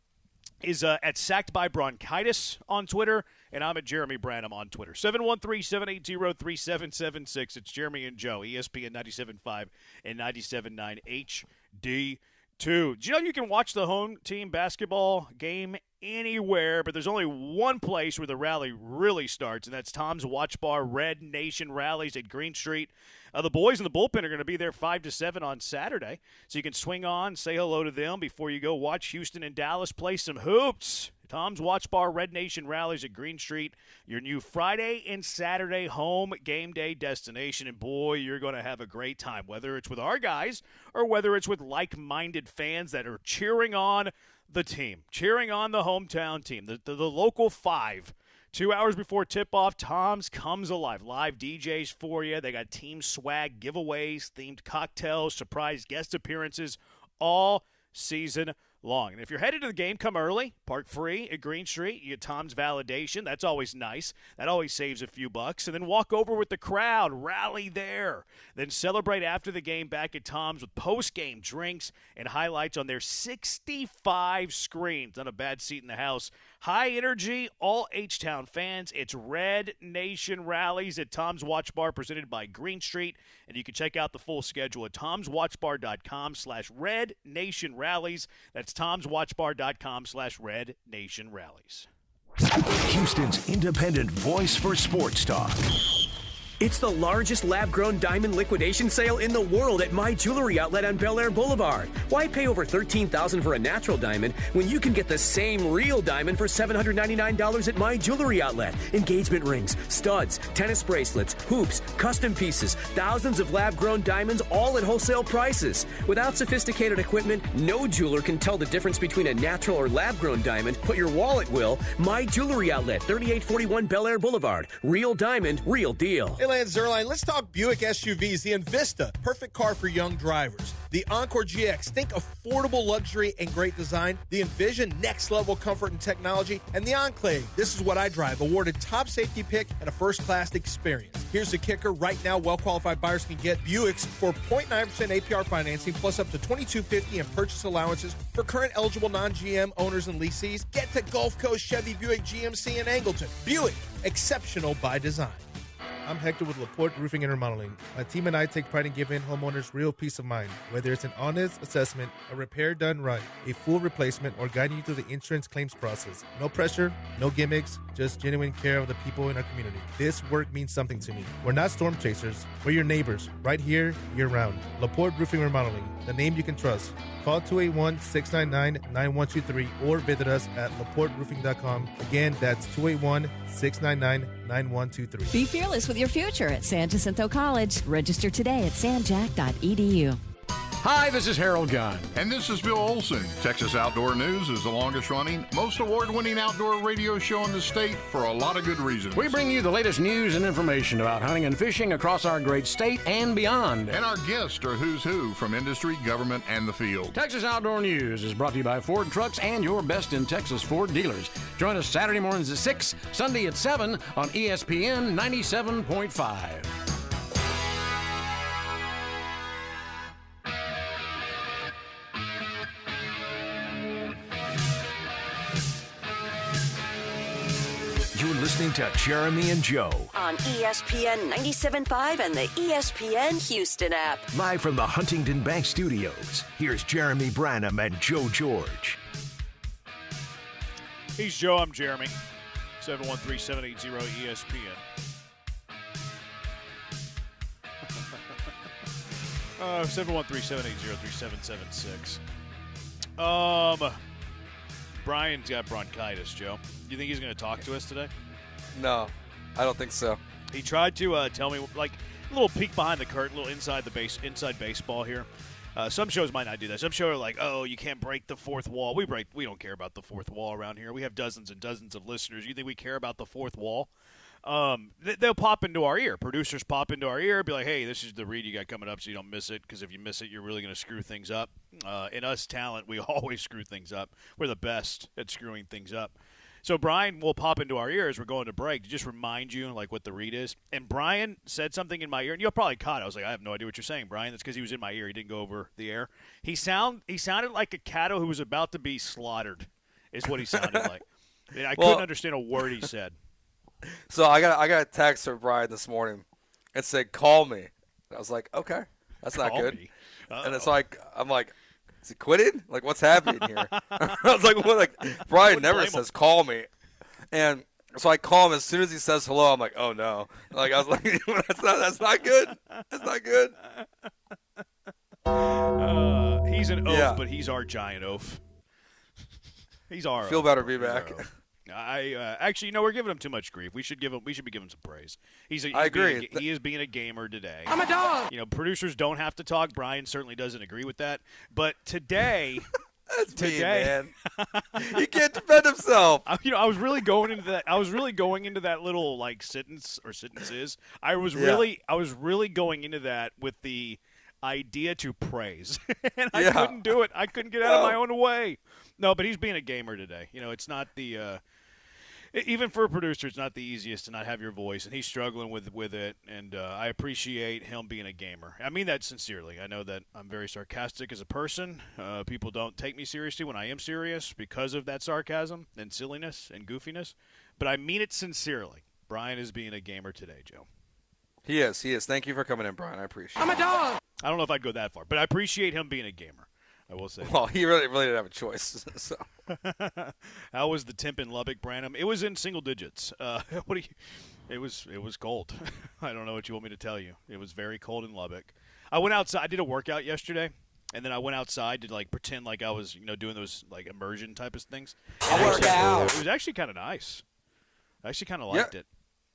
is at Sacked by Bronchitis on Twitter, and I'm at Jeremy Branham on Twitter. 713-780-3776. It's Jeremy and Joe, ESPN 97.5 and 97.9 HD2. Did you know you can watch the home team basketball game anywhere, but there's only one place where the rally really starts, and that's Tom's Watch Bar Red Nation Rallies at Green Street. The boys in the bullpen are going to be there 5 to 7 on Saturday, so you can swing on, say hello to them before you go watch Houston and Dallas play some hoops. Tom's Watch Bar Red Nation Rallies at Green Street, your new Friday and Saturday home game day destination, and boy, you're going to have a great time, whether it's with our guys or whether it's with like-minded fans that are cheering on the team, cheering on the hometown team, the local five. 2 hours before tip-off, Tom's comes alive. Live DJs for you. They got team swag, giveaways, themed cocktails, surprise guest appearances, all season long. And if you're headed to the game, come early. Park free at Green Street. You get Tom's validation. That's always nice. That always saves a few bucks. And then walk over with the crowd. Rally there. Then celebrate after the game back at Tom's with post-game drinks and highlights on their 65 screens. Not a bad seat in the house. High energy, all H-Town fans. It's Red Nation Rallies at Tom's Watch Bar presented by Green Street. And you can check out the full schedule at tomswatchbar.com/Red Nation Rallies. That's tomswatchbar.com/Red Nation Rallies. Houston's independent voice for sports talk. It's the largest lab-grown diamond liquidation sale in the world at My Jewelry Outlet on Bel Air Boulevard. Why pay over $13,000 for a natural diamond when you can get the same real diamond for $799 at My Jewelry Outlet? Engagement rings, studs, tennis bracelets, hoops, custom pieces, thousands of lab-grown diamonds, all at wholesale prices. Without sophisticated equipment, no jeweler can tell the difference between a natural or lab-grown diamond, but your wallet will. My Jewelry Outlet, 3841 Bel Air Boulevard. Real diamond, real deal. Hey, Lance Zerline, let's talk Buick SUVs. The Envista, perfect car for young drivers. The Encore GX, think affordable luxury and great design. The Envision, next level comfort and technology. And the Enclave, this is what I drive, awarded top safety pick and a first-class experience. Here's the kicker. Right now, well-qualified buyers can get Buicks for 0.9% APR financing plus up to $2,250 in purchase allowances for current eligible non-GM owners and lessees. Get to Gulf Coast Chevy, Buick, GMC, and Angleton. Buick, exceptional by design. I'm Hector with Laporte Roofing and Remodeling. My team and I take pride in giving homeowners real peace of mind, whether it's an honest assessment, a repair done right, a full replacement, or guiding you through the insurance claims process. No pressure, no gimmicks, just genuine care of the people in our community. This work means something to me. We're not storm chasers. We're your neighbors, right here, year-round. Laporte Roofing and Remodeling, the name you can trust. Call 281-699-9123 or visit us at laporteroofing.com. Again, that's 281-699-9123. Be fearless with your future at San Jacinto College. Register today at sanjac.edu. Hi, this is Harold Gunn. And this is Bill Olson. Texas Outdoor News is the longest-running, most award-winning outdoor radio show in the state for a lot of good reasons. We bring you the latest news and information about hunting and fishing across our great state and beyond. And our guests are who's who from industry, government, and the field. Texas Outdoor News is brought to you by Ford Trucks and your best in Texas Ford dealers. Join us Saturday mornings at 6, Sunday at 7 on ESPN 97.5. You're listening to Jeremy and Joe on ESPN 97.5 and the ESPN Houston app. Live from the Huntington Bank Studios. Here's Jeremy Branham and Joe George. He's Joe, I'm Jeremy. 713-780-ESPN. 713-780-3776. Brian's got bronchitis, Joe. Do you think he's going to talk to us today? No, I don't think so. He tried to tell me, like, a little peek behind the curtain, a little inside baseball here. Some shows might not do that. Some shows are like, oh, you can't break the fourth wall. We don't care about the fourth wall around here. We have dozens and dozens of listeners. You think we care about the fourth wall? They'll pop into our ear. Producers pop into our ear, be like, hey, this is the read you got coming up so you don't miss it, because if you miss it, you're really going to screw things up. In us talent, we always screw things up. We're the best at screwing things up. So Brian will pop into our ear as we're going to break to just remind you, like, what the read is. And Brian said something in my ear, and you probably caught it. I was like, I have no idea what you're saying, Brian. That's because he was in my ear. He didn't go over the air. He sounded like a cattle who was about to be slaughtered. is what he sounded like. And I couldn't understand a word he said. So I got a text from Brian this morning. It said, "Call me." I was like, "Okay, that's not good." And it's like, I'm like, "Is he quitting? Like, what's happening here?" I was like, "What?" Like, Brian never says, "Call me," and so I call him as soon as he says hello. I'm like, "Oh no!" Like I was like, "That's not good. That's not good." He's an oaf, but he's our giant oaf. He's our. Feel better, be back. Actually, we're giving him too much grief. We should be giving him some praise. I agree. He is being a gamer today. I'm a dog. Producers don't have to talk. Brian certainly doesn't agree with that. But today, man. He can't defend himself. I was really going into that. I was really going into that little sentence or sentences. I was really going into that with the idea to praise, and I couldn't do it. I couldn't get out of my own way. No, but he's being a gamer today. It's not the even for a producer, it's not the easiest to not have your voice, and he's struggling with it. And I appreciate him being a gamer. I mean that sincerely. I know that I'm very sarcastic as a person. People don't take me seriously when I am serious because of that sarcasm and silliness and goofiness. But I mean it sincerely. Brian is being a gamer today, Joe. He is. Thank you for coming in, Brian. I appreciate it. I'm a dog. I don't know if I'd go that far, but I appreciate him being a gamer. I will say. Well, he really didn't have a choice. So. How was the temp in Lubbock, Branham? It was in single digits. It was cold. I don't know what you want me to tell you. It was very cold in Lubbock. I went outside. I did a workout yesterday, and then I went outside to pretend like I was doing those immersion type of things. I worked out. It was actually kind of nice. I actually kind of liked it.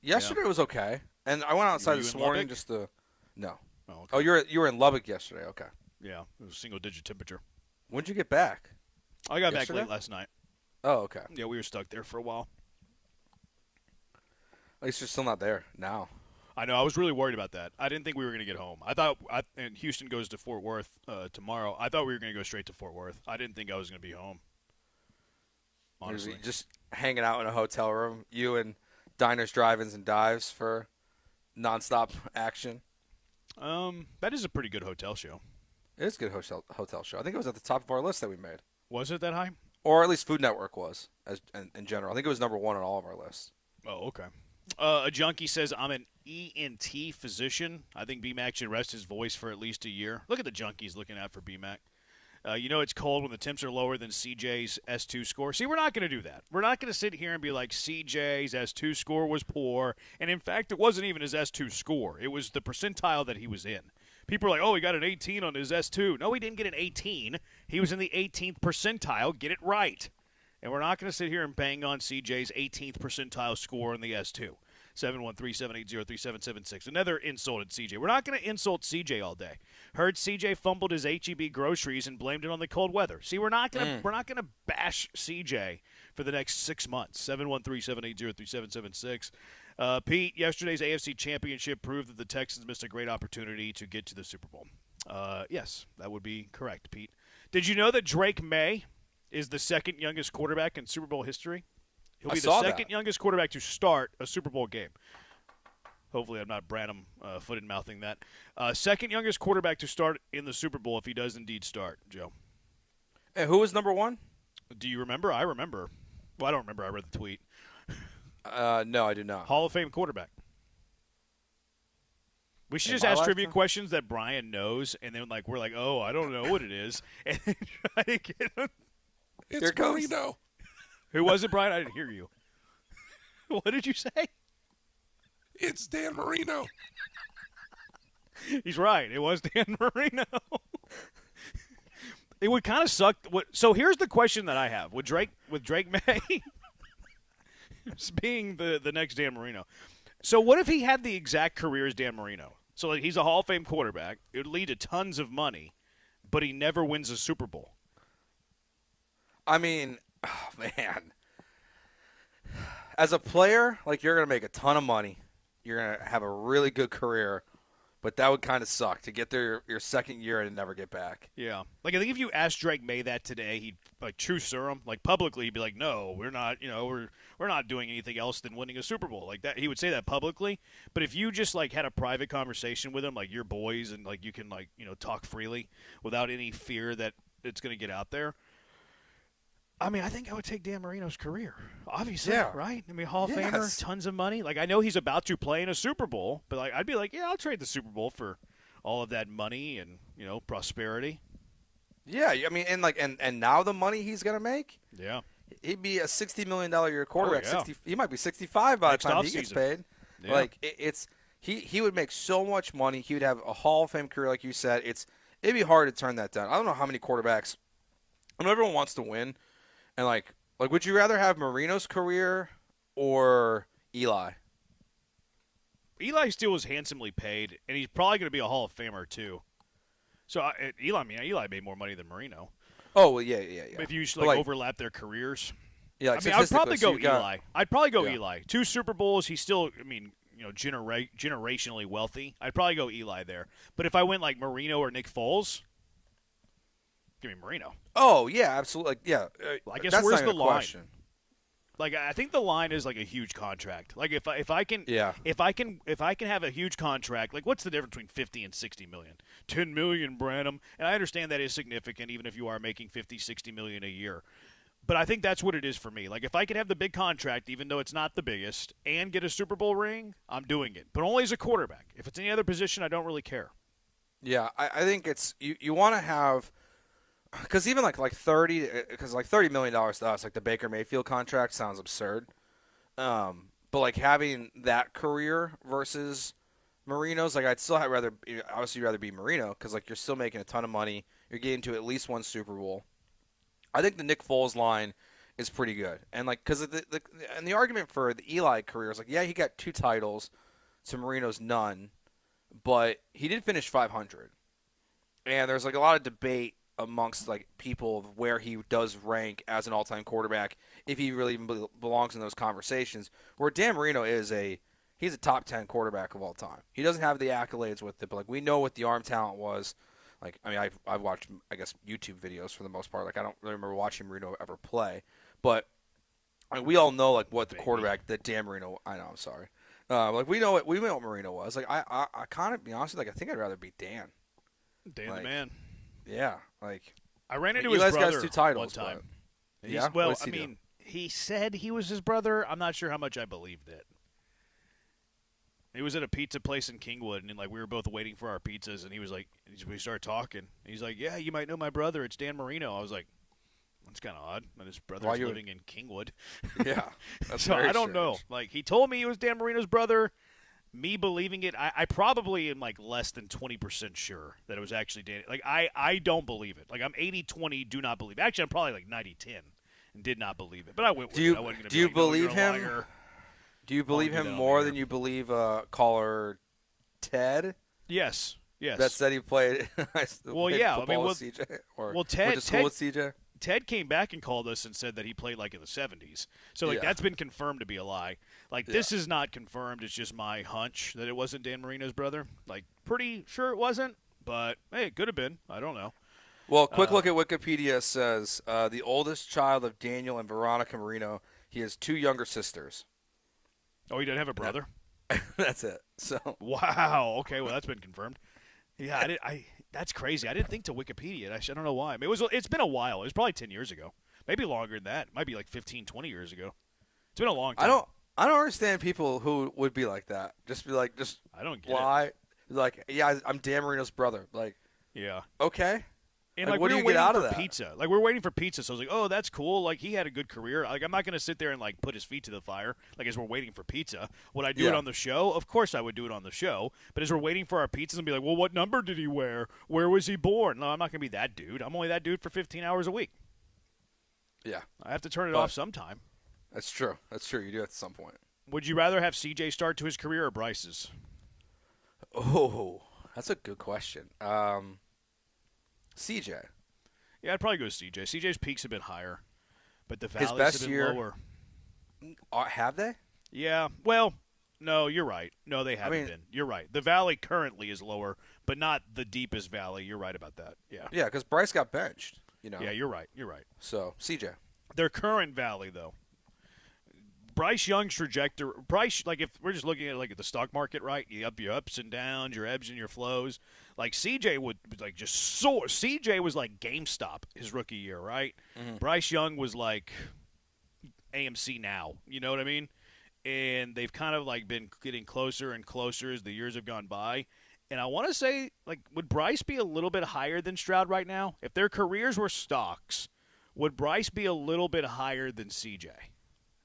Yesterday was okay, and I went outside this morning Lubbock? just to. No. Oh, okay. Oh, you were in Lubbock yesterday. Okay. Yeah, it was single-digit temperature. When'd you get back? I got back late last night. Oh, okay. Yeah, we were stuck there for a while. At least you're still not there now. I know. I was really worried about that. I didn't think we were going to get home. And Houston goes to Fort Worth tomorrow. I thought we were going to go straight to Fort Worth. I didn't think I was going to be home. Honestly. Just hanging out in a hotel room, you and diners, drive-ins, and dives for nonstop action. That is a pretty good hotel show. It is a good hotel show. I think it was at the top of our list that we made. Was it that high? Or at least Food Network was, in general. I think it was number one on all of our lists. Oh, okay. A junkie says, I'm an ENT physician. I think BMAC should rest his voice for at least a year. Look at the junkies looking out for BMAC. It's cold when the temps are lower than CJ's S2 score. See, we're not going to do that. We're not going to sit here and be like CJ's S2 score was poor. And, in fact, it wasn't even his S2 score. It was the percentile that he was in. People are like, oh, he got an 18 on his S2. No, he didn't get an 18. He was in the 18th percentile. Get it right. And we're not going to sit here and bang on CJ's 18th percentile score in the S2. 713-780-3776. Another insult at CJ. We're not going to insult CJ all day. Heard CJ fumbled his HEB groceries and blamed it on the cold weather. See, we're not going to bash CJ for the next 6 months. 713-780-3776. Pete, yesterday's AFC Championship proved that the Texans missed a great opportunity to get to the Super Bowl. Yes, that would be correct, Pete. Did you know that Drake May is the second youngest quarterback in Super Bowl history? He'll be the second youngest quarterback to start a Super Bowl game. Hopefully I'm not Branham foot-and-mouthing that. Second youngest quarterback to start in the Super Bowl if he does indeed start, Joe. And who was number one? Do you remember? I remember. Well, I don't remember. I read the tweet. No, I do not. Hall of Fame quarterback. We should just ask trivia questions that Brian knows, and then we're like, oh, I don't know what it is, and then try to get him. It's Marino. Who was it, Brian? I didn't hear you. What did you say? It's Dan Marino. He's right. It was Dan Marino. It would kind of suck. So here's the question that I have with Drake May being the next Dan Marino. So what if he had the exact career as Dan Marino? So he's a Hall of Fame quarterback. It would lead to tons of money, but he never wins a Super Bowl. I mean, oh, man. As a player, you're going to make a ton of money. You're going to have a really good career, but that would kind of suck to get there your second year and never get back. Yeah. I think if you asked Drake May that today, he'd true serum, publicly, he'd be like, no, we're not, we're not doing anything else than winning a Super Bowl. Like that, he would say that publicly. But if you just had a private conversation with him, like you're boys, and you can talk freely without any fear that it's going to get out there, I mean, I think I would take Dan Marino's career. Obviously, Yeah. right? I mean, Hall of Yes. Famer, tons of money. Like, I know he's about to play in a Super Bowl, but like, I'd be like, yeah, I'll trade the Super Bowl for all of that money and prosperity. Yeah, I mean, and now the money he's gonna make. Yeah. He'd be a $60 million a year quarterback. Oh, yeah. He might be 65 by Next the time he gets offseason. paid. Yeah. Like he would make so much money. He would have a Hall of Fame career, like you said. It'd be hard to turn that down. I don't know how many quarterbacks. I know everyone wants to win, and like would you rather have Marino's career or Eli? Eli still was handsomely paid, and he's probably going to be a Hall of Famer too. So Eli made more money than Marino. Oh well, yeah. If you But, overlap their careers. Yeah, I mean, I'd probably go statistically, so you got- Eli. I'd probably go Eli. 2 Super Bowls. He's still, generationally wealthy. I'd probably go Eli there. But if I went like Marino or Nick Foles, give me Marino. Oh yeah, absolutely. Like, yeah. I guess that's where's not the even a line? question. Like I think the line is like a huge contract. Like if I can if I can have a huge contract, like what's the difference between 50 and 60 million? 10 million, Branham. And I understand that is significant even if you are making 50, 60 million a year. But I think that's what it is for me. Like if I can have the big contract even though it's not the biggest and get a Super Bowl ring, I'm doing it. But only as a quarterback. If it's any other position, I don't really care. Yeah, I think it's you want to have. Because even like $30 million to us, like the Baker Mayfield contract sounds absurd. But like having that career versus Marino's, like I'd still rather be Marino because like you're still making a ton of money. You're getting to at least 1 Super Bowl. I think the Nick Foles line is pretty good, and like because the argument for the Eli career is like he got 2 titles to Marino's none, but he did finish 500, and there's like a lot of debate amongst like people of where he does rank as an all-time quarterback if he really belongs in those conversations. Where Dan Marino he's a top 10 quarterback of all time. He doesn't have the accolades with it, but like we know what the arm talent was. Like I mean, I've watched I guess YouTube videos for the most part. Like I don't really remember watching Marino ever play, but like, we all know like what the quarterback that Dan Marino. I know, I'm sorry. Like we know what Marino was. Like I kind of be honest with you, like I think I'd rather be Dan. Dan like, the man. Yeah, like I ran into Eli's his brother got 2 titles, one time. Yeah, well, what does I he mean, do? he said he was his brother. I'm not sure how much I believed it. He was at a pizza place in Kingwood, and like we were both waiting for our pizzas, and he was like, we started talking. He's like, "Yeah, you might know my brother. It's Dan Marino." I was like, "That's kind of odd that his brother's living in Kingwood." Yeah, that's so very I don't know. strange. Like he told me he was Dan Marino's brother. Me believing it, I probably am like less than 20% sure that it was actually Dan. Like I don't believe it. Like I'm 80-20, do not believe it. Actually, I'm probably like 90-10 and did not believe it. But I went with it. I wasn't gonna Do you be like, no, believe you're a him? liar. Do you believe him more than you believe caller Ted? Yes. That said he played. Well, played yeah. I football mean, with CJ, or well, Ted. went to school with CJ. Ted came back and called us and said that he played like in the 70s. So like that's been confirmed to be a lie. Like this is not confirmed. It's just my hunch that it wasn't Dan Marino's brother. Like pretty sure it wasn't, but hey, it could have been. I don't know. Well, quick look at Wikipedia says the oldest child of Daniel and Veronica Marino. He has 2 younger sisters. Oh, he didn't have a brother? That's it. So wow. Okay, well that's been confirmed. Yeah, that's crazy. I didn't think to Wikipedia. I don't know why. I mean, it's been a while. It was probably 10 years ago. Maybe longer than that. It might be like 15, 20 years ago. It's been a long time. I don't understand people who would be like that. Just I don't get lie. Like, yeah, I'm Dan Marino's brother. Like, yeah. Okay. And like, what do do you get out of that? Pizza. Like we're waiting for pizza, so I was like, "Oh, that's cool." Like he had a good career. Like I'm not going to sit there and like put his feet to the fire. Like as we're waiting for pizza, would I do it on the show? Of course, I would do it on the show. But as we're waiting for our pizzas, and be like, "Well, what number did he wear? Where was he born?" No, I'm not going to be that dude. I'm only that dude for 15 hours a week. Yeah, I have to turn it off sometime. That's true. That's true. You do at some point. Would you rather have CJ start to his career or Bryce's? Oh, that's a good question. CJ. Yeah, I'd probably go CJ. CJ's peaks have been higher, but the valleys His best have been year, lower. Have they? Yeah. Well, no, you're right. No, they haven't been. You're right. The valley currently is lower, but not the deepest valley. You're right about that. Yeah. Yeah, because Bryce got benched. You know. Yeah, you're right. You're right. So CJ. Their current valley, though, Bryce Young's trajectory, if we're just looking at like the stock market, right? You up your ups and downs, your ebbs and your flows. Like CJ would like just soar. CJ was like GameStop his rookie year, right? Mm-hmm. Bryce Young was like AMC now. You know what I mean? And they've kind of like been getting closer and closer as the years have gone by. And I want to say, like, would Bryce be a little bit higher than Stroud right now? If their careers were stocks, would Bryce be a little bit higher than CJ?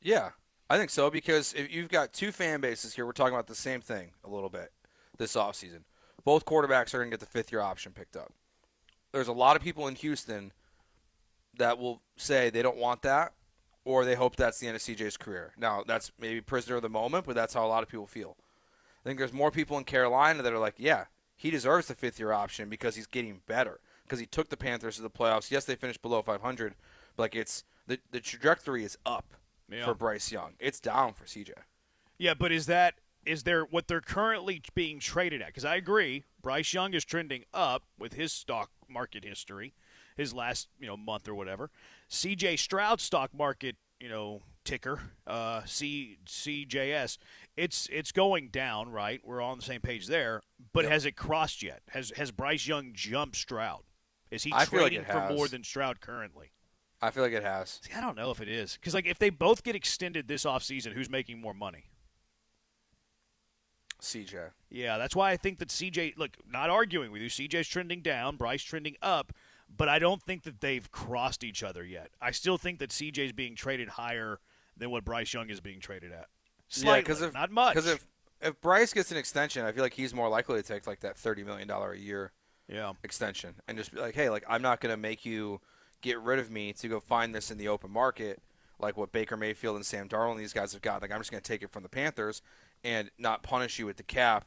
Yeah, I think so, because if you've got two fan bases here, we're talking about the same thing a little bit this offseason. Both quarterbacks are going to get the fifth-year option picked up. There's a lot of people in Houston that will say they don't want that, or they hope that's the end of CJ's career. Now, that's maybe prisoner of the moment, but that's how a lot of people feel. I think there's more people in Carolina that are like, yeah, he deserves the fifth-year option because he's getting better, because he took the Panthers to the playoffs. Yes, they finished below 500, but like it's the trajectory is up for Bryce Young. It's down for CJ. Yeah, but is there what they're currently being traded at? Because I agree, Bryce Young is trending up with his stock market history, his last month or whatever. CJ Stroud's stock market ticker, CJS, it's going down, right? We're all on the same page there. But has it crossed yet? Has Bryce Young jumped Stroud? Is he trading for more than Stroud currently? I feel like it has. See, I don't know if it is. Because like if they both get extended this offseason, who's making more money? CJ. Yeah, that's why I think that CJ, look, not arguing with you, CJ's trending down, Bryce trending up, but I don't think that they've crossed each other yet. I still think that CJ's being traded higher than what Bryce Young is being traded at. Slightly, not much. Because if Bryce gets an extension, I feel like he's more likely to take like that $30 million a year extension and just be like, hey, like I'm not going to make you get rid of me to go find this in the open market like what Baker Mayfield and Sam Darnold and these guys have got. Like I'm just going to take it from the Panthers and not punish you with the cap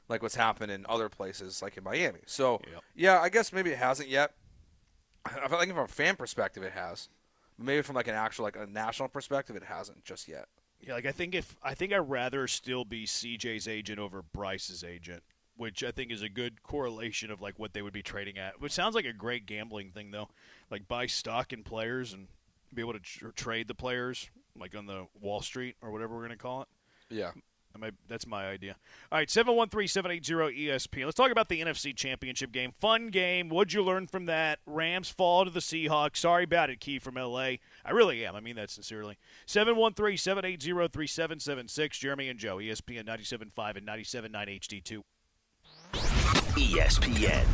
like what's happened in other places like in Miami. So, yeah, I guess maybe it hasn't yet. I feel like from a fan perspective it has. Maybe from like an actual like a national perspective it hasn't just yet. Yeah, like I think I'd rather still be CJ's agent over Bryce's agent, which I think is a good correlation of like what they would be trading at. Which sounds like a great gambling thing though, like buy stock in players and be able to trade the players like on the Wall Street or whatever we're going to call it. Yeah. That's my idea. All right, 713-780-ESPN. Let's talk about the NFC Championship game. Fun game. What'd you learn from that? Rams fall to the Seahawks. Sorry about it, Key from L.A. I really am. I mean that sincerely. 713-780-3776. Jeremy and Joe, ESPN 97.5 and 97.9 HD2. ESPN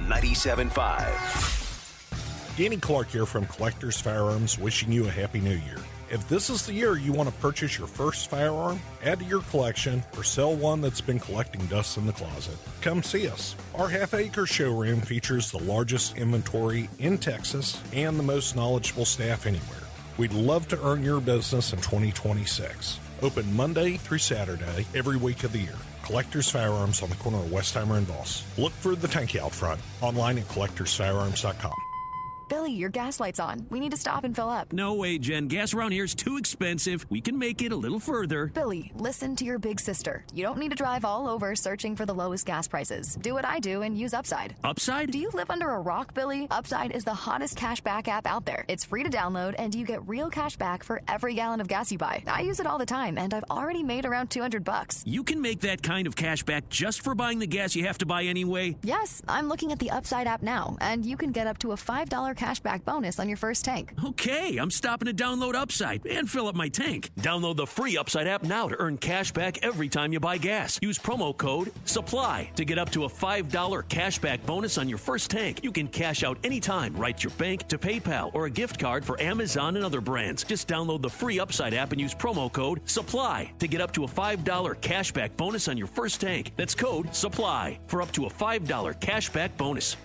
97.5. Danny Clark here from Collectors Firearms, wishing you a Happy New Year. If this is the year you want to purchase your first firearm, add to your collection, or sell one that's been collecting dust in the closet, come see us. Our half-acre showroom features the largest inventory in Texas and the most knowledgeable staff anywhere. We'd love to earn your business in 2026. Open Monday through Saturday every week of the year. Collectors Firearms on the corner of Westheimer and Voss. Look for the tank out front. Online at collectorsfirearms.com. Billy, your gas light's on. We need to stop and fill up. No way, Jen. Gas around here is too expensive. We can make it a little further. Billy, listen to your big sister. You don't need to drive all over searching for the lowest gas prices. Do what I do and use Upside. Upside? Do you live under a rock, Billy? Upside is the hottest cash back app out there. It's free to download, and you get real cash back for every gallon of gas you buy. I use it all the time, and I've already made around $200. You can make that kind of cash back just for buying the gas you have to buy anyway? Yes, I'm looking at the Upside app now, and you can get up to a $5 cash back bonus on your first tank. Okay, I'm stopping to download Upside and fill up my tank. Download the free Upside app now to earn cash back every time you buy gas. Use promo code SUPPLY to get up to a $5 cash back bonus on your first tank. You can cash out anytime right to your bank, to PayPal, or a gift card for Amazon and other brands. Just download the free Upside app and use promo code SUPPLY to get up to a $5 cash back bonus on your first tank. That's code SUPPLY for up to a $5 cash back bonus.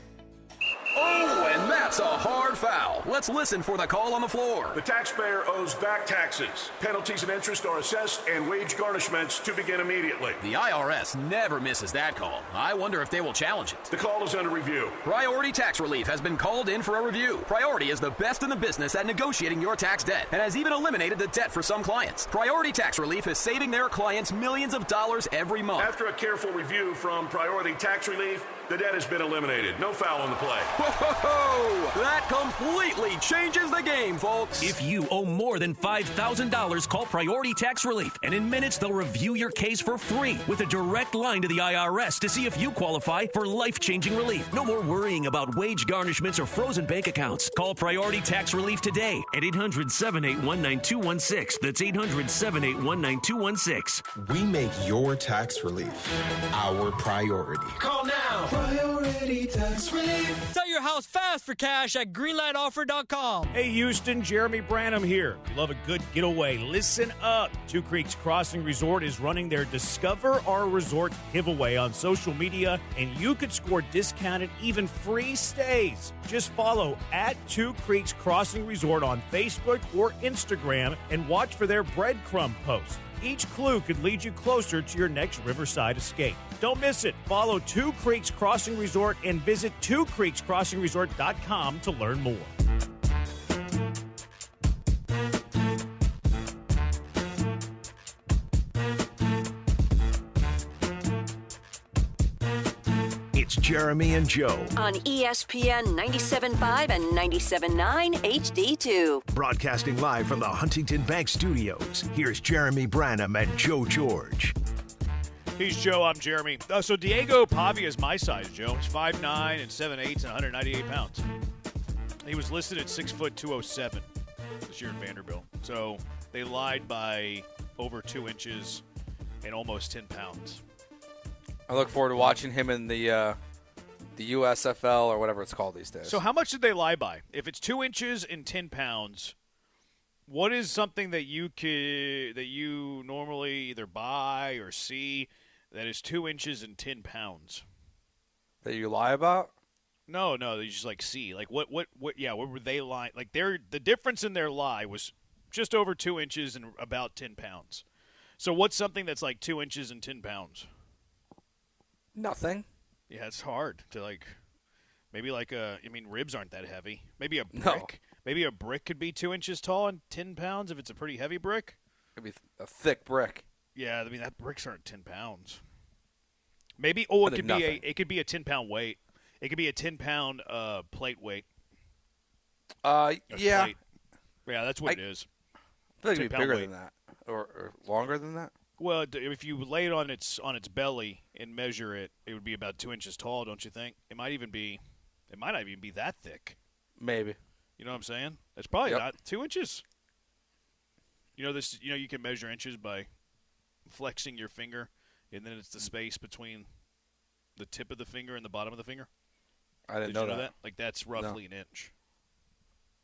Oh, and that's a hard foul. Let's listen for the call on the floor. The taxpayer owes back taxes. Penalties and interest are assessed and wage garnishments to begin immediately. The IRS never misses that call. I wonder if they will challenge it. The call is under review. Priority Tax Relief has been called in for a review. Priority is the best in the business at negotiating your tax debt and has even eliminated the debt for some clients. Priority Tax Relief is saving their clients millions of dollars every month. After a careful review from Priority Tax Relief, the debt has been eliminated. No foul on the play. Whoa! That completely changes the game, folks. If you owe more than $5,000, call Priority Tax Relief, and in minutes they'll review your case for free with a direct line to the IRS to see if you qualify for life-changing relief. No more worrying about wage garnishments or frozen bank accounts. Call Priority Tax Relief today at 800-781-9216. That's 800-781-9216. We make your tax relief our priority. Call now. Priority Tax Relief. Sell your house fast for cash at greenlightoffer.com. Hey, Houston, Jeremy Branham here. If you love a good getaway, listen up. Two Creeks Crossing Resort is running their Discover Our Resort giveaway on social media, and you could score discounted, even free stays. Just follow at Two Creeks Crossing Resort on Facebook or Instagram and watch for their breadcrumb posts. Each clue could lead you closer to your next riverside escape. Don't miss it. Follow Two Creeks Crossing Resort and visit twocreekscrossingresort.com to learn more. It's Jeremy and Joe. On ESPN 97.5 and 97.9 HD2. Broadcasting live from the Huntington Bank Studios. Here's Jeremy Branham and Joe George. He's Joe, I'm Jeremy. So Diego Pavia is my size, Joe. He's 5'9" and 7'8" and 198 pounds. He was listed at 6'2", 207 this year in Vanderbilt. So they lied by over 2 inches and almost 10 pounds. I look forward to watching him in the USFL or whatever it's called these days. So how much did they lie by? If it's 2 inches and 10 pounds, what is something that you normally either buy or see that is 2 inches and 10 pounds? That you lie about? No, you just see. What were they lying? The difference in their lie was just over 2 inches and about 10 pounds. So what's something that's 2 inches and 10 pounds? Nothing. Yeah, it's hard to maybe ribs aren't that heavy. Maybe a brick. No. Maybe a brick could be 2 inches tall and 10 pounds if it's a pretty heavy brick. It'd be a thick brick. Yeah, that bricks aren't 10 pounds. Maybe it could be a 10-pound weight. It could be a 10-pound plate weight. Yeah. Plate. Yeah, that's what it is. I feel like it'd be bigger than that or longer than that. Well, if you lay it on its belly and measure it, it would be about 2 inches tall, don't you think? It might not even be that thick. Maybe. You know what I'm saying? It's probably not 2 inches. You can measure inches by flexing your finger, and then it's the space between the tip of the finger and the bottom of the finger. I didn't know that. That's roughly an inch.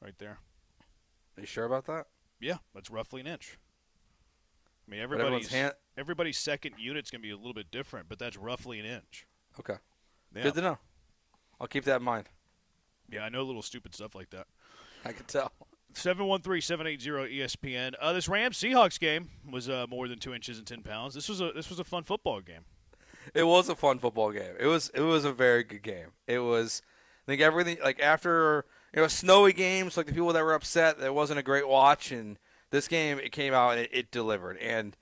Right there. Are you sure about that? Yeah, that's roughly an inch. I mean, everybody's second unit's going to be a little bit different, but that's roughly an inch. Okay. Yeah. Good to know. I'll keep that in mind. Yeah, I know little stupid stuff like that. I can tell. 713-780-ESPN. This Rams-Seahawks game was more than 2 inches and 10 pounds. This was a fun football game. It was a fun football game. It was a very good game. It was, I think everything, after snowy games, the people that were upset that it wasn't a great watch, and this game, it came out and it delivered. And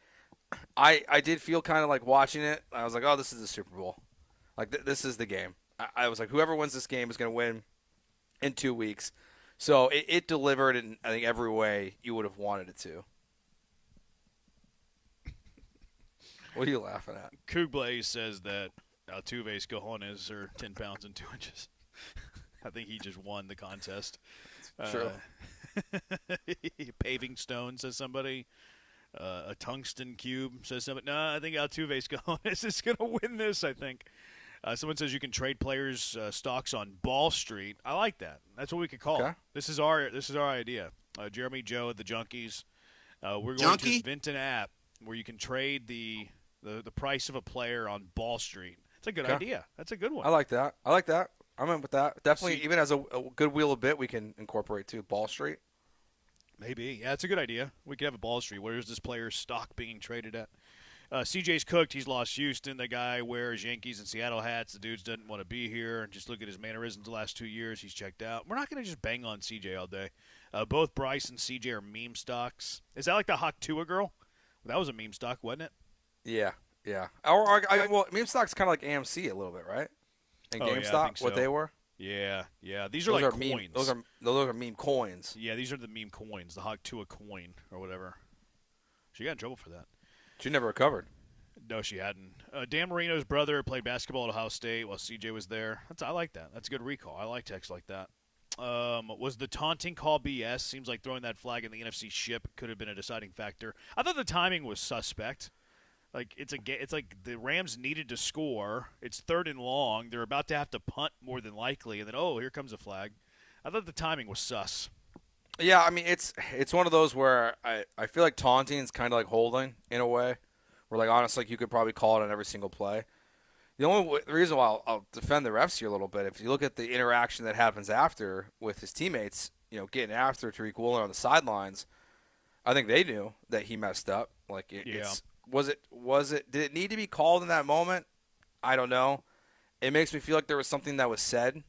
I did feel kind of like watching it. I was like, oh, this is the Super Bowl. This is the game. I was like, whoever wins this game is going to win in 2 weeks. So it delivered in, I think, every way you would have wanted it to. What are you laughing at? Coog Blaze says that Altuve's cojones are 10 pounds and 2 inches. I think he just won the contest. Sure. Paving stone, says somebody. A tungsten cube, says somebody. No, I think Altuve's cojones is going to win this, I think. Someone says you can trade players' stocks on Ball Street. I like that. That's what we could call it. This is our idea. Jeremy, Joe at the Junkies. We're going to invent an app where you can trade the price of a player on Ball Street. It's a good idea. That's a good one. I like that. I'm in with that. Definitely, even as a good wheel of bit, we can incorporate too. Ball Street. Maybe. Yeah, it's a good idea. We could have a Ball Street. Where is this player's stock being traded at? CJ's cooked. He's lost Houston. The guy wears Yankees and Seattle hats. The dude doesn't want to be here. And just look at his mannerisms the last 2 years. He's checked out. We're not going to just bang on CJ all day. Both Bryce and CJ are meme stocks. Is that like the Hawk Tua girl? That was a meme stock, wasn't it? Yeah. Well, meme stock's kind of like AMC a little bit, right? And GameStop, so. what they were? Yeah. These are like coins. Those are meme coins. Yeah, these are the meme coins. The Hawk to a coin or whatever. She got in trouble for that. She never recovered. No, she hadn't. Dan Marino's brother played basketball at Ohio State while CJ was there. I like that. That's a good recall. I like texts like that. Was the taunting call BS? Seems like throwing that flag in the NFC ship could have been a deciding factor. I thought the timing was suspect. Like it's like the Rams needed to score. It's 3rd and long. They're about to have to punt more than likely, and then here comes a flag. I thought the timing was sus. Yeah, I mean it's one of those where I feel like taunting is kind of like holding in a way. Where like honestly, you could probably call it on every single play. The reason why I'll defend the refs here a little bit, if you look at the interaction that happens after with his teammates, getting after Tariq Woolen on the sidelines, I think they knew that he messed up. Like was it? Did it need to be called in that moment? I don't know. It makes me feel like there was something that was said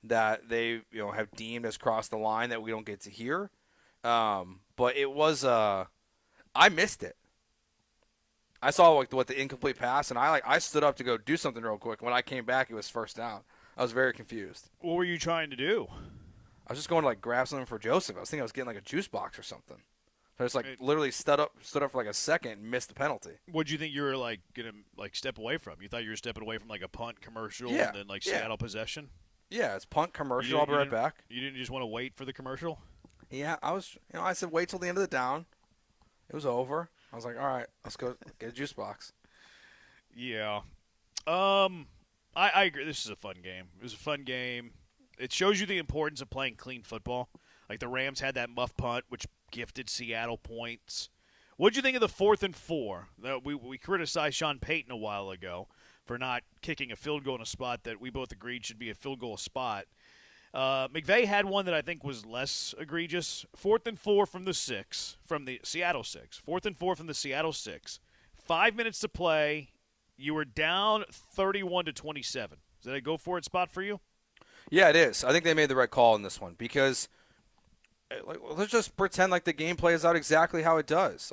that they have deemed as crossed the line that we don't get to hear. But it was I missed it. I saw what the incomplete pass, and I stood up to go do something real quick. When I came back, it was first down. I was very confused. What were you trying to do? I was just going to grab something for Joseph. I was thinking I was getting a juice box or something. So I just literally stood up for like a second and missed the penalty. What did you think you were gonna step away from? You thought you were stepping away from a punt commercial and then Seattle possession? Yeah, it's punt commercial. I'll be right back. You didn't just want to wait for the commercial? Yeah, I was. I said wait till the end of the down. It was over. I was like, all right, let's go get a juice box. Yeah. I agree. This is a fun game. It was a fun game. It shows you the importance of playing clean football. Like the Rams had that muff punt, which gifted Seattle points. What did you think of the 4th and 4? We criticized Sean Payton a while ago for not kicking a field goal in a spot that we both agreed should be a field goal spot. McVay had one that I think was less egregious. 4th and 4 from the Seattle 6. 4th and 4 from the Seattle 6. 5 minutes to play. You were down 31-27. Is that a go-for-it spot for you? Yeah, it is. I think they made the right call in this one because let's just pretend like the game plays out exactly how it does.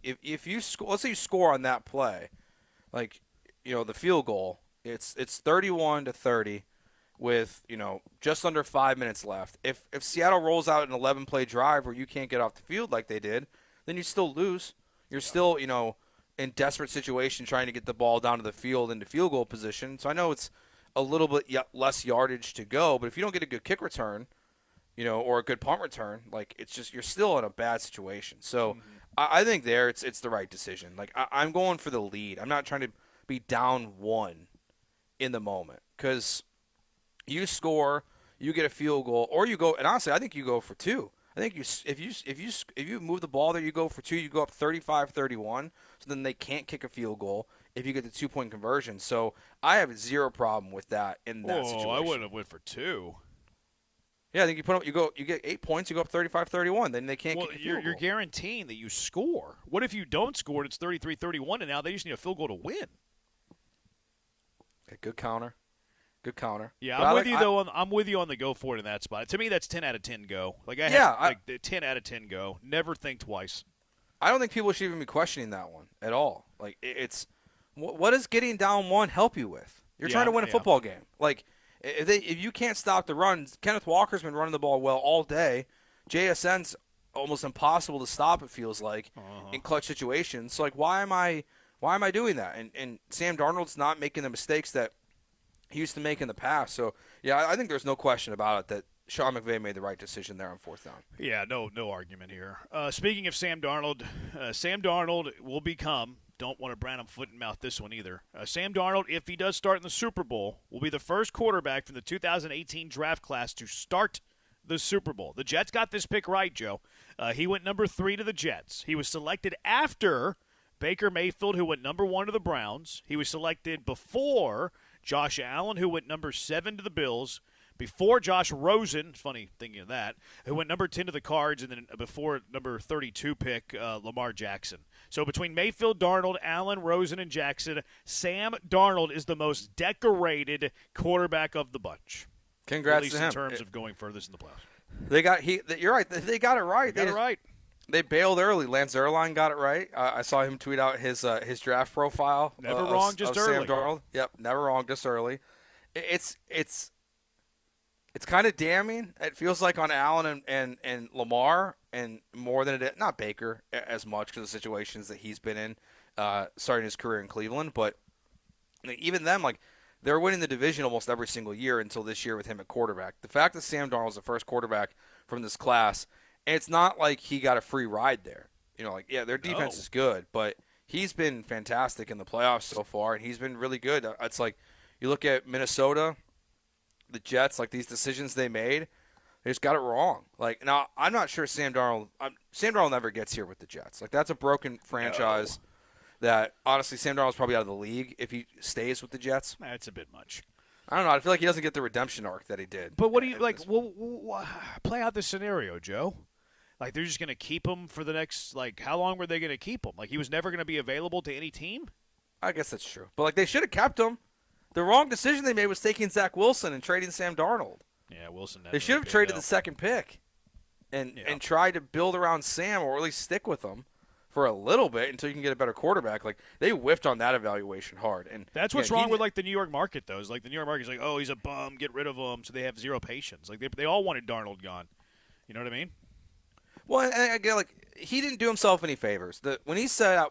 If you score, let's say you score on that play, the field goal, it's 31-30. With just under 5 minutes left. If Seattle rolls out an 11-play drive where you can't get off the field like they did, then you still lose. You're still in desperate situation trying to get the ball down to the field into field goal position. So I know it's a little bit less yardage to go, but if you don't get a good kick return, or a good punt return, it's just you're still in a bad situation. So I think it's the right decision. I'm going for the lead. I'm not trying to be down 1 in the moment because. You score, you get a field goal, or you go. And honestly, I think you go for 2. I think if you move the ball there, you go for 2. You go up 35-31. So then they can't kick a field goal if you get the 2-point conversion. So I have zero problem with that in that situation. I wouldn't have went for 2. Yeah, I think you get 8 points. You go up 35-31. Then they can't. Kick a field goal. You're guaranteeing that you score. What if you don't score and it's 33-31, and now they just need a field goal to win? A good counter. Good counter. Yeah, I'm with you though. I'm with you on the go for it in that spot. To me, that's 10 out of 10 go. 10 out of 10 go. Never think twice. I don't think people should even be questioning that one at all. It's what does getting down 1 help you with? You're trying to win a football game. If you can't stop the run, Kenneth Walker's been running the ball well all day. JSN's almost impossible to stop. It feels like in clutch situations. So why am I doing that? And Sam Darnold's not making the mistakes that he used to make in the past. So, yeah, I think there's no question about it that Sean McVay made the right decision there on 4th down. Yeah, no argument here. Speaking of Sam Darnold will become, don't want to brand him foot and mouth this one either. Sam Darnold, if he does start in the Super Bowl, will be the first quarterback from the 2018 draft class to start the Super Bowl. The Jets got this pick right, Joe. He went number 3 to the Jets. He was selected after Baker Mayfield, who went number 1 to the Browns. He was selected before Josh Allen, who went number 7 to the Bills, before Josh Rosen, it's funny thinking of that, who went number 10 to the Cards, and then before number 32 pick, Lamar Jackson. So between Mayfield, Darnold, Allen, Rosen, and Jackson, Sam Darnold is the most decorated quarterback of the bunch. Congrats at least to him. In terms of going furthest in the playoffs. You're right. They got it right. They got it right. They bailed early. Lance Zierlein got it right. I saw him tweet out his draft profile. Never wrong, just of early. Sam Darnold. Yep, never wrong, just early. It's it's kind of damning. It feels like on Allen and Lamar, and more than it, not Baker as much because of the situations that he's been in starting his career in Cleveland. But even them, like, they're winning the division almost every single year until this year with him at quarterback. The fact that Sam Darnold's the first quarterback from this class, and it's not like he got a free ride there. You know, like, yeah, their defense is good, but he's been fantastic in the playoffs so far, and he's been really good. It's like you look at Minnesota, the Jets, like these decisions they made, they just got it wrong. Like, now, I'm not sure Sam Darnold never gets here with the Jets. Like, that's a broken franchise. No. That, honestly, Sam Darnold's probably out of the league if he stays with the Jets. That's a bit much. I don't know. I feel like he doesn't get the redemption arc that he did. But what do you, like, play out this scenario, Joe. Like, they're just going to keep him for the next, like, how long were they going to keep him? Like, he was never going to be available to any team? I guess that's true. But, like, they should have kept him. The wrong decision they made was taking Zach Wilson and trading Sam Darnold. Yeah, Wilson. They should have traded the second pick and tried to build around Sam, or at least stick with him for a little bit until you can get a better quarterback. Like, they whiffed on that evaluation hard. And that's what's wrong with, like, the New York market, though. Is like the New York market's like, oh, he's a bum, get rid of him. So they have zero patience. Like, they all wanted Darnold gone. You know what I mean? Well, and again, like, he didn't do himself any favors. When he said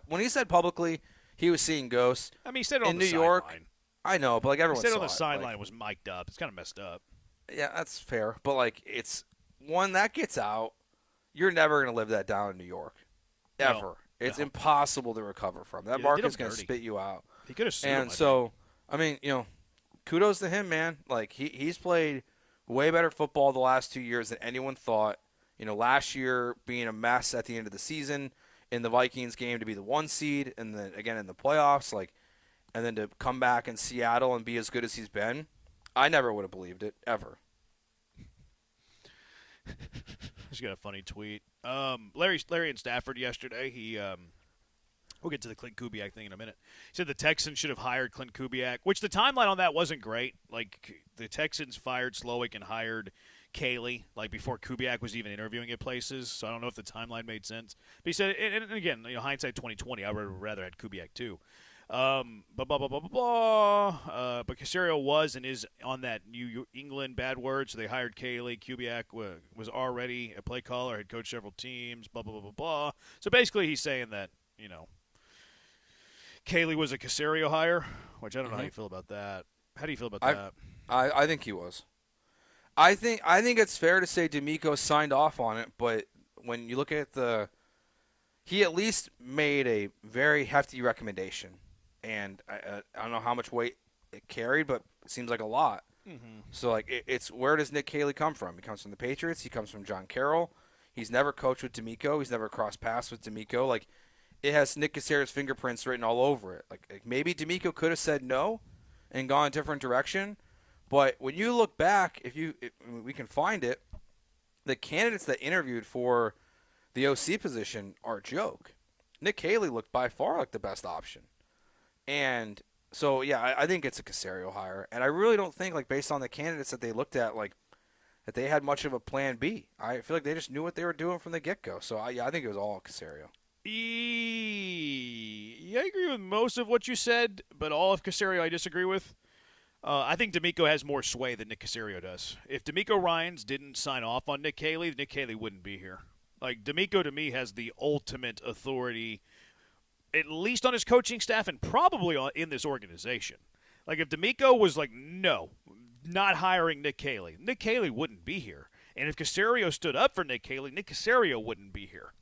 publicly he was seeing ghosts. I mean, he said it on in the New York. Sideline. I know, but like everyone said saw on the it. sideline Like, was mic'd up. It's kind of messed up. Yeah, that's fair. But like, it's when that gets out, you're never going to live that down in New York, ever. No. It's impossible to recover from. That market's going to spit you out. He could have sued And him, so, I mean, kudos to him, man. Like, he's played way better football the last 2 years than anyone thought. Last year being a mess at the end of the season, in the Vikings game to be the 1 seed, and then again in the playoffs, like, and then to come back in Seattle and be as good as he's been. I never would have believed it, ever. Just got a funny tweet. Larry and Stafford yesterday, we'll get to the Clint Kubiak thing in a minute. He said the Texans should have hired Clint Kubiak, which the timeline on that wasn't great. Like, the Texans fired Slowick and hired Cayley, like, before Kubiak was even interviewing at places. So I don't know if the timeline made sense. But he said, and again, hindsight 2020, I would have rather had Kubiak too. But Caserio was and is on that New England bad word, so they hired Cayley. Kubiak was already a play caller, had coached several teams, blah, blah, blah, blah, blah. So basically he's saying that, Cayley was a Caserio hire, which I don't know how you feel about that. How do you feel about that? I think he was. I think it's fair to say D'Amico signed off on it, but when you look at he at least made a very hefty recommendation. And I don't know how much weight it carried, but it seems like a lot. Mm-hmm. So, like, it's where does Nick Cayley come from? He comes from the Patriots. He comes from John Carroll. He's never coached with D'Amico. He's never crossed paths with D'Amico. Like, it has Nick Caserio's fingerprints written all over it. Like maybe D'Amico could have said no and gone a different direction. But when you look back, if we can find it, the candidates that interviewed for the OC position are a joke. Nick Cayley looked by far like the best option. And so, yeah, I think it's a Caserio hire. And I really don't think, like, based on the candidates that they looked at, like, that they had much of a plan B. I feel like they just knew what they were doing from the get-go. So, I think it was all Caserio. Yeah, I agree with most of what you said, but all of Caserio I disagree with. I think D'Amico has more sway than Nick Caserio does. If D'Amico Ryans didn't sign off on Nick Cayley wouldn't be here. Like, D'Amico, to me, has the ultimate authority, at least on his coaching staff and probably in this organization. Like, if D'Amico was like, no, not hiring Nick Cayley wouldn't be here. And if Caserio stood up for Nick Caserio wouldn't be here.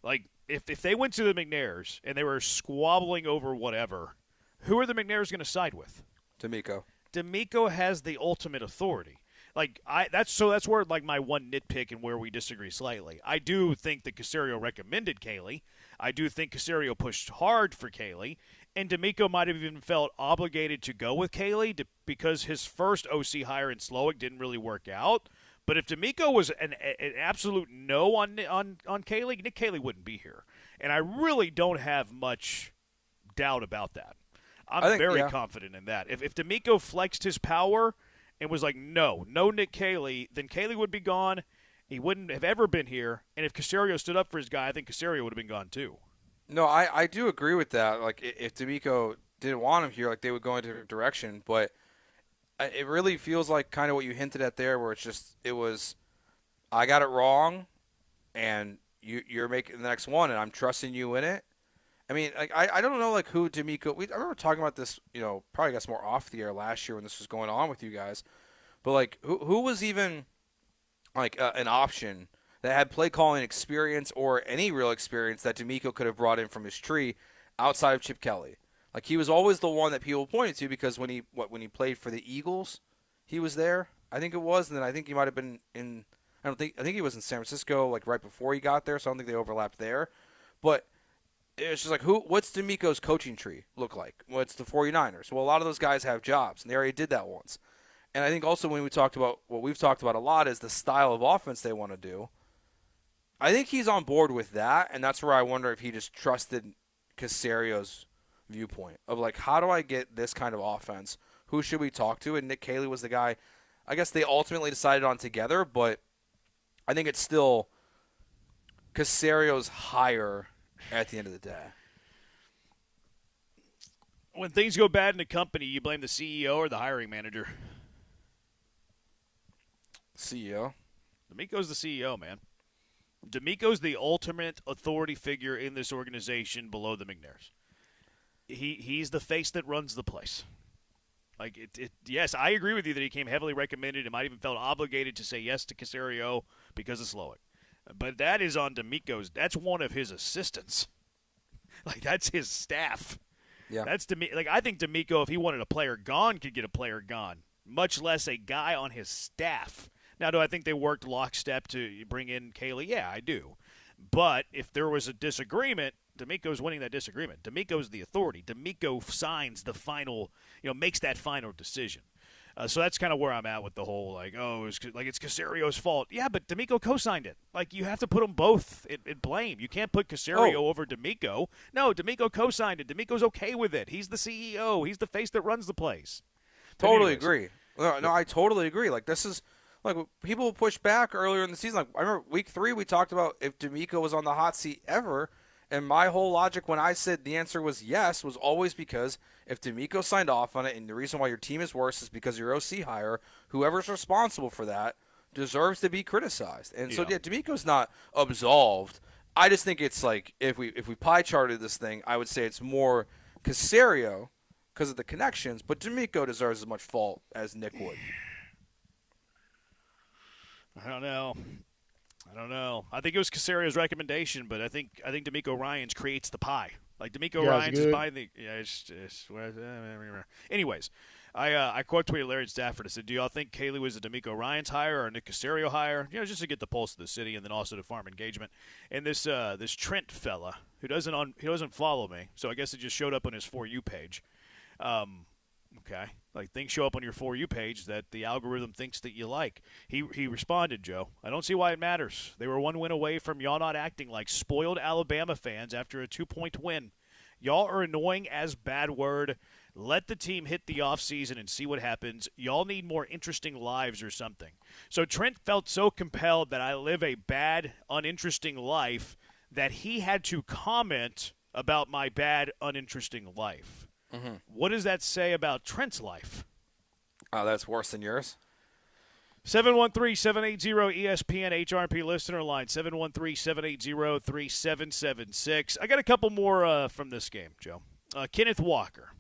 Like, if they went to the McNairs and they were squabbling over whatever, who are the McNairs going to side with? D'Amico. D'Amico has the ultimate authority. Like, that's where, like, my one nitpick and where we disagree slightly. I do think that Caserio recommended Cayley. I do think Caserio pushed hard for Cayley. And D'Amico might have even felt obligated to go with Cayley because his first OC hire in Slowick didn't really work out. But if D'Amico was an absolute no on Cayley, Nick Cayley wouldn't be here. And I really don't have much doubt about that. I'm very confident in that. If D'Amico flexed his power and was like, no Nick Cayley, then Cayley would be gone. He wouldn't have ever been here. And if Caserio stood up for his guy, I think Caserio would have been gone too. No, I do agree with that. Like, if D'Amico didn't want him here, like, they would go in a different direction. But it really feels like kind of what you hinted at there, where I got it wrong, and you're making the next one, and I'm trusting you in it. I mean, like I don't know, like, who D'Amico. I remember talking about this, probably got more off the air last year when this was going on with you guys, but like who was even like an option that had play calling experience or any real experience that D'Amico could have brought in from his tree outside of Chip Kelly. Like, he was always the one that people pointed to because when he played for the Eagles, he was there, I think it was, and then I think he might have been I think he was in San Francisco like right before he got there, so I don't think they overlapped there. But it's just like, what's D'Amico's coaching tree look like? Well, it's the 49ers. Well, a lot of those guys have jobs, and they already did that once. And I think also when we talked about what we've talked about a lot is the style of offense they want to do. I think he's on board with that, and that's where I wonder if he just trusted Casario's viewpoint of, like, how do I get this kind of offense? Who should we talk to? And Nick Caley was the guy I guess they ultimately decided on together, but I think it's still Casario's higher at the end of the day. When things go bad in a company, you blame the CEO or the hiring manager? CEO. D'Amico's the CEO, man. D'Amico's the ultimate authority figure in this organization below the McNairs. He's the face that runs the place. Like, yes, I agree with you that he came heavily recommended and might even felt obligated to say yes to Caserio because of Slowick. But that is on D'Amico's. That's one of his assistants. Like, that's his staff. Yeah. That's like, I think D'Amico, if he wanted a player gone, could get a player gone, much less a guy on his staff. Now, do I think they worked lockstep to bring in Caley? Yeah, I do. But if there was a disagreement, D'Amico's winning that disagreement. D'Amico's the authority. D'Amico signs the final, makes that final decision. So that's kind of where I'm at with the whole, it's Casario's fault. Yeah, but D'Amico co-signed it. Like, you have to put them both in blame. You can't put Caserio over D'Amico. No, D'Amico co-signed it. D'Amico's okay with it. He's the CEO. He's the face that runs the place. Totally agree. No, I totally agree. Like, this is, like, people push back earlier in the season. Like, I remember week 3 we talked about if D'Amico was on the hot seat ever. And my whole logic when I said the answer was yes was always because if D'Amico signed off on it, and the reason why your team is worse is because your OC hire, whoever's responsible for that deserves to be criticized. And so, D'Amico's not absolved. I just think it's like, if we pie charted this thing, I would say it's more Caserio because of the connections, but D'Amico deserves as much fault as Nick would. I don't know. I think it was Casario's recommendation, but I think D'Amico Ryans creates the pie. Like, D'Amico Ryans is buying the anyways, I quote tweeted Larry Stafford. I said, "Do y'all think Caley was a D'Amico Ryans hire or a Nick Caserio hire? Just to get the pulse of the city and then also to farm engagement." And this Trent fella who doesn't follow me, so I guess it just showed up on his For You page. Okay. Like, things show up on your For You page that the algorithm thinks that you like. He responded, Joe, "I don't see why it matters. They were one win away from y'all not acting like spoiled Alabama fans after a 2-point win. Y'all are annoying as bad word. Let the team hit the offseason and see what happens. Y'all need more interesting lives or something." So Trent felt so compelled that I live a bad, uninteresting life that he had to comment about my bad, uninteresting life. Mm-hmm. What does that say about Trent's life? Oh, that's worse than yours. 713-780-ESPN HRP listener line, 713-780-3776. I got a couple more from this game, Joe. Kenneth Walker.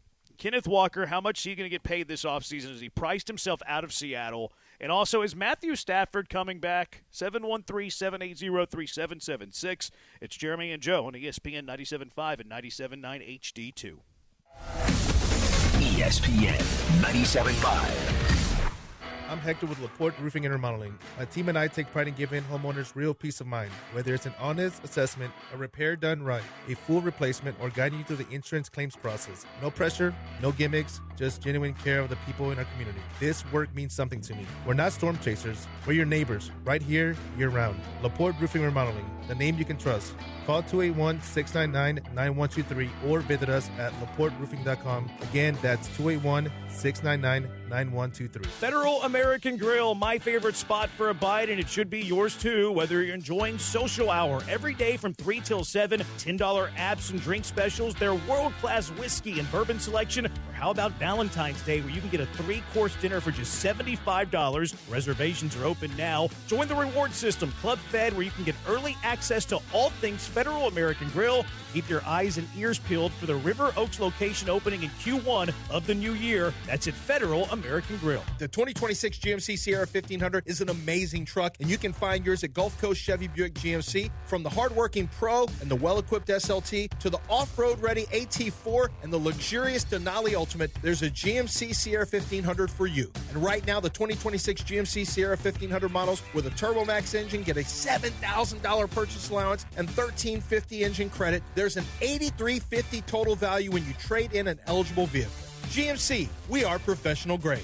How much is he going to get paid this offseason as he priced himself out of Seattle? And also, is Matthew Stafford coming back? 713-780-3776. It's Jeremy and Joe on ESPN 97.5 and 97.9 HD2. ESPN 97.5. I'm Hector with LaPorte Roofing and Remodeling. My team and I take pride in giving homeowners real peace of mind. Whether it's an honest assessment, a repair done right, a full replacement, or guiding you through the insurance claims process. No pressure, no gimmicks, just genuine care of the people in our community. This work means something to me. We're not storm chasers. We're your neighbors, right here, year-round. LaPorte Roofing and Remodeling, the name you can trust. Call 281-699-9123 or visit us at laporteroofing.com. Again, that's 281-699-9123. Federal American Grill, my favorite spot for a bite, and it should be yours too. Whether you're enjoying social hour every day from 3 till 7, $10 apps and drink specials, their world-class whiskey and bourbon selection, or how about Valentine's Day, where you can get a 3-course dinner for just $75? Reservations are open now. Join the reward system, Club Fed, where you can get early access to all things Federal American Grill. Keep your eyes and ears peeled for the River Oaks location opening in Q1 of the new year. That's at Federal American Grill. The 2026 GMC Sierra 1500 is an amazing truck, and you can find yours at Gulf Coast Chevy Buick GMC. From the hardworking Pro and the well-equipped SLT to the off-road ready AT4 and the luxurious Denali Ultimate, there's a GMC Sierra 1500 for you. And right now, the 2026 GMC Sierra 1500 models with a TurboMax engine get a $7,000 purchase allowance and $1,350 engine credit. There's an $8,350 total value when you trade in an eligible vehicle. GMC, we are professional grade.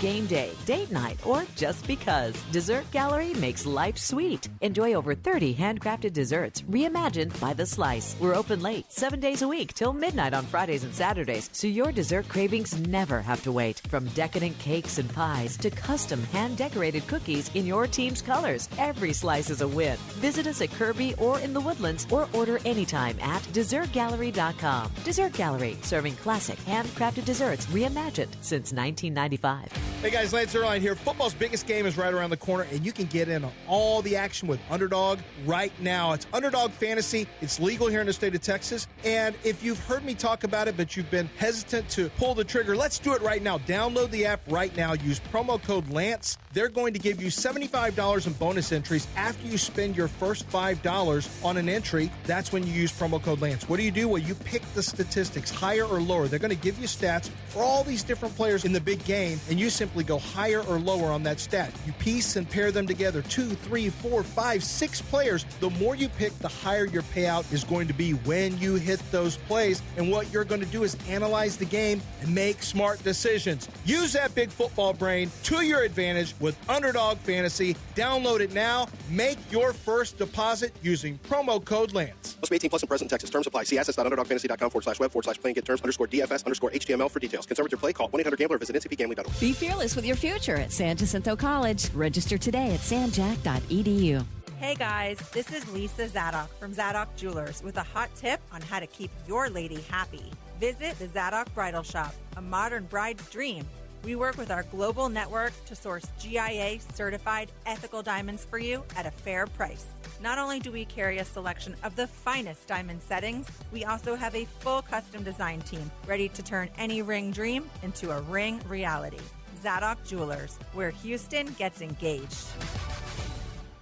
Game day, date night, or just because. Dessert Gallery makes life sweet. Enjoy over 30 handcrafted desserts reimagined by the slice. We're open late, 7 days a week till midnight on Fridays and Saturdays, so your dessert cravings never have to wait. From decadent cakes and pies to custom hand-decorated cookies in your team's colors, every slice is a win. Visit us at Kirby or in the Woodlands, or order anytime at DessertGallery.com. Dessert Gallery, serving classic handcrafted desserts reimagined since 1995. Hey guys, Lance Erline here. Football's biggest game is right around the corner, and you can get in on all the action with Underdog right now. It's Underdog Fantasy. It's legal here in the state of Texas. And if you've heard me talk about it, but you've been hesitant to pull the trigger, let's do it right now. Download the app right now. Use promo code Lance. They're going to give you $75 in bonus entries after you spend your first $5 on an entry. That's when you use promo code Lance. What do? Well, you pick the statistics, higher or lower. They're going to give you stats for all these different players in the big game, and you simply go higher or lower on that stat. You piece and pair them together, 2, 3, 4, 5, 6 players. The more you pick, the higher your payout is going to be when you hit those plays. And what you're going to do is analyze the game and make smart decisions. Use that big football brain to your advantage with Underdog Fantasy. Download it now. Make your first deposit using promo code Lance. Must be 18 plus and present in Texas. Terms apply. See assets.underdogfantasy.com/web/play and get terms _DFS_HTML for details. Conservative play. Call 1-800-GAMBLER or visit ncpgambling.org. Be fearless with your future at San Jacinto College. Register today at sanjac.edu. Hey guys, this is Lisa Zadok from Zadok Jewelers with a hot tip on how to keep your lady happy. Visit the Zadok Bridal Shop, a modern bride's dream. We work with our global network to source GIA certified ethical diamonds for you at a fair price. Not only do we carry a selection of the finest diamond settings, we also have a full custom design team ready to turn any ring dream into a ring reality. Zadok Jewelers, where Houston gets engaged.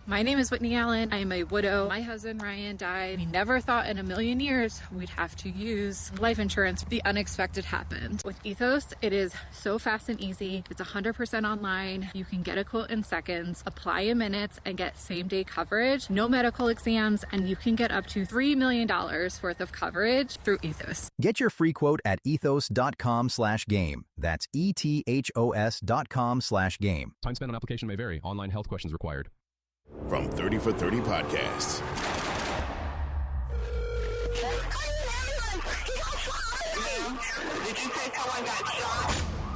My name is Whitney Allen. I am a widow. My husband, Ryan, died. We never thought in a million years we'd have to use life insurance. The unexpected happened. With Ethos, it is so fast and easy. It's 100% online. You can get a quote in seconds, apply in minutes, and get same-day coverage. No medical exams, and you can get up to $3 million worth of coverage through Ethos. Get your free quote at ethos.com/game. That's ETHOS.com/game. Time spent on application may vary. Online health questions required. From 30 for 30 Podcasts.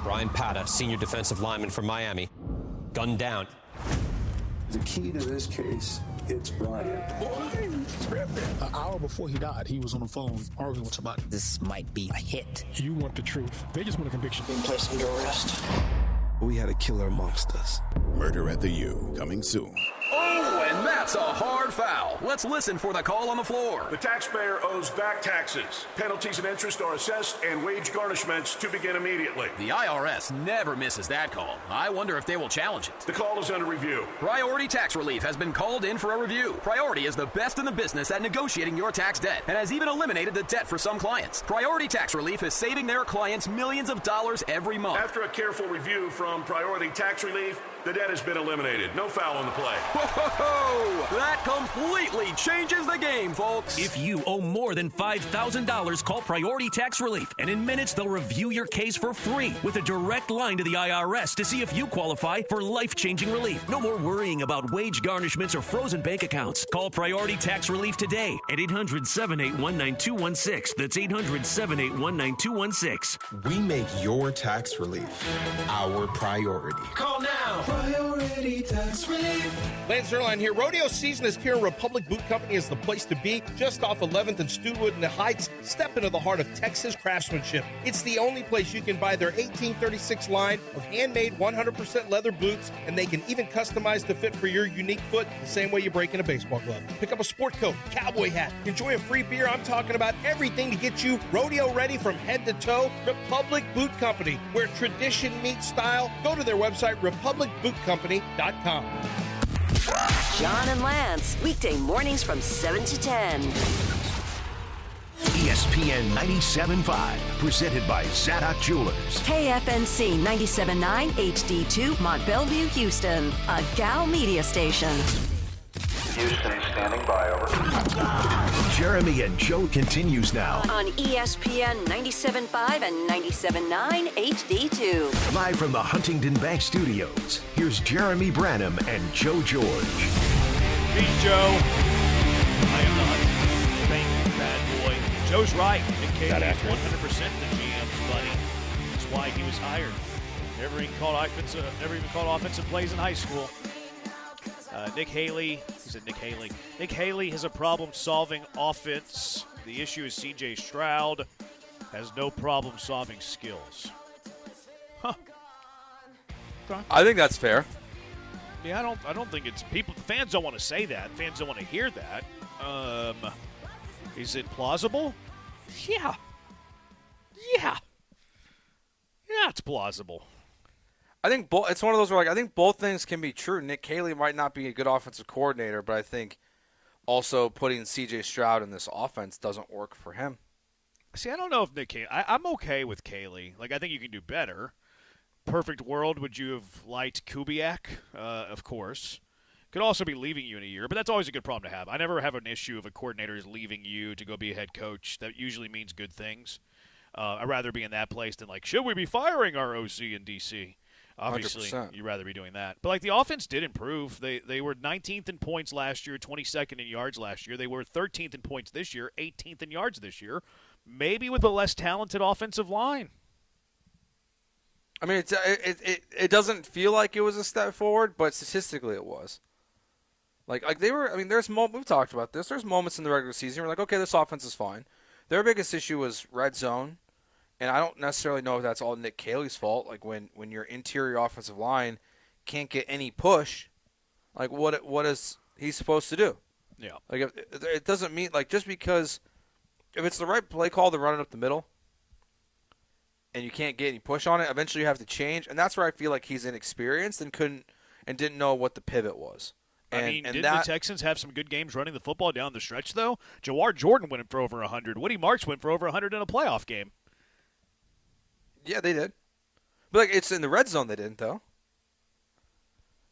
Brian Pata, senior defensive lineman from Miami, gunned down. The key to this case, it's Brian. An hour before he died, he was on the phone arguing with somebody. This might be a hit. You want the truth. They just want a conviction. Being placed under arrest. We had a killer amongst us. Murder at the U, coming soon. Oh, and that's a hard foul. Let's listen for the call on the floor. The taxpayer owes back taxes. Penalties and interest are assessed and wage garnishments to begin immediately. The IRS never misses that call. I wonder if they will challenge it. The call is under review. Priority Tax Relief has been called in for a review. Priority is the best in the business at negotiating your tax debt and has even eliminated the debt for some clients. Priority Tax Relief is saving their clients millions of dollars every month. After a careful review from Priority Tax Relief, the debt has been eliminated. No foul on the play. Whoa! That completely changes the game, folks. If you owe more than $5,000, call Priority Tax Relief, and in minutes they'll review your case for free with a direct line to the IRS to see if you qualify for life-changing relief. No more worrying about wage garnishments or frozen bank accounts. Call Priority Tax Relief today at 800-781-9216. That's 800-781-9216. We make your tax relief our priority. Call now. Priority Priority Tax Relief. Lance Zerline here. Rodeo season is here, and Republic Boot Company is the place to be. Just off 11th and Stewart in the Heights, step into the heart of Texas craftsmanship. It's the only place you can buy their 1836 line of handmade 100% leather boots, and they can even customize to fit for your unique foot the same way you break in a baseball glove. Pick up a sport coat, cowboy hat, enjoy a free beer. I'm talking about everything to get you rodeo ready from head to toe. Republic Boot Company, where tradition meets style. Go to their website, republicbootcompany.com. John and Lance, weekday mornings from 7 to 10. ESPN 97.5, presented by Zadok Jewelers. KFNC 97.9 HD2, Mont Bellevue, Houston, a Gal media station. Houston standing by, over. Jeremy and Joe continues now. On ESPN 97.5 and 97.9 HD2. Live from the Huntington Bank Studios, here's Jeremy Branham and Joe George. He's Joe. I am the Huntington Bank bad boy. Joe's right. Nick Cayley is 100% the GM's buddy. That's why he was hired. Never even called offensive plays in high school. Nick Haley has a problem solving offense. The issue is C.J. Stroud has no problem solving skills. Huh. I think that's fair. Yeah, I don't think it's people. Fans don't want to say that. Fans don't want to hear that. Is it plausible? Yeah, it's plausible. I think it's one of those where I think both things can be true. Nick Cayley might not be a good offensive coordinator, but I think also putting C.J. Stroud in this offense doesn't work for him. See, I don't know if Nick Cayley. I'm okay with Cayley. Like, I think you can do better. Perfect world, would you have liked Kubiak? Of course. Could also be leaving you in a year, but that's always a good problem to have. I never have an issue if a coordinator is leaving you to go be a head coach. That usually means good things. I'd rather be in that place than, like, should we be firing our OC in D.C.? Obviously, 100%. You'd rather be doing that. But, like, the offense did improve. They were 19th in points last year, 22nd in yards last year. They were 13th in points this year, 18th in yards this year, maybe with a less talented offensive line. I mean, it doesn't feel like it was a step forward, but statistically it was. Like they were. I mean, we've talked about this. There's moments in the regular season where we're like, okay, this offense is fine. Their biggest issue was red zone. And I don't necessarily know if that's all Nick Cayley's fault. Like when your interior offensive line can't get any push, like what is he supposed to do? Yeah. Like it doesn't mean like just because if it's the right play call to run it up the middle, and you can't get any push on it, eventually you have to change. And that's where I feel like he's inexperienced and didn't know what the pivot was. Didn't the Texans have some good games running the football down the stretch though? Jawar Jordan went for over 100. Woody Marks went for over 100 in a playoff game. Yeah, they did. But like, it's in the red zone they didn't, though.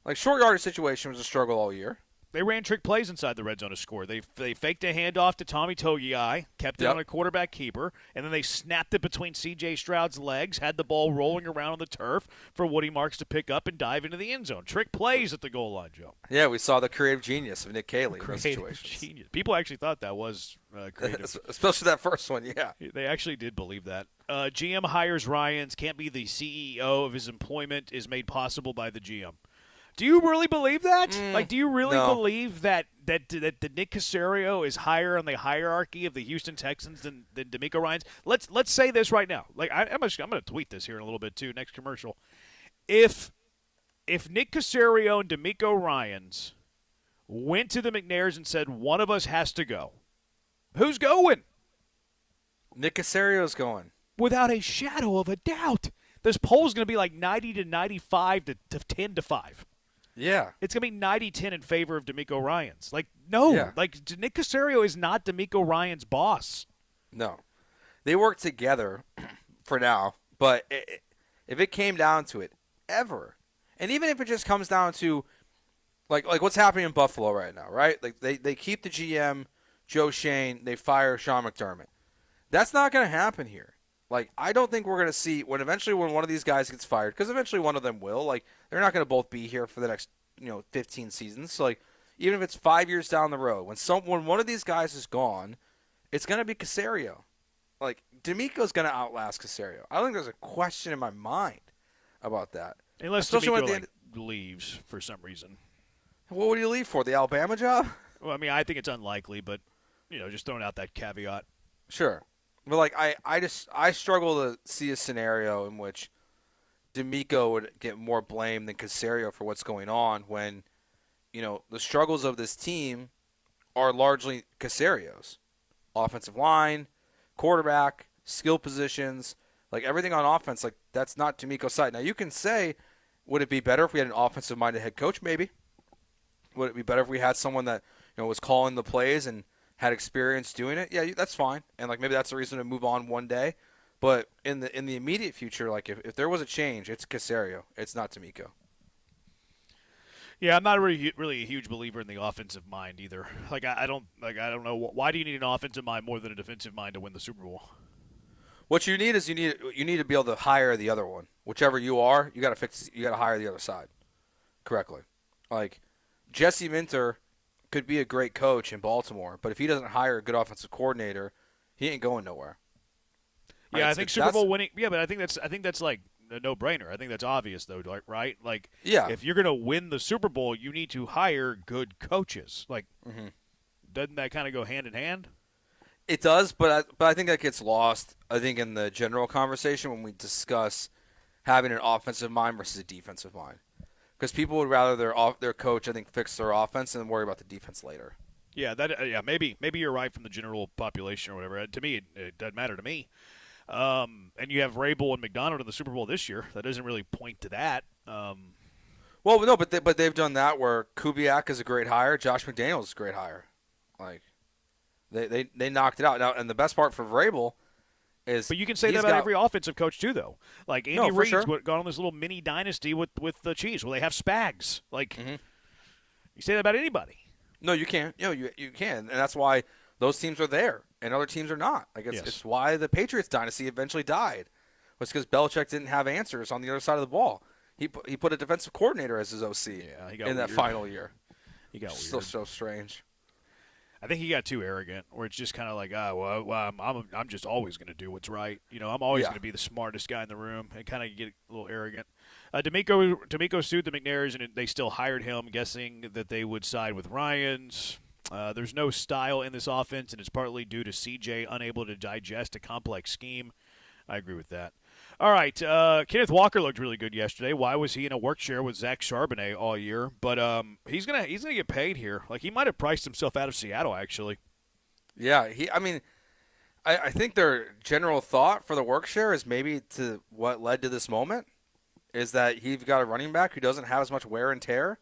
Like, short yardage situation was a struggle all year. They ran trick plays inside the red zone to score. They faked a handoff to Tommy Togiai, kept it on a quarterback keeper, and then they snapped it between C.J. Stroud's legs, had the ball rolling around on the turf for Woody Marks to pick up and dive into the end zone. Trick plays at the goal line, Joe. Yeah, we saw the creative genius of Nick Cayley in those situations. Genius. People actually thought that was creative. Especially that first one, yeah. They actually did believe that. GM hires Ryans, can't be the CEO of his employment, is made possible by the GM. Do you really believe that? Do you really believe that the Nick Caserio is higher on the hierarchy of the Houston Texans than DeMeco Ryans? Let's say this right now. Like I'm going to tweet this here in a little bit too. Next commercial. If Nick Caserio and DeMeco Ryans went to the McNairs and said one of us has to go, who's going? Nick Caserio's going. Without a shadow of a doubt. This poll's going to be like 90 to 95 to 10 to 5. Yeah. It's going to be 90-10 in favor of DeMeco Ryans. Like, no. Yeah. Like, Nick Caserio is not DeMeco Ryans' boss. No. They work together for now, but if it came down to it, ever, and even if it just comes down to, like what's happening in Buffalo right now, right? Like, they keep the GM, Joe Shane, they fire Sean McDermott. That's not going to happen here. Like, I don't think we're going to see when one of these guys gets fired, because eventually one of them will. Like, they're not going to both be here for the next 15 seasons. So, like, even if it's 5 years down the road, when one of these guys is gone, it's going to be Caserio. Like, DeMeco's going to outlast Caserio. I don't think there's a question in my mind about that. Unless especially DeMeco leaves for some reason. What would he leave for? The Alabama job? Well, I mean, I think it's unlikely, but just throwing out that caveat. Sure, but like I struggle to see a scenario in which D'Amico would get more blame than Caserio for what's going on when, the struggles of this team are largely Caserio's. Offensive line, quarterback, skill positions, like everything on offense, like that's not D'Amico's side. Now you can say, would it be better if we had an offensive-minded head coach? Maybe. Would it be better if we had someone that was calling the plays and had experience doing it? Yeah, that's fine. And like maybe that's the reason to move on one day. But in the immediate future, like if there was a change, it's Caserio. It's not D'Amico. Yeah, I'm not really a huge believer in the offensive mind either. Like I don't know why do you need an offensive mind more than a defensive mind to win the Super Bowl? What you need is you need to be able to hire the other one. Whichever you are, you got to hire the other side correctly. Like Jesse Minter could be a great coach in Baltimore, but if he doesn't hire a good offensive coordinator, he ain't going nowhere. Right? Yeah, I think Super Bowl winning. Yeah, but I think that's like a no-brainer. I think that's obvious though, right? Like, yeah, if you're going to win the Super Bowl, you need to hire good coaches. Like, doesn't that kind of go hand in hand? It does, but I think that gets lost. I think in the general conversation when we discuss having an offensive mind versus a defensive mind. Because people would rather their coach, I think, fix their offense and then worry about the defense later. Yeah, maybe you're right from the general population or whatever. To me, it doesn't matter to me. And you have Rabel and McDonald in the Super Bowl this year. That doesn't really point to that. Well, no, but they've done that where Kubiak is a great hire, Josh McDaniels is a great hire. Like they knocked it out. Now, and the best part for Rabel is, but you can say that about every offensive coach too, though. Like Andy Reid's gone on this little mini dynasty with the Chiefs. Well, they have Spags. Like you say that about anybody. No, you can't. You can, and that's why those teams are there and other teams are not. Like it's why the Patriots dynasty eventually died. Was because Belichick didn't have answers on the other side of the ball. He put a defensive coordinator as his OC in that final year. He got still so strange. I think he got too arrogant, where it's just kind of like, I'm just always going to do what's right. I'm always going to be the smartest guy in the room, and kind of get a little arrogant. D'Amico sued the McNairs, and they still hired him, guessing that they would side with Ryans. There's no style in this offense, and it's partly due to CJ unable to digest a complex scheme. I agree with that. All right, Kenneth Walker looked really good yesterday. Why was he in a work share with Zach Charbonnet all year? But he's gonna get paid here. Like he might have priced himself out of Seattle, actually. Yeah, I think their general thought for the work share is maybe to what led to this moment is that he's got a running back who doesn't have as much wear and tear.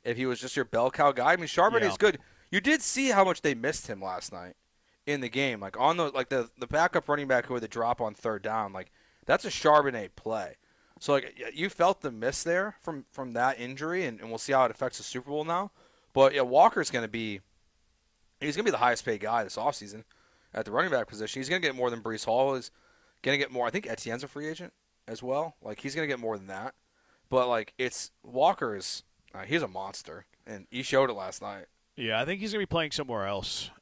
If he was just your bell cow guy, I mean Charbonnet's good. You did see how much they missed him last night in the game, like on the backup running back who had the drop on third down, like. That's a Charbonnet play. So, like, you felt the miss there from that injury, and we'll see how it affects the Super Bowl now. But, yeah, Walker's going to be – he's going to be the highest-paid guy this offseason at the running back position. He's going to get more than Breece Hall is going to get more. I think Etienne's a free agent as well. Like, he's going to get more than that. But, like, Walker is he's a monster, and he showed it last night. Yeah, I think he's going to be playing somewhere else.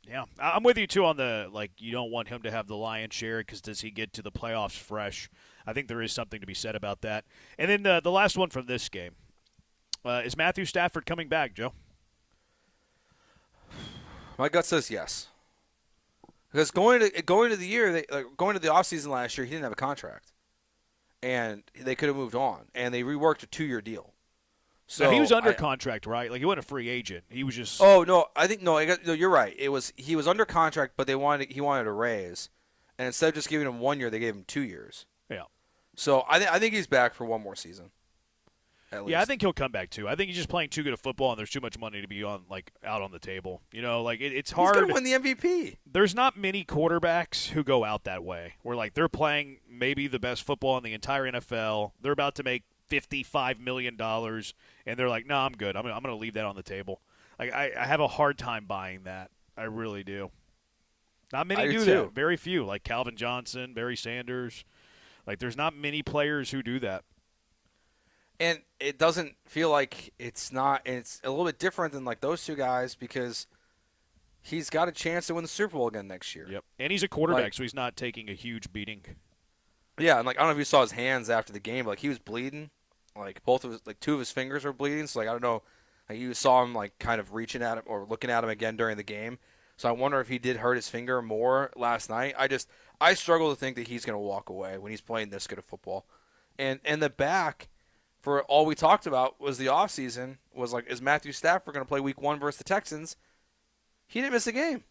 Yeah, I'm with you, too, on the, like, you don't want him to have the lion's share because does he get to the playoffs fresh? I think there is something to be said about that. And then the last one from this game. Is Matthew Stafford coming back, Joe? My gut says yes. Because going to the year, going to the offseason last year, he didn't have a contract. And they could have moved on. And they reworked a 2-year deal. So now, he was under contract, right? Like he wasn't a free agent. He was just. Oh no, no, you're right. He was under contract, but he wanted a raise, and instead of just giving him 1 year, they gave him 2 years. Yeah. So I think he's back for one more season. At least. Yeah, I think he'll come back too. I think he's just playing too good a football, and there's too much money to be out on the table. It's hard. He's gonna win the MVP. There's not many quarterbacks who go out that way. Where like they're playing maybe the best football in the entire NFL. They're about to make $55 million, and they're like, no, I'm good. I'm going to leave that on the table. Like I have a hard time buying that. I really do. Not many do that. Very few, like Calvin Johnson, Barry Sanders. Like there's not many players who do that. And it doesn't feel like it's not. It's a little bit different than like those two guys because he's got a chance to win the Super Bowl again next year. Yep, and he's a quarterback, so he's not taking a huge beating. Yeah, and like I don't know if you saw his hands after the game, but like he was bleeding. like both of his, like two of his fingers are bleeding. So like I don't know, like, you saw him like kind of reaching at him or looking at him again during the game. So I wonder if he did hurt his finger more last night. I struggle to think that he's going to walk away when he's playing this good of football. And the back, for all we talked about was the offseason, was like, is Matthew Stafford going to play week 1 versus the Texans? He didn't miss a game.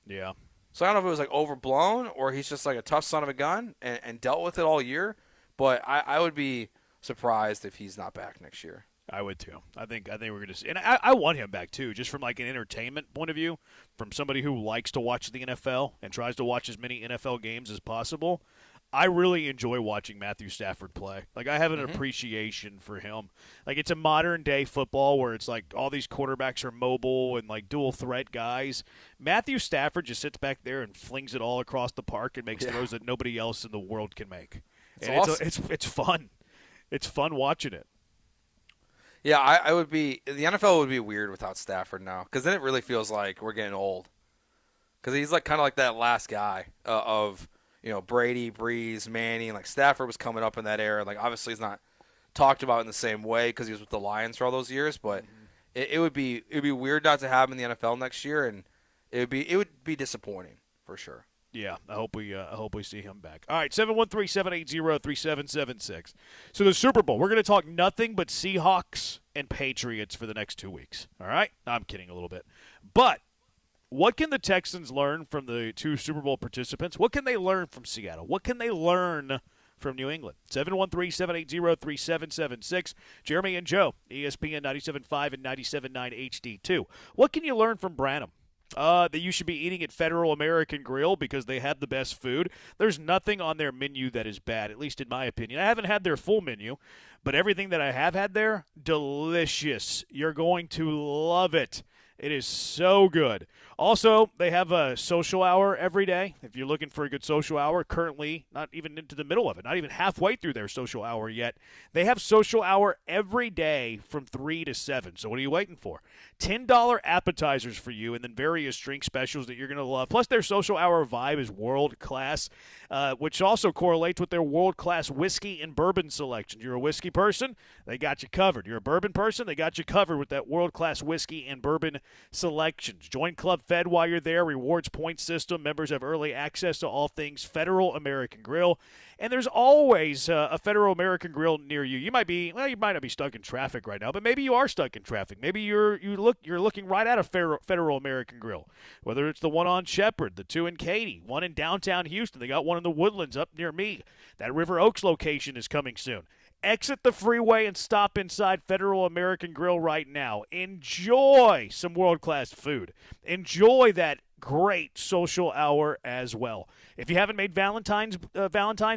Yeah. So I don't know if it was like overblown or he's just like a tough son of a gun and dealt with it all year. But I would be surprised if he's not back next year. I would too. I think we're going to see, and I want him back too, just from like an entertainment point of view, from somebody who likes to watch the NFL and tries to watch as many NFL games as possible. I really enjoy watching Matthew Stafford play. Like, I have an appreciation for him. Like, it's a modern day football where it's like all these quarterbacks are mobile and like dual threat guys. Matthew Stafford just sits back there and flings it all across the park and makes throws that nobody else in the world can make. It's and awesome. it's fun. It's fun watching it. Yeah, I would be – the NFL would be weird without Stafford now because then it really feels like we're getting old because he's like kind of like that last guy of, you know, Brady, Breeze, Manning. Like Stafford was coming up in that era. Like obviously he's not talked about in the same way because he was with the Lions for all those years, but it would be weird not to have him in the NFL next year, and it would be disappointing for sure. Yeah, I hope we see him back. All right, 713-780-3776. So the Super Bowl, we're going to talk nothing but Seahawks and Patriots for the next 2 weeks. All right? I'm kidding a little bit. But what can the Texans learn from the two Super Bowl participants? What can they learn from Seattle? What can they learn from New England? 713-780-3776. Jeremy and Joe, ESPN 97.5 and 97.9 HD2. What can you learn from Branham? That you should be eating at Federal American Grill because they have the best food. There's nothing on their menu that is bad, at least in my opinion. I haven't had their full menu, but everything that I have had there, delicious. You're going to love it. It is so good. Also, they have a social hour every day. If you're looking for a good social hour, currently not even into the middle of it, not even halfway through their social hour yet. They have social hour every day from 3 to 7. So what are you waiting for? $10 appetizers for you and then various drink specials that you're going to love. Plus, their social hour vibe is world-class, which also correlates with their world-class whiskey and bourbon selection. You're a whiskey person, they got you covered. You're a bourbon person, they got you covered with that world-class whiskey and bourbon selections. Join Club Fed while you're there. Rewards point system. Members have early access to all things Federal American Grill. And there's always a Federal American Grill near you. You might not be stuck in traffic right now, but maybe you are stuck in traffic. Maybe you're looking right at a Federal American Grill. Whether it's the one on Shepherd, the two in Katy, one in downtown Houston. They got one in the Woodlands up near me. That River Oaks location is coming soon. Exit the freeway and stop inside Federal American Grill right now. Enjoy some world-class food. Enjoy that great social hour as well. If you haven't made Valentine's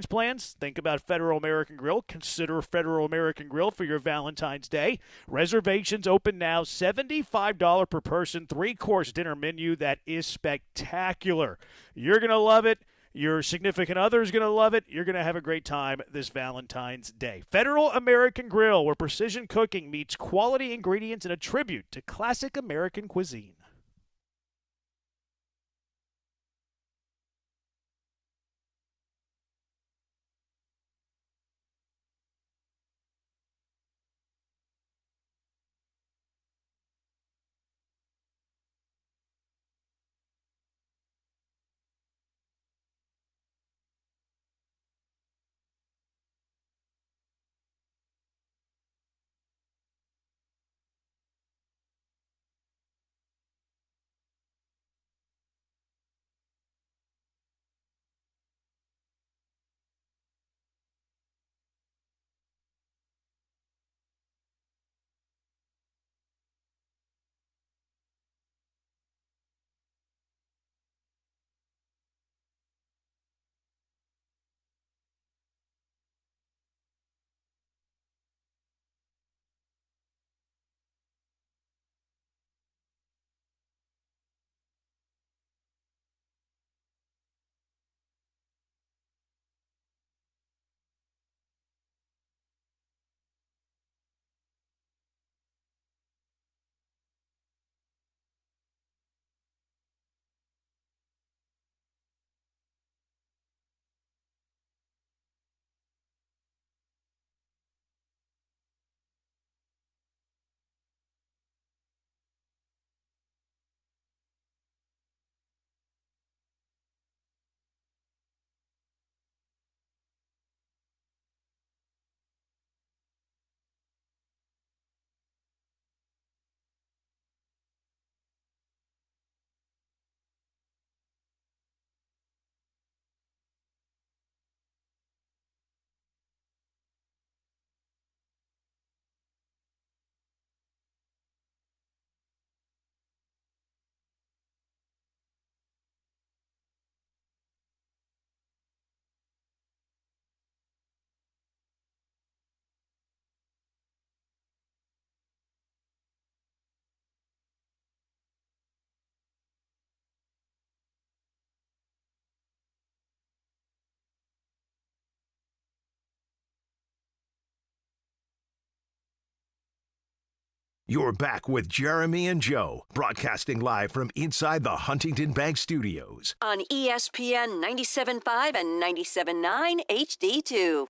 plans, think about Federal American Grill. Consider Federal American Grill for your Valentine's Day. Reservations open now. $75 per person, 3-course dinner menu that is spectacular. You're going to love it. Your significant other is going to love it. You're going to have a great time this Valentine's Day. Federal American Grill, where precision cooking meets quality ingredients in a tribute to classic American cuisine. You're back with Jeremy and Joe, broadcasting live from inside the Huntington Bank Studios. On ESPN 97.5 and 97.9 HD2.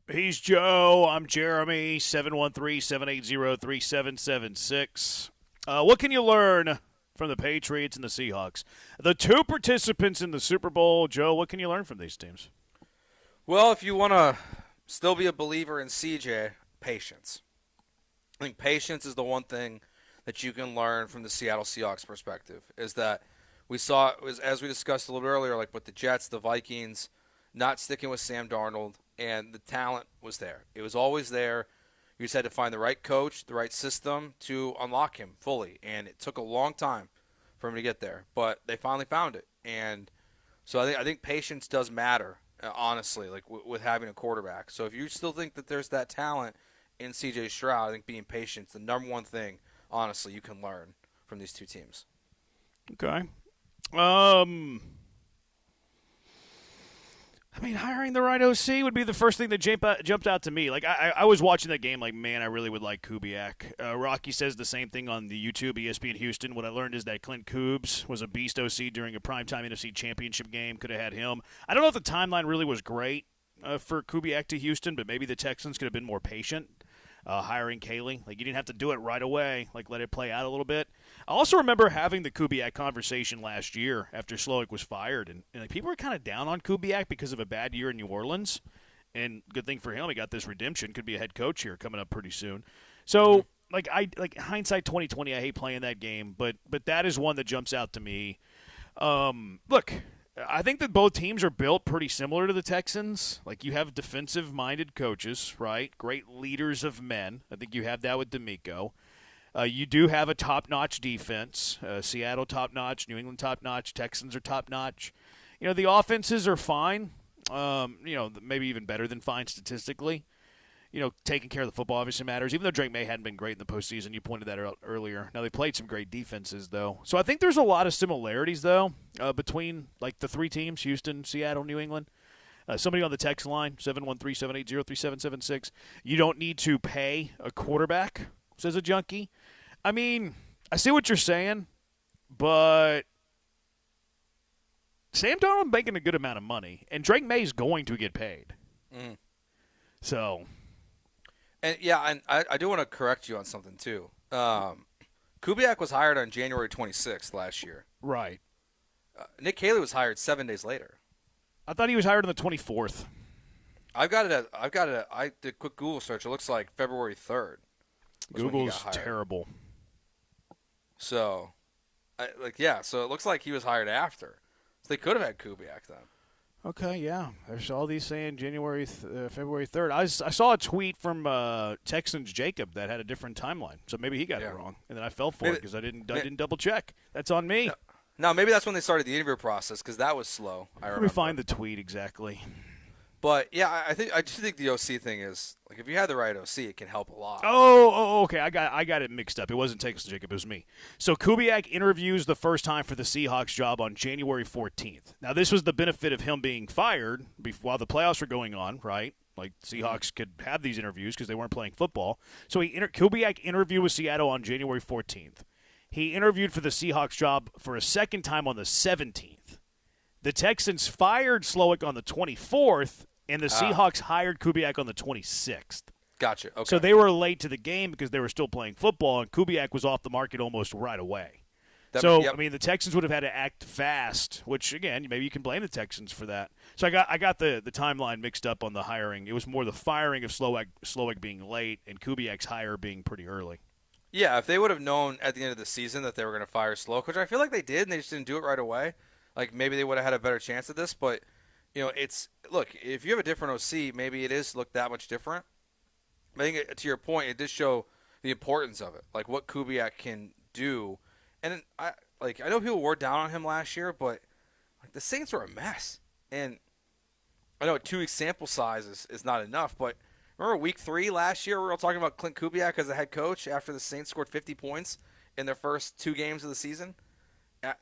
He's Joe. I'm Jeremy. 713-780-3776. What can you learn from the Patriots and the Seahawks? The two participants in the Super Bowl, Joe, what can you learn from these teams? Well, if you want to still be a believer in CJ, patience. I think patience is the one thing that you can learn from the Seattle Seahawks perspective, is that we saw, as we discussed a little bit earlier, like with the Jets, the Vikings, not sticking with Sam Darnold, and the talent was there. It was always there. You just had to find the right coach, the right system to unlock him fully, and it took a long time for him to get there, but they finally found it. And so I think patience does matter, honestly, like with having a quarterback. So if you still think that there's that talent in C.J. Stroud, I think being patient is the number one thing, honestly, you can learn from these two teams. Okay. I mean, hiring the right OC would be the first thing that jumped out to me. Like, I was watching that game like, man, I really would like Kubiak. Rocky says the same thing on the YouTube, ESPN Houston. What I learned is that Clint Kubes was a beast OC during a primetime NFC championship game. Could have had him. I don't know if the timeline really was great for Kubiak to Houston, but maybe the Texans could have been more patient. Hiring Kaylee. Like, you didn't have to do it right away. Like, let it play out a little bit. I also remember having the Kubiak conversation last year after Slowick was fired, and like, people were kind of down on Kubiak because of a bad year in New Orleans. And good thing for him, he got this redemption. Could be a head coach here coming up pretty soon. So, like hindsight 2020, I hate playing that game, but that is one that jumps out to me. Look, I think that both teams are built pretty similar to the Texans. Like, you have defensive-minded coaches, right? Great leaders of men. I think you have that with DeMeco. You do have a top-notch defense. Seattle top-notch, New England top-notch, Texans are top-notch. You know, the offenses are fine. Maybe even better than fine statistically. You know, taking care of the football obviously matters. Even though Drake May hadn't been great in the postseason, you pointed that out earlier. Now, they played some great defenses, though. So I think there's a lot of similarities, though, between, like, the three teams, Houston, Seattle, New England. Somebody on the text line, 713-780-3776. You don't need to pay a quarterback, says a junkie. I mean, I see what you're saying, but Sam Darnold making a good amount of money, and Drake May's going to get paid. So... And I do want to correct you on something too. Kubiak was hired on January 26th last year. Right. Nick Haley was hired 7 days later. I thought he was hired on the 24th. I did a quick Google search. It looks like February 3rd. Google's terrible. So, so it looks like he was hired after. So they could have had Kubiak then. Okay, yeah. There's all these saying February 3rd. I saw a tweet from Texans Jacob that had a different timeline, so maybe he got it wrong, and then I fell for it because I didn't double check. That's on me. No, maybe that's when they started the interview process because that was slow. Let me find the tweet exactly. But yeah, I just think the OC thing is like if you had the right OC, it can help a lot. Oh, okay. I got it mixed up. It wasn't Texas Jacob. It was me. So Kubiak interviews the first time for the Seahawks job on January 14th. Now this was the benefit of him being fired while the playoffs were going on, right? Like Seahawks could have these interviews because they weren't playing football. So Kubiak interviewed with Seattle on January 14th. He interviewed for the Seahawks job for a second time on the 17th. The Texans fired Slowick on the 24th. And the Seahawks hired Kubiak on the 26th. Gotcha. Okay. So they were late to the game because they were still playing football, and Kubiak was off the market almost right away. I mean, the Texans would have had to act fast, which, again, maybe you can blame the Texans for that. So I got the timeline mixed up on the hiring. It was more the firing of Slowick being late and Kubiak's hire being pretty early. Yeah, if they would have known at the end of the season that they were going to fire Slowick, which I feel like they did, and they just didn't do it right away, like maybe they would have had a better chance at this, but – you know, look, if you have a different OC, maybe it is look that much different. I think to your point, it does show the importance of it, like what Kubiak can do. And I know people were down on him last year, but like the Saints were a mess. And I know 2 week sample size is not enough, but remember week 3 last year, we were all talking about Clint Kubiak as a head coach after the Saints scored 50 points in their first 2 games of the season.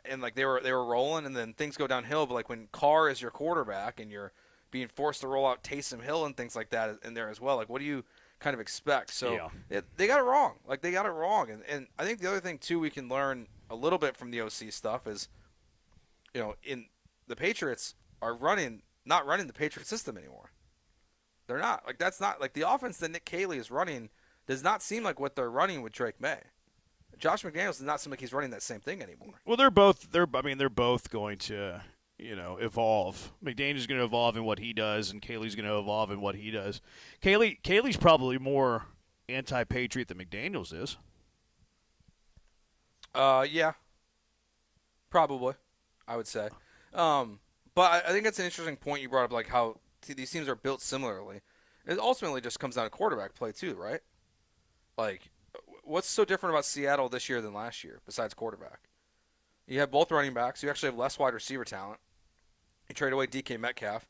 And like they were rolling, and then things go downhill. But like when Carr is your quarterback, and you're being forced to roll out Taysom Hill and things like that in there as well. Like what do you kind of expect. So they got it wrong. Like, they got it wrong. And I think the other thing, too, we can learn a little bit from the OC stuff is, in the Patriots are not running the Patriot system anymore. They're not. Like, that's not – like, the offense that Nick Caley is running does not seem like what they're running with Drake May. Josh McDaniels does not seem like he's running that same thing anymore. Well, they're both going to – evolve. McDaniel's going to evolve in what he does, and Caley's going to evolve in what he does. Caley's probably more anti-Patriot than McDaniels is. Yeah. Probably, I would say. But I think that's an interesting point you brought up, like how these teams are built similarly. It ultimately just comes down to quarterback play too, right? Like, what's so different about Seattle this year than last year besides quarterback? You have both running backs. You actually have less wide receiver talent. You trade away DK Metcalf.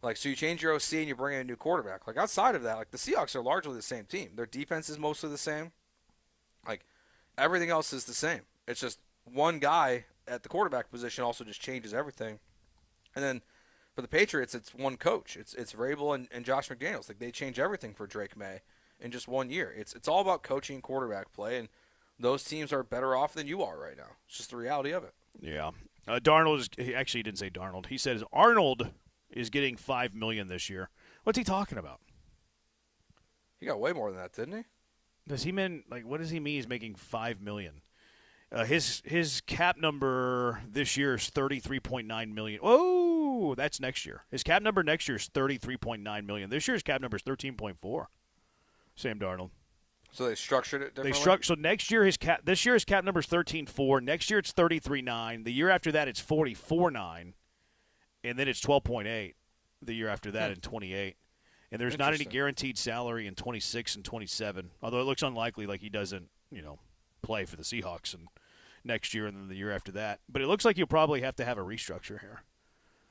Like, so you change your OC and you bring in a new quarterback. Like, outside of that, like, the Seahawks are largely the same team. Their defense is mostly the same. Like, everything else is the same. It's just one guy at the quarterback position also just changes everything. And then for the Patriots, it's one coach. It's Vrabel and Josh McDaniels. Like, they change everything for Drake May in just 1 year. It's all about coaching quarterback play, and those teams are better off than you are right now. It's just the reality of it. Yeah. Darnold he didn't say Darnold. He says Arnold is getting $5 million this year. What's he talking about? He got way more than that, didn't he? Does he mean, like, what does he mean he's making $5 million? His cap number this year is $33.9 million. Oh, that's next year. His cap number next year is $33.9 million. This year's cap number is $13.4. Sam Darnold. So they structured it differently? So next year this year his cap number is 13.4. Next year it's 33.9. The year after that it's 44.9. And then it's 12.8 the year after that in 28. And there's not any guaranteed salary in 26 and 27. Although it looks unlikely, like he doesn't, play for the Seahawks and next year and then the year after that. But it looks like you'll probably have to have a restructure here.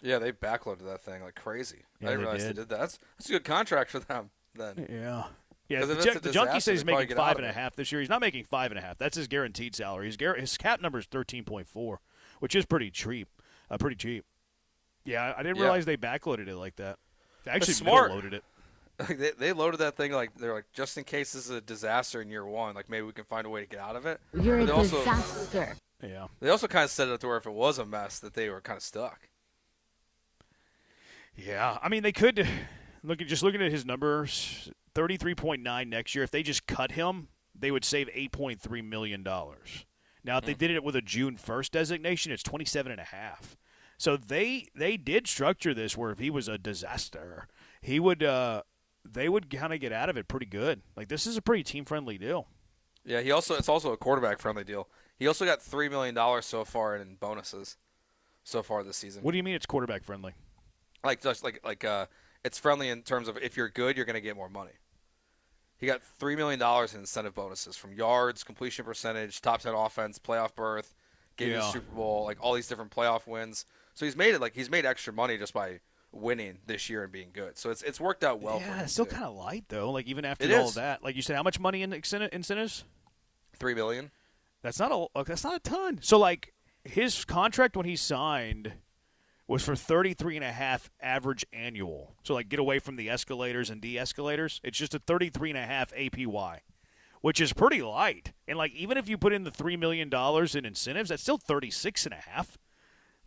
Yeah, they backloaded that thing like crazy. Yeah, I didn't realize they did that. That's a good contract for them then. Yeah. Yeah, the Junkie says he's making 5.5 this year. He's not making 5.5. That's his guaranteed salary. His cap number is 13.4, which is pretty cheap. Pretty cheap. Yeah, I didn't realize they backloaded it like that. They actually loaded it. Like they loaded that thing like they're like, just in case this is a disaster in year one, like maybe we can find a way to get out of it. You're a disaster. Yeah. They also kind of set it up to where if it was a mess, that they were kind of stuck. Yeah, I mean they could looking at his numbers. 33.9 next year. If they just cut him, they would save $8.3 million. Now, if they did it with a June 1st designation, it's $27.5. So they did structure this where if he was a disaster, they would kind of get out of it pretty good. Like, this is a pretty team-friendly deal. Yeah, it's also a quarterback-friendly deal. He also got $3 million so far in bonuses so far this season. What do you mean it's quarterback-friendly? It's friendly in terms of if you're good, you're going to get more money. He got $3 million in incentive bonuses from yards, completion percentage, top 10 offense, playoff berth, game of the Super Bowl, like all these different playoff wins. So he's made extra money just by winning this year and being good. So it's worked out well for him. Yeah, it's still kind of light though. Like even after all of that, like you said, how much money in incentives? $3 million. That's not a ton. So like his contract when he signed was for 33.5 average annual. So, like, get away from the escalators and de-escalators. It's just a 33.5 APY, which is pretty light. And, like, even if you put in the $3 million in incentives, that's still 36.5. Like,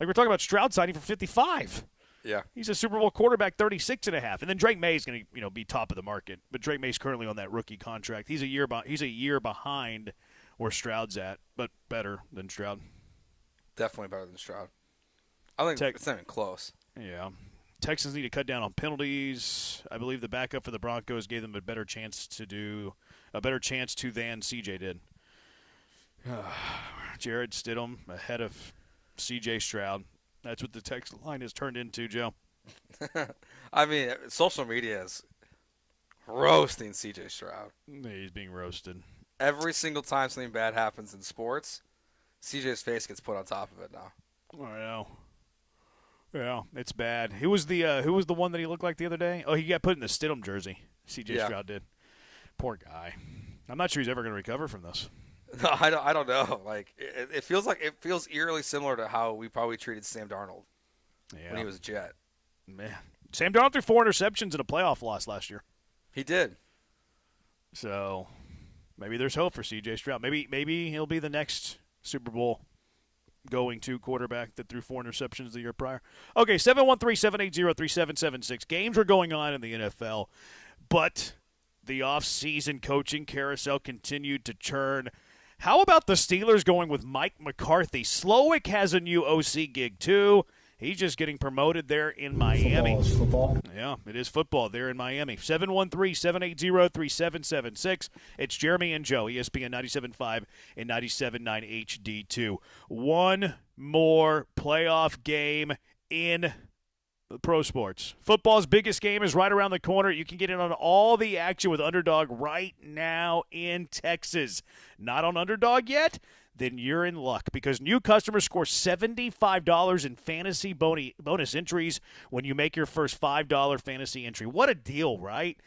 we're talking about Stroud signing for 55. Yeah. He's a Super Bowl quarterback, 36.5. And then Drake May is going to be top of the market. But Drake May's currently on that rookie contract. He's a year behind where Stroud's at, but better than Stroud. Definitely better than Stroud. I think it's not even close. Yeah. Texans need to cut down on penalties. I believe the backup for the Broncos gave them a better chance than CJ did. Jared Stidham ahead of CJ Stroud. That's what the text line has turned into, Joe. I mean, social media is roasting CJ Stroud. Yeah, he's being roasted. Every single time something bad happens in sports, CJ's face gets put on top of it now. I know. Yeah, it's bad. Who was the one that he looked like the other day? Oh, he got put in the Stidham jersey. C.J. Stroud did. Poor guy. I'm not sure he's ever going to recover from this. No, I don't know. Like it feels eerily similar to how we probably treated Sam Darnold when he was a Jet. Man, Sam Darnold threw 4 interceptions in a playoff loss last year. He did. So maybe there's hope for C.J. Stroud. Maybe he'll be the next Super Bowl going to quarterback that threw 4 interceptions the year prior. Okay, 713-780-3776. Games are going on in the NFL, but the off-season coaching carousel continued to churn. How about the Steelers going with Mike McCarthy? Slowick has a new OC gig, too. He's just getting promoted there in Miami. Football is football. Yeah, it is football there in Miami. 713-780-3776. It's Jeremy and Joe, ESPN 97.5 and 97.9 HD2. One more playoff game in pro sports. Football's biggest game is right around the corner. You can get in on all the action with Underdog right now in Texas. Not on Underdog yet? Then you're in luck because new customers score $75 in fantasy bonus entries when you make your first $5 fantasy entry. What a deal, right?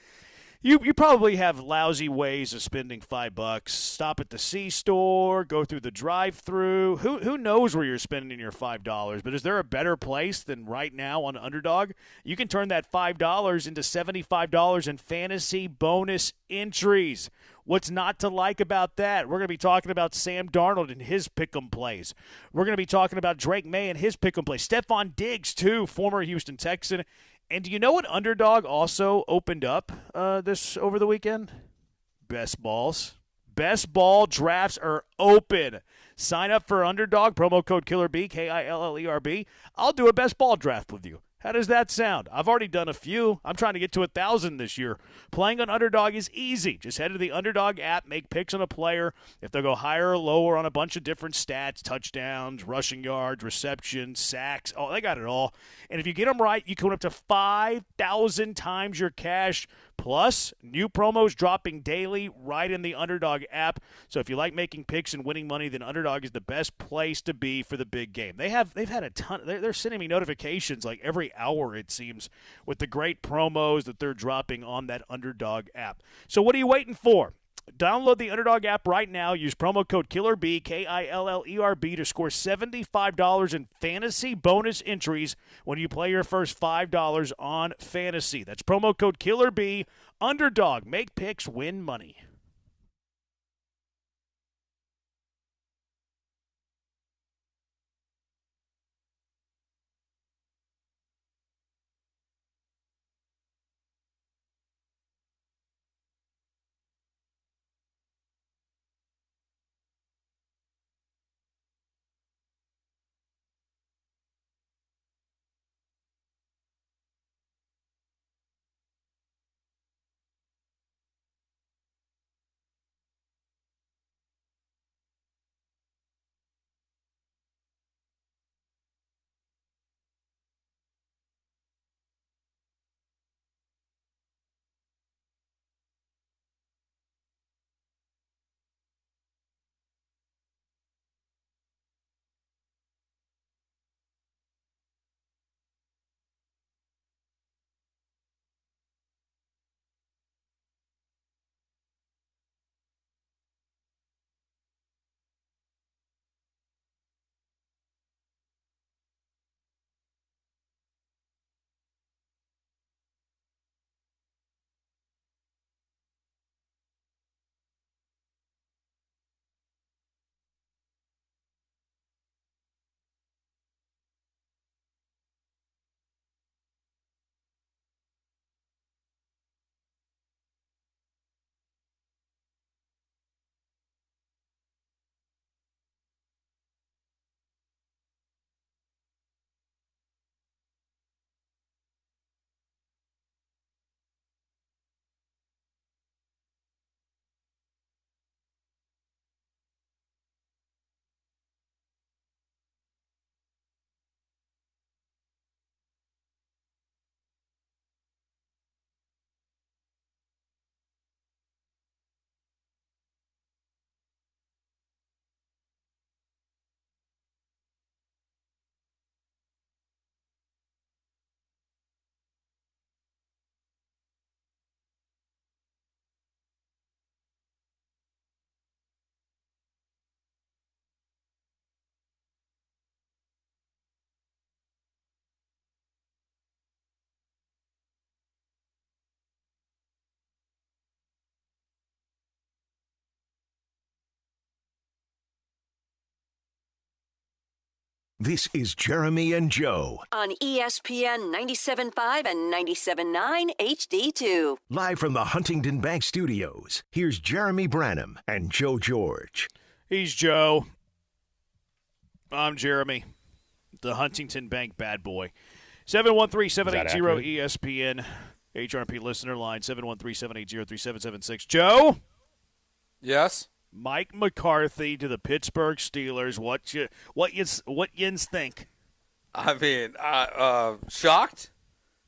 You probably have lousy ways of spending $5. Stop at the C-store, go through the drive-thru. Who knows where you're spending your $5? But is there a better place than right now on Underdog? You can turn that $5 into $75 in fantasy bonus entries. What's not to like about that? We're going to be talking about Sam Darnold and his pick'em plays. We're going to be talking about Drake May and his pick'em plays. Stephon Diggs, too, former Houston Texan. And do you know what Underdog also opened up this over the weekend? Best balls. Best ball drafts are open. Sign up for Underdog, promo code KILLERB, KILLERB. I'll do a best ball draft with you. How does that sound? I've already done a few. I'm trying to get to 1,000 this year. Playing on Underdog is easy. Just head to the Underdog app, make picks on a player. If they'll go higher or lower on a bunch of different stats, touchdowns, rushing yards, receptions, sacks. Oh, they got it all. And if you get them right, you can win up to 5,000 times your cash. Plus, new promos dropping daily right in the Underdog app. So if you like making picks and winning money, then Underdog is the best place to be for the big game. They've had a ton. They're sending me notifications like every hour, it seems, with the great promos that they're dropping on that Underdog app. So what are you waiting for? Download the Underdog app right now. Use promo code KILLERB, KILLERB, to score $75 in fantasy bonus entries when you play your first $5 on fantasy. That's promo code KILLERB. Underdog. Make picks, win money. This is Jeremy and Joe. On ESPN 97.5 and 97.9 HD2. Live from the Huntington Bank Studios, here's Jeremy Branham and Joe George. He's Joe. I'm Jeremy, the Huntington Bank bad boy. 713-780-ESPN. HRP listener line, 713-780-3776. Joe? Yes? Mike McCarthy to the Pittsburgh Steelers. What yins think? I mean, shocked.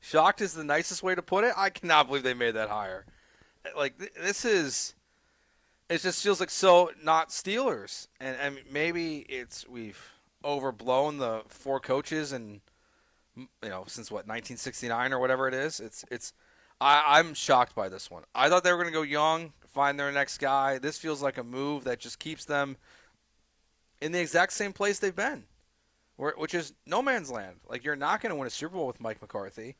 Shocked is the nicest way to put it. I cannot believe they made that hire. Like, this is – it just feels like so not Steelers. And maybe we've overblown the 4 coaches and, since, 1969 or whatever it is. I'm shocked by this one. I thought they were going to go young, find their next guy. This feels like a move that just keeps them in the exact same place they've been, which is no man's land. Like, you're not going to win a Super Bowl with Mike McCarthy.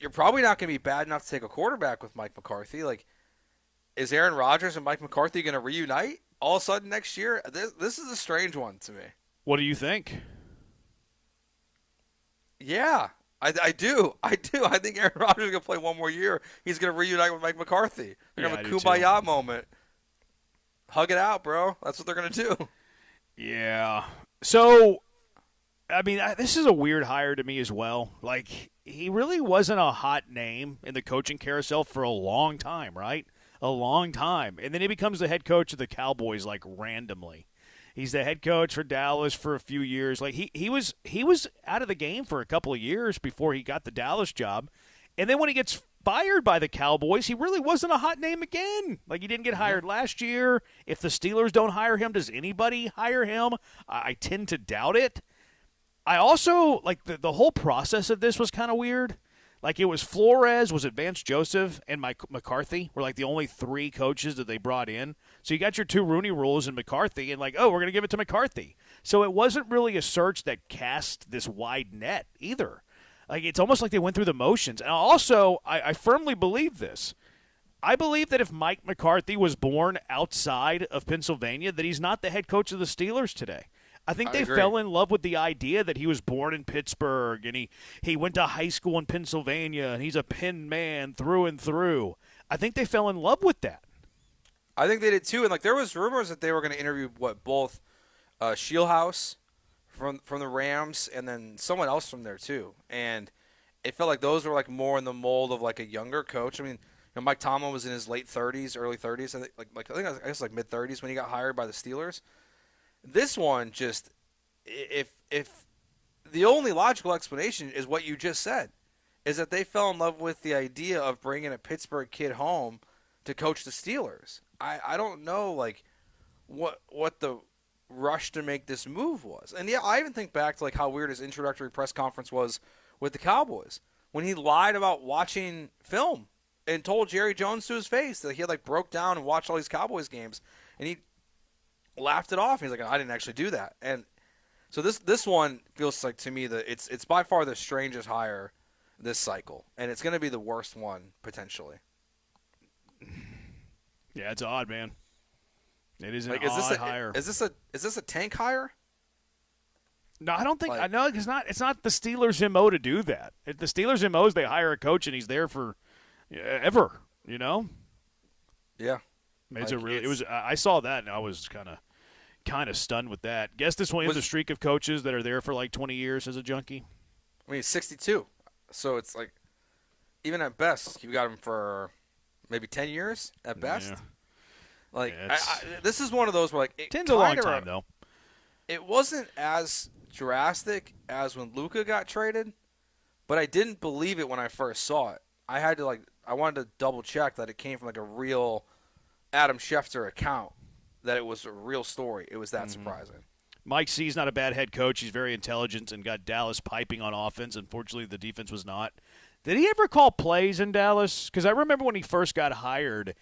You're probably not going to be bad enough to take a quarterback with Mike McCarthy. Like, is Aaron Rodgers and Mike McCarthy going to reunite all of a sudden next year? This is a strange one to me. What do you think? Yeah. I do. I think Aaron Rodgers is going to play one more year. He's going to reunite with Mike McCarthy. They're going to have a kumbaya moment. Hug it out, bro. That's what they're going to do. Yeah. So, I mean, this is a weird hire to me as well. Like, he really wasn't a hot name in the coaching carousel for a long time, right? A long time. And then he becomes the head coach of the Cowboys, like, randomly. He's the head coach for Dallas for a few years. Like he was out of the game for a couple of years before he got the Dallas job. And then when he gets fired by the Cowboys, he really wasn't a hot name again. Like, he didn't get hired last year. If the Steelers don't hire him, does anybody hire him? I tend to doubt it. I also, like, the whole process of this was kind of weird. Like, it was Flores, was it Vance Joseph, and Mike McCarthy were, like, the only 3 coaches that they brought in. So you got your 2 Rooney Rules and McCarthy, and, like, we're going to give it to McCarthy. So it wasn't really a search that cast this wide net either. Like, it's almost like they went through the motions. And also, I firmly believe this. I believe that if Mike McCarthy was born outside of Pennsylvania, that he's not the head coach of the Steelers today. I think they fell in love with the idea that he was born in Pittsburgh and he went to high school in Pennsylvania and he's a Penn man through and through. I think they fell in love with that. I think they did too. And, like, there was rumors that they were going to interview both Shieldhouse from the Rams and then someone else from there too. And it felt like those were, like, more in the mold of, like, a younger coach. I mean, Mike Tomlin was in his late 30s, early 30s. I guess like mid 30s when he got hired by the Steelers. This one just, if the only logical explanation is what you just said, is that they fell in love with the idea of bringing a Pittsburgh kid home to coach the Steelers. I don't know, like, what the rush to make this move was. And, yeah, I even think back to, like, how weird his introductory press conference was with the Cowboys when he lied about watching film and told Jerry Jones to his face that he had, like, broke down and watched all these Cowboys games. And he laughed it off. He's like, I didn't actually do that. And so this one feels like, to me, that it's by far the strangest hire this cycle, and it's going to be the worst one potentially. Yeah, it's odd, man. It is an like, odd hire. Is this a tank hire? No, I don't think. I know it's not. It's not the Steelers' MO to do that. The Steelers' MO is they hire a coach and he's there for ever. You know. Yeah. It was. I saw that and I was kind of stunned with that. Guess this will end the streak of coaches that are there for like 20 years as a junkie. I mean, he's 62, so it's like, even at best, you got him for maybe 10 years at best. Yeah. Like, this is one of those where, like, 10's a long time though. It wasn't as drastic as when Luka got traded, but I didn't believe it when I first saw it. I wanted to double check that it came from, like, a real Adam Schefter account, that it was a real story. It was that surprising. Mike C's not a bad head coach. He's very intelligent and got Dallas piping on offense. Unfortunately, the defense was not. Did he ever call plays in Dallas? Because I remember when he first got hired,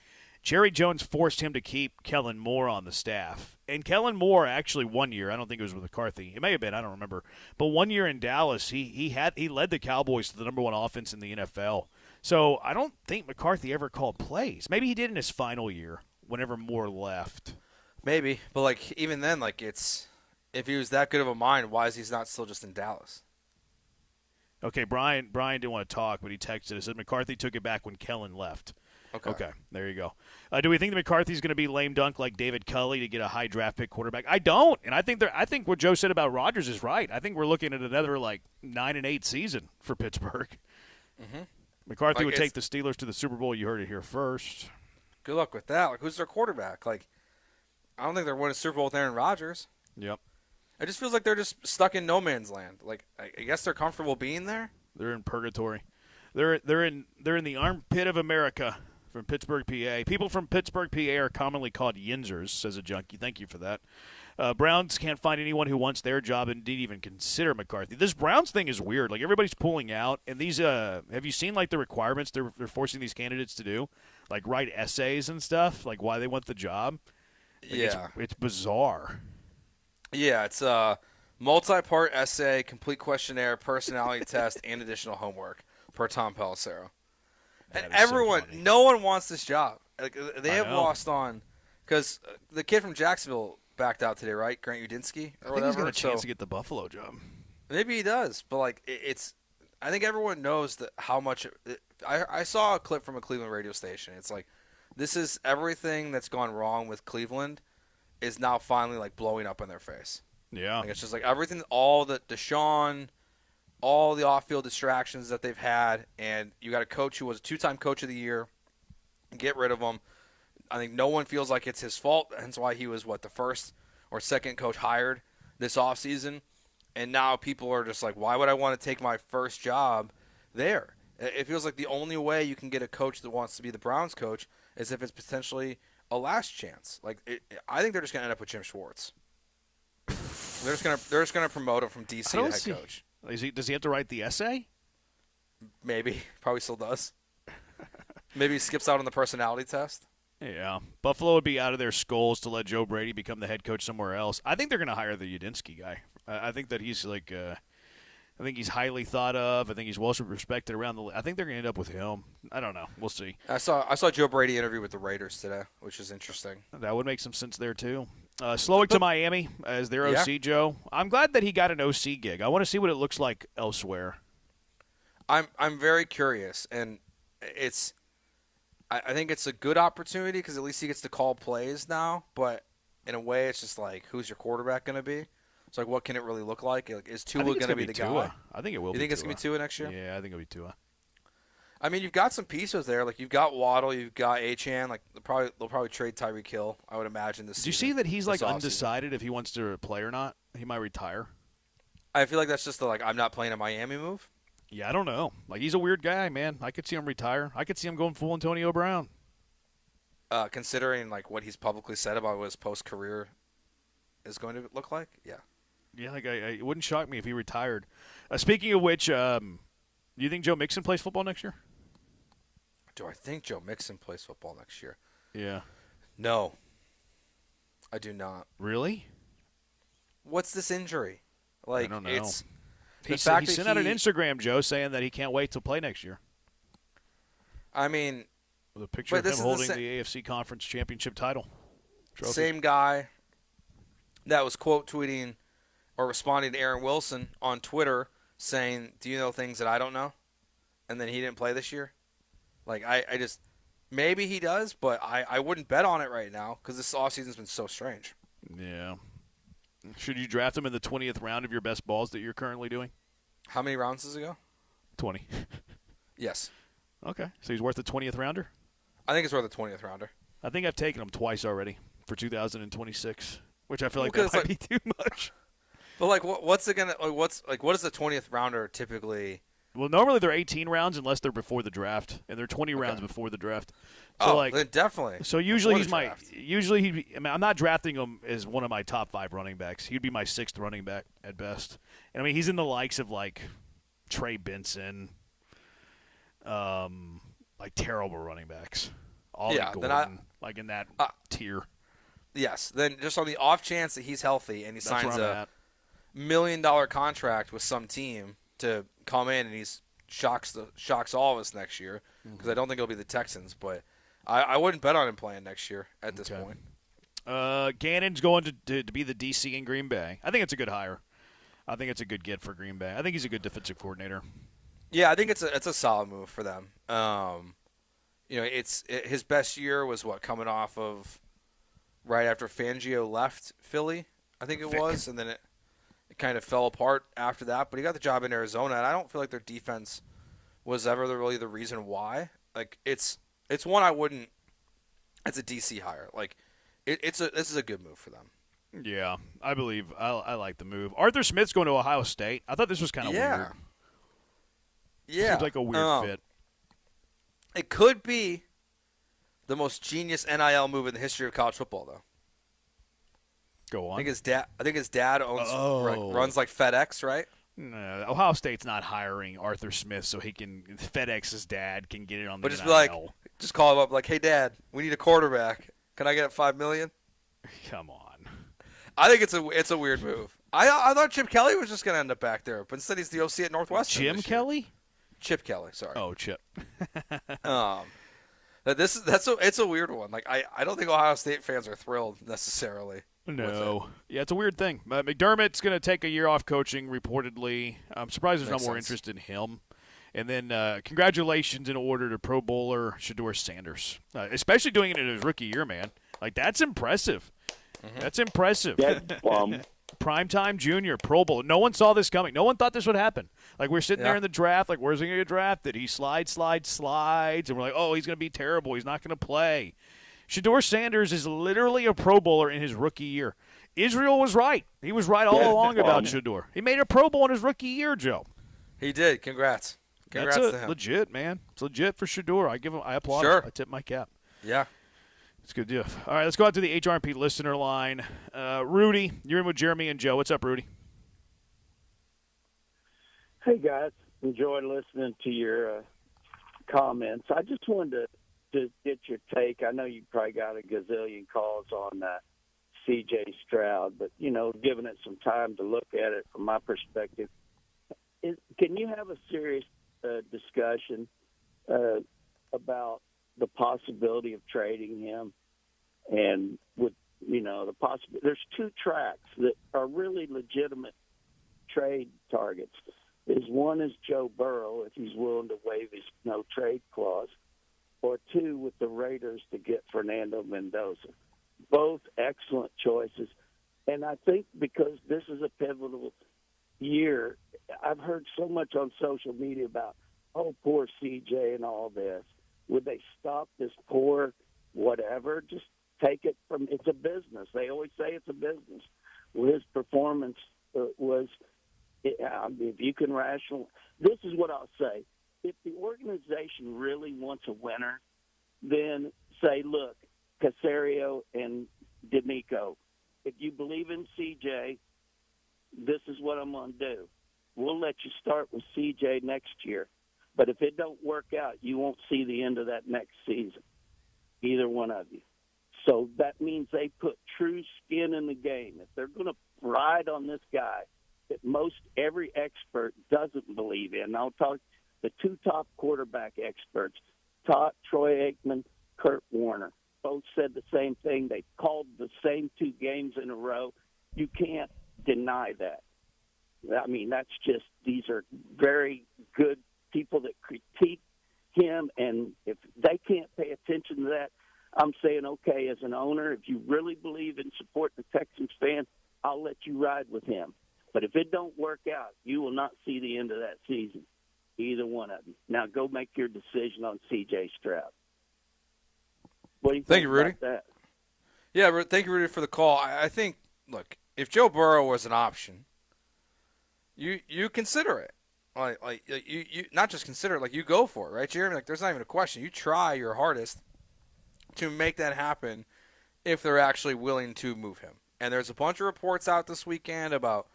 Jerry Jones forced him to keep Kellen Moore on the staff. And Kellen Moore actually 1 year, I don't think it was with McCarthy. It may have been, I don't remember. But 1 year in Dallas, he led the Cowboys to the number 1 offense in the NFL. So I don't think McCarthy ever called plays. Maybe he did in his final year, whenever Moore left. Maybe, but, like, even then, like, if he was that good of a mind, why is he not still just in Dallas? Okay, Brian didn't want to talk, but he texted us. Said McCarthy took it back when Kellen left. Okay, there you go. Do we think that McCarthy's going to be lame dunk like David Culley to get a high draft pick quarterback? I don't, and I think what Joe said about Rodgers is right. I think we're looking at another 9-8 season for Pittsburgh. Mm-hmm. McCarthy would take the Steelers to the Super Bowl. You heard it here first. Good luck with that. Who's their quarterback? I don't think they're winning a Super Bowl with Aaron Rodgers. Yep. It just feels like they're just stuck in no man's land. I guess they're comfortable being there. They're in purgatory. They're in the armpit of America. From Pittsburgh, PA. People from Pittsburgh, PA are commonly called Yinzers, says a junkie. Thank you for that. Browns can't find anyone who wants their job and didn't even consider McCarthy. This Browns thing is weird. Everybody's pulling out. And these, have you seen, the requirements they're forcing these candidates to do? Write essays and stuff, why they want the job? It's bizarre. Yeah, it's a multi-part essay, complete questionnaire, personality test, and additional homework per Tom Pelissero. And everyone, no one wants this job. They have lost on, because the kid from Jacksonville backed out today, right? Grant Udinski or I think he's got a chance to get the Buffalo job. Maybe he does, but I think everyone knows that how much. I saw a clip from a Cleveland radio station. It's this is everything that's gone wrong with Cleveland is now finally blowing up in their face. Yeah, it's just everything, all the Deshaun. All the off-field distractions that they've had, and you got a coach who was a 2-time coach of the year. Get rid of him. I think no one feels like it's his fault. That's why he was, the first or second coach hired this offseason. And now people are just why would I want to take my first job there? It feels like the only way you can get a coach that wants to be the Browns coach is if it's potentially a last chance. I think they're just going to end up with Jim Schwartz. They're just going to promote him from DC to head coach. Does he have to write the essay? Maybe. Probably still does. Maybe he skips out on the personality test. Yeah. Buffalo would be out of their skulls to let Joe Brady become the head coach somewhere else. I think they're going to hire the Udinski guy. I think that he's I think he's highly thought of. I think he's well respected around the – I think they're going to end up with him. I don't know. We'll see. I saw Joe Brady interview with the Raiders today, which is interesting. That would make some sense there, too. Slowick to Miami as their OC, Joe. I'm glad that he got an OC gig. I want to see what it looks like elsewhere. I'm very curious, and I think it's a good opportunity because at least he gets to call plays now. But in a way, it's just who's your quarterback going to be? It's what can it really look like? Is Tua going to be the guy? I think it will. You think it's going to be Tua next year? Yeah, I think it'll be Tua. I mean, you've got some pieces there. You've got Waddle, you've got Achane. They'll probably trade Tyreek Hill, I would imagine, this season. Do you see that he's undecided if he wants to play or not? He might retire. I feel like that's just the I'm not playing in Miami move. Yeah, I don't know. He's a weird guy, man. I could see him retire. I could see him going full Antonio Brown. Considering what he's publicly said about what his post-career is going to look like, yeah. Yeah, it wouldn't shock me if he retired. Speaking of which, do you think Joe Mixon plays football next year? Do I think Joe Mixon plays football next year? Yeah. No. I do not. Really? What's this injury? I don't know. He sent out an Instagram, Joe, saying that he can't wait to play next year. I mean, with a picture of him holding the AFC Conference Championship title. Trophy. Same guy that was quote tweeting or responding to Aaron Wilson on Twitter saying, "Do you know things that I don't know?" And then he didn't play this year. I just maybe he does, but I wouldn't bet on it right now because this offseason's been so strange. Yeah. Should you draft him in the 20th round of your best balls that you're currently doing? How many rounds does it go? 20. Yes. Okay. So he's worth a 20th rounder? I think it's worth a 20th rounder. I think I've taken him twice already for 2026, which I feel like that might be too much. But what's it gonna? What is the 20th rounder typically? Well, normally they're 18 rounds unless they're before the draft, and they're 20 rounds before the draft. So then definitely. So usually I'm not drafting him as one of my top 5 running backs. He'd be my 6th running back at best. And he's in the likes of Trey Benson, terrible running backs. Ollie Gordon, in that tier. Yes. Then just on the off chance that he's healthy and he signs a $1 million contract with some team to come in and he shocks all of us next year, because I don't think it'll be the Texans, but I wouldn't bet on him playing next year at this point. Gannon's going to be the DC in Green Bay. I think it's a good hire. I think it's a good get for Green Bay. I think he's a good defensive coordinator. Yeah, I think it's a solid move for them. His best year was coming off of right after Fangio left Philly, I think it was, and then it kind of fell apart after that. But he got the job in Arizona, and I don't feel like their defense was ever really the reason why. Like it's one I wouldn't. It's a DC hire. Like this is a good move for them. Yeah, I believe I like the move. Arthur Smith's going to Ohio State. I thought this was kind of weird. Yeah, seems like a weird fit. It could be the most genius NIL move in the history of college football, though. Go on. I think his dad runs like FedEx, right? No, Ohio State's not hiring Arthur Smith so FedEx's dad can get it on the But NIL. just call him up like, hey, Dad, we need a quarterback. Can I get $5 million? Come on. I think it's a weird move. I thought Chip Kelly was just going to end up back there, but instead he's the OC at Northwestern. Jim Kelly? Chip Kelly, sorry. Oh, Chip. It's a weird one. Like I don't think Ohio State fans are thrilled necessarily. No. Yeah, it's a weird thing. McDermott's going to take a year off coaching, reportedly. I'm surprised there's not more interest in him. And then congratulations in order to Pro Bowler Shedeur Sanders, especially doing it in his rookie year, man. Like, that's impressive. Mm-hmm. That's impressive. Primetime junior, Pro Bowl. No one saw this coming. No one thought this would happen. Like, we're sitting there in the draft, like, where's he going to get drafted? He slides, and we're like, oh, he's going to be terrible. He's not going to play. Shedeur Sanders is literally a Pro Bowler in his rookie year. Israel was right. He was right all along about Shedeur. He made a Pro Bowl in his rookie year, Joe. He did. Congrats to him. Legit, man. It's legit for Shedeur. I applaud him. I tip my cap. Yeah. It's a good deal. All right, let's go out to the HRP listener line. Rudy, you're in with Jeremy and Joe. What's up, Rudy? Hey, guys. Enjoyed listening to your comments. I just wanted to get your take. I know you probably got a gazillion calls on C.J. Stroud, but, giving it some time to look at it from my perspective, can you have a serious discussion about the possibility of trading him? And with, the possibility, there's two tracks that are really legitimate trade targets. One is Joe Burrow, if he's willing to waive his no trade clause, or two with the Raiders to get Fernando Mendoza. Both excellent choices. And I think because this is a pivotal year, I've heard so much on social media about, oh, poor CJ and all this. Would they stop this poor whatever? Just take it from – it's a business. They always say it's a business. Well, his performance was – if you can rational – this is what I'll say. If the organization really wants a winner, then say, look, Caserio and D'Amico, if you believe in CJ, this is what I'm going to do. We'll let you start with CJ next year. But if it don't work out, you won't see the end of that next season, either one of you. So that means they put true skin in the game. If they're going to ride on this guy that most every expert doesn't believe in, I'll talk the two top quarterback experts, Troy Aikman, Kurt Warner, both said the same thing. They called the same two games in a row. You can't deny that. I mean, that's just – these are very good people that critique him, and if they can't pay attention to that, I'm saying, okay, as an owner, if you really believe in supporting the Texans fan, I'll let you ride with him. But if it don't work out, you will not see the end of that season, either one of them. Now go make your decision on C.J. Stroud. What do you think Rudy. about that? Yeah, thank you, Rudy, for the call. I think, look, if Joe Burrow was an option, you consider it. Like you not just consider it, like you go for it, right, Jeremy? Like there's not even a question. You try your hardest to make that happen if they're actually willing to move him. And there's a bunch of reports out this weekend about,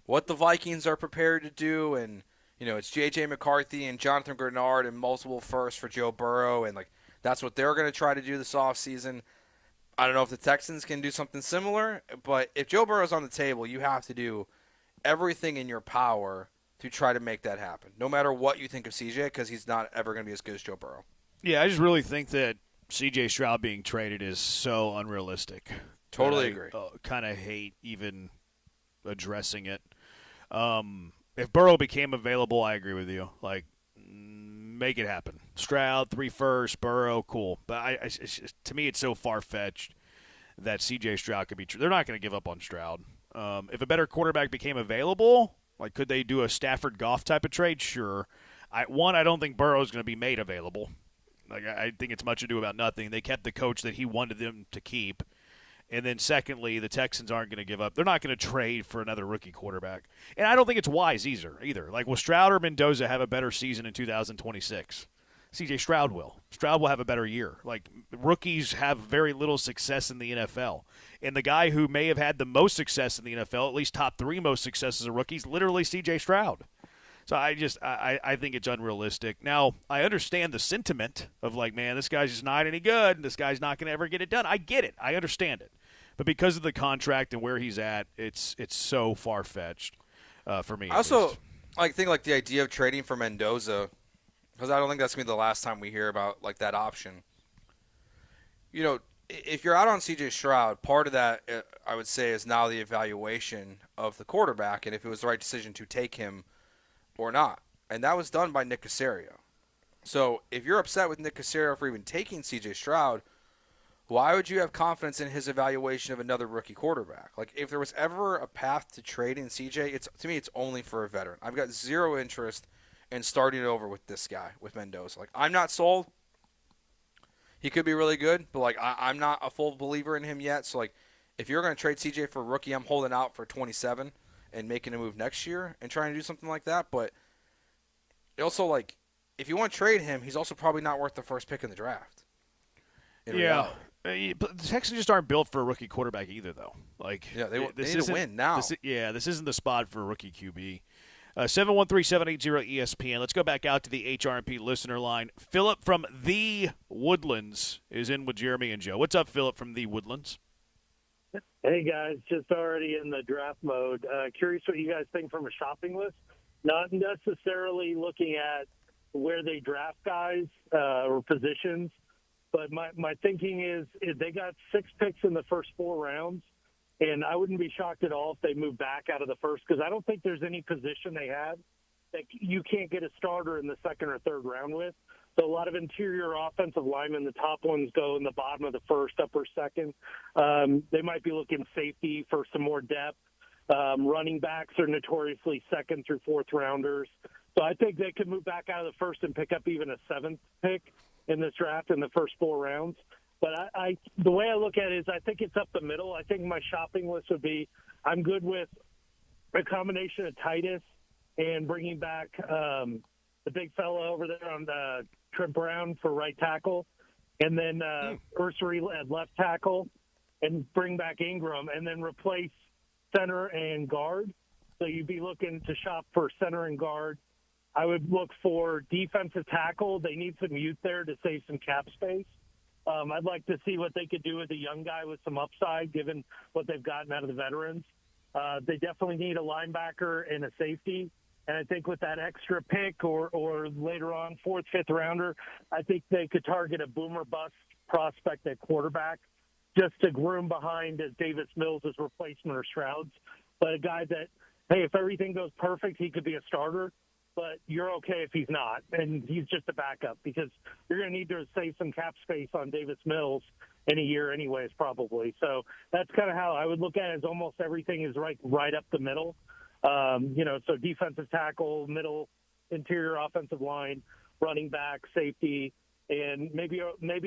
what the Vikings are prepared to do, and it's J.J. McCarthy and Jonathan Grenard and multiple firsts for Joe Burrow, and like that's what they're going to try to do this offseason. I don't know if the Texans can do something similar, but if Joe Burrow's on the table, you have to do everything in your power to try to make that happen, no matter what you think of CJ, because he's not ever going to be as good as Joe Burrow. Yeah, I just really think that C.J. Stroud being traded is so unrealistic. Totally agree. Kind of hate even addressing it. If Burrow became available, I agree with you. Like, make it happen. Stroud, 3 firsts, Burrow, cool. But to me, it's so far-fetched that C.J. Stroud could be – they're not going to give up on Stroud. If a better quarterback became available, like could they do a Stafford-Goff type of trade? Sure. I don't think Burrow is going to be made available. Like I think it's much ado about nothing. They kept the coach that he wanted them to keep. And then secondly, the Texans aren't going to give up. They're not going to trade for another rookie quarterback. And I don't think it's wise either. Like, will Stroud or Mendoza have a better season in 2026? C.J. Stroud will. Stroud will have a better year. Like, rookies have very little success in the NFL. And the guy who may have had the most success in the NFL, at least top 3 most success as a rookie, is literally C.J. Stroud. So I think it's unrealistic. Now, I understand the sentiment of like, man, this guy's just not any good. This guy's not going to ever get it done. I get it. I understand it. But because of the contract and where he's at, it's so far-fetched for me. I also think the idea of trading for Mendoza, because I don't think that's going to be the last time we hear about like that option. You know, if you're out on C.J. Stroud, part of that, I would say, is now the evaluation of the quarterback and if it was the right decision to take him or not. And that was done by Nick Caserio. So if you're upset with Nick Caserio for even taking C.J. Stroud, why would you have confidence in his evaluation of another rookie quarterback? Like, if there was ever a path to trading CJ, to me, it's only for a veteran. I've got zero interest in starting it over with this guy, with Mendoza. Like, I'm not sold. He could be really good, but, like, I'm not a full believer in him yet. So, like, if you're going to trade CJ for a rookie, I'm holding out for 27 and making a move next year and trying to do something like that. But also, like, if you want to trade him, he's also probably not worth the first pick in the draft. Yeah. But the Texans just aren't built for a rookie quarterback either, though. Like, yeah, they need to win now. This isn't the spot for a rookie QB. 713-780-ESPN. Let's go back out to the HRP listener line. Philip from the Woodlands is in with Jeremy and Joe. What's up, Philip from the Woodlands? Hey, guys. Just already in the draft mode. Curious what you guys think from a shopping list. Not necessarily looking at where they draft guys or positions, but my thinking is they got 6 picks in the first 4 rounds, and I wouldn't be shocked at all if they move back out of the first, because I don't think there's any position they have that you can't get a starter in the second or third round with. So a lot of interior offensive linemen, the top ones go in the bottom of the first, upper second. They might be looking safety for some more depth. Running backs are notoriously second through fourth rounders. So I think they could move back out of the first and pick up even a 7th pick in this draft in the first 4 rounds. But the way I look at it is I think it's up the middle. I think my shopping list would be I'm good with a combination of Titus and bringing back the big fella over there on the Trent Brown for right tackle, and then Ursery at left tackle, and bring back Ingram, and then replace center and guard. So you'd be looking to shop for center and guard. I would look for defensive tackle. They need some youth there to save some cap space. I'd like to see what they could do with a young guy with some upside, given what they've gotten out of the veterans. They definitely need a linebacker and a safety. And I think with that extra pick or later on 4th, 5th rounder, I think they could target a boomer bust prospect at quarterback just to groom behind as Davis Mills' replacement or Stroud's. But a guy that, hey, if everything goes perfect, he could be a starter. But you're okay if he's not, and he's just a backup, because you're going to need to save some cap space on Davis Mills in a year anyways, probably. So that's kind of how I would look at it, as almost everything is right up the middle. So defensive tackle, middle, interior offensive line, running back, safety, and maybe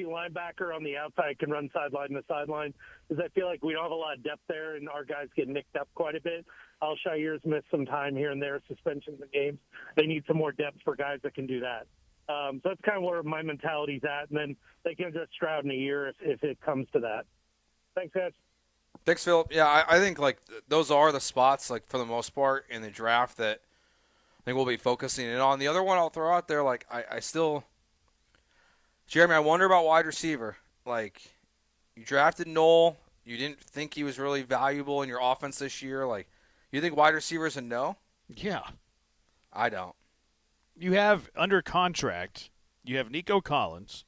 linebacker on the outside can run sideline to sideline, because I feel like we don't have a lot of depth there, and our guys get nicked up quite a bit. Al-Shair's missed some time here and there, suspensions of games. They need some more depth for guys that can do that. So that's kind of where my mentality's at, and then they can just Stroud in a year if it comes to that. Thanks, guys. Thanks, Phil. Yeah, I think like those are the spots, like for the most part, in the draft that I think we'll be focusing in on. The other one I'll throw out there, like I still, Jeremy, I wonder about wide receiver. Like, you drafted Knoll, you didn't think he was really valuable in your offense this year. Like, you think wide receiver is a no? Yeah, I don't. You have under contract. You have Nico Collins.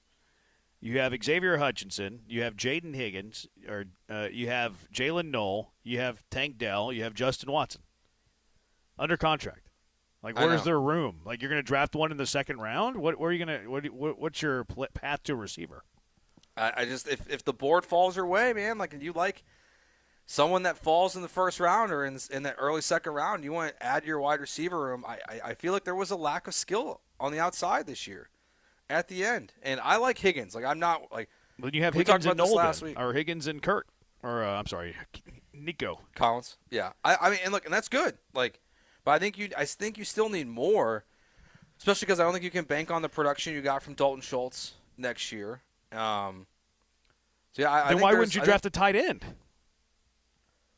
You have Xavier Hutchinson. You have Jaden Higgins. Or you have Jalen Knoll. You have Tank Dell. You have Justin Watson under contract. Like, where's their room? Like, you're going to draft one in the second round? Where are you going to? What's your path to a receiver? I just if the board falls your way, man, like, and you like someone that falls in the first round or in that early second round, you want to add your wide receiver room. I feel like there was a lack of skill on the outside this year at the end, and I like Higgins. Like, I'm not like. Well, you have Higgins and Nolan last week, or Higgins and Kurt, or I'm sorry, Nico Collins. Yeah, I mean, and look, and that's good. Like, but I think you still need more, especially because I don't think you can bank on the production you got from Dalton Schultz next year. So yeah, then why wouldn't you draft a tight end?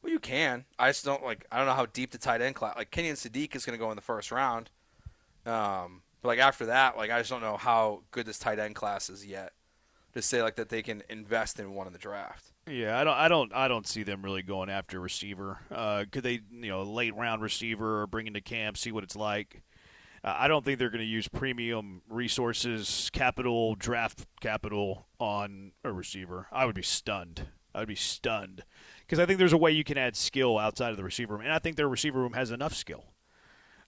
Well, you can. I just don't like. I don't know how deep the tight end class. Like, Kenyon Sadiq is going to go in the first round. But like after that, like, I just don't know how good this tight end class is yet to say like that they can invest in one in the draft. Yeah, I don't see them really going after receiver. Could they, late round receiver or bring into camp, see what it's like? I don't think they're going to use premium resources, draft capital on a receiver. I would be stunned. Because I think there's a way you can add skill outside of the receiver room, and I think their receiver room has enough skill.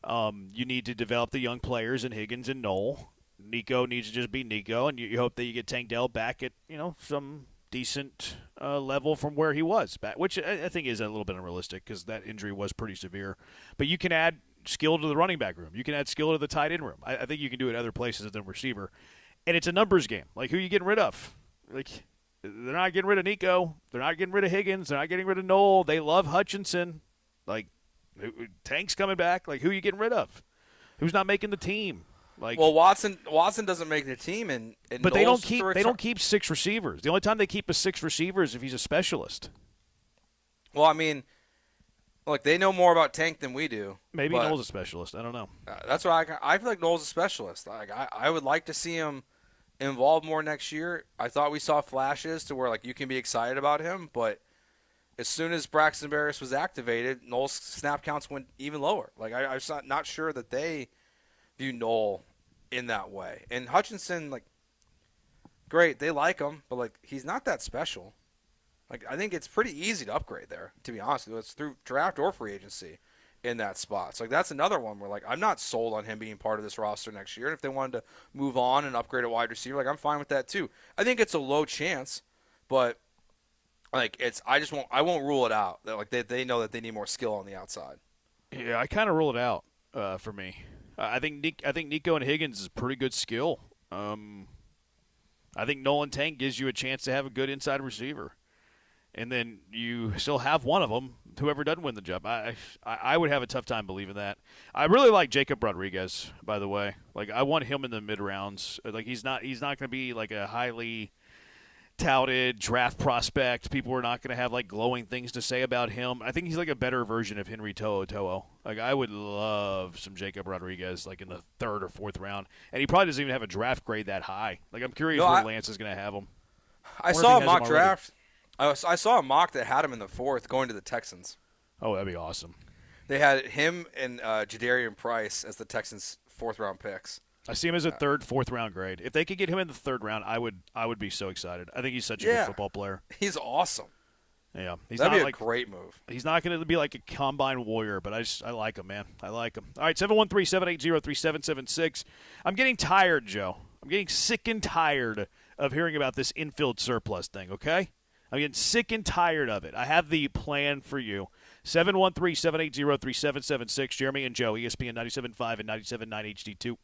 You need to develop the young players in Higgins and Knoll. Nico needs to just be Nico, and you hope that you get Tank Dell back at some decent level from where he was back, which I think is a little bit unrealistic because that injury was pretty severe. But you can add skill to the running back room. You can add skill to the tight end room. I think you can do it other places than receiver. And it's a numbers game. Like, who are you getting rid of? Like, they're not getting rid of Nico. They're not getting rid of Higgins. They're not getting rid of Knoll. They love Hutchinson. Like, Tank's coming back. Like, who are you getting rid of? Who's not making the team? Like, well, Watson doesn't make the team, and but they don't keep six receivers. The only time they keep a sixth receiver is if he's a specialist. Well, I mean, look, they know more about Tank than we do. Maybe Knoll's a specialist. I don't know. That's why I feel like Knoll's a specialist. Like, I would like to see him involved more next year. I thought we saw flashes to where, like, you can be excited about him, but as soon as Braxton Berrios was activated, Knoll's snap counts went even lower. Like, I'm not sure that they view Knoll in that way. And Hutchinson, like, great, they like him, but, like, he's not that special. Like, I think it's pretty easy to upgrade there, to be honest with you. It's through draft or free agency in that spot. So, like, that's another one where, like, I'm not sold on him being part of this roster next year. And if they wanted to move on and upgrade a wide receiver, like, I'm fine with that too. I think it's a low chance, but, like, I won't rule it out. That, like, they know that they need more skill on the outside. Yeah, I kind of rule it out for me. I think Nico and Higgins is pretty good skill. I think Nolan Tank gives you a chance to have a good inside receiver. And then you still have one of them, whoever doesn't win the job. I would have a tough time believing that. I really like Jacob Rodriguez, by the way. Like, I want him in the mid-rounds. Like, he's not going to be like a highly touted draft prospect. People are not going to have like glowing things to say about him. I think he's like a better version of Henry To'o. Like, I would love some Jacob Rodriguez like in the third or fourth round, and he probably doesn't even have a draft grade that high. Like, I'm curious where Lance is going to have him. I saw a mock draft. I saw a mock that had him in the fourth going to the Texans. Oh, that'd be awesome. They had him and Jadarian Price as the Texans' fourth-round picks. I see him as a third, fourth-round grade. If they could get him in the third round, I would be so excited. I think he's such a good football player. He's awesome. Yeah, that'd be a great move. He's not going to be like a combine warrior, but I like him, man. I like him. All right, 713-780-3776. I'm getting tired, Joe. I'm getting sick and tired of hearing about this infield surplus thing, okay? I'm getting sick and tired of it. I have the plan for you. 713-780-3776. Jeremy and Joe, ESPN 97.5 and 97.9 HD2.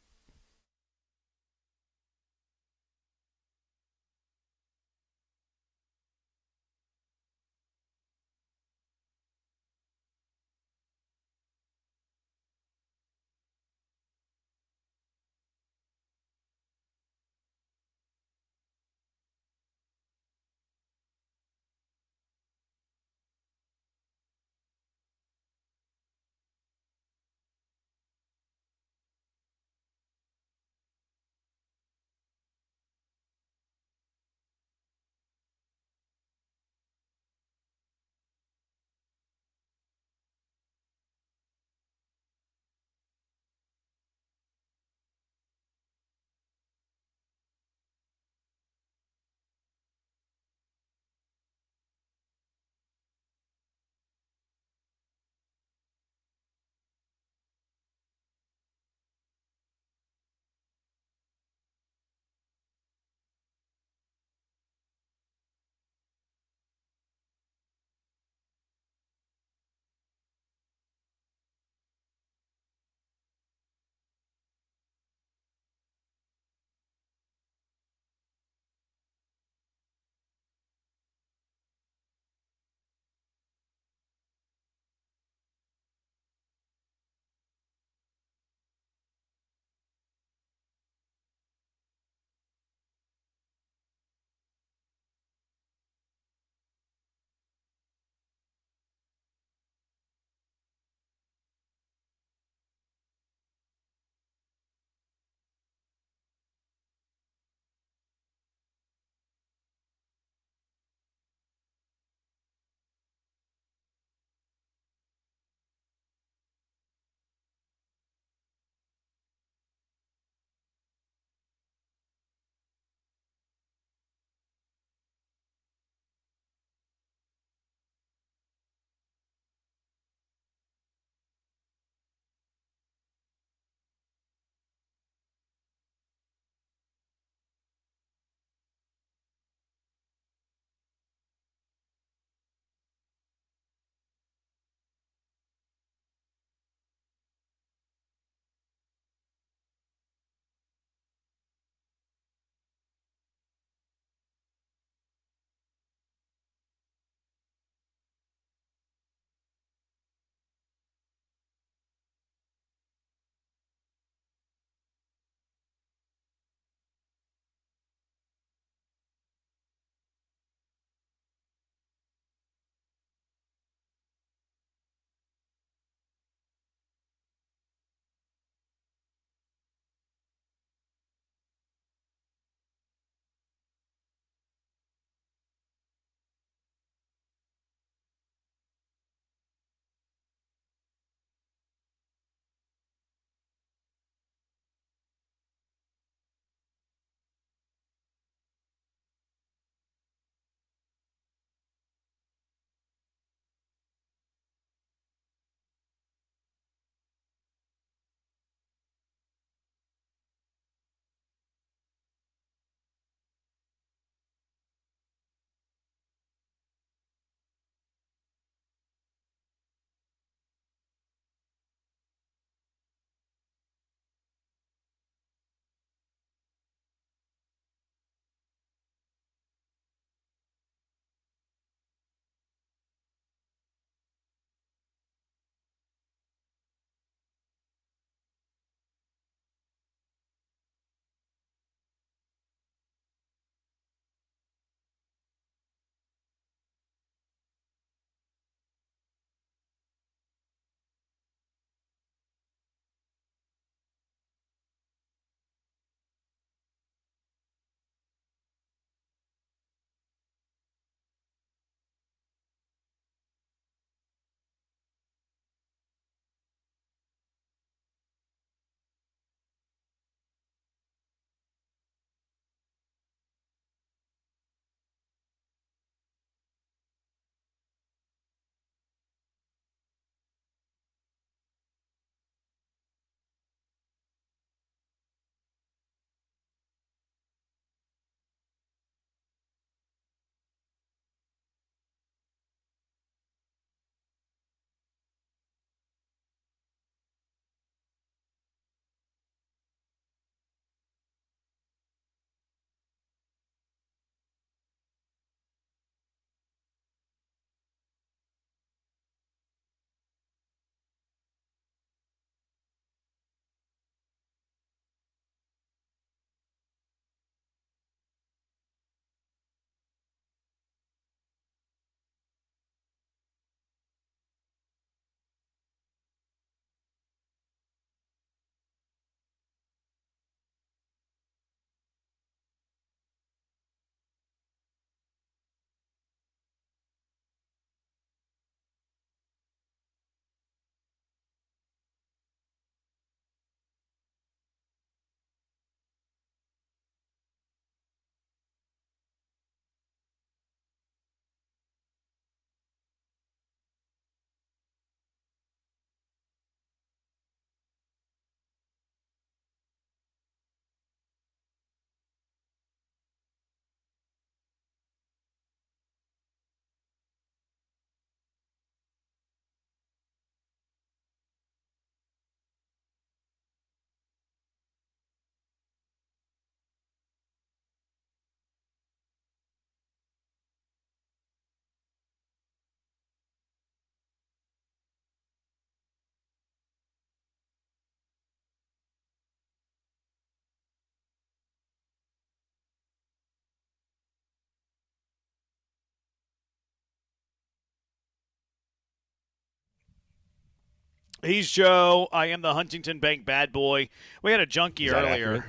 He's Joe. I am the Huntington Bank bad boy. We had a junkie earlier.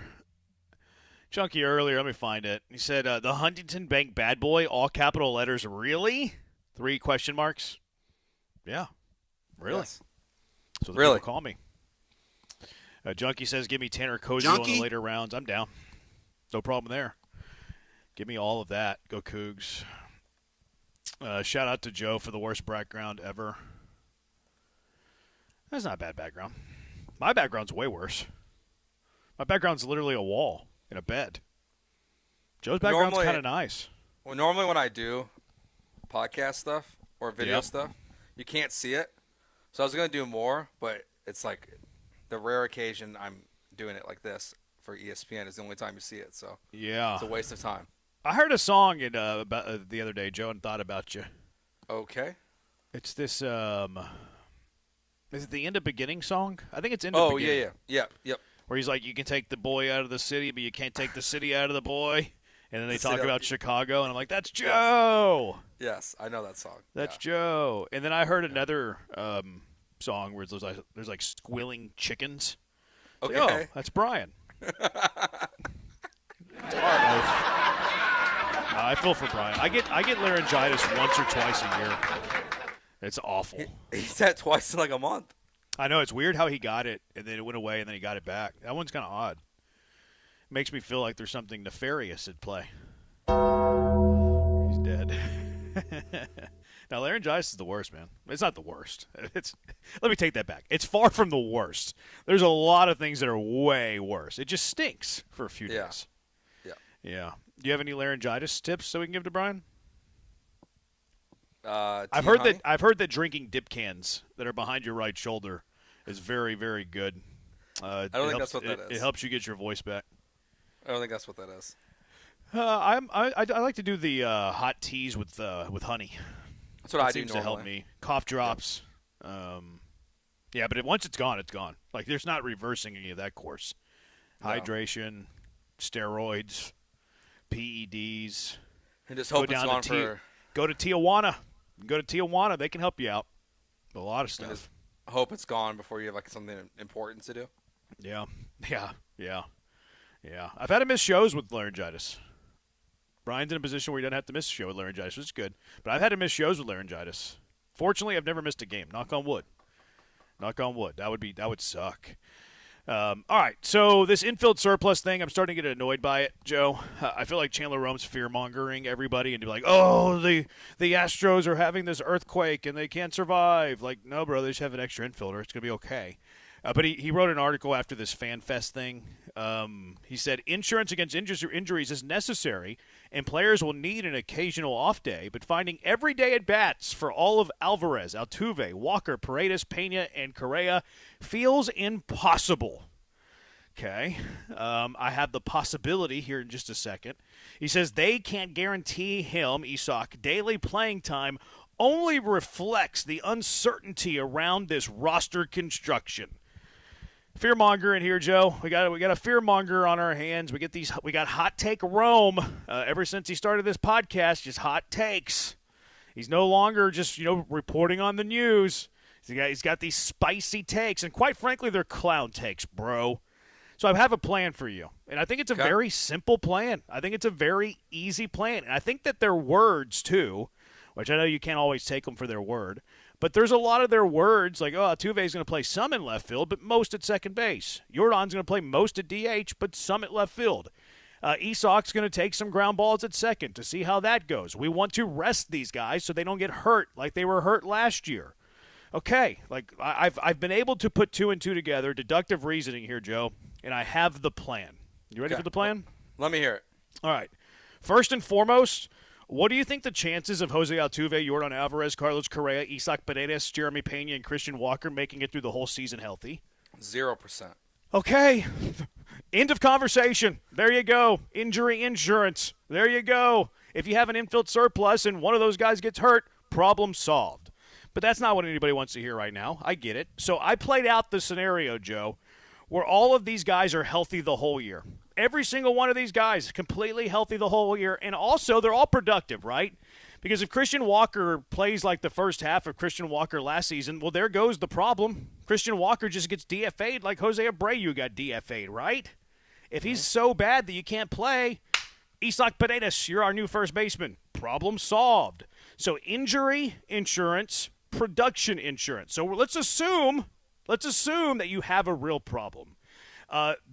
Let me find it. He said, the Huntington Bank bad boy, all capital letters, really? 3 question marks? Yeah. Really? Yes. So the people call me. Junkie says, give me Tanner Kozel in the later rounds. I'm down. No problem there. Give me all of that. Go Cougs. Shout out to Joe for the worst background ever. That's not a bad background. My background's way worse. My background's literally a wall in a bed. Joe's background's kind of nice. Well, normally when I do podcast stuff or video stuff, you can't see it. So I was going to do more, but it's like the rare occasion I'm doing it like this for ESPN is the only time you see it. So it's a waste of time. I heard a song about the other day, Joe, and thought about you. Okay. It's this is it the End of Beginning song? I think it's End of Beginning. Yep. Where he's like, you can take the boy out of the city, but you can't take the city out of the boy. And then they talk about Chicago, and I'm like, that's Joe. Yes, I know that song. That's Joe. And then I heard another song where there's like squealing chickens. Okay. Like, oh, that's Brian. It's hard. I feel for Brian. I get laryngitis once or twice a year. It's awful. He's had twice in like a month. I know. It's weird how he got it, and then it went away, and then he got it back. That one's kind of odd. Makes me feel like there's something nefarious at play. He's dead. Now, laryngitis is the worst, man. It's not the worst. Let me take that back. It's far from the worst. There's a lot of things that are way worse. It just stinks for a few days. Yeah. Do you have any laryngitis tips that we can give to Brian? I've heard that drinking dip cans that are behind your right shoulder is very, very good. I don't think that's what that is. It helps you get your voice back. I don't think that's what that is. I like to do the hot teas with honey. That's what I do seems normally. to help me. Cough drops. Yeah, but once it's gone, it's gone. Like there's not reversing any of that course. No. Hydration, steroids, PEDs. And just hope it's gone for. Go to Tijuana. Go to Tijuana. They can help you out. A lot of stuff. I hope it's gone before you have like something important to do. Yeah. I've had to miss shows with laryngitis. Brian's in a position where he doesn't have to miss a show with laryngitis, which is good. But I've had to miss shows with laryngitis. Fortunately, I've never missed a game. Knock on wood. That would suck. All right, so this infield surplus thing, I'm starting to get annoyed by it, Joe. I feel like Chandler Rome's fear-mongering everybody and be like, oh, the Astros are having this earthquake and they can't survive. Like, no, bro, they just have an extra infielder. It's going to be okay. But he wrote an article after this Fan Fest thing. He said, insurance against injuries is necessary, and players will need an occasional off day, but finding everyday at-bats for all of Alvarez, Altuve, Walker, Paredes, Pena, and Correa feels impossible. Okay. I have the possibility here in just a second. He says they can't guarantee him, Isak, daily playing time only reflects the uncertainty around this roster construction. Fearmonger in here, Joe. We got a fearmonger on our hands. We got hot take Rome. Ever since he started this podcast, just hot takes. He's no longer just reporting on the news. He's got these spicy takes, and quite frankly, they're clown takes, bro. So I have a plan for you, and I think it's a very simple plan. I think it's a very easy plan, and I think that their words too, which I know you can't always take them for their word. But there's a lot of their words, like, Altuve's going to play some in left field, but most at second base. Jordan's going to play most at DH, but some at left field. Isak's going to take some ground balls at second to see how that goes. We want to rest these guys so they don't get hurt like they were hurt last year. Okay, like I've been able to put 2 and 2 together, deductive reasoning here, Joe, and I have the plan. You ready for the plan? Let me hear it. All right. First and foremost, what do you think the chances of Jose Altuve, Jordan Alvarez, Carlos Correa, Isak Paredes, Jeremy Pena, and Christian Walker making it through the whole season healthy? 0%. Okay. End of conversation. There you go. Injury insurance. There you go. If you have an infield surplus and one of those guys gets hurt, problem solved. But that's not what anybody wants to hear right now. I get it. So I played out the scenario, Joe, where all of these guys are healthy the whole year. Every single one of these guys completely healthy the whole year, and also they're all productive, right? Because if Christian Walker plays like the first half of Christian Walker last season, well, there goes the problem. Christian Walker just gets DFA'd like Jose Abreu got DFA'd, right? If he's so bad that you can't play, Isak Paredes, you're our new first baseman. Problem solved. So injury insurance, production insurance. So let's assume that you have a real problem.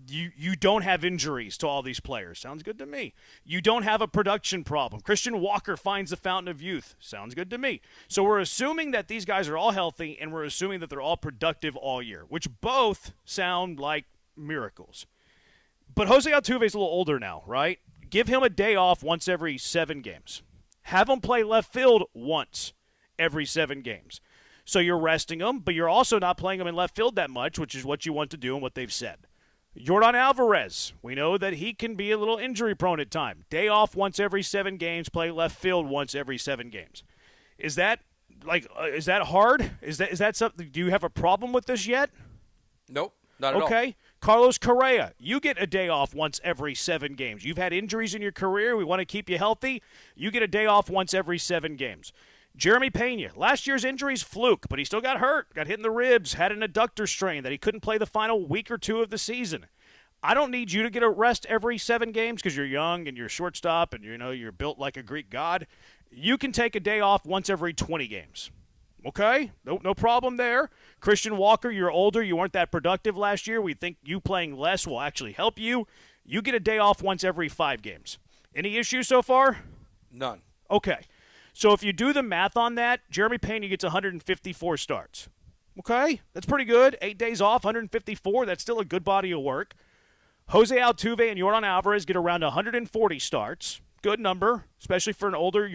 You don't have injuries to all these players. Sounds good to me. You don't have a production problem. Christian Walker finds the fountain of youth. Sounds good to me. So we're assuming that these guys are all healthy, and we're assuming that they're all productive all year, which both sound like miracles. But Jose Altuve's a little older now, right? Give him a day off once every 7 games. Have him play left field once every 7 games. So you're resting him, but you're also not playing him in left field that much, which is what you want to do and what they've said. Yordan Alvarez, we know that he can be a little injury-prone at times. Day off once every 7 games, play left field once every 7 games. Is that hard? Is that something? Do you have a problem with this yet? Nope, not at all. Okay. Carlos Correa, you get a day off once every 7 games. You've had injuries in your career. We want to keep you healthy. You get a day off once every 7 games. Jeremy Pena, last year's injuries fluke, but he still got hurt, got hit in the ribs, had an adductor strain that he couldn't play the final week or 2 of the season. I don't need you to get a rest every 7 games because you're young and you're shortstop and you're built like a Greek god. You can take a day off once every 20 games. Okay? No problem there. Christian Walker, you're older. You weren't that productive last year. We think you playing less will actually help you. You get a day off once every 5 games. Any issues so far? None. Okay. So if you do the math on that, Jeremy Pena gets 154 starts. Okay? That's pretty good. 8 days off, 154. That's still a good body of work. Jose Altuve and Yordan Alvarez get around 140 starts. Good number, especially for an older,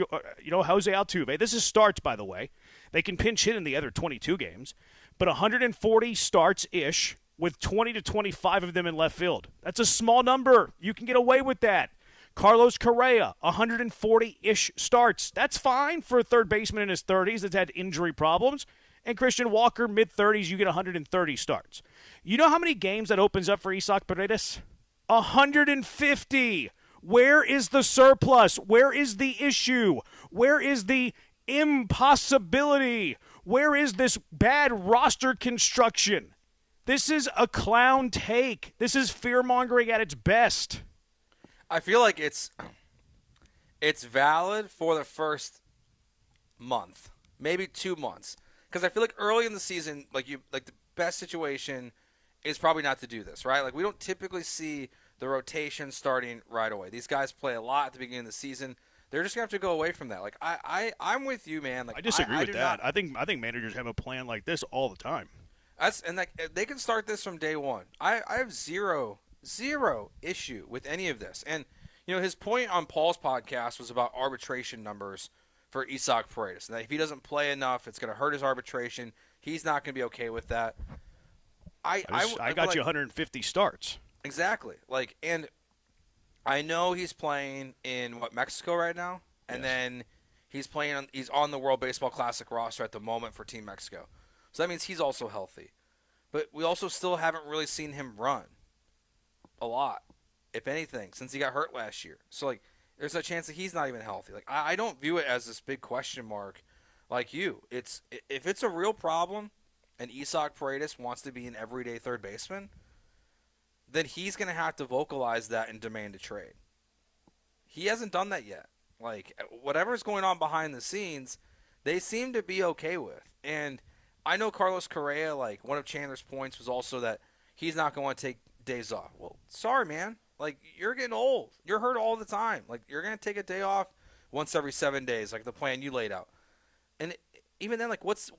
Jose Altuve. This is starts, by the way. They can pinch hit in the other 22 games. But 140 starts-ish with 20 to 25 of them in left field. That's a small number. You can get away with that. Carlos Correa, 140-ish starts. That's fine for a third baseman in his 30s that's had injury problems. And Christian Walker, mid-30s, you get 130 starts. You know how many games that opens up for Isak Paredes? 150. Where is the surplus? Where is the issue? Where is the impossibility? Where is this bad roster construction? This is a clown take. This is fear-mongering at its best. I feel like it's valid for the first month, maybe 2 months, because I feel like early in the season, like the best situation is probably not to do this, right? Like we don't typically see the rotation starting right away. These guys play a lot at the beginning of the season. They're just gonna have to go away from that. Like I'm with you, man. Like I disagree with that. I think managers have a plan like this all the time. They can start this from day one. I have zero issue with any of this. And, his point on Paul's podcast was about arbitration numbers for Isak Paredes. And that if he doesn't play enough, it's going to hurt his arbitration. He's not going to be okay with that. I got you 150 starts. Exactly. And I know he's playing in, Mexico right now? And then he's on the World Baseball Classic roster at the moment for Team Mexico. So that means he's also healthy. But we also still haven't really seen him run a lot, if anything, since he got hurt last year. So, there's a chance that he's not even healthy. I don't view it as this big question mark like you. If it's a real problem and Isak Paredes wants to be an everyday third baseman, then he's going to have to vocalize that and demand a trade. He hasn't done that yet. Whatever's going on behind the scenes, they seem to be okay with. And I know Carlos Correa, one of Chandler's points was also that he's not going to want to take days off. Well, sorry, man. You're getting old. You're hurt all the time. You're going to take a day off once every 7 days, like the plan you laid out. And even then, it's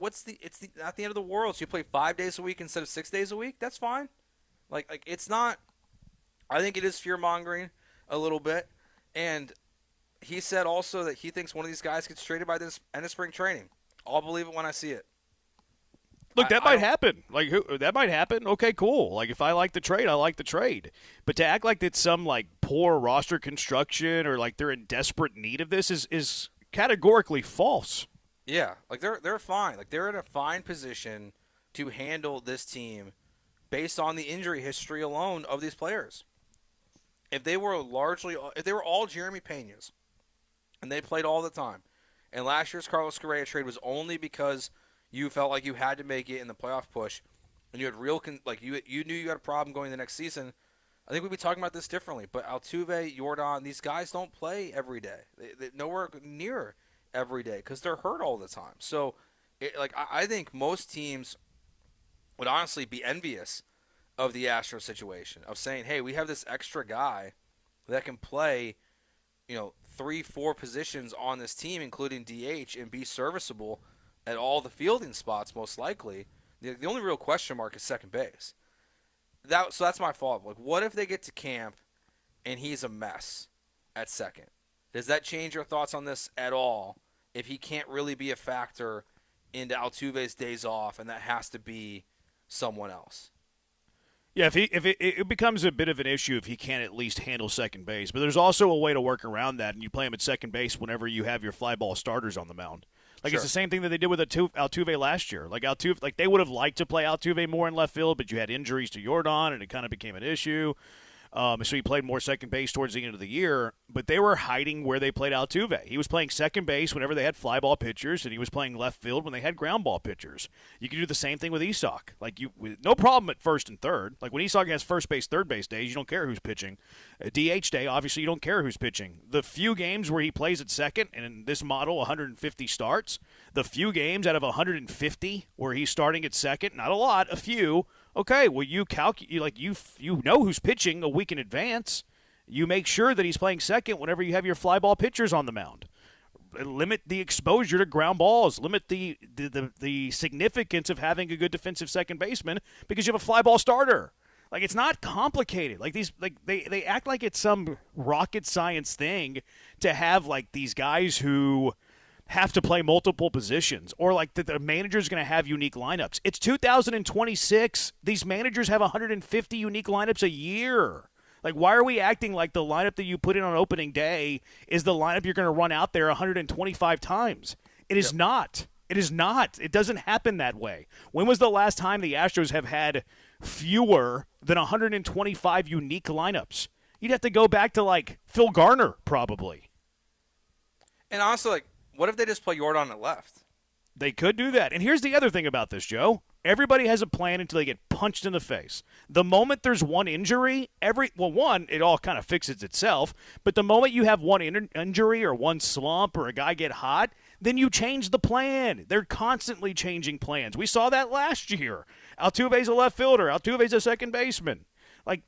not the end of the world. So you play 5 days a week instead of 6 days a week. That's fine. It's not. I think it is fear-mongering a little bit. And he said also that he thinks one of these guys gets traded by this end of spring training. I'll believe it when I see it. Look, that might happen. That might happen. Okay, cool. If I like the trade, I like the trade. But to act like it's some poor roster construction or they're in desperate need of this is categorically false. Yeah, they're fine. They're in a fine position to handle this team based on the injury history alone of these players. If they were all Jeremy Pena's and they played all the time, And last year's Carlos Correa trade was only because you felt like you had to make it in the playoff push, and you had you knew you had a problem going the next season. I think we'd be talking about this differently. But Altuve, Jordan, these guys don't play every day. They nowhere near every day because they're hurt all the time. So, I think most teams would honestly be envious of the Astros situation of saying, hey, we have this extra guy that can play, 3-4 positions on this team, including DH, and be serviceable at all the fielding spots, most likely. The only real question mark is second base. So that's my fault. Like, what if they get to camp and he's a mess at second? Does that change your thoughts on this at all if he can't really be a factor into Altuve's days off and that has to be someone else? Yeah, if it becomes a bit of an issue if he can't at least handle second base. But there's also a way to work around that, and you play him at second base whenever you have your fly ball starters on the mound. Like, It's the same thing that they did with Altuve last year. Like they would have liked to play Altuve more in left field, but you had injuries to Jordan, and it kind of became an issue. So he played more second base towards the end of the year, but they were hiding where they played Altuve. He was playing second base whenever they had fly ball pitchers, and he was playing left field when they had ground ball pitchers. You can do the same thing with Isak. No problem at first and third. Like when Isak has first base, third base days, you don't care who's pitching. DH day, obviously, you don't care who's pitching. The few games where he plays at second, and in this model, 150 starts, the few games out of 150 where he's starting at second, not a lot, a few. Okay, well, you know who's pitching a week in advance. You make sure that he's playing second whenever you have your fly ball pitchers on the mound. Limit the exposure to ground balls. Limit the significance of having a good defensive second baseman because you have a fly ball starter. Like, it's not complicated. They act like it's some rocket science thing to have these guys who have to play multiple positions, or the manager's going to have unique lineups. It's 2026. These managers have 150 unique lineups a year. Why are we acting like the lineup that you put in on opening day is the lineup you're going to run out there 125 times? It is not. It is not. It doesn't happen that way. When was the last time the Astros have had fewer than 125 unique lineups? You'd have to go back to Phil Garner, probably. And also, what if they just play Jordan at left? They could do that. And here's the other thing about this, Joe. Everybody has a plan until they get punched in the face. The moment there's one injury, it all kind of fixes itself. But the moment you have one injury or one slump or a guy get hot, then you change the plan. They're constantly changing plans. We saw that last year. Altuve's a left fielder. Altuve's a second baseman.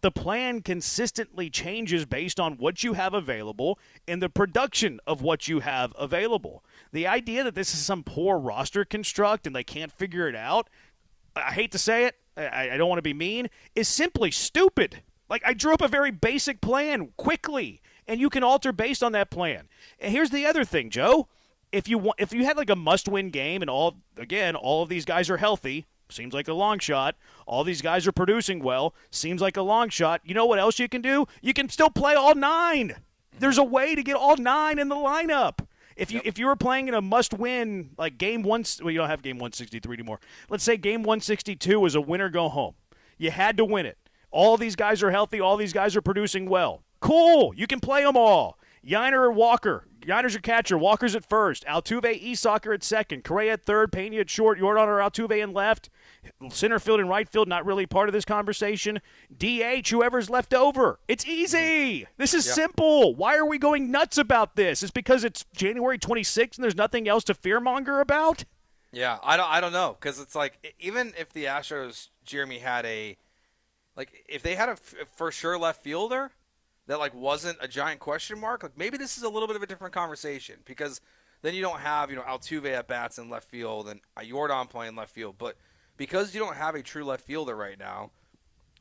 The plan consistently changes based on what you have available and the production of what you have available. The idea that this is some poor roster construct and they can't figure it out, I hate to say it, I don't want to be mean, is simply stupid. I drew up a very basic plan quickly, and you can alter based on that plan. And here's the other thing, Joe. If you had a must-win game and all of these guys are healthy, seems like a long shot. All these guys are producing well. Seems like a long shot. You know what else you can do? You can still play all 9. There's a way to get all 9 in the lineup. If you were playing in a must-win, game one, well, you don't have game 163 anymore. Let's say game 162 was a win or go home. You had to win it. All these guys are healthy. All these guys are producing well. Cool. You can play them all. Yiner or Walker. Yiner's your catcher. Walker's at first. Altuve, Isak at second. Correa at third. Pena at short. Jordan or Altuve in left. Center field and right field, not really part of this conversation. DH, whoever's left over. It's easy. This is simple. Why are we going nuts about this? It's because it's January 26th and there's nothing else to fearmonger about? Yeah, I don't know. Because it's even if the Astros, Jeremy, had if they had a for sure left fielder that wasn't a giant question mark, maybe this is a little bit of a different conversation, because then you don't have Altuve at bats in left field and Jordan playing left field. But because you don't have a true left fielder right now,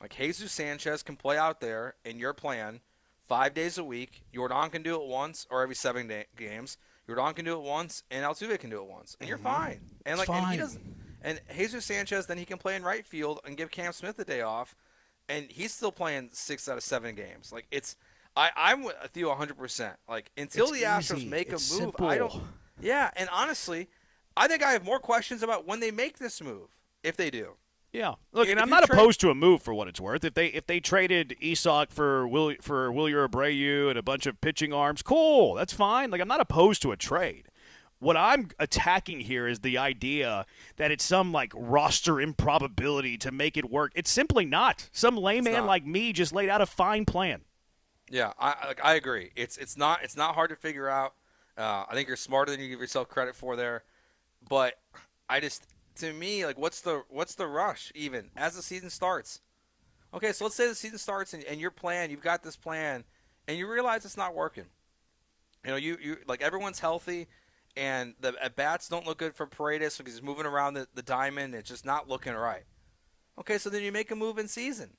Jesus Sanchez can play out there in your plan 5 days a week. Jordan can do it once, or every 7 games. Jordan can do it once, and Altuve can do it once, and you're fine. And and he doesn't. And Jesus Sanchez, then he can play in right field and give Cam Smith a day off. And he's still playing 6 out of 7 games. I'm with you 100%. Until the Astros make a move, simple. I don't. Yeah, and honestly, I think I have more questions about when they make this move, if they do. Yeah, look, and I'm not opposed to a move for what it's worth. If they traded Isak for Wilyer Abreu and a bunch of pitching arms, cool, that's fine. I'm not opposed to a trade. What I'm attacking here is the idea that it's some like roster improbability to make it work. It's simply not. Some layman like me just laid out a fine plan. Yeah, I agree. It's not hard to figure out. I think you're smarter than you give yourself credit for there. But to me, like, what's the rush even as the season starts? Okay, so let's say the season starts and your plan, you've got this plan, and you realize it's not working. You know, you like everyone's healthy. And the at-bats don't look good for Paredes because he's moving around the diamond. It's just not looking right. Okay, so then you make a move in season.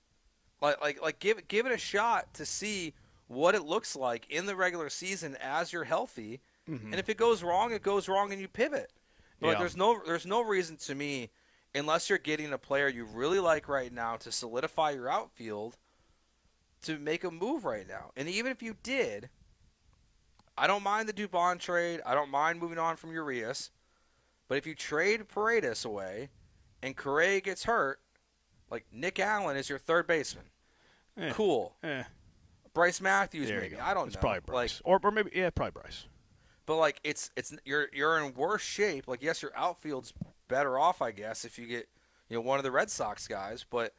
Like give it a shot to see what it looks like in the regular season as you're healthy. Mm-hmm. And if it goes wrong, it goes wrong and you pivot. But there's no reason to me, unless you're getting a player you really like right now to solidify your outfield, to make a move right now. And even if you did, I don't mind the Dubon trade. I don't mind moving on from Urias. But if you trade Paredes away and Correa gets hurt, like Nick Allen is your third baseman. Cool. Bryce Matthews maybe. I don't know. It's probably Bryce. Like, or maybe probably Bryce. But like it's you're in worse shape. Like yes, your outfield's better off, I guess, if you get one of the Red Sox guys. But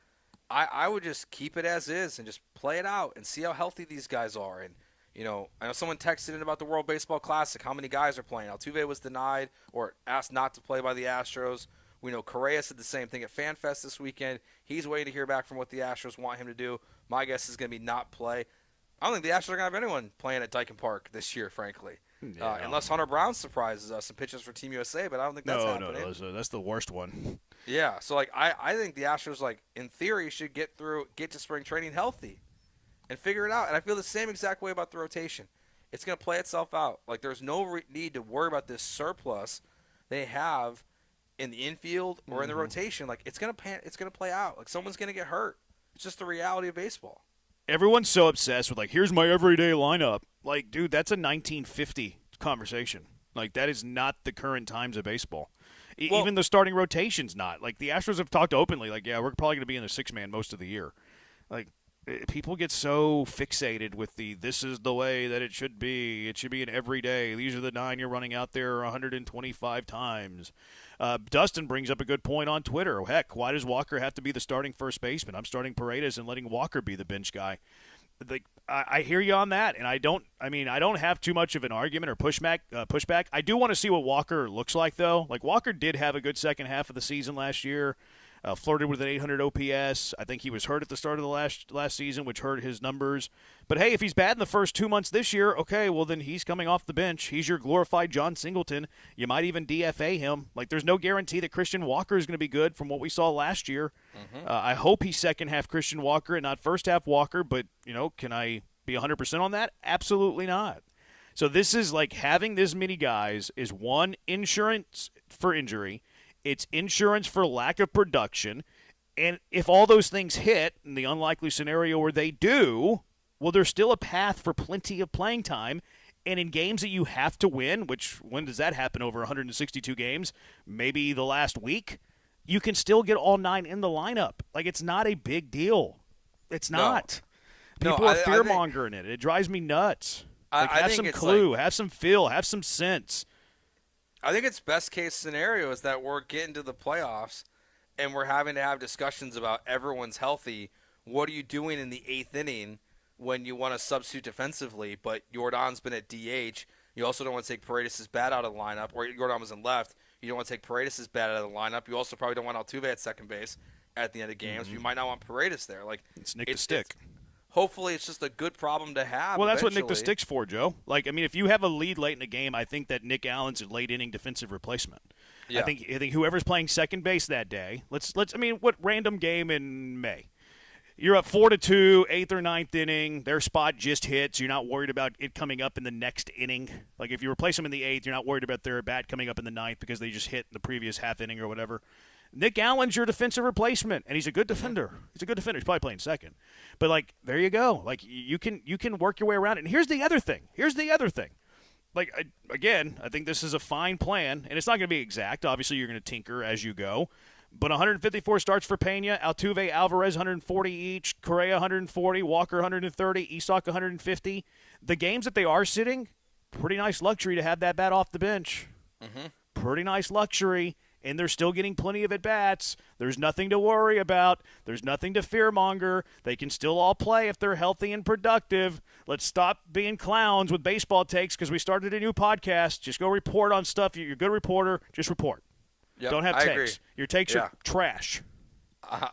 I would just keep it as is and just play it out and see how healthy these guys are. And I know someone texted in about the World Baseball Classic, how many guys are playing. Altuve was denied or asked not to play by the Astros. We know Correa said the same thing at FanFest this weekend. He's waiting to hear back from what the Astros want him to do. My guess is going to be not play. I don't think the Astros are going to have anyone playing at Dyken Park this year, frankly. Unless Hunter Brown surprises us and pitches for Team USA, but I don't think that's happening. No, that's the worst one. Yeah, so I think the Astros, in theory, should get to spring training healthy and figure it out. And I feel the same exact way about the rotation. It's going to play itself out. There's no need to worry about this surplus they have in the infield or in the rotation. It's going to play out. Someone's going to get hurt. It's just the reality of baseball. Everyone's so obsessed with here's my everyday lineup. Dude, that's a 1950 conversation. That is not the current times of baseball. Even the starting rotation's not. The Astros have talked openly, yeah, we're probably going to be in a six-man most of the year. People get so fixated with this is the way that it should be. It should be an everyday. These are the 9 you're running out there 125 times. Dustin brings up a good point on Twitter. Heck, why does Walker have to be the starting first baseman? I'm starting Paredes and letting Walker be the bench guy. I hear you on that, and I don't have too much of an argument or pushback. I do want to see what Walker looks like, though. Walker did have a good second half of the season last year. Flirted with an 800 OPS. I think he was hurt at the start of the last season, which hurt his numbers. But, hey, if he's bad in the first 2 months this year, okay, well, then he's coming off the bench. He's your glorified John Singleton. You might even DFA him. There's no guarantee that Christian Walker is going to be good from what we saw last year. Mm-hmm. I hope he's second-half Christian Walker and not first-half Walker, but, can I be 100% on that? Absolutely not. So this is having this many guys is, one, insurance for injury. It's insurance for lack of production. And if all those things hit, in the unlikely scenario where they do, well, there's still a path for plenty of playing time. And in games that you have to win, which when does that happen over 162 games? Maybe the last week. You can still get all 9 in the lineup. It's not a big deal. It's not. People are fear-mongering it. It drives me nuts. Have some clue. Have some feel. Have some sense. I think it's best case scenario is that we're getting to the playoffs and we're having to have discussions about everyone's healthy. What are you doing in the 8th inning when you want to substitute defensively, but Jordan's been at DH? You also don't want to take Paredes' bat out of the lineup, or Jordan was in left. You don't want to take Paredes' bat out of the lineup. You also probably don't want Altuve at second base at the end of games. Mm-hmm. You might not want Paredes there. It's Nick the Stick. Hopefully it's just a good problem to have. Well, that's what Nick the Stick's for, Joe. If you have a lead late in the game, I think that Nick Allen's a late-inning defensive replacement. Yeah. I think whoever's playing second base that day, what random game in May? You're up 4-2, 8th or 9th inning. Their spot just hits. You're not worried about it coming up in the next inning. If you replace them in the 8th, you're not worried about their bat coming up in the 9th because they just hit in the previous half inning or whatever. Nick Allen's your defensive replacement, and he's a good defender. He's a good defender. He's probably playing second. But, there you go. You can work your way around it. And here's the other thing. Again, I think this is a fine plan, and it's not going to be exact. Obviously, you're going to tinker as you go. But 154 starts for Pena, Altuve, Alvarez, 140 each, Correa, 140, Walker, 130, Isak, 150. The games that they are sitting, pretty nice luxury to have that bat off the bench. Pretty nice luxury, and they're still getting plenty of at-bats. There's nothing to worry about. There's nothing to fearmonger. They can still all play if they're healthy and productive. Let's stop being clowns with baseball takes because we started a new podcast. Just go report on stuff. You're a good reporter. Just report. Yep, Don't have I takes. agree. Your takes are trash.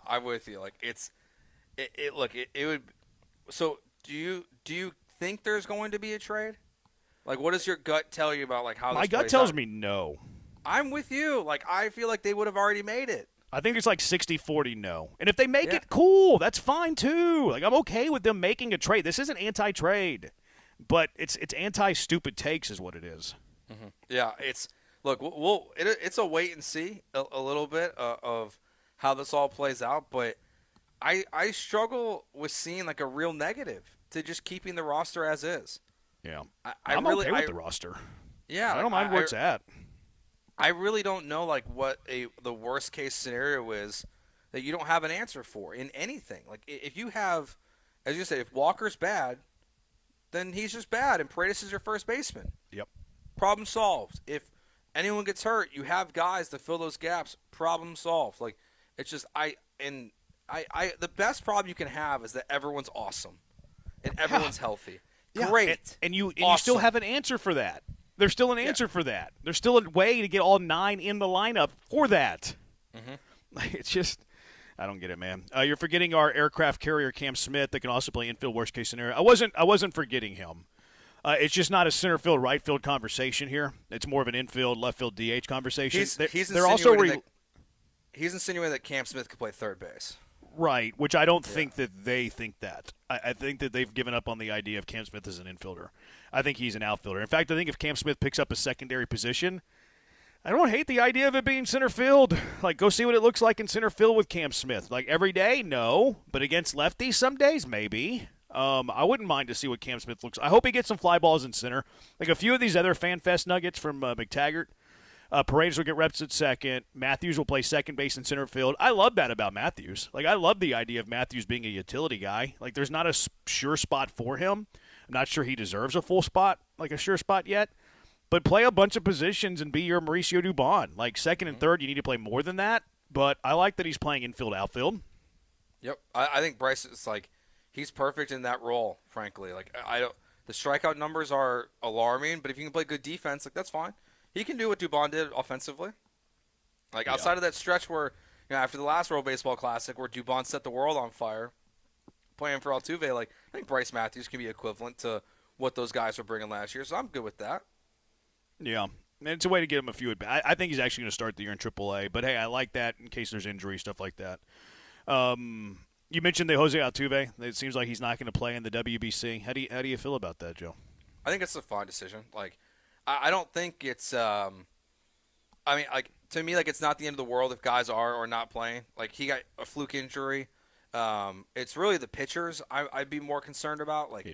I'm with you. Like it would. So do you think there's going to be a trade? Like, what does your gut tell you about like how? My this gut plays tells out? me no. I'm with you. Like, I feel like they would have already made it. I think it's like 60-40 no. And if they make it, cool. That's fine, too. Like, I'm okay with them making a trade. This isn't anti-trade. But it's anti-stupid takes is what it is. Mm-hmm. Yeah, it's a wait and see a little bit of how this all plays out. But I struggle with seeing, like, a real negative to just keeping the roster as is. Yeah. I'm really, okay with the roster. Yeah. I don't mind where it's at. I really don't know like what the worst case scenario is that you don't have an answer for in anything. Like if you have, as you say, if Walker's bad, then he's just bad, and Paredes is your first baseman. Yep. Problem solved. If anyone gets hurt, you have guys to fill those gaps. Problem solved. Like it's just the best problem you can have is that everyone's awesome and everyone's healthy. Yeah. Great. And you awesome. still have an answer for that. There's still an answer for that. There's still a way to get all 9 in the lineup for that. Mm-hmm. It's just, I don't get it, man. You're forgetting our aircraft carrier Cam Smith that can also play infield. Worst case scenario. I wasn't forgetting him. It's just not a center field right field conversation here. It's more of an infield left field DH conversation. He's insinuating that Cam Smith could play third base. Right, which I don't think that they think that. I think that they've given up on the idea of Cam Smith as an infielder. I think he's an outfielder. In fact, I think if Cam Smith picks up a secondary position, I don't hate the idea of it being center field. Like, go see what it looks like in center field with Cam Smith. Like, every day, no. But against lefties, some days, maybe. I wouldn't mind to see what Cam Smith looks like. I hope he gets some fly balls in center. Like a few of these other Fan Fest nuggets from McTaggart. Paredes will get reps at second. Matthews will play second base and center field. I love that about Matthews. Like, I love the idea of Matthews being a utility guy. Like, there's not a sure spot for him. I'm not sure he deserves a full spot, like a sure spot yet. But play a bunch of positions and be your Mauricio Dubon. Like, second and third, you need to play more than that. But I like that he's playing infield, outfield. Yep. I think Bryce is, like, he's perfect in that role, frankly. Like, the strikeout numbers are alarming, but if you can play good defense, like, that's fine. He can do what Dubon did offensively. Like, outside of that stretch where, after the last World Baseball Classic where Dubon set the world on fire, playing for Altuve, like, I think Bryce Matthews can be equivalent to what those guys were bringing last year, so I'm good with that. Yeah. And it's a way to get him a few. I think he's actually going to start the year in AAA, but, hey, I like that in case there's injury, stuff like that. You mentioned the Jose Altuve. It seems like he's not going to play in the WBC. How do you feel about that, Joe? I think it's a fine decision. Like, I don't think it's to me, like, it's not the end of the world if guys are or not playing. Like, he got a fluke injury. It's really the pitchers I'd be more concerned about. Like,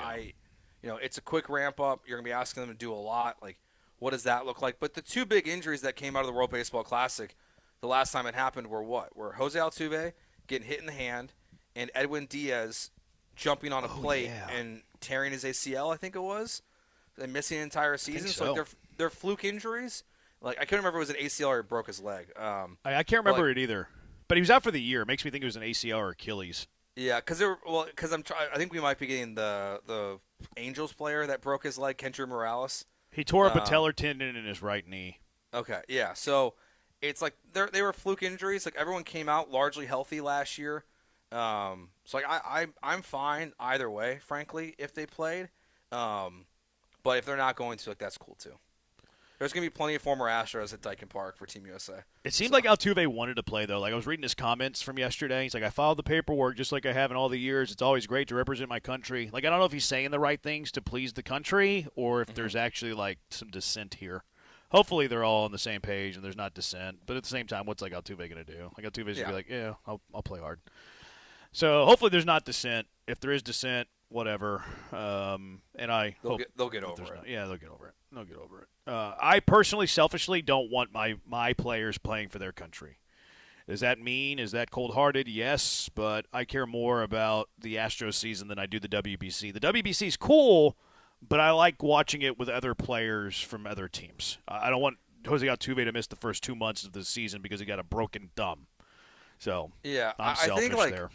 it's a quick ramp up. You're going to be asking them to do a lot. Like, what does that look like? But the two big injuries that came out of the World Baseball Classic the last time it happened were what? Were Jose Altuve getting hit in the hand and Edwin Diaz jumping on a plate and tearing his ACL, I think it was. And missing an entire season. So like they're fluke injuries. Like, I couldn't remember if it was an ACL or it broke his leg. I can't remember it either. But he was out for the year. It makes me think it was an ACL or Achilles. Yeah, because I think we might be getting the Angels player that broke his leg, Kendry Morales. He tore a patellar tendon in his right knee. Okay, yeah. So it's like they were fluke injuries. Like, everyone came out largely healthy last year. So like I'm fine either way, frankly, if they played. But if they're not going to, like, that's cool too. There's going to be plenty of former Astros at Dyken Park for Team USA. It seemed like Altuve wanted to play, though. Like, I was reading his comments from yesterday. He's like, I followed the paperwork just like I have in all the years. It's always great to represent my country. Like, I don't know if he's saying the right things to please the country or if there's actually, like, some dissent here. Hopefully they're all on the same page and there's not dissent. But at the same time, what's, like, Altuve going to do? Like, Altuve's going to be like, yeah, I'll play hard. So hopefully there's not dissent. If there is dissent, whatever. And they'll get over it. Yeah, they'll get over it. They'll get over it. I personally, selfishly, don't want my players playing for their country. Does that mean? Is that cold-hearted? Yes, but I care more about the Astros season than I do the WBC. The WBC is cool, but I like watching it with other players from other teams. I don't want Jose Altuve to miss the first 2 months of the season because he got a broken thumb. So yeah, I'm I selfish think like there.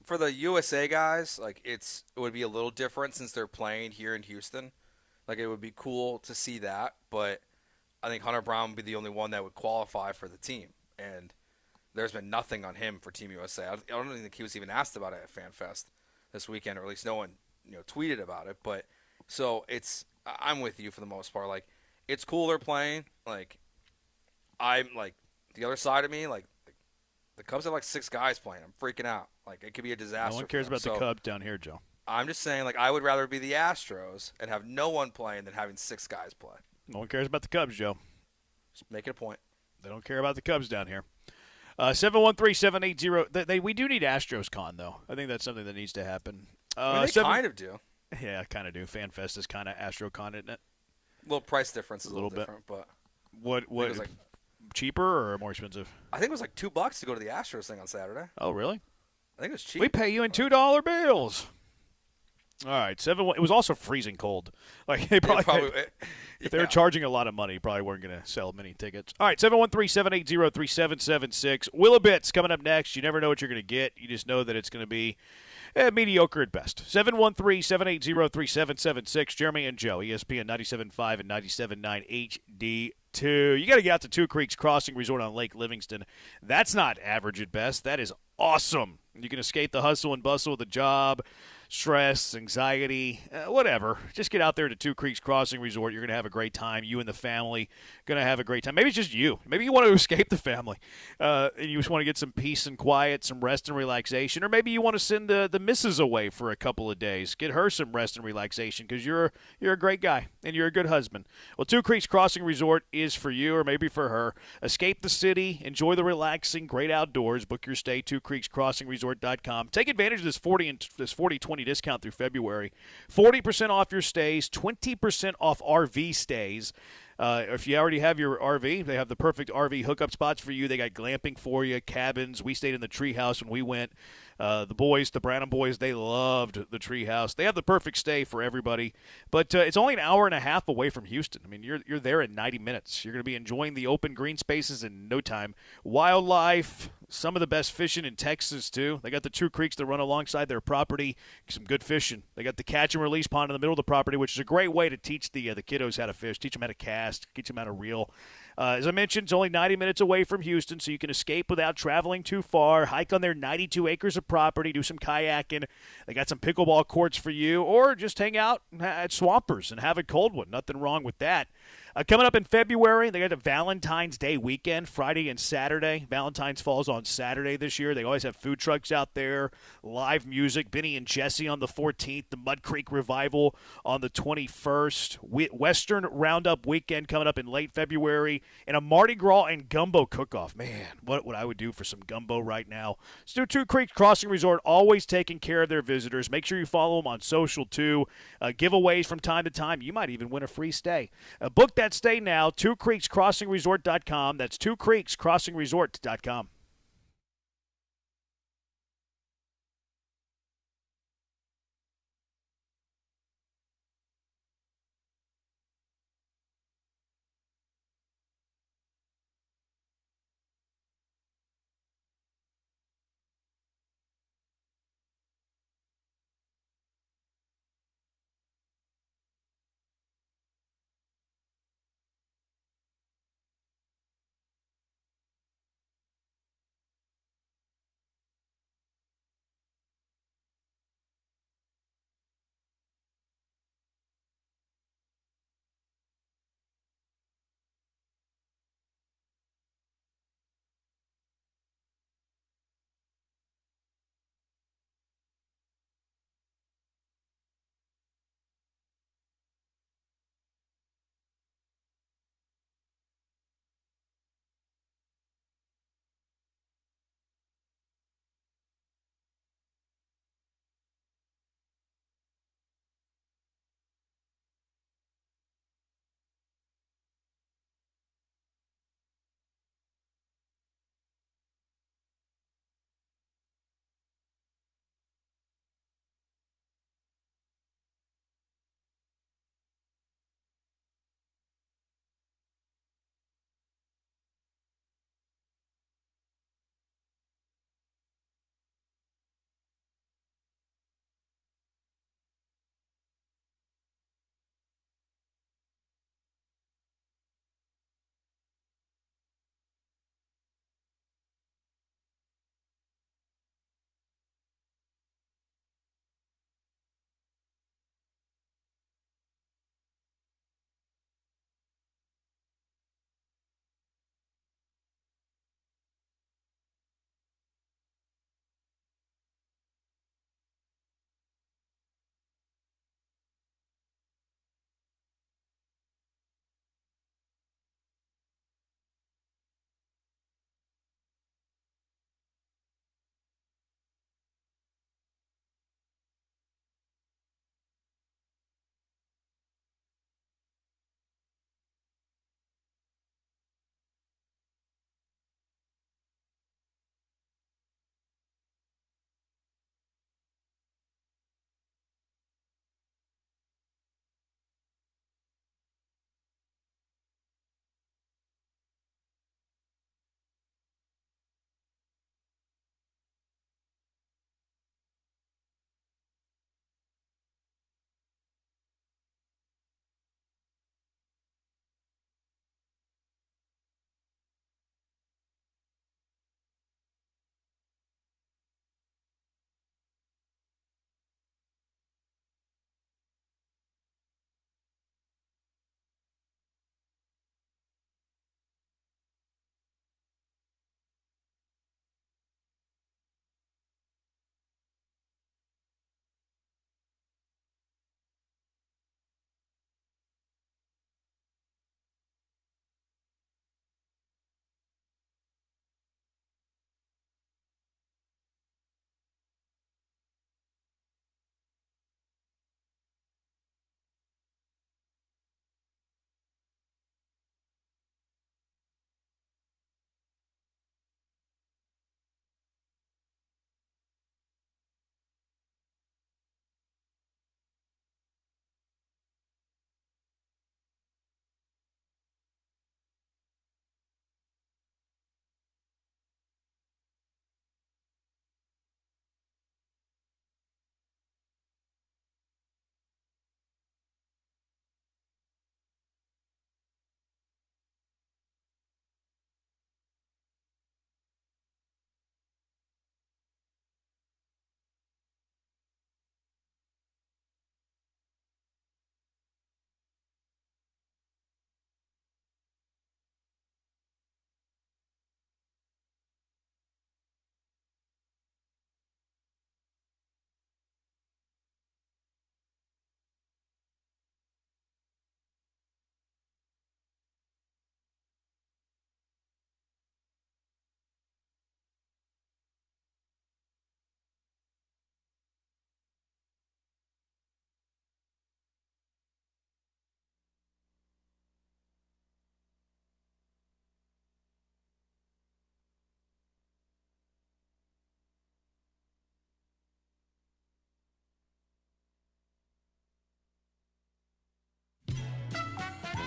for the USA guys, like it would be a little different since they're playing here in Houston. Like it would be cool to see that, but I think Hunter Brown would be the only one that would qualify for the team, and there's been nothing on him for Team USA. I don't even think he was even asked about it at FanFest this weekend, or at least no one tweeted about it. But so I'm with you for the most part. Like it's cool they're playing. Like I'm like the other side of me, like the Cubs have like 6 guys playing. I'm freaking out. Like it could be a disaster. No one cares about the Cubs down here, Joe. I'm just saying, like, I would rather be the Astros and have no one playing than having 6 guys play. No one cares about the Cubs, Joe. Just make it a point. They don't care about the Cubs down here. 713-780. We do need Astros Con, though. I think that's something that needs to happen. They kind of do. Yeah, kind of do. FanFest is kind of Astro Con, isn't it? A little price difference is a little different, bit. But what it was cheaper or more expensive? I think it was like $2 to go to the Astros thing on Saturday. Oh, really? I think it was cheap. We pay you in $2 bills. All right, it was also freezing cold. Like they probably if they were charging a lot of money, probably weren't going to sell many tickets. All right, 713-780-3776. Willabits coming up next. You never know what you're going to get. You just know that it's going to be mediocre at best. 713-780-3776. Jeremy and Joe, ESPN 97.5 and 97.9 HD2. You got to get out to Two Creeks Crossing Resort on Lake Livingston. That's not average at best. That is awesome. You can escape the hustle and bustle of the job, stress, anxiety, whatever. Just get out there to Two Creeks Crossing Resort. You're going to have a great time. You and the family going to have a great time. Maybe it's just you. Maybe you want to escape the family. And you just want to get some peace and quiet, some rest and relaxation. Or maybe you want to send the missus away for a couple of days. Get her some rest and relaxation because you're a great guy and you're a good husband. Well, Two Creeks Crossing Resort is for you or maybe for her. Escape the city. Enjoy the relaxing, great outdoors. Book your stay, twocreekscrossingresort.com. Take advantage of this 40-20 discount through February. 40% off your stays, 20% off RV stays. If you already have your RV, they have the perfect RV hookup spots for you. They got glamping for you, cabins. We stayed in the treehouse when we went. The Branham boys, they loved the treehouse. They have the perfect stay for everybody. But it's only an hour and a half away from Houston. I mean, you're there in 90 minutes. You're going to be enjoying the open green spaces in no time. Wildlife, some of the best fishing in Texas, too. They got the two creeks that run alongside their property. Some good fishing. They got the catch and release pond in the middle of the property, which is a great way to teach the kiddos how to fish, teach them how to cast, teach them how to reel. As I mentioned, it's only 90 minutes away from Houston, so you can escape without traveling too far, hike on their 92 acres of property, do some kayaking. They got some pickleball courts for you, or just hang out at Swampers and have a cold one. Nothing wrong with that. Coming up in February, they got a Valentine's Day weekend, Friday and Saturday. Valentine's falls on Saturday this year. They always have food trucks out there, live music. Benny and Jesse on the 14th, the Mud Creek Revival on the 21st. Western Roundup weekend coming up in late February, and a Mardi Gras and gumbo cook-off. Man, what I would do for some gumbo right now. So Two Creeks Crossing Resort, always taking care of their visitors. Make sure you follow them on social, too. Giveaways from time to time. You might even win a free stay. Book that stay now, twocreekscrossingresort.com. That's twocreekscrossingresort.com.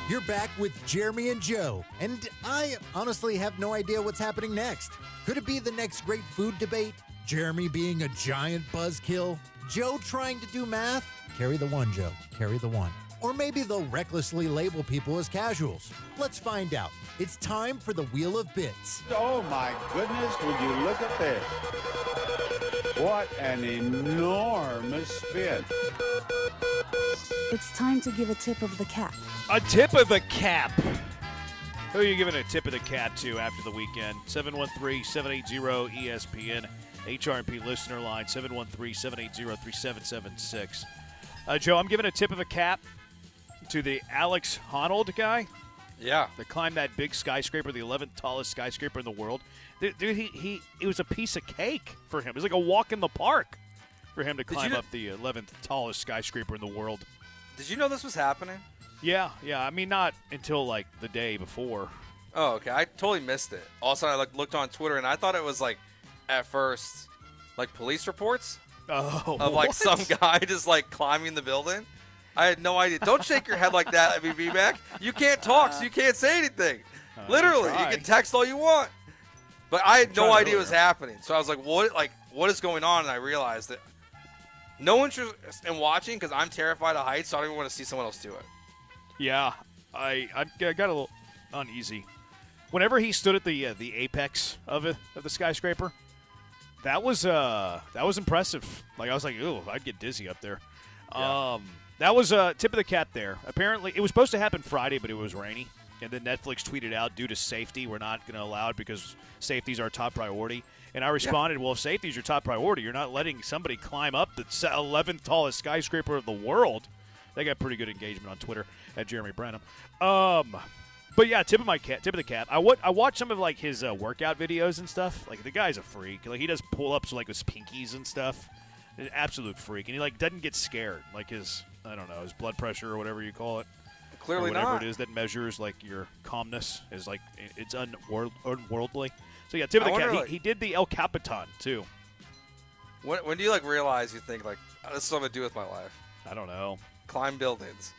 You're back with Jeremy and Joe, and I honestly have no idea what's happening next. Could it be the next great food debate? Jeremy being a giant buzzkill? Joe trying to do math? Carry the one, Joe. Carry the one. Or maybe they'll recklessly label people as casuals. Let's find out. It's time for the Wheel of Bits. Oh my goodness, would you look at this? What an enormous spin. It's time to give a tip of the cap. A tip of the cap. Who are you giving a tip of the cap to after the weekend? 713-780-ESPN. HRP listener line, 713-780-3776. Joe, I'm giving a tip of the cap to the Alex Honnold guy. Yeah. That climbed that big skyscraper, the 11th tallest skyscraper in the world. Dude, it was a piece of cake for him. It was like a walk in the park for him to climb up the 11th tallest skyscraper in the world. Did you know this was happening? Yeah. I mean, not until, like, the day before. Oh, okay. I totally missed it. Also, I looked on Twitter, and I thought it was, like, at first, like, police reports of, like, some guy just, like, climbing the building. I had no idea. Don't shake your head like that, BB-Mac. You can't talk, so you can't say anything. Literally, you can text all you want. But I had no idea what was happening. So I was like, what is going on? And I realized that no interest in watching because I'm terrified of heights, so I don't even want to see someone else do it. Yeah, I got a little uneasy. Whenever he stood at the apex of the skyscraper, that was impressive. Like, I was like, ooh, I'd get dizzy up there. Yeah. That was a tip of the cap there. Apparently, it was supposed to happen Friday, but it was rainy. And then Netflix tweeted out, due to safety, we're not going to allow it because safety is our top priority. And I responded, well, if safety is your top priority, you're not letting somebody climb up the 11th tallest skyscraper of the world. They got pretty good engagement on Twitter at Jeremy Branham. But yeah, tip of the cap. I watched some of like his workout videos and stuff. Like, the guy's a freak. Like, he does pull-ups like with pinkies and stuff. An absolute freak, and he like doesn't get scared. Like his blood pressure or whatever you call it. Clearly or whatever not. it is that measures like your calmness is like it's unworldly. So yeah, tip of the cap. He did the El Capitan too. When do you like realize you think like this is what I'm gonna do with my life? I don't know. Climb buildings.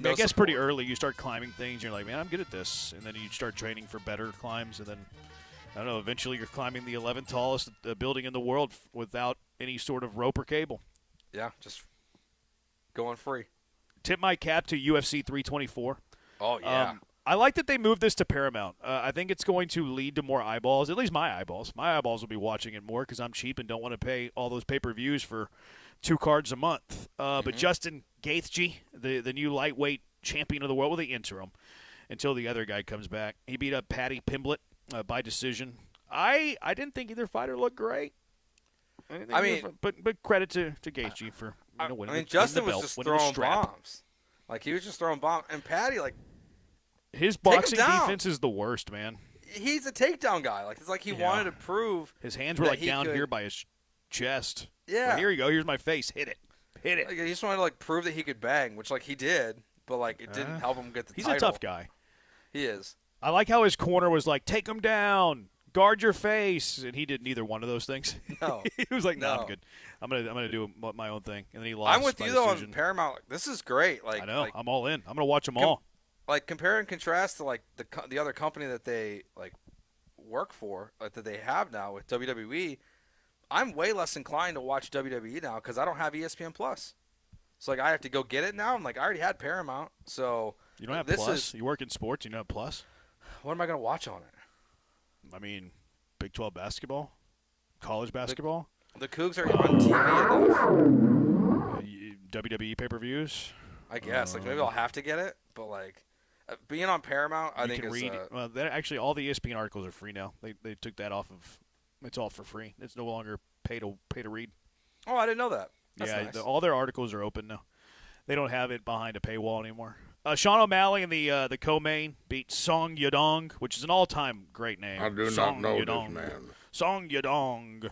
I guess pretty early you start climbing things. You're like, man, I'm good at this, and then you start training for better climbs, and then I don't know. Eventually, you're climbing the 11th tallest building in the world without any sort of rope or cable. Yeah, just going free. Tip my cap to UFC 324. Oh, yeah. I like that they moved this to Paramount. I think it's going to lead to more eyeballs, at least my eyeballs. My eyeballs will be watching it more because I'm cheap and don't want to pay all those pay-per-views for 2 cards a month. But Justin Gaethje, the new lightweight champion of the world, well, the interim, until the other guy comes back. He beat up Paddy Pimblett by decision. I didn't think either fighter looked great. But credit to Gaethje for winning. I mean, Justin was just throwing bombs. Like, he was just throwing bombs. And Paddy, like, his boxing defense is the worst, man. He's a takedown guy. Like, it's like he wanted to prove his hands were like down here by his chest. Yeah. Like, here you go. Here's my face. Hit it. Like, he just wanted to like prove that he could bang, which like he did, but like it didn't help him get the title. He's a tough guy. He is. I like how his corner was like, take him down, guard your face, and he did neither one of those things. No. He was like, no, I'm good. I'm gonna do my own thing, and then he lost. I'm with you though on Paramount. Like, this is great. Like, I know. Like, I'm all in. I'm gonna watch them all. Like, compare and contrast to like the other company that they like work for, like that they have now with WWE. I'm way less inclined to watch WWE now because I don't have ESPN Plus. So like I have to go get it now. I'm like, I already had Paramount, so you don't have Plus. You work in sports. You don't have Plus. What am I gonna watch on it? I mean, Big 12 basketball, college basketball. The Cougs are on TV enough. WWE pay-per-views. I guess like maybe I'll have to get it, but like being on Paramount, I think is read. Well, actually, all the ESPN articles are free now. They took that off of. It's all for free. It's no longer pay to read. Oh, I didn't know that. That's nice. All their articles are open now. They don't have it behind a paywall anymore. Sean O'Malley and the co-main beat Song Yadong, which is an all-time great name. I do not know this man. Song Yadong. Did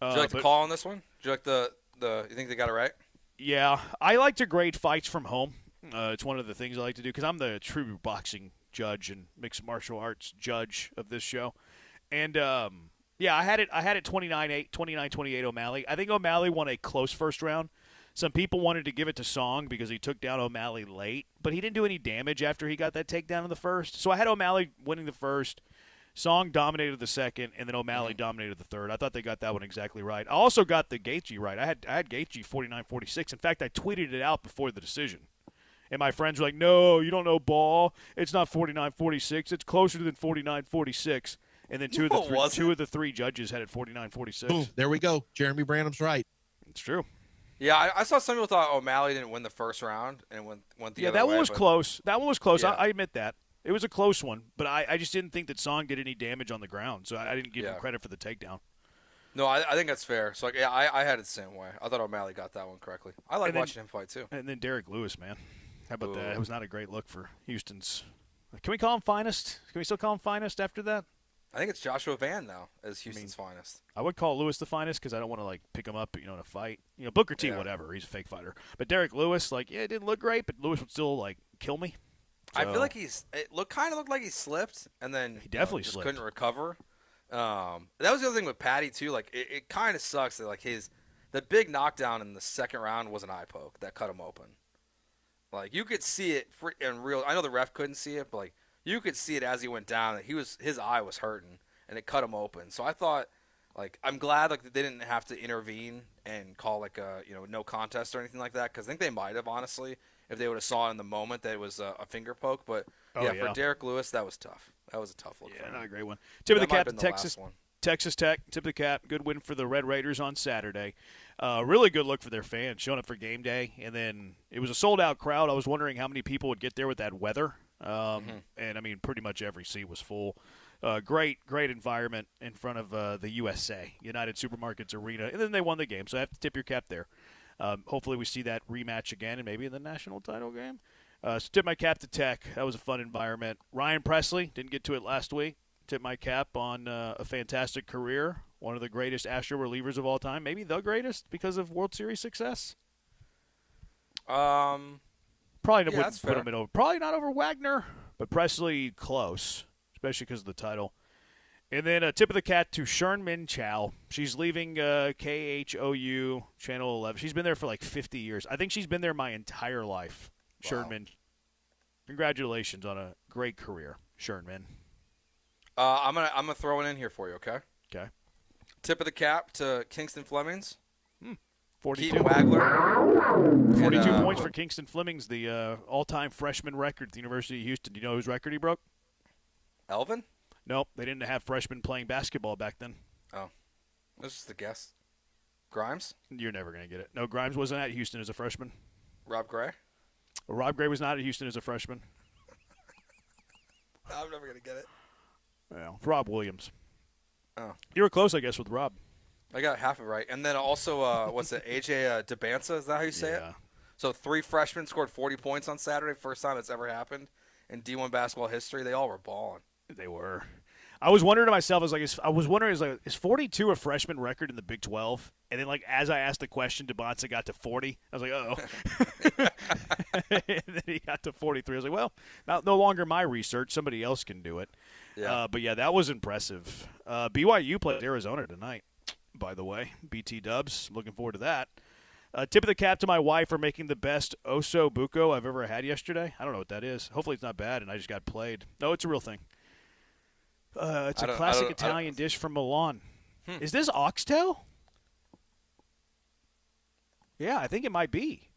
you like the call on this one? Did you like the? You think they got it right? Yeah, I like to grade fights from home. It's one of the things I like to do because I'm the true boxing judge and mixed martial arts judge of this show. And yeah, I had it 29-28 O'Malley. I think O'Malley won a close first round. Some people wanted to give it to Song because he took down O'Malley late, but he didn't do any damage after he got that takedown in the first. So I had O'Malley winning the first. Song dominated the second, and then O'Malley dominated the third. I thought they got that one exactly right. I also got the Gaethje right. I had Gaethje 49-46. In fact, I tweeted it out before the decision. And my friends were like, no, you don't know ball. It's not 49-46. It's closer than 49-46. And then two of the three judges had it 49-46. Boom. There we go. Jeremy Branham's right. It's true. Yeah, I saw some people thought O'Malley didn't win the first round and went the other way. Yeah, that one was close. That one was close. Yeah. I admit that. It was a close one, but I just didn't think that Song did any damage on the ground, so I didn't give him credit for the takedown. No, I think that's fair. So, I had it the same way. I thought O'Malley got that one correctly. I like watching him fight, too. And then Derek Lewis, man. How about that? It was not a great look for Houston's. Can we call him finest? Can we still call him finest after that? I think it's Joshua Van now as Houston's finest. I would call Lewis the finest because I don't want to pick him up, in a fight. Booker T, whatever. He's a fake fighter. But Derek Lewis, it didn't look great, but Lewis would still kill me. So, I feel like it looked like he slipped, and then he definitely just slipped. couldn't recover. That was the other thing with Patty too. It kind of sucks that the big knockdown in the second round was an eye poke that cut him open. You could see it in real. I know the ref couldn't see it, but you could see it as he went down that his eye was hurting, and it cut him open. So I thought, I'm glad that they didn't have to intervene and call a no contest or anything like that, because I think they might have, honestly, if they would have saw in the moment that it was a finger poke. But for Derek Lewis, that was tough. That was a tough look. Yeah, for him. not a great one. Tip of the cap to Texas Tech. Tip of the cap. Good win for the Red Raiders on Saturday. Really good look for their fans showing up for game day, and then it was a sold out crowd. I was wondering how many people would get there with that weather. And I mean, pretty much every seat was full. Great environment in front of the USA United Supermarkets Arena, and then they won the game. So I have to tip your cap there. Hopefully we see that rematch again, and maybe in the national title game. So tip my cap to Tech. That was a fun environment. Ryan Presley, didn't get to it last week. Tip my cap on a fantastic career. One of the greatest Astro relievers of all time. Maybe the greatest because of World Series success. Probably wouldn't put him in over. Probably not over Wagner, but Presley close, especially because of the title. And then a tip of the cap to Shern Min Chow. She's leaving KHOU Channel 11. She's been there for 50 years. I think she's been there my entire life. Wow. Shern Min. Congratulations on a great career, Shern Min. I'm gonna throw it in here for you, okay? Okay. Tip of the cap to Kingston Flemings. 42. Keaton Wagler. 42 points for Kingston Flemings, the all-time freshman record at the University of Houston. Do you know whose record he broke? Elvin? Nope, they didn't have freshmen playing basketball back then. Oh. This is the guess. Grimes? You're never going to get it. No, Grimes wasn't at Houston as a freshman. Rob Gray? Well, Rob Gray was not at Houston as a freshman. I'm never going to get it. Well, Rob Williams. Oh. You were close, I guess, with Rob. I got half of it right. And then also, what's it, AJ DeBanza? Is that how you say it? So 3 freshmen scored 40 points on Saturday. First time it's ever happened in D1 basketball history. They all were balling. They were. I was wondering to myself, is 42 a freshman record in the Big 12? And then, as I asked the question, DeBanza got to 40. I was like, uh-oh. And then he got to 43. I was like, well, no longer my research. Somebody else can do it. Yeah. But, yeah, that was impressive. BYU plays Arizona tonight, by the way. BT Dubs. Looking forward to that. Tip of the cap to my wife for making the best osso buco I've ever had yesterday. I don't know what that is. Hopefully it's not bad, and I just got played. No, it's a real thing. It's a classic Italian dish from Milan. Is this oxtail? Yeah, I think it might be.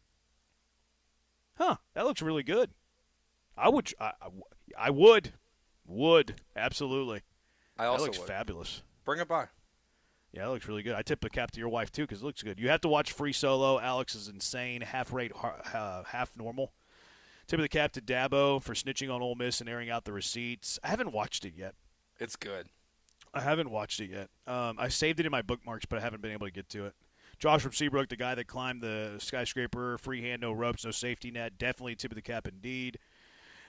Huh, that looks really good. I would, absolutely. I also that looks would. Fabulous. Bring it by. Yeah, that looks really good. I tip the cap to your wife, too, because it looks good. You have to watch Free Solo. Alex is insane. Half rate, half normal. Tip of the cap to Dabo for snitching on Ole Miss and airing out the receipts. I haven't watched it yet. It's good. I haven't watched it yet. I saved it in my bookmarks, but I haven't been able to get to it. Josh from Seabrook, the guy that climbed the skyscraper, free hand, no ropes, no safety net. Definitely tip of the cap indeed.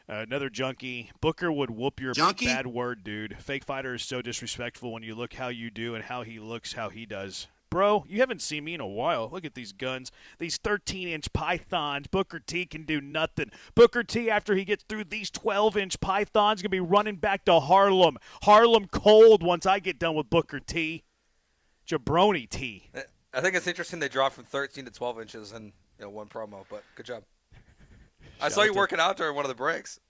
Another junkie. Booker would whoop your bad word, dude. Fake fighter is so disrespectful when you look how you do and how he looks how he does. Bro, you haven't seen me in a while. Look at these guns. These 13-inch pythons. Booker T can do nothing. Booker T, after he gets through these 12-inch pythons, going to be running back to Harlem. Harlem cold once I get done with Booker T. Jabroni T. I think it's interesting they dropped from 13 to 12 inches in one promo, but good job. I saw you working out during one of the breaks.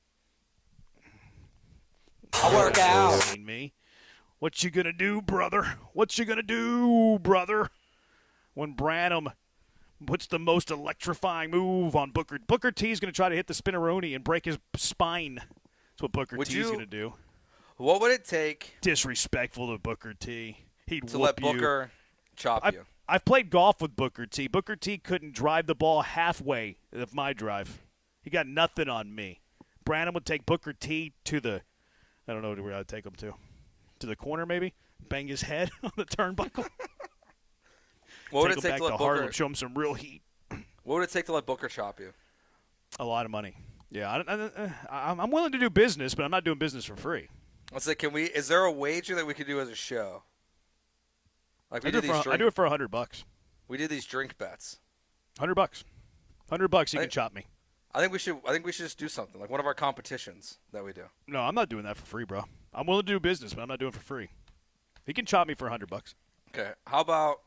I work out. Me. What you gonna do, brother? What you gonna do, brother? When Branham puts the most electrifying move on Booker. Booker T's gonna try to hit the spinneroni and break his spine. That's what Booker T's gonna do. What would it take? Disrespectful to Booker T. He'd to whoop let Booker chop you. I've played golf with Booker T. Booker T couldn't drive the ball halfway of my drive. He got nothing on me. Branham would take Booker T to the, I don't know where I'd take him to the corner maybe, bang his head on the turnbuckle. What would it take take him back to let to Booker Harlem, show him some real heat? What would it take to let Booker chop you? A lot of money. Yeah, I'm willing to do business, but I'm not doing business for free. Let's say, is there a wager that we could do as a show? Like I do it for $100. We did these drink bets. $100. $100 you can chop me. I think we should just do something like one of our competitions that we do. No, I'm not doing that for free, bro. I'm willing to do business, but I'm not doing it for free. He can chop me for $100. Okay. How about?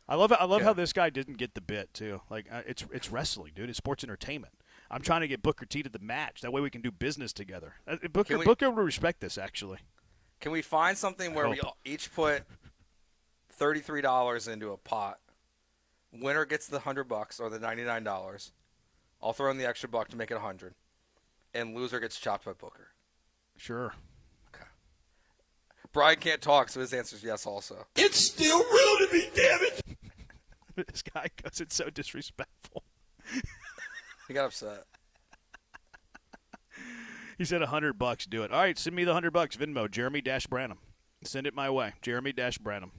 I love how this guy didn't get the bit too. Like it's wrestling, dude. It's sports entertainment. I'm trying to get Booker T to the match. That way we can do business together. Booker would respect this, actually. Can we find something where we each put $33 into a pot? Winner gets the $100 or the $99. I'll throw in the extra buck to make it $100, and loser gets chopped by Booker. Sure. Okay. Brian can't talk, so his answer is yes. Also, it's still real to me, damn it. This guy goes, it's so disrespectful. He got upset. He said $100. Do it. All right, send me the $100. Venmo, Jeremy-Branham. Send it my way, Jeremy-Branham.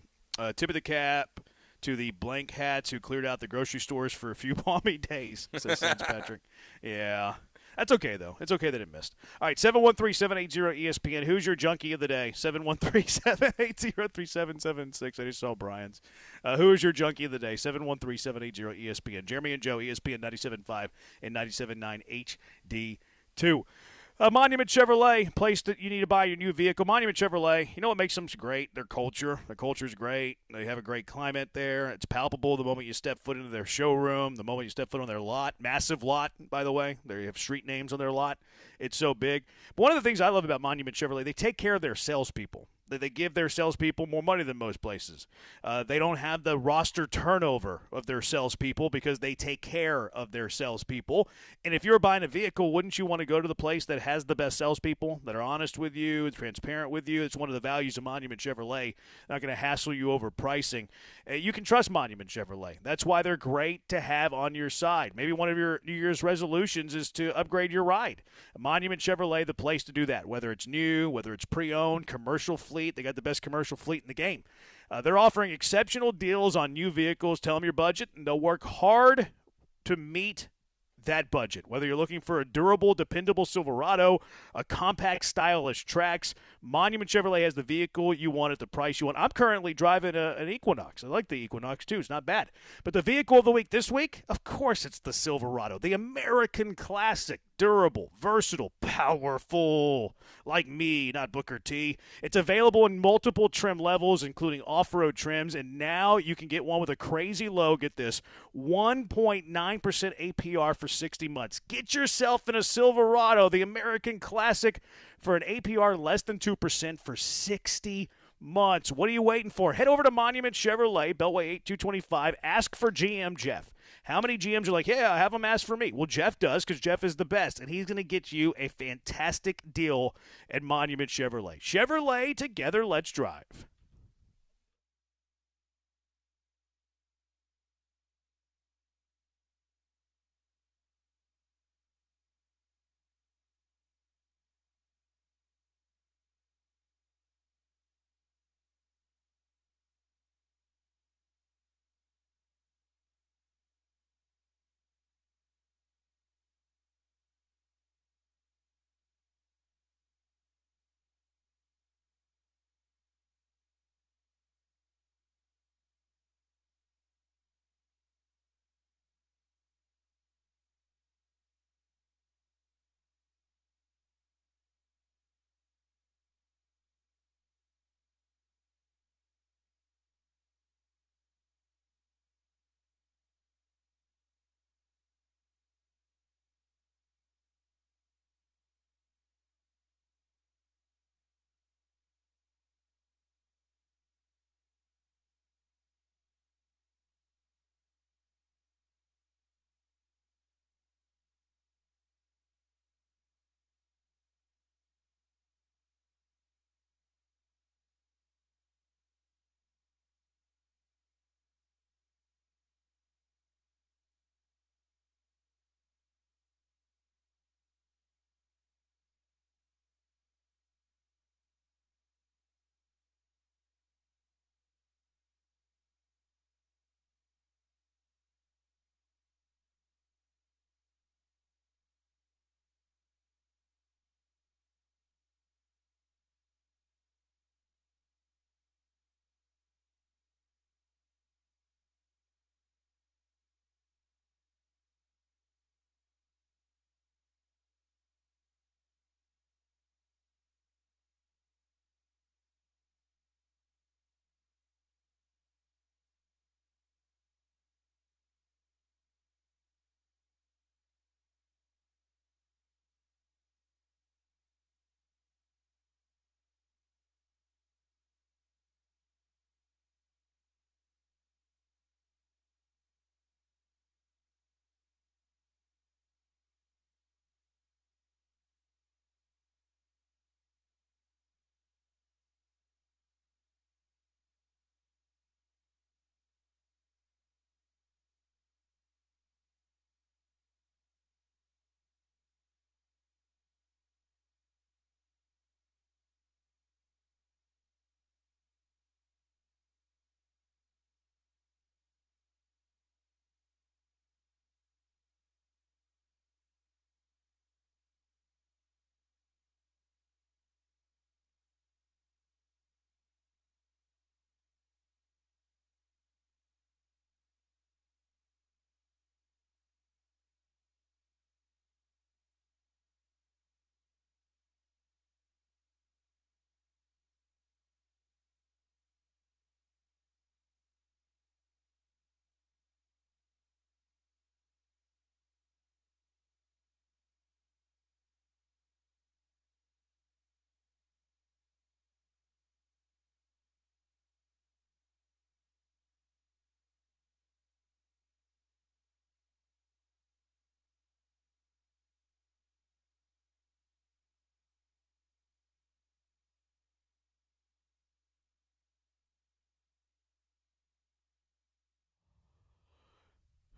Tip of the cap to the blank hats who cleared out the grocery stores for a few balmy days, says St. Patrick. Yeah. That's okay, though. It's okay that it missed. All right, 713-780-ESPN. Who's your junkie of the day? 713-780-3776. I just saw Brian's. Who is your junkie of the day? 713-780-ESPN. Jeremy and Joe, ESPN 97.5 and 97.9 HD2. Monument Chevrolet, place that you need to buy your new vehicle. Monument Chevrolet, you know what makes them great? Their culture. Their culture is great. They have a great climate there. It's palpable the moment you step foot into their showroom, the moment you step foot on their lot. Massive lot, by the way. They have street names on their lot. It's so big. But one of the things I love about Monument Chevrolet, they take care of their salespeople. They give their salespeople more money than most places. They don't have the roster turnover of their salespeople because they take care of their salespeople. And if you're buying a vehicle, wouldn't you want to go to the place that has the best salespeople, that are honest with you, transparent with you? It's one of the values of Monument Chevrolet. They're not going to hassle you over pricing. You can trust Monument Chevrolet. That's why they're great to have on your side. Maybe one of your New Year's resolutions is to upgrade your ride. Monument Chevrolet, the place to do that, whether it's new, whether it's pre-owned, commercial fleet. They got the best commercial fleet in the game. They're offering exceptional deals on new vehicles. Tell them your budget, and they'll work hard to meet that budget. Whether you're looking for a durable, dependable Silverado, a compact, stylish Trax, Monument Chevrolet has the vehicle you want at the price you want. I'm currently driving an Equinox. I like the Equinox, too. It's not bad. But the vehicle of the week this week, of course it's the Silverado, the American classic. Durable, versatile, powerful, like me, not Booker T. It's available in multiple trim levels, including off-road trims, and now you can get one with a crazy low, get this, 1.9% APR for 60 months. Get yourself in a Silverado, the American classic, for an APR less than 2% for 60 months. What are you waiting for? Head over to Monument Chevrolet, Beltway 8225. Ask for GM Jeff. How many GMs are like, yeah, have them ask for me? Well, Jeff does, because Jeff is the best, and he's going to get you a fantastic deal at Monument Chevrolet. Chevrolet, together, let's drive.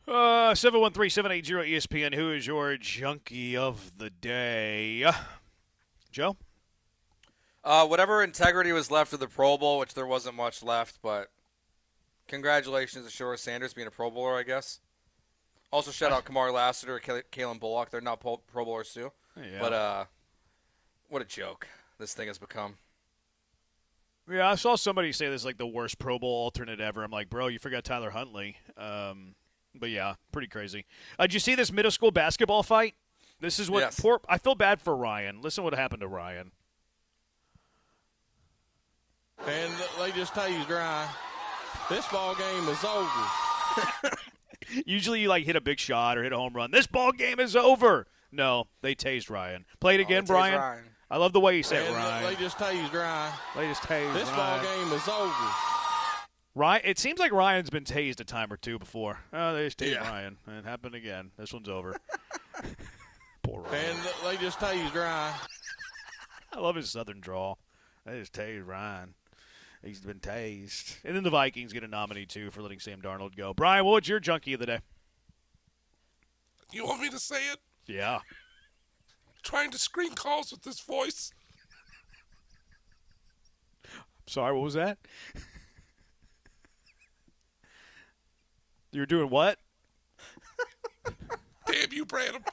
713-780-ESPN. Who is your junkie of the day? Joe? Whatever integrity was left of the Pro Bowl, which there wasn't much left, but congratulations to Shore Sanders being a Pro Bowler, I guess. Also, shout out Kamar Lassiter and Kalen Bullock. They're not Pro Bowlers, too. Yeah. But what a joke this thing has become. Yeah, I saw somebody say this is like the worst Pro Bowl alternate ever. I'm like, bro, you forgot Tyler Huntley. But, yeah, pretty crazy. Did you see this middle school basketball fight? This is what I feel bad for Ryan. Listen to what happened to Ryan. And they just tased Ryan. This ball game is over. Usually you, hit a big shot or hit a home run. This ball game is over. No, they tased Ryan. Play it again, Brian. Ryan. I love the way you said and Ryan. They just tased Ryan. They just tased This Ryan. ball game is over. Ryan, it seems like Ryan's been tased a time or two before. Oh, they just tased Ryan. And it happened again. This one's over. Poor Ryan. And they just tased Ryan. I love his southern drawl. They just tased Ryan. He's been tased. And then the Vikings get a nominee, too, for letting Sam Darnold go. Brian, what's your junkie of the day? You want me to say it? Yeah. Trying to screen calls with this voice. Sorry, what was that? You're doing what? Damn you, Branham.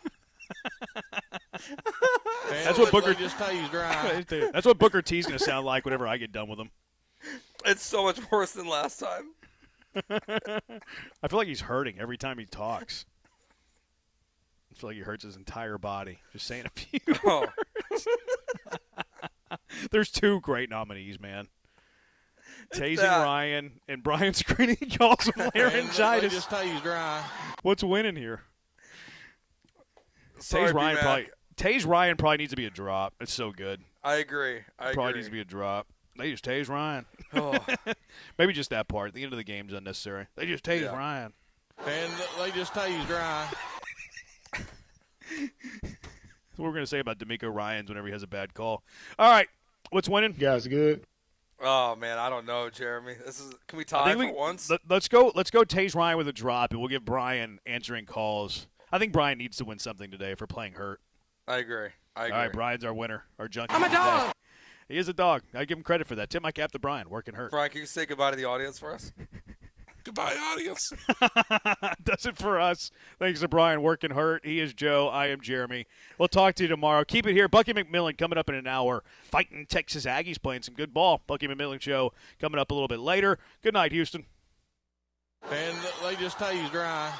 That's what Booker just tased Ryan. That's what Booker T's going to sound like whenever I get done with him. It's so much worse than last time. I feel like he's hurting every time he talks. I feel like he hurts his entire body. Just saying a few words. There's two great nominees, man. Tasing Ryan and Brian screening calls with laryngitis. Just tased Ryan. What's winning here? Sorry, Tase Ryan probably needs to be a drop. It's so good. I agree. Probably needs to be a drop. They just tased Ryan. Oh. Maybe just that part. The end of the game's unnecessary. They just tased Ryan. And they just tased Ryan. That's what we're going to say about D'Amico Ryans whenever he has a bad call. All right. What's winning? You guys good? Oh, man, I don't know, Jeremy. Can we tie for once? Let's go tase Ryan with a drop, and we'll give Brian answering calls. I think Brian needs to win something today for playing hurt. I agree. All right, Brian's our winner, our junkie. I'm a dog. He is a dog. I give him credit for that. Tip my cap to Brian, working hurt. Brian, can you say goodbye to the audience for us? Goodbye, audience. Does it for us. Thanks to Brian, working hurt. He is Joe. I am Jeremy. We'll talk to you tomorrow. Keep it here. Bucky McMillan coming up in an hour. Fighting Texas Aggies, playing some good ball. Bucky McMillan Show coming up a little bit later. Good night, Houston. And they just tased Ryan.